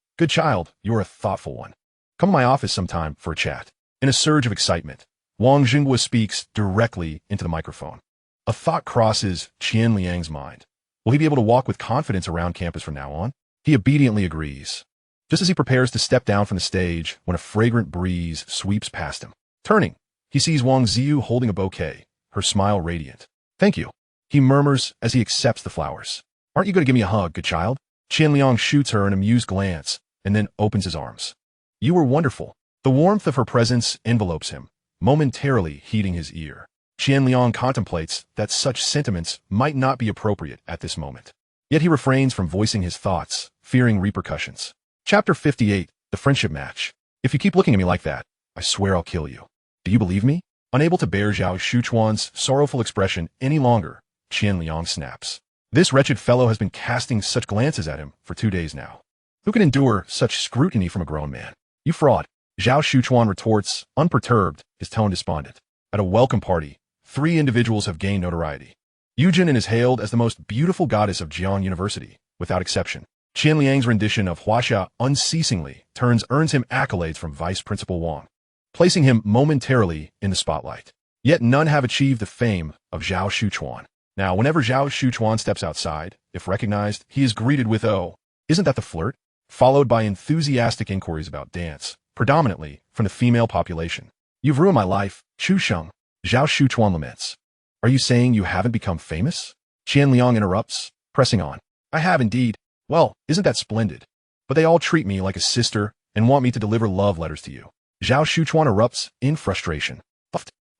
you're a thoughtful one. Come to my office sometime for a chat." In a surge of excitement, Wang Xinghua speaks directly into the microphone. A thought crosses Qian Liang's mind. Will he be able to walk with confidence around campus from now on? He obediently agrees, just as he prepares to step down from the stage when a fragrant breeze sweeps past him. Turning, he sees Wang Ziyu holding a bouquet, her smile radiant. "Thank you," he murmurs as he accepts the flowers. "Aren't you going to give me a hug, good child?" Qian Liang shoots her an amused glance and then opens his arms. "You were wonderful." The warmth of her presence envelopes him, momentarily heating his ear. Qian Liang contemplates that such sentiments might not be appropriate at this moment. Yet he refrains from voicing his thoughts, fearing repercussions. Chapter 58, The Friendship Match. "If you keep looking at me like that, I swear I'll kill you. Do you believe me?" Unable to bear Zhao Shuchuan's sorrowful expression any longer, Qian Liang snaps. This wretched fellow has been casting such glances at him for 2 days now. Who can endure such scrutiny from a grown man? "You fraud," Zhao Shuchuan retorts, unperturbed, his tone despondent. At a welcome party, 3 individuals have gained notoriety. Yu Jinin is hailed as the most beautiful goddess of Jian University, without exception. Qian Liang's rendition of Huaxia unceasingly earns him accolades from Vice Principal Wang, placing him momentarily in the spotlight. Yet none have achieved the fame of Zhao Shuchuan. Now, whenever Zhao Shuchuan steps outside, if recognized, he is greeted with, "Oh, isn't that the flirt?" followed by enthusiastic inquiries about dance, predominantly from the female population. "You've ruined my life, Chu Sheng," Zhao Shuchuan laments. "Are you saying you haven't become famous?" Qian Liang interrupts, pressing on. "I have indeed." "Well, isn't that splendid? But they all treat me like a sister and want me to deliver love letters to you." Zhao Shuchuan erupts in frustration.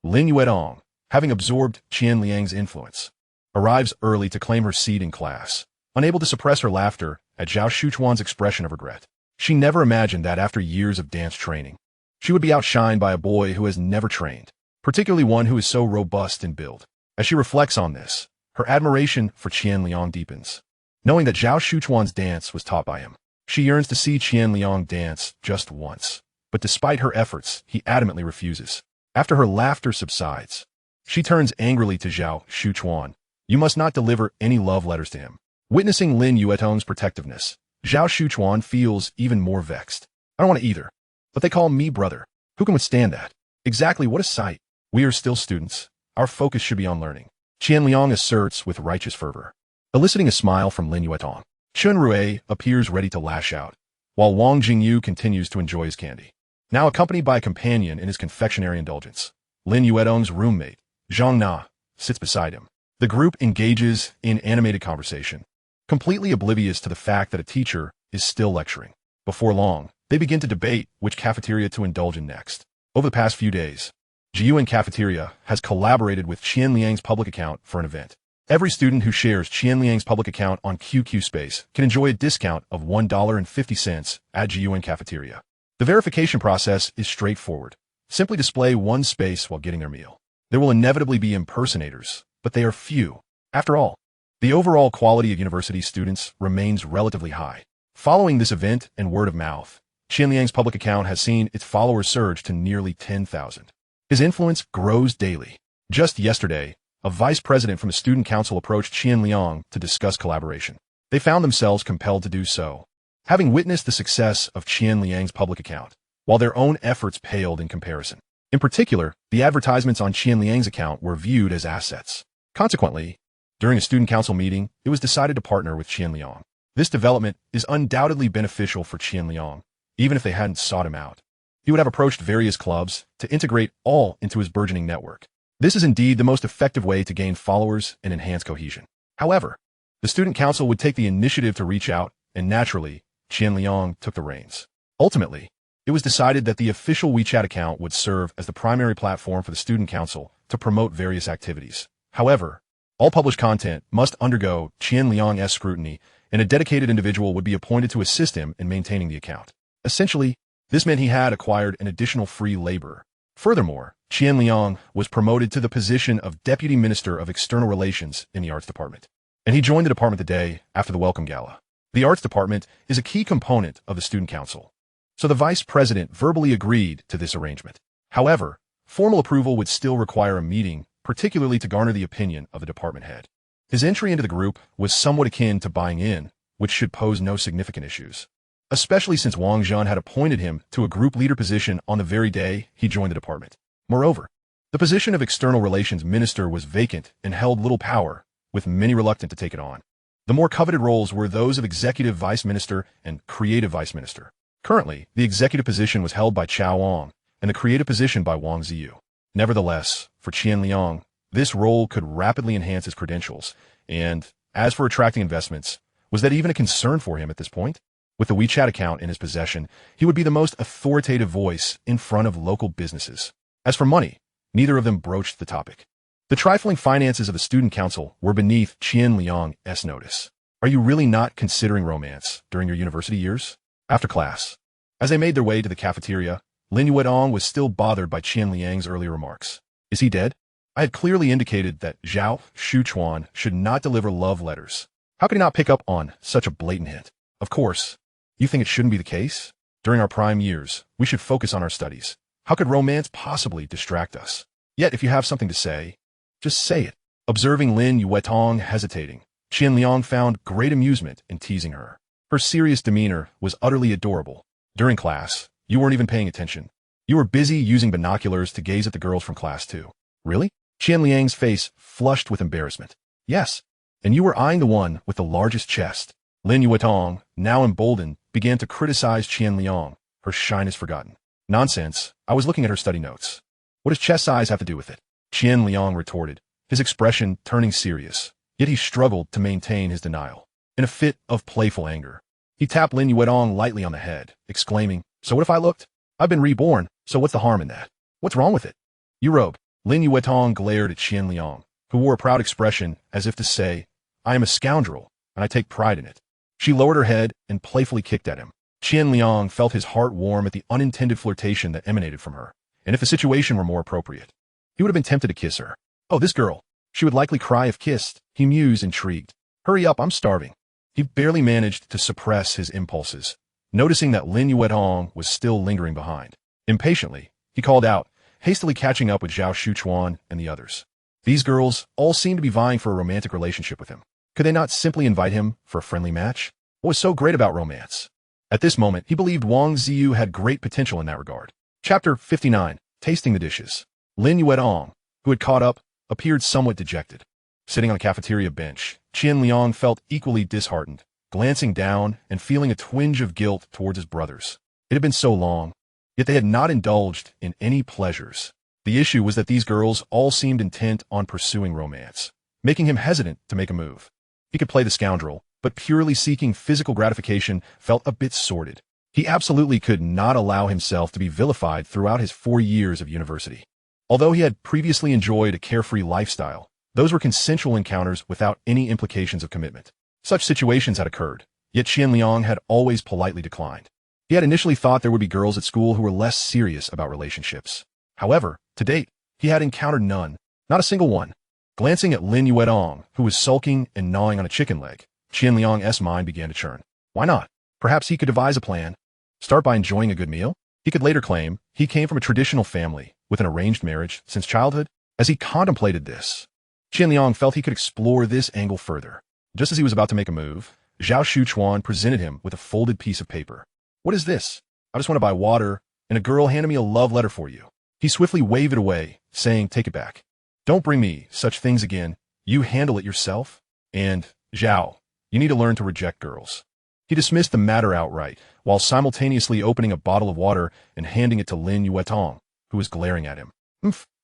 Lin Yuedong, having absorbed Qian Liang's influence, arrives early to claim her seat in class, unable to suppress her laughter at Zhao Shuchuan's expression of regret. She never imagined that after years of dance training, she would be outshined by a boy who has never trained, particularly one who is so robust in build. As she reflects on this, her admiration for Qian Liang deepens. Knowing that Zhao Shuchuan's dance was taught by him, she yearns to see Qian Liang dance just once. but despite her efforts, he adamantly refuses. After her laughter subsides, she turns angrily to Zhao Shuchuan. You must not deliver any love letters to him. Witnessing Lin Yuetong's protectiveness, Zhao Shuchuan feels even more vexed. I don't want to either, but they call me brother. Who can withstand that? Exactly, what a sight. We are still students. Our focus should be on learning, Qian Liang asserts with righteous fervor. Eliciting a smile from Lin Yuetong, Chun Rui appears ready to lash out, while Wang Jingyu continues to enjoy his candy. Now accompanied by a companion in his confectionery indulgence, Lin Yuetong's roommate, Zhang Na, sits beside him. The group engages in animated conversation, completely oblivious to the fact that a teacher is still lecturing. Before long, they begin to debate which cafeteria to indulge in next. Over the past few days, Jiyuan Cafeteria has collaborated with Qian Liang's public account for an event. Every student who shares Qian Liang's public account on QQ Space can enjoy a discount of $1.50 at Jiyuan Cafeteria. The verification process is straightforward. Simply display one space while getting their meal. There will inevitably be impersonators, but they are few. After all, the overall quality of university students remains relatively high. Following this event and word of mouth, Qian Liang's public account has seen its followers surge to nearly 10,000. His influence grows daily. Just yesterday, a vice president from the student council approached Qian Liang to discuss collaboration. They found themselves compelled to do so, having witnessed the success of Qian Liang's public account, while their own efforts paled in comparison. In particular, the advertisements on Qian Liang's account were viewed as assets. Consequently, during a student council meeting, it was decided to partner with Qian Liang. This development is undoubtedly beneficial for Qian Liang, even if they hadn't sought him out. He would have approached various clubs to integrate all into his burgeoning network. This is indeed the most effective way to gain followers and enhance cohesion. However, the student council would take the initiative to reach out, and naturally, Qian Liang took the reins. Ultimately, it was decided that the official WeChat account would serve as the primary platform for the student council to promote various activities. However, all published content must undergo Qian Liang's scrutiny, and a dedicated individual would be appointed to assist him in maintaining the account. Essentially, this meant he had acquired an additional free labor. Furthermore, Qian Liang was promoted to the position of Deputy Minister of External Relations in the Arts Department, and he joined the department the day after the welcome gala. The Arts Department is a key component of the Student Council, so the Vice President verbally agreed to this arrangement. However, formal approval would still require a meeting, particularly to garner the opinion of the department head. His entry into the group was somewhat akin to buying in, which should pose no significant issues, especially since Wang Zhan had appointed him to a group leader position on the very day he joined the department. Moreover, the position of External Relations Minister was vacant and held little power, with many reluctant to take it on. The more coveted roles were those of Executive Vice Minister and Creative Vice Minister. Currently, the executive position was held by Chao Wang, and the creative position by Wang Ziyu. Nevertheless, for Qian Liang, this role could rapidly enhance his credentials, and, as for attracting investments, was that even a concern for him at this point? With the WeChat account in his possession, he would be the most authoritative voice in front of local businesses. As for money, neither of them broached the topic. The trifling finances of the student council were beneath Qian Liang's notice. Are you really not considering romance during your university years? After class, as they made their way to the cafeteria, Lin Yuetong was still bothered by Qian Liang's earlier remarks. Is he dead? I had clearly indicated that Zhao Shuchuan should not deliver love letters. How could he not pick up on such a blatant hint? Of course, you think it shouldn't be the case? During our prime years, we should focus on our studies. How could romance possibly distract us? Yet if you have something to say, just say it. Observing Lin Yuetong hesitating, Qian Liang found great amusement in teasing her. Her serious demeanor was utterly adorable. During class, you weren't even paying attention. You were busy using binoculars to gaze at the girls from class 2. Really? Qian Liang's face flushed with embarrassment. Yes, and you were eyeing the one with the largest chest. Lin Yuetong, now emboldened, began to criticize Qian Liang, her shyness forgotten. Nonsense, I was looking at her study notes. What does chest size have to do with it? Qian Liang retorted, his expression turning serious, yet he struggled to maintain his denial. In a fit of playful anger, he tapped Lin Yuetong lightly on the head, exclaiming, So what if I looked? I've been reborn, so what's the harm in that? What's wrong with it? You rogue. Lin Yuetong glared at Qian Liang, who wore a proud expression as if to say, I am a scoundrel, and I take pride in it. She lowered her head and playfully kicked at him. Qian Liang felt his heart warm at the unintended flirtation that emanated from her, and if the situation were more appropriate, he would have been tempted to kiss her. Oh, this girl. She would likely cry if kissed, he mused, intrigued. Hurry up, I'm starving. He barely managed to suppress his impulses, noticing that Lin Yuetong was still lingering behind. Impatiently, he called out, hastily catching up with Zhao Shuchuan and the others. These girls all seemed to be vying for a romantic relationship with him. Could they not simply invite him for a friendly match? What was so great about romance? At this moment, he believed Wang Ziyu had great potential in that regard. Chapter 59. Tasting the Dishes. Lin Yuetong, who had caught up, appeared somewhat dejected. Sitting on a cafeteria bench, Qian Liang felt equally disheartened, glancing down and feeling a twinge of guilt towards his brothers. It had been so long, yet they had not indulged in any pleasures. The issue was that these girls all seemed intent on pursuing romance, making him hesitant to make a move. He could play the scoundrel, but purely seeking physical gratification felt a bit sordid. He absolutely could not allow himself to be vilified throughout his 4 years of university. Although he had previously enjoyed a carefree lifestyle, those were consensual encounters without any implications of commitment. Such situations had occurred, yet Qian Liang had always politely declined. He had initially thought there would be girls at school who were less serious about relationships. However, to date, he had encountered none, not a single one. Glancing at Lin Yuetong, who was sulking and gnawing on a chicken leg, Qian Liang's mind began to churn. Why not? Perhaps he could devise a plan. Start by enjoying a good meal? He could later claim he came from a traditional family with an arranged marriage since childhood. As he contemplated this, Qian Liang felt he could explore this angle further. Just as he was about to make a move, Zhao Shuchuan presented him with a folded piece of paper. What is this? I just want to buy water, and a girl handed me a love letter for you. He swiftly waved it away, saying, take it back. Don't bring me such things again. You handle it yourself. And, Zhao, you need to learn to reject girls. He dismissed the matter outright, while simultaneously opening a bottle of water and handing it to Lin Yuetong, who was glaring at him.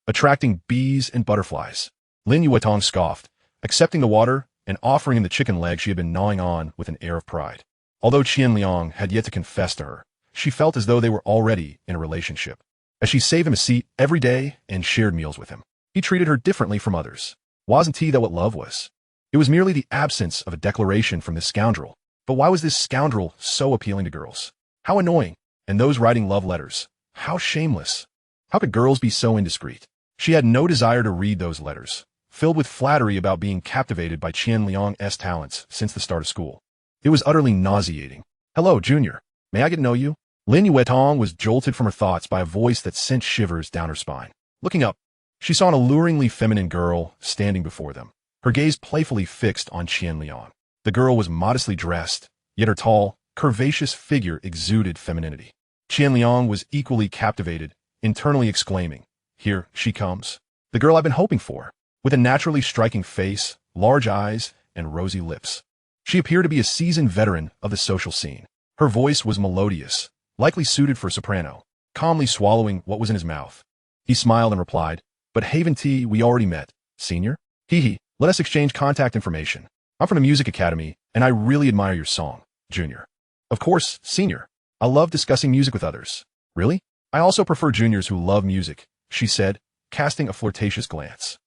Attracting bees and butterflies. Lin Yuetong scoffed, accepting the water and offering him the chicken leg she had been gnawing on with an air of pride. Although Qian Liang had yet to confess to her, she felt as though they were already in a relationship, as she saved him a seat every day and shared meals with him. He treated her differently from others. Wasn't he that what love was? It was merely the absence of a declaration from this scoundrel. But why was this scoundrel so appealing to girls? How annoying. And those writing love letters, how shameless. How could girls be so indiscreet? She had no desire to read those letters, filled with flattery about being captivated by Qian Liang's talents since the start of school. It was utterly nauseating. Hello, Junior. May I get to know you? Lin Yuetong was jolted from her thoughts by a voice that sent shivers down her spine. Looking up, she saw an alluringly feminine girl standing before them, her gaze playfully fixed on Qian Liang. The girl was modestly dressed, yet her tall, curvaceous figure exuded femininity. Qian Liang was equally captivated, internally exclaiming, here she comes. The girl I've been hoping for, with a naturally striking face, large eyes, and rosy lips. She appeared to be a seasoned veteran of the social scene. Her voice was melodious, likely suited for a soprano, calmly swallowing what was in his mouth. He smiled and replied, but Haven T, we already met, senior? Hee, let us exchange contact information. I'm from the music academy, and I really admire your song, junior. Of course, senior. I love discussing music with others. Really? I also prefer juniors who love music, she said, casting a flirtatious glance.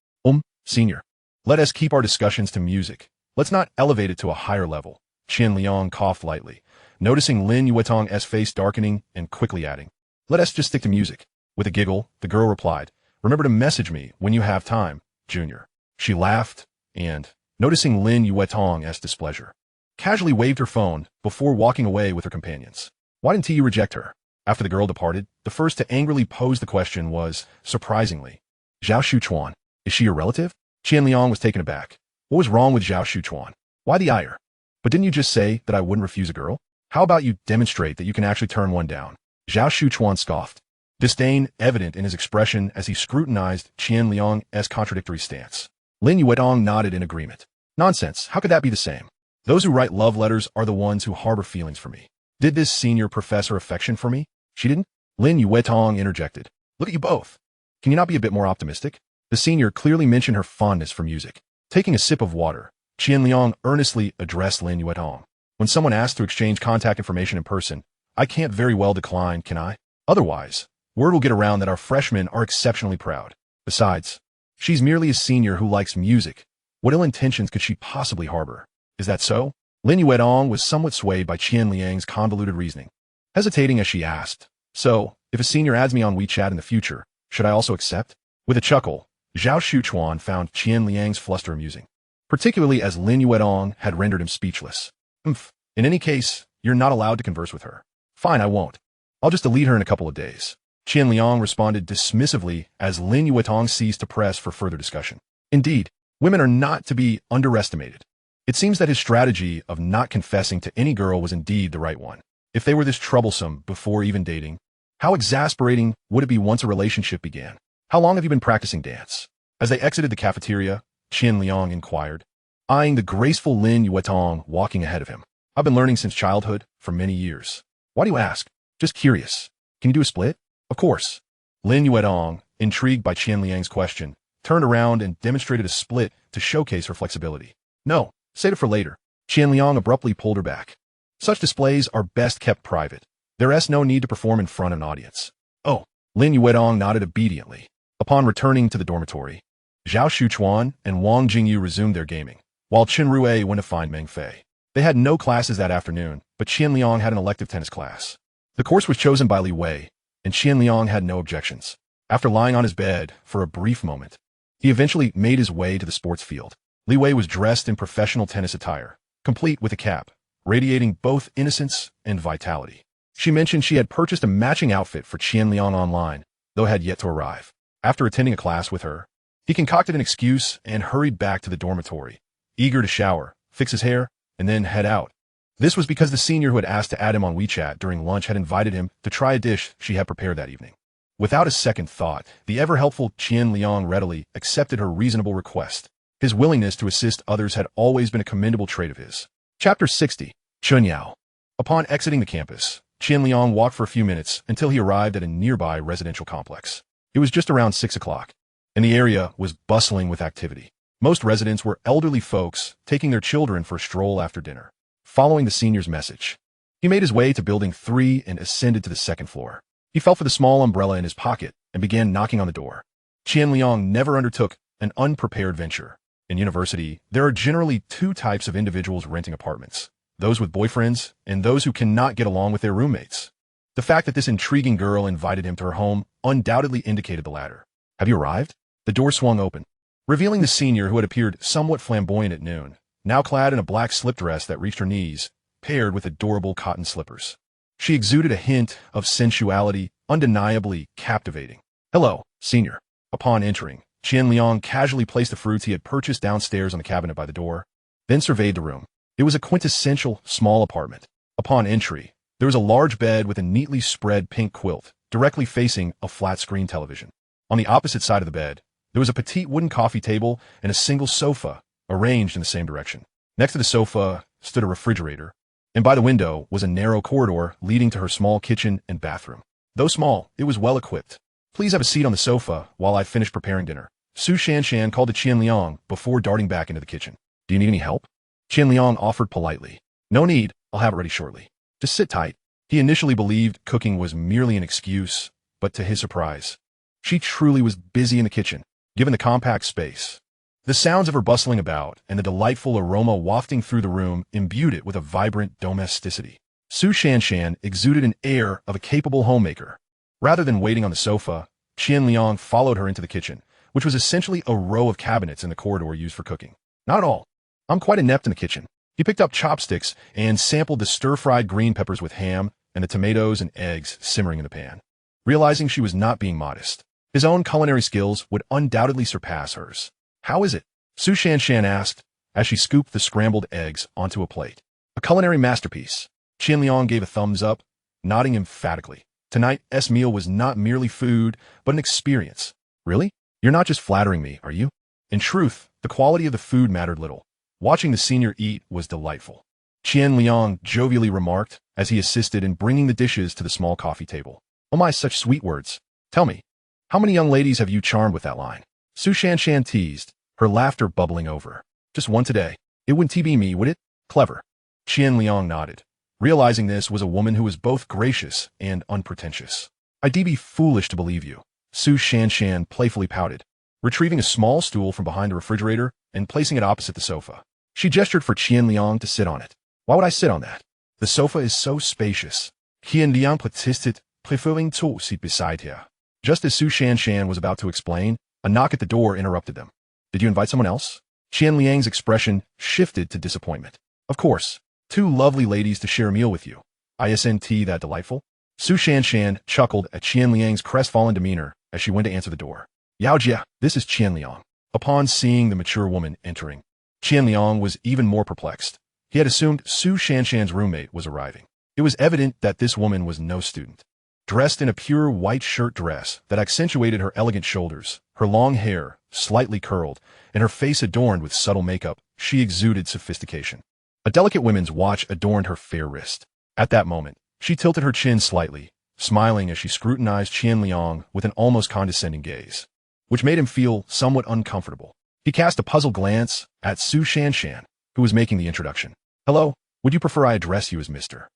Senior. Let us keep our discussions to music. Let's not elevate it to a higher level. Qian Liang coughed lightly, noticing Lin Yuetong's face darkening and quickly adding, let us just stick to music. With a giggle, the girl replied, remember to message me when you have time, junior. She laughed and, noticing Lin Yuetong's displeasure, casually waved her phone before walking away with her companions. Why didn't you reject her? After the girl departed, the first to angrily pose the question was, surprisingly, Zhao Shuchuan. Is she your relative? Qian Liang was taken aback. What was wrong with Zhao Shuchuan? Why the ire? But didn't you just say that I wouldn't refuse a girl? How about you demonstrate that you can actually turn one down? Zhao Shuchuan scoffed, disdain evident in his expression as he scrutinized Qian Liang's contradictory stance. Lin Yuetong nodded in agreement. Nonsense, how could that be the same? Those who write love letters are the ones who harbor feelings for me. Did this senior profess her affection for me? She didn't? Lin Yuetong interjected. Look at you both. Can you not be a bit more optimistic? The senior clearly mentioned her fondness for music. Taking a sip of water, Qian Liang earnestly addressed Lin Yuetong. When someone asks to exchange contact information in person, I can't very well decline, can I? Otherwise, word will get around that our freshmen are exceptionally proud. Besides, she's merely a senior who likes music. What ill intentions could she possibly harbor? Is that so? Lin Yuetong was somewhat swayed by Qian Liang's convoluted reasoning. Hesitating as she asked, so, if a senior adds me on WeChat in the future, should I also accept? With a chuckle, Zhao Shuchuan found Qian Liang's fluster amusing, particularly as Lin Yuetong had rendered him speechless. In any case, You're not allowed to converse with her. Fine, I won't. I'll just delete her in a couple of days. Qian Liang responded dismissively as Lin Yuetong ceased to press for further discussion. Indeed, women are not to be underestimated. It seems that his strategy of not confessing to any girl was indeed the right one. If they were this troublesome before even dating, how exasperating would it be once a relationship began? How long have you been practicing dance? As they exited the cafeteria, Qian Liang inquired, eyeing the graceful Lin Yuetong walking ahead of him. I've been learning since childhood, for many years. Why do you ask? Just curious. Can you do a split? Of course. Lin Yuetong, intrigued by Qian Liang's question, turned around and demonstrated a split to showcase her flexibility. No, save it for later. Qian Liang abruptly pulled her back. Such displays are best kept private. There's no need to perform in front of an audience. Oh, Lin Yuetong nodded obediently. Upon returning to the dormitory, Zhao Shuchuan and Wang Jingyu resumed their gaming, while Chen Rue went to find Meng Fei. They had no classes that afternoon, but Qian Liang had an elective tennis class. The course was chosen by Li Wei, and Qian Liang had no objections. After lying on his bed for a brief moment, he eventually made his way to the sports field. Li Wei was dressed in professional tennis attire, complete with a cap, radiating both innocence and vitality. She mentioned she had purchased a matching outfit for Qian Liang online, though had yet to arrive. After attending a class with her, he concocted an excuse and hurried back to the dormitory, eager to shower, fix his hair, and then head out. This was because the senior who had asked to add him on WeChat during lunch had invited him to try a dish she had prepared that evening. Without a second thought, the ever-helpful Qian Liang readily accepted her reasonable request. His willingness to assist others had always been a commendable trait of his. Chapter 60. Chunyao. Upon exiting the campus, Qian Liang walked for a few minutes until he arrived at a nearby residential complex. It was just around 6 o'clock, and the area was bustling with activity. Most residents were elderly folks taking their children for a stroll after dinner. Following the senior's message, he made his way to Building 3 and ascended to the second floor. He felt for the small umbrella in his pocket and began knocking on the door. Qian Liang never undertook an unprepared venture. In university, there are generally two types of individuals renting apartments: those with boyfriends and those who cannot get along with their roommates. The fact that this intriguing girl invited him to her home undoubtedly indicated the latter. Have you arrived? The door swung open, revealing the senior who had appeared somewhat flamboyant at noon, now clad in a black slip dress that reached her knees, paired with adorable cotton slippers. She exuded a hint of sensuality, undeniably captivating. Hello, senior. Upon entering, Qian Liang casually placed the fruits he had purchased downstairs on the cabinet by the door, then surveyed the room. It was a quintessential small apartment. Upon entry, there was a large bed with a neatly spread pink quilt, directly facing a flat-screen television. On the opposite side of the bed, there was a petite wooden coffee table and a single sofa, arranged in the same direction. Next to the sofa stood a refrigerator, and by the window was a narrow corridor leading to her small kitchen and bathroom. Though small, it was well equipped. Please have a seat on the sofa while I finish preparing dinner. Su Shanshan called to Qian Liang before darting back into the kitchen. Do you need any help? Qian Liang offered politely. No need, I'll have it ready shortly. Just sit tight. He initially believed cooking was merely an excuse, but to his surprise, she truly was busy in the kitchen, given the compact space. The sounds of her bustling about and the delightful aroma wafting through the room imbued it with a vibrant domesticity. Su Shanshan exuded an air of a capable homemaker. Rather than waiting on the sofa, Qian Liang followed her into the kitchen, which was essentially a row of cabinets in the corridor used for cooking. Not at all. I'm quite inept in the kitchen. He picked up chopsticks and sampled the stir-fried green peppers with ham and the tomatoes and eggs simmering in the pan. Realizing she was not being modest, his own culinary skills would undoubtedly surpass hers. How is it? Su Shanshan asked as she scooped the scrambled eggs onto a plate. A culinary masterpiece. Qian Liang gave a thumbs up, nodding emphatically. Tonight's meal was not merely food, but an experience. Really? You're not just flattering me, are you? In truth, the quality of the food mattered little. Watching the senior eat was delightful. Qian Liang jovially remarked as he assisted in bringing the dishes to the small coffee table. Oh my, such sweet words. Tell me, how many young ladies have you charmed with that line? Su Shanshan teased, her laughter bubbling over. Just one today. It wouldn't be me, would it? Clever. Qian Liang nodded, realizing this was a woman who was both gracious and unpretentious. I'd be foolish to believe you. Su Shanshan playfully pouted, retrieving a small stool from behind the refrigerator and placing it opposite the sofa. She gestured for Qian Liang to sit on it. Why would I sit on that? The sofa is so spacious. Qian Liang persisted, preferring to sit beside her. Just as Su Shanshan was about to explain, a knock at the door interrupted them. Did you invite someone else? Qian Liang's expression shifted to disappointment. Of course. Two lovely ladies to share a meal with you. Isn't that delightful? Su Shanshan chuckled at Qian Liang's crestfallen demeanor as she went to answer the door. Yao Jia, this is Qian Liang. Upon seeing the mature woman entering, Qian Liang was even more perplexed. He had assumed Su Shanshan's roommate was arriving. It was evident that this woman was no student. Dressed in a pure white shirt dress that accentuated her elegant shoulders, her long hair, slightly curled, and her face adorned with subtle makeup, she exuded sophistication. A delicate woman's watch adorned her fair wrist. At that moment, she tilted her chin slightly, smiling as she scrutinized Qian Liang with an almost condescending gaze, which made him feel somewhat uncomfortable. He cast a puzzled glance at Su Shanshan, who was making the introduction. Hello, would you prefer I address you as Mr.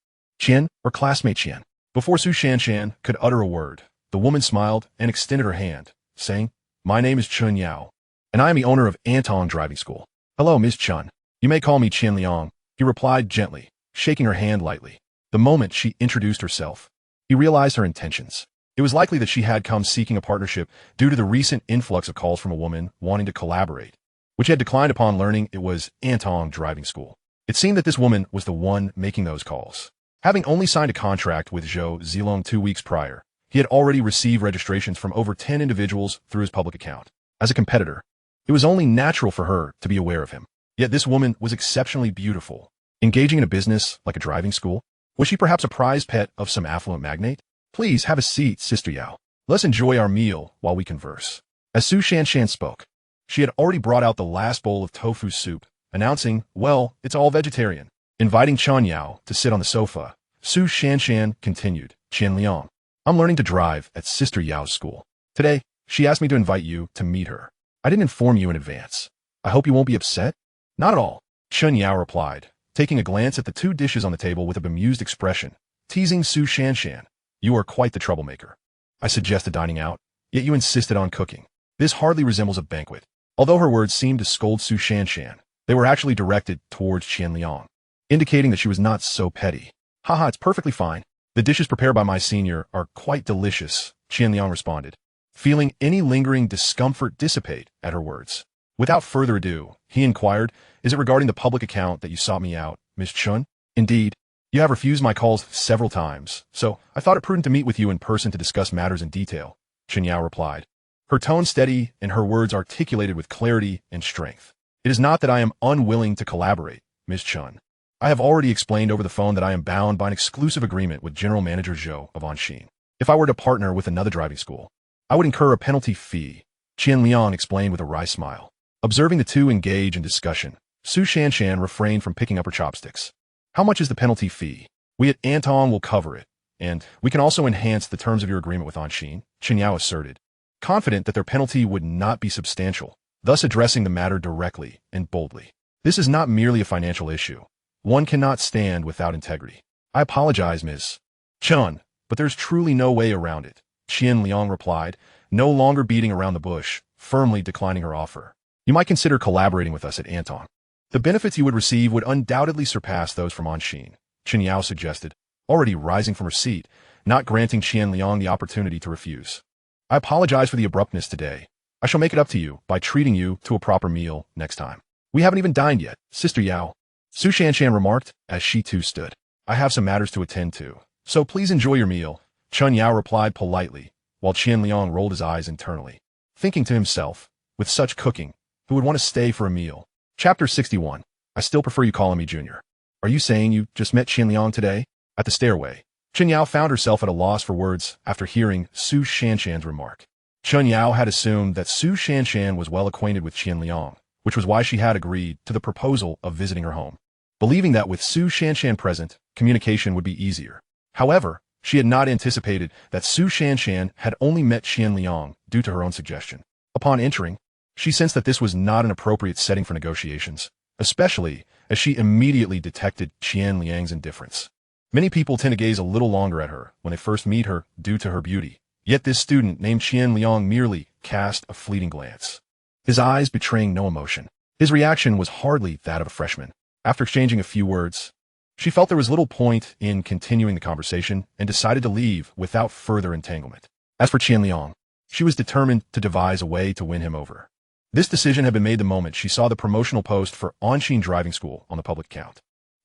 Qian or classmate Qian? Before Su Shanshan could utter a word, the woman smiled and extended her hand, saying, My name is Chun Yao, and I am the owner of Anton Driving School. Hello, Ms. Chun. You may call me Qian Liang, he replied gently, shaking her hand lightly. The moment she introduced herself, he realized her intentions. It was likely that she had come seeking a partnership due to the recent influx of calls from a woman wanting to collaborate, which had declined upon learning it was Anton Driving School. It seemed that this woman was the one making those calls. Having only signed a contract with Zhou Zilong 2 weeks prior, he had already received registrations from over 10 individuals through his public account. As a competitor, it was only natural for her to be aware of him. Yet this woman was exceptionally beautiful. Engaging in a business like a driving school, was she perhaps a prized pet of some affluent magnate? Please have a seat, Sister Yao. Let's enjoy our meal while we converse. As Su Shanshan spoke, she had already brought out the last bowl of tofu soup, announcing, well, it's all vegetarian. Inviting Chun Yao to sit on the sofa, Su Shanshan continued, Qian Liang, I'm learning to drive at Sister Yao's school. Today, she asked me to invite you to meet her. I didn't inform you in advance. I hope you won't be upset? Not at all, Chun Yao replied, taking a glance at the 2 dishes on the table with a bemused expression, teasing Su Shanshan. You are quite the troublemaker. I suggested dining out, yet you insisted on cooking. This hardly resembles a banquet. Although her words seemed to scold Su Shanshan, they were actually directed towards Qian Liang, indicating that she was not so petty. Haha, it's perfectly fine. The dishes prepared by my senior are quite delicious, Qian Liang responded, feeling any lingering discomfort dissipate at her words. Without further ado, he inquired, is it regarding the public account that you sought me out, Miss Chun? Indeed. You have refused my calls several times, so I thought it prudent to meet with you in person to discuss matters in detail, Chun Yao replied, her tone steady and her words articulated with clarity and strength. It is not that I am unwilling to collaborate, Miss Chun. I have already explained over the phone that I am bound by an exclusive agreement with General Manager Zhou of Anshin. If I were to partner with another driving school, I would incur a penalty fee, Qian Liang explained with a wry smile. Observing the two engage in discussion, Su Shanshan refrained from picking up her chopsticks. How much is the penalty fee? We at Anton will cover it, and we can also enhance the terms of your agreement with Anshin, Chen Yao asserted, confident that their penalty would not be substantial, thus addressing the matter directly and boldly. This is not merely a financial issue. One cannot stand without integrity. I apologize, Ms. Chun, but there's truly no way around it, Qian Liang replied, no longer beating around the bush, firmly declining her offer. You might consider collaborating with us at Anton. The benefits you would receive would undoubtedly surpass those from Anshin, Chen Yao suggested, already rising from her seat, not granting Qian Liang the opportunity to refuse. I apologize for the abruptness today. I shall make it up to you by treating you to a proper meal next time. We haven't even dined yet, Sister Yao, Su Shanshan remarked as she too stood. I have some matters to attend to, so please enjoy your meal, Chun Yao replied politely, while Qian Liang rolled his eyes internally, thinking to himself, with such cooking, who would want to stay for a meal? Chapter 61. I still prefer you calling me Junior. Are you saying you just met Qian Liang today? At the stairway, Chen Yao found herself at a loss for words after hearing Su Shanshan's remark. Chen Yao had assumed that Su Shanshan was well acquainted with Qian Liang, which was why she had agreed to the proposal of visiting her home, believing that with Su Shanshan present, communication would be easier. However, she had not anticipated that Su Shanshan had only met Qian Liang due to her own suggestion. Upon entering, she sensed that this was not an appropriate setting for negotiations, especially as she immediately detected Qian Liang's indifference. Many people tend to gaze a little longer at her when they first meet her due to her beauty, yet this student named Qian Liang merely cast a fleeting glance, his eyes betraying no emotion. His reaction was hardly that of a freshman. After exchanging a few words, she felt there was little point in continuing the conversation and decided to leave without further entanglement. As for Qian Liang, she was determined to devise a way to win him over. This decision had been made the moment she saw the promotional post for Anshin Driving School on the public account.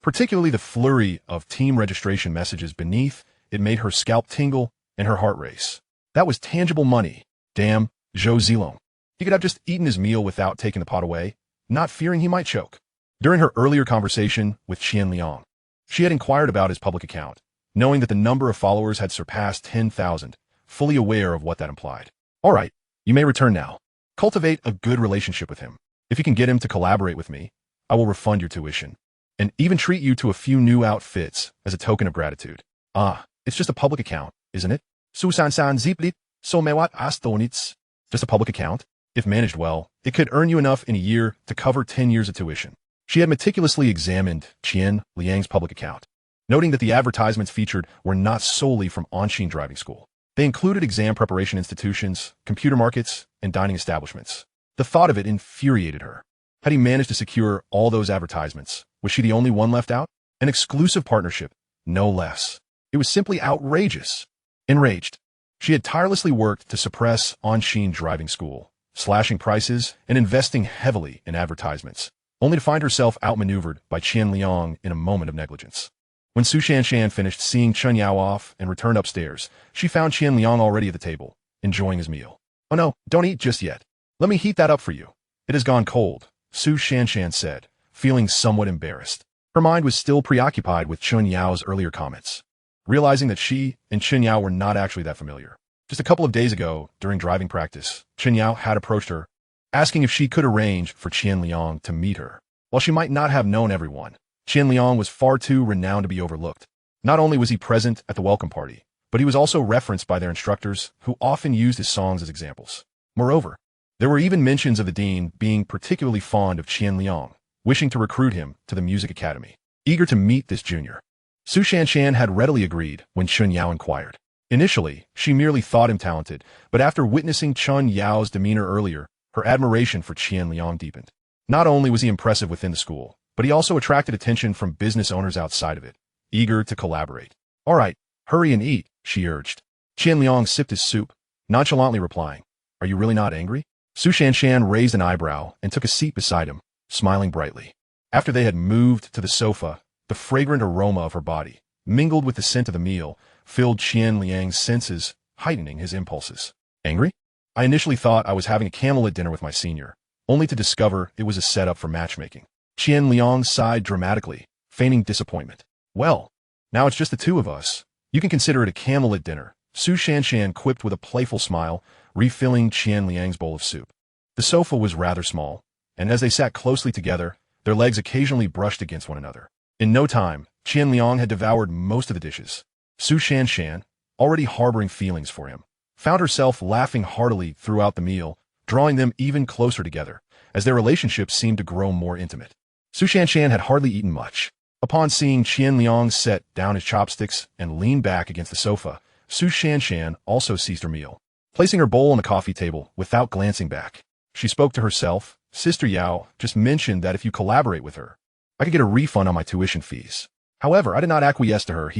Particularly the flurry of team registration messages beneath, it made her scalp tingle and her heart race. That was tangible money. Damn, Zhou Zilong. He could have just eaten his meal without taking the pot away, not fearing he might choke. During her earlier conversation with Qian Liang, she had inquired about his public account, knowing that the number of followers had surpassed 10,000, fully aware of what that implied. All right, you may return now. Cultivate a good relationship with him. If you can get him to collaborate with me, I will refund your tuition, and even treat you to a few new outfits as a token of gratitude. It's just a public account, isn't it? Susan-san ziplit, so mewat astonits. Just a public account? If managed well, it could earn you enough in a year to cover 10 years of tuition. She had meticulously examined Qian Liang's public account, noting that the advertisements featured were not solely from Anshin Driving School. They included exam preparation institutions, computer markets, and dining establishments. The thought of it infuriated her. Had he managed to secure all those advertisements? Was she the only one left out? An exclusive partnership, no less. It was simply outrageous. Enraged, she had tirelessly worked to suppress Anshin Driving School, slashing prices and investing heavily in advertisements, only to find herself outmaneuvered by Qian Liang in a moment of negligence. When Su Shanshan finished seeing Chen Yao off and returned upstairs, she found Qian Liang already at the table, enjoying his meal. Oh no, don't eat just yet. Let me heat that up for you. It has gone cold, Su Shanshan said, feeling somewhat embarrassed. Her mind was still preoccupied with Chen Yao's earlier comments, realizing that she and Chen Yao were not actually that familiar. Just a couple of days ago, during driving practice, Chen Yao had approached her, asking if she could arrange for Qian Liang to meet her. While she might not have known everyone, Qian Liang was far too renowned to be overlooked. Not only was he present at the welcome party, but he was also referenced by their instructors, who often used his songs as examples. Moreover, there were even mentions of the dean being particularly fond of Qian Liang, wishing to recruit him to the music academy. Eager to meet this junior, Su Shanshan had readily agreed when Chen Yao inquired. Initially, she merely thought him talented, but after witnessing Chen Yao's demeanor earlier, her admiration for Qian Liang deepened. Not only was he impressive within the school, but he also attracted attention from business owners outside of it, eager to collaborate. All right, hurry and eat, she urged. Qian Liang sipped his soup, nonchalantly replying, Are you really not angry? Su Shanshan raised an eyebrow and took a seat beside him, smiling brightly. After they had moved to the sofa, the fragrant aroma of her body, mingled with the scent of the meal, filled Qian Liang's senses, heightening his impulses. Angry? I initially thought I was having a candlelit dinner with my senior, only to discover it was a setup for matchmaking. Qian Liang sighed dramatically, feigning disappointment. Well, now it's just the two of us. You can consider it a candlelit dinner, Su Shanshan quipped with a playful smile, refilling Qian Liang's bowl of soup. The sofa was rather small, and as they sat closely together, their legs occasionally brushed against one another. In no time, Qian Liang had devoured most of the dishes. Su Shanshan, already harboring feelings for him, found herself laughing heartily throughout the meal, drawing them even closer together, as their relationship seemed to grow more intimate. Su Shanshan had hardly eaten much. Upon seeing Qian Liang set down his chopsticks and lean back against the sofa, Su Shanshan also ceased her meal, placing her bowl on the coffee table without glancing back. She spoke to herself. Sister Yao just mentioned that if you collaborate with her, I could get a refund on my tuition fees. However, I did not acquiesce to her,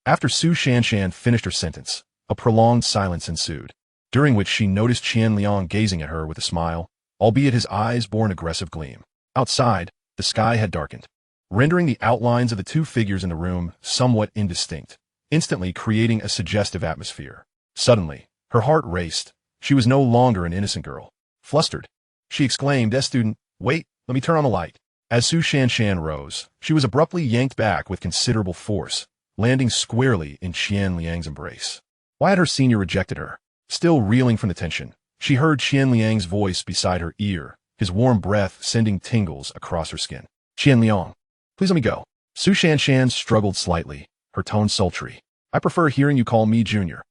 After Su Shanshan finished her sentence, a prolonged silence ensued, during which she noticed Qian Liang gazing at her with a smile, albeit his eyes bore an aggressive gleam. Outside, the sky had darkened, rendering the outlines of the two figures in the room somewhat indistinct, instantly creating a suggestive atmosphere. Suddenly, her heart raced. She was no longer an innocent girl. Flustered, she exclaimed, student, wait, let me turn on the light. As Su Shanshan rose, she was abruptly yanked back with considerable force, landing squarely in Qian Liang's embrace. Why had her senior rejected her? Still reeling from the tension, she heard Qian Liang's voice beside her ear, his warm breath sending tingles across her skin. Qian Liang, please let me go. Su Shanshan struggled slightly, her tone sultry. I prefer hearing you call me Junior.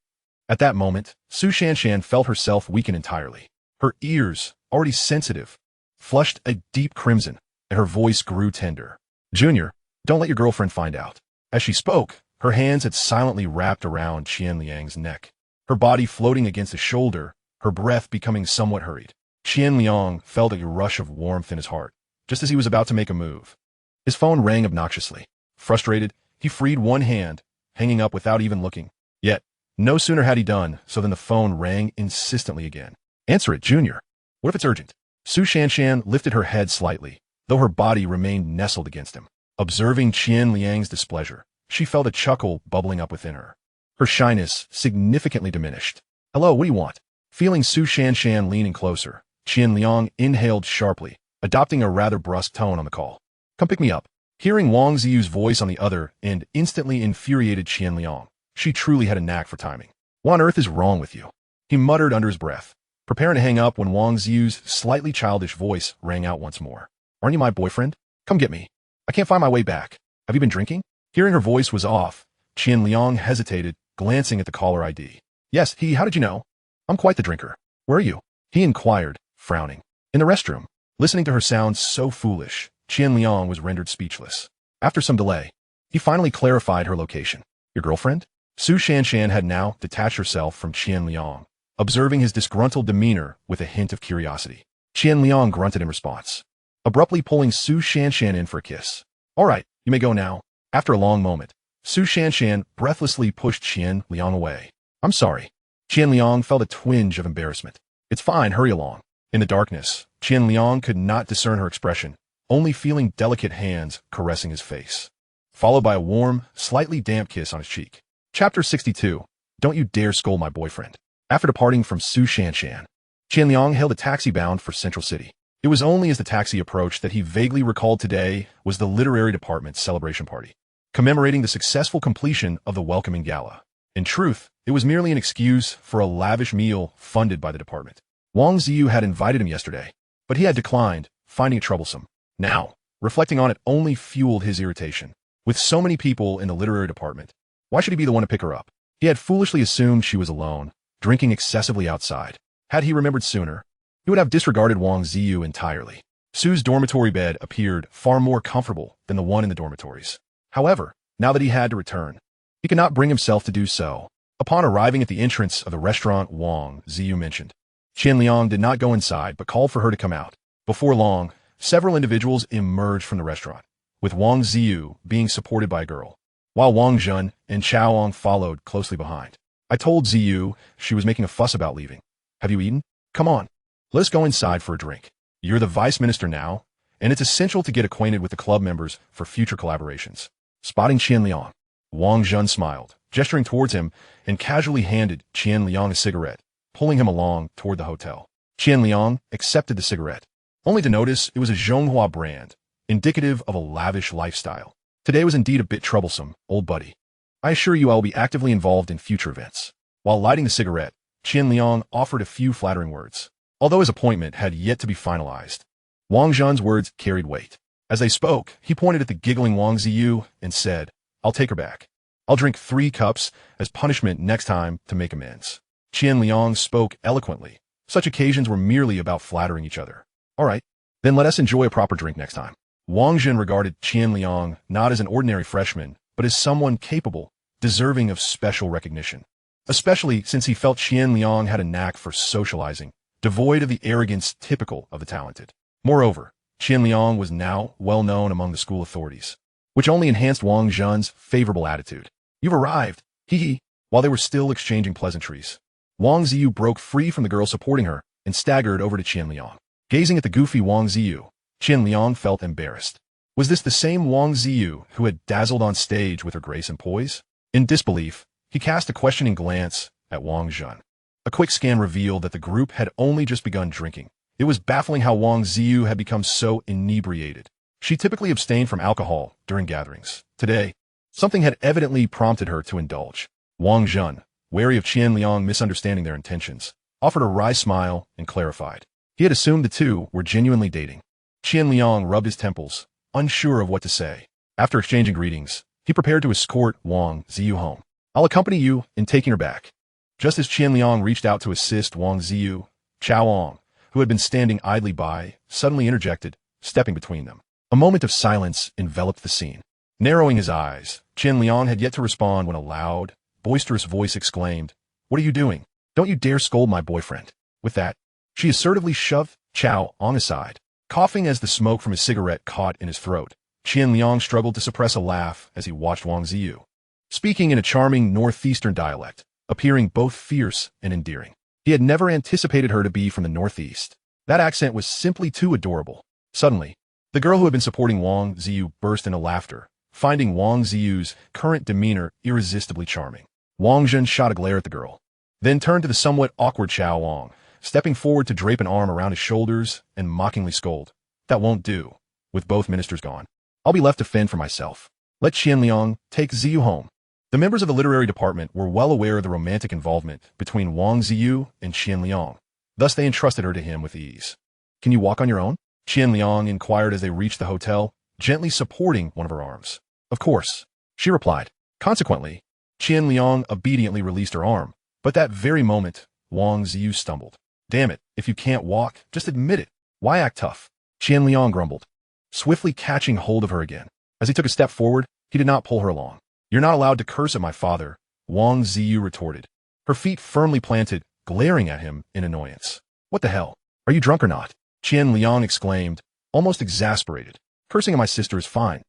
At that moment, Su Shanshan felt herself weaken entirely. Her ears, already sensitive, flushed a deep crimson, and her voice grew tender. Junior, don't let your girlfriend find out. As she spoke, her hands had silently wrapped around Qian Liang's neck, her body floating against his shoulder, her breath becoming somewhat hurried. Qian Liang felt a rush of warmth in his heart, just as he was about to make a move. His phone rang obnoxiously. Frustrated, he freed one hand, hanging up without even looking. Yet, no sooner had he done so than the phone rang insistently again. Answer it, Junior. What if it's urgent? Su Shanshan lifted her head slightly, though her body remained nestled against him. Observing Qian Liang's displeasure, she felt a chuckle bubbling up within her. Her shyness significantly diminished. "Hello, what do you want?" Feeling Su Shanshan leaning closer, Qian Liang inhaled sharply, adopting a rather brusque tone on the call. "Come pick me up." Hearing Wang Ziyu's voice on the other end instantly infuriated Qian Liang. She truly had a knack for timing. "What on earth is wrong with you?" he muttered under his breath, preparing to hang up when Wang Ziyu's slightly childish voice rang out once more. "Aren't you my boyfriend? Come get me. I can't find my way back. Have you been drinking?" Hearing her voice was off, Qian Liang hesitated, glancing at the caller ID. "Yes, how did you know?" "I'm quite the drinker. Where are you?" he inquired, frowning. "In the restroom." Listening to her sound so foolish, Qian Liang was rendered speechless. After some delay, he finally clarified her location. "Your girlfriend?" Su Shanshan had now detached herself from Qian Liang, observing his disgruntled demeanor with a hint of curiosity. Qian Liang grunted in response, abruptly pulling Su Shanshan in for a kiss. "All right, you may go now." After a long moment, Su Shanshan breathlessly pushed Qian Liang away. "I'm sorry." Qian Liang felt a twinge of embarrassment. "It's fine, hurry along." In the darkness, Qian Liang could not discern her expression, only feeling delicate hands caressing his face, followed by a warm, slightly damp kiss on his cheek. Chapter 62. Don't you dare scold my boyfriend. After departing from Su Shanshan, Qian Liang hailed a taxi bound for Central City. It was only as the taxi approached that he vaguely recalled today was the literary department's celebration party, commemorating the successful completion of the welcoming gala. In truth, it was merely an excuse for a lavish meal funded by the department. Wang Ziyu had invited him yesterday, but he had declined, finding it troublesome. Now, reflecting on it only fueled his irritation. With so many people in the literary department, why should he be the one to pick her up? He had foolishly assumed she was alone, drinking excessively outside. Had he remembered sooner, he would have disregarded Wang Ziyu entirely. Su's dormitory bed appeared far more comfortable than the one in the dormitories. However, now that he had to return, he could not bring himself to do so. Upon arriving at the entrance of the restaurant Wang Ziyu mentioned, Qian Liang did not go inside but called for her to come out. Before long, several individuals emerged from the restaurant, with Wang Ziyu being supported by a girl, while Wang Zhen and Chaoong followed closely behind. "I told Ziyu she was making a fuss about leaving. Have you eaten? Come on. Let's go inside for a drink. You're the vice minister now, and it's essential to get acquainted with the club members for future collaborations." Spotting Qian Liang, Wang Zhen smiled, gesturing towards him, and casually handed Qian Liang a cigarette, pulling him along toward the hotel. Qian Liang accepted the cigarette, only to notice it was a Zhonghua brand, indicative of a lavish lifestyle. "Today was indeed a bit troublesome, old buddy. I assure you I will be actively involved in future events." While lighting the cigarette, Qian Liang offered a few flattering words. Although his appointment had yet to be finalized, Wang Zhen's words carried weight. As they spoke, he pointed at the giggling Wang Ziyu and said, "I'll take her back. I'll drink 3 cups as punishment next time to make amends." Qian Liang spoke eloquently. Such occasions were merely about flattering each other. "All right, then let us enjoy a proper drink next time." Wang Zhen regarded Qian Liang not as an ordinary freshman, but as someone capable, deserving of special recognition, especially since he felt Qian Liang had a knack for socializing, devoid of the arrogance typical of the talented. Moreover, Qian Liang was now well known among the school authorities, which only enhanced Wang Zhen's favorable attitude. "You've arrived, hee." While they were still exchanging pleasantries, Wang Ziyu broke free from the girl supporting her and staggered over to Qian Liang. Gazing at the goofy Wang Ziyu, Qian Liang felt embarrassed. Was this the same Wang Ziyu who had dazzled on stage with her grace and poise? In disbelief, he cast a questioning glance at Wang Zhen. A quick scan revealed that the group had only just begun drinking. It was baffling how Wang Ziyu had become so inebriated. She typically abstained from alcohol during gatherings. Today, something had evidently prompted her to indulge. Wang Zhen, wary of Qian Liang misunderstanding their intentions, offered a wry smile and clarified. He had assumed the two were genuinely dating. Qian Liang rubbed his temples, unsure of what to say. After exchanging greetings, he prepared to escort Wang Ziyu home. "I'll accompany you in taking her back." Just as Qian Liang reached out to assist Wang Ziyu, Chaoong, who had been standing idly by, suddenly interjected, stepping between them. A moment of silence enveloped the scene. Narrowing his eyes, Qian Liang had yet to respond when a loud, boisterous voice exclaimed, "What are you doing? Don't you dare scold my boyfriend." With that, she assertively shoved Chaoong aside. Coughing as the smoke from his cigarette caught in his throat, Qian Liang struggled to suppress a laugh as he watched Wang Ziyu, speaking in a charming northeastern dialect, appearing both fierce and endearing. He had never anticipated her to be from the northeast. That accent was simply too adorable. Suddenly, The girl who had been supporting Wang Ziyu burst into laughter, finding Wang Ziyu's current demeanor irresistibly charming. Wang Zhen shot a glare at the girl, then turned to the somewhat awkward Xiao Wang, stepping forward to drape an arm around his shoulders and mockingly scold. That won't do. With both ministers gone, I'll be left to fend for myself. Let Qian Liang take Ziyu home. The members of the literary department were well aware of the romantic involvement between Wang Ziyu and Qian Liang. Thus they entrusted her to him with ease. Can you walk on your own? Qian Liang inquired as they reached the hotel, gently supporting one of her arms. Of course, she replied. Consequently, Qian Liang obediently released her arm, but that very moment, Wang Ziyu stumbled. Damn it, if you can't walk, just admit it. Why act tough? Qian Liang grumbled, swiftly catching hold of her again. As he took a step forward, he did not pull her along. You're not allowed to curse at my father, Wang Ziyu retorted, her feet firmly planted, glaring at him in annoyance. What the hell? Are you drunk or not? Qian Liang exclaimed, almost exasperated. Cursing at my sister is fine,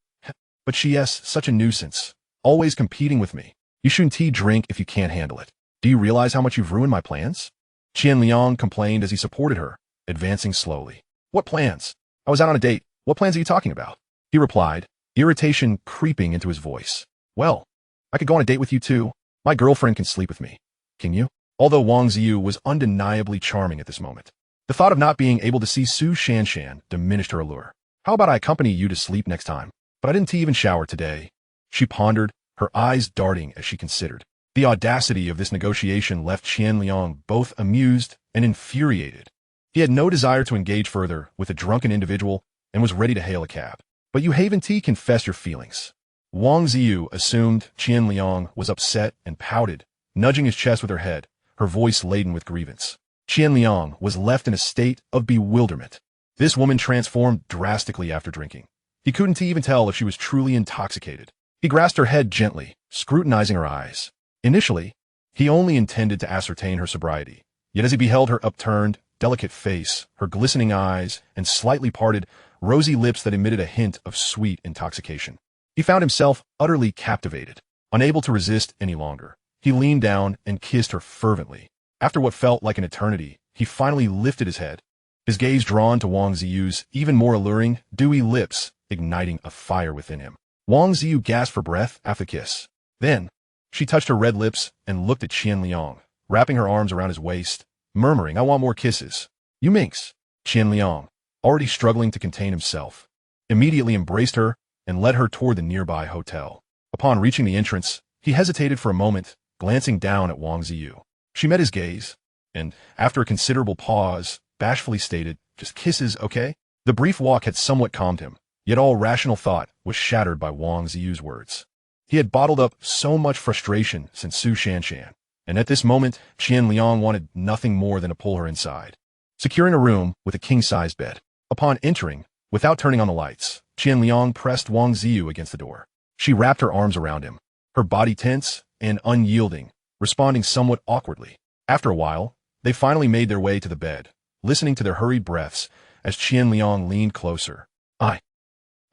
but she is such a nuisance, always competing with me. You shouldn't drink if you can't handle it. Do you realize how much you've ruined my plans? Qian Liang complained as he supported her, advancing slowly. What plans? I was out on a date. What plans are you talking about? He replied, irritation creeping into his voice. Well, I could go on a date with you too. My girlfriend can sleep with me. Can you? Although Wang Ziyu was undeniably charming at this moment, the thought of not being able to see Su Shanshan diminished her allure. How about I accompany you to sleep next time? But I didn't even shower today. She pondered, her eyes darting as she considered. The audacity of this negotiation left Qian Liang both amused and infuriated. He had no desire to engage further with a drunken individual and was ready to hail a cab. But you haven't confessed your feelings. Wang Ziyu assumed Qian Liang was upset and pouted, nudging his chest with her head, her voice laden with grievance. Qian Liang was left in a state of bewilderment. This woman transformed drastically after drinking. He couldn't even tell if she was truly intoxicated. He grasped her head gently, scrutinizing her eyes. Initially, he only intended to ascertain her sobriety. Yet as he beheld her upturned, delicate face, her glistening eyes, and slightly parted, rosy lips that emitted a hint of sweet intoxication, he found himself utterly captivated. Unable to resist any longer, he leaned down and kissed her fervently. After what felt like an eternity, he finally lifted his head, his gaze drawn to Wang Ziyu's even more alluring, dewy lips, igniting a fire within him. Wang Ziyu gasped for breath after the kiss. Then, she touched her red lips and looked at Qian Liang, wrapping her arms around his waist, murmuring, I want more kisses. You minx. Qian Liang, already struggling to contain himself, immediately embraced her and led her toward the nearby hotel. Upon reaching the entrance, he hesitated for a moment, glancing down at Wang Ziyu. She met his gaze, and, after a considerable pause, bashfully stated, just kisses, okay? The brief walk had somewhat calmed him, yet all rational thought was shattered by Wang Ziyu's words. He had bottled up so much frustration since Su Shanshan, and at this moment, Qian Liang wanted nothing more than to pull her inside. Securing a room with a king-size bed. Upon entering, without turning on the lights, Qian Liang pressed Wang Ziyu against the door. She wrapped her arms around him, her body tense and unyielding, responding somewhat awkwardly. After a while, they finally made their way to the bed, listening to their hurried breaths as Qian Liang leaned closer. I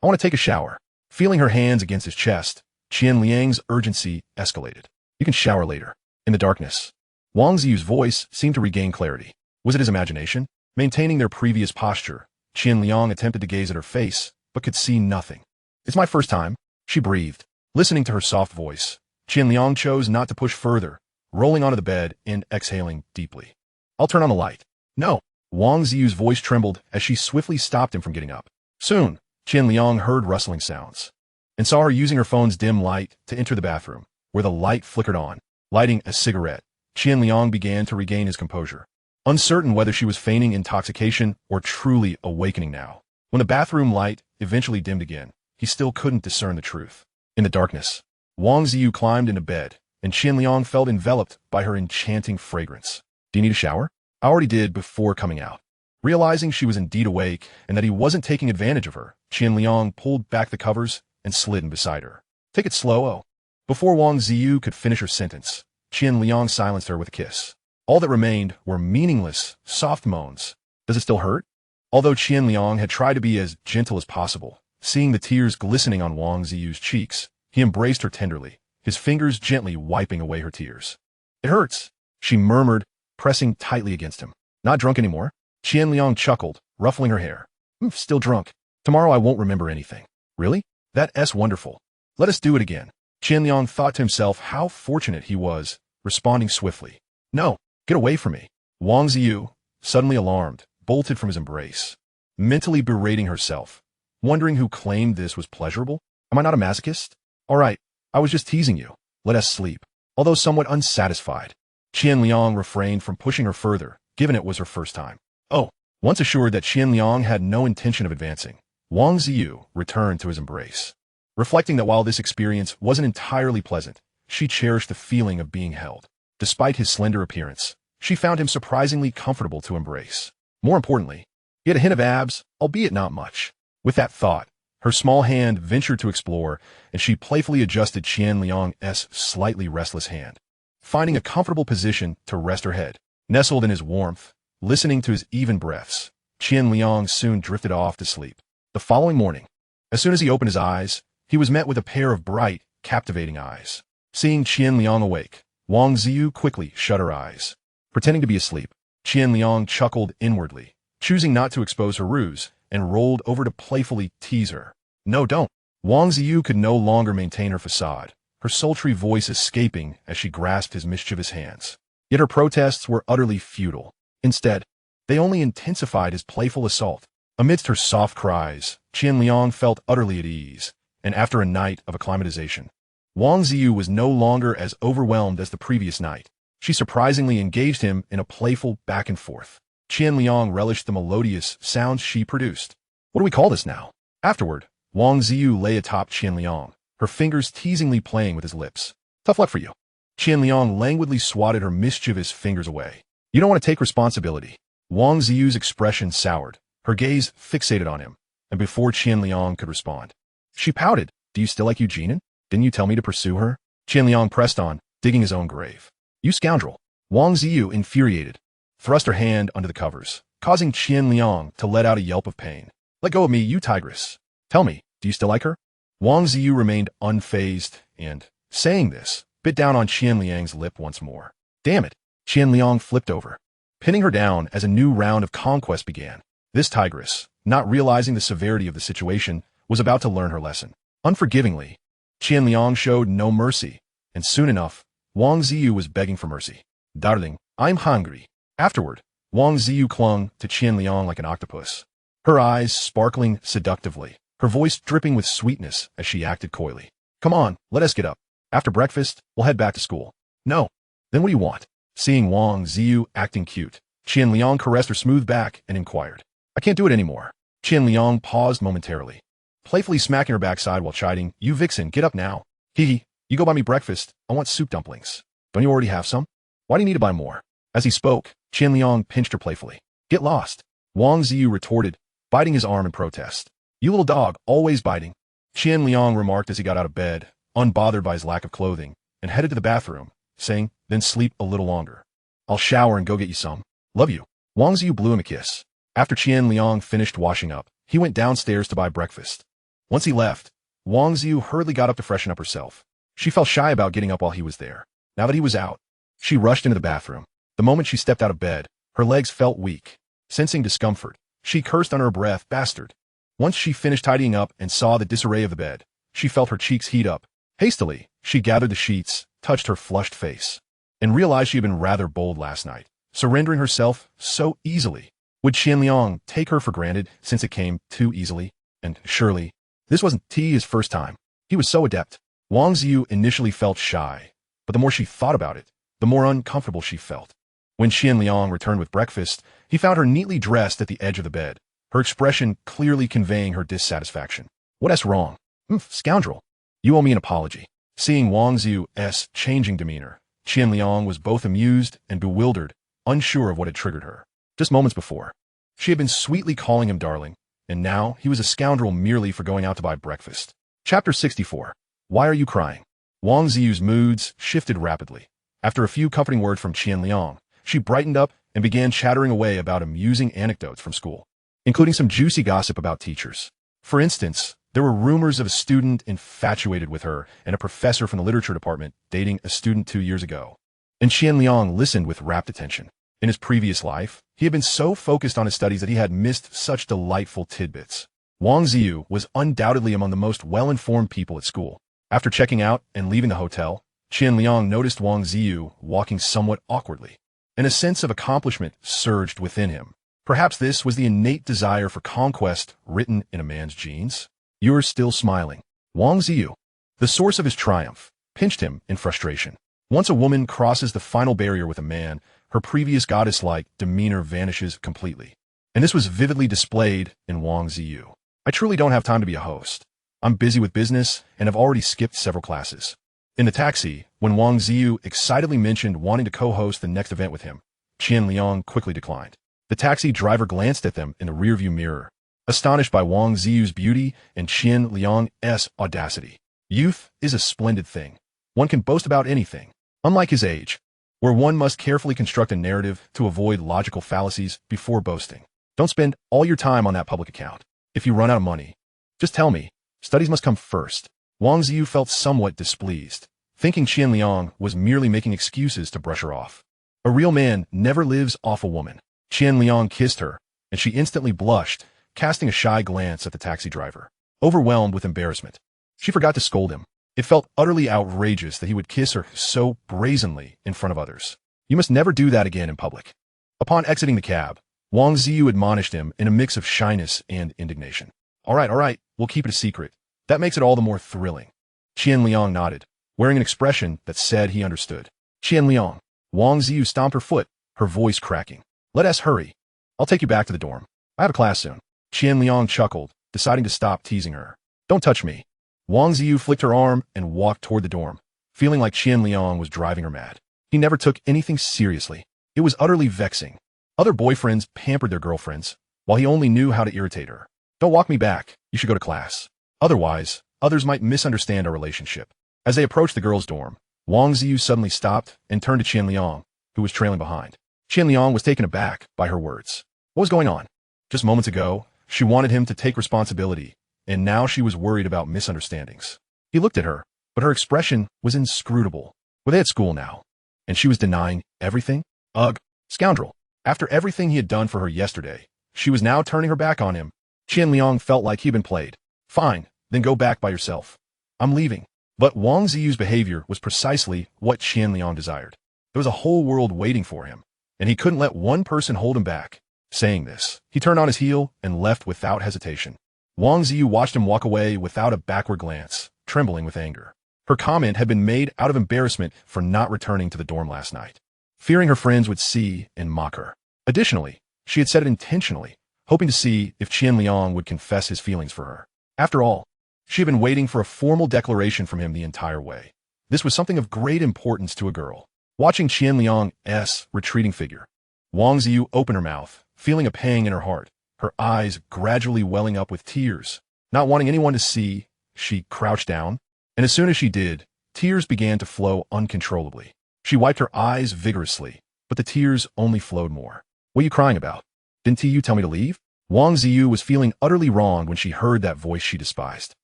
want to take a shower. Feeling her hands against his chest, Qian Liang's urgency escalated. You can shower later. In the darkness, Wang Ziyu's voice seemed to regain clarity. Was it his imagination? Maintaining their previous posture, Qian Liang attempted to gaze at her face, but could see nothing. It's my first time, she breathed. Listening to her soft voice, Qian Liang chose not to push further, rolling onto the bed and exhaling deeply. I'll turn on the light. No. Wang Ziyu's voice trembled as she swiftly stopped him from getting up. Soon, Qian Liang heard rustling sounds and saw her using her phone's dim light to enter the bathroom, where the light flickered on. Lighting a cigarette, Qian Liang began to regain his composure, uncertain whether she was feigning intoxication or truly awakening now. When the bathroom light eventually dimmed again, he still couldn't discern the truth. In the darkness, Wang Ziyu climbed into bed, and Qian Liang felt enveloped by her enchanting fragrance. Do you need a shower? I already did before coming out. Realizing she was indeed awake and that he wasn't taking advantage of her, Qian Liang pulled back the covers and slid in beside her. Take it slow, oh. Before Wang Ziyu could finish her sentence, Qian Liang silenced her with a kiss. All that remained were meaningless, soft moans. Does it still hurt? Although Qian Liang had tried to be as gentle as possible, seeing the tears glistening on Wang Ziyu's cheeks, he embraced her tenderly, his fingers gently wiping away her tears. It hurts, she murmured, pressing tightly against him. Not drunk anymore? Qian Liang chuckled, ruffling her hair. Still drunk. Tomorrow I won't remember anything. Really? That's wonderful. Let us do it again. Qian Liang thought to himself how fortunate he was, responding swiftly. No, get away from me. Wang Ziyu, suddenly alarmed, bolted from his embrace, mentally berating herself, wondering who claimed this was pleasurable. Am I not a masochist? All right, I was just teasing you. Let us sleep. Although somewhat unsatisfied, Qian Liang refrained from pushing her further, given it was her first time. Oh, once assured that Qian Liang had no intention of advancing, Wang Ziyu returned to his embrace, reflecting that while this experience wasn't entirely pleasant, she cherished the feeling of being held. Despite his slender appearance, she found him surprisingly comfortable to embrace. More importantly, he had a hint of abs, albeit not much. With that thought, her small hand ventured to explore, and she playfully adjusted Qian Liang's slightly restless hand, finding a comfortable position to rest her head. Nestled in his warmth, listening to his even breaths, Qian Liang soon drifted off to sleep. The following morning, as soon as he opened his eyes, he was met with a pair of bright, captivating eyes. Seeing Qian Liang awake, Wang Ziyu quickly shut her eyes. Pretending to be asleep, Qian Liang chuckled inwardly, choosing not to expose her ruse, and rolled over to playfully tease her. No, don't. Wang Ziyu could no longer maintain her facade, her sultry voice escaping as she grasped his mischievous hands. Yet her protests were utterly futile. Instead, they only intensified his playful assault. Amidst her soft cries, Qian Liang felt utterly at ease, and after a night of acclimatization, Wang Ziyu was no longer as overwhelmed as the previous night. She surprisingly engaged him in a playful back and forth. Qian Liang relished the melodious sounds she produced. What do we call this now? Afterward, Wang Ziyu lay atop Qian Liang, her fingers teasingly playing with his lips. Tough luck for you. Qian Liang languidly swatted her mischievous fingers away. You don't want to take responsibility. Wang Ziyu's expression soured, her gaze fixated on him, and before Qian Liang could respond, she pouted. Do you still like Eugene? Didn't you tell me to pursue her? Qian Liang pressed on, digging his own grave. You scoundrel. Wang Ziyu, infuriated, thrust her hand under the covers, causing Qian Liang to let out a yelp of pain. Let go of me, you tigress. Tell me, do you still like her? Wang Ziyu remained unfazed and, saying this, bit down on Qian Liang's lip once more. Damn it. Qian Liang flipped over, pinning her down as a new round of conquest began. This tigress, not realizing the severity of the situation, was about to learn her lesson. Unforgivingly, Qian Liang showed no mercy, and soon enough, Wang Ziyu was begging for mercy. Darling, I'm hungry. Afterward, Wang Ziyu clung to Qian Liang like an octopus, her eyes sparkling seductively, her voice dripping with sweetness as she acted coyly. Come on, let us get up. After breakfast, we'll head back to school. No. Then what do you want? Seeing Wang Ziyu acting cute, Qian Liang caressed her smooth back and inquired. I can't do it anymore. Qian Liang paused momentarily, playfully smacking her backside while chiding, You vixen, get up now. Hee, you go buy me breakfast. I want soup dumplings. Don't you already have some? Why do you need to buy more? As he spoke, Qian Liang pinched her playfully. Get lost. Wang Ziyu retorted, biting his arm in protest. You little dog, always biting. Qian Liang remarked as he got out of bed, unbothered by his lack of clothing, and headed to the bathroom, saying, Then sleep a little longer. I'll shower and go get you some. Love you. Wang Ziyu blew him a kiss. After Qian Liang finished washing up, he went downstairs to buy breakfast. Once he left, Wang Ziyu hurriedly got up to freshen up herself. She felt shy about getting up while he was there. Now that he was out, she rushed into the bathroom. The moment she stepped out of bed, her legs felt weak. Sensing discomfort, she cursed under her breath, Bastard. Once she finished tidying up and saw the disarray of the bed, she felt her cheeks heat up. Hastily, she gathered the sheets, touched her flushed face, and realized she had been rather bold last night, surrendering herself so easily. Would Qian Liang take her for granted since it came too easily? And surely, this wasn't his first time. He was so adept. Wang Ziyu initially felt shy, but the more she thought about it, the more uncomfortable she felt. When Qian Liang returned with breakfast, he found her neatly dressed at the edge of the bed, her expression clearly conveying her dissatisfaction. What's wrong? Scoundrel. You owe me an apology. Seeing Wang Ziyu's changing demeanor, Qian Liang was both amused and bewildered, unsure of what had triggered her. Just moments before, she had been sweetly calling him darling, and now he was a scoundrel merely for going out to buy breakfast. Chapter 64. Why are you crying? Wang Ziyu's moods shifted rapidly. After a few comforting words from Qian Liang, she brightened up and began chattering away about amusing anecdotes from school, including some juicy gossip about teachers. For instance, there were rumors of a student infatuated with her and a professor from the literature department dating a student 2 years ago. And Qian Liang listened with rapt attention. In his previous life, he had been so focused on his studies that he had missed such delightful tidbits. Wang Ziyu was undoubtedly among the most well-informed people at school. After checking out and leaving the hotel, Qian Liang noticed Wang Ziyu walking somewhat awkwardly, and a sense of accomplishment surged within him. Perhaps this was the innate desire for conquest written in a man's genes? "You're still smiling." Wang Ziyu, the source of his triumph, pinched him in frustration. Once a woman crosses the final barrier with a man, her previous goddess-like demeanor vanishes completely. And this was vividly displayed in Wang Ziyu. "I truly don't have time to be a host. I'm busy with business and have already skipped several classes." In the taxi, when Wang Ziyu excitedly mentioned wanting to co-host the next event with him, Qian Liang quickly declined. The taxi driver glanced at them in the rearview mirror, astonished by Wang Ziyu's beauty and Qian Liang's audacity. Youth is a splendid thing. One can boast about anything. Unlike his age, where one must carefully construct a narrative to avoid logical fallacies before boasting. Don't spend all your time on that public account. If you run out of money, just tell me. Studies must come first. Wang Ziyu felt somewhat displeased, thinking Qian Liang was merely making excuses to brush her off. A real man never lives off a woman. Qian Liang kissed her, and she instantly blushed, casting a shy glance at the taxi driver. Overwhelmed with embarrassment, she forgot to scold him. It felt utterly outrageous that he would kiss her so brazenly in front of others. "You must never do that again in public." Upon exiting the cab, Wang Ziyu admonished him in a mix of shyness and indignation. All right, we'll keep it a secret. That makes it all the more thrilling." Qian Liang nodded, wearing an expression that said he understood. "Qian Liang." Wang Ziyu stomped her foot, her voice cracking. "Let us hurry. I'll take you back to the dorm. I have a class soon." Qian Liang chuckled, deciding to stop teasing her. "Don't touch me." Wang Ziyu flicked her arm and walked toward the dorm, feeling like Qian Liang was driving her mad. He never took anything seriously. It was utterly vexing. Other boyfriends pampered their girlfriends, while he only knew how to irritate her. "Don't walk me back. You should go to class. Otherwise, others might misunderstand our relationship." As they approached the girls' dorm, Wang Ziyu suddenly stopped and turned to Qian Liang, who was trailing behind. Qian Liang was taken aback by her words. What was going on? Just moments ago, she wanted him to take responsibility, and now she was worried about misunderstandings. He looked at her, but her expression was inscrutable. Were they at school now? And she was denying everything? Ugh, scoundrel. After everything he had done for her yesterday, she was now turning her back on him. Qian Liang felt like he'd been played. "Fine, then go back by yourself. I'm leaving." But Wang Ziyu's behavior was precisely what Qian Liang desired. There was a whole world waiting for him, and he couldn't let one person hold him back. Saying this, he turned on his heel and left without hesitation. Wang Ziyu watched him walk away without a backward glance, trembling with anger. Her comment had been made out of embarrassment for not returning to the dorm last night, fearing her friends would see and mock her. Additionally, she had said it intentionally, hoping to see if Qian Liang would confess his feelings for her. After all, she had been waiting for a formal declaration from him the entire way. This was something of great importance to a girl. Watching Qian Liang's retreating figure, Wang Ziyu opened her mouth, feeling a pang in her heart, her eyes gradually welling up with tears. Not wanting anyone to see, she crouched down, and as soon as she did, tears began to flow uncontrollably. She wiped her eyes vigorously, but the tears only flowed more. "What are you crying about? Didn't you tell me to leave?" Wang Ziyu was feeling utterly wrong when she heard that voice she despised.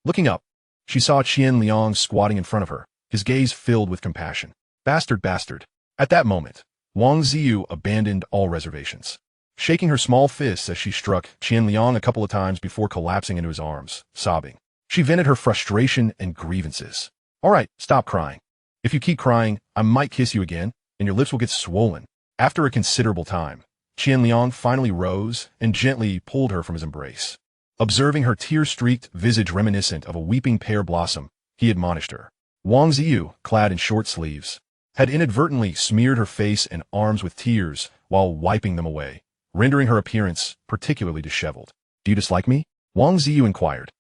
Looking up, she saw Qian Liang squatting in front of her, his gaze filled with compassion. Bastard. At that moment, Wang Ziyu abandoned all reservations, shaking her small fists as she struck Qian Liang a couple of times before collapsing into his arms, sobbing. She vented her frustration and grievances. "All right, stop crying. If you keep crying, I might kiss you again, and your lips will get swollen." After a considerable time, Qian Liang finally rose and gently pulled her from his embrace. Observing her tear-streaked visage reminiscent of a weeping pear blossom, he admonished her. Wang Ziyu, clad in short sleeves, had inadvertently smeared her face and arms with tears while wiping them away, rendering her appearance particularly disheveled. "Do you dislike me?" Wang Ziyu inquired.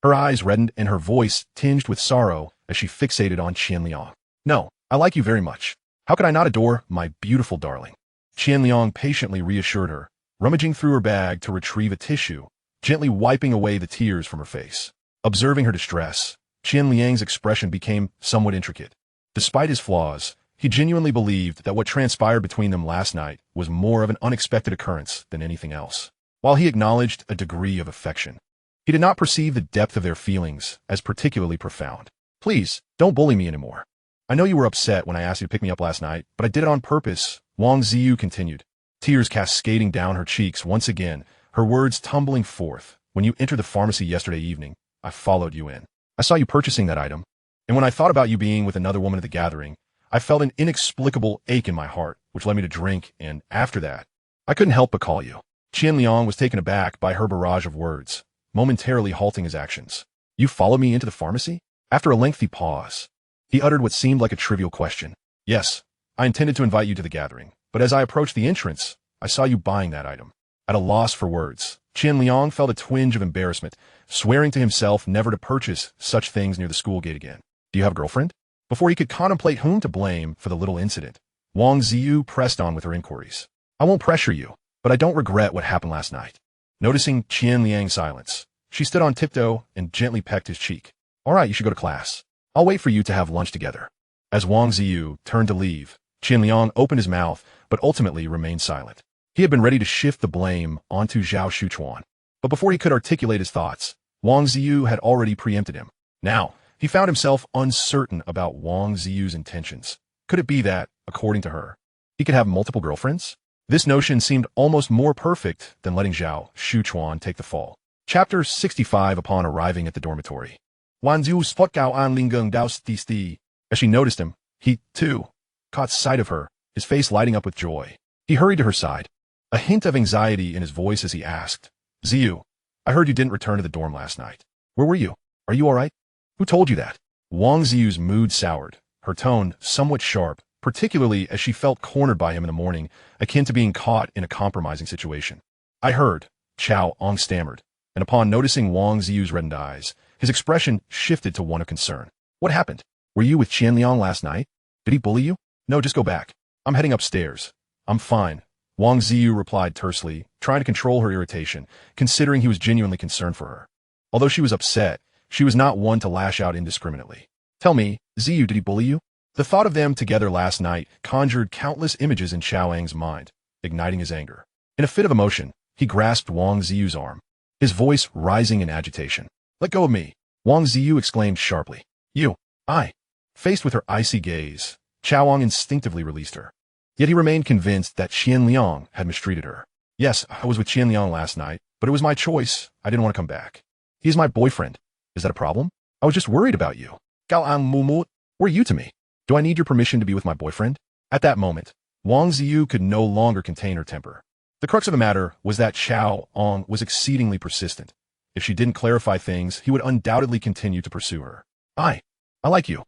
Her eyes reddened and her voice tinged with sorrow as she fixated on Qian Liang. "No, I like you very much. How could I not adore my beautiful darling?" Qian Liang patiently reassured her, rummaging through her bag to retrieve a tissue, gently wiping away the tears from her face. Observing her distress, Qian Liang's expression became somewhat intricate. Despite his flaws, he genuinely believed that what transpired between them last night was more of an unexpected occurrence than anything else. While he acknowledged a degree of affection, he did not perceive the depth of their feelings as particularly profound. "Please, don't bully me anymore. I know you were upset when I asked you to pick me up last night, but I did it on purpose," Wang Ziyu continued, tears cascading down her cheeks once again, her words tumbling forth When you entered the pharmacy yesterday evening, I followed you in. I saw you purchasing that item, and when I thought about you being with another woman at the gathering, I felt an inexplicable ache in my heart, which led me to drink, and after that, I couldn't help but call you. Qian Liang was taken aback by her barrage of words, momentarily halting his actions. You followed me into the pharmacy? After a lengthy pause, he uttered what seemed like a trivial question. Yes, I intended to invite you to the gathering, but as I approached the entrance, I saw you buying that item. At a loss for words, Qian Liang felt a twinge of embarrassment, swearing to himself never to purchase such things near the school gate again. Do you have a girlfriend? Before he could contemplate whom to blame for the little incident, Wang Ziyu pressed on with her inquiries. I won't pressure you, but I don't regret what happened last night. Noticing Qian Liang's silence, she stood on tiptoe and gently pecked his cheek. All right, you should go to class. I'll wait for you to have lunch together. As Wang Ziyu turned to leave, Qian Liang opened his mouth, but ultimately remained silent. He had been ready to shift the blame onto Zhao Shuchuan, but before he could articulate his thoughts, Wang Ziyu had already preempted him. Now, he found himself uncertain about Wang Ziyu's intentions. Could it be that, according to her, he could have multiple girlfriends? This notion seemed almost more perfect than letting Zhao Shuchuan take the fall. Chapter 65. Upon arriving at the dormitory, Wan Ziyu spot Gao An Lingung Daos Sti. As she noticed him, he, too, caught sight of her, his face lighting up with joy. He hurried to her side, a hint of anxiety in his voice as he asked, Ziyu, I heard you didn't return to the dorm last night. Where were you? Are you all right? Who told you that? Wang Ziyu's mood soured, her tone somewhat sharp, particularly as she felt cornered by him in the morning, akin to being caught in a compromising situation. I heard, Chao Ong stammered, and upon noticing Wang Ziyu's reddened eyes, his expression shifted to one of concern. What happened? Were you with Qian Liang last night? Did he bully you? No, just go back. I'm heading upstairs. I'm fine. Wang Ziyu replied tersely, trying to control her irritation, considering he was genuinely concerned for her. Although she was upset, she was not one to lash out indiscriminately. Tell me, Ziyu, did he bully you? The thought of them together last night conjured countless images in Xiaoang's mind, igniting his anger. In a fit of emotion, he grasped Wang Ziyu's arm, his voice rising in agitation. Let go of me, Wang Ziyu exclaimed sharply. You, I. Faced with her icy gaze, Xiaoang instinctively released her. Yet he remained convinced that Qian Liang had mistreated her. Yes, I was with Qian Liang last night, but it was my choice. I didn't want to come back. He's my boyfriend. Is that a problem? I was just worried about you. Gao Ang Mumu, were you to me? Do I need your permission to be with my boyfriend? At that moment, Wang Ziyu could no longer contain her temper. The crux of the matter was that Xiaoang was exceedingly persistent. If she didn't clarify things, he would undoubtedly continue to pursue her. I like you.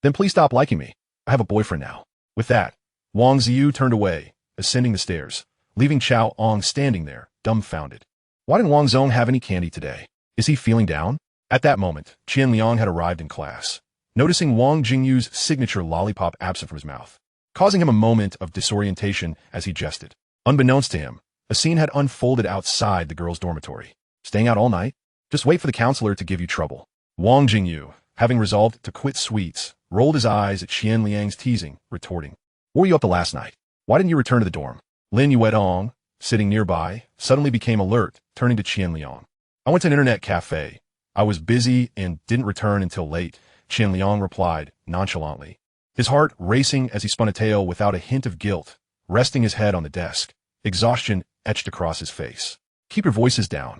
Then please stop liking me. I have a boyfriend now. With that, Wang Ziyu turned away, ascending the stairs, leaving Xiaoang standing there, dumbfounded. Why didn't Wang Zong have any candy today? Is he feeling down? At that moment, Qian Liang had arrived in class, noticing Wang Jingyu's signature lollipop absent from his mouth, causing him a moment of disorientation as he jested. Unbeknownst to him, a scene had unfolded outside the girls' dormitory. Staying out all night? Just wait for the counselor to give you trouble. Wang Jingyu, having resolved to quit sweets, rolled his eyes at Qian Liang's teasing, retorting, What were you up to last night? Why didn't you return to the dorm? Lin Yuedong, sitting nearby, suddenly became alert, turning to Qian Liang. I went to an internet cafe. I was busy and didn't return until late, Qian Liang replied, nonchalantly, his heart racing as he spun a tale without a hint of guilt, resting his head on the desk, exhaustion etched across his face. Keep your voices down.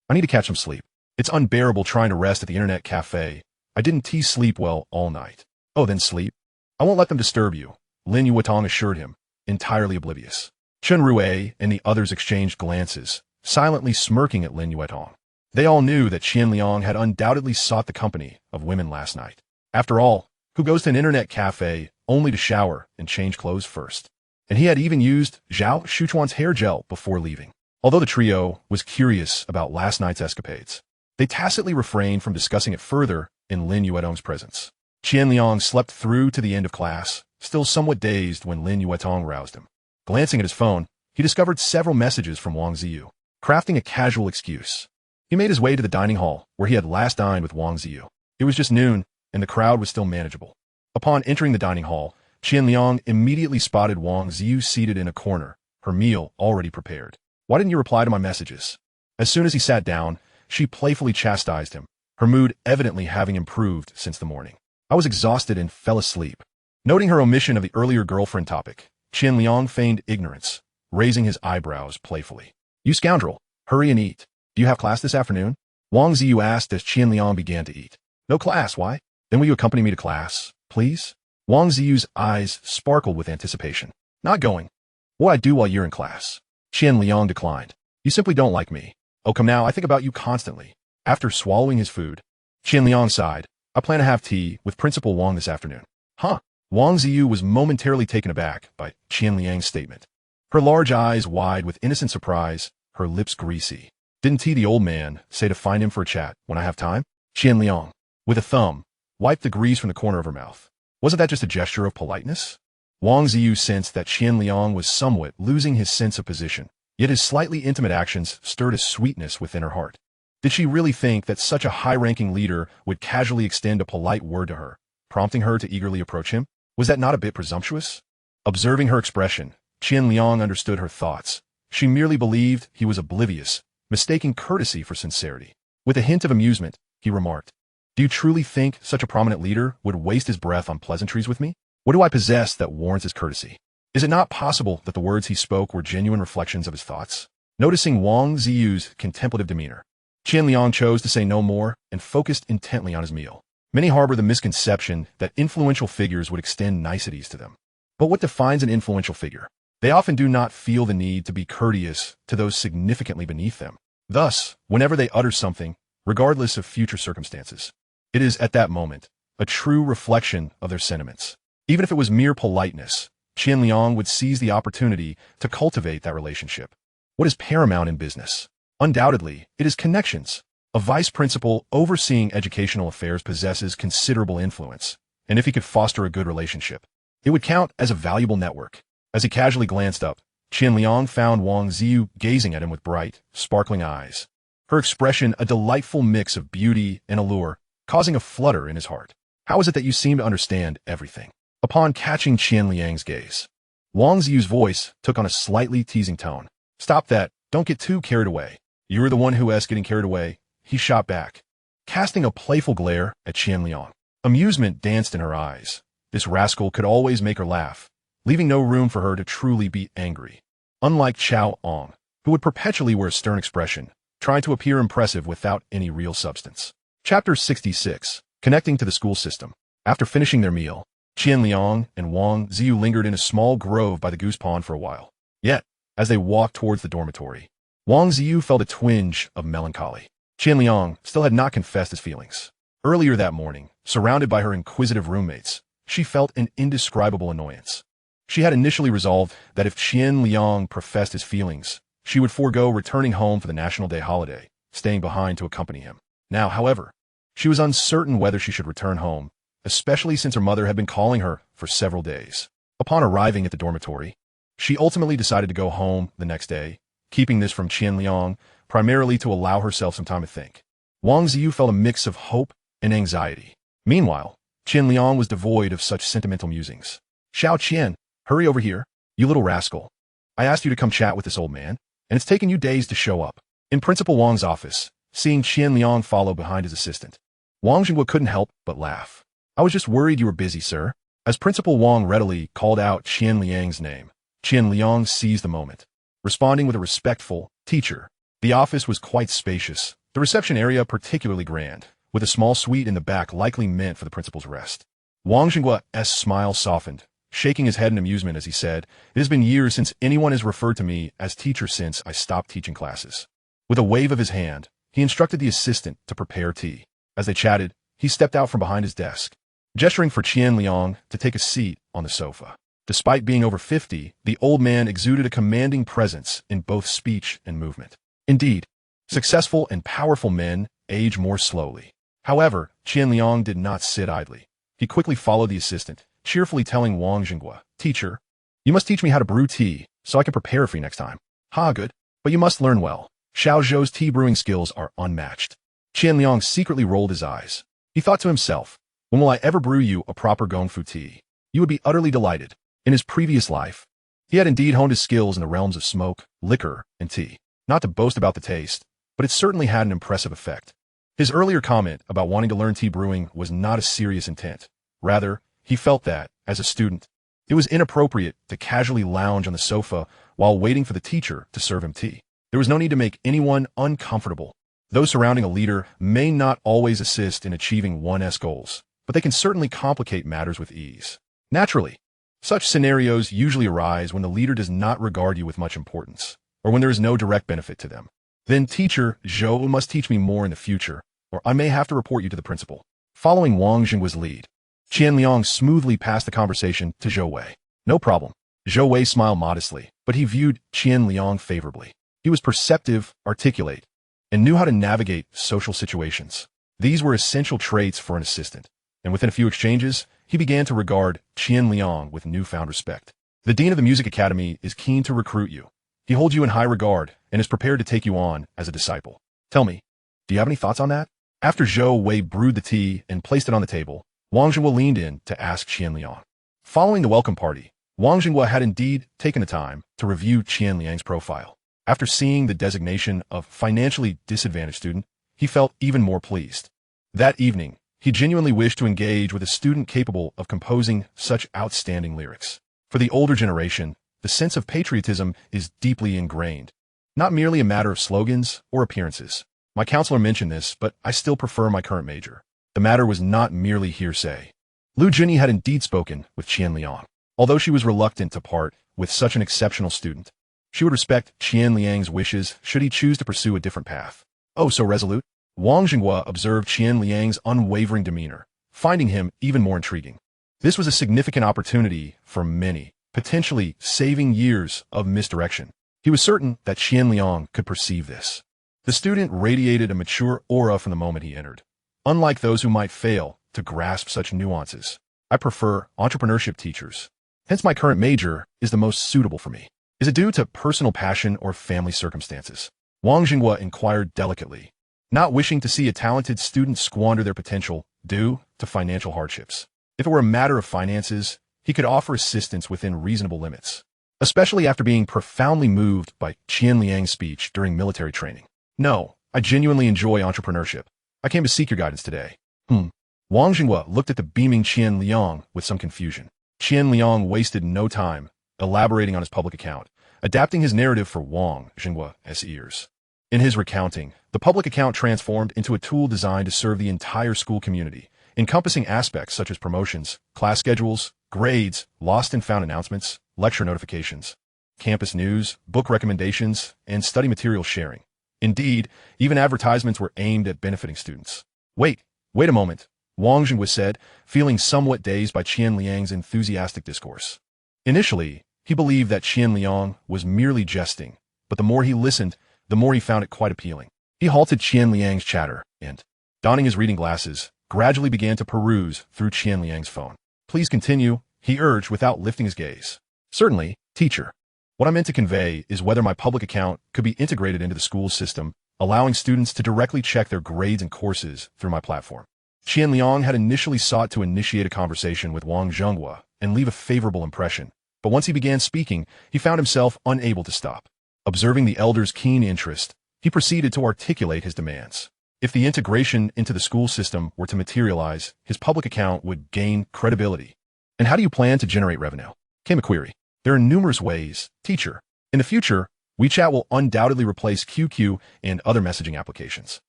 I need to catch some sleep. It's unbearable trying to rest at the internet cafe. I didn't sleep well all night. Oh, then sleep. I won't let them disturb you, Lin Yuetong assured him, entirely oblivious. Chen Rue and the others exchanged glances, silently smirking at Lin Yuetong. They all knew that Qian Liang had undoubtedly sought the company of women last night. After all, who goes to an internet cafe only to shower and change clothes first? And he had even used Zhao Shuchuan's hair gel before leaving. Although the trio was curious about last night's escapades, they tacitly refrained from discussing it further in Lin Yuetong's presence. Qian Liang slept through to the end of class, still somewhat dazed when Lin Yuetong roused him. Glancing at his phone, he discovered several messages from Wang Ziyu. Crafting a casual excuse, he made his way to the dining hall where he had last dined with Wang Ziyu. It was just noon, and the crowd was still manageable. Upon entering the dining hall, Qian Liang immediately spotted Wang Ziyu seated in a corner, her meal already prepared. Why didn't you reply to my messages? As soon as he sat down, she playfully chastised him, her mood evidently having improved since the morning. I was exhausted and fell asleep. Noting her omission of the earlier girlfriend topic, Qian Liang feigned ignorance, raising his eyebrows playfully. You scoundrel, hurry and eat. Do you have class this afternoon? Wang Ziyu asked as Qian Liang began to eat. No class, why? Then will you accompany me to class, please? Wang Ziyu's eyes sparkled with anticipation. Not going. What I do while you're in class? Qian Liang declined. You simply don't like me. Oh, come now, I think about you constantly. After swallowing his food, Qian Liang sighed. I plan to have tea with Principal Wang this afternoon. Huh? Wang Ziyu was momentarily taken aback by Qian Liang's statement. Her large eyes wide with innocent surprise, her lips greasy. Didn't he, the old man, say to find him for a chat when I have time? Qian Liang, with a thumb, wiped the grease from the corner of her mouth. Wasn't that just a gesture of politeness? Wang Ziyu sensed that Qian Liang was somewhat losing his sense of position, yet his slightly intimate actions stirred a sweetness within her heart. Did she really think that such a high-ranking leader would casually extend a polite word to her, prompting her to eagerly approach him? Was that not a bit presumptuous? Observing her expression, Qian Liang understood her thoughts. She merely believed he was oblivious, mistaking courtesy for sincerity. With a hint of amusement, he remarked, Do you truly think such a prominent leader would waste his breath on pleasantries with me? What do I possess that warrants his courtesy? Is it not possible that the words he spoke were genuine reflections of his thoughts? Noticing Wang Ziyu's contemplative demeanor, Qian Liang chose to say no more and focused intently on his meal. Many harbor the misconception that influential figures would extend niceties to them. But what defines an influential figure? They often do not feel the need to be courteous to those significantly beneath them. Thus, whenever they utter something, regardless of future circumstances, it is at that moment a true reflection of their sentiments. Even if it was mere politeness, Qian Liang would seize the opportunity to cultivate that relationship. What is paramount in business? Undoubtedly, it is connections. A vice principal overseeing educational affairs possesses considerable influence, and if he could foster a good relationship, it would count as a valuable network. As he casually glanced up, Qian Liang found Wang Ziyu gazing at him with bright, sparkling eyes. Her expression a delightful mix of beauty and allure, causing a flutter in his heart. How is it that you seem to understand everything? Upon catching Qian Liang's gaze, Wang Ziyu's voice took on a slightly teasing tone. Stop that, don't get too carried away. You're the one who is getting carried away, he shot back, casting a playful glare at Qian Liang. Amusement danced in her eyes. This rascal could always make her laugh, leaving no room for her to truly be angry. Unlike Chao Ong, who would perpetually wear a stern expression, trying to appear impressive without any real substance. Chapter 66. Connecting to the school system. After finishing their meal, Qian Liang and Wang Ziyu lingered in a small grove by the goose pond for a while. Yet, as they walked towards the dormitory, Wang Ziyu felt a twinge of melancholy. Qian Liang still had not confessed his feelings. Earlier that morning, surrounded by her inquisitive roommates, she felt an indescribable annoyance. She had initially resolved that if Qian Liang professed his feelings, she would forego returning home for the National Day holiday, staying behind to accompany him. Now, however, she was uncertain whether she should return home, especially since her mother had been calling her for several days. Upon arriving at the dormitory, she ultimately decided to go home the next day, keeping this from Qian Liang, primarily to allow herself some time to think. Wang Ziyu felt a mix of hope and anxiety. Meanwhile, Qian Liang was devoid of such sentimental musings. Xiao Qian, hurry over here, you little rascal. I asked you to come chat with this old man, and it's taken you days to show up. In Principal Wang's office, seeing Qian Liang follow behind his assistant, Wang Jingwa couldn't help but laugh. I was just worried you were busy, sir. As Principal Wang readily called out Qian Liang's name, Qian Liang seized the moment, responding with a respectful, teacher. The office was quite spacious, the reception area particularly grand, with a small suite in the back likely meant for the principal's rest. Wang Jingwa's smile softened, shaking his head in amusement as he said, It has been years since anyone has referred to me as teacher since I stopped teaching classes. With a wave of his hand, he instructed the assistant to prepare tea. As they chatted, he stepped out from behind his desk, gesturing for Qian Liang to take a seat on the sofa. Despite being over 50, the old man exuded a commanding presence in both speech and movement. Indeed, successful and powerful men age more slowly. However, Qian Liang did not sit idly. He quickly followed the assistant, cheerfully telling Wang Jingwa, Teacher, you must teach me how to brew tea so I can prepare it for you next time. Ha, good. But you must learn well. Xiao Zhou's tea brewing skills are unmatched. Qian Liang secretly rolled his eyes. He thought to himself, when will I ever brew you a proper gongfu tea? You would be utterly delighted. In his previous life, he had indeed honed his skills in the realms of smoke, liquor, and tea. Not to boast about the taste, but it certainly had an impressive effect. His earlier comment about wanting to learn tea brewing was not a serious intent. Rather, he felt that, as a student, it was inappropriate to casually lounge on the sofa while waiting for the teacher to serve him tea. There was no need to make anyone uncomfortable. Those surrounding a leader may not always assist in achieving one's goals, but they can certainly complicate matters with ease. Naturally, such scenarios usually arise when the leader does not regard you with much importance, or when there is no direct benefit to them. Then teacher Zhou must teach me more in the future, or I may have to report you to the principal. Following Wang Jinghua's lead, Qian Liang smoothly passed the conversation to Zhou Wei. No problem. Zhou Wei smiled modestly, but he viewed Qian Liang favorably. He was perceptive, articulate, and knew how to navigate social situations. These were essential traits for an assistant, and within a few exchanges, he began to regard Qian Liang with newfound respect. The dean of the music academy is keen to recruit you. He holds you in high regard and is prepared to take you on as a disciple. Tell me, do you have any thoughts on that? After Zhou Wei brewed the tea and placed it on the table, Wang Jinghua leaned in to ask Qian Liang. Following the welcome party, Wang Jinghua had indeed taken the time to review Qian Liang's profile. After seeing the designation of financially disadvantaged student, he felt even more pleased. That evening, he genuinely wished to engage with a student capable of composing such outstanding lyrics. For the older generation, the sense of patriotism is deeply ingrained, not merely a matter of slogans or appearances. My counselor mentioned this, but I still prefer my current major. The matter was not merely hearsay. Lu Junyi had indeed spoken with Qian Liang. Although she was reluctant to part with such an exceptional student, she would respect Qian Liang's wishes should he choose to pursue a different path. Oh, so resolute? Wang Jinghua observed Qian Liang's unwavering demeanor, finding him even more intriguing. This was a significant opportunity for many, potentially saving years of misdirection. He was certain that Qian Liang could perceive this. The student radiated a mature aura from the moment he entered. Unlike those who might fail to grasp such nuances, I prefer entrepreneurship teachers. Hence my current major is the most suitable for me. Is it due to personal passion or family circumstances? Wang Jinghua inquired delicately, not wishing to see a talented student squander their potential due to financial hardships. If it were a matter of finances, he could offer assistance within reasonable limits, especially after being profoundly moved by Qian Liang's speech during military training. No, I genuinely enjoy entrepreneurship. I came to seek your guidance today. Wang Jinghua looked at the beaming Qian Liang with some confusion. Qian Liang wasted no time elaborating on his public account, adapting his narrative for Wang Jinghua's ears. In his recounting, the public account transformed into a tool designed to serve the entire school community, encompassing aspects such as promotions, class schedules, grades, lost and found announcements, lecture notifications, campus news, book recommendations, and study material sharing. Indeed, even advertisements were aimed at benefiting students. Wait a moment, Wang Jinghua said, feeling somewhat dazed by Qian Liang's enthusiastic discourse. Initially, he believed that Qian Liang was merely jesting, but the more he listened, the more he found it quite appealing. He halted Qian Liang's chatter and, donning his reading glasses, gradually began to peruse through Qian Liang's phone. Please continue, he urged without lifting his gaze. Certainly, teacher. What I meant to convey is whether my public account could be integrated into the school's system, allowing students to directly check their grades and courses through my platform. Qian Liang had initially sought to initiate a conversation with Wang Jinghua and leave a favorable impression, but once he began speaking, he found himself unable to stop. Observing the elder's keen interest, he proceeded to articulate his demands. If the integration into the school system were to materialize, his public account would gain credibility. And how do you plan to generate revenue? Came a query. There are numerous ways, teacher. In the future, WeChat will undoubtedly replace QQ and other messaging applications.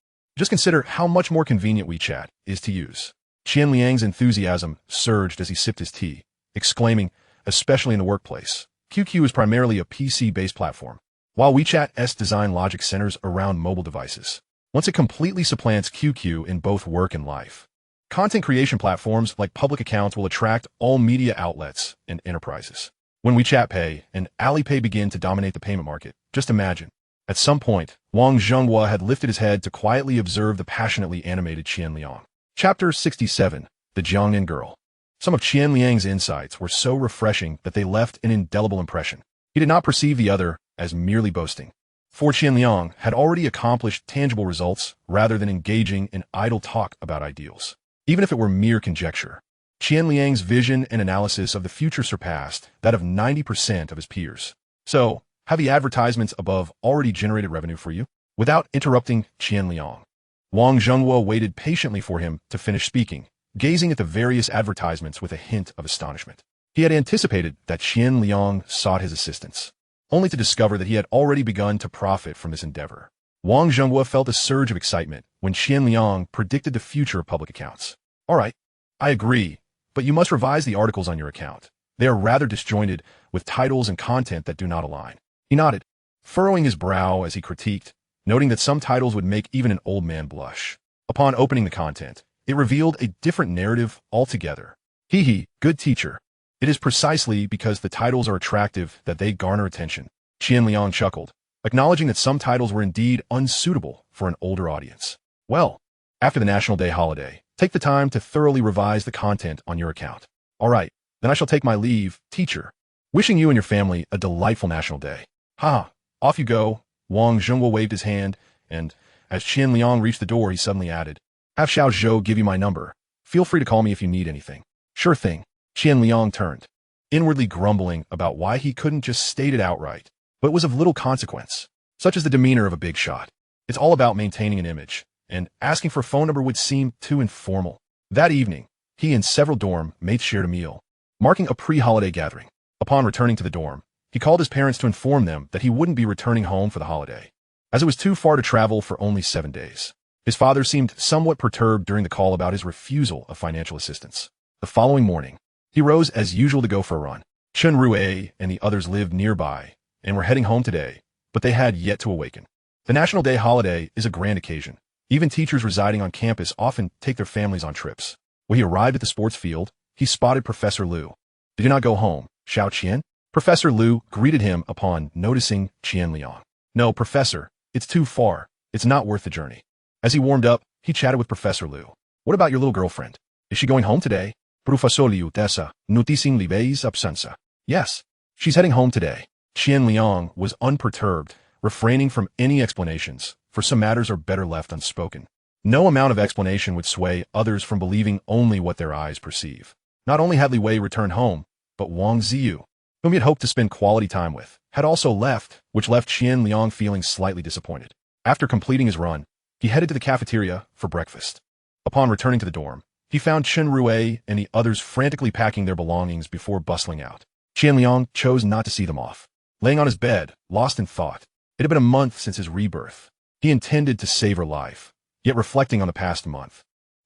Just consider how much more convenient WeChat is to use. Qian Liang's enthusiasm surged as he sipped his tea, exclaiming, especially in the workplace, QQ is primarily a PC-based platform, while WeChat's design logic centers around mobile devices. Once it completely supplants QQ in both work and life, content creation platforms like public accounts will attract all media outlets and enterprises. When WeChat Pay and Alipay begin to dominate the payment market, just imagine. At some point, Wang Jinghua had lifted his head to quietly observe the passionately animated Qian Liang. Chapter 67, The Jiangnan Girl. Some of Qian Liang's insights were so refreshing that they left an indelible impression. He did not perceive the other as merely boasting. For Qian Liang had already accomplished tangible results rather than engaging in idle talk about ideals. Even if it were mere conjecture, Qian Liang's vision and analysis of the future surpassed that of 90% of his peers. So, have the advertisements above already generated revenue for you? Without interrupting Qian Liang, Wang Jinghua waited patiently for him to finish speaking, gazing at the various advertisements with a hint of astonishment. He had anticipated that Qian Liang sought his assistance. only to discover that he had already begun to profit from this endeavor. Wang Zhenghua felt a surge of excitement when Qian Liang predicted the future of public accounts. All right, I agree, but you must revise the articles on your account. They are rather disjointed, with titles and content that do not align. He nodded, furrowing his brow as he critiqued, noting that some titles would make even an old man blush. Upon opening the content, it revealed a different narrative altogether. Hee, good teacher. It is precisely because the titles are attractive that they garner attention. Qian Liang chuckled, acknowledging that some titles were indeed unsuitable for an older audience. Well, after the National Day holiday, take the time to thoroughly revise the content on your account. All right, then I shall take my leave, teacher. Wishing you and your family a delightful National Day. Ha, off you go. Wang Zhenghua waved his hand, and as Qian Liang reached the door, he suddenly added, have Xiao Zhou give you my number. Feel free to call me if you need anything. Sure thing. Qian Liang turned, inwardly grumbling about why he couldn't just state it outright, but it was of little consequence. Such is the demeanor of a big shot. It's all about maintaining an image, and asking for a phone number would seem too informal. That evening, he and several dorm mates shared a meal, marking a pre-holiday gathering. Upon returning to the dorm, he called his parents to inform them that he wouldn't be returning home for the holiday, as it was too far to travel for only 7 days. His father seemed somewhat perturbed during the call about his refusal of financial assistance. The following morning, he rose as usual to go for a run. Chen Rue and the others lived nearby and were heading home today, but they had yet to awaken. The National Day holiday is a grand occasion. Even teachers residing on campus often take their families on trips. When he arrived at the sports field, he spotted Professor Liu. Did you not go home, Xiao Qian? Professor Liu greeted him upon noticing Qian Liang. No, Professor, it's too far. It's not worth the journey. As he warmed up, he chatted with Professor Liu. What about your little girlfriend? Is she going home today? Professor Liu dessa, noticing Li's absenza. Yes, she's heading home today. Qian Liang was unperturbed, refraining from any explanations, for some matters are better left unspoken. No amount of explanation would sway others from believing only what their eyes perceive. Not only had Li Wei returned home, but Wang Ziyu, whom he had hoped to spend quality time with, had also left, which left Qian Liang feeling slightly disappointed. After completing his run, he headed to the cafeteria for breakfast. Upon returning to the dorm, he found Chen Rue and the others frantically packing their belongings before bustling out. Qian Liang chose not to see them off. Laying on his bed, lost in thought, it had been a month since his rebirth. He intended to savor life, yet reflecting on the past month,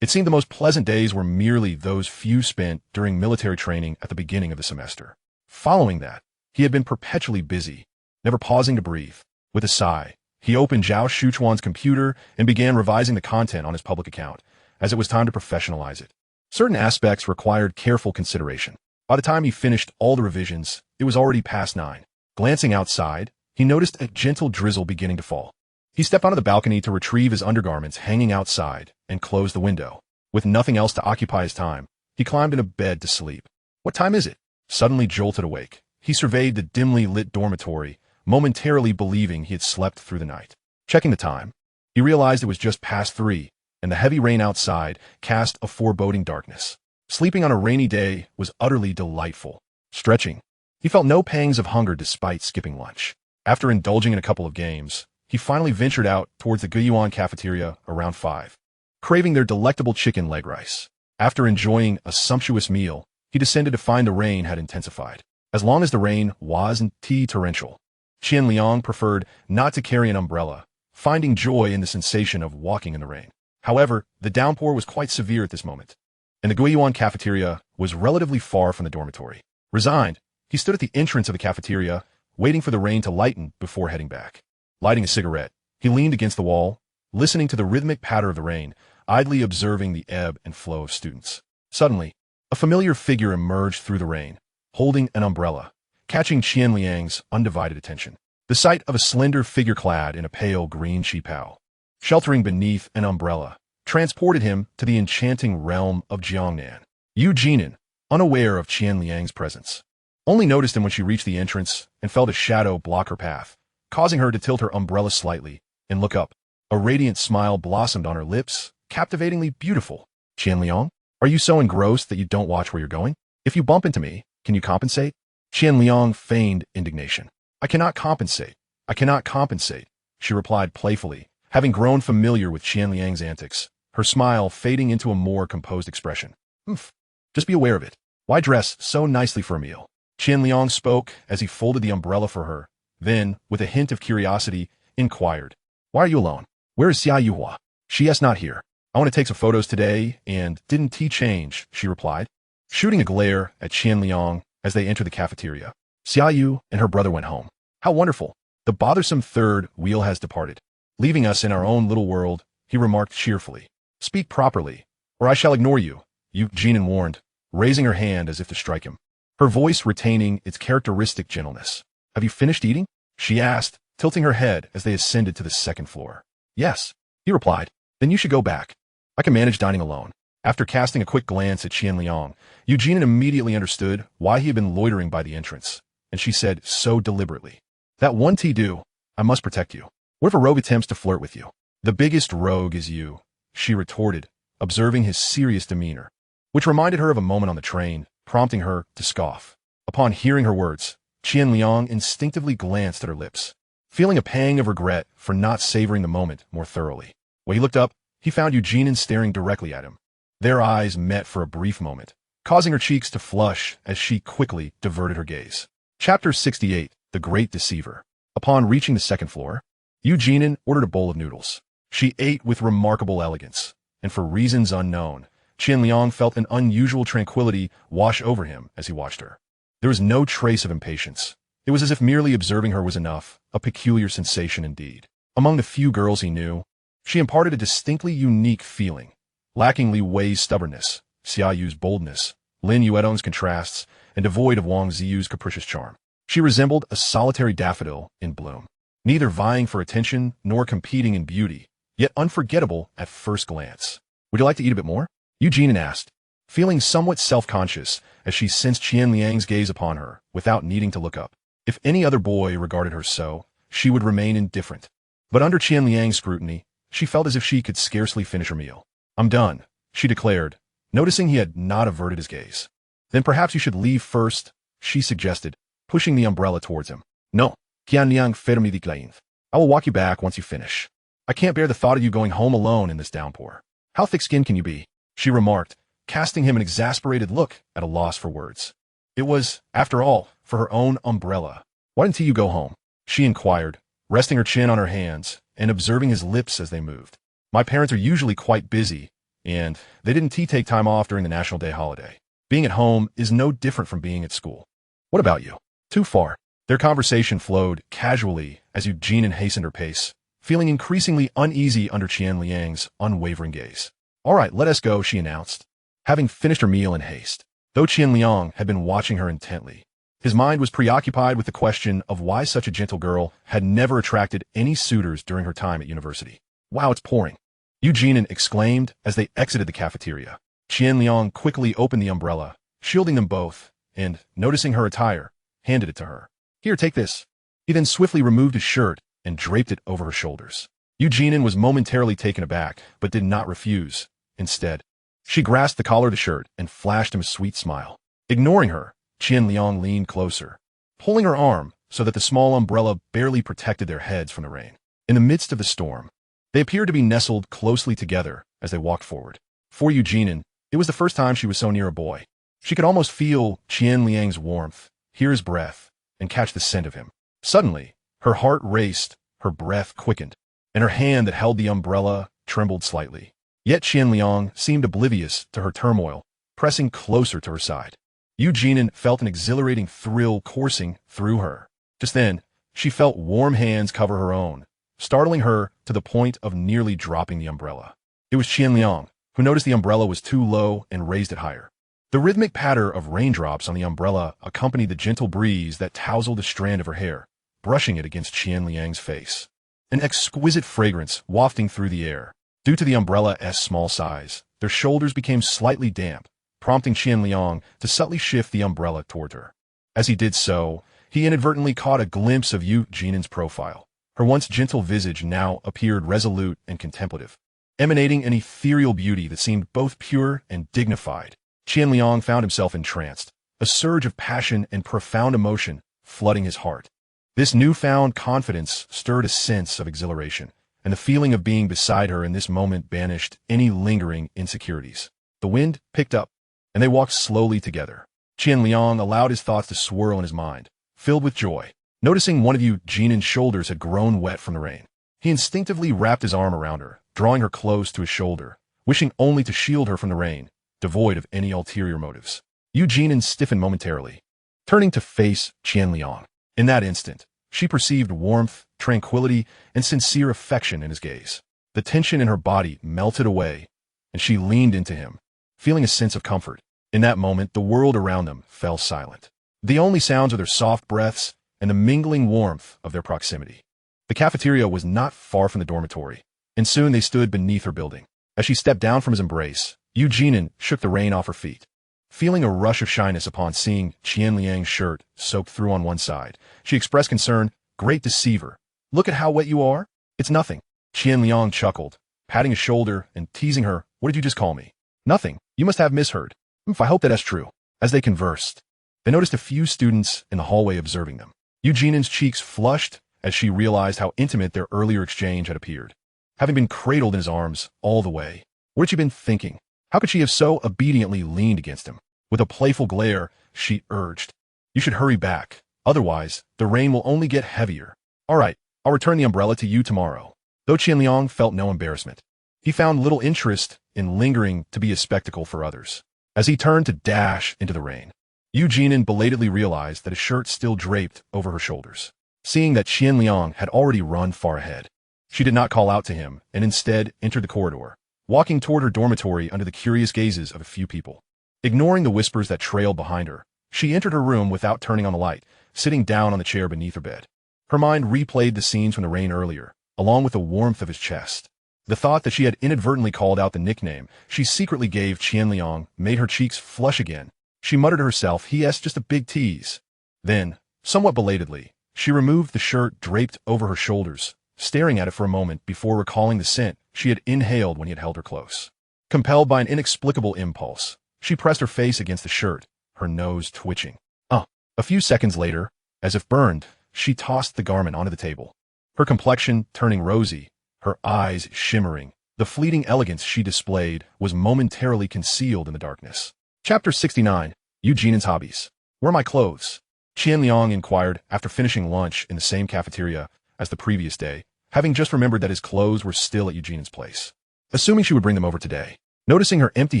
it seemed the most pleasant days were merely those few spent during military training at the beginning of the semester. Following that, he had been perpetually busy, never pausing to breathe. With a sigh, he opened Zhao Shuchuan's computer and began revising the content on his public account, as it was time to professionalize it. Certain aspects required careful consideration. By the time he finished all the revisions, it was already past 9. Glancing outside, he noticed a gentle drizzle beginning to fall. He stepped onto the balcony to retrieve his undergarments hanging outside and closed the window. With nothing else to occupy his time, he climbed into bed to sleep. What time is it? Suddenly jolted awake, he surveyed the dimly lit dormitory, momentarily believing he had slept through the night. Checking the time, he realized it was just past 3, and the heavy rain outside cast a foreboding darkness. Sleeping on a rainy day was utterly delightful. Stretching, he felt no pangs of hunger despite skipping lunch. After indulging in a couple of games, he finally ventured out towards the Guiyuan cafeteria around 5, craving their delectable chicken leg rice. After enjoying a sumptuous meal, he descended to find the rain had intensified. As long as the rain was indeed torrential, Qian Liang preferred not to carry an umbrella, finding joy in the sensation of walking in the rain. However, the downpour was quite severe at this moment, and the Guiyuan cafeteria was relatively far from the dormitory. Resigned, he stood at the entrance of the cafeteria, waiting for the rain to lighten before heading back. Lighting a cigarette, he leaned against the wall, listening to the rhythmic patter of the rain, idly observing the ebb and flow of students. Suddenly, a familiar figure emerged through the rain, holding an umbrella, catching Qian Liang's undivided attention. The sight of a slender figure clad in a pale green qipao, sheltering beneath an umbrella, transported him to the enchanting realm of Jiangnan. Yu Jinan, unaware of Qian Liang's presence, only noticed him when she reached the entrance and felt a shadow block her path, causing her to tilt her umbrella slightly and look up. A radiant smile blossomed on her lips, captivatingly beautiful. Qian Liang, are you so engrossed that you don't watch where you're going? If you bump into me, can you compensate? Qian Liang feigned indignation. I cannot compensate. I cannot compensate, she replied playfully, having grown familiar with Qian Liang's antics, her smile fading into a more composed expression. Just be aware of it. Why dress so nicely for a meal? Qian Liang spoke as he folded the umbrella for her, Then, with a hint of curiosity, inquired, "Why are you alone? Where is Xia Yuhua?" "She is not here. I want to take some photos today, and didn't tea change," she replied, shooting a glare at Qian Liang as they entered the cafeteria. "Xia Yu and her brother went home. How wonderful. The bothersome third wheel has departed, leaving us in our own little world," he remarked cheerfully. "Speak properly, or I shall ignore you," Eugene warned, raising her hand as if to strike him, her voice retaining its characteristic gentleness. "Have you finished eating?" she asked, tilting her head as they ascended to the second floor. "Yes," he replied. "Then you should go back. I can manage dining alone." After casting a quick glance at Qian Liang, Eugene immediately understood why he had been loitering by the entrance, and she said so deliberately, "That one tea do, I must protect you. What if a rogue attempts to flirt with you?" "The biggest rogue is you," she retorted, observing his serious demeanor, which reminded her of a moment on the train, prompting her to scoff. Upon hearing her words, Qian Liang instinctively glanced at her lips, feeling a pang of regret for not savoring the moment more thoroughly. When he looked up, he found Eugene staring directly at him. Their eyes met for a brief moment, causing her cheeks to flush as she quickly diverted her gaze. Chapter 68, The Great Deceiver. Upon reaching the second floor, Eugene ordered a bowl of noodles. She ate with remarkable elegance, and for reasons unknown, Qian Liang felt an unusual tranquility wash over him as he watched her. There was no trace of impatience. It was as if merely observing her was enough, a peculiar sensation indeed. Among the few girls he knew, she imparted a distinctly unique feeling, lacking Li Wei's stubbornness, Xia Yu's boldness, Lin Yuedong's contrasts, and devoid of Wang Ziyu's capricious charm. She resembled a solitary daffodil in bloom, neither vying for attention nor competing in beauty, yet unforgettable at first glance. "Would you like to eat a bit more?" Eugene asked, feeling somewhat self-conscious as she sensed Qian Liang's gaze upon her without needing to look up. If any other boy regarded her so, she would remain indifferent. But under Qian Liang's scrutiny, she felt as if she could scarcely finish her meal. "I'm done," she declared, noticing he had not averted his gaze. "Then perhaps you should leave first," she suggested, pushing the umbrella towards him. "No, Qian Liang fermi declined. I will walk you back once you finish. I can't bear the thought of you going home alone in this downpour. How thick-skinned can you be?" she remarked, casting him an exasperated look at a loss for words. It was, after all, for her own umbrella. "Why didn't you go home?" she inquired, resting her chin on her hands and observing his lips as they moved. "My parents are usually quite busy, and they didn't take time off during the National Day holiday. Being at home is no different from being at school. What about you?" "Too far." Their conversation flowed casually as Eugene hastened her pace, feeling increasingly uneasy under Qian Liang's unwavering gaze. "All right, let us go," she announced, having finished her meal in haste. Though Qian Liang had been watching her intently, his mind was preoccupied with the question of why such a gentle girl had never attracted any suitors during her time at university. "Wow, it's pouring," Eugene exclaimed as they exited the cafeteria. Qian Liang quickly opened the umbrella, shielding them both, and, noticing her attire, handed it to her. "Here, take this." He then swiftly removed his shirt and draped it over her shoulders. Eugene was momentarily taken aback, but did not refuse. Instead, she grasped the collar of the shirt and flashed him a sweet smile. Ignoring her, Qian Liang leaned closer, pulling her arm so that the small umbrella barely protected their heads from the rain. In the midst of the storm, they appeared to be nestled closely together as they walked forward. For Eugene, it was the first time she was so near a boy. She could almost feel Qian Liang's warmth, hear his breath, and catch the scent of him. Suddenly, her heart raced, her breath quickened, and her hand that held the umbrella trembled slightly. Yet Qian Liang seemed oblivious to her turmoil, pressing closer to her side. Eugene felt an exhilarating thrill coursing through her. Just then, she felt warm hands cover her own, startling her to the point of nearly dropping the umbrella. It was Qian Liang, who noticed the umbrella was too low and raised it higher. The rhythmic patter of raindrops on the umbrella accompanied the gentle breeze that tousled a strand of her hair, brushing it against Qian Liang's face. An exquisite fragrance wafting through the air. Due to the umbrella's small size, their shoulders became slightly damp, prompting Qian Liang to subtly shift the umbrella toward her. As he did so, he inadvertently caught a glimpse of Eugene's profile. Her once gentle visage now appeared resolute and contemplative, emanating an ethereal beauty that seemed both pure and dignified. Qian Liang found himself entranced, a surge of passion and profound emotion flooding his heart. This newfound confidence stirred a sense of exhilaration, and the feeling of being beside her in this moment banished any lingering insecurities. The wind picked up, and they walked slowly together. Qian Liang allowed his thoughts to swirl in his mind, filled with joy. Noticing one of Yu Jinan's shoulders had grown wet from the rain, he instinctively wrapped his arm around her, drawing her close to his shoulder, wishing only to shield her from the rain, devoid of any ulterior motives. Yu Jinan stiffened momentarily, turning to face Qian Liang. In that instant, she perceived warmth, tranquility, and sincere affection in his gaze. The tension in her body melted away, and she leaned into him, feeling a sense of comfort. In that moment, the world around them fell silent. The only sounds were their soft breaths and the mingling warmth of their proximity. The cafeteria was not far from the dormitory, and soon they stood beneath her building. As she stepped down from his embrace, Yu Jinan shook the rain off her feet. Feeling a rush of shyness upon seeing Qian Liang's shirt soaked through on one side, she expressed concern. "Great deceiver. Look at how wet you are." "It's nothing." Qian Liang chuckled, patting his shoulder and teasing her. "What did you just call me?" "Nothing. You must have misheard." I hope that's true." As they conversed, they noticed a few students in the hallway observing them. Yu Jinan's cheeks flushed as she realized how intimate their earlier exchange had appeared, having been cradled in his arms all the way. What had she been thinking? How could she have so obediently leaned against him? With a playful glare, she urged, "You should hurry back. Otherwise, the rain will only get heavier." "All right, I'll return the umbrella to you tomorrow." Though Qian Liang felt no embarrassment, he found little interest in lingering to be a spectacle for others. As he turned to dash into the rain, Yu Jinan belatedly realized that his shirt still draped over her shoulders. Seeing that Qian Liang had already run far ahead, she did not call out to him and instead entered the corridor, walking toward her dormitory under the curious gazes of a few people. Ignoring the whispers that trailed behind her, she entered her room without turning on the light, sitting down on the chair beneath her bed. Her mind replayed the scenes from the rain earlier, along with the warmth of his chest. The thought that she had inadvertently called out the nickname she secretly gave Qian Liang made her cheeks flush again. She muttered to herself, "Yes, just a big tease." Then, somewhat belatedly, she removed the shirt draped over her shoulders, staring at it for a moment before recalling the scent she had inhaled when he had held her close. Compelled by an inexplicable impulse, she pressed her face against the shirt, her nose twitching. A few seconds later, as if burned, she tossed the garment onto the table. Her complexion turning rosy, her eyes shimmering, the fleeting elegance she displayed was momentarily concealed in the darkness. Chapter 69. Yu Jinan's Hobbies. "Where are my clothes?" Qian Liang inquired after finishing lunch in the same cafeteria as the previous day, having just remembered that his clothes were still at Yu Jinan's place. Assuming she would bring them over today. Noticing her empty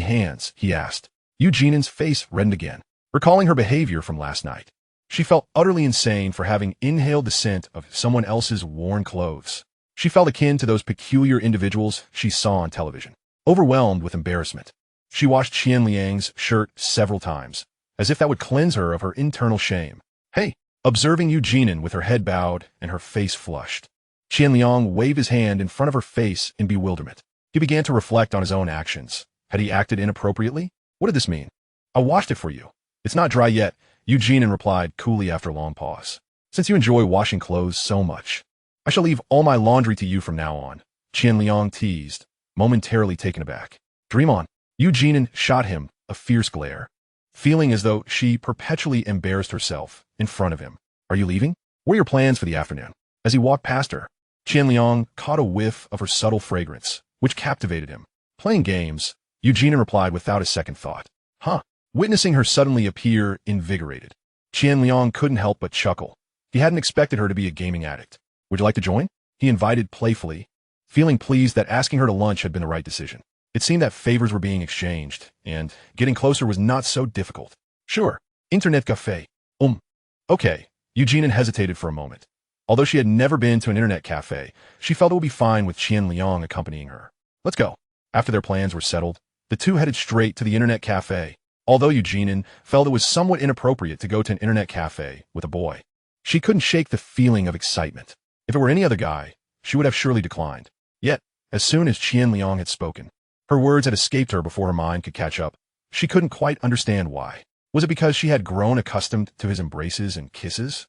hands, he asked. Yu Jinan's face reddened again, recalling her behavior from last night. She felt utterly insane for having inhaled the scent of someone else's worn clothes. She felt akin to those peculiar individuals she saw on television. Overwhelmed with embarrassment, she washed Qian Liang's shirt several times, as if that would cleanse her of her internal shame. "Hey!" Observing Yu Jinan with her head bowed and her face flushed, Qian Liang waved his hand in front of her face in bewilderment. He began to reflect on his own actions. Had he acted inappropriately? What did this mean? "I washed it for you. It's not dry yet," Yu Jinan replied coolly after a long pause. "Since you enjoy washing clothes so much, I shall leave all my laundry to you from now on," Qian Liang teased, momentarily taken aback. "Dream on." Yu Jinan shot him a fierce glare, feeling as though she perpetually embarrassed herself in front of him. "Are you leaving? What are your plans for the afternoon?" As he walked past her, Qian Liang caught a whiff of her subtle fragrance, which captivated him. "Playing games," Yu Jinan replied without a second thought. "Huh." Witnessing her suddenly appear invigorated, Qian Liang couldn't help but chuckle. He hadn't expected her to be a gaming addict. "Would you like to join?" he invited playfully, feeling pleased that asking her to lunch had been the right decision. It seemed that favors were being exchanged, and getting closer was not so difficult. "Sure. Internet cafe." Okay. Yu Jinan hesitated for a moment. Although she had never been to an internet cafe, she felt it would be fine with Qian Liang accompanying her. "Let's go." After their plans were settled, the two headed straight to the internet cafe. Although Yu Jinan felt it was somewhat inappropriate to go to an internet cafe with a boy, she couldn't shake the feeling of excitement. If it were any other guy, she would have surely declined. Yet, as soon as Qian Liang had spoken, her words had escaped her before her mind could catch up. She couldn't quite understand why. Was it because she had grown accustomed to his embraces and kisses?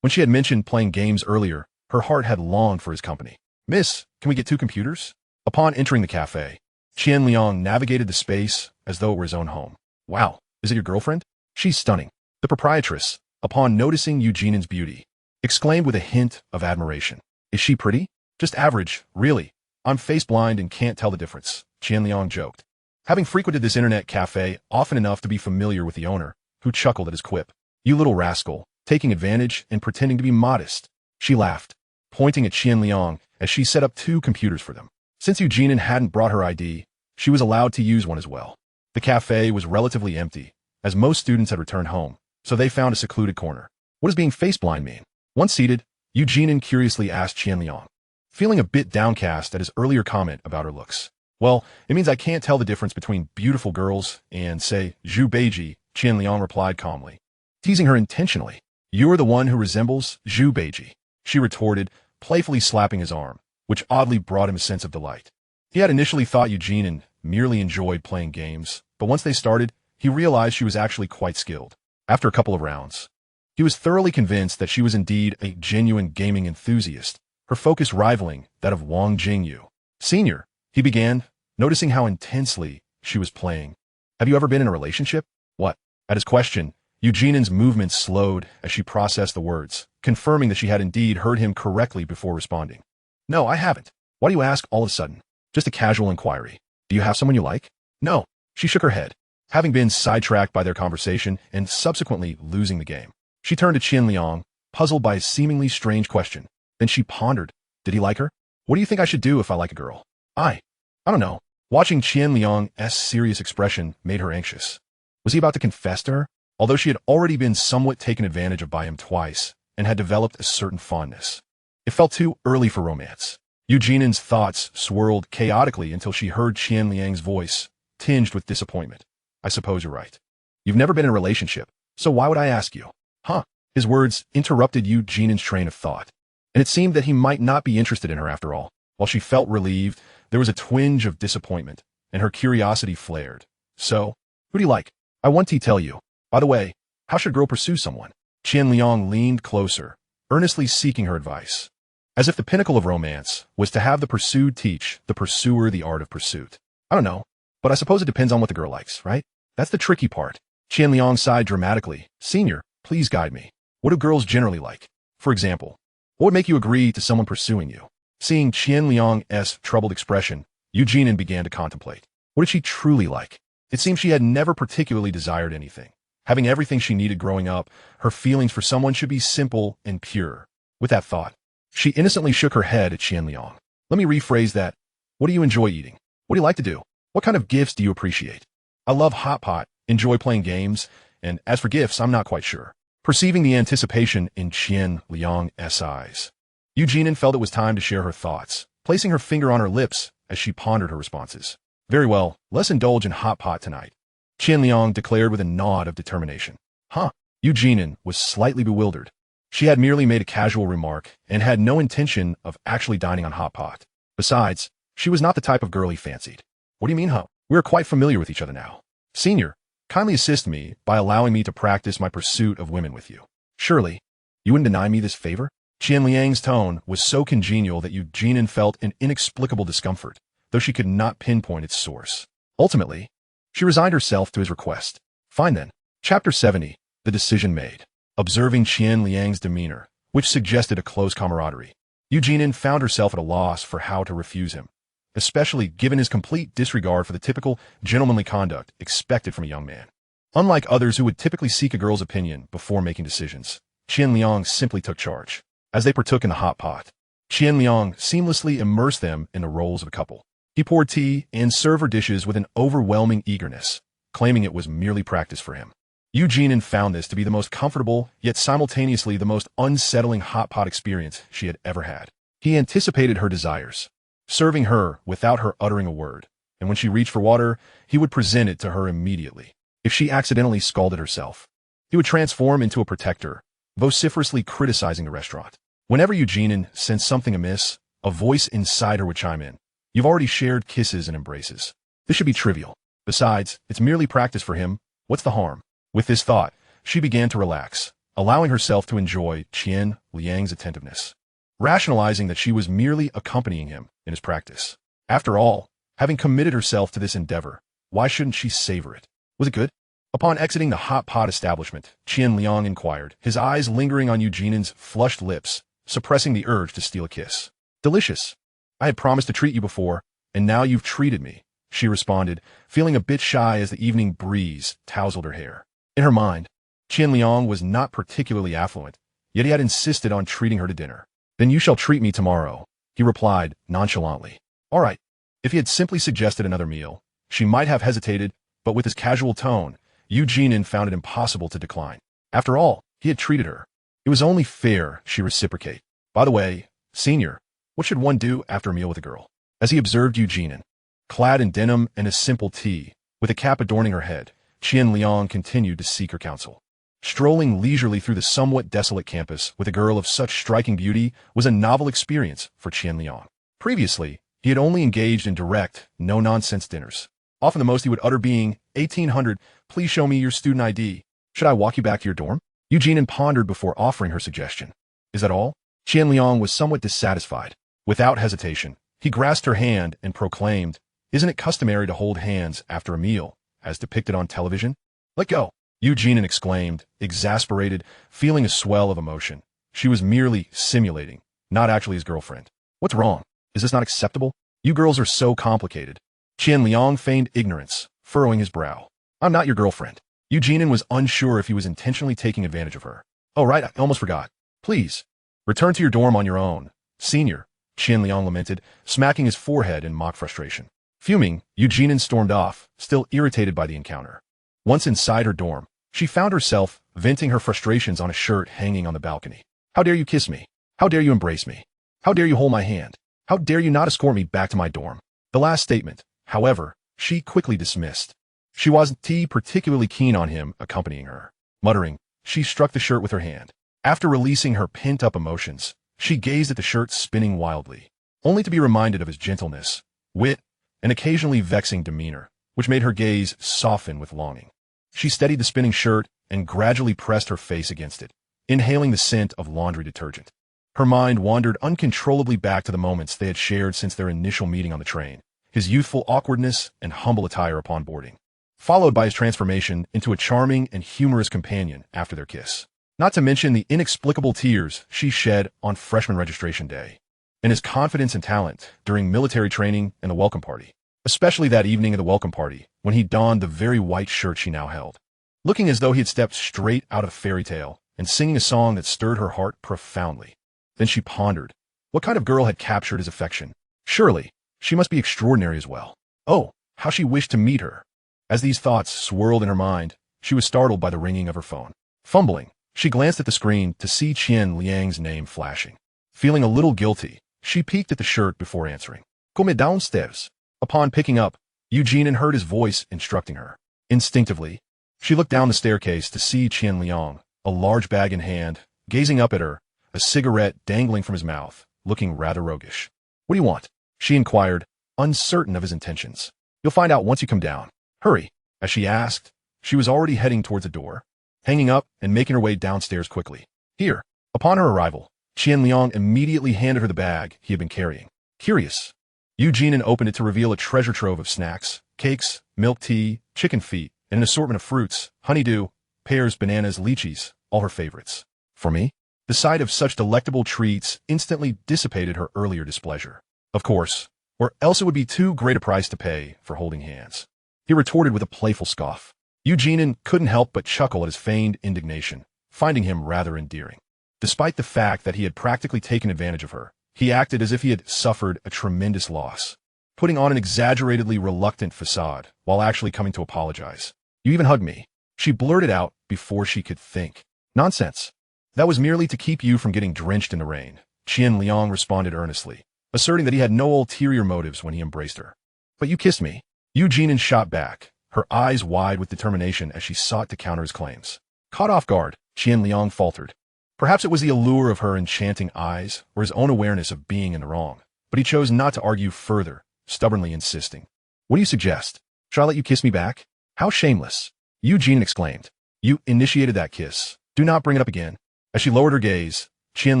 When she had mentioned playing games earlier, her heart had longed for his company. "Miss, can we get 2 computers?" Upon entering the cafe, Qian Liang navigated the space as though it were his own home. "Wow, is it your girlfriend? She's stunning." The proprietress, upon noticing Yu Jinan's beauty, exclaimed with a hint of admiration. "Is she pretty?" "Just average, really. I'm face blind and can't tell the difference," Qian Liang joked, having frequented this internet cafe often enough to be familiar with the owner, who chuckled at his quip. "You little rascal, taking advantage and pretending to be modest. She laughed, pointing at Qian Liang as she set up 2 computers for them. Since Eugenian hadn't brought her ID, she was allowed to use one as well. The cafe was relatively empty, as most students had returned home, so they found a secluded corner. What does being face-blind mean? Once seated, Eugenian curiously asked Qian Liang, feeling a bit downcast at his earlier comment about her looks. Well, it means I can't tell the difference between beautiful girls and, say, Zhu Beiji, Qian Liang replied calmly, teasing her intentionally. You're the one who resembles Zhu Beiji, she retorted, playfully slapping his arm, which oddly brought him a sense of delight. He had initially thought Eugenian merely enjoyed playing games, but once they started, he realized she was actually quite skilled. After a couple of rounds, he was thoroughly convinced that she was indeed a genuine gaming enthusiast, her focus rivaling that of Wang Jingyu. Senior, he began, noticing how intensely she was playing. Have you ever been in a relationship? What? At his question, Eugenian's movements slowed as she processed the words, confirming that she had indeed heard him correctly before responding. No, I haven't. Why do you ask all of a sudden? Just a casual inquiry. Do you have someone you like? No. She shook her head, having been sidetracked by their conversation and subsequently losing the game. She turned to Qian Liang, puzzled by his seemingly strange question. Then she pondered. Did he like her? What do you think I should do if I like a girl? I don't know. Watching Qian Liang's serious expression made her anxious. Was he about to confess to her? Although she had already been somewhat taken advantage of by him twice and had developed a certain fondness. It felt too early for romance. Eugenian's thoughts swirled chaotically until she heard Qian Liang's voice, tinged with disappointment. I suppose you're right. You've never been in a relationship, so why would I ask you? Huh? His words interrupted Eugenian's train of thought, and it seemed that he might not be interested in her after all. While she felt relieved, there was a twinge of disappointment, and her curiosity flared. So, who do you like? I want to tell you. By the way, how should a girl pursue someone? Qian Liang leaned closer, earnestly seeking her advice. As if the pinnacle of romance was to have the pursued teach the pursuer the art of pursuit. I don't know, but I suppose it depends on what the girl likes, right? That's the tricky part. Qian Liang sighed dramatically. Senior, please guide me. What do girls generally like? For example, what would make you agree to someone pursuing you? Seeing Qian Liang's troubled expression, Eugenian began to contemplate. What did she truly like? It seemed she had never particularly desired anything. Having everything she needed growing up, her feelings for someone should be simple and pure. With that thought, she innocently shook her head at Qian Liang. Let me rephrase that. What do you enjoy eating? What do you like to do? What kind of gifts do you appreciate? I love hot pot, enjoy playing games, and as for gifts, I'm not quite sure. Perceiving the anticipation in Qian Liang's eyes, Eugenian felt it was time to share her thoughts, placing her finger on her lips as she pondered her responses. Very well, let's indulge in hot pot tonight, Qian Liang declared with a nod of determination. Huh? Eugenian was slightly bewildered. She had merely made a casual remark and had no intention of actually dining on hot pot. Besides, she was not the type of girl he fancied. What do you mean, huh? We are quite familiar with each other now. Senior, kindly assist me by allowing me to practice my pursuit of women with you. Surely, you wouldn't deny me this favor? Qian Liang's tone was so congenial that Eugenian felt an inexplicable discomfort, though she could not pinpoint its source. Ultimately, she resigned herself to his request. Fine then. Chapter 70, The Decision Made. Observing Qian Liang's demeanor, which suggested a close camaraderie, Eugenian found herself at a loss for how to refuse him, especially given his complete disregard for the typical gentlemanly conduct expected from a young man. Unlike others who would typically seek a girl's opinion before making decisions, Qian Liang simply took charge. As they partook in the hot pot, Qian Liang seamlessly immersed them in the roles of a couple. He poured tea and served her dishes with an overwhelming eagerness, claiming it was merely practice for him. Eugenian found this to be the most comfortable, yet simultaneously the most unsettling hot pot experience she had ever had. He anticipated her desires, serving her without her uttering a word, and when she reached for water, he would present it to her immediately. If she accidentally scalded herself, he would transform into a protector, vociferously criticizing the restaurant. Whenever Eugenian sensed something amiss, a voice inside her would chime in. You've already shared kisses and embraces. This should be trivial. Besides, it's merely practice for him. What's the harm? With this thought, she began to relax, allowing herself to enjoy Qian Liang's attentiveness, rationalizing that she was merely accompanying him in his practice. After all, having committed herself to this endeavor, why shouldn't she savor it? Was it good? Upon exiting the hot pot establishment, Qian Liang inquired, his eyes lingering on Eugenian's flushed lips, suppressing the urge to steal a kiss. Delicious. I had promised to treat you before, and now you've treated me, she responded, feeling a bit shy as the evening breeze tousled her hair. In her mind, Qian Liang was not particularly affluent, yet he had insisted on treating her to dinner. Then you shall treat me tomorrow, he replied nonchalantly. All right. If he had simply suggested another meal, she might have hesitated, but with his casual tone, Yu Jinan found it impossible to decline. After all, he had treated her. It was only fair she reciprocate. By the way, senior, what should one do after a meal with a girl? As he observed Yu Jinan, clad in denim and a simple tee, with a cap adorning her head, Qian Liang continued to seek her counsel. Strolling leisurely through the somewhat desolate campus with a girl of such striking beauty was a novel experience for Qian Liang. Previously, he had only engaged in direct, no-nonsense dinners. Often the most he would utter being, 1800, please show me your student ID. Should I walk you back to your dorm? Yu Jinan pondered before offering her suggestion. Is that all? Qian Liang was somewhat dissatisfied. Without hesitation, he grasped her hand and proclaimed, isn't it customary to hold hands after a meal, as depicted on television? Let go. Yu Jinan exclaimed, exasperated, feeling a swell of emotion. She was merely simulating, not actually his girlfriend. What's wrong? Is this not acceptable? You girls are so complicated. Qian Liang feigned ignorance, furrowing his brow. I'm not your girlfriend. Yu Jinan was unsure if he was intentionally taking advantage of her. Oh right, I almost forgot. Please, return to your dorm on your own. Senior, Qian Liang lamented, smacking his forehead in mock frustration. Fuming, Yu Jinan stormed off, still irritated by the encounter. Once inside her dorm, she found herself venting her frustrations on a shirt hanging on the balcony. How dare you kiss me? How dare you embrace me? How dare you hold my hand? How dare you not escort me back to my dorm? The last statement, however, she quickly dismissed. She wasn't particularly keen on him accompanying her. Muttering, she struck the shirt with her hand. After releasing her pent-up emotions, she gazed at the shirt spinning wildly, only to be reminded of his gentleness, wit, and occasionally vexing demeanor, which made her gaze soften with longing. She steadied the spinning shirt and gradually pressed her face against it, inhaling the scent of laundry detergent. Her mind wandered uncontrollably back to the moments they had shared since their initial meeting on the train, his youthful awkwardness and humble attire upon boarding, followed by his transformation into a charming and humorous companion after their kiss. Not to mention the inexplicable tears she shed on freshman registration day, and his confidence and talent during military training and the welcome party, especially that evening of the welcome party when he donned the very white shirt she now held, looking as though he had stepped straight out of a fairy tale and singing a song that stirred her heart profoundly. Then she pondered, what kind of girl had captured his affection? Surely, she must be extraordinary as well. Oh, how she wished to meet her. As these thoughts swirled in her mind, she was startled by the ringing of her phone. Fumbling, she glanced at the screen to see Qian Liang's name flashing. Feeling a little guilty, she peeked at the shirt before answering. Come downstairs. Upon picking up, Yu Jinan heard his voice instructing her. Instinctively, she looked down the staircase to see Qian Liang, a large bag in hand, gazing up at her, a cigarette dangling from his mouth, looking rather roguish. What do you want? She inquired, uncertain of his intentions. You'll find out once you come down. Hurry. As she asked, she was already heading towards the door, hanging up and making her way downstairs quickly. Here. Upon her arrival, Qian Liang immediately handed her the bag he had been carrying. Curious, Yu Jinan opened it to reveal a treasure trove of snacks, cakes, milk tea, chicken feet, and an assortment of fruits, honeydew, pears, bananas, lychees, all her favorites. For me? The sight of such delectable treats instantly dissipated her earlier displeasure. Of course, or else it would be too great a price to pay for holding hands. He retorted with a playful scoff. Yu Jinan couldn't help but chuckle at his feigned indignation, finding him rather endearing. Despite the fact that he had practically taken advantage of her, he acted as if he had suffered a tremendous loss, putting on an exaggeratedly reluctant facade while actually coming to apologize. You even hugged me. She blurted out before she could think. Nonsense. That was merely to keep you from getting drenched in the rain, Qian Liang responded earnestly, asserting that he had no ulterior motives when he embraced her. But you kissed me. Yu Jinan shot back, her eyes wide with determination as she sought to counter his claims. Caught off guard, Qian Liang faltered. Perhaps it was the allure of her enchanting eyes or his own awareness of being in the wrong, but he chose not to argue further, stubbornly insisting. What do you suggest? Shall I let you kiss me back? How shameless! Yu Jinan exclaimed. You initiated that kiss. Do not bring it up again. As she lowered her gaze, Qian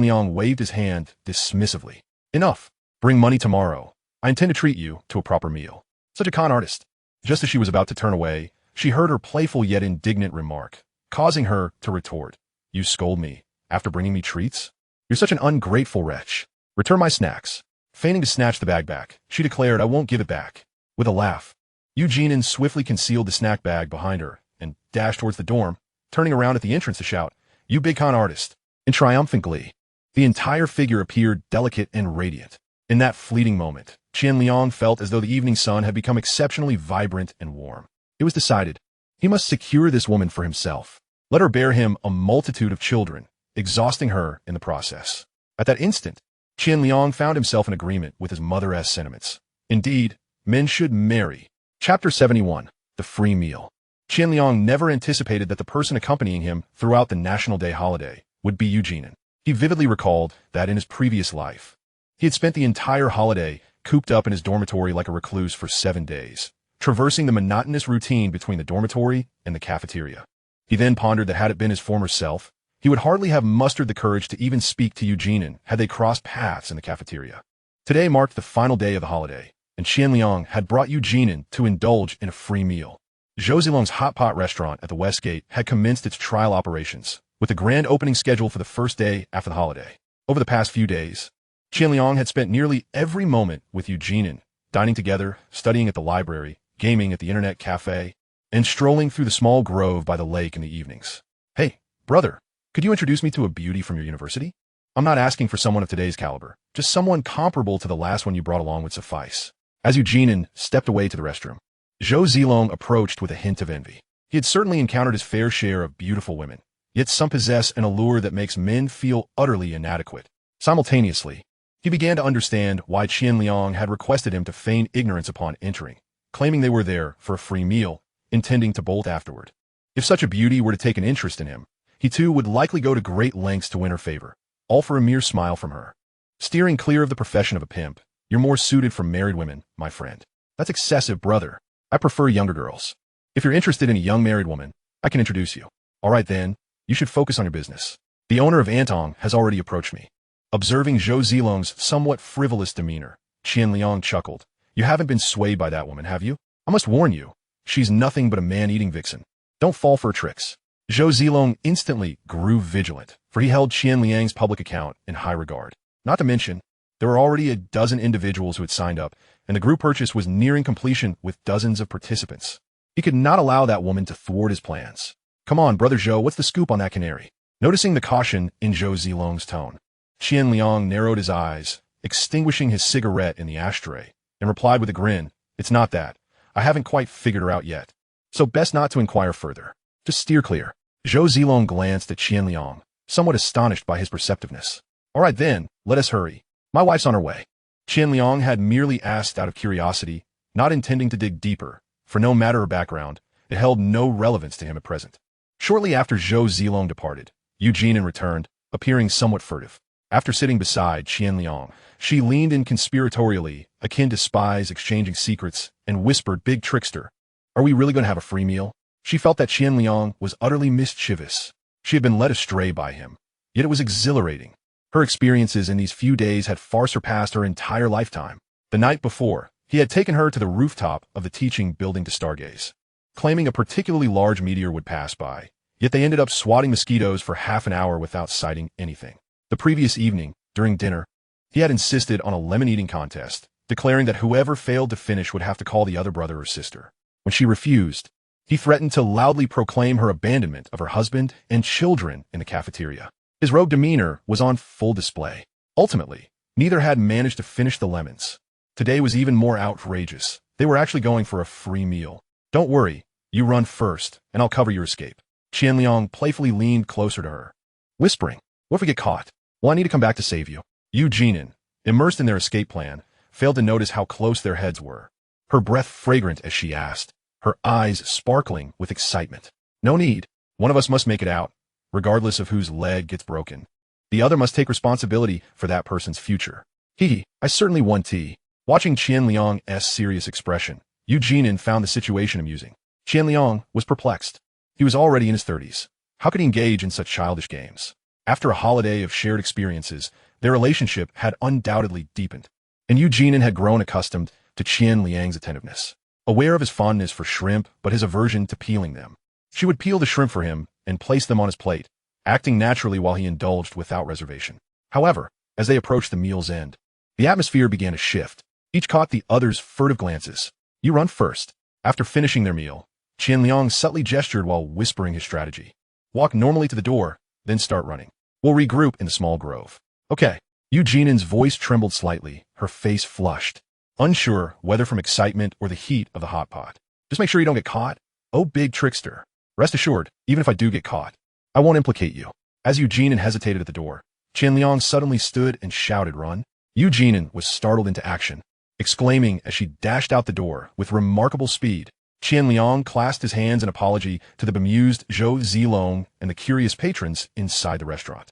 Liang waved his hand dismissively. Enough. Bring money tomorrow. I intend to treat you to a proper meal. Such a con artist. Just as she was about to turn away, she heard her playful yet indignant remark, causing her to retort. You scold me after bringing me treats? You're such an ungrateful wretch. Return my snacks. Feigning to snatch the bag back, she declared, I won't give it back. With a laugh, Yu Jinan swiftly concealed the snack bag behind her and dashed towards the dorm, turning around at the entrance to shout, "You big con artist!" In triumphant glee. The entire figure appeared delicate and radiant. In that fleeting moment, Qian Liang felt as though the evening sun had become exceptionally vibrant and warm. It was decided. He must secure this woman for himself. Let her bear him a multitude of children, exhausting her in the process. At that instant, Qian Liang found himself in agreement with his mother-esque sentiments. Indeed, men should marry. Chapter 71. The Free Meal. Qian Liang never anticipated that the person accompanying him throughout the National Day holiday would be Eugene. He vividly recalled that in his previous life, he had spent the entire holiday cooped up in his dormitory like a recluse for 7 days, traversing the monotonous routine between the dormitory and the cafeteria. He then pondered that had it been his former self, he would hardly have mustered the courage to even speak to Eugene had they crossed paths in the cafeteria. Today marked the final day of the holiday, and Qian Liang had brought Eugene to indulge in a free meal. Zhou Zilong's hot pot restaurant at the West Gate had commenced its trial operations, with a grand opening scheduled for the first day after the holiday. Over the past few days, Qian Liang had spent nearly every moment with Eugene, dining together, studying at the library, gaming at the internet cafe, and strolling through the small grove by the lake in the evenings. "Hey, brother, could you introduce me to a beauty from your university? I'm not asking for someone of today's caliber, just someone comparable to the last one you brought along would suffice." As Eugene stepped away to the restroom, Zhou Zilong approached with a hint of envy. He had certainly encountered his fair share of beautiful women, yet some possess an allure that makes men feel utterly inadequate. Simultaneously, he began to understand why Qian Liang had requested him to feign ignorance upon entering, claiming they were there for a free meal, intending to bolt afterward. If such a beauty were to take an interest in him, he too would likely go to great lengths to win her favor, all for a mere smile from her. Steering clear of the profession of a pimp, you're more suited for married women, my friend. That's excessive, brother. I prefer younger girls. If you're interested in a young married woman, I can introduce you. All right then, you should focus on your business. The owner of Antong has already approached me. Observing Zhou Zilong's somewhat frivolous demeanor, Qian Liang chuckled. You haven't been swayed by that woman, have you? I must warn you, she's nothing but a man-eating vixen. Don't fall for her tricks. Zhou Zilong instantly grew vigilant, for he held Qian Liang's public account in high regard. Not to mention, there were already a dozen individuals who had signed up, and the group purchase was nearing completion with dozens of participants. He could not allow that woman to thwart his plans. Come on, brother Zhou, what's the scoop on that canary? Noticing the caution in Zhou Zilong's tone, Qian Liang narrowed his eyes, extinguishing his cigarette in the ashtray, and replied with a grin, "It's not that. I haven't quite figured her out yet. So best not to inquire further. Just steer clear." Zhou Zilong glanced at Qian Liang, somewhat astonished by his perceptiveness. "All right then, let us hurry. My wife's on her way." Qian Liang had merely asked out of curiosity, not intending to dig deeper, for no matter her background, it held no relevance to him at present. Shortly after Zhou Zilong departed, Eugene returned, appearing somewhat furtive. After sitting beside Qian Liang, she leaned in conspiratorially, akin to spies exchanging secrets, and whispered, "Big trickster, are we really going to have a free meal?" She felt that Qian Liang was utterly mischievous. She had been led astray by him, yet it was exhilarating. Her experiences in these few days had far surpassed her entire lifetime. The night before, he had taken her to the rooftop of the teaching building to stargaze, claiming a particularly large meteor would pass by, yet they ended up swatting mosquitoes for half an hour without sighting anything. The previous evening, during dinner, he had insisted on a lemon-eating contest, declaring that whoever failed to finish would have to call the other brother or sister. When she refused, he threatened to loudly proclaim her abandonment of her husband and children in the cafeteria. His rogue demeanor was on full display. Ultimately, neither had managed to finish the lemons. Today was even more outrageous. They were actually going for a free meal. "Don't worry, you run first, and I'll cover your escape." Qian Liang playfully leaned closer to her, whispering, "What if we get caught? Well, I need to come back to save you." Eugene, immersed in their escape plan, failed to notice how close their heads were. Her breath fragrant as she asked, her eyes sparkling with excitement. "No need. One of us must make it out, regardless of whose leg gets broken. The other must take responsibility for that person's future." I certainly want tea." Watching Qian Liang's serious expression, Eugene found the situation amusing. Qian Liang was perplexed. He was already in his 30s. How could he engage in such childish games? After a holiday of shared experiences, their relationship had undoubtedly deepened, and Eugene had grown accustomed to Qian Liang's attentiveness. Aware of his fondness for shrimp but his aversion to peeling them, she would peel the shrimp for him and place them on his plate, acting naturally while he indulged without reservation. However, as they approached the meal's end, the atmosphere began to shift. Each caught the other's furtive glances. "You run first." After finishing their meal, Qian Liang subtly gestured while whispering his strategy. Walk normally to the door, then start running. We'll regroup in the small grove. Okay. Yu Jinan's voice trembled slightly, her face flushed, unsure whether from excitement or the heat of the hot pot. Just make sure you don't get caught. Oh, big trickster. Rest assured, even if I do get caught, I won't implicate you. As Yu Jinan hesitated at the door, Qian Liang suddenly stood and shouted, "Run!" Yu Jinan was startled into action, exclaiming as she dashed out the door with remarkable speed. Qian Liang clasped his hands in apology to the bemused Zhou Zilong and the curious patrons inside the restaurant.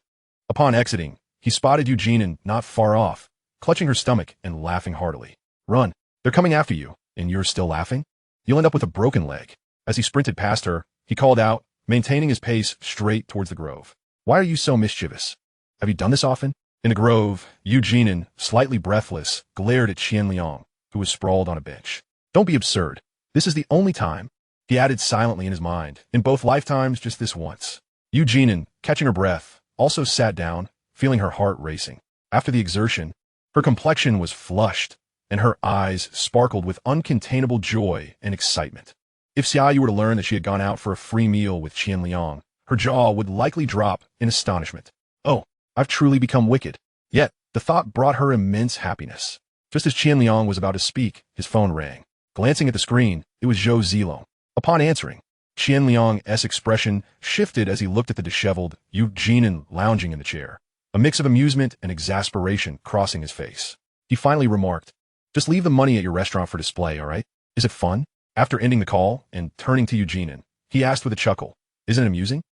Upon exiting, he spotted Yu Jinan not far off, clutching her stomach and laughing heartily. "Run! They're coming after you, and you're still laughing? You'll end up with a broken leg." As he sprinted past her, he called out, maintaining his pace straight towards the grove. "Why are you so mischievous? Have you done this often?" In the grove, Yu Jinan, slightly breathless, glared at Qian Liang, who was sprawled on a bench. "Don't be absurd. This is the only time," he added silently in his mind. "In both lifetimes, just this once." Yu Jinan, catching her breath, also sat down, feeling her heart racing. After the exertion, her complexion was flushed, and her eyes sparkled with uncontainable joy and excitement. If Xiaoyu were to learn that she had gone out for a free meal with Qian Liang, her jaw would likely drop in astonishment. "Oh, I've truly become wicked." Yet, the thought brought her immense happiness. Just as Qian Liang was about to speak, his phone rang. Glancing at the screen, it was Zhou Zilong. Upon answering, Qian Liang's expression shifted as he looked at the disheveled Yu Jinan lounging in the chair, a mix of amusement and exasperation crossing his face. He finally remarked, "Just leave the money at your restaurant for display, all right? Is it fun?" After ending the call and turning to Yu Jinan, he asked with a chuckle, "Isn't it amusing?"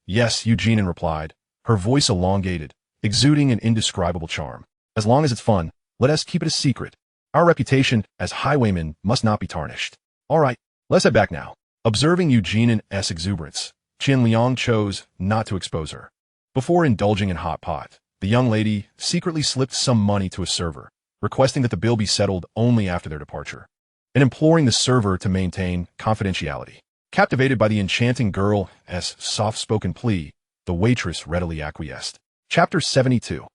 Yes, Yu Jinan replied, her voice elongated, exuding an indescribable charm. "As long as it's fun, let us keep it a secret. Our reputation as highwaymen must not be tarnished." "All right, let's head back now." Observing Yu Jinan's exuberance, Qian Liang chose not to expose her. Before indulging in hot pot, the young lady secretly slipped some money to a server, requesting that the bill be settled only after their departure, and imploring the server to maintain confidentiality. Captivated by the enchanting girl's soft-spoken plea, the waitress readily acquiesced. Chapter 72.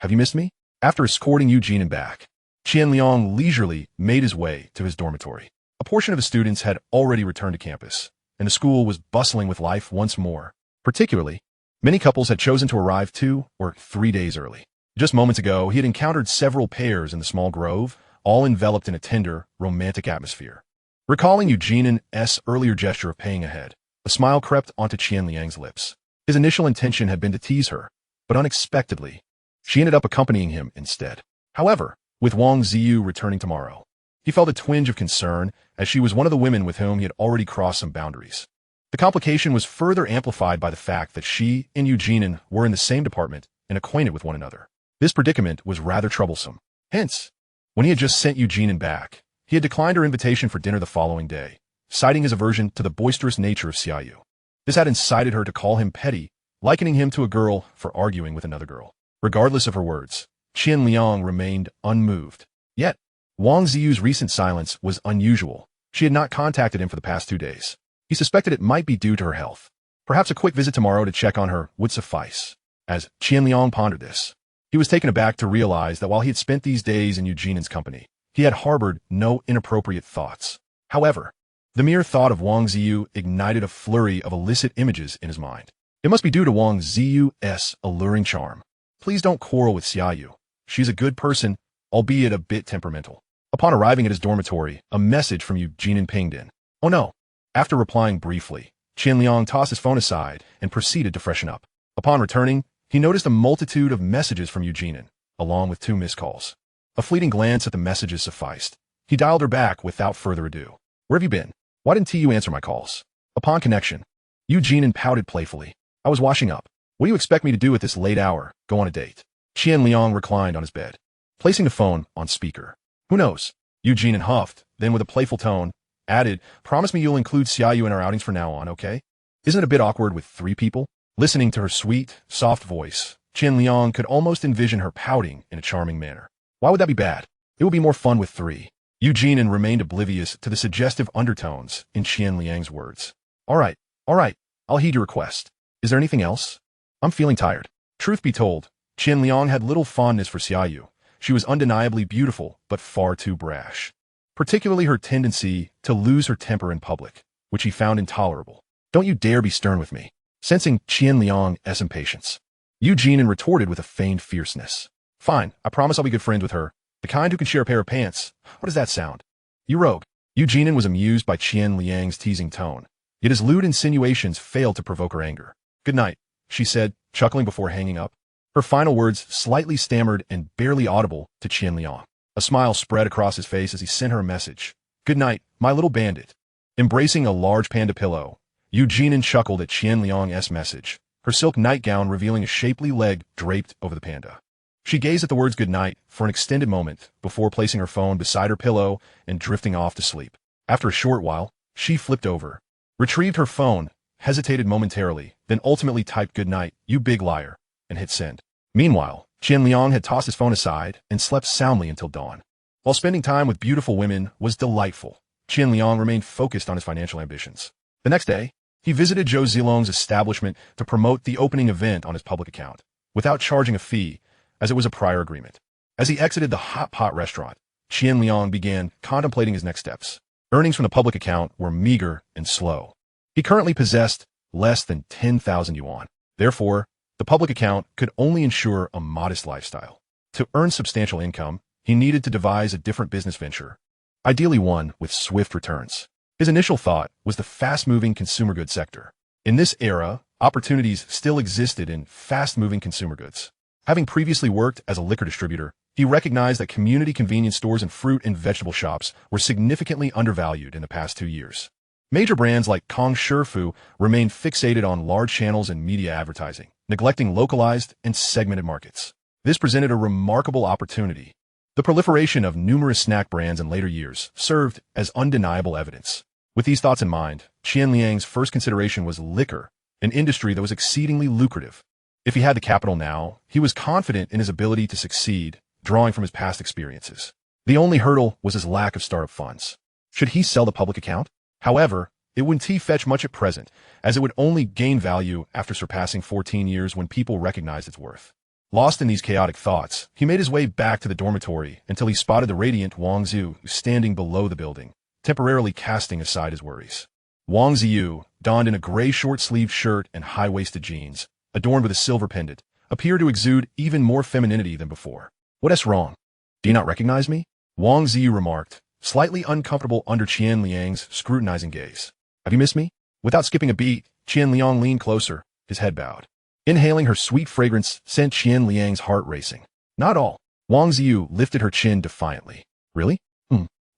Have you missed me? After escorting Yu Jinan back, Qian Liang leisurely made his way to his dormitory. A portion of the students had already returned to campus, and the school was bustling with life once more. Particularly, many couples had chosen to arrive 2 or 3 days early. Just moments ago, he had encountered several pairs in the small grove, all enveloped in a tender, romantic atmosphere. Recalling Yu Jinan's earlier gesture of paying ahead, a smile crept onto Qian Liang's lips. His initial intention had been to tease her, but unexpectedly, she ended up accompanying him instead. However, with Wang Ziyu returning tomorrow, he felt a twinge of concern as she was one of the women with whom he had already crossed some boundaries. The complication was further amplified by the fact that she and Yu Jinan were in the same department and acquainted with one another. This predicament was rather troublesome. Hence, when he had just sent Yu Jinan back, he had declined her invitation for dinner the following day, citing his aversion to the boisterous nature of Xiaoyu. This had incited her to call him petty, likening him to a girl for arguing with another girl. Regardless of her words, Qian Liang remained unmoved. Yet, Wang Ziyu's recent silence was unusual. She had not contacted him for the past 2 days. He suspected it might be due to her health. Perhaps a quick visit tomorrow to check on her would suffice. As Qian Liang pondered this, he was taken aback to realize that while he had spent these days in Yu Jinan's company, he had harbored no inappropriate thoughts. However, the mere thought of Wang Ziyu ignited a flurry of illicit images in his mind. It must be due to Wang Ziyu's alluring charm. Please don't quarrel with Xiaoyu. She's a good person, albeit a bit temperamental. Upon arriving at his dormitory, a message from Yu Jinan pinged in. Oh no. After replying briefly, Qian Liang tossed his phone aside and proceeded to freshen up. Upon returning, he noticed a multitude of messages from Yu Jinan, along with 2 missed calls. A fleeting glance at the messages sufficed. He dialed her back without further ado. Where have you been? Why didn't you answer my calls? Upon connection, Yu Jinan pouted playfully. I was washing up. What do you expect me to do at this late hour? Go on a date? Qian Liang reclined on his bed, placing the phone on speaker. Who knows? Yu Jinan huffed, then with a playful tone, added, promise me you'll include Xiaoyu in our outings from now on, okay? Isn't it a bit awkward with 3 people? Listening to her sweet, soft voice, Qian Liang could almost envision her pouting in a charming manner. Why would that be bad? It would be more fun with 3. Yu Jinan remained oblivious to the suggestive undertones in Qian Liang's words. All right, I'll heed your request. Is there anything else? I'm feeling tired. Truth be told, Qian Liang had little fondness for Xiaoyu. She was undeniably beautiful, but far too brash. Particularly her tendency to lose her temper in public, which he found intolerable. Don't you dare be stern with me. Sensing Qian Liang's impatience, Yu Jinan retorted with a feigned fierceness. Fine, I promise I'll be good friends with her. The kind who can share a pair of pants. What does that sound? You rogue. Yu Jinan was amused by Qian Liang's teasing tone, yet his lewd insinuations failed to provoke her anger. Good night, she said, chuckling before hanging up. Her final words slightly stammered and barely audible to Qian Liang. A smile spread across his face as he sent her a message. Good night, my little bandit. Embracing a large panda pillow, Yu Jinan chuckled at Qian Liang's message, her silk nightgown revealing a shapely leg draped over the panda. She gazed at the words good night for an extended moment before placing her phone beside her pillow and drifting off to sleep. After a short while, she flipped over, retrieved her phone, hesitated momentarily, then ultimately typed good night, you big liar, and hit send. Meanwhile, Qian Liang had tossed his phone aside and slept soundly until dawn. While spending time with beautiful women was delightful, Qian Liang remained focused on his financial ambitions. The next day, he visited Zhou Zilong's establishment to promote the opening event on his public account, without charging a fee, as it was a prior agreement. As he exited the hot pot restaurant, Qian Liang began contemplating his next steps. Earnings from the public account were meager and slow. He currently possessed less than 10,000 yuan. Therefore, the public account could only ensure a modest lifestyle. To earn substantial income, he needed to devise a different business venture, ideally one with swift returns. His initial thought was the fast-moving consumer goods sector. In this era, opportunities still existed in fast-moving consumer goods. Having previously worked as a liquor distributor, he recognized that community convenience stores and fruit and vegetable shops were significantly undervalued in the past 2 years. Major brands like Kong Shifu remained fixated on large channels and media advertising, neglecting localized and segmented markets. This presented a remarkable opportunity. The proliferation of numerous snack brands in later years served as undeniable evidence. With these thoughts in mind, Qian Liang's first consideration was liquor, an industry that was exceedingly lucrative. If he had the capital now, he was confident in his ability to succeed, drawing from his past experiences. The only hurdle was his lack of startup funds. Should he sell the public account? However, it wouldn't fetch much at present, as it would only gain value after surpassing 14 years when people recognized its worth. Lost in these chaotic thoughts, he made his way back to the dormitory until he spotted the radiant Wang Ziyu standing below the building, temporarily casting aside his worries. Wang Ziyu, donned in a gray short-sleeved shirt and high-waisted jeans, adorned with a silver pendant, appeared to exude even more femininity than before. What's wrong? Do you not recognize me? Wang Ziyu remarked, slightly uncomfortable under Qian Liang's scrutinizing gaze. Have you missed me? Without skipping a beat, Qian Liang leaned closer, his head bowed. Inhaling her sweet fragrance sent Qian Liang's heart racing. Not all. Wang Ziyu lifted her chin defiantly. Really?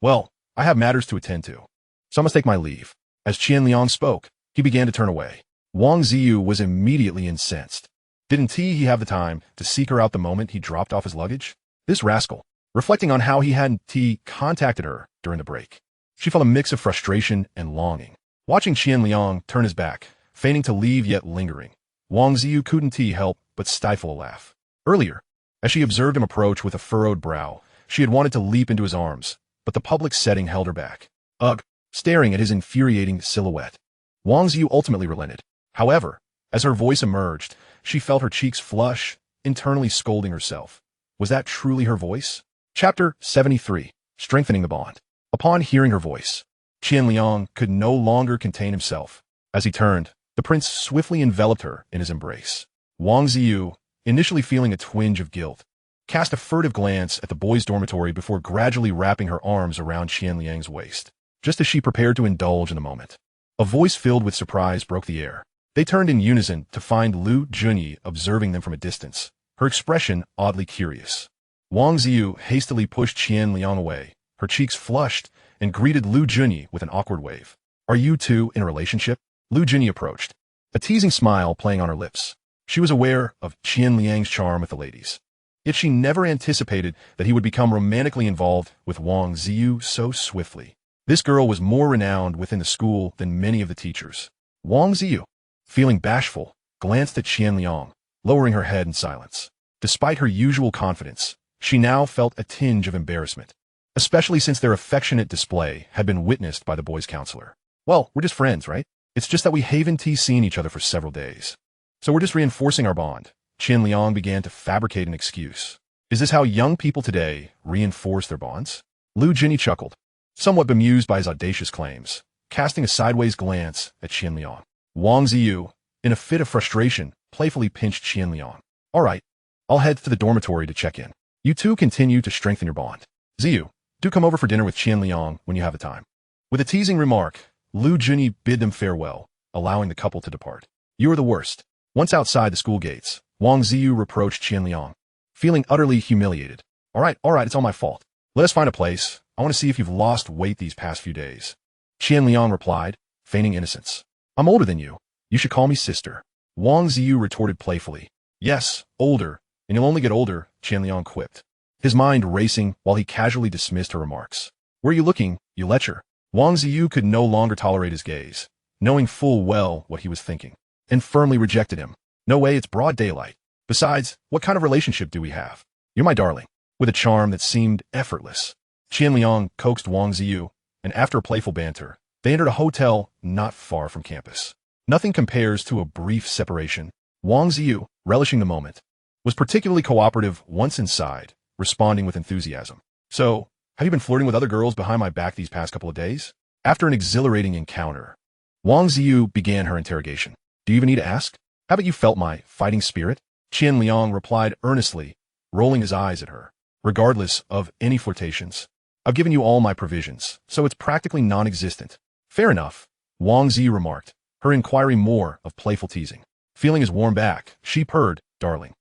Well, I have matters to attend to, so I must take my leave. As Qian Liang spoke, he began to turn away. Wang Ziyu was immediately incensed. Didn't he have the time to seek her out the moment he dropped off his luggage? This rascal, reflecting on how he hadn't contacted her during the break. She felt a mix of frustration and longing. Watching Qian Liang turn his back, feigning to leave yet lingering, Wang Ziyu couldn't help but stifle a laugh. Earlier, as she observed him approach with a furrowed brow, she had wanted to leap into his arms, but the public setting held her back. Ugh, staring at his infuriating silhouette. Wang Ziyu ultimately relented. However, as her voice emerged, she felt her cheeks flush, internally scolding herself. Was that truly her voice? Chapter 73. Strengthening the Bond. Upon hearing her voice, Qian Liang could no longer contain himself. As he turned, the prince swiftly enveloped her in his embrace. Wang Ziyu, initially feeling a twinge of guilt, cast a furtive glance at the boys' dormitory before gradually wrapping her arms around Qian Liang's waist, just as she prepared to indulge in the moment. A voice filled with surprise broke the air. They turned in unison to find Lu Junyi observing them from a distance, her expression oddly curious. Wang Ziyu hastily pushed Qian Liang away, her cheeks flushed, and greeted Lu Junyi with an awkward wave. Are you two in a relationship? Lu Junyi approached, a teasing smile playing on her lips. She was aware of Qian Liang's charm with the ladies, yet she never anticipated that he would become romantically involved with Wang Ziyu so swiftly. This girl was more renowned within the school than many of the teachers. Wang Ziyu, feeling bashful, glanced at Qian Liang, lowering her head in silence. Despite her usual confidence, she now felt a tinge of embarrassment, especially since their affectionate display had been witnessed by the boys' counselor. Well, we're just friends, right? It's just that we haven't seen each other for several days. So we're just reinforcing our bond. Qian Liang began to fabricate an excuse. Is this how young people today reinforce their bonds? Lu Junyi chuckled, somewhat bemused by his audacious claims, casting a sideways glance at Qian Liang. Wang Ziyu, in a fit of frustration, playfully pinched Qian Liang. All right, I'll head to the dormitory to check in. You two continue to strengthen your bond. Ziyu, do come over for dinner with Qian Liang when you have the time. With a teasing remark, Lu Junyi bid them farewell, allowing the couple to depart. You are the worst. Once outside the school gates, Wang Ziyu reproached Qian Liang, feeling utterly humiliated. All right, it's all my fault. Let us find a place. I want to see if you've lost weight these past few days. Qian Liang replied, feigning innocence. I'm older than you. You should call me sister. Wang Ziyu retorted playfully. Yes, older, and you'll only get older, Qian Liang quipped, his mind racing while he casually dismissed her remarks. Where are you looking, you lecher? Wang Ziyu could no longer tolerate his gaze, knowing full well what he was thinking, and firmly rejected him. No way, it's broad daylight. Besides, what kind of relationship do we have? You're my darling. With a charm that seemed effortless, Qian Liang coaxed Wang Ziyu, and after a playful banter, they entered a hotel not far from campus. Nothing compares to a brief separation. Wang Ziyu, relishing the moment, was particularly cooperative once inside, responding with enthusiasm. So, have you been flirting with other girls behind my back these past couple of days? After an exhilarating encounter, Wang Ziyu began her interrogation. Do you even need to ask? Haven't you felt my fighting spirit? Qian Liang replied earnestly, rolling his eyes at her. Regardless of any flirtations, I've given you all my provisions, so it's practically non-existent. Fair enough, Wang Ziyu remarked, her inquiry more of playful teasing. Feeling his warm back, she purred, darling.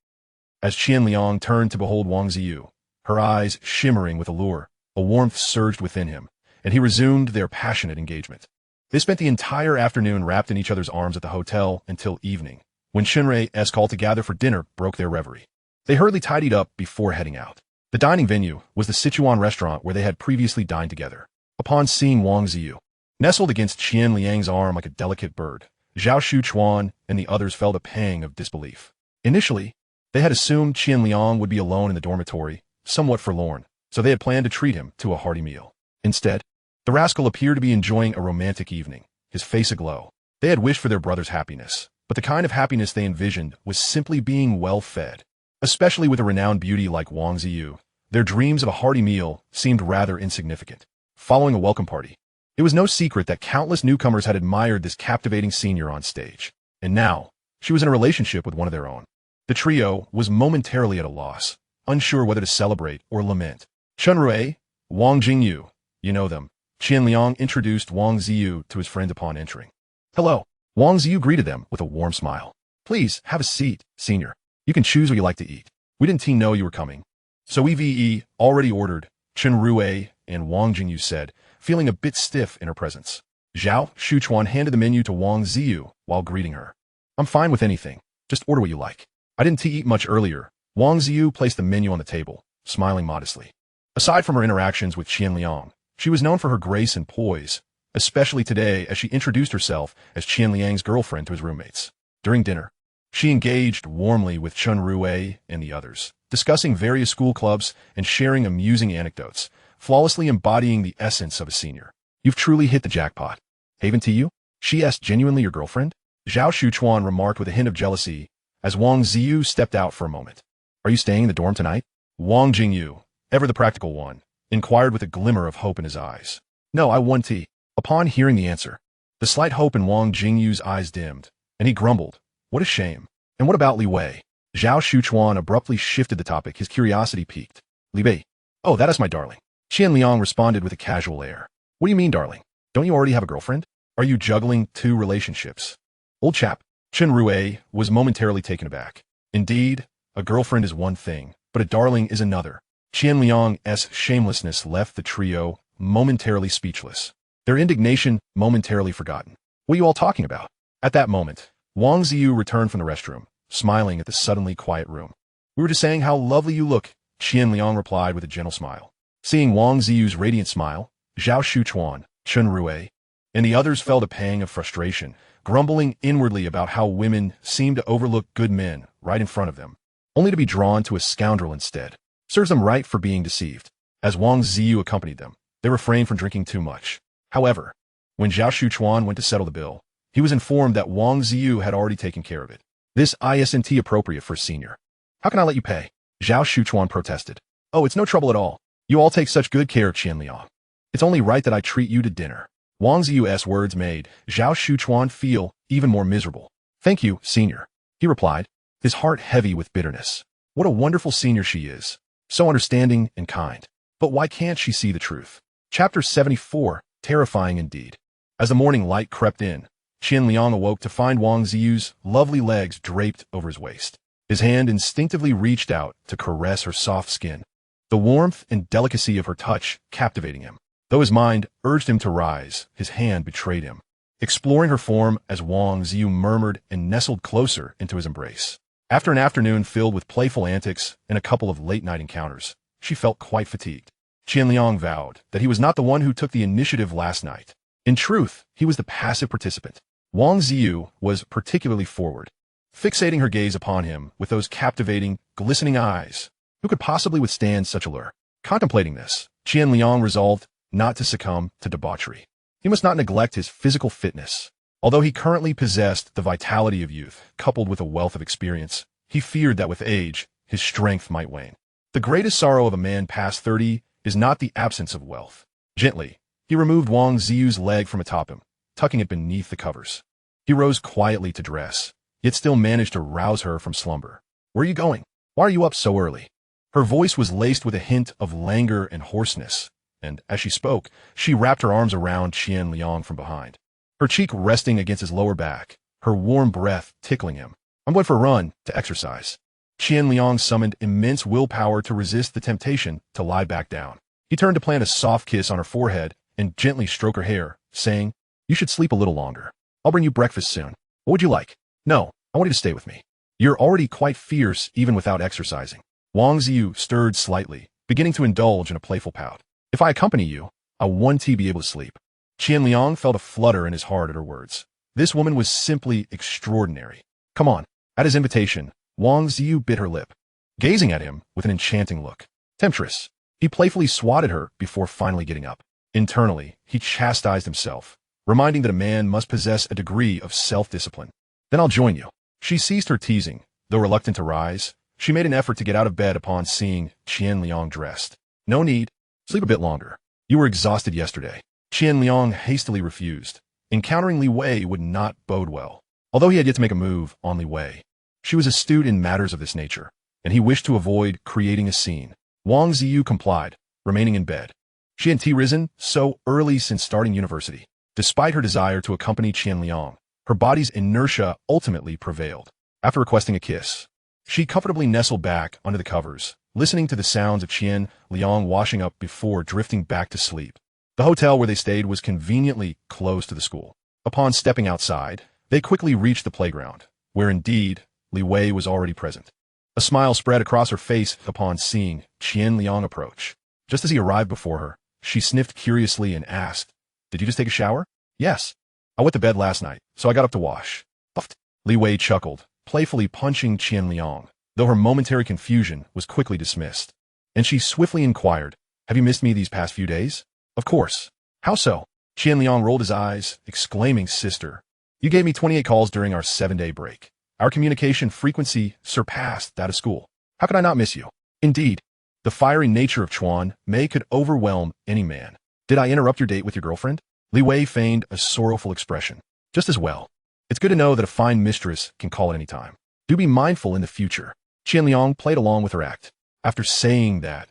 As Qian Liang turned to behold Wang Ziyu, her eyes shimmering with allure, a warmth surged within him, and he resumed their passionate engagement. They spent the entire afternoon wrapped in each other's arms at the hotel until evening, when Shinrei's call to gather for dinner broke their reverie. They hurriedly tidied up before heading out. The dining venue was the Sichuan restaurant where they had previously dined together. Upon seeing Wang Ziyu, nestled against Qian Liang's arm like a delicate bird, Zhao Shuchuan and the others felt a pang of disbelief. Initially, they had assumed Qian Liang would be alone in the dormitory, somewhat forlorn, so they had planned to treat him to a hearty meal. Instead, the rascal appeared to be enjoying a romantic evening, his face aglow. They had wished for their brother's happiness, but the kind of happiness they envisioned was simply being well-fed. Especially with a renowned beauty like Wang Ziyu, their dreams of a hearty meal seemed rather insignificant. Following a welcome party, it was no secret that countless newcomers had admired this captivating senior on stage, and now she was in a relationship with one of their own. The trio was momentarily at a loss, unsure whether to celebrate or lament. Chunrui, Wang Jingyu, you know them. Qian Liang introduced Wang Ziyu to his friend upon entering. Hello. Wang Ziyu greeted them with a warm smile. Please, have a seat, senior. You can choose what you like to eat. We didn't know you were coming. So EVE already ordered, Chunrui and Wang Jingyu said, feeling a bit stiff in her presence. Zhao Shuchuan handed the menu to Wang Ziyu while greeting her. I'm fine with anything. Just order what you like. I didn't eat much earlier. Wang Ziyu placed the menu on the table, smiling modestly. Aside from her interactions with Qian Liang, she was known for her grace and poise, especially today as she introduced herself as Qian Liang's girlfriend to his roommates. During dinner, she engaged warmly with Chunrui and the others, discussing various school clubs and sharing amusing anecdotes, flawlessly embodying the essence of a senior. You've truly hit the jackpot. Haven to you? She asked, genuinely your girlfriend? Zhao Shuchuan remarked with a hint of jealousy as Wang Ziyu stepped out for a moment. Are you staying in the dorm tonight? Wang Jingyu, ever the practical one, inquired with a glimmer of hope in his eyes. No, I want tea. Upon hearing the answer, the slight hope in Wang Jingyu's eyes dimmed, and he grumbled. What a shame. And what about Li Wei? Zhao Shuchuan abruptly shifted the topic, his curiosity piqued. Li Wei. Oh, that is my darling. Qian Liang responded with a casual air. What do you mean, darling? Don't you already have a girlfriend? Are you juggling two relationships? Old chap. Chunrui was momentarily taken aback. Indeed, a girlfriend is one thing, but a darling is another. Qian Liang's shamelessness left the trio momentarily speechless, their indignation momentarily forgotten. What are you all talking about? At that moment, Wang Ziyu returned from the restroom, smiling at the suddenly quiet room. We were just saying how lovely you look, Qian Liang replied with a gentle smile. Seeing Wang Ziyu's radiant smile, Zhao Shuchuan, Chunrui, and the others felt a pang of frustration, grumbling inwardly about how women seem to overlook good men right in front of them, only to be drawn to a scoundrel instead. Serves them right for being deceived. As Wang Ziyu accompanied them, they refrained from drinking too much. However, when Zhao Shuchuan went to settle the bill, he was informed that Wang Ziyu had already taken care of it. This isn't appropriate for a senior. How can I let you pay? Zhao Shuchuan protested. Oh, it's no trouble at all. You all take such good care of Qian Liang. It's only right that I treat you to dinner. Wang Ziyu's words made Zhao Shuchuan feel even more miserable. Thank you, senior, he replied, his heart heavy with bitterness. What a wonderful senior she is. So understanding and kind. But why can't she see the truth? Chapter 74, terrifying indeed. As the morning light crept in, Qian Liang awoke to find Wang Ziyu's lovely legs draped over his waist. His hand instinctively reached out to caress her soft skin, the warmth and delicacy of her touch captivating him. Though his mind urged him to rise, his hand betrayed him, exploring her form as Wang Ziyu murmured and nestled closer into his embrace. After an afternoon filled with playful antics and a couple of late-night encounters, she felt quite fatigued. Qian Liang vowed that he was not the one who took the initiative last night. In truth, he was the passive participant. Wang Ziyu was particularly forward, fixating her gaze upon him with those captivating, glistening eyes. Who could possibly withstand such allure? Contemplating this, Qian Liang resolved not to succumb to debauchery. He must not neglect his physical fitness. Although he currently possessed the vitality of youth, coupled with a wealth of experience, he feared that with age, his strength might wane. The greatest sorrow of a man past 30 is not the absence of wealth. Gently, he removed Wang Ziyu's leg from atop him, tucking it beneath the covers. He rose quietly to dress, yet still managed to rouse her from slumber. Where are you going? Why are you up so early? Her voice was laced with a hint of languor and hoarseness, and as she spoke, she wrapped her arms around Qian Liang from behind, her cheek resting against his lower back, her warm breath tickling him. I'm going for a run to exercise. Qian Liang summoned immense willpower to resist the temptation to lie back down. He turned to plant a soft kiss on her forehead and gently stroke her hair, saying, You should sleep a little longer. I'll bring you breakfast soon. What would you like? No, I want you to stay with me. You're already quite fierce even without exercising. Wang Ziyu stirred slightly, beginning to indulge in a playful pout. If I accompany you, I won't be able to sleep. Qian Liang felt a flutter in his heart at her words. This woman was simply extraordinary. Come on. At his invitation, Wang Ziyu bit her lip, gazing at him with an enchanting look. Temptress. He playfully swatted her before finally getting up. Internally, he chastised himself, reminding that a man must possess a degree of self-discipline. Then I'll join you. She ceased her teasing. Though reluctant to rise, she made an effort to get out of bed upon seeing Qian Liang dressed. No need. Sleep a bit longer. You were exhausted yesterday. Qian Liang hastily refused. Encountering Li Wei would not bode well. Although he had yet to make a move on Li Wei, she was astute in matters of this nature, and he wished to avoid creating a scene. Wang Ziyu complied, remaining in bed. She hadn't risen so early since starting university. Despite her desire to accompany Qian Liang, her body's inertia ultimately prevailed. After requesting a kiss, she comfortably nestled back under the covers, listening to the sounds of Qian Liang washing up before drifting back to sleep. The hotel where they stayed was conveniently close to the school. Upon stepping outside, they quickly reached the playground, where indeed Li Wei was already present. A smile spread across her face upon seeing Qian Liang approach. Just as he arrived before her, she sniffed curiously and asked, Did you just take a shower? Yes. I went to bed last night, so I got up to wash. Puffed. Li Wei chuckled, playfully punching Qian Liang, though her momentary confusion was quickly dismissed. And she swiftly inquired, Have you missed me these past few days? Of course. How so? Qian Liang rolled his eyes, exclaiming, Sister, you gave me 28 calls during our 7-day break. Our communication frequency surpassed that of school. How could I not miss you? Indeed, the fiery nature of Chuan Mei could overwhelm any man. Did I interrupt your date with your girlfriend? Li Wei feigned a sorrowful expression. Just as well. It's good to know that a fine mistress can call at any time. Do be mindful in the future. Qian Liang played along with her act. After saying that,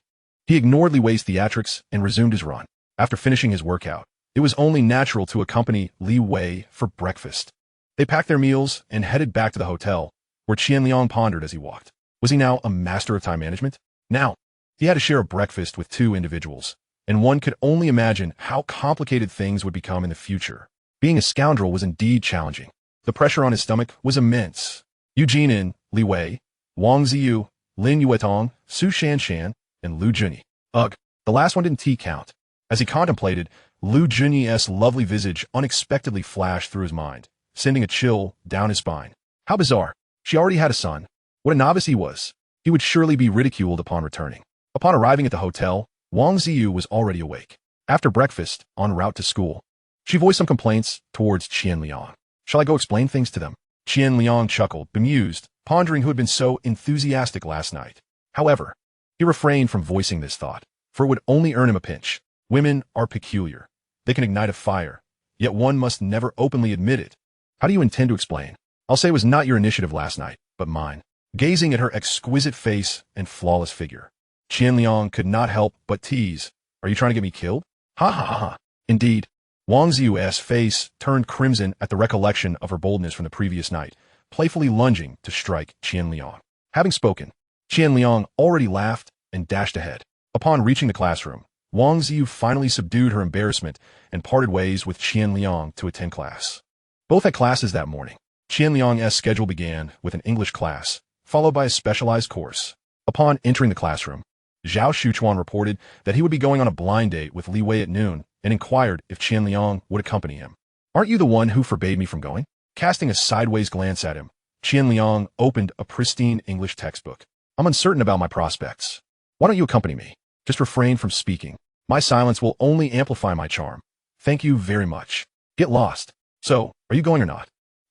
he ignored Li Wei's theatrics and resumed his run. After finishing his workout, it was only natural to accompany Li Wei for breakfast. They packed their meals and headed back to the hotel, where Qian Liang pondered as he walked. Was he now a master of time management? Now, he had to share a breakfast with 2 individuals, and one could only imagine how complicated things would become in the future. Being a scoundrel was indeed challenging. The pressure on his stomach was immense. Yu Jinan, Li Wei, Wang Ziyu, Lin Yuetong, Su Shanshan, and Lu Junyi. Ugh, the last one didn't count. As he contemplated, Lu Junyi's lovely visage unexpectedly flashed through his mind, sending a chill down his spine. How bizarre. She already had a son. What a novice he was. He would surely be ridiculed upon returning. Upon arriving at the hotel, Wang Ziyu was already awake. After breakfast, en route to school, she voiced some complaints towards Qian Liang. Shall I go explain things to them? Qian Liang chuckled, bemused, pondering who had been so enthusiastic last night. However, he refrained from voicing this thought, for it would only earn him a pinch. Women are peculiar. They can ignite a fire, yet one must never openly admit it. How do you intend to explain? I'll say it was not your initiative last night, but mine. Gazing at her exquisite face and flawless figure, Qian Liang could not help but tease. Are you trying to get me killed? Ha ha ha ha. Indeed. Wang Ziyu's face turned crimson at the recollection of her boldness from the previous night, playfully lunging to strike Qian Liang. Having spoken, Qian Liang already laughed and dashed ahead. Upon reaching the classroom, Wang Ziyu finally subdued her embarrassment and parted ways with Qian Liang to attend class. Both had classes that morning. Qian Liang's schedule began with an English class, followed by a specialized course. Upon entering the classroom, Zhao Shuchuan reported that he would be going on a blind date with Li Wei at noon and inquired if Qian Liang would accompany him. Aren't you the one who forbade me from going? Casting a sideways glance at him, Qian Liang opened a pristine English textbook. I'm uncertain about my prospects. Why don't you accompany me? Just refrain from speaking. My silence will only amplify my charm. Thank you very much. Get lost. So, are you going or not?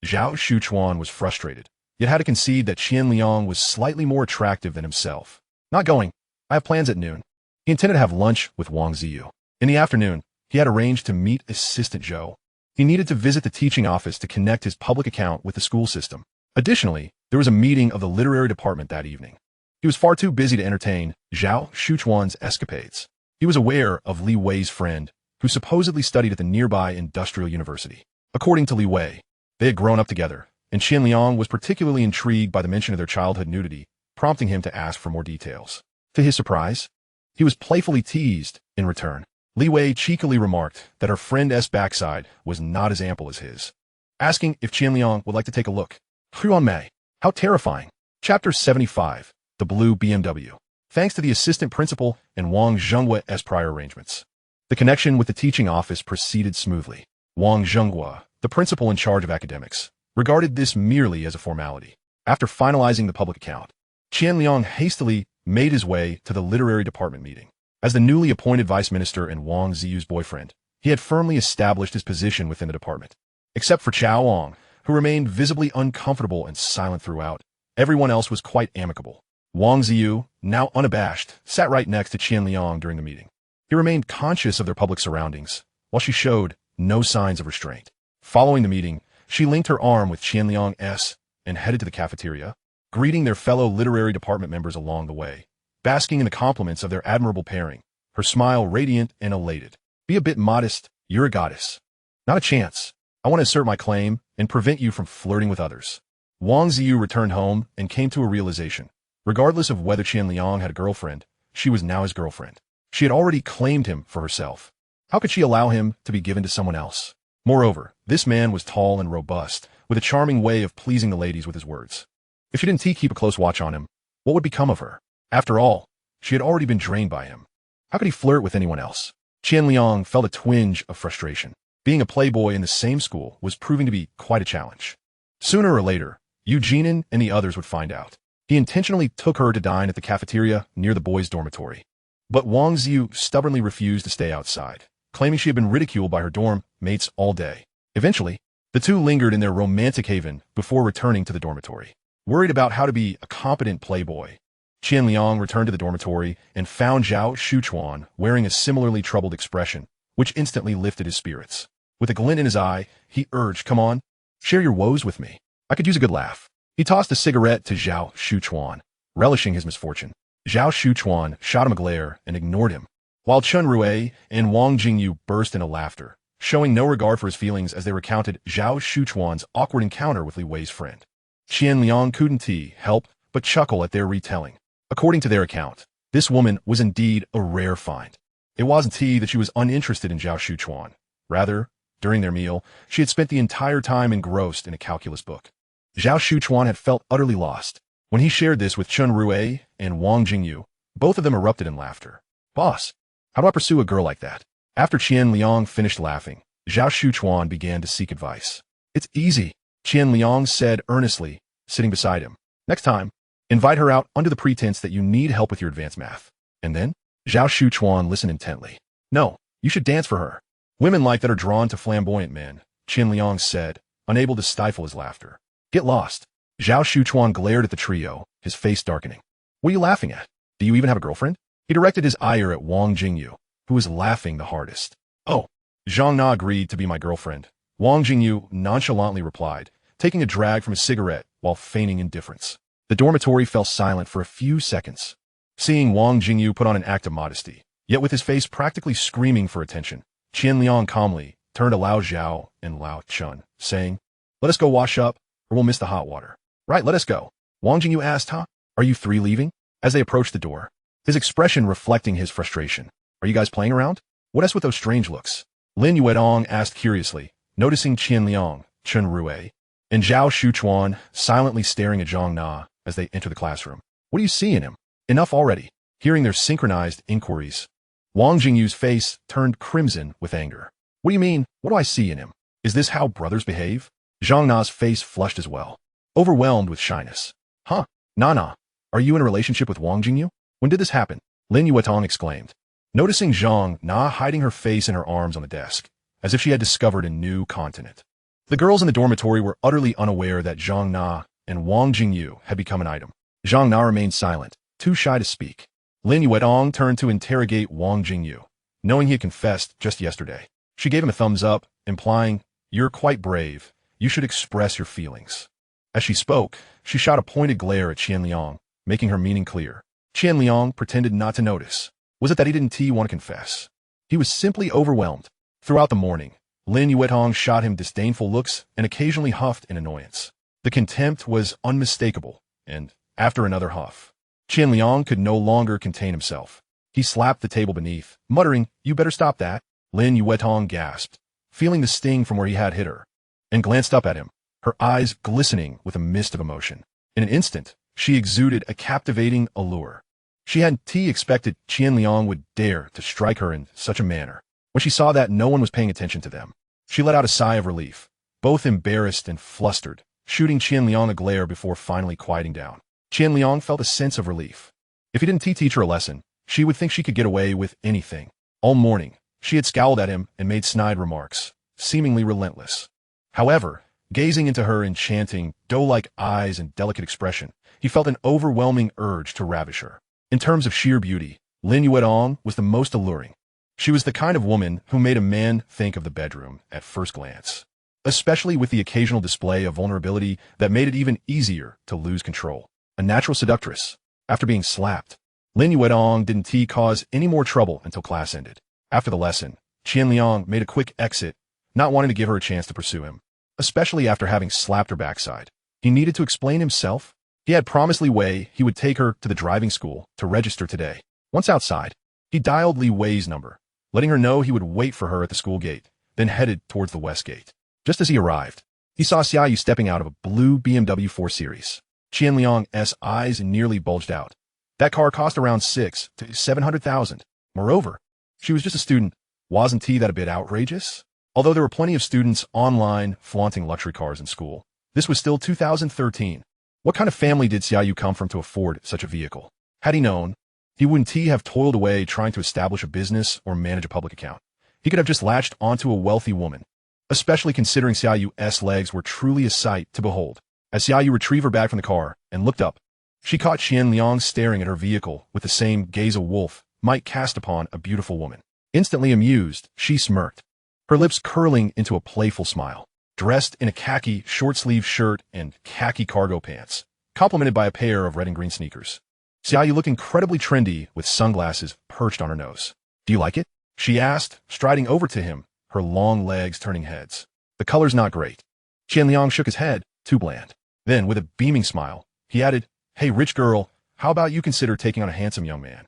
Zhao Shuchuan was frustrated, yet had to concede that Qian Liang was slightly more attractive than himself. Not going. I have plans at noon. He intended to have lunch with Wang Ziyu. In the afternoon, he had arranged to meet Assistant Zhou. He needed to visit the teaching office to connect his public account with the school system. Additionally, there was a meeting of the literary department that evening. He was far too busy to entertain Zhao Shuchuan's escapades. He was aware of Li Wei's friend, who supposedly studied at the nearby industrial university. According to Li Wei, they had grown up together, and Qian Liang was particularly intrigued by the mention of their childhood nudity, prompting him to ask for more details. To his surprise, he was playfully teased in return. Li Wei cheekily remarked that her friend's backside was not as ample as his, asking if Qian Liang would like to take a look. Huan Mei, how terrifying. Chapter 75, The Blue BMW. Thanks to the assistant principal and Wang Zhenghua's prior arrangements, the connection with the teaching office proceeded smoothly. Wang Zhenghua, the principal in charge of academics, regarded this merely as a formality. After finalizing the public account, Qian Liang hastily made his way to the literary department meeting. As the newly appointed vice minister and Wang Ziyu's boyfriend, he had firmly established his position within the department. Except for Chao Wang, who remained visibly uncomfortable and silent throughout, everyone else was quite amicable. Wang Ziyu, now unabashed, sat right next to Qian Liang during the meeting. He remained conscious of their public surroundings, while she showed no signs of restraint. Following the meeting, she linked her arm with Qian Liang's and headed to the cafeteria, greeting their fellow literary department members along the way, basking in the compliments of their admirable pairing, her smile radiant and elated. Be a bit modest, you're a goddess. Not a chance. I want to assert my claim and prevent you from flirting with others. Wang Ziyu returned home and came to a realization. Regardless of whether Qian Liang had a girlfriend, she was now his girlfriend. She had already claimed him for herself. How could she allow him to be given to someone else? Moreover, this man was tall and robust, with a charming way of pleasing the ladies with his words. If she didn't keep a close watch on him, what would become of her? After all, she had already been drained by him. How could he flirt with anyone else? Qian Liang felt a twinge of frustration. Being a playboy in the same school was proving to be quite a challenge. Sooner or later, Eugene and the others would find out. He intentionally took her to dine at the cafeteria near the boys' dormitory. But Wang Ziyu stubbornly refused to stay outside, claiming she had been ridiculed by her dorm mates all day. Eventually, the two lingered in their romantic haven before returning to the dormitory. Worried about how to be a competent playboy, Qian Liang returned to the dormitory and found Zhao Shuchuan wearing a similarly troubled expression, which instantly lifted his spirits. With a glint in his eye, he urged, "Come on, share your woes with me. I could use a good laugh." He tossed a cigarette to Zhao Shuchuan, relishing his misfortune. Zhao Shuchuan shot him a glare and ignored him, while Chen Rui and Wang Jingyu burst into laughter, showing no regard for his feelings as they recounted Zhao Shuchuan's awkward encounter with Li Wei's friend. Qian Liang couldn't help but chuckle at their retelling. According to their account, this woman was indeed a rare find. It wasn't that she was uninterested in Zhao Shuchuan. Rather, during their meal, she had spent the entire time engrossed in a calculus book. Zhao Shuchuan had felt utterly lost. When he shared this with Chen Rui and Wang Jingyu, both of them erupted in laughter. "Boss, how do I pursue a girl like that?" After Qian Liang finished laughing, Zhao Shuchuan began to seek advice. "It's easy," Qian Liang said earnestly, sitting beside him. "Next time, invite her out under the pretense that you need help with your advanced math. And then?" Zhao Shuchuan listened intently. "No, you should dance for her. Women like that are drawn to flamboyant men," Qian Liang said, unable to stifle his laughter. "Get lost." Zhao Shuchuan glared at the trio, his face darkening. "What are you laughing at? Do you even have a girlfriend?" He directed his ire at Wang Jingyu, who was laughing the hardest. "Oh, Zhang Na agreed to be my girlfriend," Wang Jingyu nonchalantly replied, taking a drag from his cigarette while feigning indifference. The dormitory fell silent for a few seconds. Seeing Wang Jingyu put on an act of modesty, yet with his face practically screaming for attention, Qian Liang calmly turned to Lao Zhao and Lao Chun, saying, "Let us go wash up, or we'll miss the hot water." "Right, let us go." Wang Jingyu asked, "Huh? Are you three leaving?" As they approached the door, his expression reflecting his frustration. "Are you guys playing around? What else with those strange looks?" Lin Yuedong asked curiously, noticing Qian Liang, Chen Rui, and Zhao Shuchuan silently staring at Zhang Na as they enter the classroom. "What do you see in him?" "Enough already." Hearing their synchronized inquiries, Wang Jingyu's face turned crimson with anger. "What do you mean? What do I see in him? Is this how brothers behave?" Zhang Na's face flushed as well, overwhelmed with shyness. "Huh? Na, are you in a relationship with Wang Jingyu? When did this happen?" Lin Yuetong exclaimed, noticing Zhang Na hiding her face in her arms on the desk, as if she had discovered a new continent. The girls in the dormitory were utterly unaware that Zhang Na and Wang Jingyu had become an item. Zhang Na remained silent, too shy to speak. Lin Yuetong turned to interrogate Wang Jingyu, knowing he had confessed just yesterday. She gave him a thumbs up, implying, "You're quite brave. You should express your feelings." As she spoke, she shot a pointed glare at Qian Liang, making her meaning clear. Qian Liang pretended not to notice. Was it that he didn't want to confess? He was simply overwhelmed. Throughout the morning, Lin Yuetong shot him disdainful looks and occasionally huffed in annoyance. The contempt was unmistakable, and, after another huff, Qian Liang could no longer contain himself. He slapped the table beneath, muttering, "You better stop that." Lin Yuetong gasped, feeling the sting from where he had hit her, and glanced up at him, her eyes glistening with a mist of emotion. In an instant, she exuded a captivating allure. She hadn't expected Qian Liang would dare to strike her in such a manner. When she saw that no one was paying attention to them, she let out a sigh of relief, both embarrassed and flustered, shooting Qian Liang a glare before finally quieting down. Qian Liang felt a sense of relief. If he didn't teach her a lesson, she would think she could get away with anything. All morning, she had scowled at him and made snide remarks, seemingly relentless. However, gazing into her enchanting, doe-like eyes and delicate expression, he felt an overwhelming urge to ravish her. In terms of sheer beauty, Lin Yuedong was the most alluring. She was the kind of woman who made a man think of the bedroom at first glance, especially with the occasional display of vulnerability that made it even easier to lose control. A natural seductress. After being slapped, Lin Yuedong didn't cause any more trouble until class ended. After the lesson, Qian Liang made a quick exit, not wanting to give her a chance to pursue him, especially after having slapped her backside. He needed to explain himself. He had promised Li Wei he would take her to the driving school to register today. Once outside, he dialed Li Wei's number, letting her know he would wait for her at the school gate, then headed towards the west gate. Just as he arrived, he saw Xiaoyu stepping out of a blue BMW 4 Series. Qian Liang's eyes nearly bulged out. That car cost around 600,000 to 700,000. Moreover, she was just a student. Wasn't that a bit outrageous? Although there were plenty of students online flaunting luxury cars in school, this was still 2013. What kind of family did Xiaoyu come from to afford such a vehicle? Had he known, he wouldn't have toiled away trying to establish a business or manage a public account. He could have just latched onto a wealthy woman, especially considering Xiaoyu's legs were truly a sight to behold. As Xiaoyu retrieved her bag from the car and looked up, she caught Qian Liang staring at her vehicle with the same gaze a wolf might cast upon a beautiful woman. Instantly amused, she smirked, her lips curling into a playful smile. Dressed in a khaki short-sleeved shirt and khaki cargo pants, complemented by a pair of red and green sneakers, Xiaoyu looked incredibly trendy with sunglasses perched on her nose. "Do you like it?" she asked, striding over to him, her long legs turning heads. "The color's not great." Qian Liang shook his head, too bland. Then, with a beaming smile, he added, "Hey, rich girl, how about you consider taking on a handsome young man?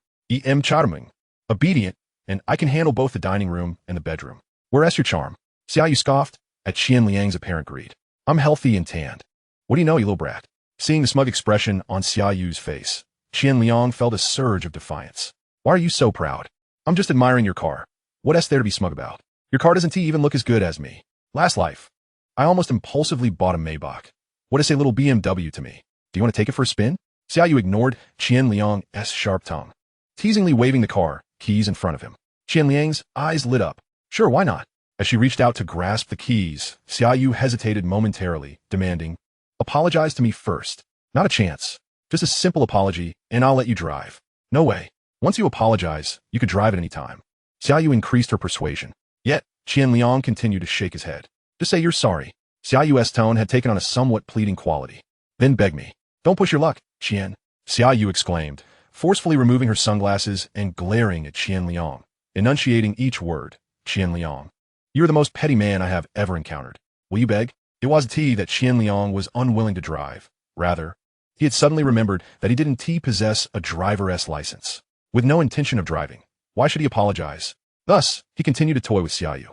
Charming, obedient, and I can handle both the dining room and the bedroom. Where's your charm?" Xiaoyu scoffed at Qian Liang's apparent greed. "I'm healthy and tanned. What do you know, you little brat?" Seeing the smug expression on Xiaoyu's face, Qian Liang felt a surge of defiance. "Why are you so proud? I'm just admiring your car. What's there to be smug about? Your car doesn't even look as good as me. Last life, I almost impulsively bought a Maybach. What is a little BMW to me? Do you want to take it for a spin?" Xiaoyu ignored Qian Liang's sharp tongue, teasingly waving the car keys in front of him. Qian Liang's eyes lit up. "Sure, why not?" As she reached out to grasp the keys, Xiaoyu hesitated momentarily, demanding, "Apologize to me first." "Not a chance. Just a simple apology, and I'll let you drive." "No way. Once you apologize, you could drive at any time." Xiaoyu increased her persuasion. Yet, Qian Liang continued to shake his head. "Just say you're sorry. Xiaoyu's tone had taken on a somewhat pleading quality. Then beg me. Don't push your luck, Qian. Xiaoyu exclaimed, forcefully removing her sunglasses and glaring at Qian Liang, enunciating each word. Qian Liang. You're the most petty man I have ever encountered. Will you beg? It was that Qian Liang was unwilling to drive. Rather, he had suddenly remembered that he didn't possess a driver's license. With no intention of driving, why should he apologize? Thus, he continued to toy with Xiaoyu.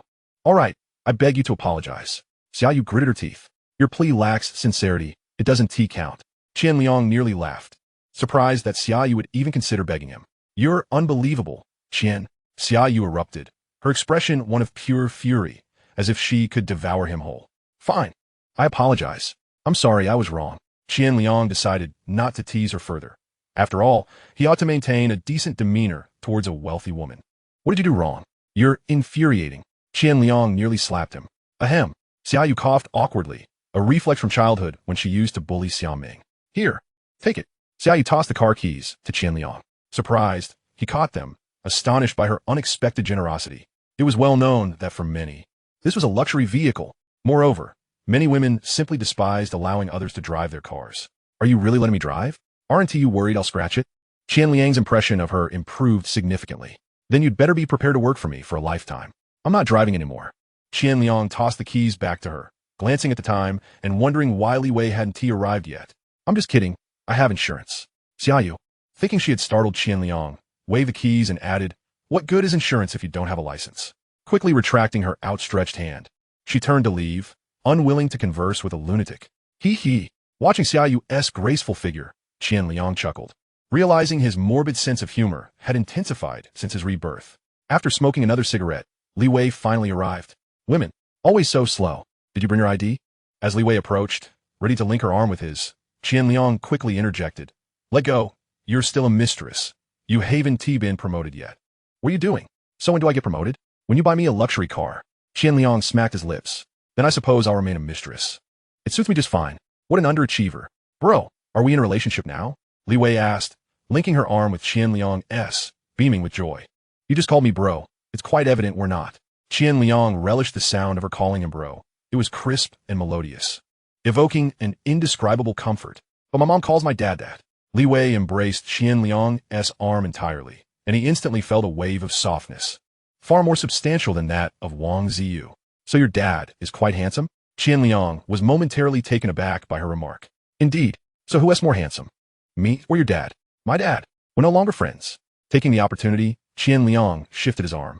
All right, I beg you to apologize. Xiaoyu gritted her teeth. Your plea lacks sincerity. It doesn't count. Qian Liang nearly laughed, surprised that Xiaoyu would even consider begging him. You're unbelievable, Qian. Xiaoyu erupted, her expression one of pure fury, as if she could devour him whole. Fine. I apologize. I'm sorry, I was wrong. Qian Liang decided not to tease her further. After all, he ought to maintain a decent demeanor towards a wealthy woman. What did you do wrong? You're infuriating. Qian Liang nearly slapped him. Ahem. Xiaoyu coughed awkwardly, a reflex from childhood when she used to bully Xiaoming. Here, take it. Xiaoyu tossed the car keys to Qian Liang. Surprised, he caught them, astonished by her unexpected generosity. It was well known that for many, this was a luxury vehicle. Moreover, many women simply despised allowing others to drive their cars. Are you really letting me drive? Aren't you worried I'll scratch it? Qian Liang's impression of her improved significantly. Then you'd better be prepared to work for me for a lifetime. I'm not driving anymore. Qian Liang tossed the keys back to her, glancing at the time and wondering why Li Wei hadn't arrived yet. I'm just kidding. I have insurance. Xiaoyu, thinking she had startled Qian Liang, waved the keys and added, what good is insurance if you don't have a license? Quickly retracting her outstretched hand, she turned to leave, unwilling to converse with a lunatic. Hee. Watching Xiaoyu's graceful figure, Qian Liang chuckled, realizing his morbid sense of humor had intensified since his rebirth. After smoking another cigarette, Li Wei finally arrived. Women, always so slow. Did you bring your ID? As Li Wei approached, ready to link her arm with his, Qian Liang quickly interjected. Let go. You're still a mistress. You haven't been promoted yet. What are you doing? So when do I get promoted? When you buy me a luxury car. Qian Liang smacked his lips. Then I suppose I'll remain a mistress. It suits me just fine. What an underachiever. Bro, are we in a relationship now? Li Wei asked, linking her arm with Qian Liang's, beaming with joy. You just called me bro. It's quite evident we're not. Qian Liang relished the sound of her calling him bro. It was crisp and melodious, evoking an indescribable comfort. But my mom calls my dad that. Li Wei embraced Qian Liang's arm entirely, and he instantly felt a wave of softness, far more substantial than that of Wang Ziyu. So your dad is quite handsome? Qian Liang was momentarily taken aback by her remark. Indeed. So who is more handsome? Me or your dad? My dad. We're no longer friends. Taking the opportunity, Qian Liang shifted his arm.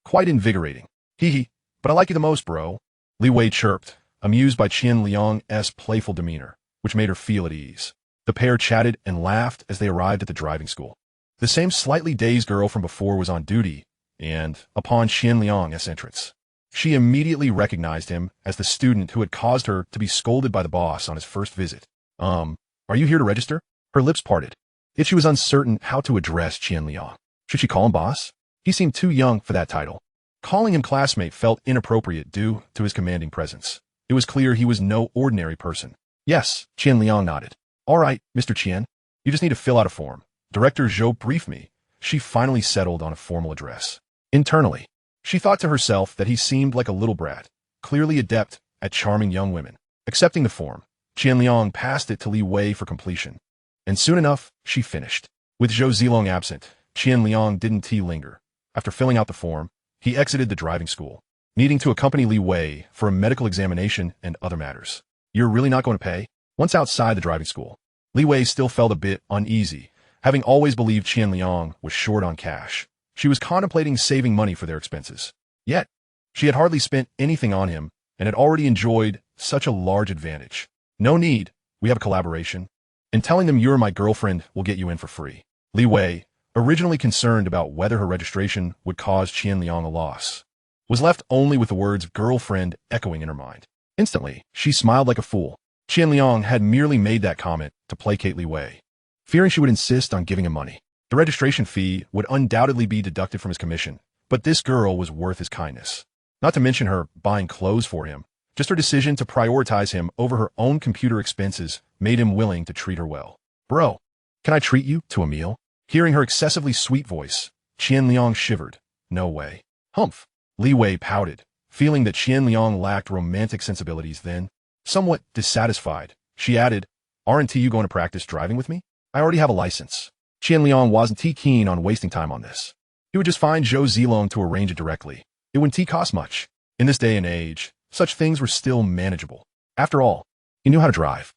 Quite invigorating. Hee. But I like you the most, bro. Li Wei chirped, amused by Qian Liang's playful demeanor, which made her feel at ease. The pair chatted and laughed as they arrived at the driving school. The same slightly dazed girl from before was on duty, and, upon Qian Liang's entrance, she immediately recognized him as the student who had caused her to be scolded by the boss on his first visit. Are you here to register? Her lips parted. Yet she was uncertain how to address Qian Liang. Should she call him boss? He seemed too young for that title. Calling him classmate felt inappropriate due to his commanding presence. It was clear he was no ordinary person. Yes, Qian Liang nodded. All right, Mr. Qian. You just need to fill out a form. Director Zhou briefed me. She finally settled on a formal address. Internally, she thought to herself that he seemed like a little brat, clearly adept at charming young women. Accepting the form, Qian Liang passed it to Li Wei for completion. And soon enough, she finished. With Zhou Zilong absent, Qian Liang didn't linger. After filling out the form, he exited the driving school, needing to accompany Li Wei for a medical examination and other matters. You're really not going to pay? Once outside the driving school, Li Wei still felt a bit uneasy, having always believed Qian Liang was short on cash. She was contemplating saving money for their expenses. Yet, she had hardly spent anything on him and had already enjoyed such a large advantage. No need, we have a collaboration. And telling them you're my girlfriend will get you in for free. Li Wei, originally concerned about whether her registration would cause Qian Liang a loss, was left only with the words girlfriend echoing in her mind. Instantly, she smiled like a fool. Qian Liang had merely made that comment to placate Li Wei, fearing she would insist on giving him money. The registration fee would undoubtedly be deducted from his commission, but this girl was worth his kindness. Not to mention her buying clothes for him. Just her decision to prioritize him over her own computer expenses made him willing to treat her well. Bro, can I treat you to a meal? Hearing her excessively sweet voice, Qian Liang shivered. No way. Humph. Li Wei pouted, Feeling that Qian Liang lacked romantic sensibilities then, somewhat dissatisfied, she added, "Aren't you going to practice driving with me? I already have a license." Qian Liang wasn't too keen on wasting time on this. He would just find Zhou Zilong to arrange it directly. It wouldn't cost much. In this day and age, such things were still manageable. After all, he knew how to drive.